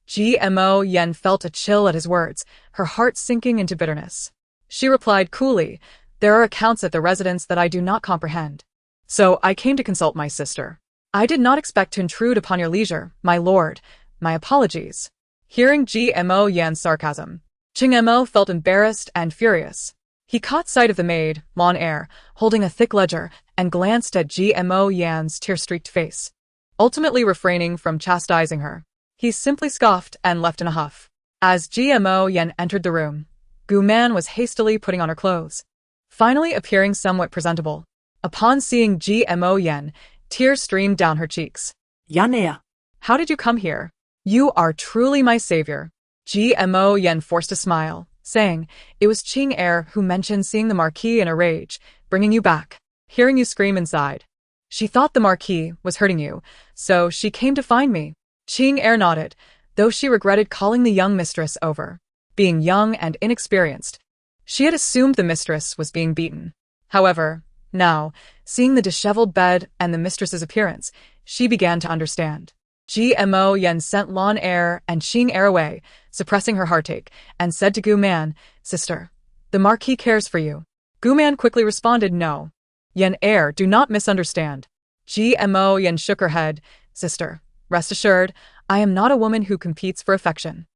GMO Yen felt a chill at his words, her heart sinking into bitterness. She replied coolly, "There are accounts at the residence that I do not comprehend. So I came to consult my sister. I did not expect to intrude upon your leisure, my lord. My apologies." Hearing GMO Yen's sarcasm, Mo felt embarrassed and furious. He caught sight of the maid, Lon Air, holding a thick ledger, and glanced at GMO Yan's tear-streaked face. Ultimately refraining from chastising her, he simply scoffed and left in a huff. As GMO Yen entered the room, Gu Man was hastily putting on her clothes, finally appearing somewhat presentable. Upon seeing GMO Yen, tears streamed down her cheeks. Yanea. How did you come here? You are truly my savior. GMO Yen forced a smile, saying, "It was Qing Heir who mentioned seeing the Marquis in a rage, bringing you back, hearing you scream inside. She thought the Marquis was hurting you, so she came to find me." Qing Heir nodded, though she regretted calling the young mistress over. Being young and inexperienced, she had assumed the mistress was being beaten. However, now, seeing the disheveled bed and the mistress's appearance, she began to understand. GMO Yen sent Lon Air and Qing Heir away, suppressing her heartache, and said to Gu Man, "Sister, the Marquis cares for you." Gu Man quickly responded, "No. Yen Heir, do not misunderstand." GMO Yen shook her head, "Sister, rest assured, I am not a woman who competes for affection.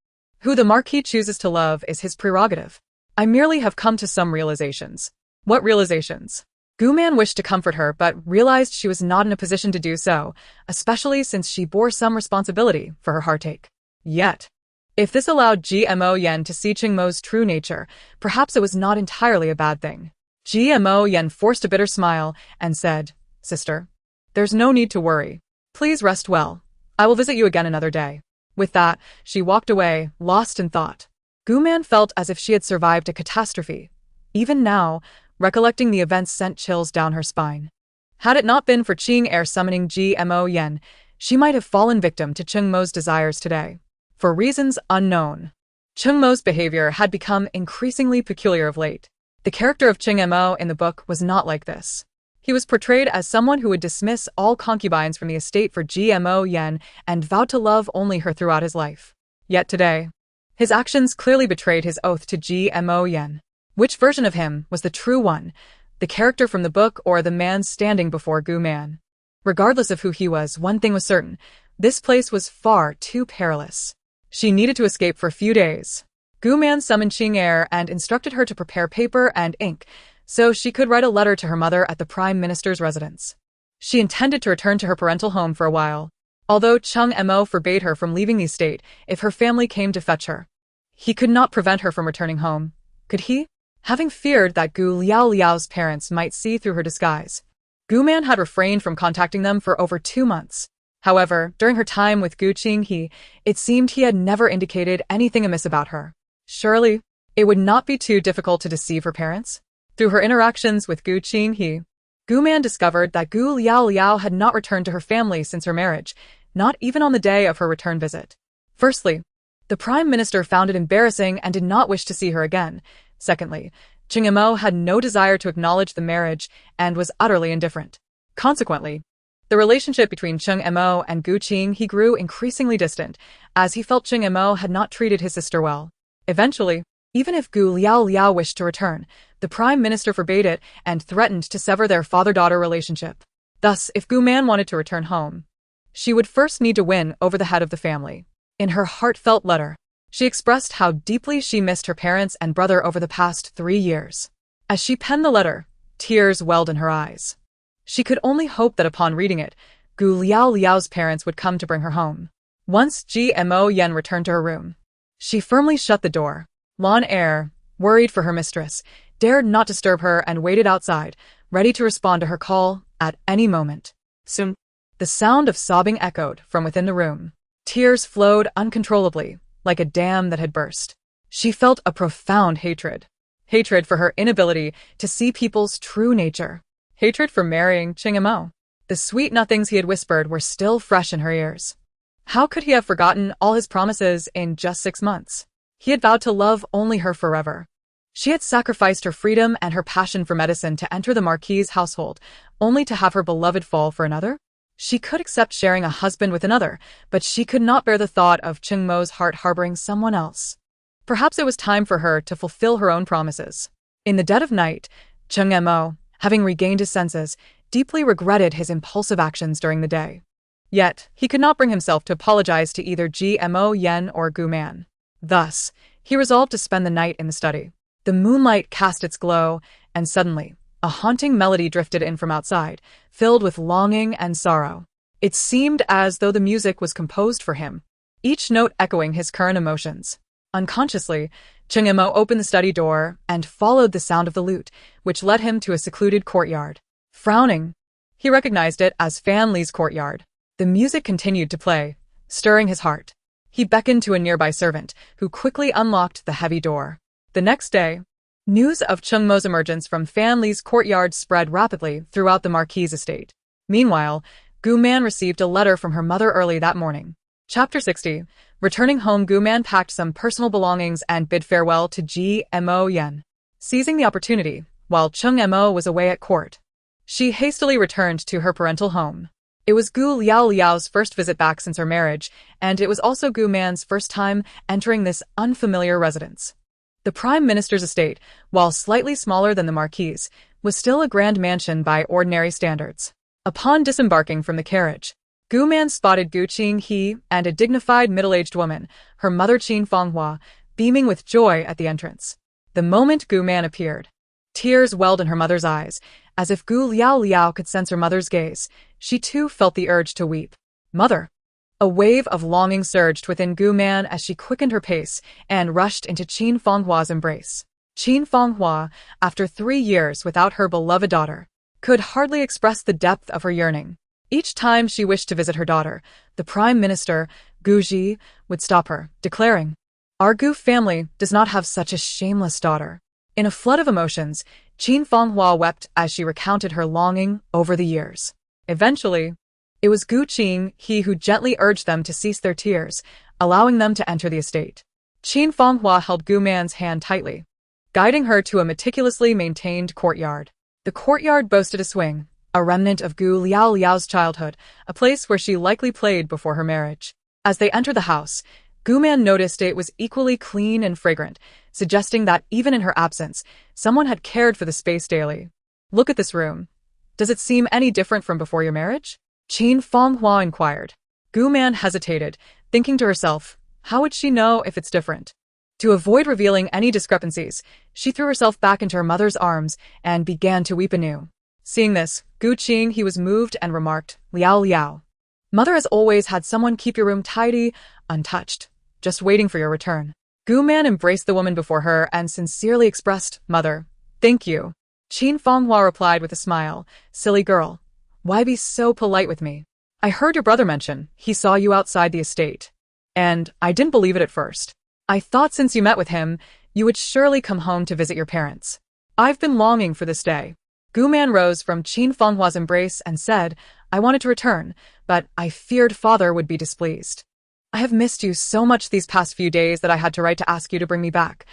Who the Marquis chooses to love is his prerogative. I merely have come to some realizations." What realizations? Gu Man wished to comfort her but realized she was not in a position to do so, especially since she bore some responsibility for her heartache. Yet, if this allowed GMO Yen to see Mo's true nature, perhaps it was not entirely a bad thing. GMO Yen forced a bitter smile and said, "Sister, there's no need to worry. Please rest well. I will visit you again another day." With that, she walked away, lost in thought. Gu Man felt as if she had survived a catastrophe. Even now, recollecting the events sent chills down her spine. Had it not been for Qing Heir summoning GMO Yen, she might have fallen victim to Cheng Mo's desires today. For reasons unknown, Cheng Mo's behavior had become increasingly peculiar of late. The character of Cheng Mo in the book was not like this. He was portrayed as someone who would dismiss all concubines from the estate for GMO Yen and vowed to love only her throughout his life. Yet today, his actions clearly betrayed his oath to GMO Yen. Which version of him was the true one, the character from the book or the man standing before Gu Man? Regardless of who he was, one thing was certain: this place was far too perilous. She needed to escape for a few days. Gu Man summoned Qing Heir and instructed her to prepare paper and ink so she could write a letter to her mother at the Prime Minister's residence. She intended to return to her parental home for a while, although Cheng Mo forbade her from leaving the estate if her family came to fetch her. He could not prevent her from returning home, could he? Having feared that Liaoliao's parents might see through her disguise, Gu Man had refrained from contacting them for over 2 months. However, during her time with Gu Qinghe, it seemed he had never indicated anything amiss about her. Surely, it would not be too difficult to deceive her parents? Through her interactions with Gu Qinghe, Gu Man discovered that Liaoliao had not returned to her family since her marriage, not even on the day of her return visit. Firstly, the Prime Minister found it embarrassing and did not wish to see her again. Secondly, Cheng Mo had no desire to acknowledge the marriage and was utterly indifferent. Consequently, the relationship between Cheng Mo and Gu Qinghe grew increasingly distant, as he felt Cheng Mo had not treated his sister well. Eventually, even if Liaoliao wished to return, the Prime Minister forbade it and threatened to sever their father-daughter relationship. Thus, if Gu Man wanted to return home, she would first need to win over the head of the family. In her heartfelt letter, She expressed how deeply she missed her parents and brother over the past 3 years. As she penned the letter, tears welled in her eyes. She could only hope that upon reading it, Liaoliao's parents would come to bring her home. Once Gmo Yen returned to her room, she firmly shut the door. Lan Er, worried for her mistress, dared not disturb her and waited outside, ready to respond to her call at any moment. Soon, the sound of sobbing echoed from within the room. Tears flowed uncontrollably, like a dam that had burst. She felt a profound hatred. Hatred for her inability to see people's true nature. Hatred for marrying Qingmo. The sweet nothings he had whispered were still fresh in her ears. How could he have forgotten all his promises in just 6 months? He had vowed to love only her forever. She had sacrificed her freedom and her passion for medicine to enter the Marquis' household, only to have her beloved fall for another? She could accept sharing a husband with another, but she could not bear the thought of Qingmo's heart harboring someone else. Perhaps it was time for her to fulfill her own promises. In the dead of night, Qingmo, having regained his senses, deeply regretted his impulsive actions during the day. Yet, he could not bring himself to apologize to either Gmo Yen or Gu Man. Thus, he resolved to spend the night in the study. The moonlight cast its glow, and suddenly, a haunting melody drifted in from outside, filled with longing and sorrow. It seemed as though the music was composed for him, each note echoing his current emotions. Unconsciously, Qingmo opened the study door and followed the sound of the lute, which led him to a secluded courtyard. Frowning, he recognized it as Fan Li's courtyard. The music continued to play, stirring his heart. He beckoned to a nearby servant, who quickly unlocked the heavy door. The next day, news of Qingmo's emergence from Fan Li's courtyard spread rapidly throughout the Marquis' estate. Meanwhile, Gu Man received a letter from her mother early that morning. Chapter 60. Returning home, Gu Man packed some personal belongings and bid farewell to Gmo Yen. Seizing the opportunity, while Qingmo was away at court, she hastily returned to her parental home. It was Gu Liaoliao's first visit back since her marriage, and it was also Gu Man's first time entering this unfamiliar residence. The Prime Minister's estate, while slightly smaller than the Marquis', was still a grand mansion by ordinary standards. Upon disembarking from the carriage, Gu Man spotted Gu Qinghe and a dignified middle-aged woman, her mother Qin Fanghua, beaming with joy at the entrance. The moment Gu Man appeared, tears welled in her mother's eyes. As if Gu Liaoliao could sense her mother's gaze, she too felt the urge to weep. Mother! A wave of longing surged within Gu Man as she quickened her pace and rushed into Qin Fanghua's embrace. Qin Fanghua, after 3 years without her beloved daughter, could hardly express the depth of her yearning. Each time she wished to visit her daughter, the Prime Minister, Gu Ji, would stop her, declaring, "Our Gu family does not have such a shameless daughter." In a flood of emotions, Qin Fanghua wept as she recounted her longing over the years. Eventually, it was Gu Qinghe who gently urged them to cease their tears, allowing them to enter the estate. Qin Fanghua held Gu Man's hand tightly, guiding her to a meticulously maintained courtyard. The courtyard boasted a swing, a remnant of Gu Liaoliao's childhood, a place where she likely played before her marriage. As they entered the house, Gu Man noticed it was equally clean and fragrant, suggesting that even in her absence, someone had cared for the space daily. "Look at this room. Does it seem any different from before your marriage?" Qin Fanghua inquired. Gu Man hesitated, thinking to herself, how would she know if it's different? To avoid revealing any discrepancies, she threw herself back into her mother's arms and began to weep anew. Seeing this, Gu Qinghe was moved and remarked, "Liaoliao, Mother has always had someone keep your room tidy, untouched, just waiting for your return." Gu Man embraced the woman before her and sincerely expressed, "Mother, thank you." Qin Fanghua replied with a smile, "Silly girl, why be so polite with me? I heard your brother mention he saw you outside the estate, and I didn't believe it at first. I thought since you met with him, you would surely come home to visit your parents. I've been longing for this day." Gu Man rose from Qin Fanghua's embrace and said, "I wanted to return, but I feared father would be displeased. I have missed you so much these past few days that I had to write to ask you to bring me back.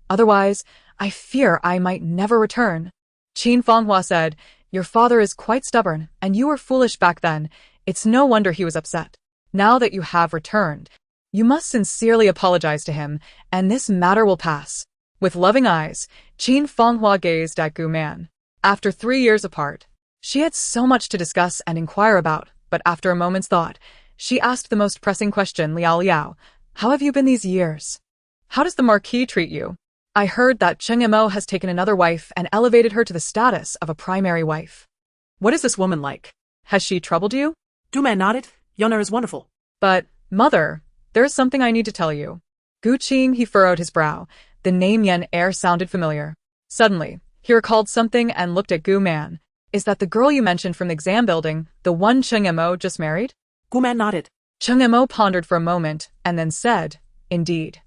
Otherwise, I fear I might never return." Qin Fanghua said, "Your father is quite stubborn, and you were foolish back then. It's no wonder he was upset. Now that you have returned, you must sincerely apologize to him, and this matter will pass." With loving eyes, Qin Fanghua gazed at Gu Man. After 3 years apart, she had so much to discuss and inquire about, but after a moment's thought, she asked the most pressing question, "Liaoliao, how have you been these years?" How does the Marquis treat you? I heard that Cheng has taken another wife and elevated her to the status of a primary wife. What is this woman like? Has she troubled you? Gu Man nodded. Yona is wonderful. But, mother, there is something I need to tell you. Gu Qing, he furrowed his brow. The name Yen Er sounded familiar. Suddenly, he recalled something and looked at Gu Man. Is that the girl you mentioned from the exam building, the one Cheng just married? Gu Man nodded. Cheng pondered for a moment and then said, indeed.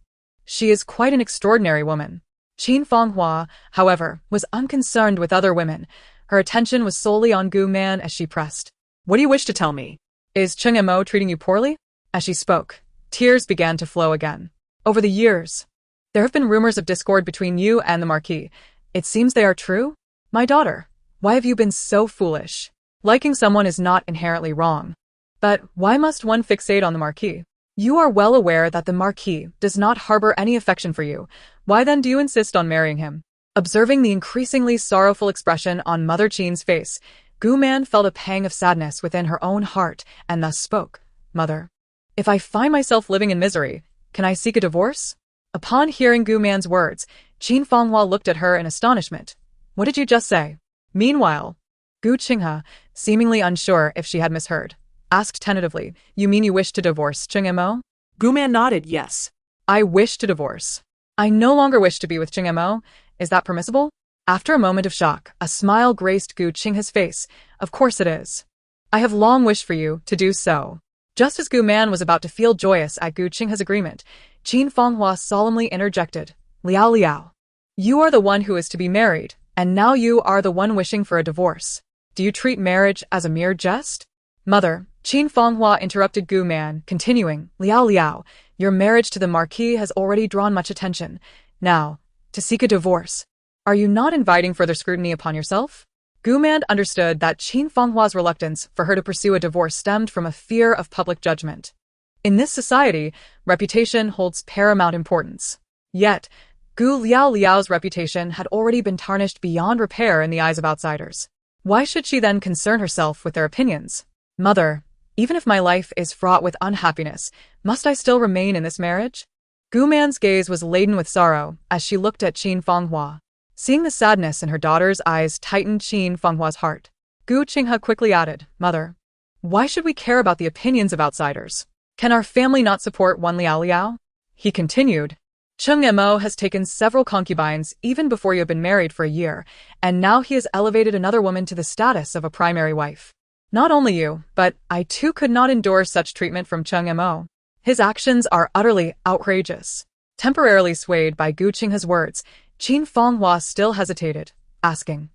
She is quite an extraordinary woman. Qin Fanghua, however, was unconcerned with other women. Her attention was solely on Gu Man as she pressed. What do you wish to tell me? Is Cheng treating you poorly? As she spoke, tears began to flow again. Over the years, there have been rumors of discord between you and the Marquis. It seems they are true? My daughter, why have you been so foolish? Liking someone is not inherently wrong. But why must one fixate on the Marquis? You are well aware that the Marquis does not harbor any affection for you. Why then do you insist on marrying him? Observing the increasingly sorrowful expression on Mother Qin's face, Gu Man felt a pang of sadness within her own heart and thus spoke. Mother, if I find myself living in misery, can I seek a divorce? Upon hearing Gu Man's words, Qin Fanghua looked at her in astonishment. What did you just say? Meanwhile, Gu Qinghe, seemingly unsure if she had misheard, asked tentatively, you mean you wish to divorce Cheng Mo? Gu Man nodded, yes. I wish to divorce. I no longer wish to be with Cheng Mo. Is that permissible? After a moment of shock, a smile graced Gu Qinghe's face. Of course it is. I have long wished for you to do so. Just as Gu Man was about to feel joyous at Gu Qinghe's agreement, Qin Fanghua solemnly interjected. Liaoliao. You are the one who is to be married, and now you are the one wishing for a divorce. Do you treat marriage as a mere jest? Mother, Qin Fanghua interrupted Gu Man, continuing, Liaoliao, your marriage to the Marquis has already drawn much attention. Now, to seek a divorce. Are you not inviting further scrutiny upon yourself? Gu Man understood that Qin Fanghua's reluctance for her to pursue a divorce stemmed from a fear of public judgment. In this society, reputation holds paramount importance. Yet, Gu Liaoliao's reputation had already been tarnished beyond repair in the eyes of outsiders. Why should she then concern herself with their opinions? Mother, even if my life is fraught with unhappiness, must I still remain in this marriage? Gu Man's gaze was laden with sorrow as she looked at Qin Fanghua. Seeing the sadness in her daughter's eyes tightened Qin Fanghua's heart. Gu Qinghe quickly added, Mother, why should we care about the opinions of outsiders? Can our family not support one Liaoliao? He continued, Cheng Mo has taken several concubines even before you have been married for a year, and now he has elevated another woman to the status of a primary wife. Not only you, but I too could not endure such treatment from Cheng Mo. His actions are utterly outrageous. Temporarily swayed by Gu Qinghe's words, Qin Fanghua still hesitated, asking,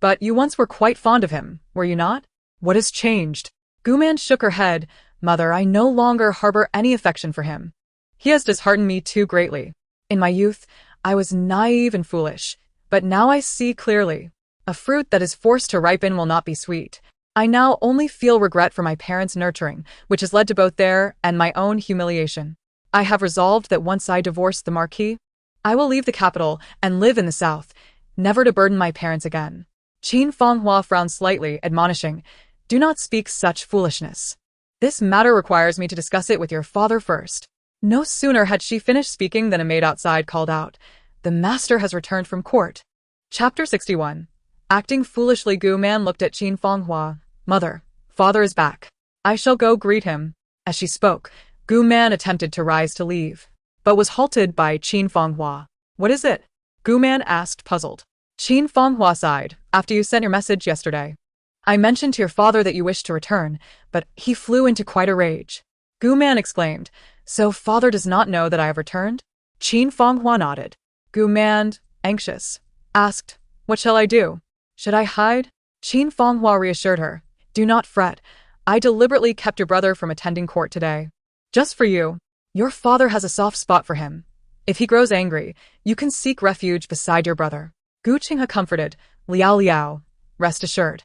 But you once were quite fond of him, were you not? What has changed? Gu Man shook her head. Mother, I no longer harbor any affection for him. He has disheartened me too greatly. In my youth, I was naive and foolish, but now I see clearly. A fruit that is forced to ripen will not be sweet. I now only feel regret for my parents' nurturing, which has led to both their and my own humiliation. I have resolved that once I divorce the Marquis, I will leave the capital and live in the south, never to burden my parents again. Qin Fanghua frowned slightly, admonishing, Do not speak such foolishness. This matter requires me to discuss it with your father first. No sooner had she finished speaking than a maid outside called out, The master has returned from court. Chapter 61. Acting foolishly, Gu Man looked at Qin Fanghua. Mother, father is back. I shall go greet him. As she spoke, Gu Man attempted to rise to leave, but was halted by Qin Fanghua. What is it? Gu Man asked, puzzled. Qin Fanghua sighed. After you sent your message yesterday, I mentioned to your father that you wished to return, but he flew into quite a rage. Gu Man exclaimed, So father does not know that I have returned? Qin Fanghua nodded. Gu Man, anxious, asked, What shall I do? Should I hide? Qin Fanghua reassured her. Do not fret. I deliberately kept your brother from attending court today. Just for you. Your father has a soft spot for him. If he grows angry, you can seek refuge beside your brother. Gu Qinghe comforted. Liaoliao, rest assured.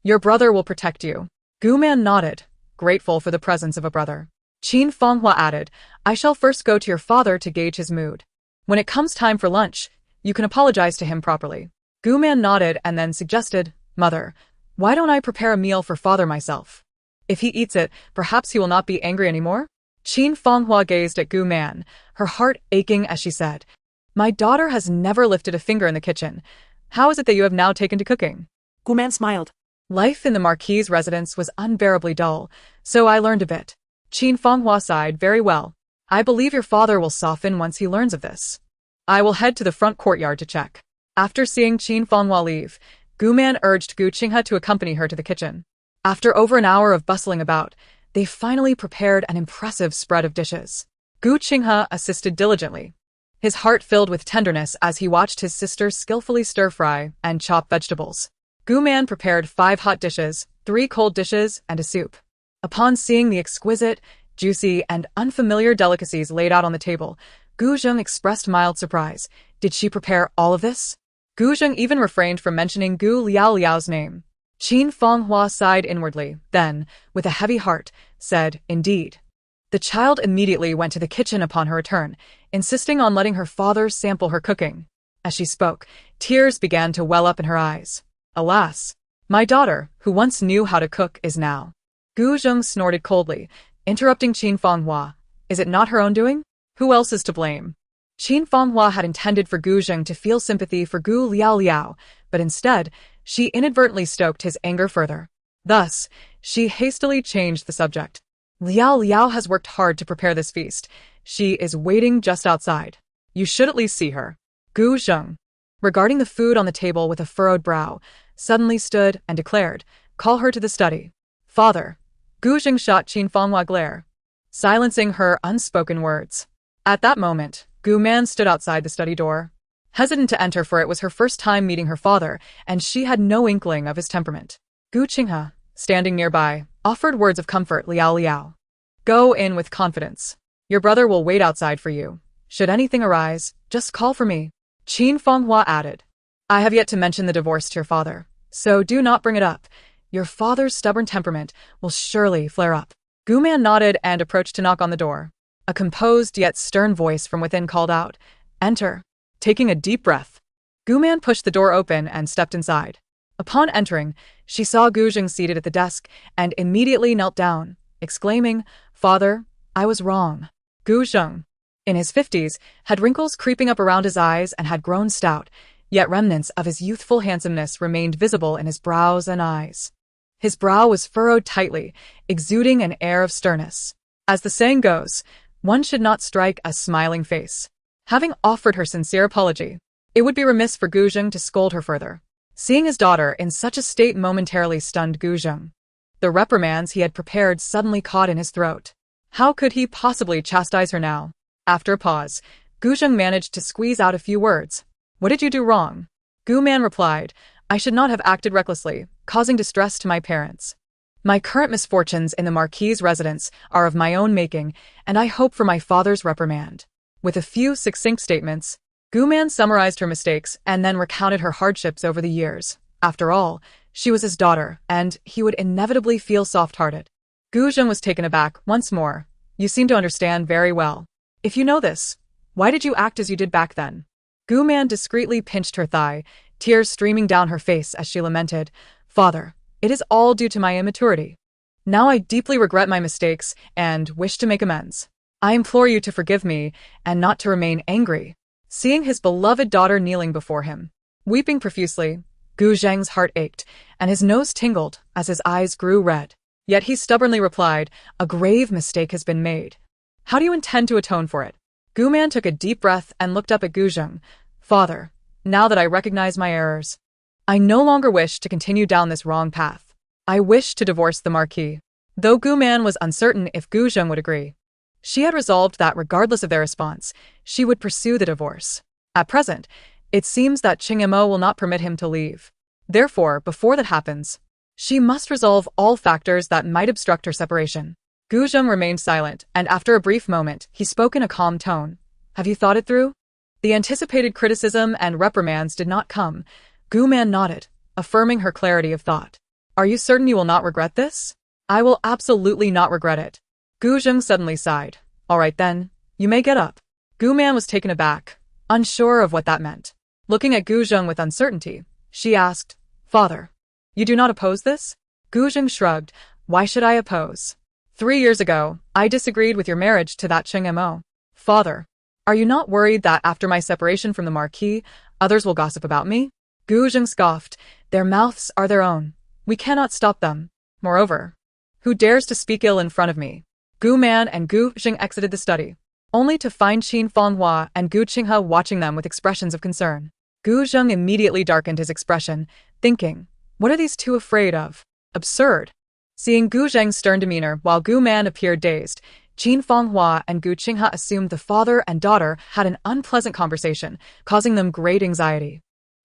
Your brother will protect you. Gu Man nodded, grateful for the presence of a brother. Qin Fanghua added, I shall first go to your father to gauge his mood. When it comes time for lunch, you can apologize to him properly. Gu Man nodded and then suggested, Mother, why don't I prepare a meal for father myself? If he eats it, perhaps he will not be angry anymore? Qin Fanghua gazed at Gu Man, her heart aching as she said, "My daughter has never lifted a finger in the kitchen. How is it that you have now taken to cooking?" Gu Man smiled. Life in the Marquis' residence was unbearably dull, so I learned a bit. Qin Fanghua sighed. "Very well. I believe your father will soften once he learns of this. I will head to the front courtyard to check." After seeing Qin Fanghua leave, Gu Man urged Gu Qinghe to accompany her to the kitchen. After over an hour of bustling about, they finally prepared an impressive spread of dishes. Gu Qinghe assisted diligently, his heart filled with tenderness as he watched his sister skillfully stir-fry and chop vegetables. Gu Man prepared 5 hot dishes, 3 cold dishes, and a soup. Upon seeing the exquisite, juicy, and unfamiliar delicacies laid out on the table, Gu Zheng expressed mild surprise. Did she prepare all of this? Gu Zheng even refrained from mentioning Gu Liaoliao's name. Qin Fanghua sighed inwardly, then, with a heavy heart, said, "Indeed." The child immediately went to the kitchen upon her return, insisting on letting her father sample her cooking. As she spoke, tears began to well up in her eyes. "Alas! My daughter, who once knew how to cook, is now..." Gu Zheng snorted coldly, interrupting Qin Fanghua. "Is it not her own doing? Who else is to blame?" Qin Fanghua had intended for Gu Zheng to feel sympathy for Gu Liaoliao, but instead, she inadvertently stoked his anger further. Thus, she hastily changed the subject. "Liaoliao has worked hard to prepare this feast. She is waiting just outside. You should at least see her." Gu Zheng, regarding the food on the table with a furrowed brow, suddenly stood and declared, "Call her to the study." "Father." Gu Zheng shot Qin Fanghua a glare, silencing her unspoken words. At that moment, Gu Man stood outside the study door, hesitant to enter for it was her first time meeting her father, and she had no inkling of his temperament. Gu Qinghe, standing nearby, offered words of comfort. Liaoliao, "Go in with confidence. Your brother will wait outside for you. Should anything arise, just call for me." Qin Fanghua added, "I have yet to mention the divorce to your father, so do not bring it up. Your father's stubborn temperament will surely flare up." Gu Man nodded and approached to knock on the door. A composed yet stern voice from within called out, "Enter." Taking a deep breath, Gu Man pushed the door open and stepped inside. Upon entering, she saw Gu Zheng seated at the desk and immediately knelt down, exclaiming, "Father, I was wrong." Gu Zheng, in his 50s, had wrinkles creeping up around his eyes and had grown stout, yet remnants of his youthful handsomeness remained visible in his brows and eyes. His brow was furrowed tightly, exuding an air of sternness. As the saying goes, one should not strike a smiling face. Having offered her sincere apology, it would be remiss for Gu Zheng to scold her further. Seeing his daughter in such a state momentarily stunned Gu Zheng. The reprimands he had prepared suddenly caught in his throat. How could he possibly chastise her now? After a pause, Gu Zheng managed to squeeze out a few words. "What did you do wrong?" Gu Man replied, "I should not have acted recklessly, causing distress to my parents. My current misfortunes in the Marquis' residence are of my own making, and I hope for my father's reprimand." With a few succinct statements, Gu Man summarized her mistakes and then recounted her hardships over the years. After all, she was his daughter, and he would inevitably feel soft-hearted. Gu Zheng was taken aback once more. "You seem to understand very well. If you know this, why did you act as you did back then?" Gu Man discreetly pinched her thigh, tears streaming down her face as she lamented, "Father, it is all due to my immaturity. Now I deeply regret my mistakes and wish to make amends. I implore you to forgive me and not to remain angry." Seeing his beloved daughter kneeling before him, weeping profusely, Gu Zheng's heart ached, and his nose tingled as his eyes grew red. Yet he stubbornly replied, "A grave mistake has been made. How do you intend to atone for it?" Gu Man took a deep breath and looked up at Gu Zheng. "Father, now that I recognize my errors, I no longer wish to continue down this wrong path. I wish to divorce the Marquis." Though Gu Man was uncertain if Gu Zheng would agree, she had resolved that regardless of their response, she would pursue the divorce. At present, it seems that Qingmo will not permit him to leave. Therefore, before that happens, she must resolve all factors that might obstruct her separation. Gu Zheng remained silent, and after a brief moment, he spoke in a calm tone. "Have you thought it through?" The anticipated criticism and reprimands did not come. Gu Man nodded, affirming her clarity of thought. "Are you certain you will not regret this?" "I will absolutely not regret it." Gu Zheng suddenly sighed. "All right then, you may get up." Gu Man was taken aback, unsure of what that meant. Looking at Gu Zheng with uncertainty, she asked, "Father, you do not oppose this?" Gu Zheng shrugged. "Why should I oppose?" 3 years ago, I disagreed with your marriage to that Mo. Father, are you not worried that after my separation from the Marquis, others will gossip about me? Gu Zheng scoffed. Their mouths are their own. We cannot stop them. Moreover, who dares to speak ill in front of me? Gu Man and Gu Zheng exited the study, only to find Qin Fanghua and Gu Qinghe watching them with expressions of concern. Gu Zheng immediately darkened his expression, thinking, what are these two afraid of? Absurd. Seeing Gu Zheng's stern demeanor while Gu Man appeared dazed, Qin Fanghua and Gu Qinghe assumed the father and daughter had an unpleasant conversation, causing them great anxiety.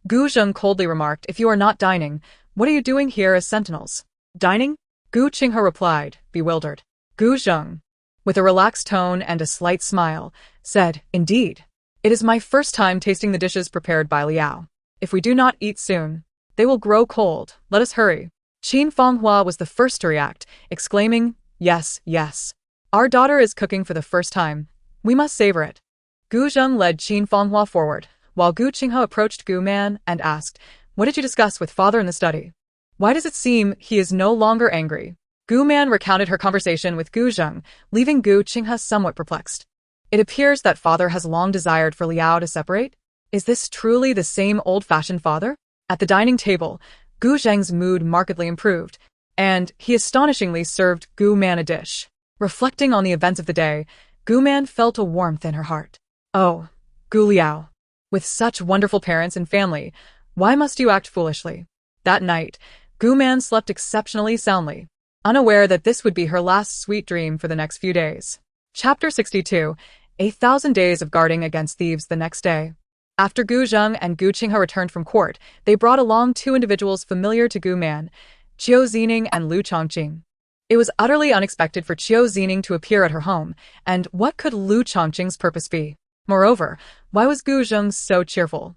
Gu Zheng coldly remarked, if you are not dining, what are you doing here as sentinels? Dining? Gu Qinghe replied, bewildered. Gu Zheng, with a relaxed tone and a slight smile, said, indeed. It is my first time tasting the dishes prepared by Liao. If we do not eat soon, they will grow cold. Let us hurry. Qin Fanghua was the first to react, exclaiming, yes, yes. Our daughter is cooking for the first time. We must savor it. Gu Zheng led Qin Fanghua forward, while Gu Qinghe approached Gu Man and asked, what did you discuss with father in the study? Why does it seem he is no longer angry? Gu Man recounted her conversation with Gu Zheng, leaving Gu Qinghe somewhat perplexed. It appears that father has long desired for Liao to separate. Is this truly the same old-fashioned father? At the dining table, Gu Zheng's mood markedly improved, and he astonishingly served Gu Man a dish. Reflecting on the events of the day, Gu Man felt a warmth in her heart. Oh, Gu Liao. With such wonderful parents and family, why must you act foolishly? That night, Gu Man slept exceptionally soundly, unaware that this would be her last sweet dream for the next few days. Chapter 62, 1,000 Days of Guarding Against Thieves. The next day, after Gu Zheng and Gu Qinghe returned from court, they brought along two individuals familiar to Gu Man, Qiu Zining and Lu Chongqing. It was utterly unexpected for Qiu Zining to appear at her home, and what could Lu Chongqing's purpose be? Moreover, why was Gu Zheng so cheerful?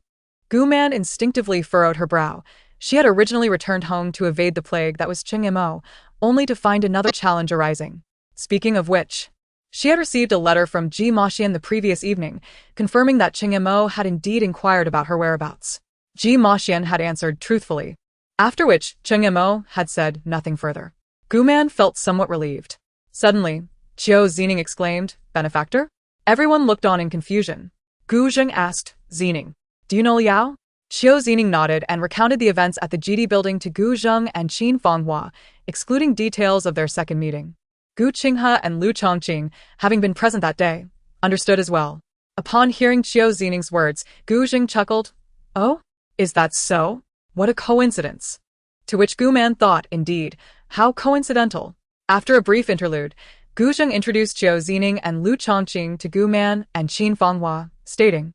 Gu Man instinctively furrowed her brow. She had originally returned home to evade the plague that was Mo, only to find another challenge arising. Speaking of which, she had received a letter from Ji Maxian the previous evening, confirming that Mo had indeed inquired about her whereabouts. Ji Maxian had answered truthfully, after which Mo had said nothing further. Gu Man felt somewhat relieved. Suddenly, Qiu Zining exclaimed, benefactor? Everyone looked on in confusion. Gu Zheng asked, Zining, do you know Liao? Qiu Zining nodded and recounted the events at the GD building to Gu Zheng and Qin Fanghua, excluding details of their second meeting. Gu Qinghe and Lu Chongqing, having been present that day, understood as well. Upon hearing Qiu Zining's words, Gu Zheng chuckled, oh? Is that so? What a coincidence. To which Gu Man thought, indeed, how coincidental. After a brief interlude, Gu Zheng introduced Qiu Zining and Lu Chongqing to Gu Man and Qin Fanghua, stating,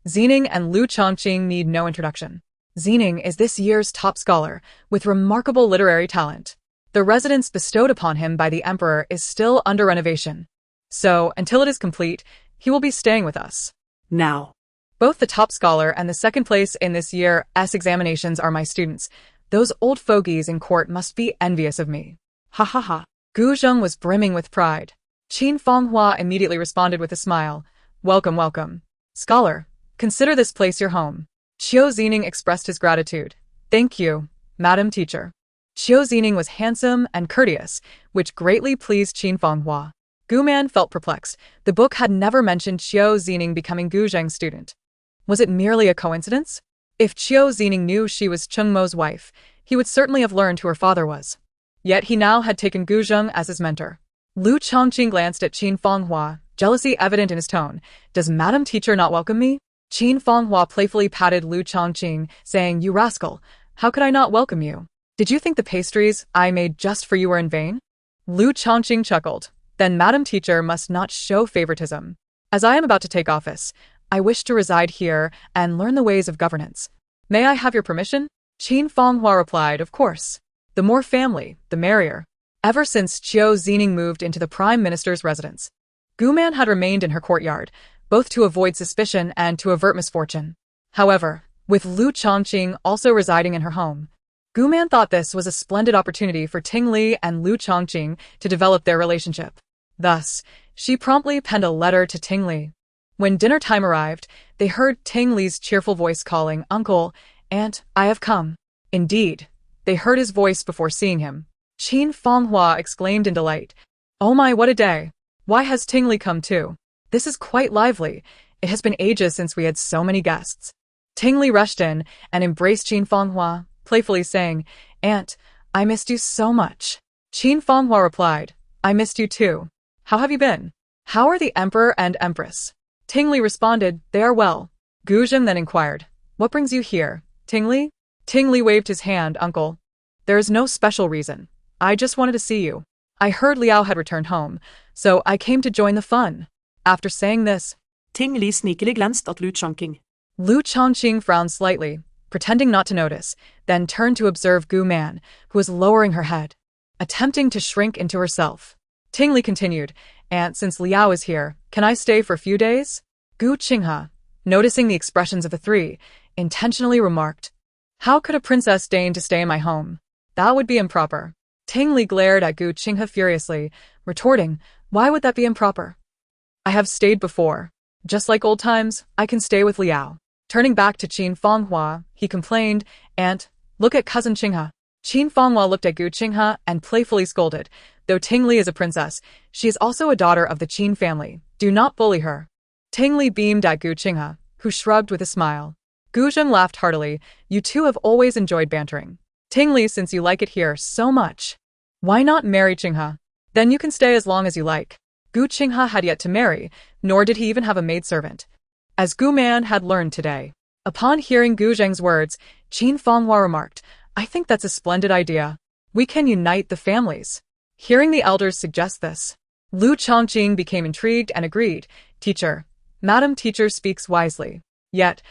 Zining and Lu Chongqing need no introduction. Zining is this year's top scholar, with remarkable literary talent. The residence bestowed upon him by the emperor is still under renovation. So, until it is complete, he will be staying with us. Now, both the top scholar and the second place in this year's examinations are my students. Those old fogies in court must be envious of me. Ha ha ha. Gu Zheng was brimming with pride. Qin Fanghua immediately responded with a smile. Welcome, welcome. Scholar, consider this place your home. Qiu Zining expressed his gratitude. Thank you, Madam Teacher. Qiu Zining was handsome and courteous, which greatly pleased Qin Fanghua. Gu Man felt perplexed. The book had never mentioned Qiu Zining becoming Gu Zheng's student. Was it merely a coincidence? If Qiu Zining knew she was Cheng Mo's wife, he would certainly have learned who her father was. Yet he now had taken Gu Zheng as his mentor. Lu Chongqing glanced at Qin Fanghua, jealousy evident in his tone. Does Madam Teacher not welcome me? Qin Fanghua playfully patted Lu Chongqing, saying, you rascal, how could I not welcome you? Did you think the pastries I made just for you were in vain? Lu Chongqing chuckled. Then Madam Teacher must not show favoritism. As I am about to take office, I wish to reside here and learn the ways of governance. May I have your permission? Qin Fanghua replied, of course. The more family, the merrier. Ever since Qiu Zining moved into the Prime Minister's residence, Gu Man had remained in her courtyard, both to avoid suspicion and to avert misfortune. However, with Lu Chongqing also residing in her home, Gu Man thought this was a splendid opportunity for Ting Li and Lu Chongqing to develop their relationship. Thus, she promptly penned a letter to Ting Li. When dinner time arrived, they heard Ting Li's cheerful voice calling, Uncle, Aunt, I have come. Indeed, they heard his voice before seeing him. Qin Fanghua exclaimed in delight. Oh my, what a day. Why has Tingli come too? This is quite lively. It has been ages since we had so many guests. Tingli rushed in and embraced Qin Fanghua, playfully saying, Aunt, I missed you so much. Qin Fanghua replied, I missed you too. How have you been? How are the Emperor and Empress? Tingli responded, they are well. Gu Zheng then inquired, what brings you here, Tingli? Tingli waved his hand, uncle. There is no special reason. I just wanted to see you. I heard Liao had returned home, so I came to join the fun. After saying this, Tingli sneakily glanced at Lu Chongqing. Lu Chongqing frowned slightly, pretending not to notice, then turned to observe Gu Man, who was lowering her head, attempting to shrink into herself. Tingli continued, Aunt, since Liao is here, can I stay for a few days? Gu Qinghe, noticing the expressions of the three, intentionally remarked, how could a princess deign to stay in my home? That would be improper. Tingli glared at Gu Qinghe furiously, retorting, why would that be improper? I have stayed before. Just like old times, I can stay with Liao. Turning back to Qin Fanghua, he complained, Aunt, look at cousin Qinghe. Qin Fanghua looked at Gu Qinghe and playfully scolded, though Tingli is a princess, she is also a daughter of the Qin family. Do not bully her. Tingli beamed at Gu Qinghe, who shrugged with a smile. Gu Zheng laughed heartily, you two have always enjoyed bantering. Tingli, since you like it here so much, why not marry Qinghe? Then you can stay as long as you like. Gu Qinghe had yet to marry, nor did he even have a maidservant, as Gu Man had learned today. Upon hearing Gu Zheng's words, Qin Fanghua remarked, I think that's a splendid idea. We can unite the families. Hearing the elders suggest this, Lu Chongqing became intrigued and agreed, Teacher, Madam Teacher speaks wisely. Yet,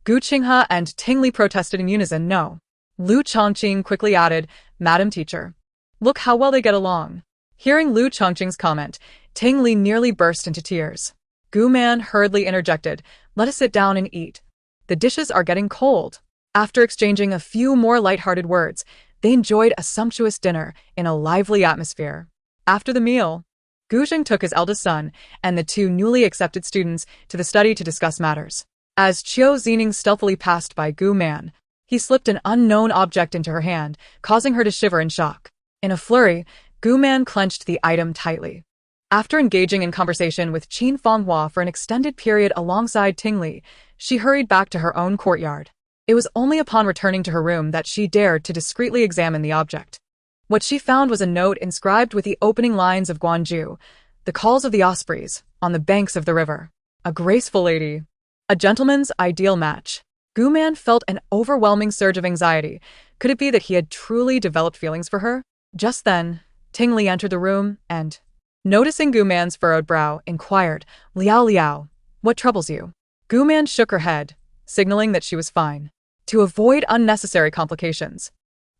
Gu Qinghe and Tingli protested in unison, no. Lu Chongqing quickly added, Madam Teacher, look how well they get along. Hearing Lu Chongqing's comment, Tingli nearly burst into tears. Gu Man hurriedly interjected, let us sit down and eat. The dishes are getting cold. After exchanging a few more light-hearted words, they enjoyed a sumptuous dinner in a lively atmosphere. After the meal, Gu Zheng took his eldest son and the two newly accepted students to the study to discuss matters. As Qiu Zining stealthily passed by Gu Man, he slipped an unknown object into her hand, causing her to shiver in shock. In a flurry, Gu Man clenched the item tightly. After engaging in conversation with Qin Fanghua for an extended period alongside Tingli, she hurried back to her own courtyard. It was only upon returning to her room that she dared to discreetly examine the object. What she found was a note inscribed with the opening lines of Guanju, the calls of the ospreys, on the banks of the river. A graceful lady. A gentleman's ideal match. Gu Man felt an overwhelming surge of anxiety. Could it be that he had truly developed feelings for her? Just then, Tingli entered the room and, noticing Gu Man's furrowed brow, inquired, Liaoliao, what troubles you? Gu Man shook her head, signaling that she was fine. To avoid unnecessary complications,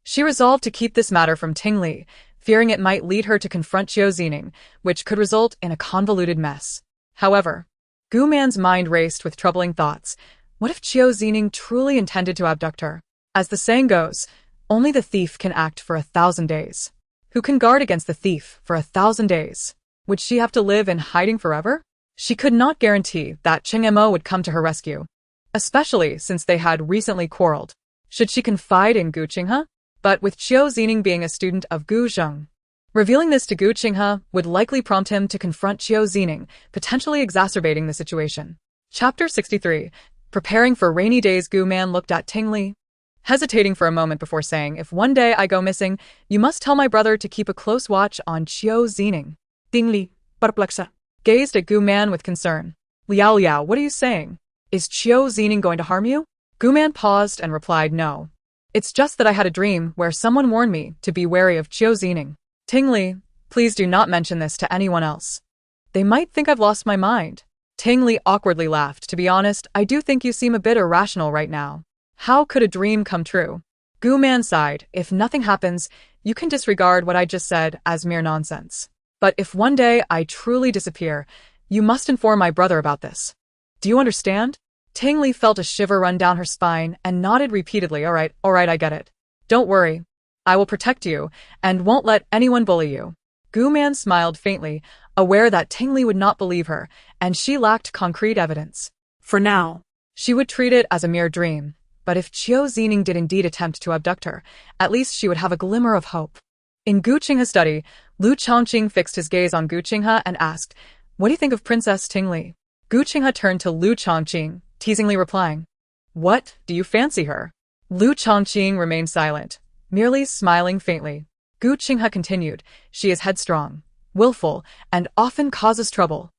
she resolved to keep this matter from Tingli, fearing it might lead her to confront Qiu Zining, which could result in a convoluted mess. However, Gu Man's mind raced with troubling thoughts. What if Qiu Zining truly intended to abduct her? As the saying goes, only the thief can act for 1,000 days. Who can guard against the thief for 1,000 days? Would she have to live in hiding forever? She could not guarantee that Cheng Mo would come to her rescue, especially since they had recently quarreled. Should she confide in Gu Qinghe? But with Qiu Zining being a student of Gu Zheng, revealing this to Gu Qinghe would likely prompt him to confront Qiu Zining, potentially exacerbating the situation. Chapter 63. Preparing for rainy days. Gu Man looked at Tingli, hesitating for a moment before saying, if one day I go missing, you must tell my brother to keep a close watch on Qiu Zining. Tingli, perplexa, Gazed at Gu Man with concern. Liaoliao, what are you saying? Is Qiu Zining going to harm you? Gu Man paused and replied, no. It's just that I had a dream where someone warned me to be wary of Qiu Zining. Tingli, please do not mention this to anyone else. They might think I've lost my mind. Tingli awkwardly laughed. To be honest, I do think you seem a bit irrational right now. How could a dream come true? Gu Man sighed. If nothing happens, you can disregard what I just said as mere nonsense. But if one day I truly disappear, you must inform my brother about this. Do you understand? Tingli felt a shiver run down her spine and nodded repeatedly. All right, I get it. Don't worry. I will protect you and won't let anyone bully you. Gu Man smiled faintly, aware that Tingli would not believe her, and she lacked concrete evidence. For now, she would treat it as a mere dream, but if Qiu Zining did indeed attempt to abduct her, at least she would have a glimmer of hope. In Gu Qinghe's study, Lu Chongqing fixed his gaze on Gu Qinghe and asked, "What do you think of Princess Tingli?" Gu Qinghe turned to Lu Chongqing, teasingly replying, "What, do you fancy her?" Lu Chongqing remained silent, merely smiling faintly. Gu Qinghe continued, "She is headstrong, willful, and often causes trouble.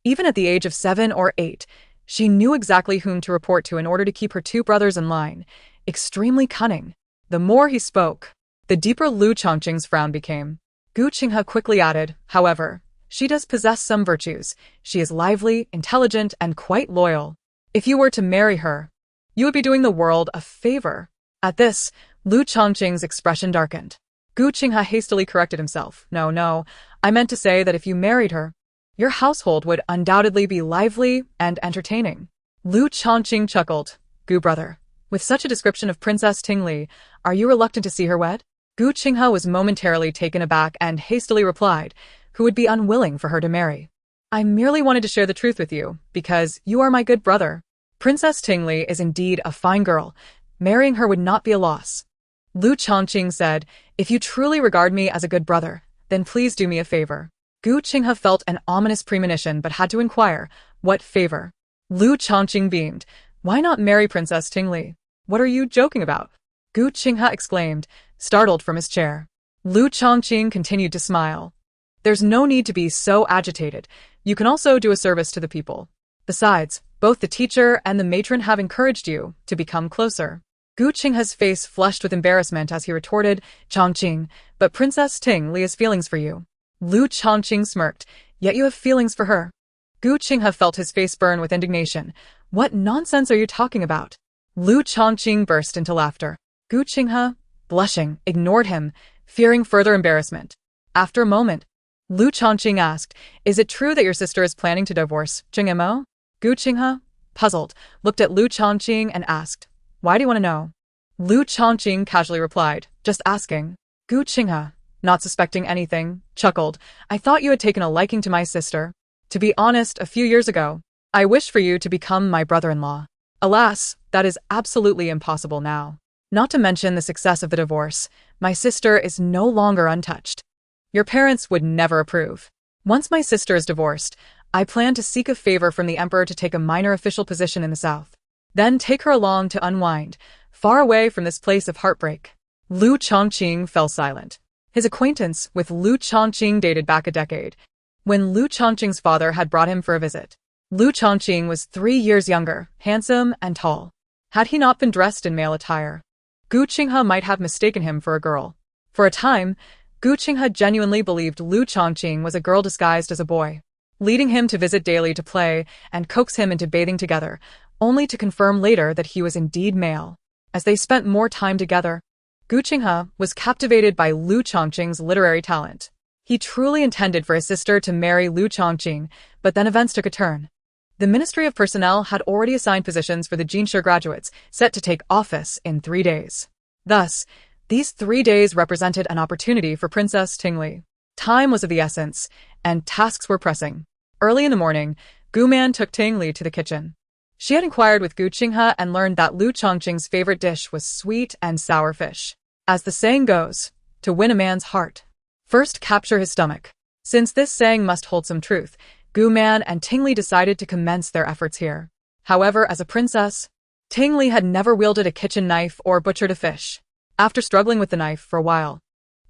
Even at the age of 7 or 8, she knew exactly whom to report to in order to keep her two brothers in line. Extremely cunning." The more he spoke, the deeper Lu Chongqing's frown became. Gu Qinghe quickly added, "However, she does possess some virtues. She is lively, intelligent, and quite loyal. If you were to marry her, you would be doing the world a favor." At this, Lu Chongqing's expression darkened. Gu Qinghe hastily corrected himself. No, I meant to say that if you married her, your household would undoubtedly be lively and entertaining." Lu Chongqing chuckled. "Gu brother, with such a description of Princess Tingli, are you reluctant to see her wed?" Gu Qinghe was momentarily taken aback and hastily replied, "Who would be unwilling for her to marry? I merely wanted to share the truth with you, because you are my good brother. Princess Tingli is indeed a fine girl. Marrying her would not be a loss." Lu Chongqing said, "If you truly regard me as a good brother, then please do me a favor." Gu Qinghe felt an ominous premonition but had to inquire, "What favor?" Lu Chongqing beamed. "Why not marry Princess Tingli?" "What are you joking about?" Gu Qinghe exclaimed, startled from his chair. Lu Chongqing continued to smile. "There's no need to be so agitated. You can also do a service to the people. Besides, both the teacher and the matron have encouraged you to become closer." Gu Qinghe's face flushed with embarrassment as he retorted, "Chongqing, but Princess Tingli has feelings for you." Lu Chongqing smirked, "Yet you have feelings for her." Gu Qinghe felt his face burn with indignation. "What nonsense are you talking about?" Lu Chongqing burst into laughter. Gu Qinghe, blushing, ignored him, fearing further embarrassment. After a moment, Lu Chongqing asked, "Is it true that your sister is planning to divorce Mo?" Gu Qinghe, puzzled, looked at Lu Chongqing and asked, "Why do you want to know?" Lu Chongqing casually replied, "Just asking." Gu Qinghe, not suspecting anything, chuckled, "I thought you had taken a liking to my sister. To be honest, a few years ago, I wished for you to become my brother-in-law. Alas, that is absolutely impossible now. Not to mention the success of the divorce, my sister is no longer untouched. Your parents would never approve. Once my sister is divorced, I plan to seek a favor from the emperor to take a minor official position in the south. Then take her along to unwind, far away from this place of heartbreak." Lu Chongqing fell silent. His acquaintance with Lu Chongqing dated back a decade, when Lu Chongqing's father had brought him for a visit. Lu Chongqing was 3 years younger, handsome, and tall. Had he not been dressed in male attire, Gu Qinghe might have mistaken him for a girl. For a time, Gu Qinghe genuinely believed Lu Chongqing was a girl disguised as a boy, leading him to visit daily to play and coax him into bathing together, only to confirm later that he was indeed male. As they spent more time together, Gu Qinghe was captivated by Lu Chongqing's literary talent. He truly intended for his sister to marry Lu Chongqing, but then events took a turn. The Ministry of Personnel had already assigned positions for the Jinshe graduates, set to take office in 3 days. Thus, these 3 days represented an opportunity for Princess Tingli. Time was of the essence, and tasks were pressing. Early in the morning, Gu Man took Tingli to the kitchen. She had inquired with Gu Qinghe and learned that Lu Chongqing's favorite dish was sweet and sour fish. As the saying goes, to win a man's heart, first capture his stomach. Since this saying must hold some truth, Gu Man and Tingli decided to commence their efforts here. However, as a princess, Tingli had never wielded a kitchen knife or butchered a fish. After struggling with the knife for a while,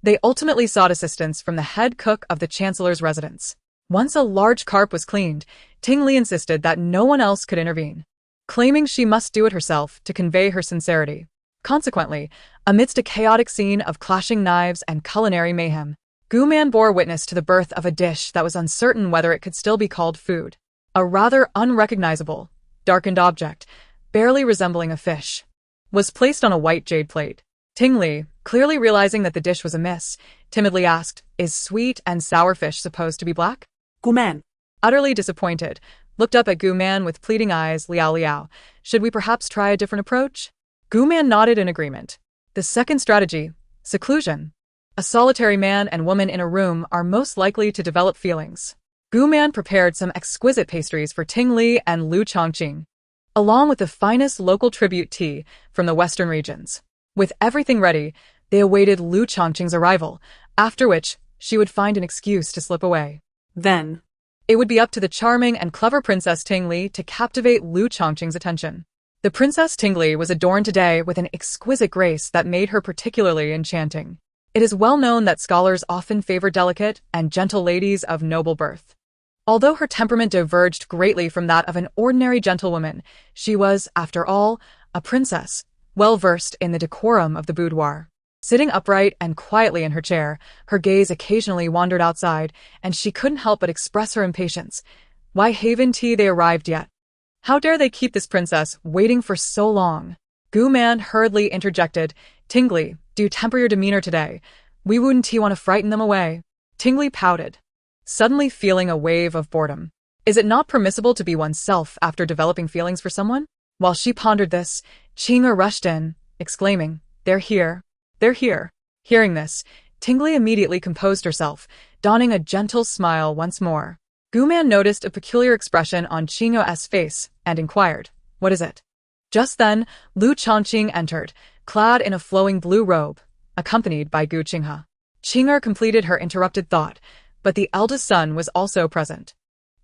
they ultimately sought assistance from the head cook of the chancellor's residence. Once a large carp was cleaned, Tingli insisted that no one else could intervene, claiming she must do it herself to convey her sincerity. Consequently, amidst a chaotic scene of clashing knives and culinary mayhem, Gu Man bore witness to the birth of a dish that was uncertain whether it could still be called food. A rather unrecognizable, darkened object, barely resembling a fish, was placed on a white jade plate. Tingli, clearly realizing that the dish was amiss, timidly asked, "Is sweet and sour fish supposed to be black?" Gu Man, Utterly disappointed, looked up at Gu Man with pleading eyes. Liaoliao, "Should we perhaps try a different approach?" Gu Man nodded in agreement. The second strategy, seclusion. A solitary man and woman in a room are most likely to develop feelings. Gu Man prepared some exquisite pastries for Tingli and Lu Chongqing, along with the finest local tribute tea from the western regions. With everything ready, they awaited Lu Chongqing's arrival, after which she would find an excuse to slip away. Then, It would be up to the charming and clever Princess Tingli to captivate Lu Chongqing's attention. The Princess Tingli was adorned today with an exquisite grace that made her particularly enchanting. It is well known that scholars often favor delicate and gentle ladies of noble birth. Although her temperament diverged greatly from that of an ordinary gentlewoman, she was, after all, a princess, well versed in the decorum of the boudoir. Sitting upright and quietly in her chair, her gaze occasionally wandered outside, and she couldn't help but express her impatience. Why haven't they arrived yet? How dare they keep this princess waiting for so long? Gu Man hurriedly interjected, Tingli, do temper your demeanor today. We wouldn't want to frighten them away. Tingli pouted, suddenly feeling a wave of boredom. Is it not permissible to be oneself after developing feelings for someone? While she pondered this, Qing'er rushed in, exclaiming, They're here. They're here. Hearing this, Tingli immediately composed herself, donning a gentle smile once more. Gu Man noticed a peculiar expression on Qing'er's face and inquired, What is it? Just then, Lu Chongqing entered, clad in a flowing blue robe, accompanied by Gu Qinghe. Qing'er completed her interrupted thought, but the eldest son was also present.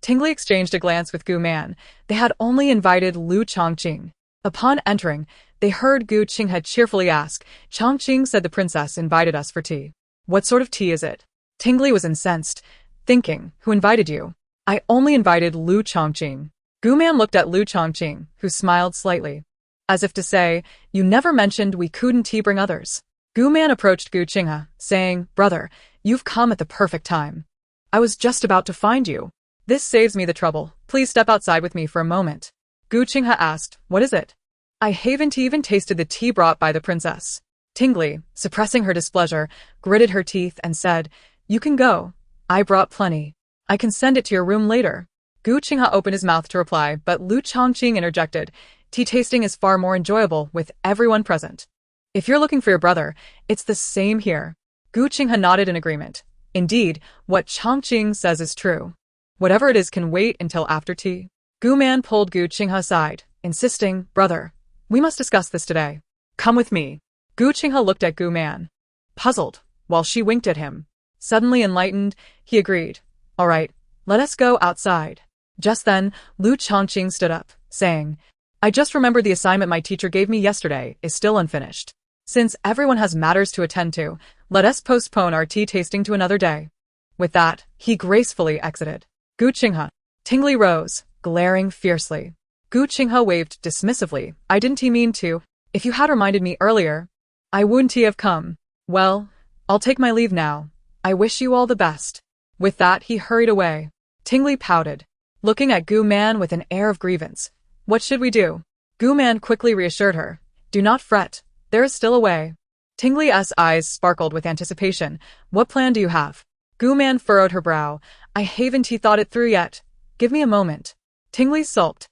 Tingli exchanged a glance with Gu Man. They had only invited Lu Chongqing. Upon entering, they heard Gu Qinghe cheerfully ask, Chongqing said the princess invited us for tea. What sort of tea is it? Tingli was incensed, thinking, Who invited you? I only invited Lu Chongqing. Gu Man looked at Lu Chongqing, who smiled slightly, as if to say, You never mentioned we couldn't bring others. Gu Man approached Gu Qinghe, saying, Brother, you've come at the perfect time. I was just about to find you. This saves me the trouble. Please step outside with me for a moment. Gu Qinghe asked, What is it? I haven't even tasted the tea brought by the princess. Tingli, suppressing her displeasure, gritted her teeth and said, You can go. I brought plenty. I can send it to your room later. Gu Qinghe opened his mouth to reply, but Lu Chongqing interjected, Tea tasting is far more enjoyable with everyone present. If you're looking for your brother, it's the same here. Gu Qinghe nodded in agreement. Indeed, what Chongqing says is true. Whatever it is can wait until after tea. Gu Man pulled Gu Qinghe aside, insisting, Brother, we must discuss this today. Come with me. Gu Qinghe looked at Gu Man, puzzled, while she winked at him. Suddenly enlightened, he agreed. All right, let us go outside. Just then, Lu Chongqing stood up, saying, I just remembered the assignment my teacher gave me yesterday is still unfinished. Since everyone has matters to attend to, let us postpone our tea tasting to another day. With that, he gracefully exited. Gu Qinghe. Tingli rose, glaring fiercely. Gu Qinghe waved dismissively. I didn't mean to. If you had reminded me earlier, I wouldn't have come. Well, I'll take my leave now. I wish you all the best. With that, he hurried away. Tingli pouted, looking at Gu Man with an air of grievance. What should we do? Gu Man quickly reassured her. Do not fret. There is still a way. Tingli's eyes sparkled with anticipation. What plan do you have? Gu Man furrowed her brow. I haven't thought it through yet. Give me a moment. Tingli sulked,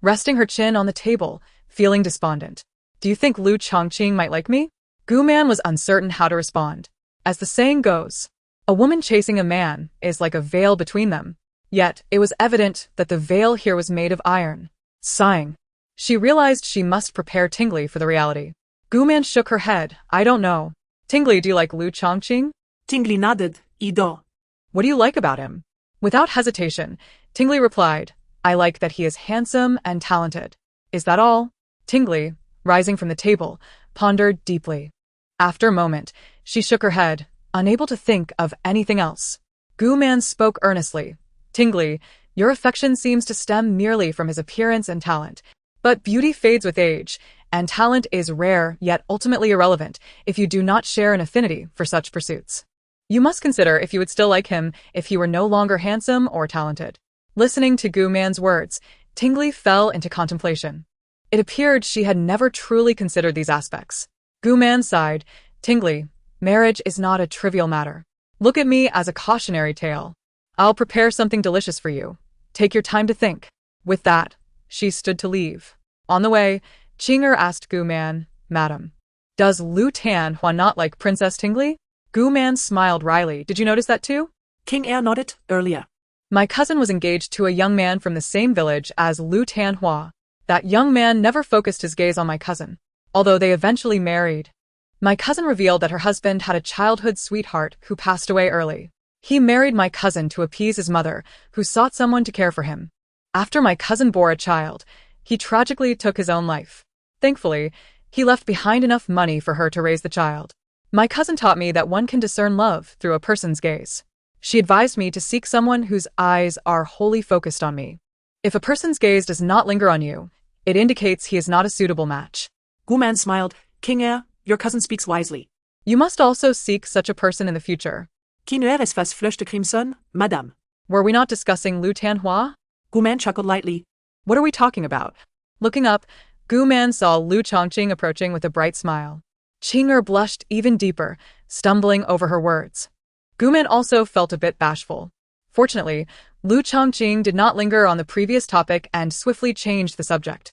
resting her chin on the table, feeling despondent. Do you think Lu Chongqing might like me? Gu Man was uncertain how to respond. As the saying goes, a woman chasing a man is like a veil between them. Yet, it was evident that the veil here was made of iron. Sighing, she realized she must prepare Tingli for the reality. Gu Man shook her head. I don't know. Tingli, do you like Lu Chongqing? Tingli nodded, Ido. What do you like about him? Without hesitation, Tingli replied, I like that he is handsome and talented. Is that all? Tingli, rising from the table, pondered deeply. After a moment, she shook her head, unable to think of anything else. Gu Man spoke earnestly. Tingli, your affection seems to stem merely from his appearance and talent. But beauty fades with age, and talent is rare yet ultimately irrelevant if you do not share an affinity for such pursuits. You must consider if you would still like him if he were no longer handsome or talented. Listening to Gu Man's words, Tingli fell into contemplation. It appeared she had never truly considered these aspects. Gu Man sighed. Tingli, marriage is not a trivial matter. Look at me as a cautionary tale. I'll prepare something delicious for you. Take your time to think. With that, she stood to leave. On the way, Qing'er asked Gu Man, Madam, does Lu Tanhua not like Princess Tingli? Gu Man smiled wryly. Did you notice that too? Qing'er nodded earlier. My cousin was engaged to a young man from the same village as Lu Tanhua. That young man never focused his gaze on my cousin, although they eventually married. My cousin revealed that her husband had a childhood sweetheart who passed away early. He married my cousin to appease his mother, who sought someone to care for him. After my cousin bore a child, he tragically took his own life. Thankfully, he left behind enough money for her to raise the child. My cousin taught me that one can discern love through a person's gaze. She advised me to seek someone whose eyes are wholly focused on me. If a person's gaze does not linger on you, it indicates he is not a suitable match. Gu Man smiled. King Air, your cousin speaks wisely. You must also seek such a person in the future. Qui ne est face flèche de crimson, madame. Were we not discussing Liu Tianhua? Gu Man chuckled lightly. What are we talking about? Looking up, Gu Man saw Lu Chongqing approaching with a bright smile. Qing'er blushed even deeper, stumbling over her words. Gu Man also felt a bit bashful. Fortunately, Lu Chongqing did not linger on the previous topic and swiftly changed the subject.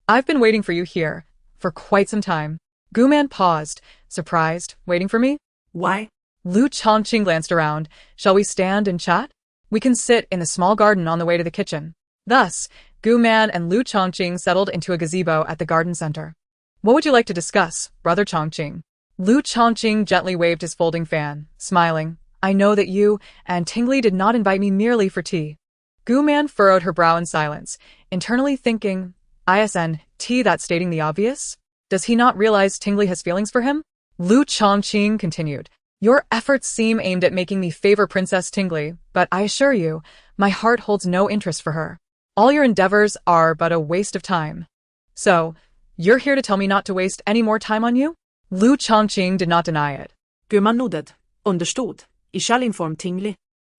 I've been waiting for you here, for quite some time. Gu Man paused, surprised. Waiting for me? Why? Lu Chongqing glanced around. Shall we stand and chat? We can sit in the small garden on the way to the kitchen. Thus, Gu Man and Lu Chongqing settled into a gazebo at the garden center. What would you like to discuss, Brother Chongqing? Lu Chongqing gently waved his folding fan, smiling. I know that you and Tingli did not invite me merely for tea. Gu Man furrowed her brow in silence, internally thinking, tea, that's stating the obvious? Does he not realize Tingli has feelings for him? Lu Chongqing continued. Your efforts seem aimed at making me favor Princess Tingli, but I assure you, my heart holds no interest for her. All your endeavors are but a waste of time. So, you're here to tell me not to waste any more time on you? Lu Chongqing did not deny it. Gu Man nodded. Understood. I shall inform Tingli.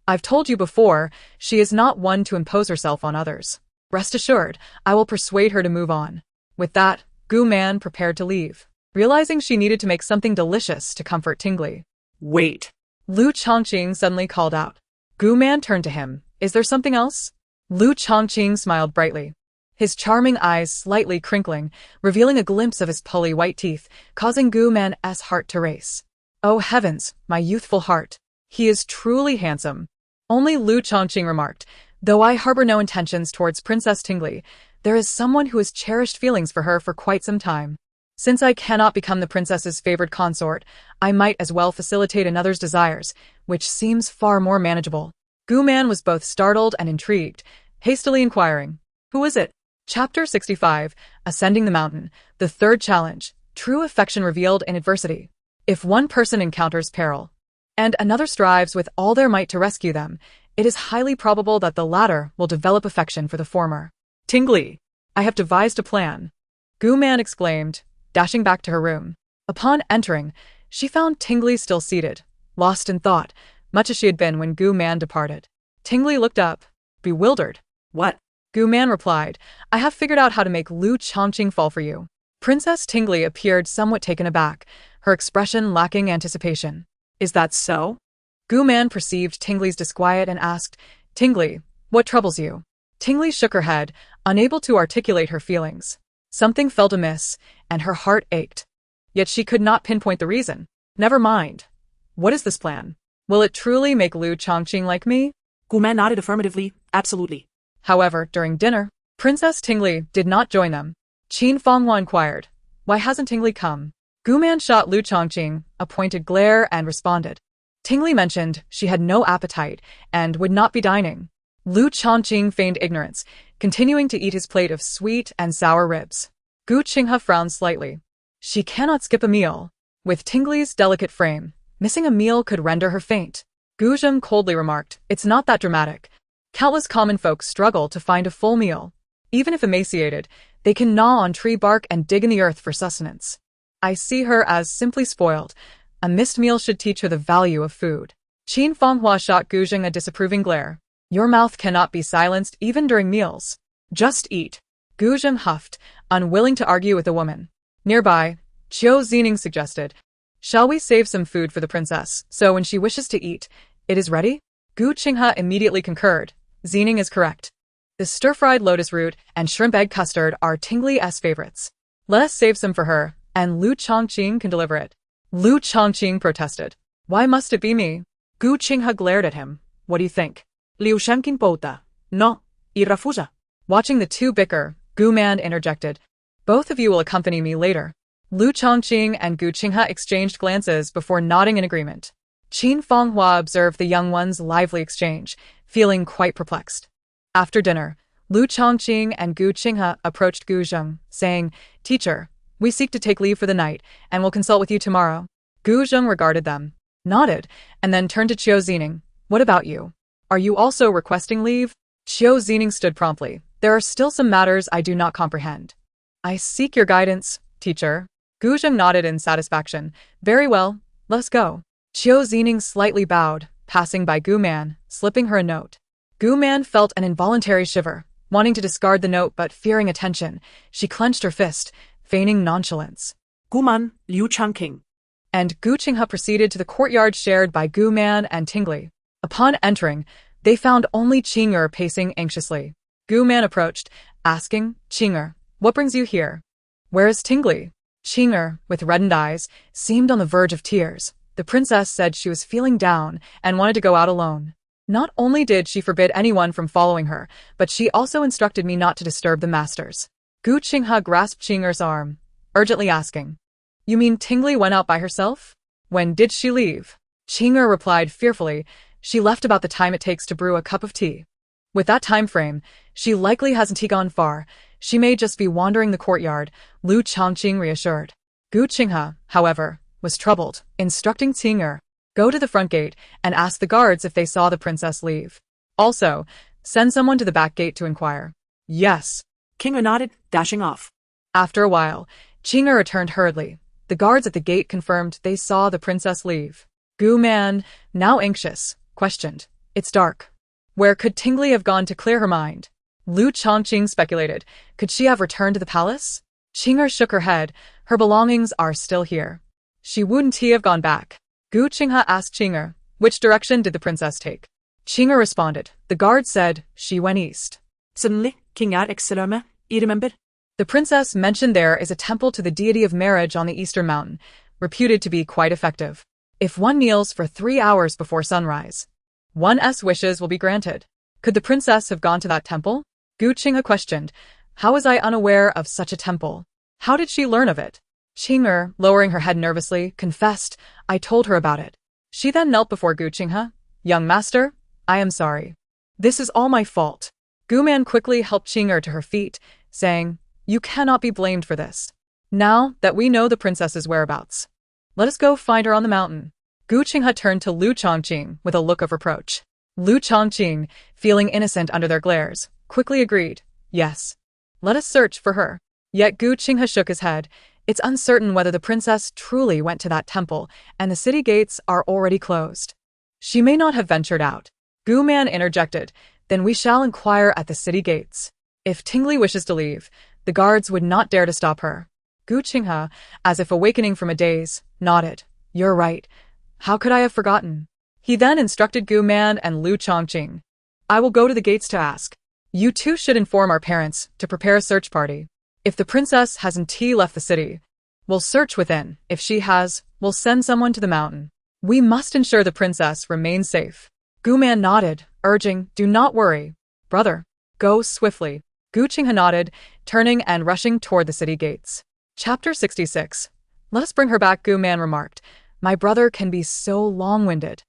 I've told you before, she is not one to impose herself on others. Rest assured, I will persuade her to move on. With that, Gu Man prepared to leave, realizing she needed to make something delicious to comfort Tingli. Wait. Lu Chongqing suddenly called out. Gu Man turned to him. Is there something else? Lu Chongqing smiled brightly, his charming eyes slightly crinkling, revealing a glimpse of his pulley white teeth, causing Gu Man's heart to race. Oh heavens, my youthful heart. He is truly handsome. Only Lu Chongqing remarked, though I harbor no intentions towards Princess Tingli, there is someone who has cherished feelings for her for quite some time. Since I cannot become the princess's favored consort, I might as well facilitate another's desires, which seems far more manageable. Gu Man was both startled and intrigued, hastily inquiring, who is it? Chapter 65, Ascending the Mountain, the third challenge, true affection revealed in adversity. If one person encounters peril, and another strives with all their might to rescue them, it is highly probable that the latter will develop affection for the former. Tingli, I have devised a plan, Gu Man exclaimed, dashing back to her room. Upon entering, she found Tingli still seated, lost in thought, much as she had been when Gu Man departed. Tingli looked up, bewildered. What? Gu Man replied, I have figured out how to make Lu Chongqing fall for you. Princess Tingli appeared somewhat taken aback, her expression lacking anticipation. Is that so? Gu Man perceived Tingli's disquiet and asked, Tingli, what troubles you? Tingli shook her head, unable to articulate her feelings. Something felt amiss, and her heart ached. Yet she could not pinpoint the reason. Never mind. What is this plan? Will it truly make Lu Chongqing like me? Gu Man nodded affirmatively. Absolutely. However, during dinner, Princess Tingli did not join them. Qin Fanghua inquired, why hasn't Tingli come? Gu Man shot Lu Chongqing a pointed glare and responded. Tingli mentioned she had no appetite and would not be dining. Lu Chongqing feigned ignorance, continuing to eat his plate of sweet and sour ribs. Gu Qinghe frowned slightly. She cannot skip a meal. With Tingli's delicate frame, missing a meal could render her faint. Gu Zheng coldly remarked, it's not that dramatic. Countless common folk struggle to find a full meal. Even if emaciated, they can gnaw on tree bark and dig in the earth for sustenance. I see her as simply spoiled. A missed meal should teach her the value of food. Qin Fanghua shot Gu Zheng a disapproving glare. Your mouth cannot be silenced even during meals. Just eat. Gu Zheng huffed, unwilling to argue with the woman. Nearby, Qiu Zining suggested, shall we save some food for the princess, so when she wishes to eat, it is ready? Gu Qinghe immediately concurred. Zining is correct. The stir-fried lotus root and shrimp egg custard are Tingli's favorites. Let us save some for her, and Lu Chongqing can deliver it. Lu Chongqing protested. Why must it be me? Gu Qinghe glared at him. What do you think? Liu Shanqing pouta. No. I refusa. Watching the two bicker, Gu Man interjected. Both of you will accompany me later. Lu Chongqing and Gu Qinghe exchanged glances before nodding in agreement. Qin Fanghua observed the young ones' lively exchange, feeling quite perplexed. After dinner, Lu Chongqing and Gu Qinghe approached Gu Zheng, saying, "Teacher, we seek to take leave for the night, and will consult with you tomorrow." Gu Zheng regarded them, nodded, and then turned to Qiu Zining. "What about you? Are you also requesting leave?" Qiu Zining stood promptly. "There are still some matters I do not comprehend. I seek your guidance, teacher." Gu Zheng nodded in satisfaction. "Very well, let us go." Qiu Zining slightly bowed, passing by Gu Man, slipping her a note. Gu Man felt an involuntary shiver, wanting to discard the note but fearing attention. She clenched her fist, feigning nonchalance. Guman, Liu Changqing. And Gu Qinghe proceeded to the courtyard shared by Gu Man and Tingli. Upon entering, they found only Qing'er pacing anxiously. Gu Man approached, asking, "Qing'er, what brings you here? Where is Tingli?" Qing'er, with reddened eyes, seemed on the verge of tears. The princess said she was feeling down and wanted to go out alone. Not only did she forbid anyone from following her, but she also instructed me not to disturb the masters. Gu Qinghe grasped Qing'er's arm, urgently asking, "You mean Tingli went out by herself? When did she leave?" Qing'er replied fearfully, "She left about the time it takes to brew a cup of tea. With that time frame, she likely hasn't gone far. She may just be wandering the courtyard," Lu Chongqing reassured. Gu Qinghe, however, was troubled, instructing Qing'er, "Go to the front gate and ask the guards if they saw the princess leave. Also, send someone to the back gate to inquire." "Yes." Qing'er nodded, dashing off. After a while, Qing'er returned hurriedly. The guards at the gate confirmed they saw the princess leave. Gu Man, now anxious, questioned, "It's dark. Where could Tingli have gone to clear her mind?" Lu Chongqing speculated, "Could she have returned to the palace?" Qing'er shook her head. "Her belongings are still here. She wouldn't have gone back." Gu Qinghe asked Qing'er, "Which direction did the princess take?" Qing'er responded, "The guard said she went east." Suddenly, King Ad Excelame, he remembered. The princess mentioned there is a temple to the deity of marriage on the eastern mountain, reputed to be quite effective. If one kneels for 3 hours before sunrise, one's wishes will be granted. Could the princess have gone to that temple? Gu Qinghe questioned, "How was I unaware of such a temple? How did she learn of it?" Qing'er, lowering her head nervously, confessed, "I told her about it." She then knelt before Gu Qinghe. "Young master, I am sorry. This is all my fault." Gu Man quickly helped Qing'er to her feet, saying, "You cannot be blamed for this. Now that we know the princess's whereabouts, let us go find her on the mountain." Gu Qinghe turned to Lu Chongqing with a look of reproach. Lu Chongqing, feeling innocent under their glares, quickly agreed, "Yes. Let us search for her." Yet Gu Qinghe shook his head. "It's uncertain whether the princess truly went to that temple, and the city gates are already closed. She may not have ventured out." Gu Man interjected, "Then we shall inquire at the city gates. If Tingli wishes to leave, the guards would not dare to stop her." Gu Qinghe, as if awakening from a daze, nodded. "You're right. How could I have forgotten?" He then instructed Gu Man and Lu Chongqing, "I will go to the gates to ask. You two should inform our parents to prepare a search party. If the princess hasn't left the city, we'll search within. If she has, we'll send someone to the mountain. We must ensure the princess remains safe." Gu Man nodded, urging, "Do not worry, brother. Go swiftly." Gu Qinghe nodded, turning and rushing toward the city gates. Chapter 66. "Let us bring her back," Gu Man remarked. "My brother can be so long-winded."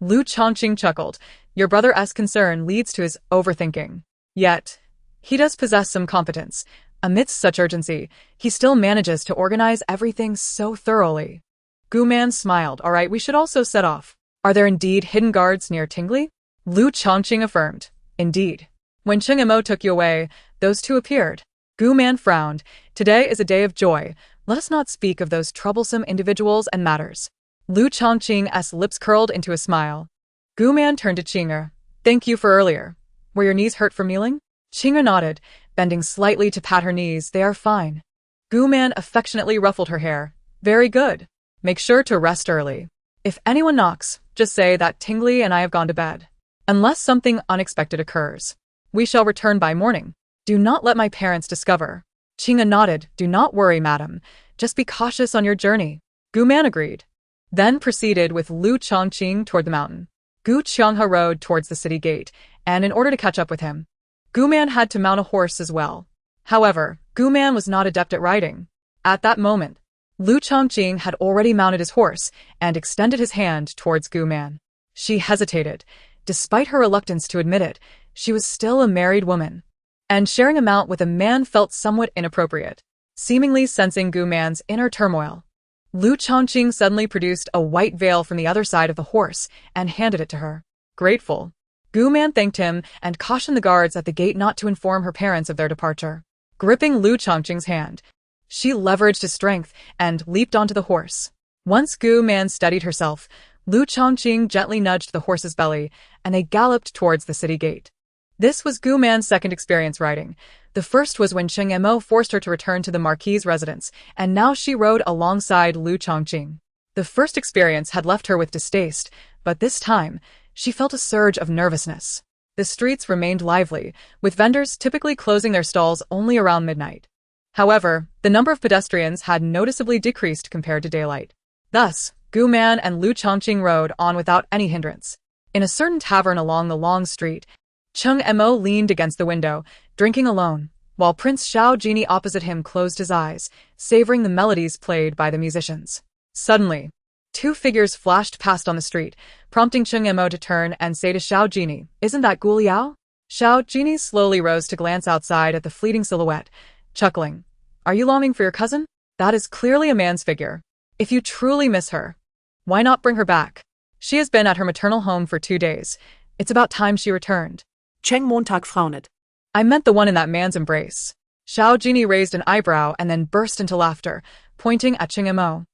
Lu Chongqing chuckled. "Your brother's concern leads to his overthinking. Yet, he does possess some competence. Amidst such urgency, he still manages to organize everything so thoroughly." Gu Man smiled. "All right, we should also set off. Are there indeed hidden guards near Tingli?" Lu Chongqing affirmed. "Indeed. When Cheng Mo took you away, those two appeared." Gu Man frowned. "Today is a day of joy. Let us not speak of those troublesome individuals and matters." Lu Chongqing's lips curled into a smile. Gu Man turned to Qing'er. "Thank you for earlier. Were your knees hurt from kneeling?" Qing'er nodded, bending slightly to pat her knees. "They are fine." Gu Man affectionately ruffled her hair. "Very good. Make sure to rest early. If anyone knocks, just say that Tingli and I have gone to bed. Unless something unexpected occurs, we shall return by morning. Do not let my parents discover." Qing'er nodded. "Do not worry, madam. Just be cautious on your journey." Gu Man agreed, then proceeded with Lu Chongqing toward the mountain. Gu Qianghe rode towards the city gate, and in order to catch up with him, Gu Man had to mount a horse as well. However, Gu Man was not adept at riding. At that moment, Lu Chongqing had already mounted his horse and extended his hand towards Gu Man. She hesitated. Despite her reluctance to admit it, she was still a married woman, and sharing a mount with a man felt somewhat inappropriate. Seemingly sensing Gu Man's inner turmoil, Lu Chongqing suddenly produced a white veil from the other side of the horse and handed it to her. Grateful, Gu Man thanked him and cautioned the guards at the gate not to inform her parents of their departure. Gripping Lu Chongqing's hand, she leveraged his strength and leaped onto the horse. Once Gu Man steadied herself, Lu Chongqing gently nudged the horse's belly, and they galloped towards the city gate. This was Gu Man's second experience riding. The first was when Cheng Mo forced her to return to the Marquis' residence, and now she rode alongside Lu Chongqing. The first experience had left her with distaste, but this time, she felt a surge of nervousness. The streets remained lively, with vendors typically closing their stalls only around midnight. However, the number of pedestrians had noticeably decreased compared to daylight. Thus, Gu Man and Lu Chongqing rode on without any hindrance. In a certain tavern along the long street, Cheng Mo leaned against the window, drinking alone, while Prince Xiao Genie opposite him closed his eyes, savoring the melodies played by the musicians. Suddenly, two figures flashed past on the street, prompting Cheng Mo to turn and say to Xiao Genie, "Isn't that Gu Liao?" Xiao Genie slowly rose to glance outside at the fleeting silhouette, chuckling. "Are you longing for your cousin? That is clearly a man's figure. If you truly miss her, why not bring her back? She has been at her maternal home for 2 days. It's about time she returned." Cheng Montag frownet. "I meant the one in that man's embrace." Xiao Genie raised an eyebrow and then burst into laughter, pointing at Cheng Mo.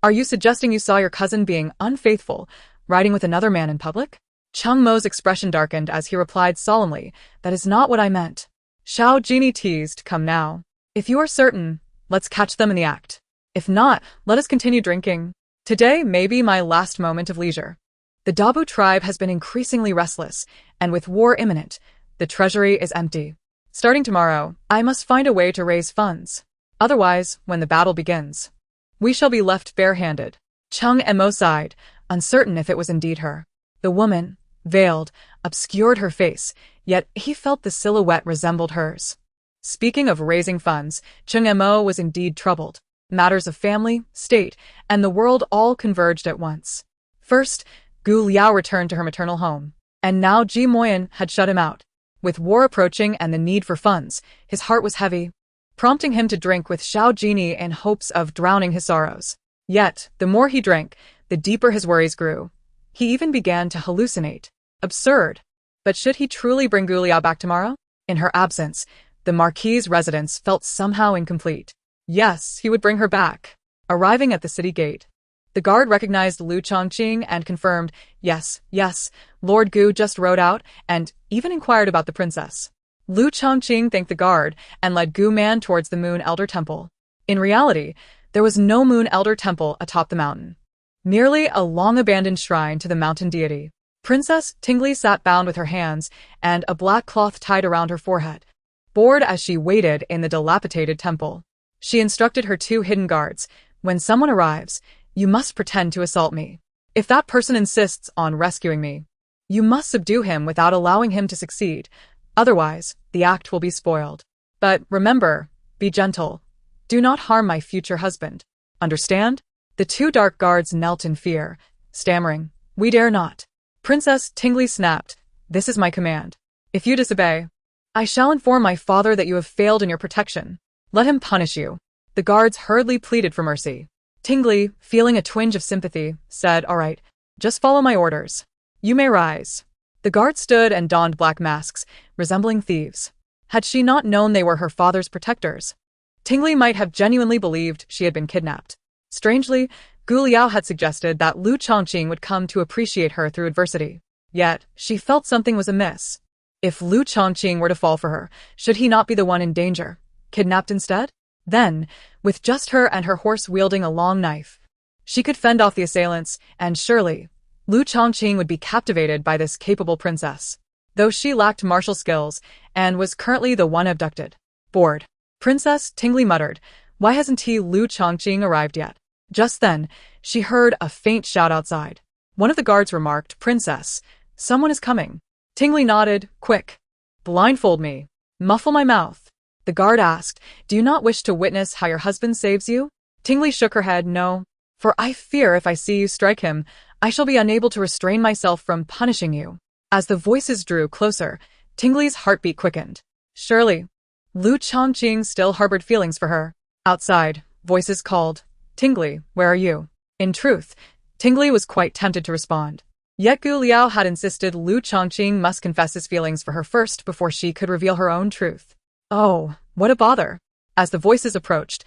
"Are you suggesting you saw your cousin being unfaithful, riding with another man in public?" Cheng Mo's expression darkened as he replied solemnly, "That is not what I meant." Xiao Genie teased, "Come now. If you are certain, let's catch them in the act. If not, let us continue drinking. Today may be my last moment of leisure." The Dabu tribe has been increasingly restless, and with war imminent, the treasury is empty. Starting tomorrow, I must find a way to raise funds. Otherwise, when the battle begins, we shall be left bare-handed. Cheng Mo sighed, uncertain if it was indeed her. The woman, veiled, obscured her face, yet he felt the silhouette resembled hers. Speaking of raising funds, Cheng Mo was indeed troubled. Matters of family, state, and the world all converged at once. First, Gu Liao returned to her maternal home, and now Ji Moyan had shut him out. With war approaching and the need for funds, his heart was heavy, prompting him to drink with Xiao Genie in hopes of drowning his sorrows. Yet, the more he drank, the deeper his worries grew. He even began to hallucinate. Absurd. But should he truly bring Gu Liao back tomorrow? In her absence, the Marquis' residence felt somehow incomplete. Yes, he would bring her back. Arriving at the city gate, the guard recognized Lu Chongqing and confirmed, yes, Lord Gu just rode out, and even inquired about the princess. Lu Chongqing thanked the guard and led Gu Man towards the Moon Elder Temple. In reality, there was no Moon Elder Temple atop the mountain. Merely a long-abandoned shrine to the mountain deity. Princess Tingli sat bound with her hands and a black cloth tied around her forehead, bored as she waited in the dilapidated temple. She instructed her 2 hidden guards, "When someone arrives, you must pretend to assault me. If that person insists on rescuing me, you must subdue him without allowing him to succeed. Otherwise, the act will be spoiled. But remember, be gentle. Do not harm my future husband. Understand?" The 2 dark guards knelt in fear, stammering, "We dare not." Princess Tingli snapped, "This is my command. If you disobey, I shall inform my father that you have failed in your protection. Let him punish you." The guards hurriedly pleaded for mercy. Tingli, feeling a twinge of sympathy, said, "All right, just follow my orders. You may rise." The guards stood and donned black masks, resembling thieves. Had she not known they were her father's protectors, Tingli might have genuinely believed she had been kidnapped. Strangely, Gu Liao had suggested that Lu Chongqing would come to appreciate her through adversity. Yet, she felt something was amiss. If Lu Chongqing were to fall for her, should he not be the one in danger, kidnapped instead? Then, with just her and her horse wielding a long knife, she could fend off the assailants, and surely, Lu Chongqing would be captivated by this capable princess, though she lacked martial skills and was currently the one abducted. Bored, Princess Tingli muttered, "Why hasn't Lu Chongqing arrived yet?" Just then, she heard a faint shout outside. One of the guards remarked, "Princess, someone is coming." Tingli nodded, "Quick, blindfold me, muffle my mouth." The guard asked, "Do you not wish to witness how your husband saves you?" Tingli shook her head. No, for I fear if I see you strike him, I shall be unable to restrain myself from punishing you. As the voices drew closer, Tingli's heartbeat quickened. Surely, Lu Chongqing still harbored feelings for her. Outside, voices called, Tingli, where are you? In truth, Tingli was quite tempted to respond. Yet Gu Liao had insisted Lu Chongqing must confess his feelings for her first before she could reveal her own truth. Oh, what a bother. As the voices approached,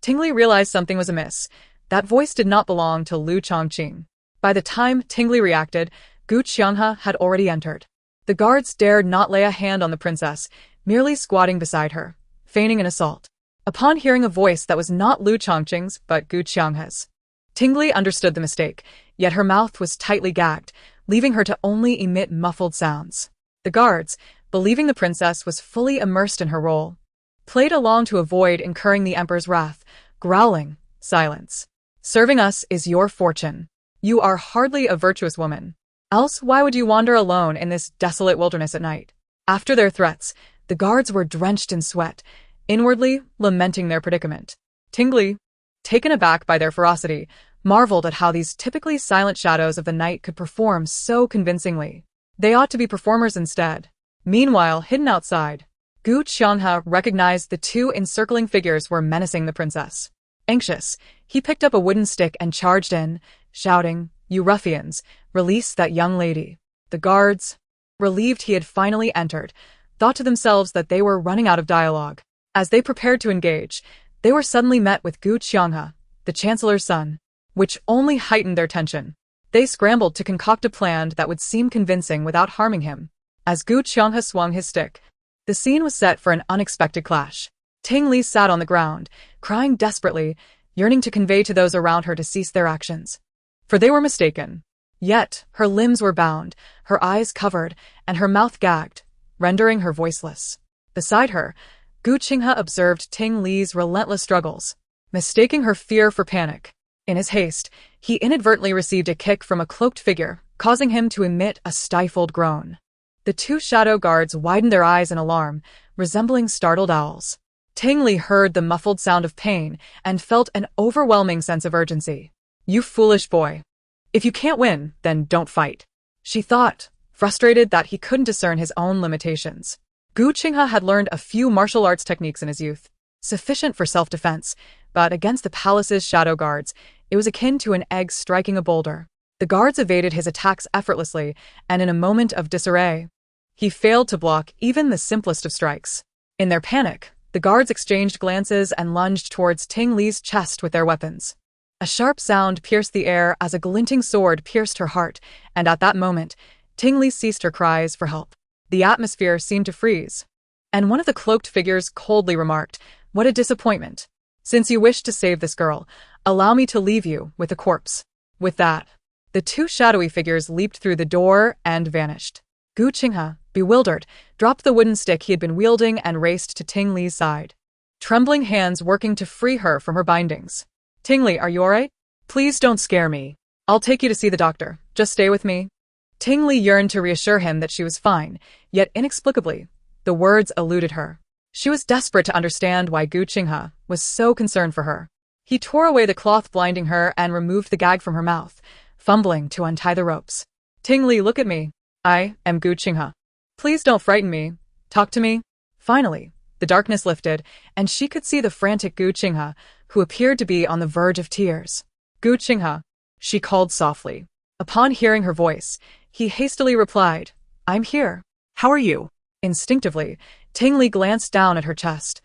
Tingli realized something was amiss. That voice did not belong to Lu Chongqing. By the time Tingli reacted, Gu Qianghe had already entered. The guards dared not lay a hand on the princess, merely squatting beside her, feigning an assault. Upon hearing a voice that was not Lu Chongqing's but Gu Qianghe's, Tingli understood the mistake, yet her mouth was tightly gagged, leaving her to only emit muffled sounds. The guards, believing the princess was fully immersed in her role, played along to avoid incurring the emperor's wrath, growling, Silence. Serving us is your fortune. You are hardly a virtuous woman. Else why would you wander alone in this desolate wilderness at night? After their threats, the guards were drenched in sweat, inwardly lamenting their predicament. Tingli, taken aback by their ferocity, marveled at how these typically silent shadows of the night could perform so convincingly. They ought to be performers instead. Meanwhile, hidden outside, Gu Qianghe recognized the two encircling figures were menacing the princess. Anxious, he picked up a wooden stick and charged in, shouting, "You ruffians, release that young lady." The guards, relieved he had finally entered, thought to themselves that they were running out of dialogue. As they prepared to engage, they were suddenly met with Gu Qianghe, the chancellor's son, which only heightened their tension. They scrambled to concoct a plan that would seem convincing without harming him. As Gu Qianghe swung his stick, the scene was set for an unexpected clash. Tingli sat on the ground, crying desperately, yearning to convey to those around her to cease their actions. For they were mistaken. Yet, her limbs were bound, her eyes covered, and her mouth gagged, rendering her voiceless. Beside her, Gu Qianghe observed Tingli's relentless struggles, mistaking her fear for panic. In his haste, he inadvertently received a kick from a cloaked figure, causing him to emit a stifled groan. The two shadow guards widened their eyes in alarm, resembling startled owls. Tingli heard the muffled sound of pain and felt an overwhelming sense of urgency. "You foolish boy. If you can't win, then don't fight," she thought, frustrated that he couldn't discern his own limitations. Gu Qianghe had learned a few martial arts techniques in his youth, sufficient for self-defense, but against the palace's shadow guards, it was akin to an egg striking a boulder. The guards evaded his attacks effortlessly, and in a moment of disarray, he failed to block even the simplest of strikes. In their panic, the guards exchanged glances and lunged towards Tingli's chest with their weapons. A sharp sound pierced the air as a glinting sword pierced her heart, and at that moment, Tingli ceased her cries for help. The atmosphere seemed to freeze, and one of the cloaked figures coldly remarked, "What a disappointment. Since you wish to save this girl, allow me to leave you with the corpse." With that, the two shadowy figures leaped through the door and vanished. Gu Qianghe, bewildered, dropped the wooden stick he had been wielding and raced to Tingli's side, trembling hands working to free her from her bindings. "Tingli, are you alright? Please don't scare me. I'll take you to see the doctor. Just stay with me." Tingli yearned to reassure him that she was fine, yet inexplicably, the words eluded her. She was desperate to understand why Gu Qianghe was so concerned for her. He tore away the cloth blinding her and removed the gag from her mouth, fumbling to untie the ropes. "Tingli, look at me. I am Gu Qianghe. Please don't frighten me. Talk to me." Finally, the darkness lifted, and she could see the frantic Gu Qianghe, who appeared to be on the verge of tears. "Gu Qianghe," she called softly. Upon hearing her voice, he hastily replied, "I'm here." How are you? Instinctively, Tingli glanced down at her chest,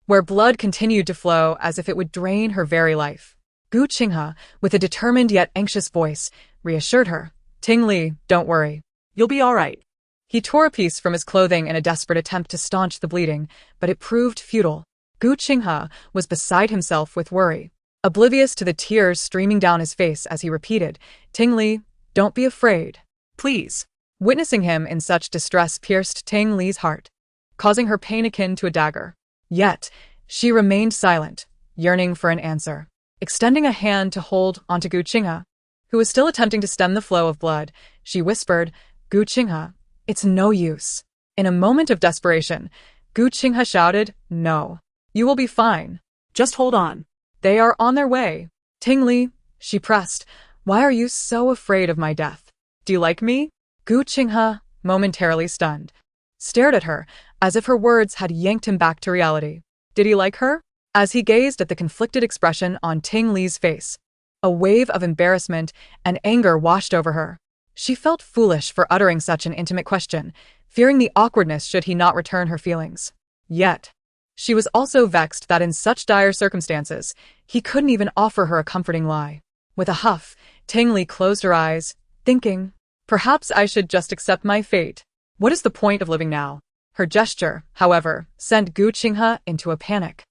where blood continued to flow as if it would drain her very life. Gu Qianghe, with a determined yet anxious voice, reassured her, "Tingli, don't worry. You'll be all right." He tore a piece from his clothing in a desperate attempt to staunch the bleeding, but it proved futile. Gu Qianghe was beside himself with worry, oblivious to the tears streaming down his face as he repeated, "Tingli, don't be afraid. Please. Witnessing him in such distress pierced Tingli's heart, causing her pain akin to a dagger. Yet, she remained silent, yearning for an answer. Extending a hand to hold onto Gu Qianghe, who was still attempting to stem the flow of blood, she whispered, "Gu Qianghe, it's no use." In a moment of desperation, Gu Qianghe shouted, "No. You will be fine. Just hold on." They are on their way. Ting Li, she pressed. Why are you so afraid of my death? Do you like me? Gu Qinghe, momentarily stunned, stared at her as if her words had yanked him back to reality. Did he like her? As he gazed at the conflicted expression on Ting Li's face, a wave of embarrassment and anger washed over her. She felt foolish for uttering such an intimate question, fearing the awkwardness should he not return her feelings. Yet, she was also vexed that in such dire circumstances, he couldn't even offer her a comforting lie. With a huff, Ting Li closed her eyes, thinking, perhaps I should just accept my fate. What is the point of living now? Her gesture, however, sent Gu Qinghe into a panic,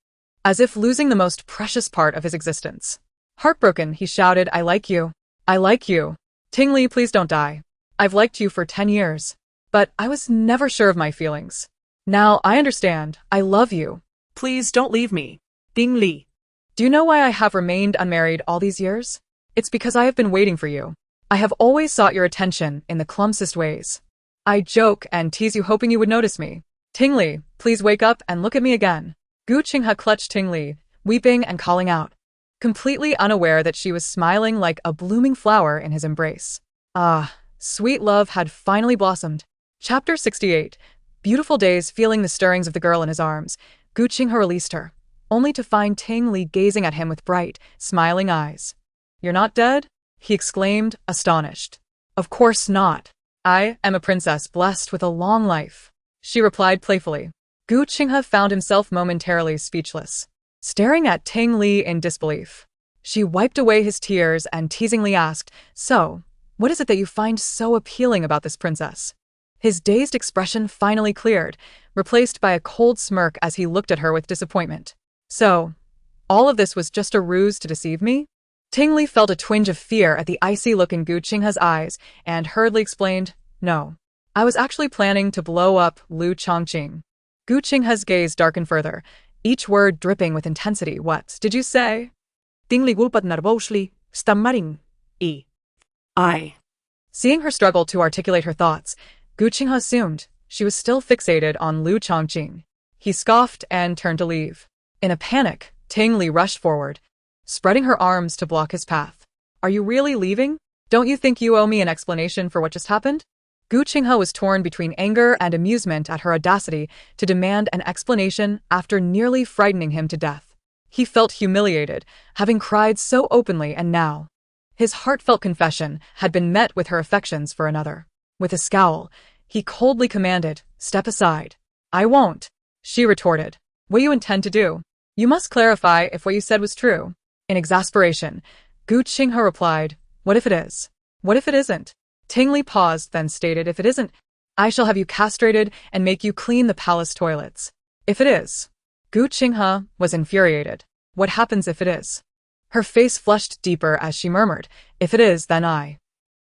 as if losing the most precious part of his existence. Heartbroken, he shouted, I like you. I like you. Ting Li, please don't die. I've liked you for 10 years. But I was never sure of my feelings. Now I understand. I love you. Please don't leave me. Ting Li. Do you know why I have remained unmarried all these years? It's because I have been waiting for you. I have always sought your attention in the clumsiest ways. I joke and tease you hoping you would notice me. Ting Li, please wake up and look at me again. Gu Qinghe clutched Ting Li, weeping and calling out, completely unaware that she was smiling like a blooming flower in his embrace. Ah, sweet love had finally blossomed. Chapter 68. Beautiful days. Feeling the stirrings of the girl in his arms, Gu Qinghe released her, only to find Ting Li gazing at him with bright, smiling eyes. You're not dead? He exclaimed, astonished. Of course not. I am a princess blessed with a long life, she replied playfully. Gu Qinghe found himself momentarily speechless, staring at Ting Li in disbelief. She wiped away his tears and teasingly asked, so, what is it that you find so appealing about this princess? His dazed expression finally cleared, replaced by a cold smirk as he looked at her with disappointment. So, all of this was just a ruse to deceive me? Ting Li felt a twinge of fear at the icy look in Gu Qinghe's eyes and hurriedly explained, no. I was actually planning to blow up Liu Chongqing. Gu Qinghe's gaze darkened further, each word dripping with intensity. What did you say? Ting Li gulped nervously, stammering. I. Seeing her struggle to articulate her thoughts, Gu Qinghe assumed she was still fixated on Liu Chongqing. He scoffed and turned to leave. In a panic, Ting Li rushed forward, spreading her arms to block his path. Are you really leaving? Don't you think you owe me an explanation for what just happened? Gu Qinghe was torn between anger and amusement at her audacity to demand an explanation after nearly frightening him to death. He felt humiliated, having cried so openly, and now his heartfelt confession had been met with her affections for another. With a scowl, he coldly commanded, step aside. I won't, she retorted. What do you intend to do? You must clarify if what you said was true. In exasperation, Gu Qinghe replied, what if it is? What if it isn't? Ting Li paused, then stated, if it isn't, I shall have you castrated and make you clean the palace toilets. If it is. Gu Qinghe was infuriated. What happens if it is? Her face flushed deeper as she murmured, if it is, then I.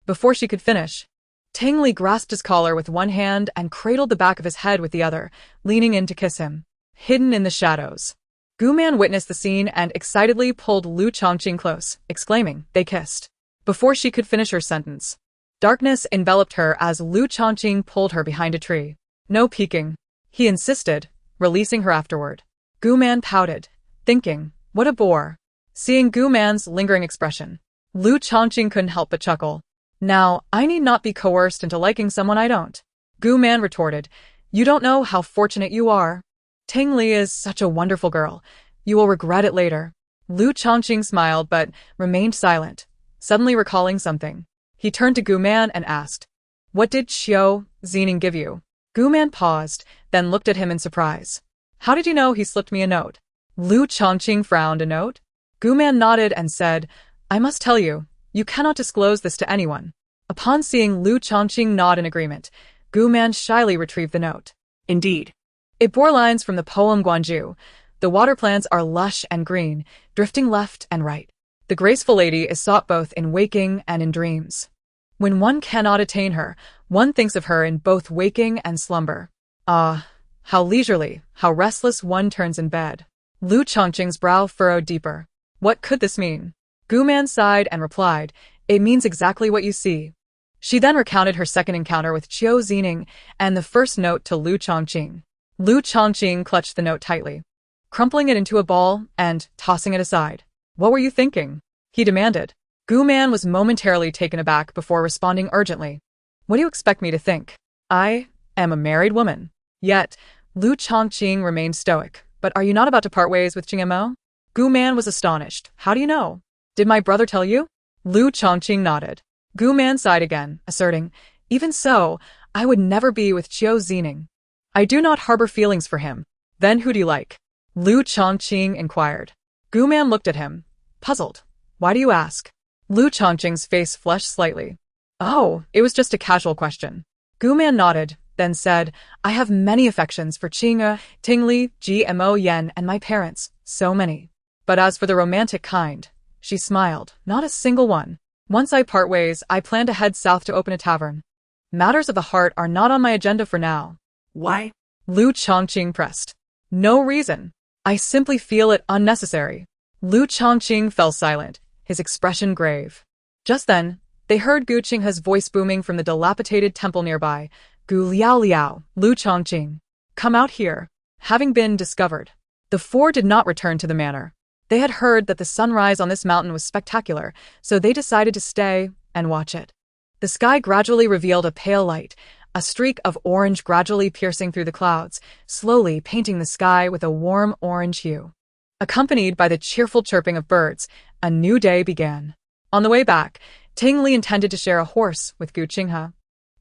Before she could finish, Ting Li grasped his collar with one hand and cradled the back of his head with the other, leaning in to kiss him. Hidden in the shadows, Gu Man witnessed the scene and excitedly pulled Liu Chongqing close, exclaiming, they kissed. Before she could finish her sentence, darkness enveloped her as Liu Chongqing pulled her behind a tree. No peeking, he insisted, releasing her afterward. Gu Man pouted, thinking, what a bore. Seeing Gu Man's lingering expression, Liu Chongqing couldn't help but chuckle. Now, I need not be coerced into liking someone I don't. Gu Man retorted, you don't know how fortunate you are. Ting Li is such a wonderful girl. You will regret it later. Liu Chongqing smiled but remained silent, suddenly recalling something. He turned to Gu Man and asked, what did Xiao Zining give you? Gu Man paused, then looked at him in surprise. How did you know he slipped me a note? Liu Chongqing frowned. A note? Gu Man nodded and said, I must tell you, you cannot disclose this to anyone. Upon seeing Liu Chongqing nod in agreement, Gu Man shyly retrieved the note. Indeed. It bore lines from the poem Guanju. The water plants are lush and green, drifting left and right. The graceful lady is sought both in waking and in dreams. When one cannot attain her, one thinks of her in both waking and slumber. Ah, how leisurely, how restless one turns in bed. Liu Chongqing's brow furrowed deeper. What could this mean? Gu Man sighed and replied, it means exactly what you see. She then recounted her second encounter with Xiao Zining and the first note to Liu Chongqing. Liu Chongqing clutched the note tightly, crumpling it into a ball and tossing it aside. What were you thinking? He demanded. Gu Man was momentarily taken aback before responding urgently. What do you expect me to think? I am a married woman. Yet, Lu Chongqing remained stoic. But are you not about to part ways with Qingmo? Gu Man was astonished. How do you know? Did my brother tell you? Lu Chongqing nodded. Gu Man sighed again, asserting, even so, I would never be with Qiu Zining. I do not harbor feelings for him. Then who do you like? Lu Chongqing inquired. Gu Man looked at him, puzzled. Why do you ask? Lu Chongqing's face flushed slightly. Oh, it was just a casual question. Gu Man nodded, then said, I have many affections for Qing'e, Tingli, Gmo Yen, and my parents, so many. But as for the romantic kind, she smiled, not a single one. Once I part ways, I plan to head south to open a tavern. Matters of the heart are not on my agenda for now. Why? Lu Chongqing pressed. No reason. I simply feel it unnecessary. Lu Chongqing fell silent, his expression grave. Just then, they heard Gu Qinghe's voice booming from the dilapidated temple nearby. Gu Liaoliao, Lu Chongqing. Come out here. Having been discovered, the four did not return to the manor. They had heard that the sunrise on this mountain was spectacular, so they decided to stay and watch it. The sky gradually revealed a pale light, a streak of orange gradually piercing through the clouds, slowly painting the sky with a warm orange hue. Accompanied by the cheerful chirping of birds, a new day began. On the way back, Ting Li intended to share a horse with Gu Qinghe.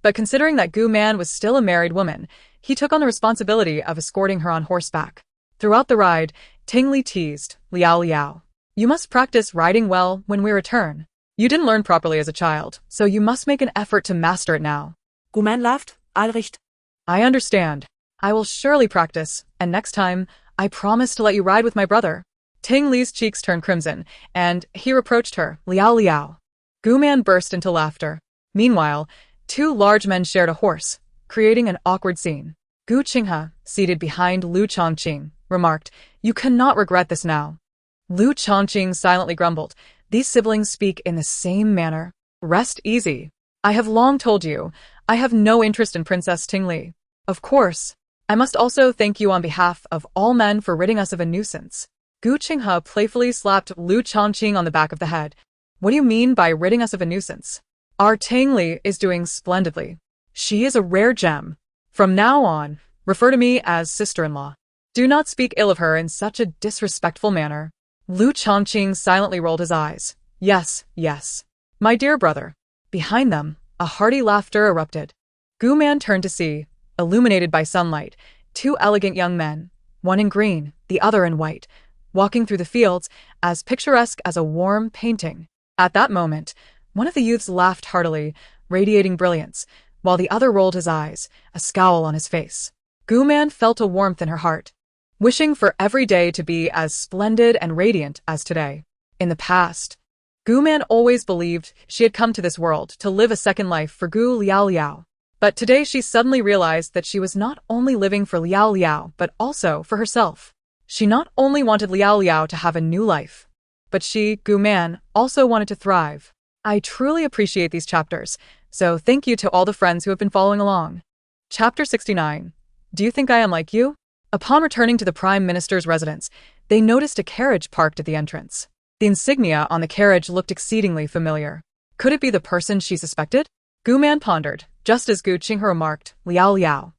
But considering that Gu Man was still a married woman, he took on the responsibility of escorting her on horseback. Throughout the ride, Ting Li teased Liaoliao. You must practice riding well when we return. You didn't learn properly as a child, so you must make an effort to master it now. Gu Man laughed. All recht. I understand. I will surely practice, and next time, I promise to let you ride with my brother. Ting Li's cheeks turned crimson, and he reproached her, Liaoliao. Gu Man burst into laughter. Meanwhile, two large men shared a horse, creating an awkward scene. Gu Qinghe, seated behind Lu Chongqing, remarked, You cannot regret this now. Lu Chongqing silently grumbled, These siblings speak in the same manner. Rest easy. I have long told you, I have no interest in Princess Tingli. Of course, I must also thank you on behalf of all men for ridding us of a nuisance. Gu Qinghe playfully slapped Lu Chongqing on the back of the head. What do you mean by ridding us of a nuisance? Our Tingli is doing splendidly. She is a rare gem. From now on, refer to me as sister-in-law. Do not speak ill of her in such a disrespectful manner. Lu Chongqing silently rolled his eyes. Yes, yes. My dear brother. Behind them, a hearty laughter erupted. Gu Man turned to see, illuminated by sunlight, two elegant young men, one in green, the other in white, walking through the fields, as picturesque as a warm painting. At that moment, one of the youths laughed heartily, radiating brilliance, while the other rolled his eyes, a scowl on his face. Gu Man felt a warmth in her heart, wishing for every day to be as splendid and radiant as today. In the past, Gu Man always believed she had come to this world to live a second life for Gu Liaoliao. But today she suddenly realized that she was not only living for Liaoliao, but also for herself. She not only wanted Liaoliao to have a new life, but she, Gu Man, also wanted to thrive. I truly appreciate these chapters, so thank you to all the friends who have been following along. Chapter 69. Do you think I am like you? Upon returning to the Prime Minister's residence, they noticed a carriage parked at the entrance. The insignia on the carriage looked exceedingly familiar. Could it be the person she suspected? Gu Man pondered, just as Gu Qinghe remarked, Liaoliao.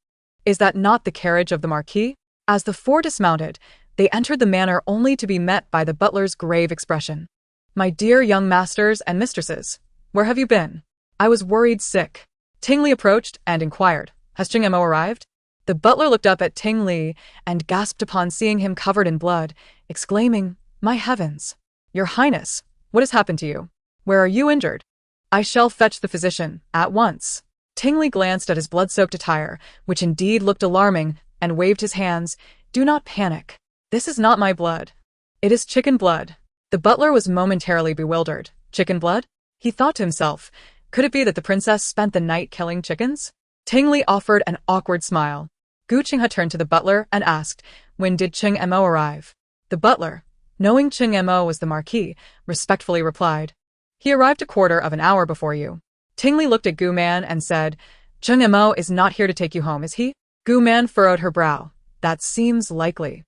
Is that not the carriage of the Marquis? As the four dismounted, they entered the manor only to be met by the butler's grave expression. My dear young masters and mistresses, where have you been? I was worried sick. Ting Li approached and inquired, Has Qingmo arrived? The butler looked up at Ting Li and gasped upon seeing him covered in blood, exclaiming, My heavens! Your Highness, what has happened to you? Where are you injured? I shall fetch the physician, at once. Ting Li glanced at his blood-soaked attire, which indeed looked alarming, and waved his hands. Do not panic. This is not my blood. It is chicken blood. The butler was momentarily bewildered. Chicken blood? He thought to himself, could it be that the princess spent the night killing chickens? Ting Li offered an awkward smile. Gu Qinghe turned to the butler and asked, When did Qingmo arrive? The butler, knowing Qingmo was the Marquis, respectfully replied, He arrived a quarter of an hour before you. Ting Li looked at Gu Man and said, Qingmo is not here to take you home, is he? Gu Man furrowed her brow. That seems likely.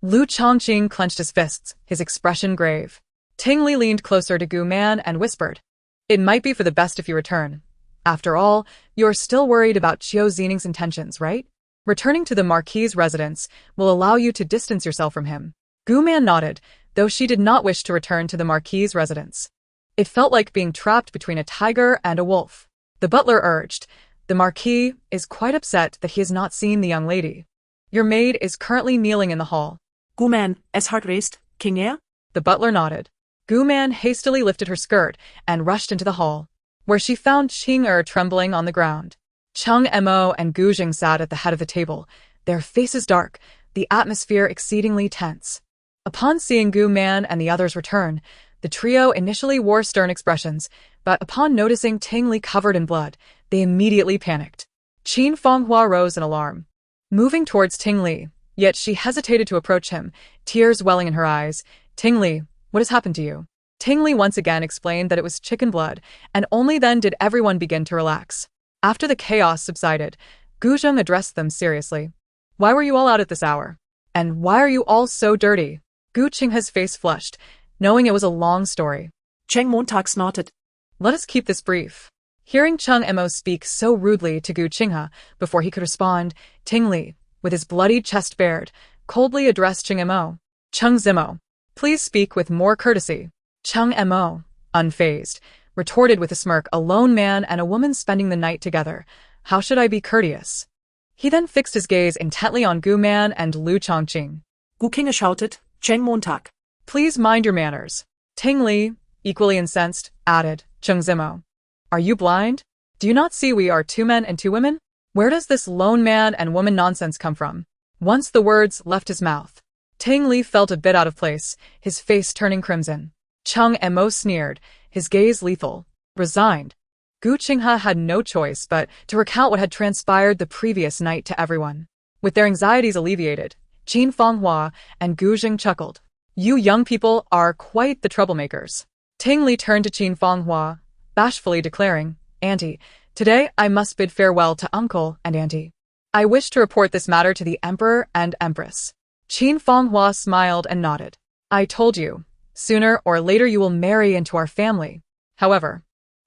Lu Chongqing clenched his fists, his expression grave. Ting Li leaned closer to Gu Man and whispered, "It might be for the best if you return. After all, you're still worried about Qiu Xining's intentions, right? Returning to the Marquis' residence will allow you to distance yourself from him." Gu Man nodded, though she did not wish to return to the Marquis' residence. It felt like being trapped between a tiger and a wolf. The butler urged, "The Marquis is quite upset that he has not seen the young lady. Your maid is currently kneeling in the hall." Gu Man, as heart raced, King Air? The butler nodded. Gu Man hastily lifted her skirt and rushed into the hall, where she found Qing Er trembling on the ground. Cheng Mo and Gu Jing sat at the head of the table, their faces dark, the atmosphere exceedingly tense. Upon seeing Gu Man and the others return, the trio initially wore stern expressions, but upon noticing Ting Li covered in blood, they immediately panicked. Qin Fonghua rose in alarm, moving towards Ting Li, yet she hesitated to approach him, tears welling in her eyes. "Ting Li, what has happened to you?" Ting Li once again explained that it was chicken blood, and only then did everyone begin to relax. After the chaos subsided, Gu Zheng addressed them seriously. "Why were you all out at this hour? And why are you all so dirty?" Gu Qinghe's face flushed, knowing it was a long story. Cheng Montag snorted. "Let us keep this brief." Hearing Cheng Mo speak so rudely to Gu Qinghe before he could respond, Ting Li, with his bloody chest bared, coldly addressed Cheng Mo. "Cheng Zimo, please speak with more courtesy." Cheng Mo, unfazed, retorted with a smirk, "A lone man and a woman spending the night together. How should I be courteous?" He then fixed his gaze intently on Gu Man and Lu Chongqing. Gu Qinghe shouted, "Cheng Montag. "Please mind your manners." Ting Li, equally incensed, added, "Cheng Zimo, are you blind? Do you not see we are 2 men and 2 women? Where does this lone man and woman nonsense come from?" Once the words left his mouth, Ting Li felt a bit out of place, his face turning crimson. Cheng Mo sneered, his gaze lethal, resigned. Gu Qinghe had no choice but to recount what had transpired the previous night to everyone. With their anxieties alleviated, Qin Fonghua and Gu Jing chuckled. "You young people are quite the troublemakers." Ting Li turned to Qin Fonghua, bashfully declaring, "Auntie, today I must bid farewell to Uncle and Auntie. I wish to report this matter to the Emperor and Empress." Qin Fonghua smiled and nodded. "I told you, sooner or later you will marry into our family." However,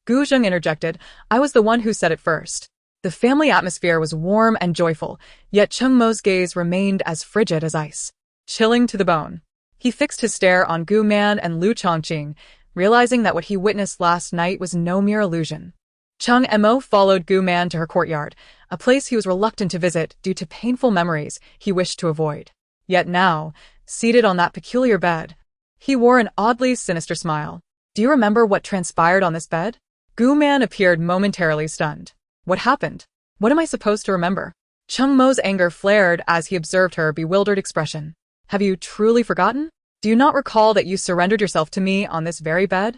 Gu Zheng interjected, "I was the one who said it first." The family atmosphere was warm and joyful, yet Cheng Mo's gaze remained as frigid as ice, chilling to the bone. He fixed his stare on Gu Man and Lu Chongqing, realizing that what he witnessed last night was no mere illusion. Cheng Mo followed Gu Man to her courtyard, a place he was reluctant to visit due to painful memories he wished to avoid. Yet now, seated on that peculiar bed, he wore an oddly sinister smile. "Do you remember what transpired on this bed?" Gu Man appeared momentarily stunned. "What happened? What am I supposed to remember?" Cheng Mo's anger flared as he observed her bewildered expression. "Have you truly forgotten? Do you not recall that you surrendered yourself to me on this very bed?"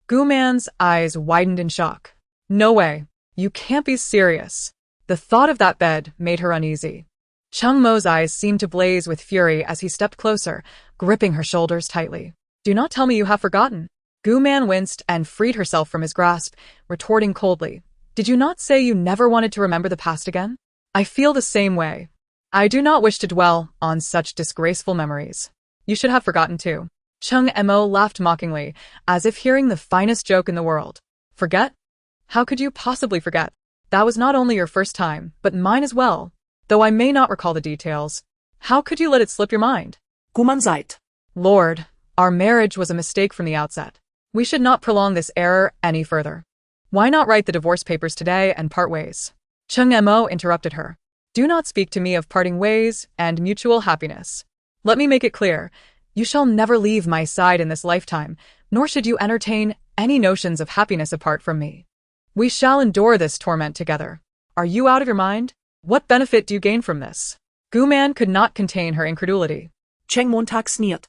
Gu Man's eyes widened in shock. "No way. You can't be serious." The thought of that bed made her uneasy. Cheng Mo's eyes seemed to blaze with fury as he stepped closer, gripping her shoulders tightly. "Do not tell me you have forgotten." Gu Man winced and freed herself from his grasp, retorting coldly, "Did you not say you never wanted to remember the past again? I feel the same way. I do not wish to dwell on such disgraceful memories. You should have forgotten too." Cheng Mo laughed mockingly, as if hearing the finest joke in the world. "Forget? How could you possibly forget? That was not only your first time, but mine as well. Though I may not recall the details. How could you let it slip your mind?" Gu Man sighed. "Lord, our marriage was a mistake from the outset. We should not prolong this error any further. Why not write the divorce papers today and part ways?" Cheng Mo interrupted her. "Do not speak to me of parting ways and mutual happiness. Let me make it clear, you shall never leave my side in this lifetime, nor should you entertain any notions of happiness apart from me. We shall endure this torment together. Are you out of your mind? What benefit do you gain from this?" Gu Man could not contain her incredulity. Cheng Montag sneered.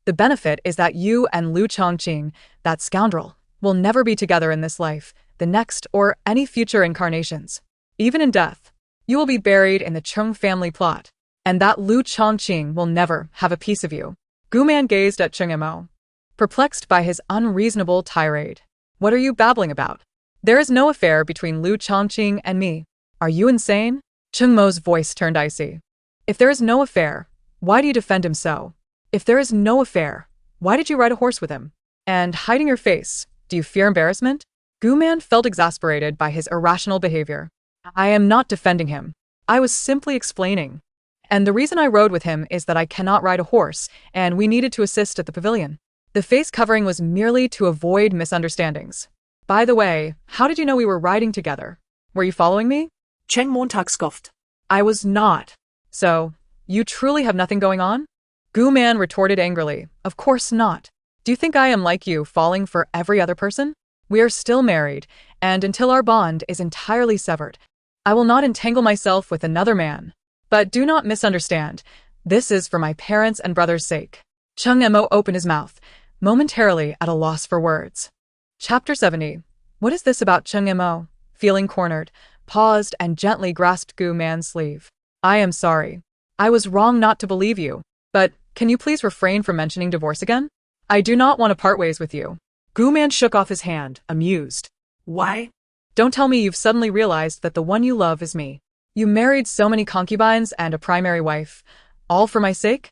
"The benefit is that you and Lu Chongqing, that scoundrel, will never be together in this life, the next, or any future incarnations. Even in death, you will be buried in the Chung family plot, and that Lu Chongqing will never have a piece of you." Gu Man gazed at Cheng Mo, perplexed by his unreasonable tirade. "What are you babbling about? There is no affair between Lu Chongqing and me. Are you insane?" Cheng Mo's voice turned icy. "If there is no affair, why do you defend him so? If there is no affair, why did you ride a horse with him?" And hiding your face, do you fear embarrassment? Gu-man felt exasperated by his irrational behavior. I am not defending him. I was simply explaining. And the reason I rode with him is that I cannot ride a horse, and we needed to assist at the pavilion. The face covering was merely to avoid misunderstandings. By the way, how did you know we were riding together? Were you following me? Cheng Montag scoffed. I was not. So, you truly have nothing going on? Gu-man retorted angrily. Of course not. Do you think I am like you, falling for every other person? We are still married, and until our bond is entirely severed, I will not entangle myself with another man. But do not misunderstand. This is for my parents' and brother's sake. Cheng Mo opened his mouth, momentarily at a loss for words. Chapter 70. What is this about Cheng Mo? Feeling cornered, paused and gently grasped Gu-man's sleeve. I am sorry. I was wrong not to believe you. But, can you please refrain from mentioning divorce again? I do not want to part ways with you. Gu-man shook off his hand, amused. Why? Don't tell me you've suddenly realized that the one you love is me. You married so many concubines and a primary wife, all for my sake?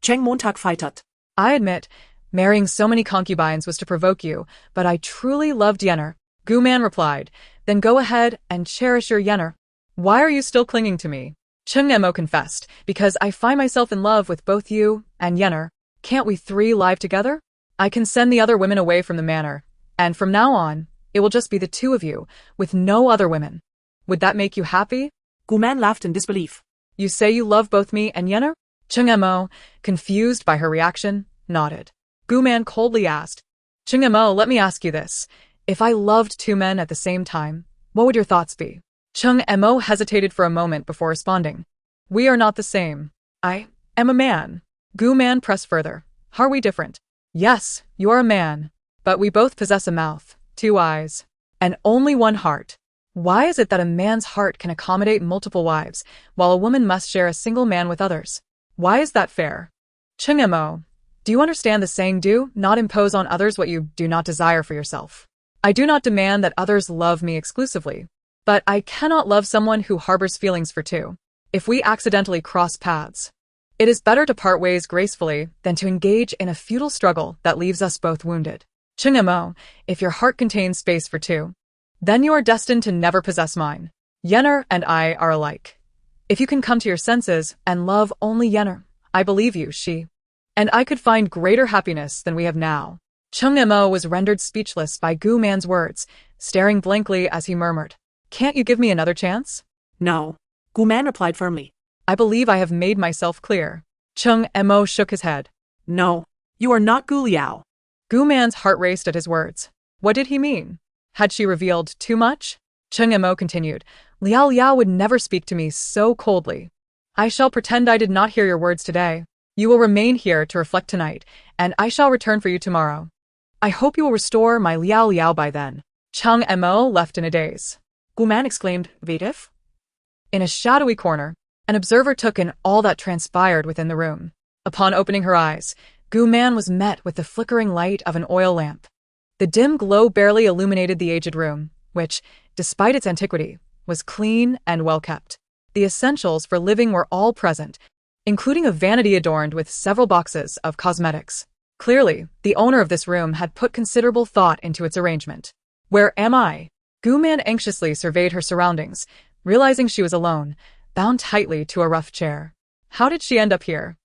Cheng Montag feitert. I admit, marrying so many concubines was to provoke you, but I truly loved Yenner. Gu-man replied, then go ahead and cherish your Yenner. Why are you still clinging to me? Cheng Mo confessed, because I find myself in love with both you and Yenner. Can't we three live together? I can send the other women away from the manor, and from now on, it will just be the two of you, with no other women. Would that make you happy? Gu-man laughed in disbelief. You say you love both me and Yenner? Cheng Mo, confused by her reaction, nodded. Gu-man coldly asked, Cheng Mo, let me ask you this. If I loved two men at the same time, what would your thoughts be? Cheng Mo hesitated for a moment before responding. We are not the same. I am a man. Gu-man pressed further. Are we different? Yes, you are a man. But we both possess a mouth, 2 eyes, and only one heart. Why is it that a man's heart can accommodate multiple wives, while a woman must share a single man with others? Why is that fair? Cheng Mo, do you understand the saying, do not impose on others what you do not desire for yourself? I do not demand that others love me exclusively, but I cannot love someone who harbors feelings for two. If we accidentally cross paths, it is better to part ways gracefully than to engage in a futile struggle that leaves us both wounded. Cheng Mo, if your heart contains space for two, then you are destined to never possess mine. Yenner and I are alike. If you can come to your senses and love only Yenner, I believe you, she and I could find greater happiness than we have now. Cheng Mo was rendered speechless by Gu-man's words, staring blankly as he murmured, Can't you give me another chance? No. Gu-man replied firmly. I believe I have made myself clear. Cheng Mo shook his head. No. You are not Liaoliao. Gu-man's heart raced at his words. What did he mean? Had she revealed too much? Cheng Mo continued, Liaoliao would never speak to me so coldly. I shall pretend I did not hear your words today. You will remain here to reflect tonight, and I shall return for you tomorrow. I hope you will restore my Liaoliao by then. Cheng Mo left in a daze. Gu-man exclaimed, Wait if? In a shadowy corner, an observer took in all that transpired within the room. Upon opening her eyes, Gu-man was met with the flickering light of an oil lamp. The dim glow barely illuminated the aged room, which, despite its antiquity, was clean and well-kept. The essentials for living were all present, including a vanity adorned with several boxes of cosmetics. Clearly, the owner of this room had put considerable thought into its arrangement. Where am I? Gu-man anxiously surveyed her surroundings, realizing she was alone, bound tightly to a rough chair. How did she end up here?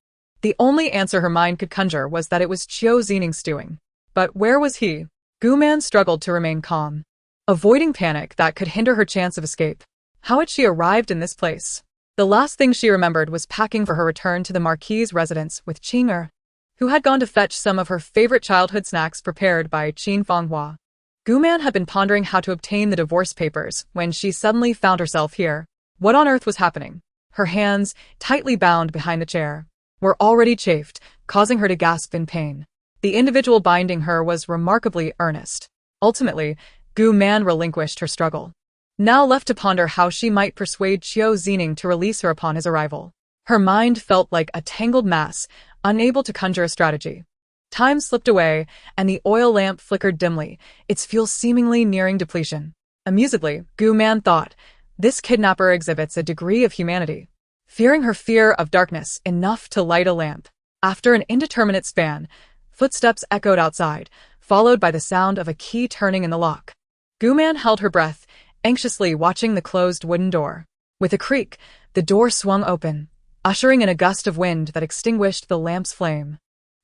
The only answer her mind could conjure was that it was Qiu Xining's doing. But where was he? Gu-man struggled to remain calm, avoiding panic that could hinder her chance of escape. How had she arrived in this place? The last thing she remembered was packing for her return to the Marquis' residence with Qing'er, who had gone to fetch some of her favorite childhood snacks prepared by Qin Fanghua. Gu-man had been pondering how to obtain the divorce papers when she suddenly found herself here. What on earth was happening? Her hands, tightly bound behind the chair, were already chafed, causing her to gasp in pain. The individual binding her was remarkably earnest. Ultimately, Gu-man relinquished her struggle, now left to ponder how she might persuade Qiu Xining to release her upon his arrival. Her mind felt like a tangled mass, unable to conjure a strategy. Time slipped away, and the oil lamp flickered dimly, its fuel seemingly nearing depletion. Amusedly, Gu-man thought, this kidnapper exhibits a degree of humanity. Fearing her fear of darkness enough to light a lamp. After an indeterminate span, footsteps echoed outside, followed by the sound of a key turning in the lock. Guman held her breath, anxiously watching the closed wooden door. With a creak, the door swung open, ushering in a gust of wind that extinguished the lamp's flame.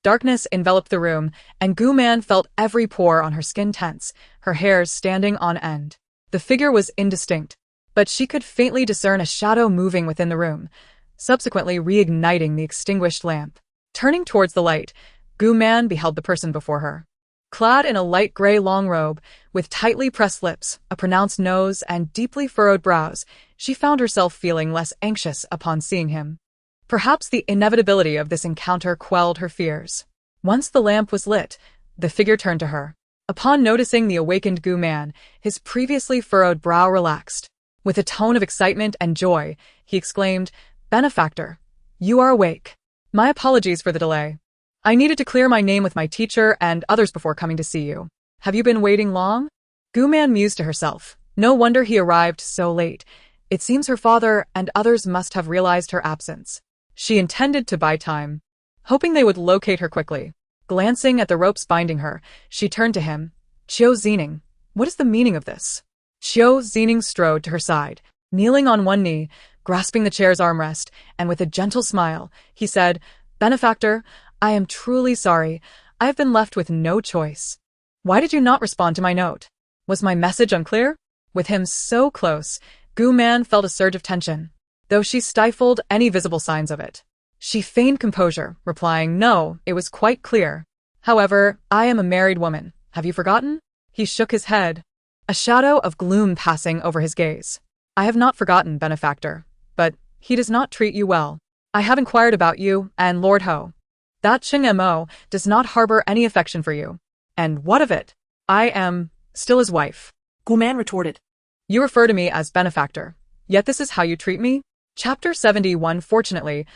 Darkness enveloped the room, and Guman felt every pore on her skin tense, her hairs standing on end. The figure was indistinct, but she could faintly discern a shadow moving within the room, subsequently reigniting the extinguished lamp. Turning towards the light, Guman beheld the person before her. Clad in a light gray long robe, with tightly pressed lips, a pronounced nose, and deeply furrowed brows, she found herself feeling less anxious upon seeing him. Perhaps the inevitability of this encounter quelled her fears. Once the lamp was lit, the figure turned to her. Upon noticing the awakened Guman, his previously furrowed brow relaxed. With a tone of excitement and joy, he exclaimed, "Benefactor, you are awake. My apologies for the delay. I needed to clear my name with my teacher and others before coming to see you. Have you been waiting long?" Guman mused to herself. No wonder he arrived so late. It seems her father and others must have realized her absence. She intended to buy time, hoping they would locate her quickly. Glancing at the ropes binding her, she turned to him. "Qiu Zining, what is the meaning of this?" Qiu Zining strode to her side, kneeling on one knee, grasping the chair's armrest, and with a gentle smile, he said, "Benefactor, I am truly sorry. I have been left with no choice. Why did you not respond to my note? Was my message unclear?" With him so close, Guman felt a surge of tension, though she stifled any visible signs of it. She feigned composure, replying, "No, it was quite clear. However, I am a married woman. Have you forgotten?" He shook his head, a shadow of gloom passing over his gaze. "I have not forgotten, Benefactor, but he does not treat you well. I have inquired about you and Lord Ho. That Cheng Mo does not harbor any affection for you. And what of it? I am still his wife." Guman retorted. "You refer to me as Benefactor, yet this is how you treat me?" Chapter 71 Fortunately,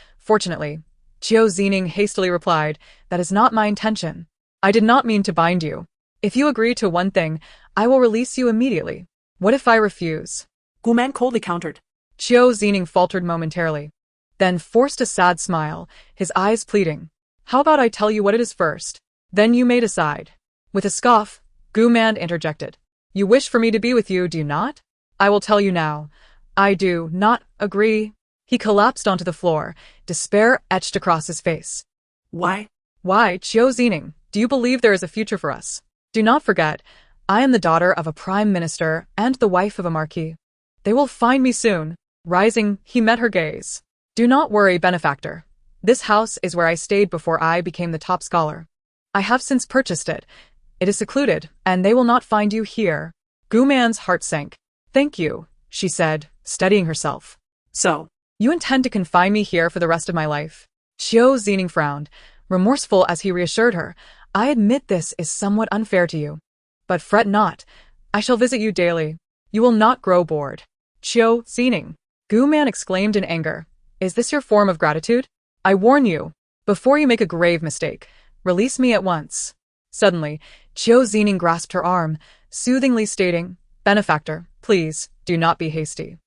Qiu Zining hastily replied, "That is not my intention. I did not mean to bind you. If you agree to one thing, I will release you immediately. What if I refuse?" Guman coldly countered. Qiu Zining faltered momentarily, then forced a sad smile, his eyes pleading. "How about I tell you what it is first? Then you may decide." With a scoff, Guman interjected. "You wish for me to be with you, do you not? I will tell you now. I do not agree." He collapsed onto the floor, despair etched across his face. Why? "Why, Qiu Zining, do you believe there is a future for us? Do not forget, I am the daughter of a prime minister and the wife of a marquis. They will find me soon." Rising, he met her gaze. "Do not worry, Benefactor. This house is where I stayed before I became the top scholar. I have since purchased it. It is secluded, and they will not find you here." Guman's heart sank. "Thank you," she said, steadying herself. "So, "You intend to confine me here for the rest of my life?" Qiu Zining frowned, remorseful as he reassured her. "I admit this is somewhat unfair to you. But fret not. I shall visit you daily. You will not grow bored." "Qiu Zining," Guman exclaimed in anger. "Is this your form of gratitude? I warn you, before you make a grave mistake, release me at once." Suddenly, Qiu Zining grasped her arm, soothingly stating, "Benefactor, please, do not be hasty.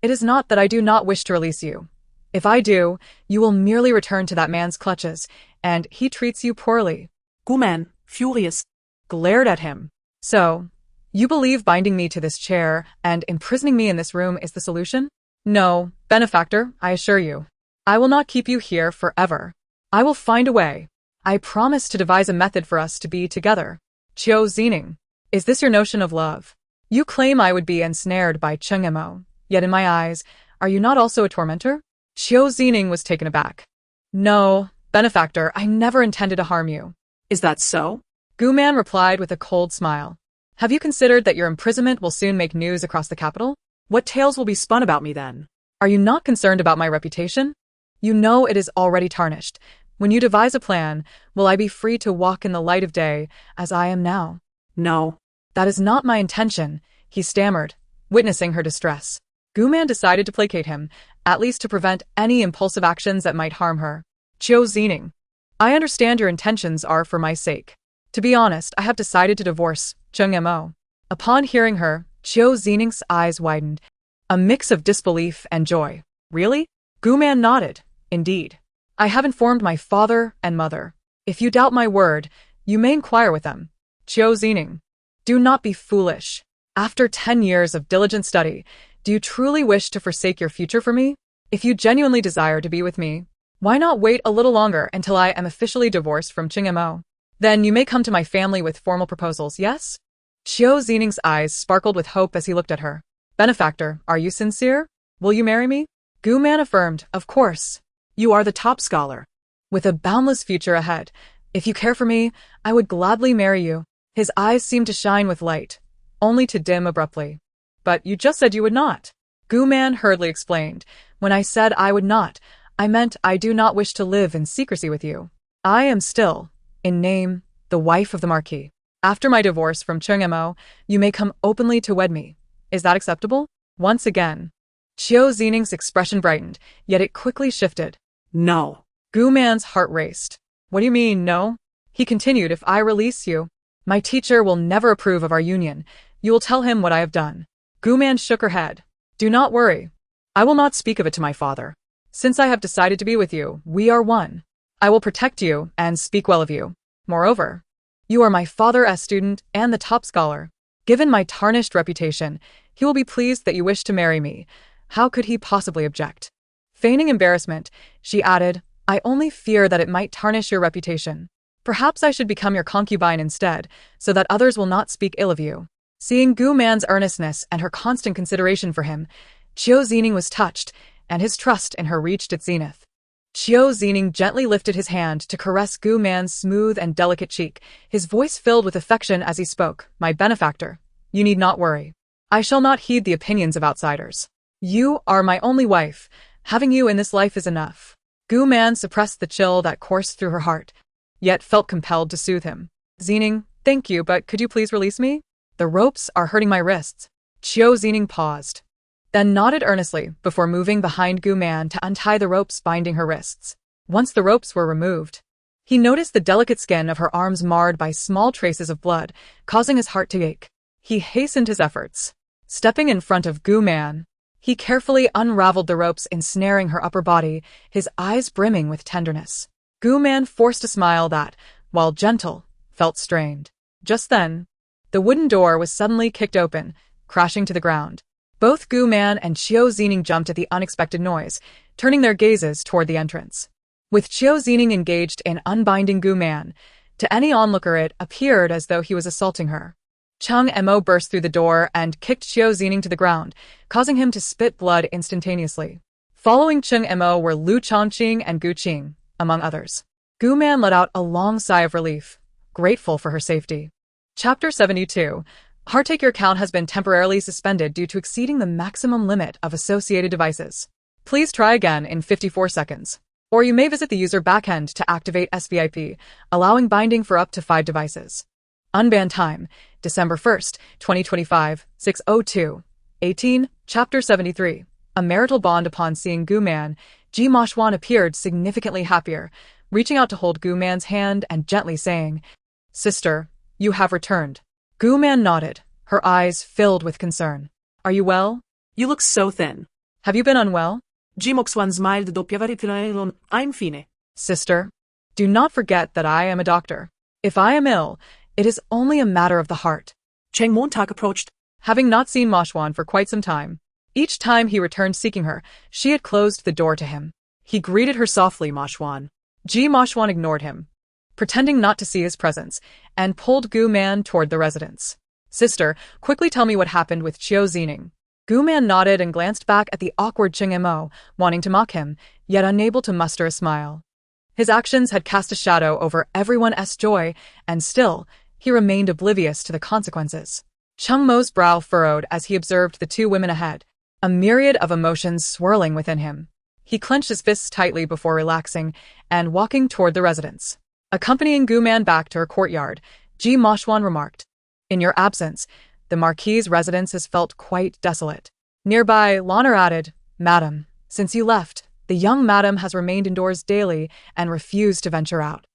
It is not that I do not wish to release you. If I do, you will merely return to that man's clutches, and he treats you poorly." Guman, furious, glared at him. "So, you believe binding me to this chair and imprisoning me in this room is the solution? No, Benefactor, I assure you. I will not keep you here forever. I will find a way. I promise to devise a method for us to be together." "Qiu Zining, is this your notion of love? You claim I would be ensnared by Cheng Mo, yet in my eyes, are you not also a tormentor?" Qiu Zining was taken aback. "No, Benefactor, I never intended to harm you." "Is that so?" Guman replied with a cold smile. "Have you considered that your imprisonment will soon make news across the capital? What tales will be spun about me then?" Are you not concerned about my reputation? You know it is already tarnished. When you devise a plan, will I be free to walk in the light of day, as I am now?" "No." "That is not my intention," he stammered, witnessing her distress. Guman decided to placate him, at least to prevent any impulsive actions that might harm her. "Qiu Zining, I understand your intentions are for my sake. To be honest, I have decided to divorce Cheng Mo." Upon hearing her, Qiu Zining's eyes widened, a mix of disbelief and joy. "Really?" Guman nodded. "Indeed. I have informed my father and mother. If you doubt my word, you may inquire with them. Qiu Zining, do not be foolish. After 10 years of diligent study, do you truly wish to forsake your future for me? If you genuinely desire to be with me, why not wait a little longer until I am officially divorced from Qingmo? Then you may come to my family with formal proposals, yes? Qiu Zining's eyes sparkled with hope as he looked at her. Benefactor, are you sincere? Will you marry me? Gu Man affirmed, of course. You are the top scholar. With a boundless future ahead, if you care for me, I would gladly marry you. His eyes seemed to shine with light, only to dim abruptly. But you just said you would not. Gu Man hurriedly explained. When I said I would not, I meant I do not wish to live in secrecy with you. I am still, in name, the wife of the Marquis. After my divorce from Qingmo, you may come openly to wed me. Is that acceptable? Once again, Qiu Zining's expression brightened, yet it quickly shifted. No. Gu Man's heart raced. What do you mean, no? He continued, if I release you, my teacher will never approve of our union. You will tell him what I have done. Gu Man shook her head. Do not worry. I will not speak of it to my father. Since I have decided to be with you, we are one. I will protect you and speak well of you. Moreover, you are my father's student and the top scholar. Given my tarnished reputation, he will be pleased that you wish to marry me. How could he possibly object? Feigning embarrassment, she added, I only fear that it might tarnish your reputation. Perhaps I should become your concubine instead, so that others will not speak ill of you. Seeing Gu Man's earnestness and her constant consideration for him, Qiu Zining was touched, and his trust in her reached its zenith. Qiu Zining gently lifted his hand to caress Gu Man's smooth and delicate cheek, his voice filled with affection as he spoke. My benefactor, you need not worry. I shall not heed the opinions of outsiders. You are my only wife. Having you in this life is enough. Gu Man suppressed the chill that coursed through her heart, yet felt compelled to soothe him. Zining, thank you, but could you please release me? The ropes are hurting my wrists. Qiu Zining paused, then nodded earnestly before moving behind Gu Man to untie the ropes binding her wrists. Once the ropes were removed, he noticed the delicate skin of her arms marred by small traces of blood, causing his heart to ache. He hastened his efforts. Stepping in front of Gu Man, he carefully unraveled the ropes ensnaring her upper body, his eyes brimming with tenderness. Gu Man forced a smile that, while gentle, felt strained. Just then, the wooden door was suddenly kicked open, crashing to the ground. Both Gu Man and Qiu Zining jumped at the unexpected noise, turning their gazes toward the entrance. With Qiu Zining engaged in unbinding Gu Man, to any onlooker it appeared as though he was assaulting her. Qingmo burst through the door and kicked Qiu Zining to the ground, causing him to spit blood instantaneously. Following Qingmo were Lu Chongqing and Gu Qing, among others. Gu Man let out a long sigh of relief, grateful for her safety. Chapter 72. Heartache, your account has been temporarily suspended due to exceeding the maximum limit of associated devices. Please try again in 54 seconds. Or you may visit the user backend to activate SVIP, allowing binding for up to 5 devices. Unban time, December 1st, 2025, 6:02. 18, Chapter 73. A marital bond. Upon seeing Gu Man, Ji Moxuan appeared significantly happier, reaching out to hold Gu Man's hand and gently saying, Sister, you have returned. Gu Man nodded, her eyes filled with concern. Are you well? You look so thin. Have you been unwell? Ji Moxuan smiled doppia. I'm fine. Sister, do not forget that I am a doctor. If I am ill, it is only a matter of the heart. Cheng Montag approached. Having not seen Moxuan for quite some time, each time he returned seeking her, she had closed the door to him. He greeted her softly, Moxuan. Ji Moxuan ignored him, pretending not to see his presence, and pulled Gu Man toward the residence. Sister, quickly tell me what happened with Qiu Zining. Gu Man nodded and glanced back at the awkward Qingmo, wanting to mock him, yet unable to muster a smile. His actions had cast a shadow over everyone's joy, and still, he remained oblivious to the consequences. Chengmo's brow furrowed as he observed the two women ahead, a myriad of emotions swirling within him. He clenched his fists tightly before relaxing and walking toward the residence. Accompanying Gu Man back to her courtyard, Ji Moxuan remarked, In your absence, the Marquis' residence has felt quite desolate. Nearby, Lanner added, Madam, since you left, the young madam has remained indoors daily and refused to venture out.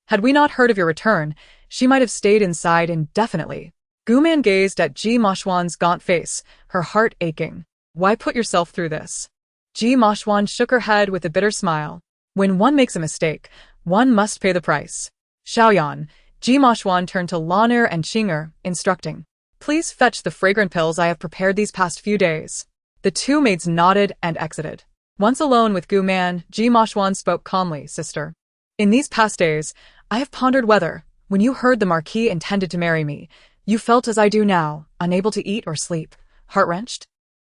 Had we not heard of your return, she might have stayed inside indefinitely. Gu Man gazed at Ji Moxuan's gaunt face, her heart aching. Why put yourself through this? Ji Moxuan shook her head with a bitter smile. When one makes a mistake, one must pay the price. Xiaoyan, Ji Moxuan turned to Lan'er and Qing'er, instructing, "Please fetch the fragrant pills I have prepared these past few days." The two maids nodded and exited. Once alone with Gu Man, Ji Moxuan spoke calmly, "Sister, in these past days, I have pondered whether, when you heard the Marquis intended to marry me, you felt as I do now, unable to eat or sleep, heart-wrenched.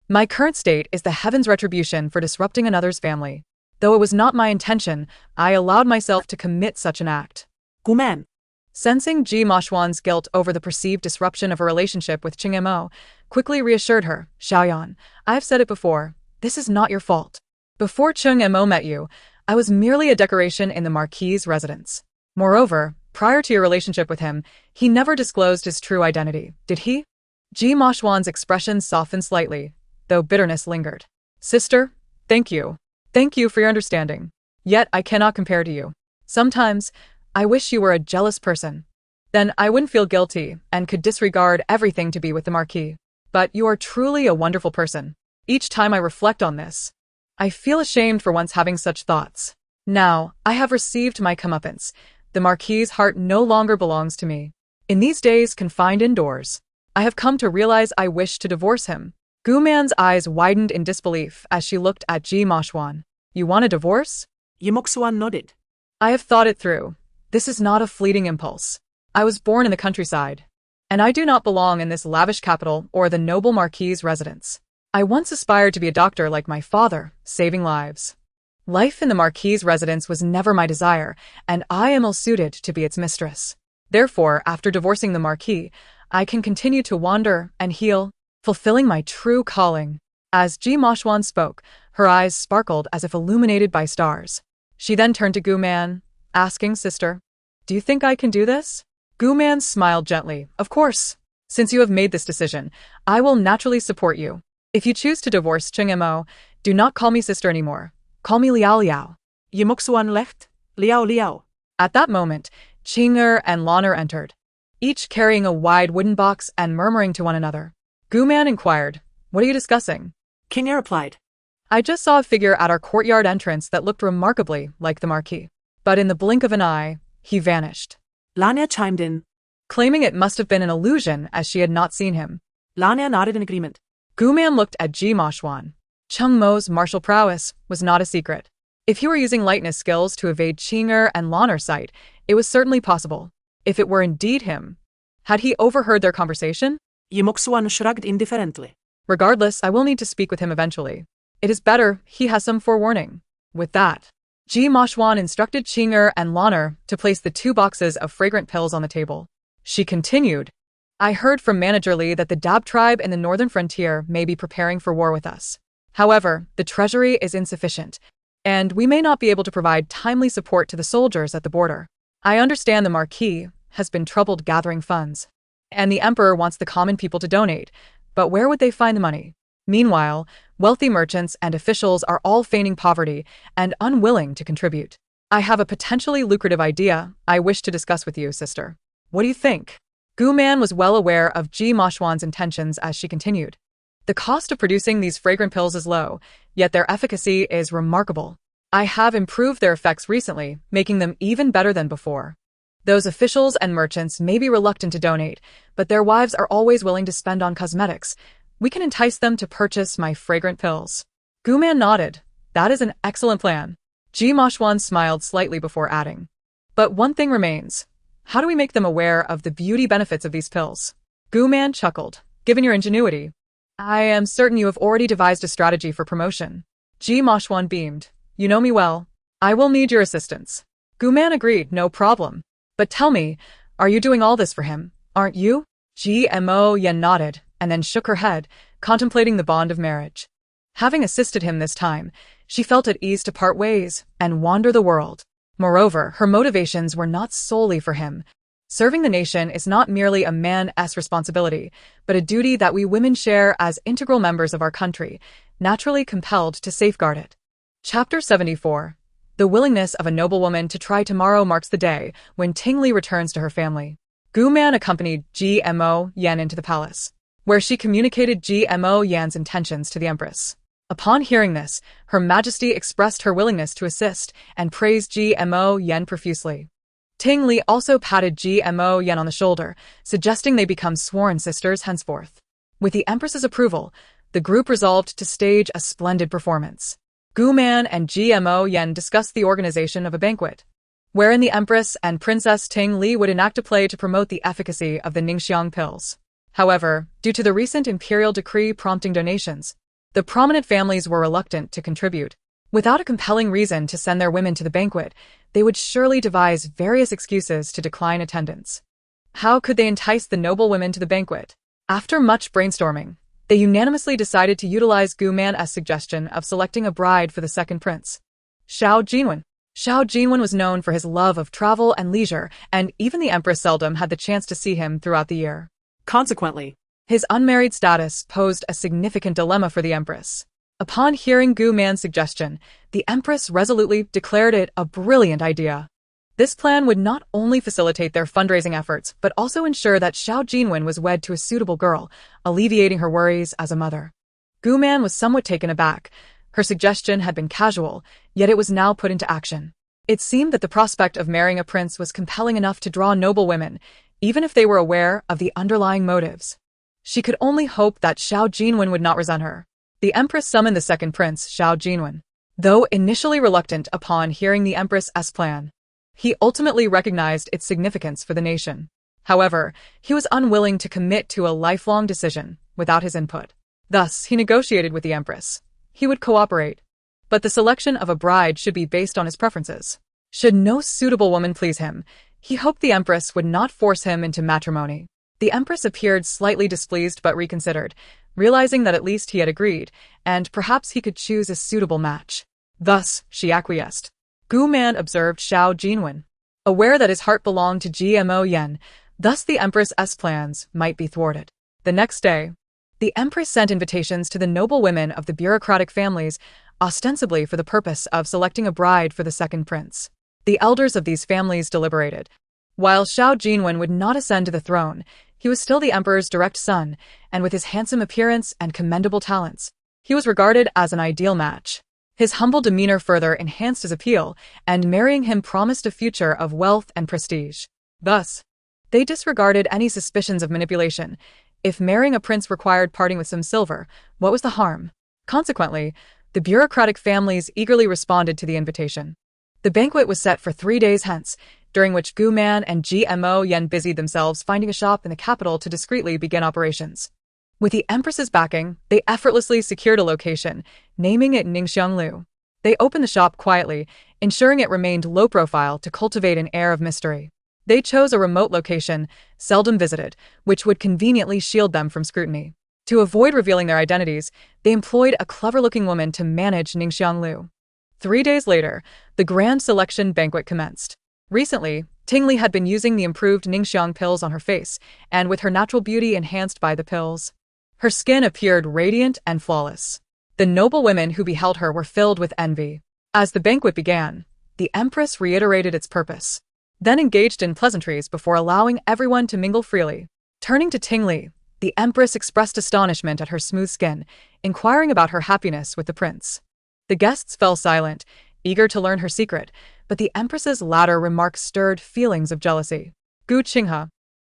My current state is the heaven's retribution for disrupting another's family. Though it was not my intention, I allowed myself to commit such an act." Gu Man. Sensing Ji Moxuan's guilt over the perceived disruption of her relationship with Qing Mo, quickly reassured her, "Xiaoyan, I've said it before, this is not your fault. Before Qing Mo met you, I was merely a decoration in the Marquis' residence. Moreover, prior to your relationship with him, he never disclosed his true identity, did he?" Ji Moxuan's expression softened slightly, though bitterness lingered. "Sister, thank you. Thank you for your understanding. Yet I cannot compare to you. Sometimes, I wish you were a jealous person. Then I wouldn't feel guilty and could disregard everything to be with the Marquis. But you are truly a wonderful person. Each time I reflect on this, I feel ashamed for once having such thoughts. Now, I have received my comeuppance. The Marquis' heart no longer belongs to me. In these days confined indoors, I have come to realize I wish to divorce him." Gu Man's eyes widened in disbelief as she looked at Ji Moxuan. "You want a divorce?" Ji Moxuan nodded. "I have thought it through. This is not a fleeting impulse. I was born in the countryside, and I do not belong in this lavish capital or the noble Marquis' residence. I once aspired to be a doctor like my father, saving lives. Life in the Marquis' residence was never my desire, and I am ill-suited to be its mistress. Therefore, after divorcing the Marquis, I can continue to wander and heal, fulfilling my true calling." As Ji Moxuan spoke, her eyes sparkled as if illuminated by stars. She then turned to Gu Man, asking, "Sister, do you think I can do this?" Gu Man smiled gently. "Of course. Since you have made this decision, I will naturally support you. If you choose to divorce Qing Mo, do not call me sister anymore. Call me Liaoliao." Ji Moxuan left. Liaoliao. At that moment, Qing'er and Lan'er entered, each carrying a wide wooden box and murmuring to one another. Gu Man inquired, "What are you discussing?" Qing'er replied, "I just saw a figure at our courtyard entrance that looked remarkably like the Marquis. But in the blink of an eye, he vanished." Lan'er chimed in, claiming it must have been an illusion as she had not seen him. Lan'er nodded in agreement. Gu Man looked at Ji Moxuan. Cheng Mo's martial prowess was not a secret. If he were using lightness skills to evade Qing'er and Lan'er's sight, it was certainly possible. If it were indeed him, had he overheard their conversation? Ji Moxuan shrugged indifferently. "Regardless, I will need to speak with him eventually. It is better he has some forewarning." With that, Ji Moxuan instructed Qing'er and Lan'er to place the 2 boxes of fragrant pills on the table. She continued, "I heard from Manager Li that the Dab tribe in the northern frontier may be preparing for war with us. However, the treasury is insufficient, and we may not be able to provide timely support to the soldiers at the border. I understand the Marquis has been troubled gathering funds, and the Emperor wants the common people to donate, but where would they find the money? Meanwhile, wealthy merchants and officials are all feigning poverty and unwilling to contribute. I have a potentially lucrative idea I wish to discuss with you, sister. What do you think?" Gu Man was well aware of Ji Moxuan's intentions as she continued. "The cost of producing these fragrant pills is low, yet their efficacy is remarkable. I have improved their effects recently, making them even better than before. Those officials and merchants may be reluctant to donate, but their wives are always willing to spend on cosmetics. We can entice them to purchase my fragrant pills." Gu Man nodded. "That is an excellent plan." Ji Moxuan smiled slightly before adding, "But one thing remains. How do we make them aware of the beauty benefits of these pills?" Gu Man chuckled. "Given your ingenuity, I am certain you have already devised a strategy for promotion." Ji Moxuan beamed. "You know me well. I will need your assistance." Gu Man agreed, "No problem. But tell me, are you doing all this for him, aren't you?" Ji Mo Yen nodded, and then shook her head, contemplating the bond of marriage. Having assisted him this time, she felt at ease to part ways and wander the world. Moreover, her motivations were not solely for him. Serving the nation is not merely a man's responsibility, but a duty that we women share as integral members of our country, naturally compelled to safeguard it. Chapter 74. The willingness of a noblewoman to try tomorrow marks the day when Ting Li returns to her family. Gu Man accompanied Ji Mo Yan into the palace, where she communicated Ji Mo Yan's intentions to the Empress. Upon hearing this, Her Majesty expressed her willingness to assist and praised Ji Mo Yan profusely. Ting Li also patted Gmo Yen on the shoulder, suggesting they become sworn sisters henceforth. With the Empress's approval, the group resolved to stage a splendid performance. Gu Man and Gmo Yen discussed the organization of a banquet, wherein the Empress and Princess Ting Li would enact a play to promote the efficacy of the Ningxiang pills. However, due to the recent imperial decree prompting donations, the prominent families were reluctant to contribute. Without a compelling reason to send their women to the banquet, they would surely devise various excuses to decline attendance. How could they entice the noble women to the banquet? After much brainstorming, they unanimously decided to utilize Gu Man's suggestion of selecting a bride for the second prince, Xiao Jinwen. Xiao Jinwen was known for his love of travel and leisure, and even the Empress seldom had the chance to see him throughout the year. Consequently, his unmarried status posed a significant dilemma for the Empress. Upon hearing Gu Man's suggestion, the Empress resolutely declared it a brilliant idea. This plan would not only facilitate their fundraising efforts, but also ensure that Xiao Jinwen was wed to a suitable girl, alleviating her worries as a mother. Gu Man was somewhat taken aback. Her suggestion had been casual, yet it was now put into action. It seemed that the prospect of marrying a prince was compelling enough to draw noble women, even if they were aware of the underlying motives. She could only hope that Xiao Jinwen would not resent her. The Empress summoned the second prince, Xiao Jinwen. Though initially reluctant upon hearing the Empress's plan, he ultimately recognized its significance for the nation. However, he was unwilling to commit to a lifelong decision without his input. Thus, he negotiated with the Empress. He would cooperate, but the selection of a bride should be based on his preferences. Should no suitable woman please him, he hoped the Empress would not force him into matrimony. The Empress appeared slightly displeased but reconsidered, realizing that at least he had agreed, and perhaps he could choose a suitable match. Thus, she acquiesced. Gu Man observed Xiao Jinwen, aware that his heart belonged to Gmo Yen, thus the Empress's plans might be thwarted. The next day, the Empress sent invitations to the noble women of the bureaucratic families, ostensibly for the purpose of selecting a bride for the second prince. The elders of these families deliberated. While Xiao Jinwen would not ascend to the throne, he was still the emperor's direct son, and with his handsome appearance and commendable talents, he was regarded as an ideal match. His humble demeanor further enhanced his appeal, and marrying him promised a future of wealth and prestige. Thus, they disregarded any suspicions of manipulation. If marrying a prince required parting with some silver, what was the harm? Consequently, the bureaucratic families eagerly responded to the invitation. The banquet was set for 3 days hence, during which Gu Man and Gmo Yen busied themselves finding a shop in the capital to discreetly begin operations. With the Empress's backing, they effortlessly secured a location, naming it Ningxianglu. They opened the shop quietly, ensuring it remained low profile to cultivate an air of mystery. They chose a remote location, seldom visited, which would conveniently shield them from scrutiny. To avoid revealing their identities, they employed a clever-looking woman to manage Ningxianglu. 3 days later, the grand selection banquet commenced. Recently, Ting Li had been using the improved Ningxiang pills on her face, and with her natural beauty enhanced by the pills, her skin appeared radiant and flawless. The noble women who beheld her were filled with envy. As the banquet began, the Empress reiterated its purpose, then engaged in pleasantries before allowing everyone to mingle freely. Turning to Ting Li, the Empress expressed astonishment at her smooth skin, inquiring about her happiness with the prince. The guests fell silent, eager to learn her secret, but the Empress's latter remarks stirred feelings of jealousy. Gu Qinghe,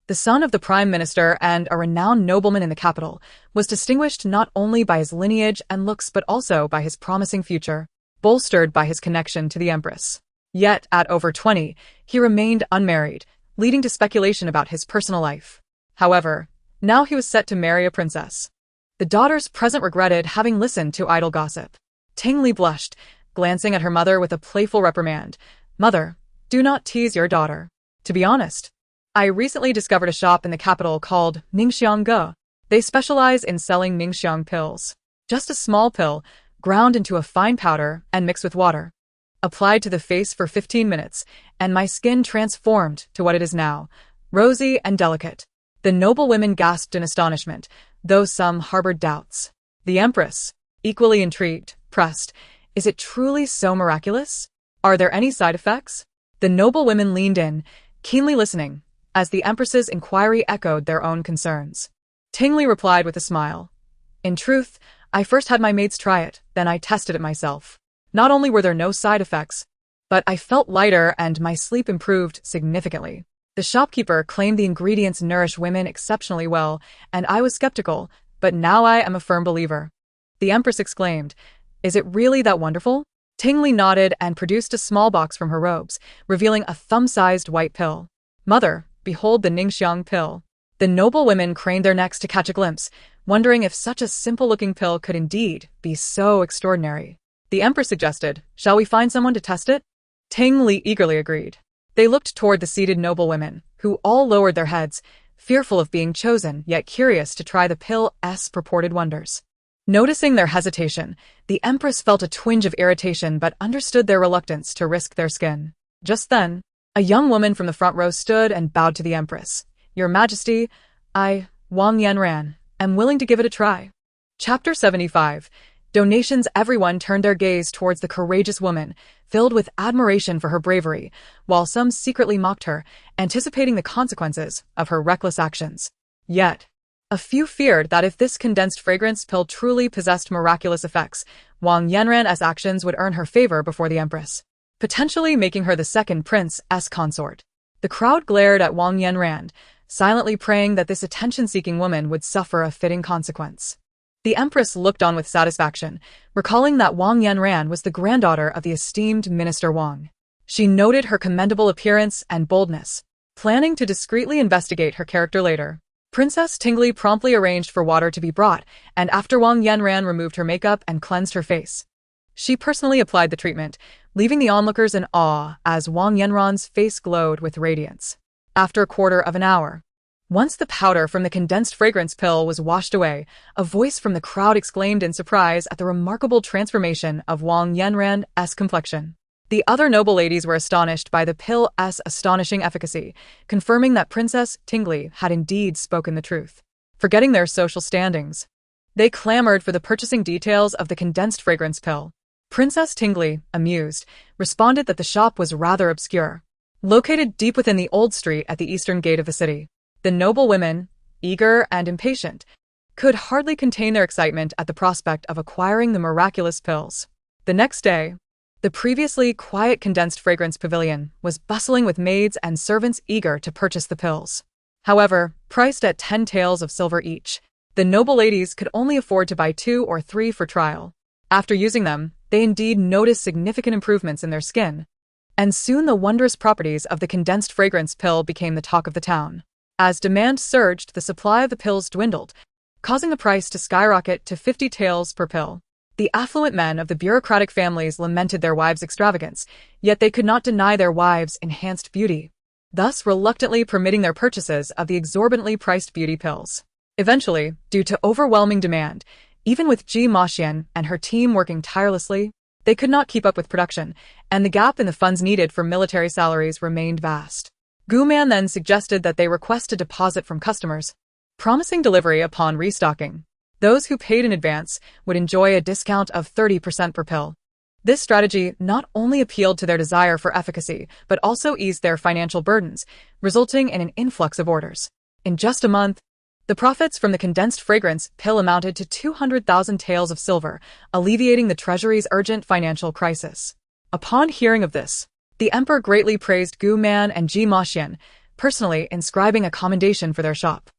the son of the prime minister and a renowned nobleman in the capital, was distinguished not only by his lineage and looks but also by his promising future, bolstered by his connection to the Empress. Yet, at over 20, he remained unmarried, leading to speculation about his personal life. However, now he was set to marry a princess. The daughters present regretted having listened to idle gossip. Ting Li blushed, glancing at her mother with a playful reprimand. "Mother, do not tease your daughter. To be honest, I recently discovered a shop in the capital called Ningxiang. They specialize in selling Ningxiang pills. Just a small pill, ground into a fine powder and mixed with water. Applied to the face for 15 minutes, and my skin transformed to what it is now, rosy and delicate." The noble women gasped in astonishment, though some harbored doubts. The Empress, equally intrigued, pressed, "Is it truly so miraculous? Are there any side effects?" The noble women leaned in, keenly listening, as the Empress's inquiry echoed their own concerns. Ting Li replied with a smile. "In truth, I first had my maids try it, then I tested it myself. Not only were there no side effects, but I felt lighter and my sleep improved significantly. The shopkeeper claimed the ingredients nourish women exceptionally well, and I was skeptical, but now I am a firm believer. The Empress exclaimed, "Is it really that wonderful?" Tingli nodded and produced a small box from her robes, revealing a thumb-sized white pill. "Mother, behold the Ningxiang pill." The noble women craned their necks to catch a glimpse, wondering if such a simple-looking pill could indeed be so extraordinary. The Empress suggested, "Shall we find someone to test it?" Ting Li eagerly agreed. They looked toward the seated noble women, who all lowered their heads, fearful of being chosen yet curious to try the pill's purported wonders. Noticing their hesitation, the Empress felt a twinge of irritation but understood their reluctance to risk their skin. Just then, a young woman from the front row stood and bowed to the Empress. "Your Majesty, I, Wang Yanran, am willing to give it a try." Chapter 75. Donations. Everyone turned their gaze towards the courageous woman, filled with admiration for her bravery, while some secretly mocked her, anticipating the consequences of her reckless actions. Yet, a few feared that if this condensed fragrance pill truly possessed miraculous effects, Wang Yanran's actions would earn her favor before the Empress, potentially making her the second prince's consort. The crowd glared at Wang Yanran, silently praying that this attention-seeking woman would suffer a fitting consequence. The Empress looked on with satisfaction, recalling that Wang Yanran was the granddaughter of the esteemed Minister Wang. She noted her commendable appearance and boldness, planning to discreetly investigate her character later. Princess Tingli promptly arranged for water to be brought, and after Wang Yanran removed her makeup and cleansed her face, she personally applied the treatment, leaving the onlookers in awe as Wang Yanran's face glowed with radiance. After a quarter of an hour, once the powder from the condensed fragrance pill was washed away, a voice from the crowd exclaimed in surprise at the remarkable transformation of Wang Yanran's complexion. The other noble ladies were astonished by the pill's astonishing efficacy, confirming that Princess Tingli had indeed spoken the truth. Forgetting their social standings, they clamored for the purchasing details of the condensed fragrance pill. Princess Tingli, amused, responded that the shop was rather obscure, located deep within the old street at the eastern gate of the city. The noble women, eager and impatient, could hardly contain their excitement at the prospect of acquiring the miraculous pills. The next day, the previously quiet condensed fragrance pavilion was bustling with maids and servants eager to purchase the pills. However, priced at 10 taels of silver each, the noble ladies could only afford to buy 2 or 3 for trial. After using them, they indeed noticed significant improvements in their skin, and soon the wondrous properties of the condensed fragrance pill became the talk of the town. As demand surged, the supply of the pills dwindled, causing the price to skyrocket to 50 taels per pill. The affluent men of the bureaucratic families lamented their wives' extravagance, yet they could not deny their wives' enhanced beauty, thus reluctantly permitting their purchases of the exorbitantly priced beauty pills. Eventually, due to overwhelming demand, even with Ji Maxian and her team working tirelessly, they could not keep up with production, and the gap in the funds needed for military salaries remained vast. Gu Man then suggested that they request a deposit from customers, promising delivery upon restocking. Those who paid in advance would enjoy a discount of 30% per pill. This strategy not only appealed to their desire for efficacy, but also eased their financial burdens, resulting in an influx of orders. In just a month, the profits from the condensed fragrance pill amounted to 200,000 taels of silver, alleviating the treasury's urgent financial crisis. Upon hearing of this, the emperor greatly praised Gu Man and Ji Maxian, personally inscribing a commendation for their shop.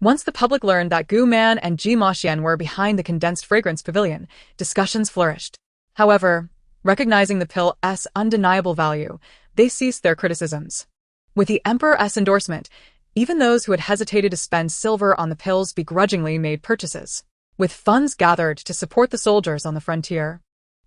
Once the public learned that Gu Man and Ji Maxian were behind the condensed fragrance pavilion, discussions flourished. However, recognizing the pill's undeniable value, they ceased their criticisms. With the emperor's endorsement, even those who had hesitated to spend silver on the pills begrudgingly made purchases. With funds gathered to support the soldiers on the frontier,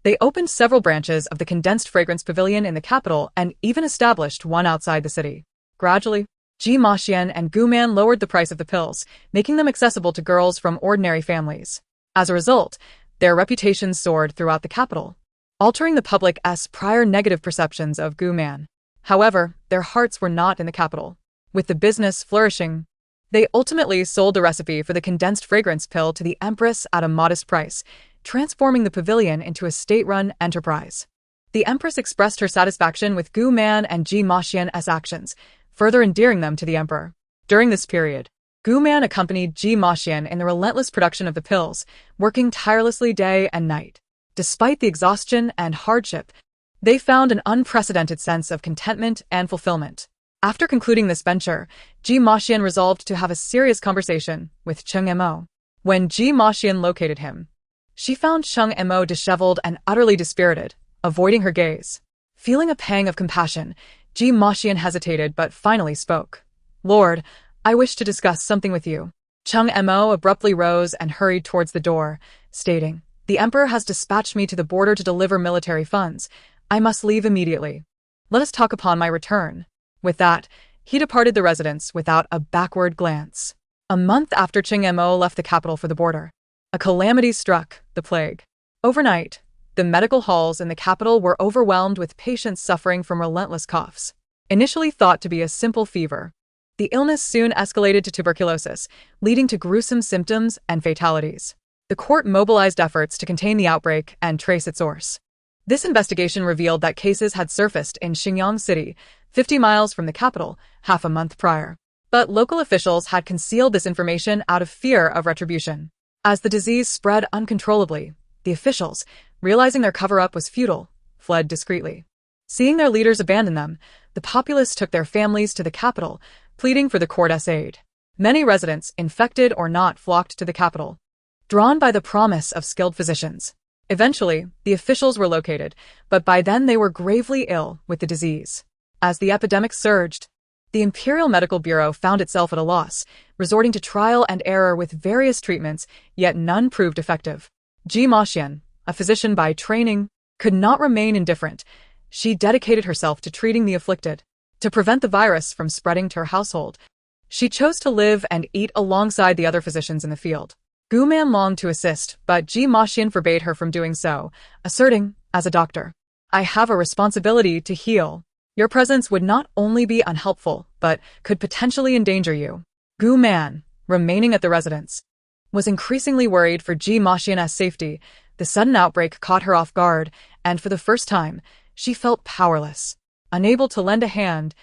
they opened several branches of the condensed fragrance pavilion in the capital and even established one outside the city. Gradually, Ji Maxian and Gu Man lowered the price of the pills, making them accessible to girls from ordinary families. As a result, their reputations soared throughout the capital, altering the public's prior negative perceptions of Gu Man. However, their hearts were not in the capital. With the business flourishing, they ultimately sold the recipe for the condensed fragrance pill to the Empress at a modest price, transforming the pavilion into a state-run enterprise. The Empress expressed her satisfaction with Gu Man and Ji Maxian's actions, further endearing them to the emperor. During this period, Gu Man accompanied Ji Maxian in the relentless production of the pills, working tirelessly day and night. Despite the exhaustion and hardship, They found an unprecedented sense of contentment and fulfillment. After concluding this venture, Ji Maxian resolved to have a serious conversation with Cheng Mo. When Ji Maxian located him, she found Cheng Mo disheveled and utterly dispirited, avoiding her gaze. Feeling a pang of compassion, Ji Maxian hesitated but finally spoke. "Lord, I wish to discuss something with you." Cheng Mo abruptly rose and hurried towards the door, stating, "The Emperor has dispatched me to the border to deliver military funds. I must leave immediately. Let us talk upon my return." With that, he departed the residence without a backward glance. A month after Cheng Mo left the capital for the border, a calamity struck, the plague. Overnight, the medical halls in the capital were overwhelmed with patients suffering from relentless coughs. Initially thought to be a simple fever, the illness soon escalated to tuberculosis, leading to gruesome symptoms and fatalities. The court mobilized efforts to contain the outbreak and trace its source. This investigation revealed that cases had surfaced in Xinjiang City, 50 miles from the capital, half a month prior. But local officials had concealed this information out of fear of retribution. As the disease spread uncontrollably, the officials, realizing their cover-up was futile, fled discreetly. Seeing their leaders abandon them, the populace took their families to the capital, pleading for the court's aid. Many residents, infected or not, flocked to the capital, drawn by the promise of skilled physicians. Eventually, the officials were located, but by then they were gravely ill with the disease. As the epidemic surged, the Imperial Medical Bureau found itself at a loss, resorting to trial and error with various treatments, yet none proved effective. Ji Maxian, a physician by training, could not remain indifferent. She dedicated herself to treating the afflicted. To prevent the virus from spreading to her household, she chose to live and eat alongside the other physicians in the field. Gu Man longed to assist, but Ji Maxian forbade her from doing so, asserting, "As a doctor, I have a responsibility to heal. Your presence would not only be unhelpful, but could potentially endanger you." Gu Man, remaining at the residence, was increasingly worried for Ji Maxian's safety. The sudden outbreak caught her off guard, and for the first time, she felt powerless. Unable to lend a hand,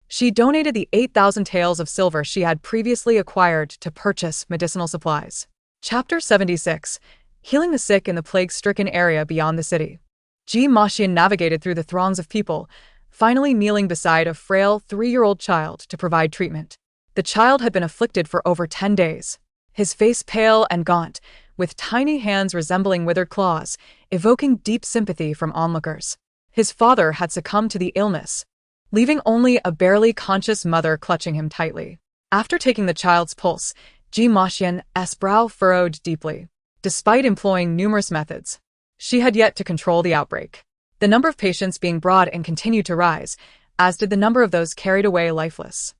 she donated the 8,000 taels of silver she had previously acquired to purchase medicinal supplies. Chapter 76. Healing the sick in the plague-stricken area beyond the city. Ji Maxian navigated through the throngs of people, finally kneeling beside a frail 3-year-old child to provide treatment. The child had been afflicted for over 10 days. His face pale and gaunt, with tiny hands resembling withered claws, evoking deep sympathy from onlookers. His father had succumbed to the illness, leaving only a barely conscious mother clutching him tightly. After taking the child's pulse, Ji Maxian's brow furrowed deeply. Despite employing numerous methods, she had yet to control the outbreak. The number of patients being brought in continued to rise, as did the number of those carried away lifeless.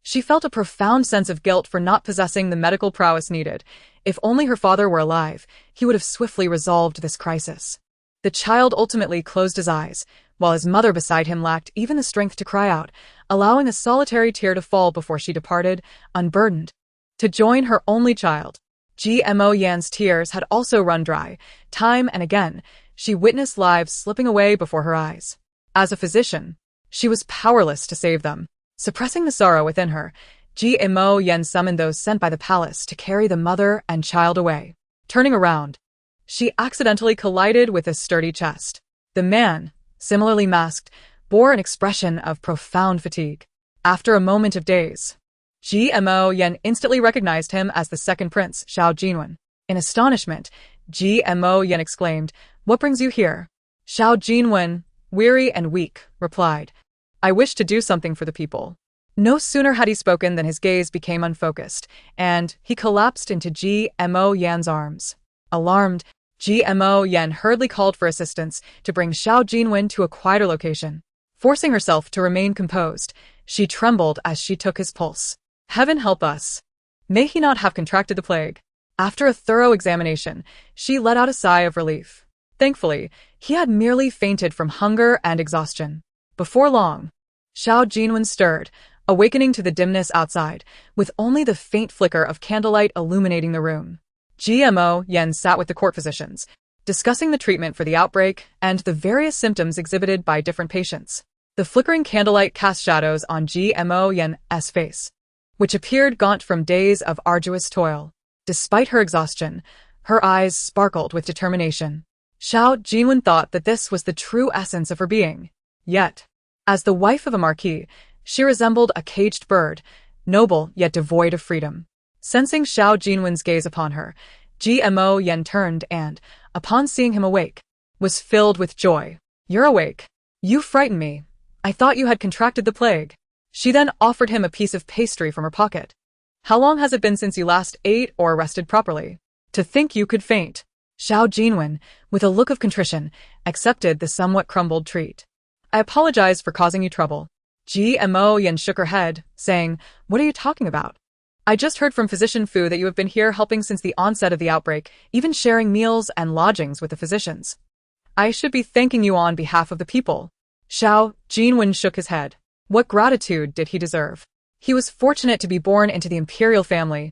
She felt a profound sense of guilt for not possessing the medical prowess needed. If only her father were alive, he would have swiftly resolved this crisis. The child ultimately closed his eyes, while his mother beside him lacked even the strength to cry out, allowing a solitary tear to fall before she departed, unburdened, to join her only child. Ji Mo Yan's tears had also run dry. Time and again, she witnessed lives slipping away before her eyes. As a physician, she was powerless to save them. Suppressing the sorrow within her, Ji Mo Yan summoned those sent by the palace to carry the mother and child away. Turning around, she accidentally collided with a sturdy chest. The man, similarly masked, bore an expression of profound fatigue. After a moment of daze, Ji Mo Yan instantly recognized him as the second prince, Xiao Jinwen. In astonishment, Ji Mo Yan exclaimed, "What brings you here?" Xiao Jinwen, weary and weak, replied, "I wish to do something for the people." No sooner had he spoken than his gaze became unfocused, and he collapsed into Ji Mo Yan's arms. Alarmed, Ji Mo Yan hurriedly called for assistance to bring Xiao Jinwen to a quieter location. Forcing herself to remain composed, she trembled as she took his pulse. Heaven help us! May he not have contracted the plague. After a thorough examination, she let out a sigh of relief. Thankfully, he had merely fainted from hunger and exhaustion. Before long, Xiao Jinwen stirred, awakening to the dimness outside, with only the faint flicker of candlelight illuminating the room. Ji Mo Yan sat with the court physicians, discussing the treatment for the outbreak and the various symptoms exhibited by different patients. The flickering candlelight cast shadows on Ji Mo Yan's face, which appeared gaunt from days of arduous toil. Despite her exhaustion, her eyes sparkled with determination. Xiao Jinwen thought that this was the true essence of her being. Yet, as the wife of a marquis, she resembled a caged bird, noble yet devoid of freedom. Sensing Xiao Jinwen's gaze upon her, Gmo Yen turned and, upon seeing him awake, was filled with joy. "You're awake. You frighten me. I thought you had contracted the plague." She then offered him a piece of pastry from her pocket. "How long has it been since you last ate or rested properly? To think you could faint." Xiao Jinwen, with a look of contrition, accepted the somewhat crumbled treat. "I apologize for causing you trouble." Gmo Yen shook her head, saying, "What are you talking about? I just heard from Physician Fu that you have been here helping since the onset of the outbreak, even sharing meals and lodgings with the physicians. I should be thanking you on behalf of the people." Xiao Jinwen shook his head. What gratitude did he deserve? He was fortunate to be born into the imperial family,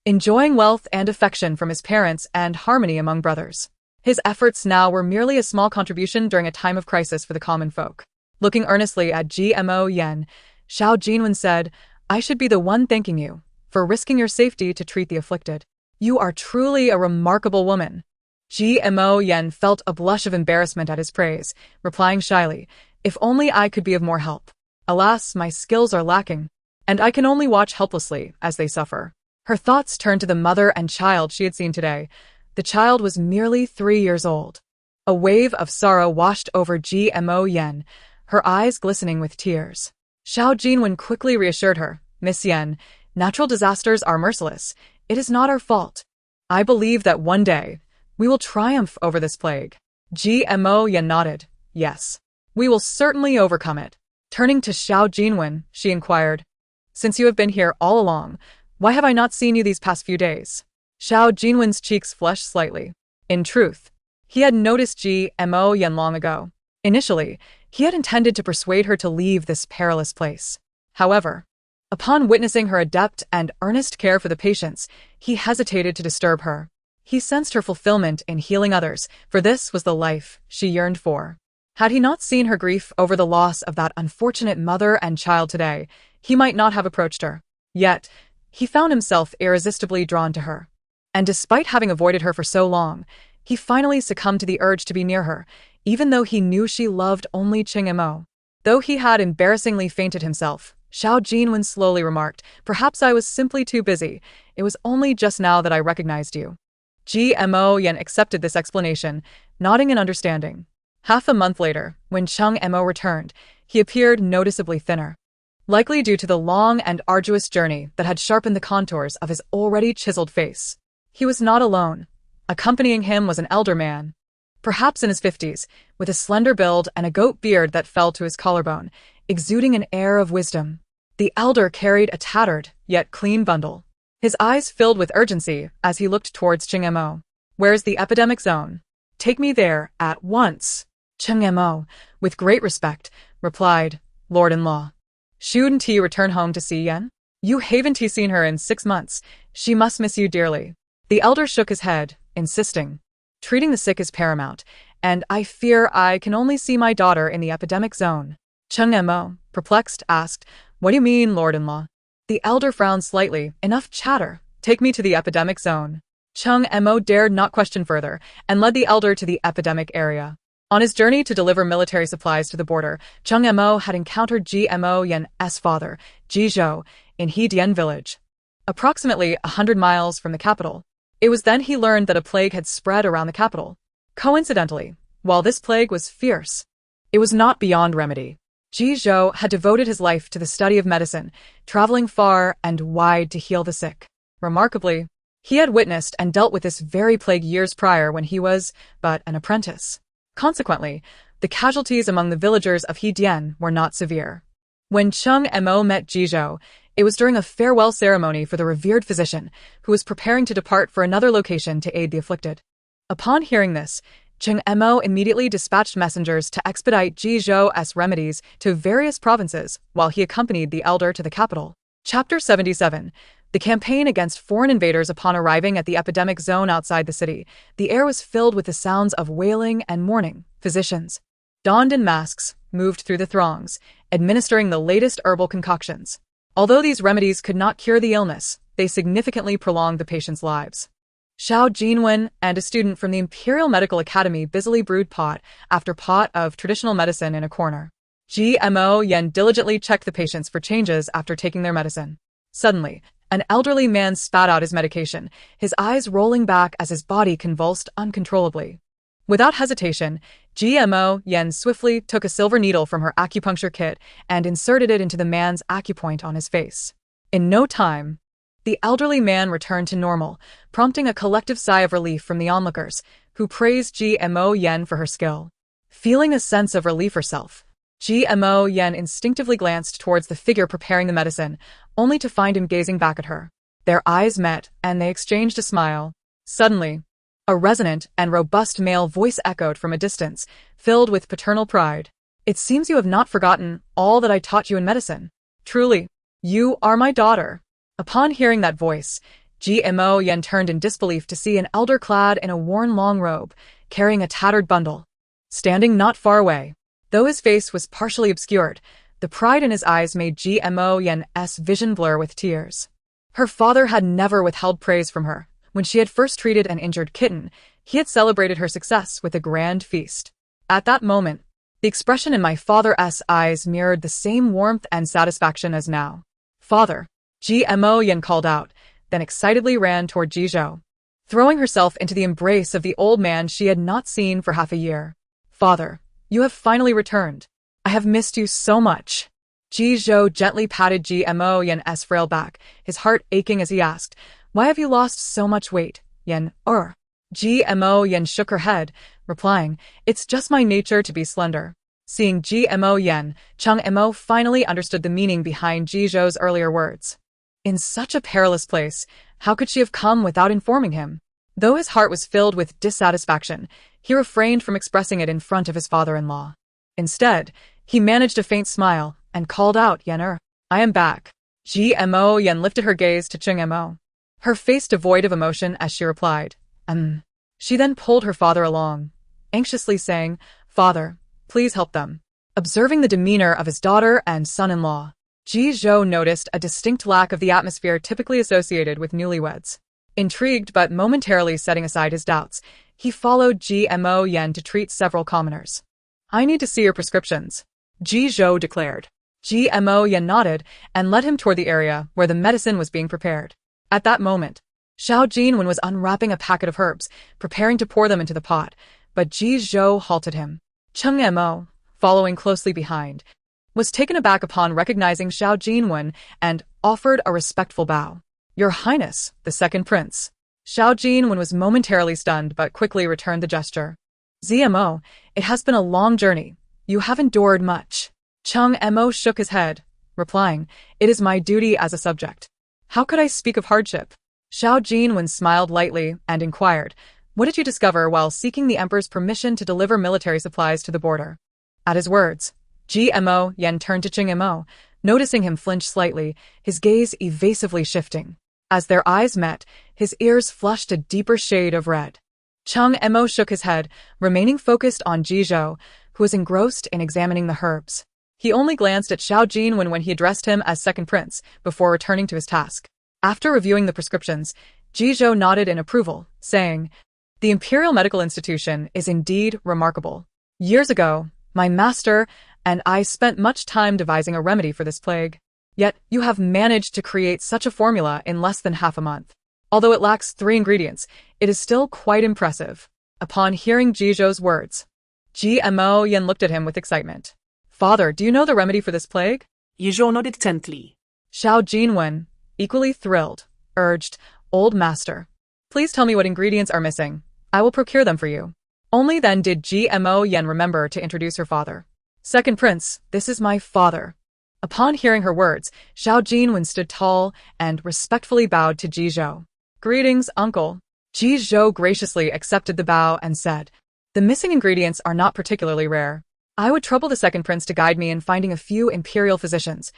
enjoying wealth and affection from his parents and harmony among brothers. His efforts now were merely a small contribution during a time of crisis for the common folk. Looking earnestly at Gmo Yen, Xiao Jinwen said, "I should be the one thanking you for risking your safety to treat the afflicted. You are truly a remarkable woman." Gmo Yen felt a blush of embarrassment at his praise, replying shyly, "If only I could be of more help. Alas, my skills are lacking, and I can only watch helplessly as they suffer." Her thoughts turned to the mother and child she had seen today. The child was merely 3 years old. A wave of sorrow washed over Gmo Yen, her eyes glistening with tears. Xiao Jinwen quickly reassured her, "Miss Yen, natural disasters are merciless. It is not our fault. I believe that one day, we will triumph over this plague." Gmo Yen nodded, "Yes, we will certainly overcome it." Turning to Xiao Jinwen, she inquired, "Since you have been here all along, why have I not seen you these past few days?" Xiao Jinwen's cheeks flushed slightly. In truth, he had noticed Gmo Yen long ago. Initially, he had intended to persuade her to leave this perilous place. However, upon witnessing her adept and earnest care for the patients, he hesitated to disturb her. He sensed her fulfillment in healing others, for this was the life she yearned for. Had he not seen her grief over the loss of that unfortunate mother and child today, he might not have approached her. Yet, he found himself irresistibly drawn to her. And despite having avoided her for so long, he finally succumbed to the urge to be near her, even though he knew she loved only Qingmo. Though he had embarrassingly fainted himself, Xiao Jinwen slowly remarked, "Perhaps I was simply too busy. It was only just now that I recognized you." Gmo Yen accepted this explanation, nodding in understanding. Half a month later, when Qingmo returned, he appeared noticeably thinner. Likely due to the long and arduous journey that had sharpened the contours of his already chiseled face. He was not alone. Accompanying him was an elder man, perhaps in his 50s, with a slender build and a goat beard that fell to his collarbone, exuding an air of wisdom. The elder carried a tattered, yet clean bundle. His eyes filled with urgency as he looked towards Qingmo. "Where's the epidemic zone? Take me there, at once." Qingmo, with great respect, replied, "Lord-in-law, shouldn't he return home to see Yen? You haven't seen her in 6 months. She must miss you dearly." The elder shook his head, insisting, "Treating the sick is paramount, and I fear I can only see my daughter in the epidemic zone." Qingmo, perplexed, asked, "What do you mean, Lord-in-law?" The elder frowned slightly. "Enough chatter. Take me to the epidemic zone." Qingmo dared not question further, and led the elder to the epidemic area. On his journey to deliver military supplies to the border, Qingmo had encountered Gmo Yen's father, Jizhou, in Hedian village, approximately 100 miles from the capital. It was then he learned that a plague had spread around the capital. Coincidentally, while this plague was fierce, it was not beyond remedy. Jizhou had devoted his life to the study of medicine, traveling far and wide to heal the sick. Remarkably, he had witnessed and dealt with this very plague years prior when he was but an apprentice. Consequently, the casualties among the villagers of Hedian were not severe. When Qingmo met Jizhou, it was during a farewell ceremony for the revered physician, who was preparing to depart for another location to aid the afflicted. Upon hearing this, Qingmo immediately dispatched messengers to expedite Jizhou's remedies to various provinces while he accompanied the elder to the capital. Chapter 77. The campaign against foreign invaders. Upon arriving at the epidemic zone outside the city, the air was filled with the sounds of wailing and mourning. Physicians, donned in masks, moved through the throngs, administering the latest herbal concoctions. Although these remedies could not cure the illness, they significantly prolonged the patients' lives. Xiao Jinwen and a student from the Imperial Medical Academy busily brewed pot after pot of traditional medicine in a corner. GMO Yen diligently checked the patients for changes after taking their medicine. Suddenly, an elderly man spat out his medication, his eyes rolling back as his body convulsed uncontrollably. Without hesitation, GMO Yen swiftly took a silver needle from her acupuncture kit and inserted it into the man's acupoint on his face. In no time, the elderly man returned to normal, prompting a collective sigh of relief from the onlookers, who praised GMO Yen for her skill. Feeling a sense of relief herself, GMO Yen instinctively glanced towards the figure preparing the medicine, only to find him gazing back at her. Their eyes met, and they exchanged a smile. Suddenly, a resonant and robust male voice echoed from a distance, filled with paternal pride. "It seems you have not forgotten all that I taught you in medicine. Truly, you are my daughter." Upon hearing that voice, GMO Yen turned in disbelief to see an elder clad in a worn long robe, carrying a tattered bundle, standing not far away. Though his face was partially obscured, the pride in his eyes made GMO Yen's vision blur with tears. Her father had never withheld praise from her. When she had first treated an injured kitten, he had celebrated her success with a grand feast. At that moment, the expression in my father's eyes mirrored the same warmth and satisfaction as now. "Father," GMO Yen called out, then excitedly ran toward Jizhou, throwing herself into the embrace of the old man she had not seen for half a year. "Father, you have finally returned. I have missed you so much." Jizhou gently patted GMO Yen's frail back, his heart aching as he asked, "Why have you lost so much weight, Yen?" GMO Yen shook her head, replying, "It's just my nature to be slender." Seeing GMO Yen, Chung Mo finally understood the meaning behind Jizhou's earlier words. In such a perilous place, how could she have come without informing him? Though his heart was filled with dissatisfaction, he refrained from expressing it in front of his father-in-law. Instead, he managed a faint smile and called out, "Yen, I am back." GMO Yen lifted her gaze to Chung Mo, her face devoid of emotion as she replied, She then pulled her father along, anxiously saying, "Father, please help them." Observing the demeanor of his daughter and son-in-law, Jizhou noticed a distinct lack of the atmosphere typically associated with newlyweds. Intrigued but momentarily setting aside his doubts, he followed GMO Yen to treat several commoners. "I need to see your prescriptions," Jizhou declared. GMO Yen nodded and led him toward the area where the medicine was being prepared. At that moment, Xiao Jinwen was unwrapping a packet of herbs, preparing to pour them into the pot, but Jizhou halted him. Chung Mo, following closely behind, was taken aback upon recognizing Xiao Jinwen and offered a respectful bow. "Your Highness, the second prince." Xiao Jinwen was momentarily stunned but quickly returned the gesture. "ZMO, it has been a long journey. You have endured much." Chung Mo shook his head, replying, "It is my duty as a subject. How could I speak of hardship?" Xiao Jinwen smiled lightly and inquired, "What did you discover while seeking the emperor's permission to deliver military supplies to the border?" At his words, GMO Yen turned to Chung Mo, noticing him flinch slightly, his gaze evasively shifting. As their eyes met, his ears flushed a deeper shade of red. Chung Mo shook his head, remaining focused on Jizhou, who was engrossed in examining the herbs. He only glanced at Xiao Jinwen when he addressed him as second prince, before returning to his task. After reviewing the prescriptions, Jizhou nodded in approval, saying, "The Imperial Medical Institution is indeed remarkable. Years ago, my master and I spent much time devising a remedy for this plague. Yet, you have managed to create such a formula in less than half a month. Although it lacks 3 ingredients, it is still quite impressive." Upon hearing Jizhou's words, GMO Yen looked at him with excitement. "Father, do you know the remedy for this plague?" Jizhou nodded gently. Xiao Jinwen, equally thrilled, urged, "Old master, please tell me what ingredients are missing. I will procure them for you." Only then did GMO Yen remember to introduce her father. "Second prince, this is my father." Upon hearing her words, Xiao Jinwen stood tall and respectfully bowed to Jizhou. "Greetings, uncle." Jizhou graciously accepted the bow and said, "The missing ingredients are not particularly rare. I would trouble the second prince to guide me in finding a few imperial physicians.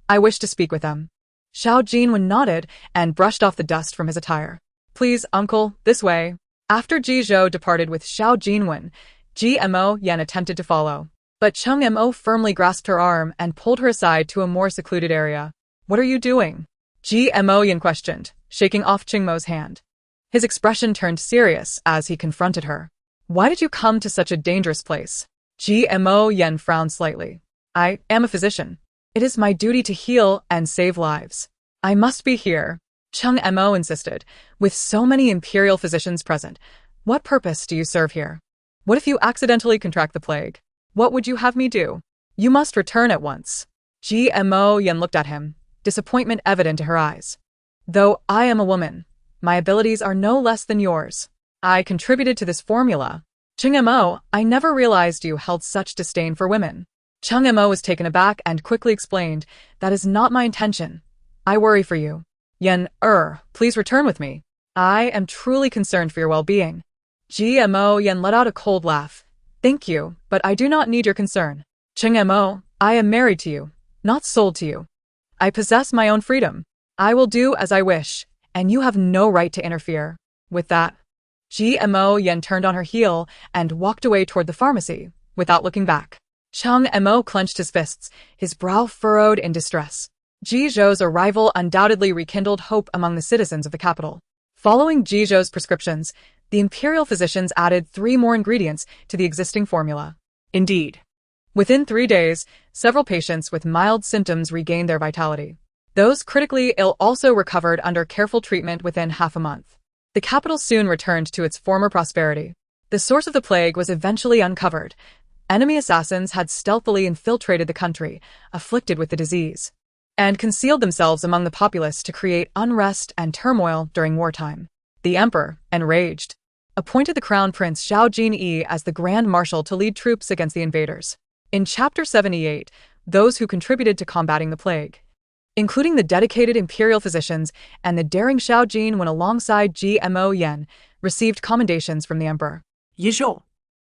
I wish to speak with them." Xiao Jinwen nodded and brushed off the dust from his attire. "Please, uncle, this way." After Jizhou departed with Xiao Jinwen, GMO Yen attempted to follow, but Chung Mo firmly grasped her arm and pulled her aside to a more secluded area. "What are you doing?" GMO Yen questioned, shaking off Chung Mo's hand. His expression turned serious as he confronted her. Why did you come to such a dangerous place? GMO Yen frowned slightly. I am a physician. It is my duty to heal and save lives. I must be here, Chung Mo insisted. With so many imperial physicians present, what purpose do you serve here? What if you accidentally contract the plague? What would you have me do? You must return at once. GMO Yen looked at him, disappointment evident in her eyes. Though I am a woman, my abilities are no less than yours. I contributed to this formula. Chung Mo, I never realized you held such disdain for women. Chung Mo was taken aback and quickly explained, that is not my intention. I worry for you. Yen, please return with me. I am truly concerned for your well-being. GMO Yen let out a cold laugh. Thank you, but I do not need your concern. Chung Mo, I am married to you, not sold to you. I possess my own freedom. I will do as I wish, and you have no right to interfere. With that, GMO Yen turned on her heel and walked away toward the pharmacy, without looking back. Chung Mo clenched his fists, his brow furrowed in distress. Ji Zhou's arrival undoubtedly rekindled hope among the citizens of the capital. Following Ji Zhou's prescriptions, the imperial physicians added 3 more ingredients to the existing formula. Indeed, within 3 days, several patients with mild symptoms regained their vitality. Those critically ill also recovered under careful treatment within half a month. The capital soon returned to its former prosperity. The source of the plague was eventually uncovered. Enemy assassins had stealthily infiltrated the country, afflicted with the disease, and concealed themselves among the populace to create unrest and turmoil during wartime. The emperor, enraged, appointed the crown prince Xiao Jin-yi as the grand marshal to lead troops against the invaders. In Chapter 78, those who contributed to combating the plague, including the dedicated imperial physicians and the daring Xiao Jin when alongside GMO Yen, received commendations from the emperor. Yizhou,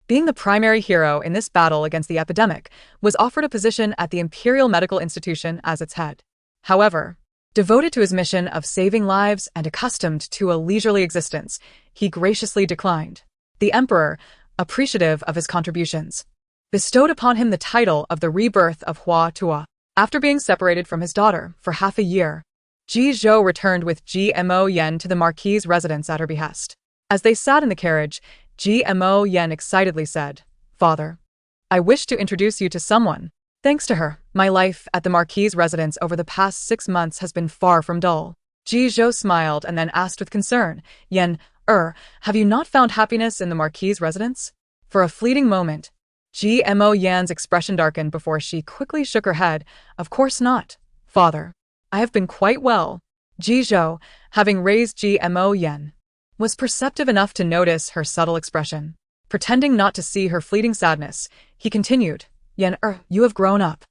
Being the primary hero in this battle against the epidemic, was offered a position at the Imperial Medical Institution as its head. However, devoted to his mission of saving lives and accustomed to a leisurely existence, he graciously declined. The emperor, appreciative of his contributions, bestowed upon him the title of the Rebirth of Hua Tuo. After being separated from his daughter for half a year, Ji Zhou returned with GMO Yen to the Marquis' residence at her behest. As they sat in the carriage, GMO Yen excitedly said, Father, I wish to introduce you to someone. Thanks to her, my life at the Marquis' residence over the past 6 months has been far from dull. Ji Zhou smiled and then asked with concern, Yen, have you not found happiness in the Marquis' residence? For a fleeting moment, GMO Yan's expression darkened before she quickly shook her head. Of course not, Father. I have been quite well. Ji Zhou, having raised GMO Yen, was perceptive enough to notice her subtle expression. Pretending not to see her fleeting sadness, he continued, Yen, you have grown up.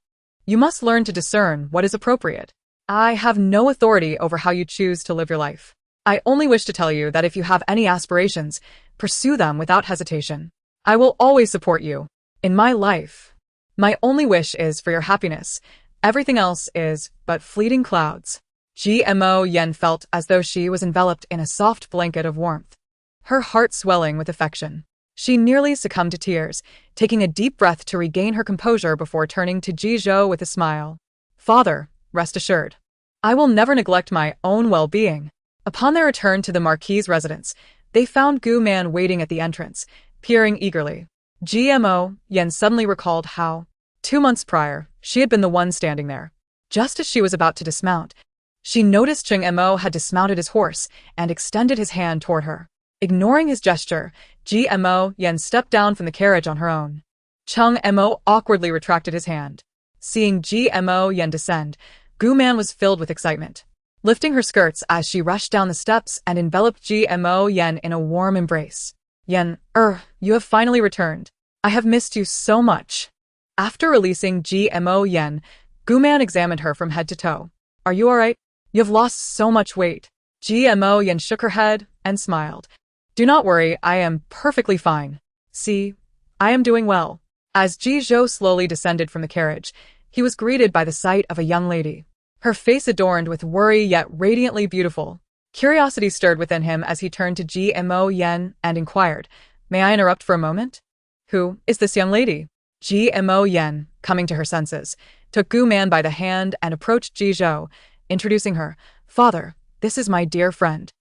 You must learn to discern what is appropriate. I have no authority over how you choose to live your life. I only wish to tell you that if you have any aspirations, pursue them without hesitation. I will always support you. In my life, my only wish is for your happiness. Everything else is but fleeting clouds. GMO Yen felt as though she was enveloped in a soft blanket of warmth, her heart swelling with affection. She nearly succumbed to tears, taking a deep breath to regain her composure before turning to Ji Zhou with a smile. Father, rest assured, I will never neglect my own well-being. Upon their return to the Marquis' residence, they found Gu Man waiting at the entrance, peering eagerly. GMO Yen suddenly recalled how, 2 months prior, she had been the one standing there. Just as she was about to dismount, she noticed Chung Mo had dismounted his horse and extended his hand toward her. Ignoring his gesture, GMO Yen stepped down from the carriage on her own. Chung Mo awkwardly retracted his hand. Seeing GMO Yen descend, Gu Man was filled with excitement, lifting her skirts as she rushed down the steps and enveloped GMO Yen in a warm embrace. Yen, you have finally returned. I have missed you so much. After releasing GMO Yen, Gu Man examined her from head to toe. Are you alright? You have lost so much weight. GMO Yen shook her head and smiled. Do not worry, I am perfectly fine. See, I am doing well. As Ji Zhou slowly descended from the carriage, he was greeted by the sight of a young lady, her face adorned with worry yet radiantly beautiful. Curiosity stirred within him as he turned to GMO Yen and inquired, May I interrupt for a moment? Who is this young lady? GMO Yen, coming to her senses, took Gu Man by the hand and approached Ji Zhou, introducing her. Father, this is my dear friend,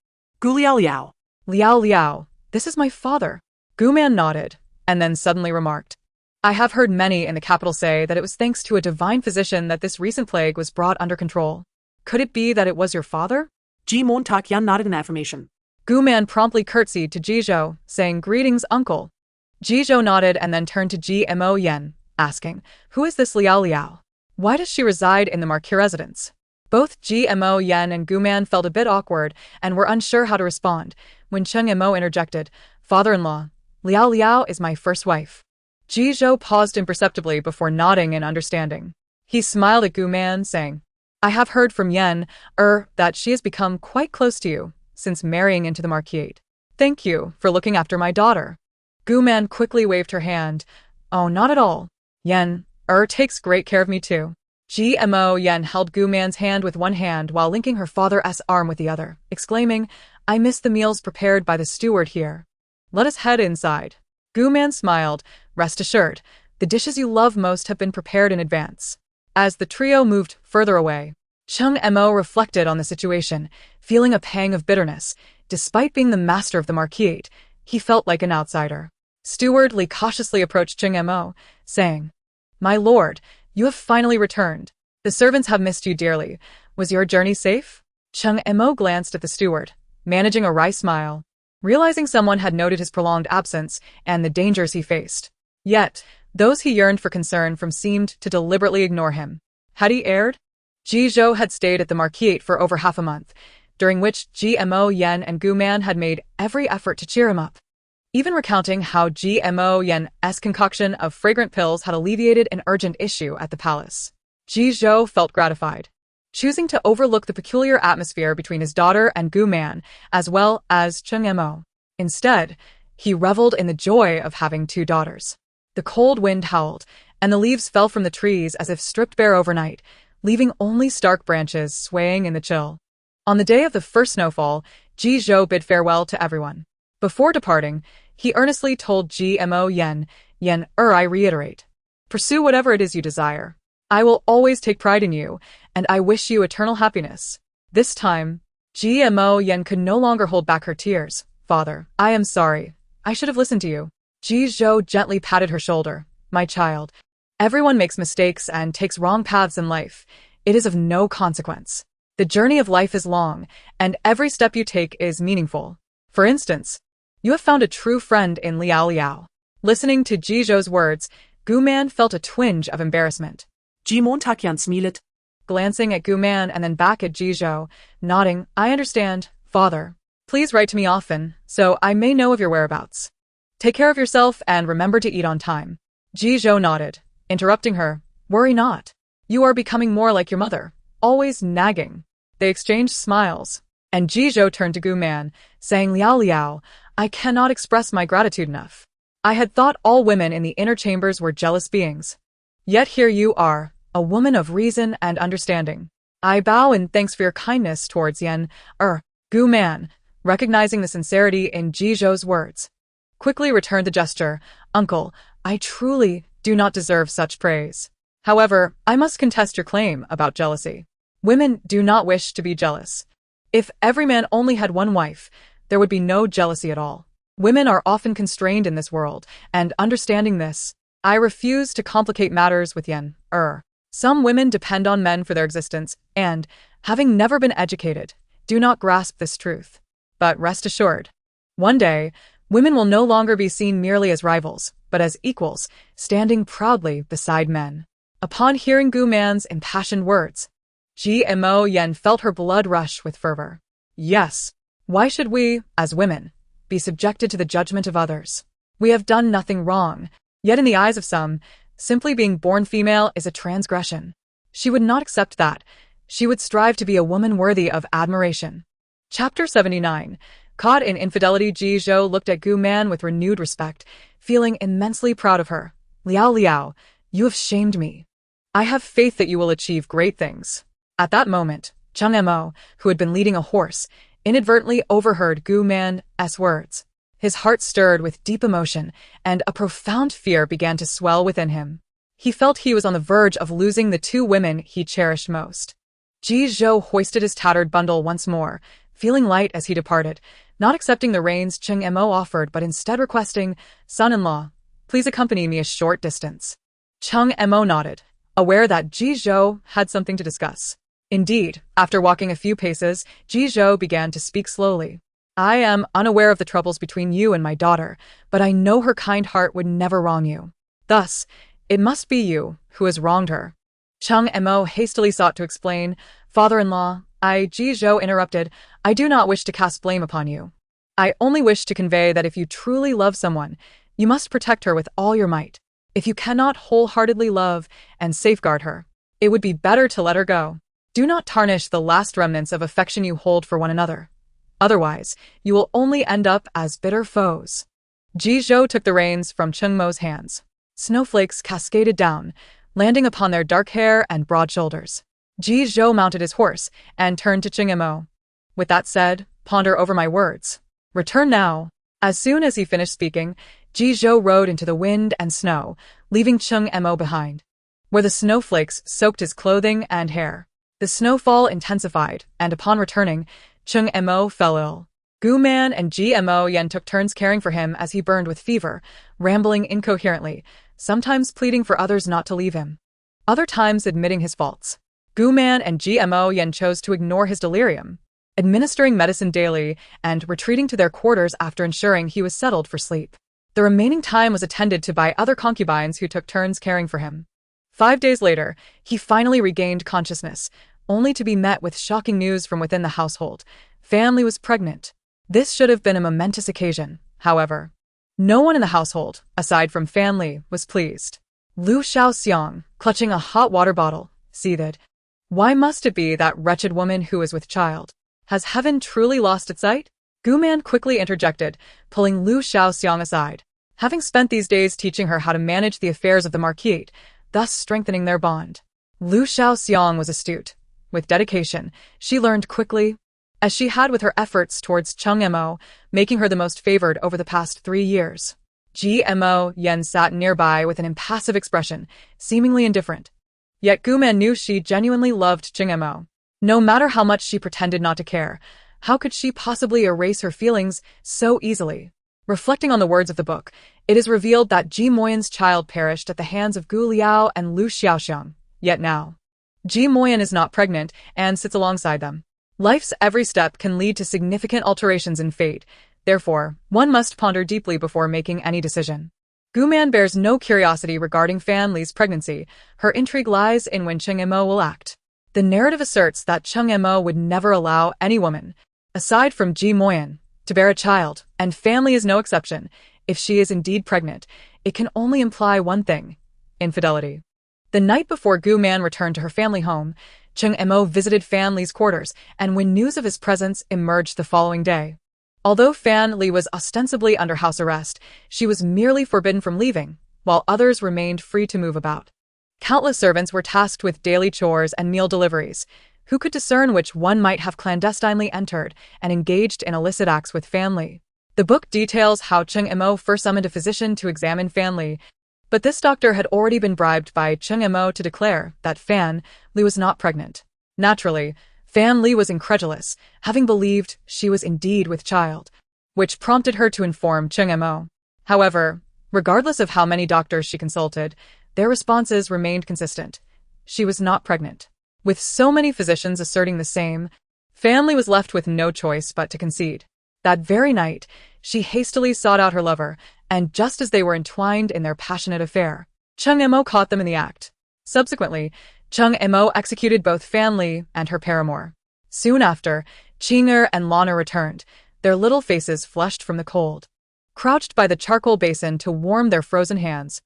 Liaoliao. Liaoliao, this is my father. Gu Man nodded, and then suddenly remarked, I have heard many in the capital say that it was thanks to a divine physician that this recent plague was brought under control. Could it be that it was your father? Jiangnan nodded in affirmation. Gu Man promptly curtsied to Jizhou, saying, Greetings, uncle. Jizhou nodded and then turned to Gmo Yen, asking, Who is this Liaoliao? Why does she reside in the Marquis residence? Both Gmo Yen and Gu Man felt a bit awkward and were unsure how to respond, when Cheng-mo interjected, Father-in-law, Liaoliao is my first wife. Jizhou paused imperceptibly before nodding in understanding. He smiled at Gu Man, saying, I have heard from Yen, that she has become quite close to you, since marrying into the Marquis. Thank you for looking after my daughter. Gu Man quickly waved her hand. Oh, not at all. Yen, takes great care of me too. Gmo Yen held Gu Man's hand with one hand while linking her father's arm with the other, exclaiming, I miss the meals prepared by the steward here. Let us head inside. Gu Man smiled. Rest assured, the dishes you love most have been prepared in advance. As the trio moved further away, Cheng-mo reflected on the situation, feeling a pang of bitterness. Despite being the master of the Marquis, he felt like an outsider. Steward Li cautiously approached Cheng-mo, saying, My lord, you have finally returned. The servants have missed you dearly. Was your journey safe? Cheng-mo glanced at the steward, managing a wry smile, realizing someone had noted his prolonged absence and the dangers he faced. Yet, those he yearned for concern from seemed to deliberately ignore him. Had he erred? Jizhou had stayed at the Marquis for over half a month, during which Gmo Yen and Gu Man had made every effort to cheer him up, even recounting how Gmo Yen's concoction of fragrant pills had alleviated an urgent issue at the palace. Jizhou felt gratified, choosing to overlook the peculiar atmosphere between his daughter and Gu Man, as well as Cheng-mo. Instead, he reveled in the joy of having two daughters. The cold wind howled, and the leaves fell from the trees as if stripped bare overnight, leaving only stark branches swaying in the chill. On the day of the first snowfall, Jizhou bid farewell to everyone. Before departing, he earnestly told Gmo Yen, I reiterate, pursue whatever it is you desire. I will always take pride in you, and I wish you eternal happiness. This time, Gmo Yen could no longer hold back her tears. Father, I am sorry. I should have listened to you. Jizhou gently patted her shoulder. My child, everyone makes mistakes and takes wrong paths in life. It is of no consequence. The journey of life is long, and every step you take is meaningful. For instance, you have found a true friend in Liaoliao. Listening to Jizhou's words, Gu Man felt a twinge of embarrassment. Jiangnan smiled, glancing at Gu Man and then back at Jizhou, nodding, I understand, father. Please write to me often, so I may know of your whereabouts. Take care of yourself and remember to eat on time. Jizhou nodded, interrupting her, Worry not. You are becoming more like your mother, always nagging. They exchanged smiles, and Jizhou turned to Gu Man, saying, Liaoliao, I cannot express my gratitude enough. I had thought all women in the inner chambers were jealous beings. Yet here you are, a woman of reason and understanding. I bow in thanks for your kindness towards Gu Man, recognizing the sincerity in Jizhou's words, quickly returned the gesture. Uncle, I truly do not deserve such praise. However, I must contest your claim about jealousy. Women do not wish to be jealous. If every man only had one wife, there would be no jealousy at all. Women are often constrained in this world, and understanding this, I refuse to complicate matters with Some women depend on men for their existence, and, having never been educated, do not grasp this truth. But rest assured, one day, women will no longer be seen merely as rivals, but as equals, standing proudly beside men. Upon hearing Gu Man's impassioned words, Gmo Yen felt her blood rush with fervor. Yes, why should we, as women, be subjected to the judgment of others? We have done nothing wrong, yet in the eyes of some, simply being born female is a transgression. She would not accept that. She would strive to be a woman worthy of admiration. Chapter 79. Caught in infidelity, Jizhou looked at Gu Man with renewed respect, feeling immensely proud of her. Liaoliao, you have shamed me. I have faith that you will achieve great things. At that moment, Cheng-mo, who had been leading a horse, inadvertently overheard Gu Man's words. His heart stirred with deep emotion, and a profound fear began to swell within him. He felt he was on the verge of losing the two women he cherished most. Jizhou hoisted his tattered bundle once more, feeling light as he departed, not accepting the reins Cheng Mo offered but instead requesting, "Son-in-law, please accompany me a short distance." Cheng Mo nodded, aware that Ji Zhou had something to discuss. Indeed, after walking a few paces, Ji Zhou began to speak slowly. "I am unaware of the troubles between you and my daughter, but I know her kind heart would never wrong you. Thus, it must be you who has wronged her." Cheng Mo hastily sought to explain. "Father-in-law," Ji Zhou interrupted, "I do not wish to cast blame upon you. I only wish to convey that if you truly love someone, you must protect her with all your might. If you cannot wholeheartedly love and safeguard her, it would be better to let her go. Do not tarnish the last remnants of affection you hold for one another. Otherwise, you will only end up as bitter foes." Ji Zhou took the reins from Cheng Mo's hands. Snowflakes cascaded down, landing upon their dark hair and broad shoulders. Ji Zhou mounted his horse and turned to Cheng Mo. "With that said, ponder over my words. Return now." As soon as he finished speaking, Ji Zhou rode into the wind and snow, leaving Cheng Mo behind, where the snowflakes soaked his clothing and hair. The snowfall intensified, and upon returning, Cheng Mo fell ill. Gu Man and Ji Mo Yen took turns caring for him as he burned with fever, rambling incoherently, sometimes pleading for others not to leave him, other times admitting his faults. Gu Man and Ji Mo Yen chose to ignore his delirium, administering medicine daily and retreating to their quarters after ensuring he was settled for sleep. The remaining time was attended to by other concubines who took turns caring for him. 5 days later, he finally regained consciousness, only to be met with shocking news from within the household. Fan Li was pregnant. This should have been a momentous occasion, however. No one in the household, aside from Fan Li, was pleased. Lu Xiaoxiang, clutching a hot water bottle, seethed. Why must it be that wretched woman who is with child? Has heaven truly lost its sight? Gu Man quickly interjected, pulling Lu Xiaoxiang aside. Having spent these days teaching her how to manage the affairs of the Marquis, thus strengthening their bond. Lu Xiaoxiang was astute. With dedication, she learned quickly, as she had with her efforts towards Cheng Mo, making her the most favored over the past 3 years. Ji Mo Yen sat nearby with an impassive expression, seemingly indifferent. Yet Gu Man knew she genuinely loved Cheng Mo. No matter how much she pretended not to care, how could she possibly erase her feelings so easily? Reflecting on the words of the book, it is revealed that Ji Moyan's child perished at the hands of Gu Liao and Lu Xiaoxiang. Yet now, Ji Moyan is not pregnant and sits alongside them. Life's every step can lead to significant alterations in fate. Therefore, one must ponder deeply before making any decision. Gu Man bears no curiosity regarding Fan Li's pregnancy. Her intrigue lies in when Cheng Mo will act. The narrative asserts that Cheng Mo would never allow any woman, aside from Ji Moyan, to bear a child, and Fan Li is no exception. If she is indeed pregnant, it can only imply one thing: infidelity. The night before Gu Man returned to her family home, Cheng Mo visited Fan Li's quarters, and when news of his presence emerged the following day. Although Fan Li was ostensibly under house arrest, she was merely forbidden from leaving, while others remained free to move about. Countless servants were tasked with daily chores and meal deliveries. Who could discern which one might have clandestinely entered and engaged in illicit acts with Fan Li? The book details how Cheng Mo first summoned a physician to examine Fan Li, but this doctor had already been bribed by Cheng Mo to declare that Fan Li was not pregnant. Naturally, Fan Li was incredulous, having believed she was indeed with child, which prompted her to inform Cheng Mo. However, regardless of how many doctors she consulted, their responses remained consistent. She was not pregnant. With so many physicians asserting the same, Fan Li was left with no choice but to concede. That very night, she hastily sought out her lover, and just as they were entwined in their passionate affair, Cheng Mo caught them in the act. Subsequently, Cheng Mo executed both Fan Li and her paramour. Soon after, Qing'er and Lana returned, their little faces flushed from the cold. Crouched by the charcoal basin to warm their frozen hands,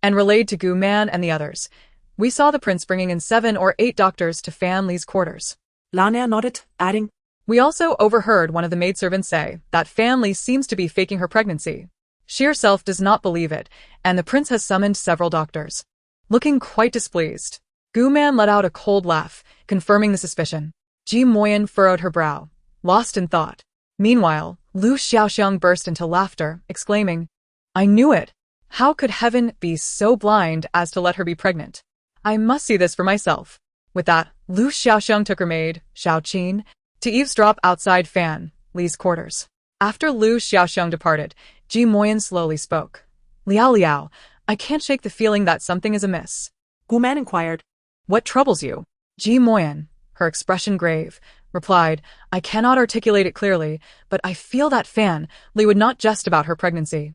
and relayed to Gu Man and the others, we saw the prince bringing in 7 or 8 doctors to Fan Li's quarters. Lana nodded, adding, We also overheard one of the maidservants say that Fan Li seems to be faking her pregnancy. She herself does not believe it, and the prince has summoned several doctors. Looking quite displeased, Gu Man let out a cold laugh, confirming the suspicion. Ji Moyan furrowed her brow, lost in thought. Meanwhile, Lu Xiaoxiang burst into laughter, exclaiming, I knew it! How could heaven be so blind as to let her be pregnant? I must see this for myself. With that, Lu Xiaoxiang took her maid, Xiao Qin, to eavesdrop outside Fan Li's quarters. After Lu Xiaoxiang departed, Ji Moyan slowly spoke. Liaoliao, I can't shake the feeling that something is amiss. Gu Man inquired. What troubles you? Ji Moyan, her expression grave, replied, I cannot articulate it clearly, but I feel that Fan Li would not jest about her pregnancy.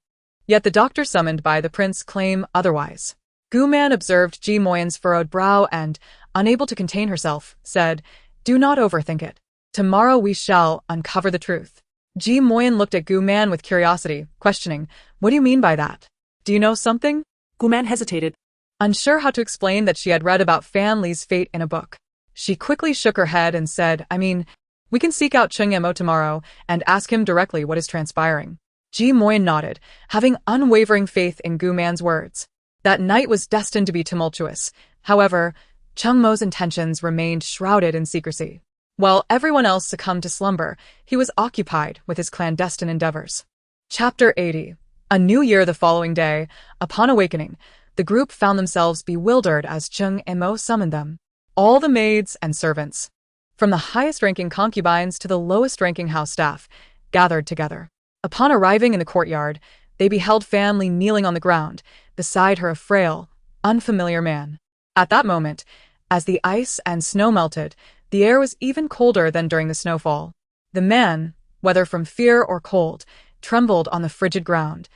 Yet the doctor summoned by the prince claim otherwise. Gu Man observed Ji Moyan's furrowed brow and, unable to contain herself, said, Do not overthink it. Tomorrow we shall uncover the truth. Ji Moyan looked at Gu Man with curiosity, questioning, What do you mean by that? Do you know something? Gu Man hesitated, unsure how to explain that she had read about Fan Li's fate in a book. She quickly shook her head and said, we can seek out Cheng Mo tomorrow and ask him directly what is transpiring. Ji Moyan nodded, having unwavering faith in Gu Man's words. That night was destined to be tumultuous. However, Cheng Mo's intentions remained shrouded in secrecy. While everyone else succumbed to slumber, he was occupied with his clandestine endeavors. Chapter 80. A new year the following day, upon awakening, the group found themselves bewildered as Cheng Mo summoned them. All the maids and servants, from the highest-ranking concubines to the lowest-ranking house staff, gathered together. Upon arriving in the courtyard, they beheld Fan Li kneeling on the ground, beside her a frail, unfamiliar man. At that moment, as the ice and snow melted, the air was even colder than during the snowfall. The man, whether from fear or cold, trembled on the frigid ground,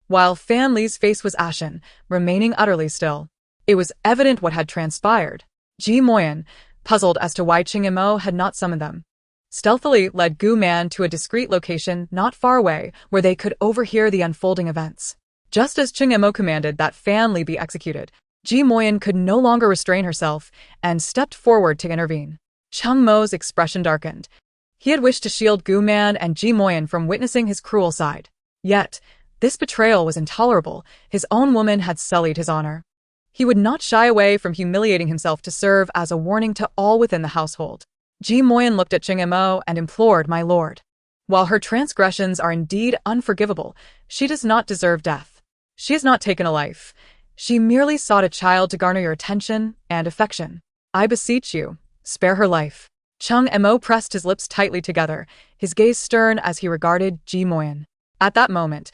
while Fan Li's face was ashen, remaining utterly still. It was evident what had transpired. Ji Moyan, puzzled as to why Cheng Mo had not summoned them, stealthily led Gu Man to a discreet location not far away where they could overhear the unfolding events. Just as Cheng Mo commanded that Fan Li be executed, Ji Moyan could no longer restrain herself and stepped forward to intervene. Cheng Mo's expression darkened. He had wished to shield Gu Man and Ji Moyan from witnessing his cruel side. Yet, this betrayal was intolerable. His own woman had sullied his honor. He would not shy away from humiliating himself to serve as a warning to all within the household. Ji Moyan looked at Cheng Mo and implored, My lord. While her transgressions are indeed unforgivable, she does not deserve death. She has not taken a life. She merely sought a child to garner your attention and affection. I beseech you, spare her life. Cheng Mo pressed his lips tightly together, his gaze stern as he regarded Ji Moyan. At that moment,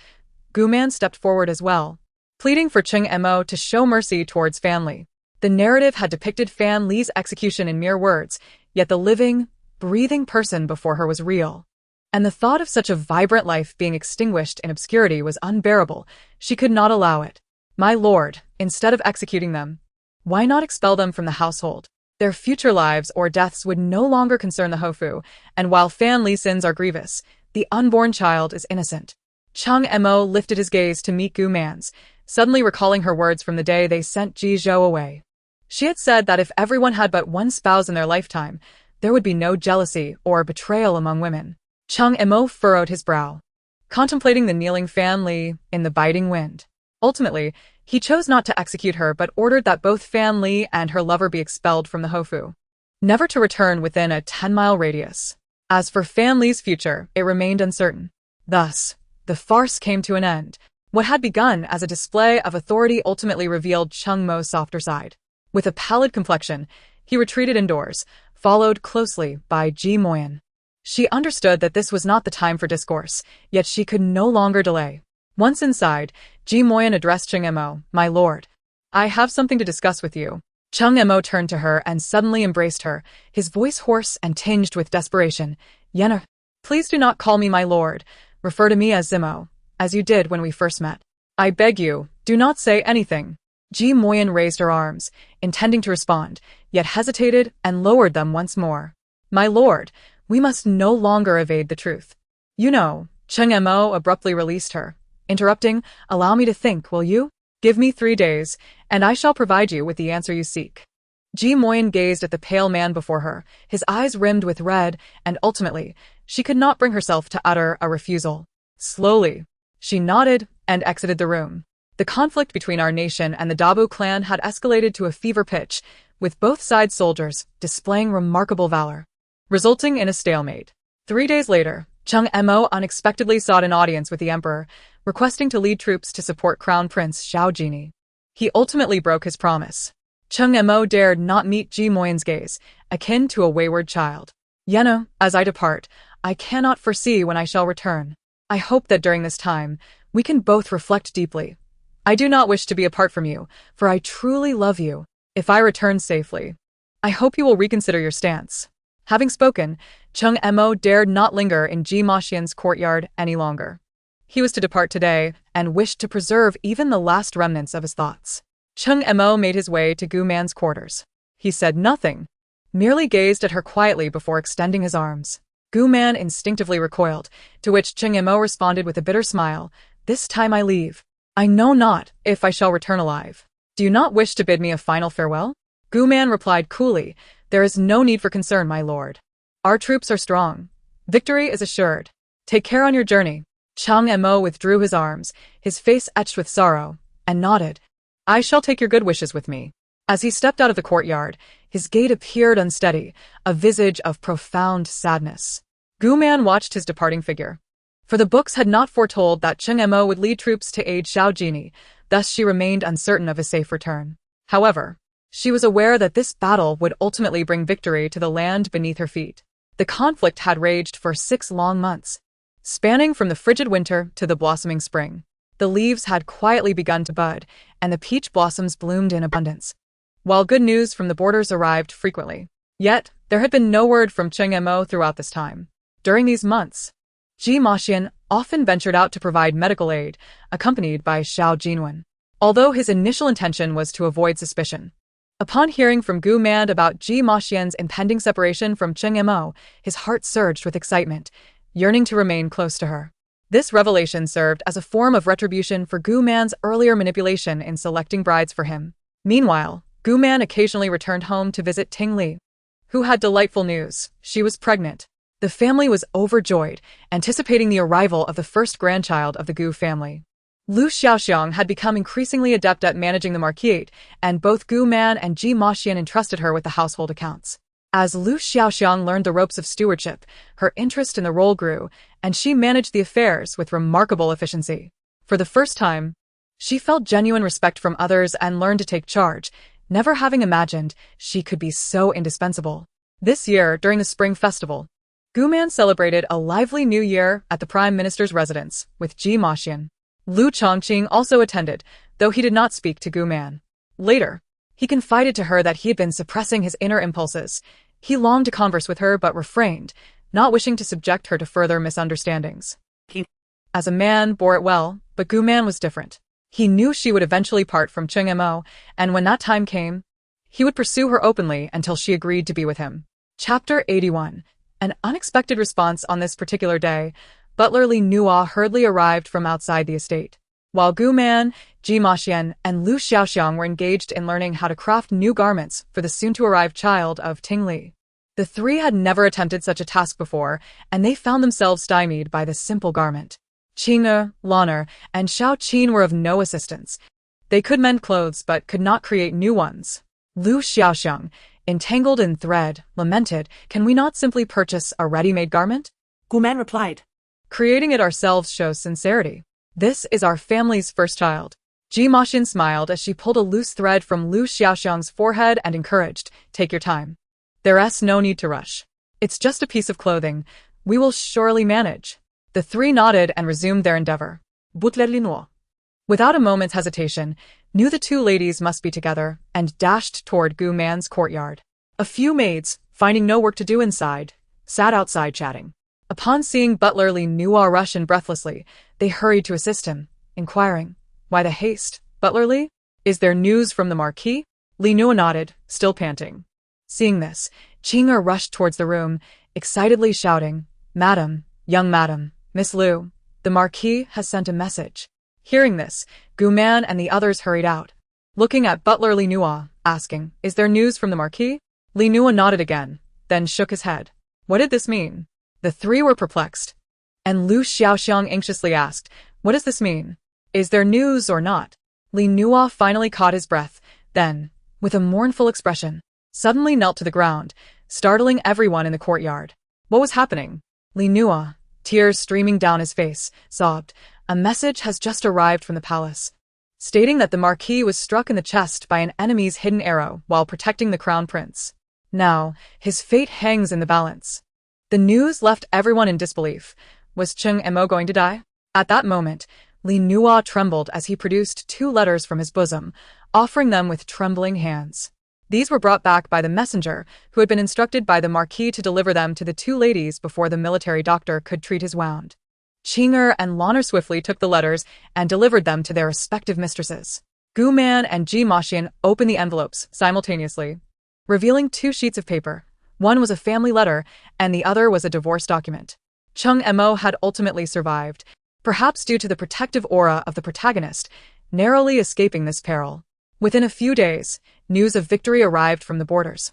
Gu Man stepped forward as well, pleading for Cheng Mo to show mercy towards Fan Li. The narrative had depicted Fan Li's execution in mere words, yet the living, breathing person before her was real. And the thought of such a vibrant life being extinguished in obscurity was unbearable. She could not allow it. My lord, instead of executing them, why not expel them from the household? Their future lives or deaths would no longer concern the Hofu, and while Fan Li's sins are grievous, the unborn child is innocent. Cheng Mo lifted his gaze to meet Gu Man's, suddenly recalling her words from the day they sent Ji Zhou away. She had said that if everyone had but one spouse in their lifetime, there would be no jealousy or betrayal among women. Cheng Mo furrowed his brow, contemplating the kneeling Fan Li in the biting wind. Ultimately, he chose not to execute her but ordered that both Fan Li and her lover be expelled from the Hofu, never to return within a 10-mile radius. As for Fan Li's future, it remained uncertain. Thus, the farce came to an end. What had begun as a display of authority ultimately revealed Cheng Mo's softer side. With a pallid complexion, he retreated indoors, followed closely by Ji Moyan. She understood that this was not the time for discourse, yet she could no longer delay. Once inside, Ji Moyan addressed Cheng Mo, My lord, I have something to discuss with you. Cheng Mo turned to her and suddenly embraced her, his voice hoarse and tinged with desperation. Yenna, please do not call me my lord. Refer to me as Zimo, as you did when we first met. I beg you, do not say anything. Ji Moyan raised her arms, intending to respond, yet hesitated and lowered them once more. My lord, we must no longer evade the truth. You know, Cheng Mo abruptly released her, interrupting, Allow me to think, will you? Give me 3 days, and I shall provide you with the answer you seek. Ji Moyan gazed at the pale man before her, his eyes rimmed with red, and ultimately, she could not bring herself to utter a refusal. Slowly, she nodded and exited the room. The conflict between our nation and the Dabu clan had escalated to a fever pitch, with both sides' soldiers displaying remarkable valor, resulting in a stalemate. 3 days later, Cheng Mo unexpectedly sought an audience with the emperor, requesting to lead troops to support Crown Prince Xiao Jini. He ultimately broke his promise. Cheng Mo dared not meet Ji Moyan's gaze, akin to a wayward child. Yenna, as I depart, I cannot foresee when I shall return. I hope that during this time, we can both reflect deeply. I do not wish to be apart from you, for I truly love you. If I return safely, I hope you will reconsider your stance. Having spoken, Cheng Emo dared not linger in Ji Maxian's courtyard any longer. He was to depart today and wished to preserve even the last remnants of his thoughts. Cheng Emo made his way to Gu Man's quarters. He said nothing, merely gazed at her quietly before extending his arms. Gu Man instinctively recoiled, to which Cheng Emo responded with a bitter smile, "This time I leave. I know not if I shall return alive. Do you not wish to bid me a final farewell?" Gu Man replied coolly, "There is no need for concern, my lord. Our troops are strong. Victory is assured. Take care on your journey." Cheng Emo withdrew his arms, his face etched with sorrow, and nodded. "I shall take your good wishes with me." As he stepped out of the courtyard, his gait appeared unsteady, a visage of profound sadness. Gu Man watched his departing figure. For the books had not foretold that Cheng Emo would lead troops to aid Xiao Jini, thus she remained uncertain of his safe return. However, she was aware that this battle would ultimately bring victory to the land beneath her feet. The conflict had raged for 6 long months, spanning from the frigid winter to the blossoming spring. The leaves had quietly begun to bud, and the peach blossoms bloomed in abundance, while good news from the borders arrived frequently. Yet, there had been no word from Cheng Emo throughout this time. During these months, Ji Maxian often ventured out to provide medical aid, accompanied by Xiao Jinwen, although his initial intention was to avoid suspicion. Upon hearing from Gu Man about Ji Maxian's impending separation from Cheng Emo, his heart surged with excitement, yearning to remain close to her. This revelation served as a form of retribution for Gu Man's earlier manipulation in selecting brides for him. Meanwhile, Gu Man occasionally returned home to visit Ting Li, who had delightful news. She was pregnant. The family was overjoyed, anticipating the arrival of the first grandchild of the Gu family. Lu Xiaoxiang had become increasingly adept at managing the Marquis, and both Gu Man and Ji Maxian entrusted her with the household accounts. As Lu Xiaoxiang learned the ropes of stewardship, her interest in the role grew, and she managed the affairs with remarkable efficiency. For the first time, she felt genuine respect from others and learned to take charge, never having imagined she could be so indispensable. This year, during the Spring Festival, Gu Man celebrated a lively new year at the Prime Minister's residence with Ji Maxian. Lu Chongqing also attended, though he did not speak to Gu Man. Later, he confided to her that he had been suppressing his inner impulses. He longed to converse with her but refrained, not wishing to subject her to further misunderstandings. As a man, bore it well, but Gu Man was different. He knew she would eventually part from Cheng Emo, and when that time came, he would pursue her openly until she agreed to be with him. Chapter 81. An unexpected response on this particular day. Butler Li Nua hurriedly arrived from outside the estate. While Gu Man, Ji Maxian, and Lu Xiaoxiang were engaged in learning how to craft new garments for the soon-to-arrive child of Ting Li. The three had never attempted such a task before, and they found themselves stymied by the simple garment. Qing'e, Lan'er, and Xiao Qin were of no assistance. They could mend clothes but could not create new ones. Lu Xiaoxiang, entangled in thread, lamented, "Can we not simply purchase a ready-made garment?" Gu Man replied, "Creating it ourselves shows sincerity. This is our family's first child." Ji Maxian smiled as she pulled a loose thread from Lu Xiaoxiang's forehead and encouraged, "Take your time. There's no need to rush. It's just a piece of clothing. We will surely manage." The three nodded and resumed their endeavor. Butler Li Nua, without a moment's hesitation, knew the two ladies must be together and dashed toward Gu Man's courtyard. A few maids, finding no work to do inside, sat outside chatting. Upon seeing Butler Li Nua rush in breathlessly, they hurried to assist him, inquiring, "Why the haste, Butler Li? Is there news from the Marquis?" Li Nua nodded, still panting. Seeing this, Qing'e rushed towards the room, excitedly shouting, "Madam, young madam, Miss Lu, the Marquis has sent a message." Hearing this, Gu Man and the others hurried out, looking at Butler Li Nua, asking, "Is there news from the Marquis?" Li Nua nodded again, then shook his head. What did this mean? The three were perplexed, and Lu Xiaoxiang anxiously asked, "What does this mean? Is there news or not?" Li Nua finally caught his breath, then, with a mournful expression, suddenly knelt to the ground, startling everyone in the courtyard. What was happening? Li Nua, tears streaming down his face, sobbed, "A message has just arrived from the palace, stating that the Marquis was struck in the chest by an enemy's hidden arrow while protecting the crown prince. Now, his fate hangs in the balance." The news left everyone in disbelief. Was Cheng Mo going to die? At that moment, Li Nua trembled as he produced 2 letters from his bosom, offering them with trembling hands. These were brought back by the messenger, who had been instructed by the Marquis to deliver them to the 2 ladies before the military doctor could treat his wound. Qing'er and Lan'er swiftly took the letters and delivered them to their respective mistresses. Gu Man and Ji Maxian opened the envelopes simultaneously, revealing 2 sheets of paper. One was a family letter, and the other was a divorce document. Cheng Mo had ultimately survived, perhaps due to the protective aura of the protagonist, narrowly escaping this peril. Within a few days, news of victory arrived from the borders.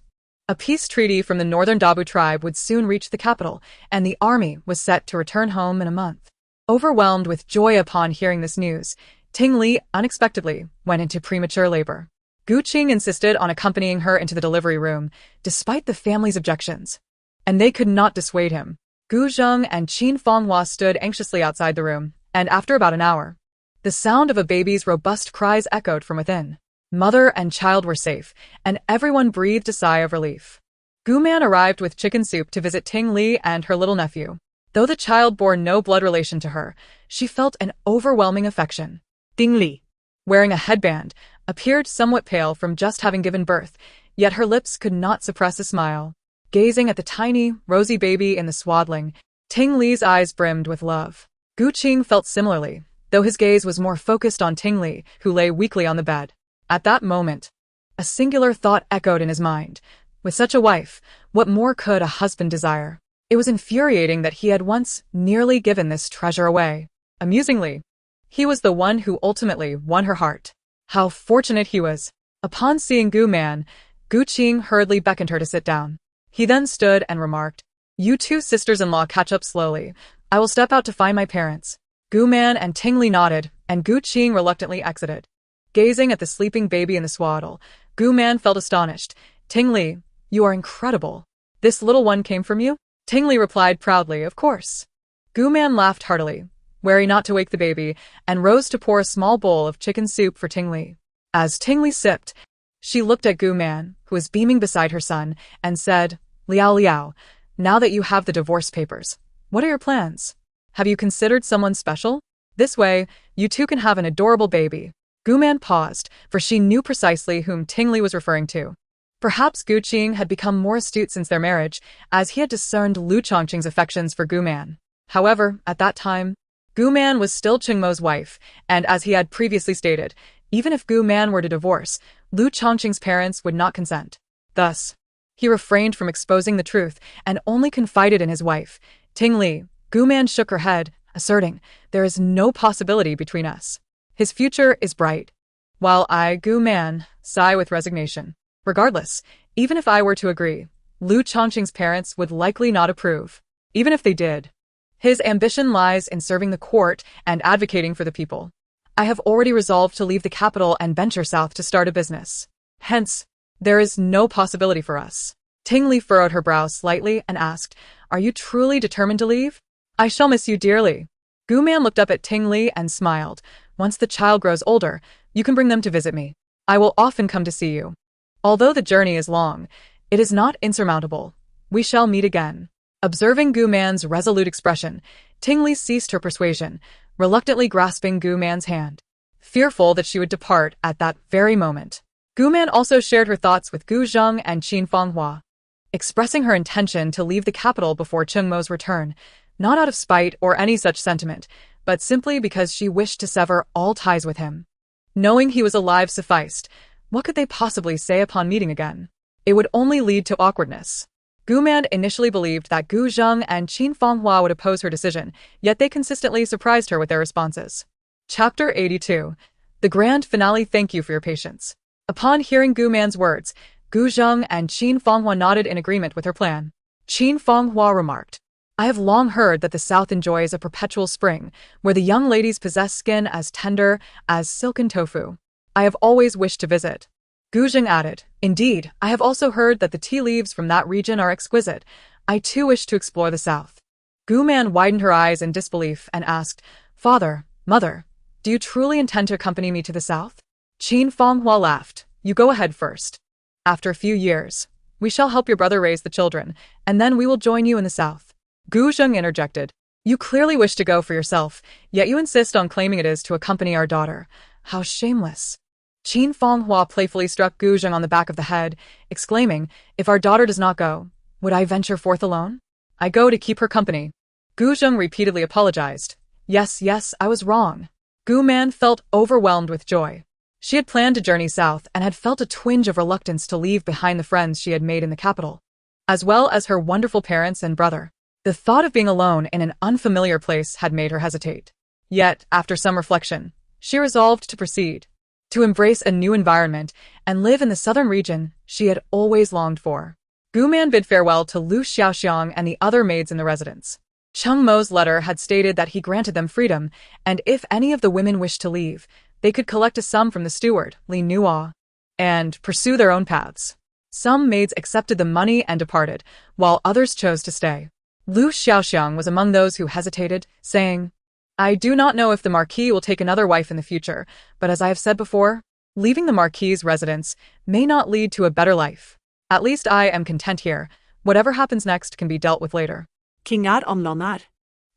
A peace treaty from the northern Dabu tribe would soon reach the capital, and the army was set to return home in a month. Overwhelmed with joy upon hearing this news, Ting Li unexpectedly went into premature labor. Gu Qing insisted on accompanying her into the delivery room, despite the family's objections. And they could not dissuade him. Gu Zheng and Qin Fanghua stood anxiously outside the room, and after about an hour, the sound of a baby's robust cries echoed from within. Mother and child were safe, and everyone breathed a sigh of relief. Gu Man arrived with chicken soup to visit Ting Li and her little nephew. Though the child bore no blood relation to her, she felt an overwhelming affection. Ting Li, wearing a headband, appeared somewhat pale from just having given birth, yet her lips could not suppress a smile. Gazing at the tiny, rosy baby in the swaddling, Ting Li's eyes brimmed with love. Gu Qing felt similarly, though his gaze was more focused on Ting Li, who lay weakly on the bed. At that moment, a singular thought echoed in his mind. With such a wife, what more could a husband desire? It was infuriating that he had once nearly given this treasure away. Amusingly, he was the one who ultimately won her heart. How fortunate he was. Upon seeing Gu Man, Gu Qing hurriedly beckoned her to sit down. He then stood and remarked, "You 2 sisters-in-law catch up slowly. I will step out to find my parents." Gu Man and Ting Li nodded, and Gu Qing reluctantly exited. Gazing at the sleeping baby in the swaddle, Gu Man felt astonished. "Ting Li, you are incredible. This little one came from you?" Ting Li replied proudly, "Of course." Gu Man laughed heartily, wary not to wake the baby, and rose to pour a small bowl of chicken soup for Ting Li. As Ting Li sipped, she looked at Gu Man, who was beaming beside her son, and said, "Liaoliao, now that you have the divorce papers, what are your plans? Have you considered someone special? This way, you 2 can have an adorable baby." Gu Man paused, for she knew precisely whom Ting Li was referring to. Perhaps Gu Qing had become more astute since their marriage, as he had discerned Lu Chongqing's affections for Gu Man. However, at that time, Gu Man was still Cheng Mo's wife, and as he had previously stated, even if Gu Man were to divorce, Lu Chongqing's parents would not consent. Thus, he refrained from exposing the truth and only confided in his wife, Ting Li. Gu Man shook her head, asserting, "There is no possibility between us. His future is bright." While I, Gu Man, sigh with resignation. Regardless, even if I were to agree, Lu Chongqing's parents would likely not approve. Even if they did, his ambition lies in serving the court and advocating for the people. I have already resolved to leave the capital and venture south to start a business. Hence, there is no possibility for us. Ting Li furrowed her brow slightly and asked, "Are you truly determined to leave?" "I shall miss you dearly." Gu Man looked up at Ting Li and smiled. "Once the child grows older, you can bring them to visit me. I will often come to see you. Although the journey is long, it is not insurmountable. We shall meet again." Observing Gu Man's resolute expression, Ting Li ceased her persuasion, reluctantly grasping Gu Man's hand, fearful that she would depart at that very moment. Gu Man also shared her thoughts with Gu Zheng and Qin Fanghua, expressing her intention to leave the capital before Cheng Mo's return, not out of spite or any such sentiment, but simply because she wished to sever all ties with him. Knowing he was alive sufficed. What could they possibly say upon meeting again? It would only lead to awkwardness. Gu Man initially believed that Gu Zheng and Qin Fanghua would oppose her decision, yet they consistently surprised her with their responses. Chapter 82. The Grand Finale. Thank you for your patience. Upon hearing Gu Man's words, Gu Zheng and Qin Fanghua nodded in agreement with her plan. Qin Fanghua remarked, "I have long heard that the South enjoys a perpetual spring, where the young ladies possess skin as tender as silken tofu. I have always wished to visit." Gu Zheng added, "Indeed, I have also heard that the tea leaves from that region are exquisite. I too wish to explore the South." Gu Man widened her eyes in disbelief and asked, "Father, Mother, do you truly intend to accompany me to the South?" Qin Fanghua laughed, "You go ahead first. After a few years, we shall help your brother raise the children, and then we will join you in the South." Gu Zheng interjected, You clearly wish to go for yourself, yet you insist on claiming it is to accompany our daughter. How shameless. Qin Fonghua playfully struck Gu Zheng on the back of the head, exclaiming, "If our daughter does not go, would I venture forth alone? I go to keep her company." Gu Zheng repeatedly apologized. Yes, I was wrong. Gu Man felt overwhelmed with joy. She had planned to journey south and had felt a twinge of reluctance to leave behind the friends she had made in the capital, as well as her wonderful parents and brother. The thought of being alone in an unfamiliar place had made her hesitate. Yet, after some reflection, she resolved to proceed, to embrace a new environment and live in the southern region she had always longed for. Gu Man bid farewell to Lu Xiaoxiang and the other maids in the residence. Cheng Mo's letter had stated that he granted them freedom, and if any of the women wished to leave, they could collect a sum from the steward, Li Nua, and pursue their own paths. Some maids accepted the money and departed, while others chose to stay. Lu Xiaoxiang was among those who hesitated, saying, "I do not know if the Marquis will take another wife in the future, but as I have said before, leaving the Marquis's residence may not lead to a better life. At least I am content here. Whatever happens next can be dealt with later." Kingat omlonat.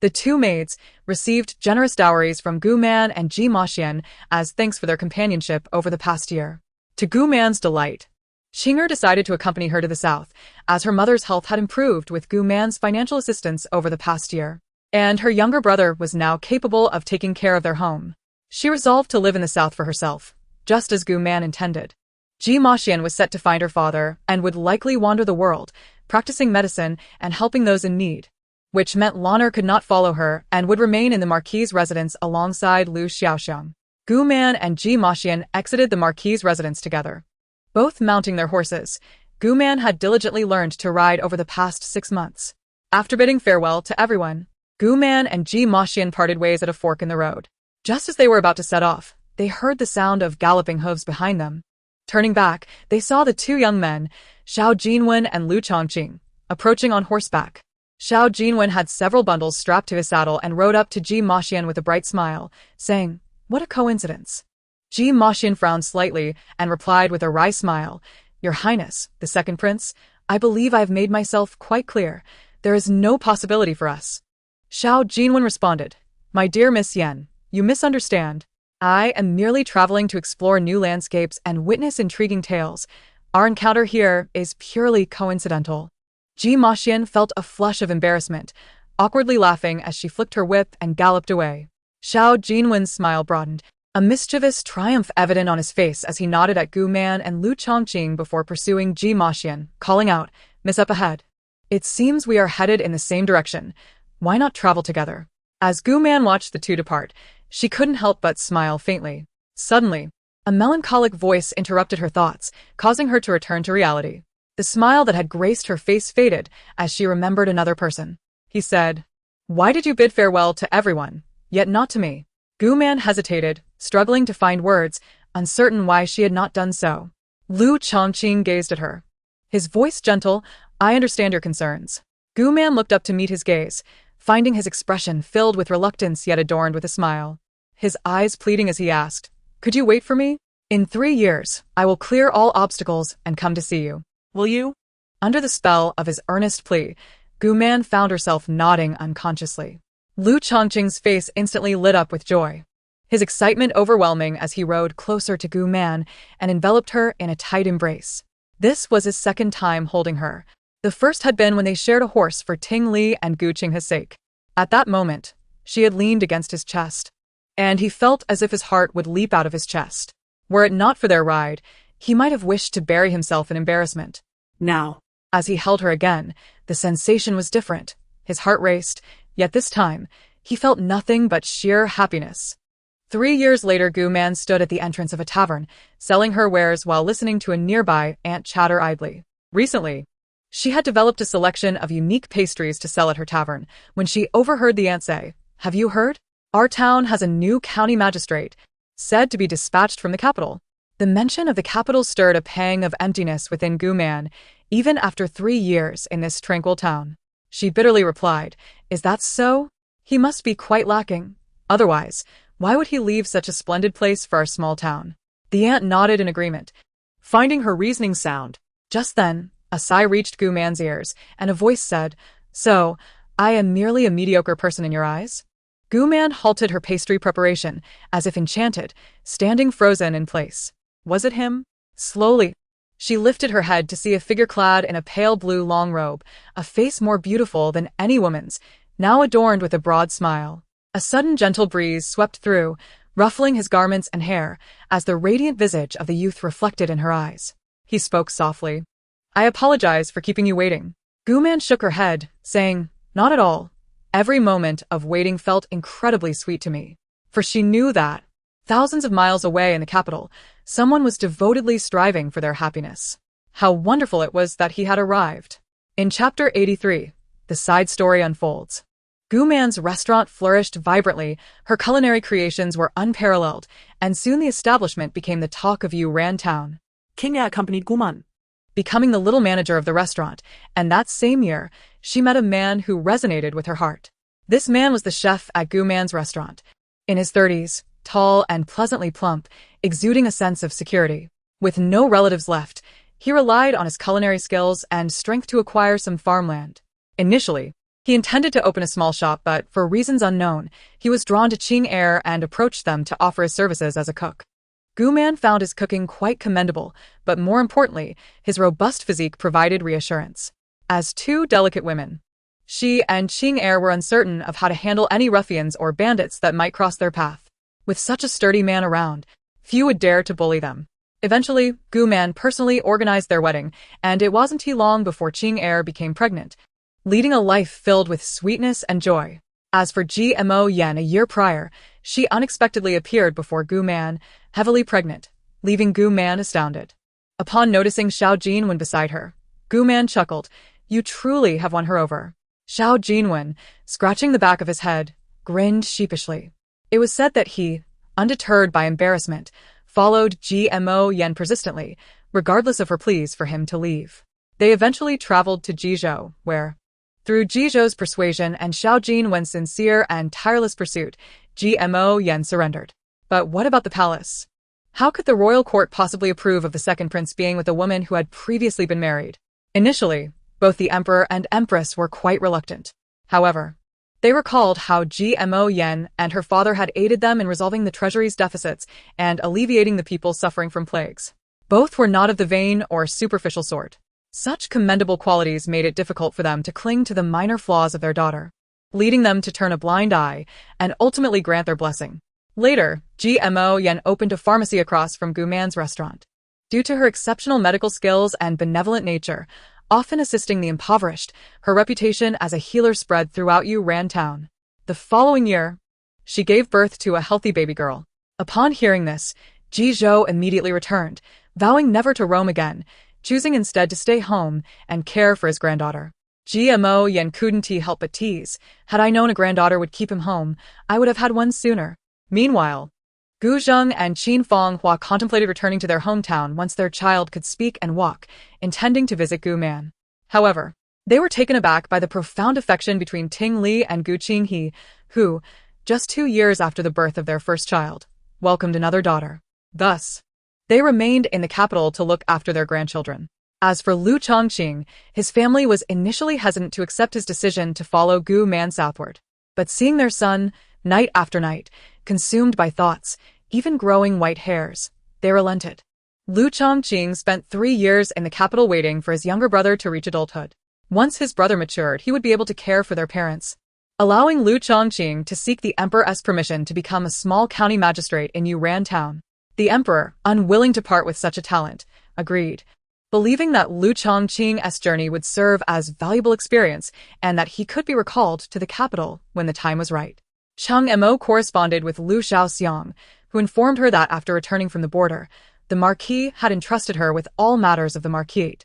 The two maids received generous dowries from Gu Man and Ji Maxian as thanks for their companionship over the past year. To Gu Man's delight, Xinger decided to accompany her to the south, as her mother's health had improved with Gu Man's financial assistance over the past year, and her younger brother was now capable of taking care of their home. She resolved to live in the south for herself, just as Gu Man intended. Ji Maxian was set to find her father and would likely wander the world, practicing medicine and helping those in need, which meant Lanner could not follow her and would remain in the Marquis's residence alongside Lu Xiaoxiang. Gu Man and Ji Maxian exited the Marquis's residence together. Both mounting their horses, Gu Man had diligently learned to ride over the past 6 months. After bidding farewell to everyone, Gu Man and Ji Maxian parted ways at a fork in the road. Just as they were about to set off, they heard the sound of galloping hooves behind them. Turning back, they saw the two young men, Xiao Jinwen and Lu Chongqing, approaching on horseback. Xiao Jinwen had several bundles strapped to his saddle and rode up to Ji Maxian with a bright smile, saying, "What a coincidence." Ji Maxian frowned slightly and replied with a wry smile, "Your Highness, the second prince, I believe I have made myself quite clear. There is no possibility for us." Xiao Jinwen responded, "My dear Miss Yen, you misunderstand. I am merely traveling to explore new landscapes and witness intriguing tales. Our encounter here is purely coincidental." Ji Maxian felt a flush of embarrassment, awkwardly laughing as she flicked her whip and galloped away. Xiao Jinwen's smile broadened, a mischievous triumph evident on his face as he nodded at Gu Man and Lu Chongqing before pursuing Ji Maxian, calling out, "Miss up ahead. It seems we are headed in the same direction. Why not travel together?" As Gu Man watched the two depart, she couldn't help but smile faintly. Suddenly, a melancholic voice interrupted her thoughts, causing her to return to reality. The smile that had graced her face faded as she remembered another person. He said, "Why did you bid farewell to everyone, yet not to me?" Gu Man hesitated, struggling to find words, uncertain why she had not done so. Lu Chongqing gazed at her, his voice gentle, "I understand your concerns." Gu Man looked up to meet his gaze, finding his expression filled with reluctance yet adorned with a smile. His eyes pleading as he asked, "Could you wait for me? In 3 years, I will clear all obstacles and come to see you. Will you?" Under the spell of his earnest plea, Gu Man found herself nodding unconsciously. Lu Chongqing's face instantly lit up with joy, his excitement overwhelming as he rode closer to Gu Man and enveloped her in a tight embrace. This was his second time holding her. The first had been when they shared a horse for Ting Li and Gu Qinghe's sake. At that moment, she had leaned against his chest, and he felt as if his heart would leap out of his chest. Were it not for their ride, he might have wished to bury himself in embarrassment. Now, as he held her again, the sensation was different. His heart raced, yet this time, he felt nothing but sheer happiness. 3 years later, Gu Man stood at the entrance of a tavern, selling her wares while listening to a nearby ant chatter idly. Recently, she had developed a selection of unique pastries to sell at her tavern when she overheard the ant say, "Have you heard? Our town has a new county magistrate, said to be dispatched from the capital." The mention of the capital stirred a pang of emptiness within Gu Man, even after 3 years in this tranquil town. She bitterly replied, "Is that so? He must be quite lacking. Otherwise, why would he leave such a splendid place for our small town?" The ant nodded in agreement, finding her reasoning sound. Just then, a sigh reached Gu Man's ears, and a voice said, "So, I am merely a mediocre person in your eyes? Gu Man halted her pastry preparation, as if enchanted, standing frozen in place. Was it him? Slowly, she lifted her head to see a figure clad in a pale blue long robe, a face more beautiful than any woman's, now adorned with a broad smile. A sudden gentle breeze swept through, ruffling his garments and hair, as the radiant visage of the youth reflected in her eyes. He spoke softly. I apologize for keeping you waiting. Gu Man shook her head, saying, Not at all. Every moment of waiting felt incredibly sweet to me. For she knew that, thousands of miles away in the capital, someone was devotedly striving for their happiness. How wonderful it was that he had arrived. In Chapter 83, the side story unfolds. Gu Man's restaurant flourished vibrantly, her culinary creations were unparalleled, and soon the establishment became the talk of Yuran town. King accompanied Gu Man, becoming the little manager of the restaurant, and that same year, she met a man who resonated with her heart. This man was the chef at Gu Man's restaurant. In his 30s, tall and pleasantly plump, exuding a sense of security. With no relatives left, he relied on his culinary skills and strength to acquire some farmland. Initially, he intended to open a small shop, but for reasons unknown, he was drawn to Qing Air and approached them to offer his services as a cook. Gu Man found his cooking quite commendable, but more importantly, his robust physique provided reassurance. As two delicate women, she and Qing Air were uncertain of how to handle any ruffians or bandits that might cross their path. With such a sturdy man around, few would dare to bully them. Eventually, Gu Man personally organized their wedding, and it wasn't too long before Qing Air became pregnant, leading a life filled with sweetness and joy. As for GMO Yen, a year prior, she unexpectedly appeared before Gu Man, heavily pregnant, leaving Gu Man astounded. Upon noticing Xiao Jinwen beside her, Gu Man chuckled, You truly have won her over. Xiao Jinwen, scratching the back of his head, grinned sheepishly. It was said that he, undeterred by embarrassment, followed GMO Yen persistently, regardless of her pleas for him to leave. They eventually traveled to Jizhou, where, through Jizhou's persuasion and Xiao Jinwen's sincere and tireless pursuit, GMO Yen surrendered. But what about the palace? How could the royal court possibly approve of the second prince being with a woman who had previously been married? Initially, both the emperor and empress were quite reluctant. However, they recalled how GMO Yen and her father had aided them in resolving the treasury's deficits and alleviating the people suffering from plagues. Both were not of the vain or superficial sort. Such commendable qualities made it difficult for them to cling to the minor flaws of their daughter, leading them to turn a blind eye and ultimately grant their blessing. Later, GMO Yen opened a pharmacy across from Gu Man's restaurant. Due to her exceptional medical skills and benevolent nature, often assisting the impoverished, her reputation as a healer spread throughout Yuran town. The following year, she gave birth to a healthy baby girl. Upon hearing this, Jizhou immediately returned, vowing never to roam again, choosing instead to stay home and care for his granddaughter. GMO Yen couldn't help but tease. Had I known a granddaughter would keep him home, I would have had one sooner. Meanwhile, Gu Zheng and Qin Fanghua contemplated returning to their hometown once their child could speak and walk, intending to visit Gu Man. However, they were taken aback by the profound affection between Ting Li and Gu Qinghe, who, just 2 years after the birth of their first child, welcomed another daughter. Thus, they remained in the capital to look after their grandchildren. As for Lu Chongqing, his family was initially hesitant to accept his decision to follow Gu Man southward. But seeing their son, night after night, consumed by thoughts, even growing white hairs, they relented. Lu Chongqing spent 3 years in the capital waiting for his younger brother to reach adulthood. Once his brother matured, he would be able to care for their parents, allowing Lu Chongqing to seek the emperor's permission to become a small county magistrate in Yuran town. The emperor, unwilling to part with such a talent, agreed, believing that Lu Chongqing's journey would serve as valuable experience and that he could be recalled to the capital when the time was right. Cheng Mo corresponded with Lu Shaoxiang, who informed her that after returning from the border, the Marquis had entrusted her with all matters of the Marquisate,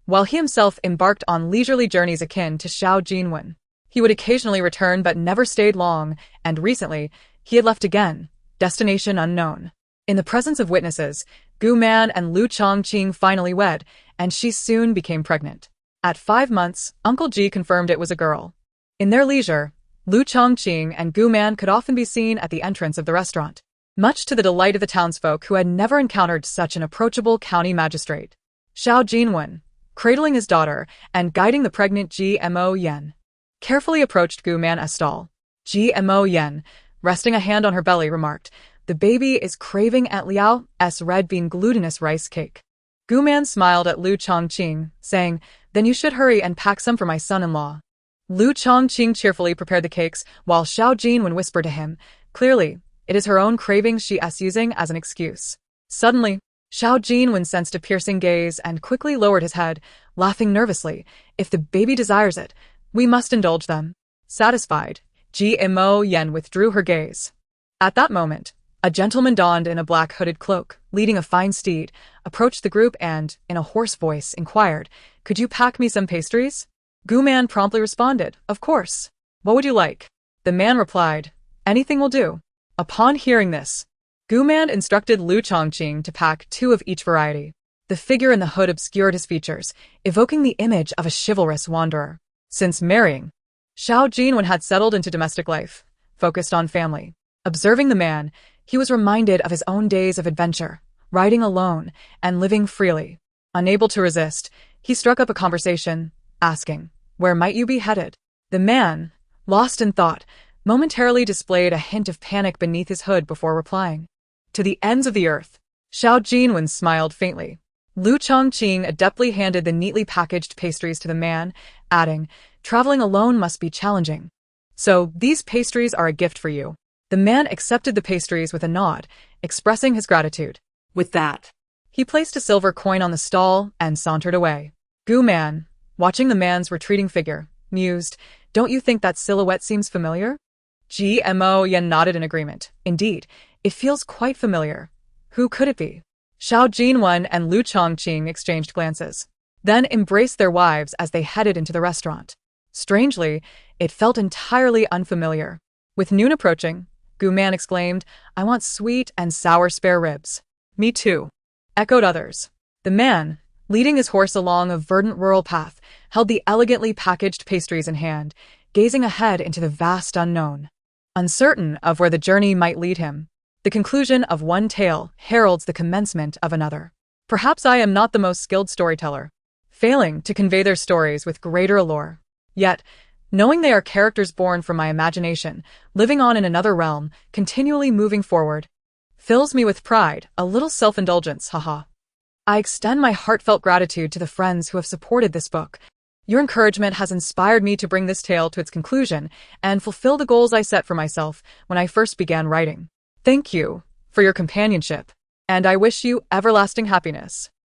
while he himself embarked on leisurely journeys akin to Xiao Jinwen. He would occasionally return but never stayed long, and recently, he had left again, destination unknown. In the presence of witnesses, Gu Man and Lu Chongqing finally wed, and she soon became pregnant. At 5 months, Uncle Ji confirmed it was a girl. In their leisure, Lu Chongqing and Gu Man could often be seen at the entrance of the restaurant, much to the delight of the townsfolk who had never encountered such an approachable county magistrate. Xiao Jinwen, cradling his daughter and guiding the pregnant GMO Yen, carefully approached Gu Man's stall. Gmo Yen, resting a hand on her belly, remarked, "The baby is craving Aunt Liao's red bean glutinous rice cake." Gu Man smiled at Lu Chongqing, saying, "Then you should hurry and pack some for my son-in-law." Lu Chongqing cheerfully prepared the cakes, while Xiao Jinwen whispered to him, "Clearly, it is her own cravings she is using as an excuse." Suddenly, Xiao Jinwen sensed a piercing gaze and quickly lowered his head, laughing nervously. "If the baby desires it, we must indulge them." Satisfied, Gmo Yen withdrew her gaze. At that moment, a gentleman donned in a black hooded cloak, leading a fine steed, approached the group and, in a hoarse voice, inquired, "Could you pack me some pastries?" Gu Man promptly responded, "Of course. What would you like?" The man replied, "Anything will do." Upon hearing this, Gu Man instructed Lu Chongqing to pack 2 of each variety. The figure in the hood obscured his features, evoking the image of a chivalrous wanderer. Since marrying, Xiao Jinwen had settled into domestic life, focused on family. Observing the man, he was reminded of his own days of adventure, riding alone and living freely. Unable to resist, he struck up a conversation, asking, "Where might you be headed?" The man, lost in thought, momentarily displayed a hint of panic beneath his hood before replying, "To the ends of the earth." Xiao Jinwen smiled faintly. Lu Chongqing adeptly handed the neatly packaged pastries to the man, adding, "Traveling alone must be challenging. So, these pastries are a gift for you." The man accepted the pastries with a nod, expressing his gratitude. With that, he placed a silver coin on the stall and sauntered away. Gu Man, watching the man's retreating figure, mused, "Don't you think that silhouette seems familiar?" Gmo Yen nodded in agreement. "Indeed, it feels quite familiar. Who could it be?" Xiao Jinwen and Lu Chongqing exchanged glances, then embraced their wives as they headed into the restaurant. Strangely, it felt entirely unfamiliar. With noon approaching, Gu Man exclaimed, "I want sweet and sour spare ribs." "Me too," echoed others. The man, leading his horse along a verdant rural path, held the elegantly packaged pastries in hand, gazing ahead into the vast unknown. Uncertain of where the journey might lead him, the conclusion of one tale heralds the commencement of another. Perhaps I am not the most skilled storyteller, failing to convey their stories with greater allure. Yet, knowing they are characters born from my imagination, living on in another realm, continually moving forward, fills me with pride, a little self-indulgence, haha. I extend my heartfelt gratitude to the friends who have supported this book. Your encouragement has inspired me to bring this tale to its conclusion and fulfill the goals I set for myself when I first began writing. Thank you for your companionship, and I wish you everlasting happiness.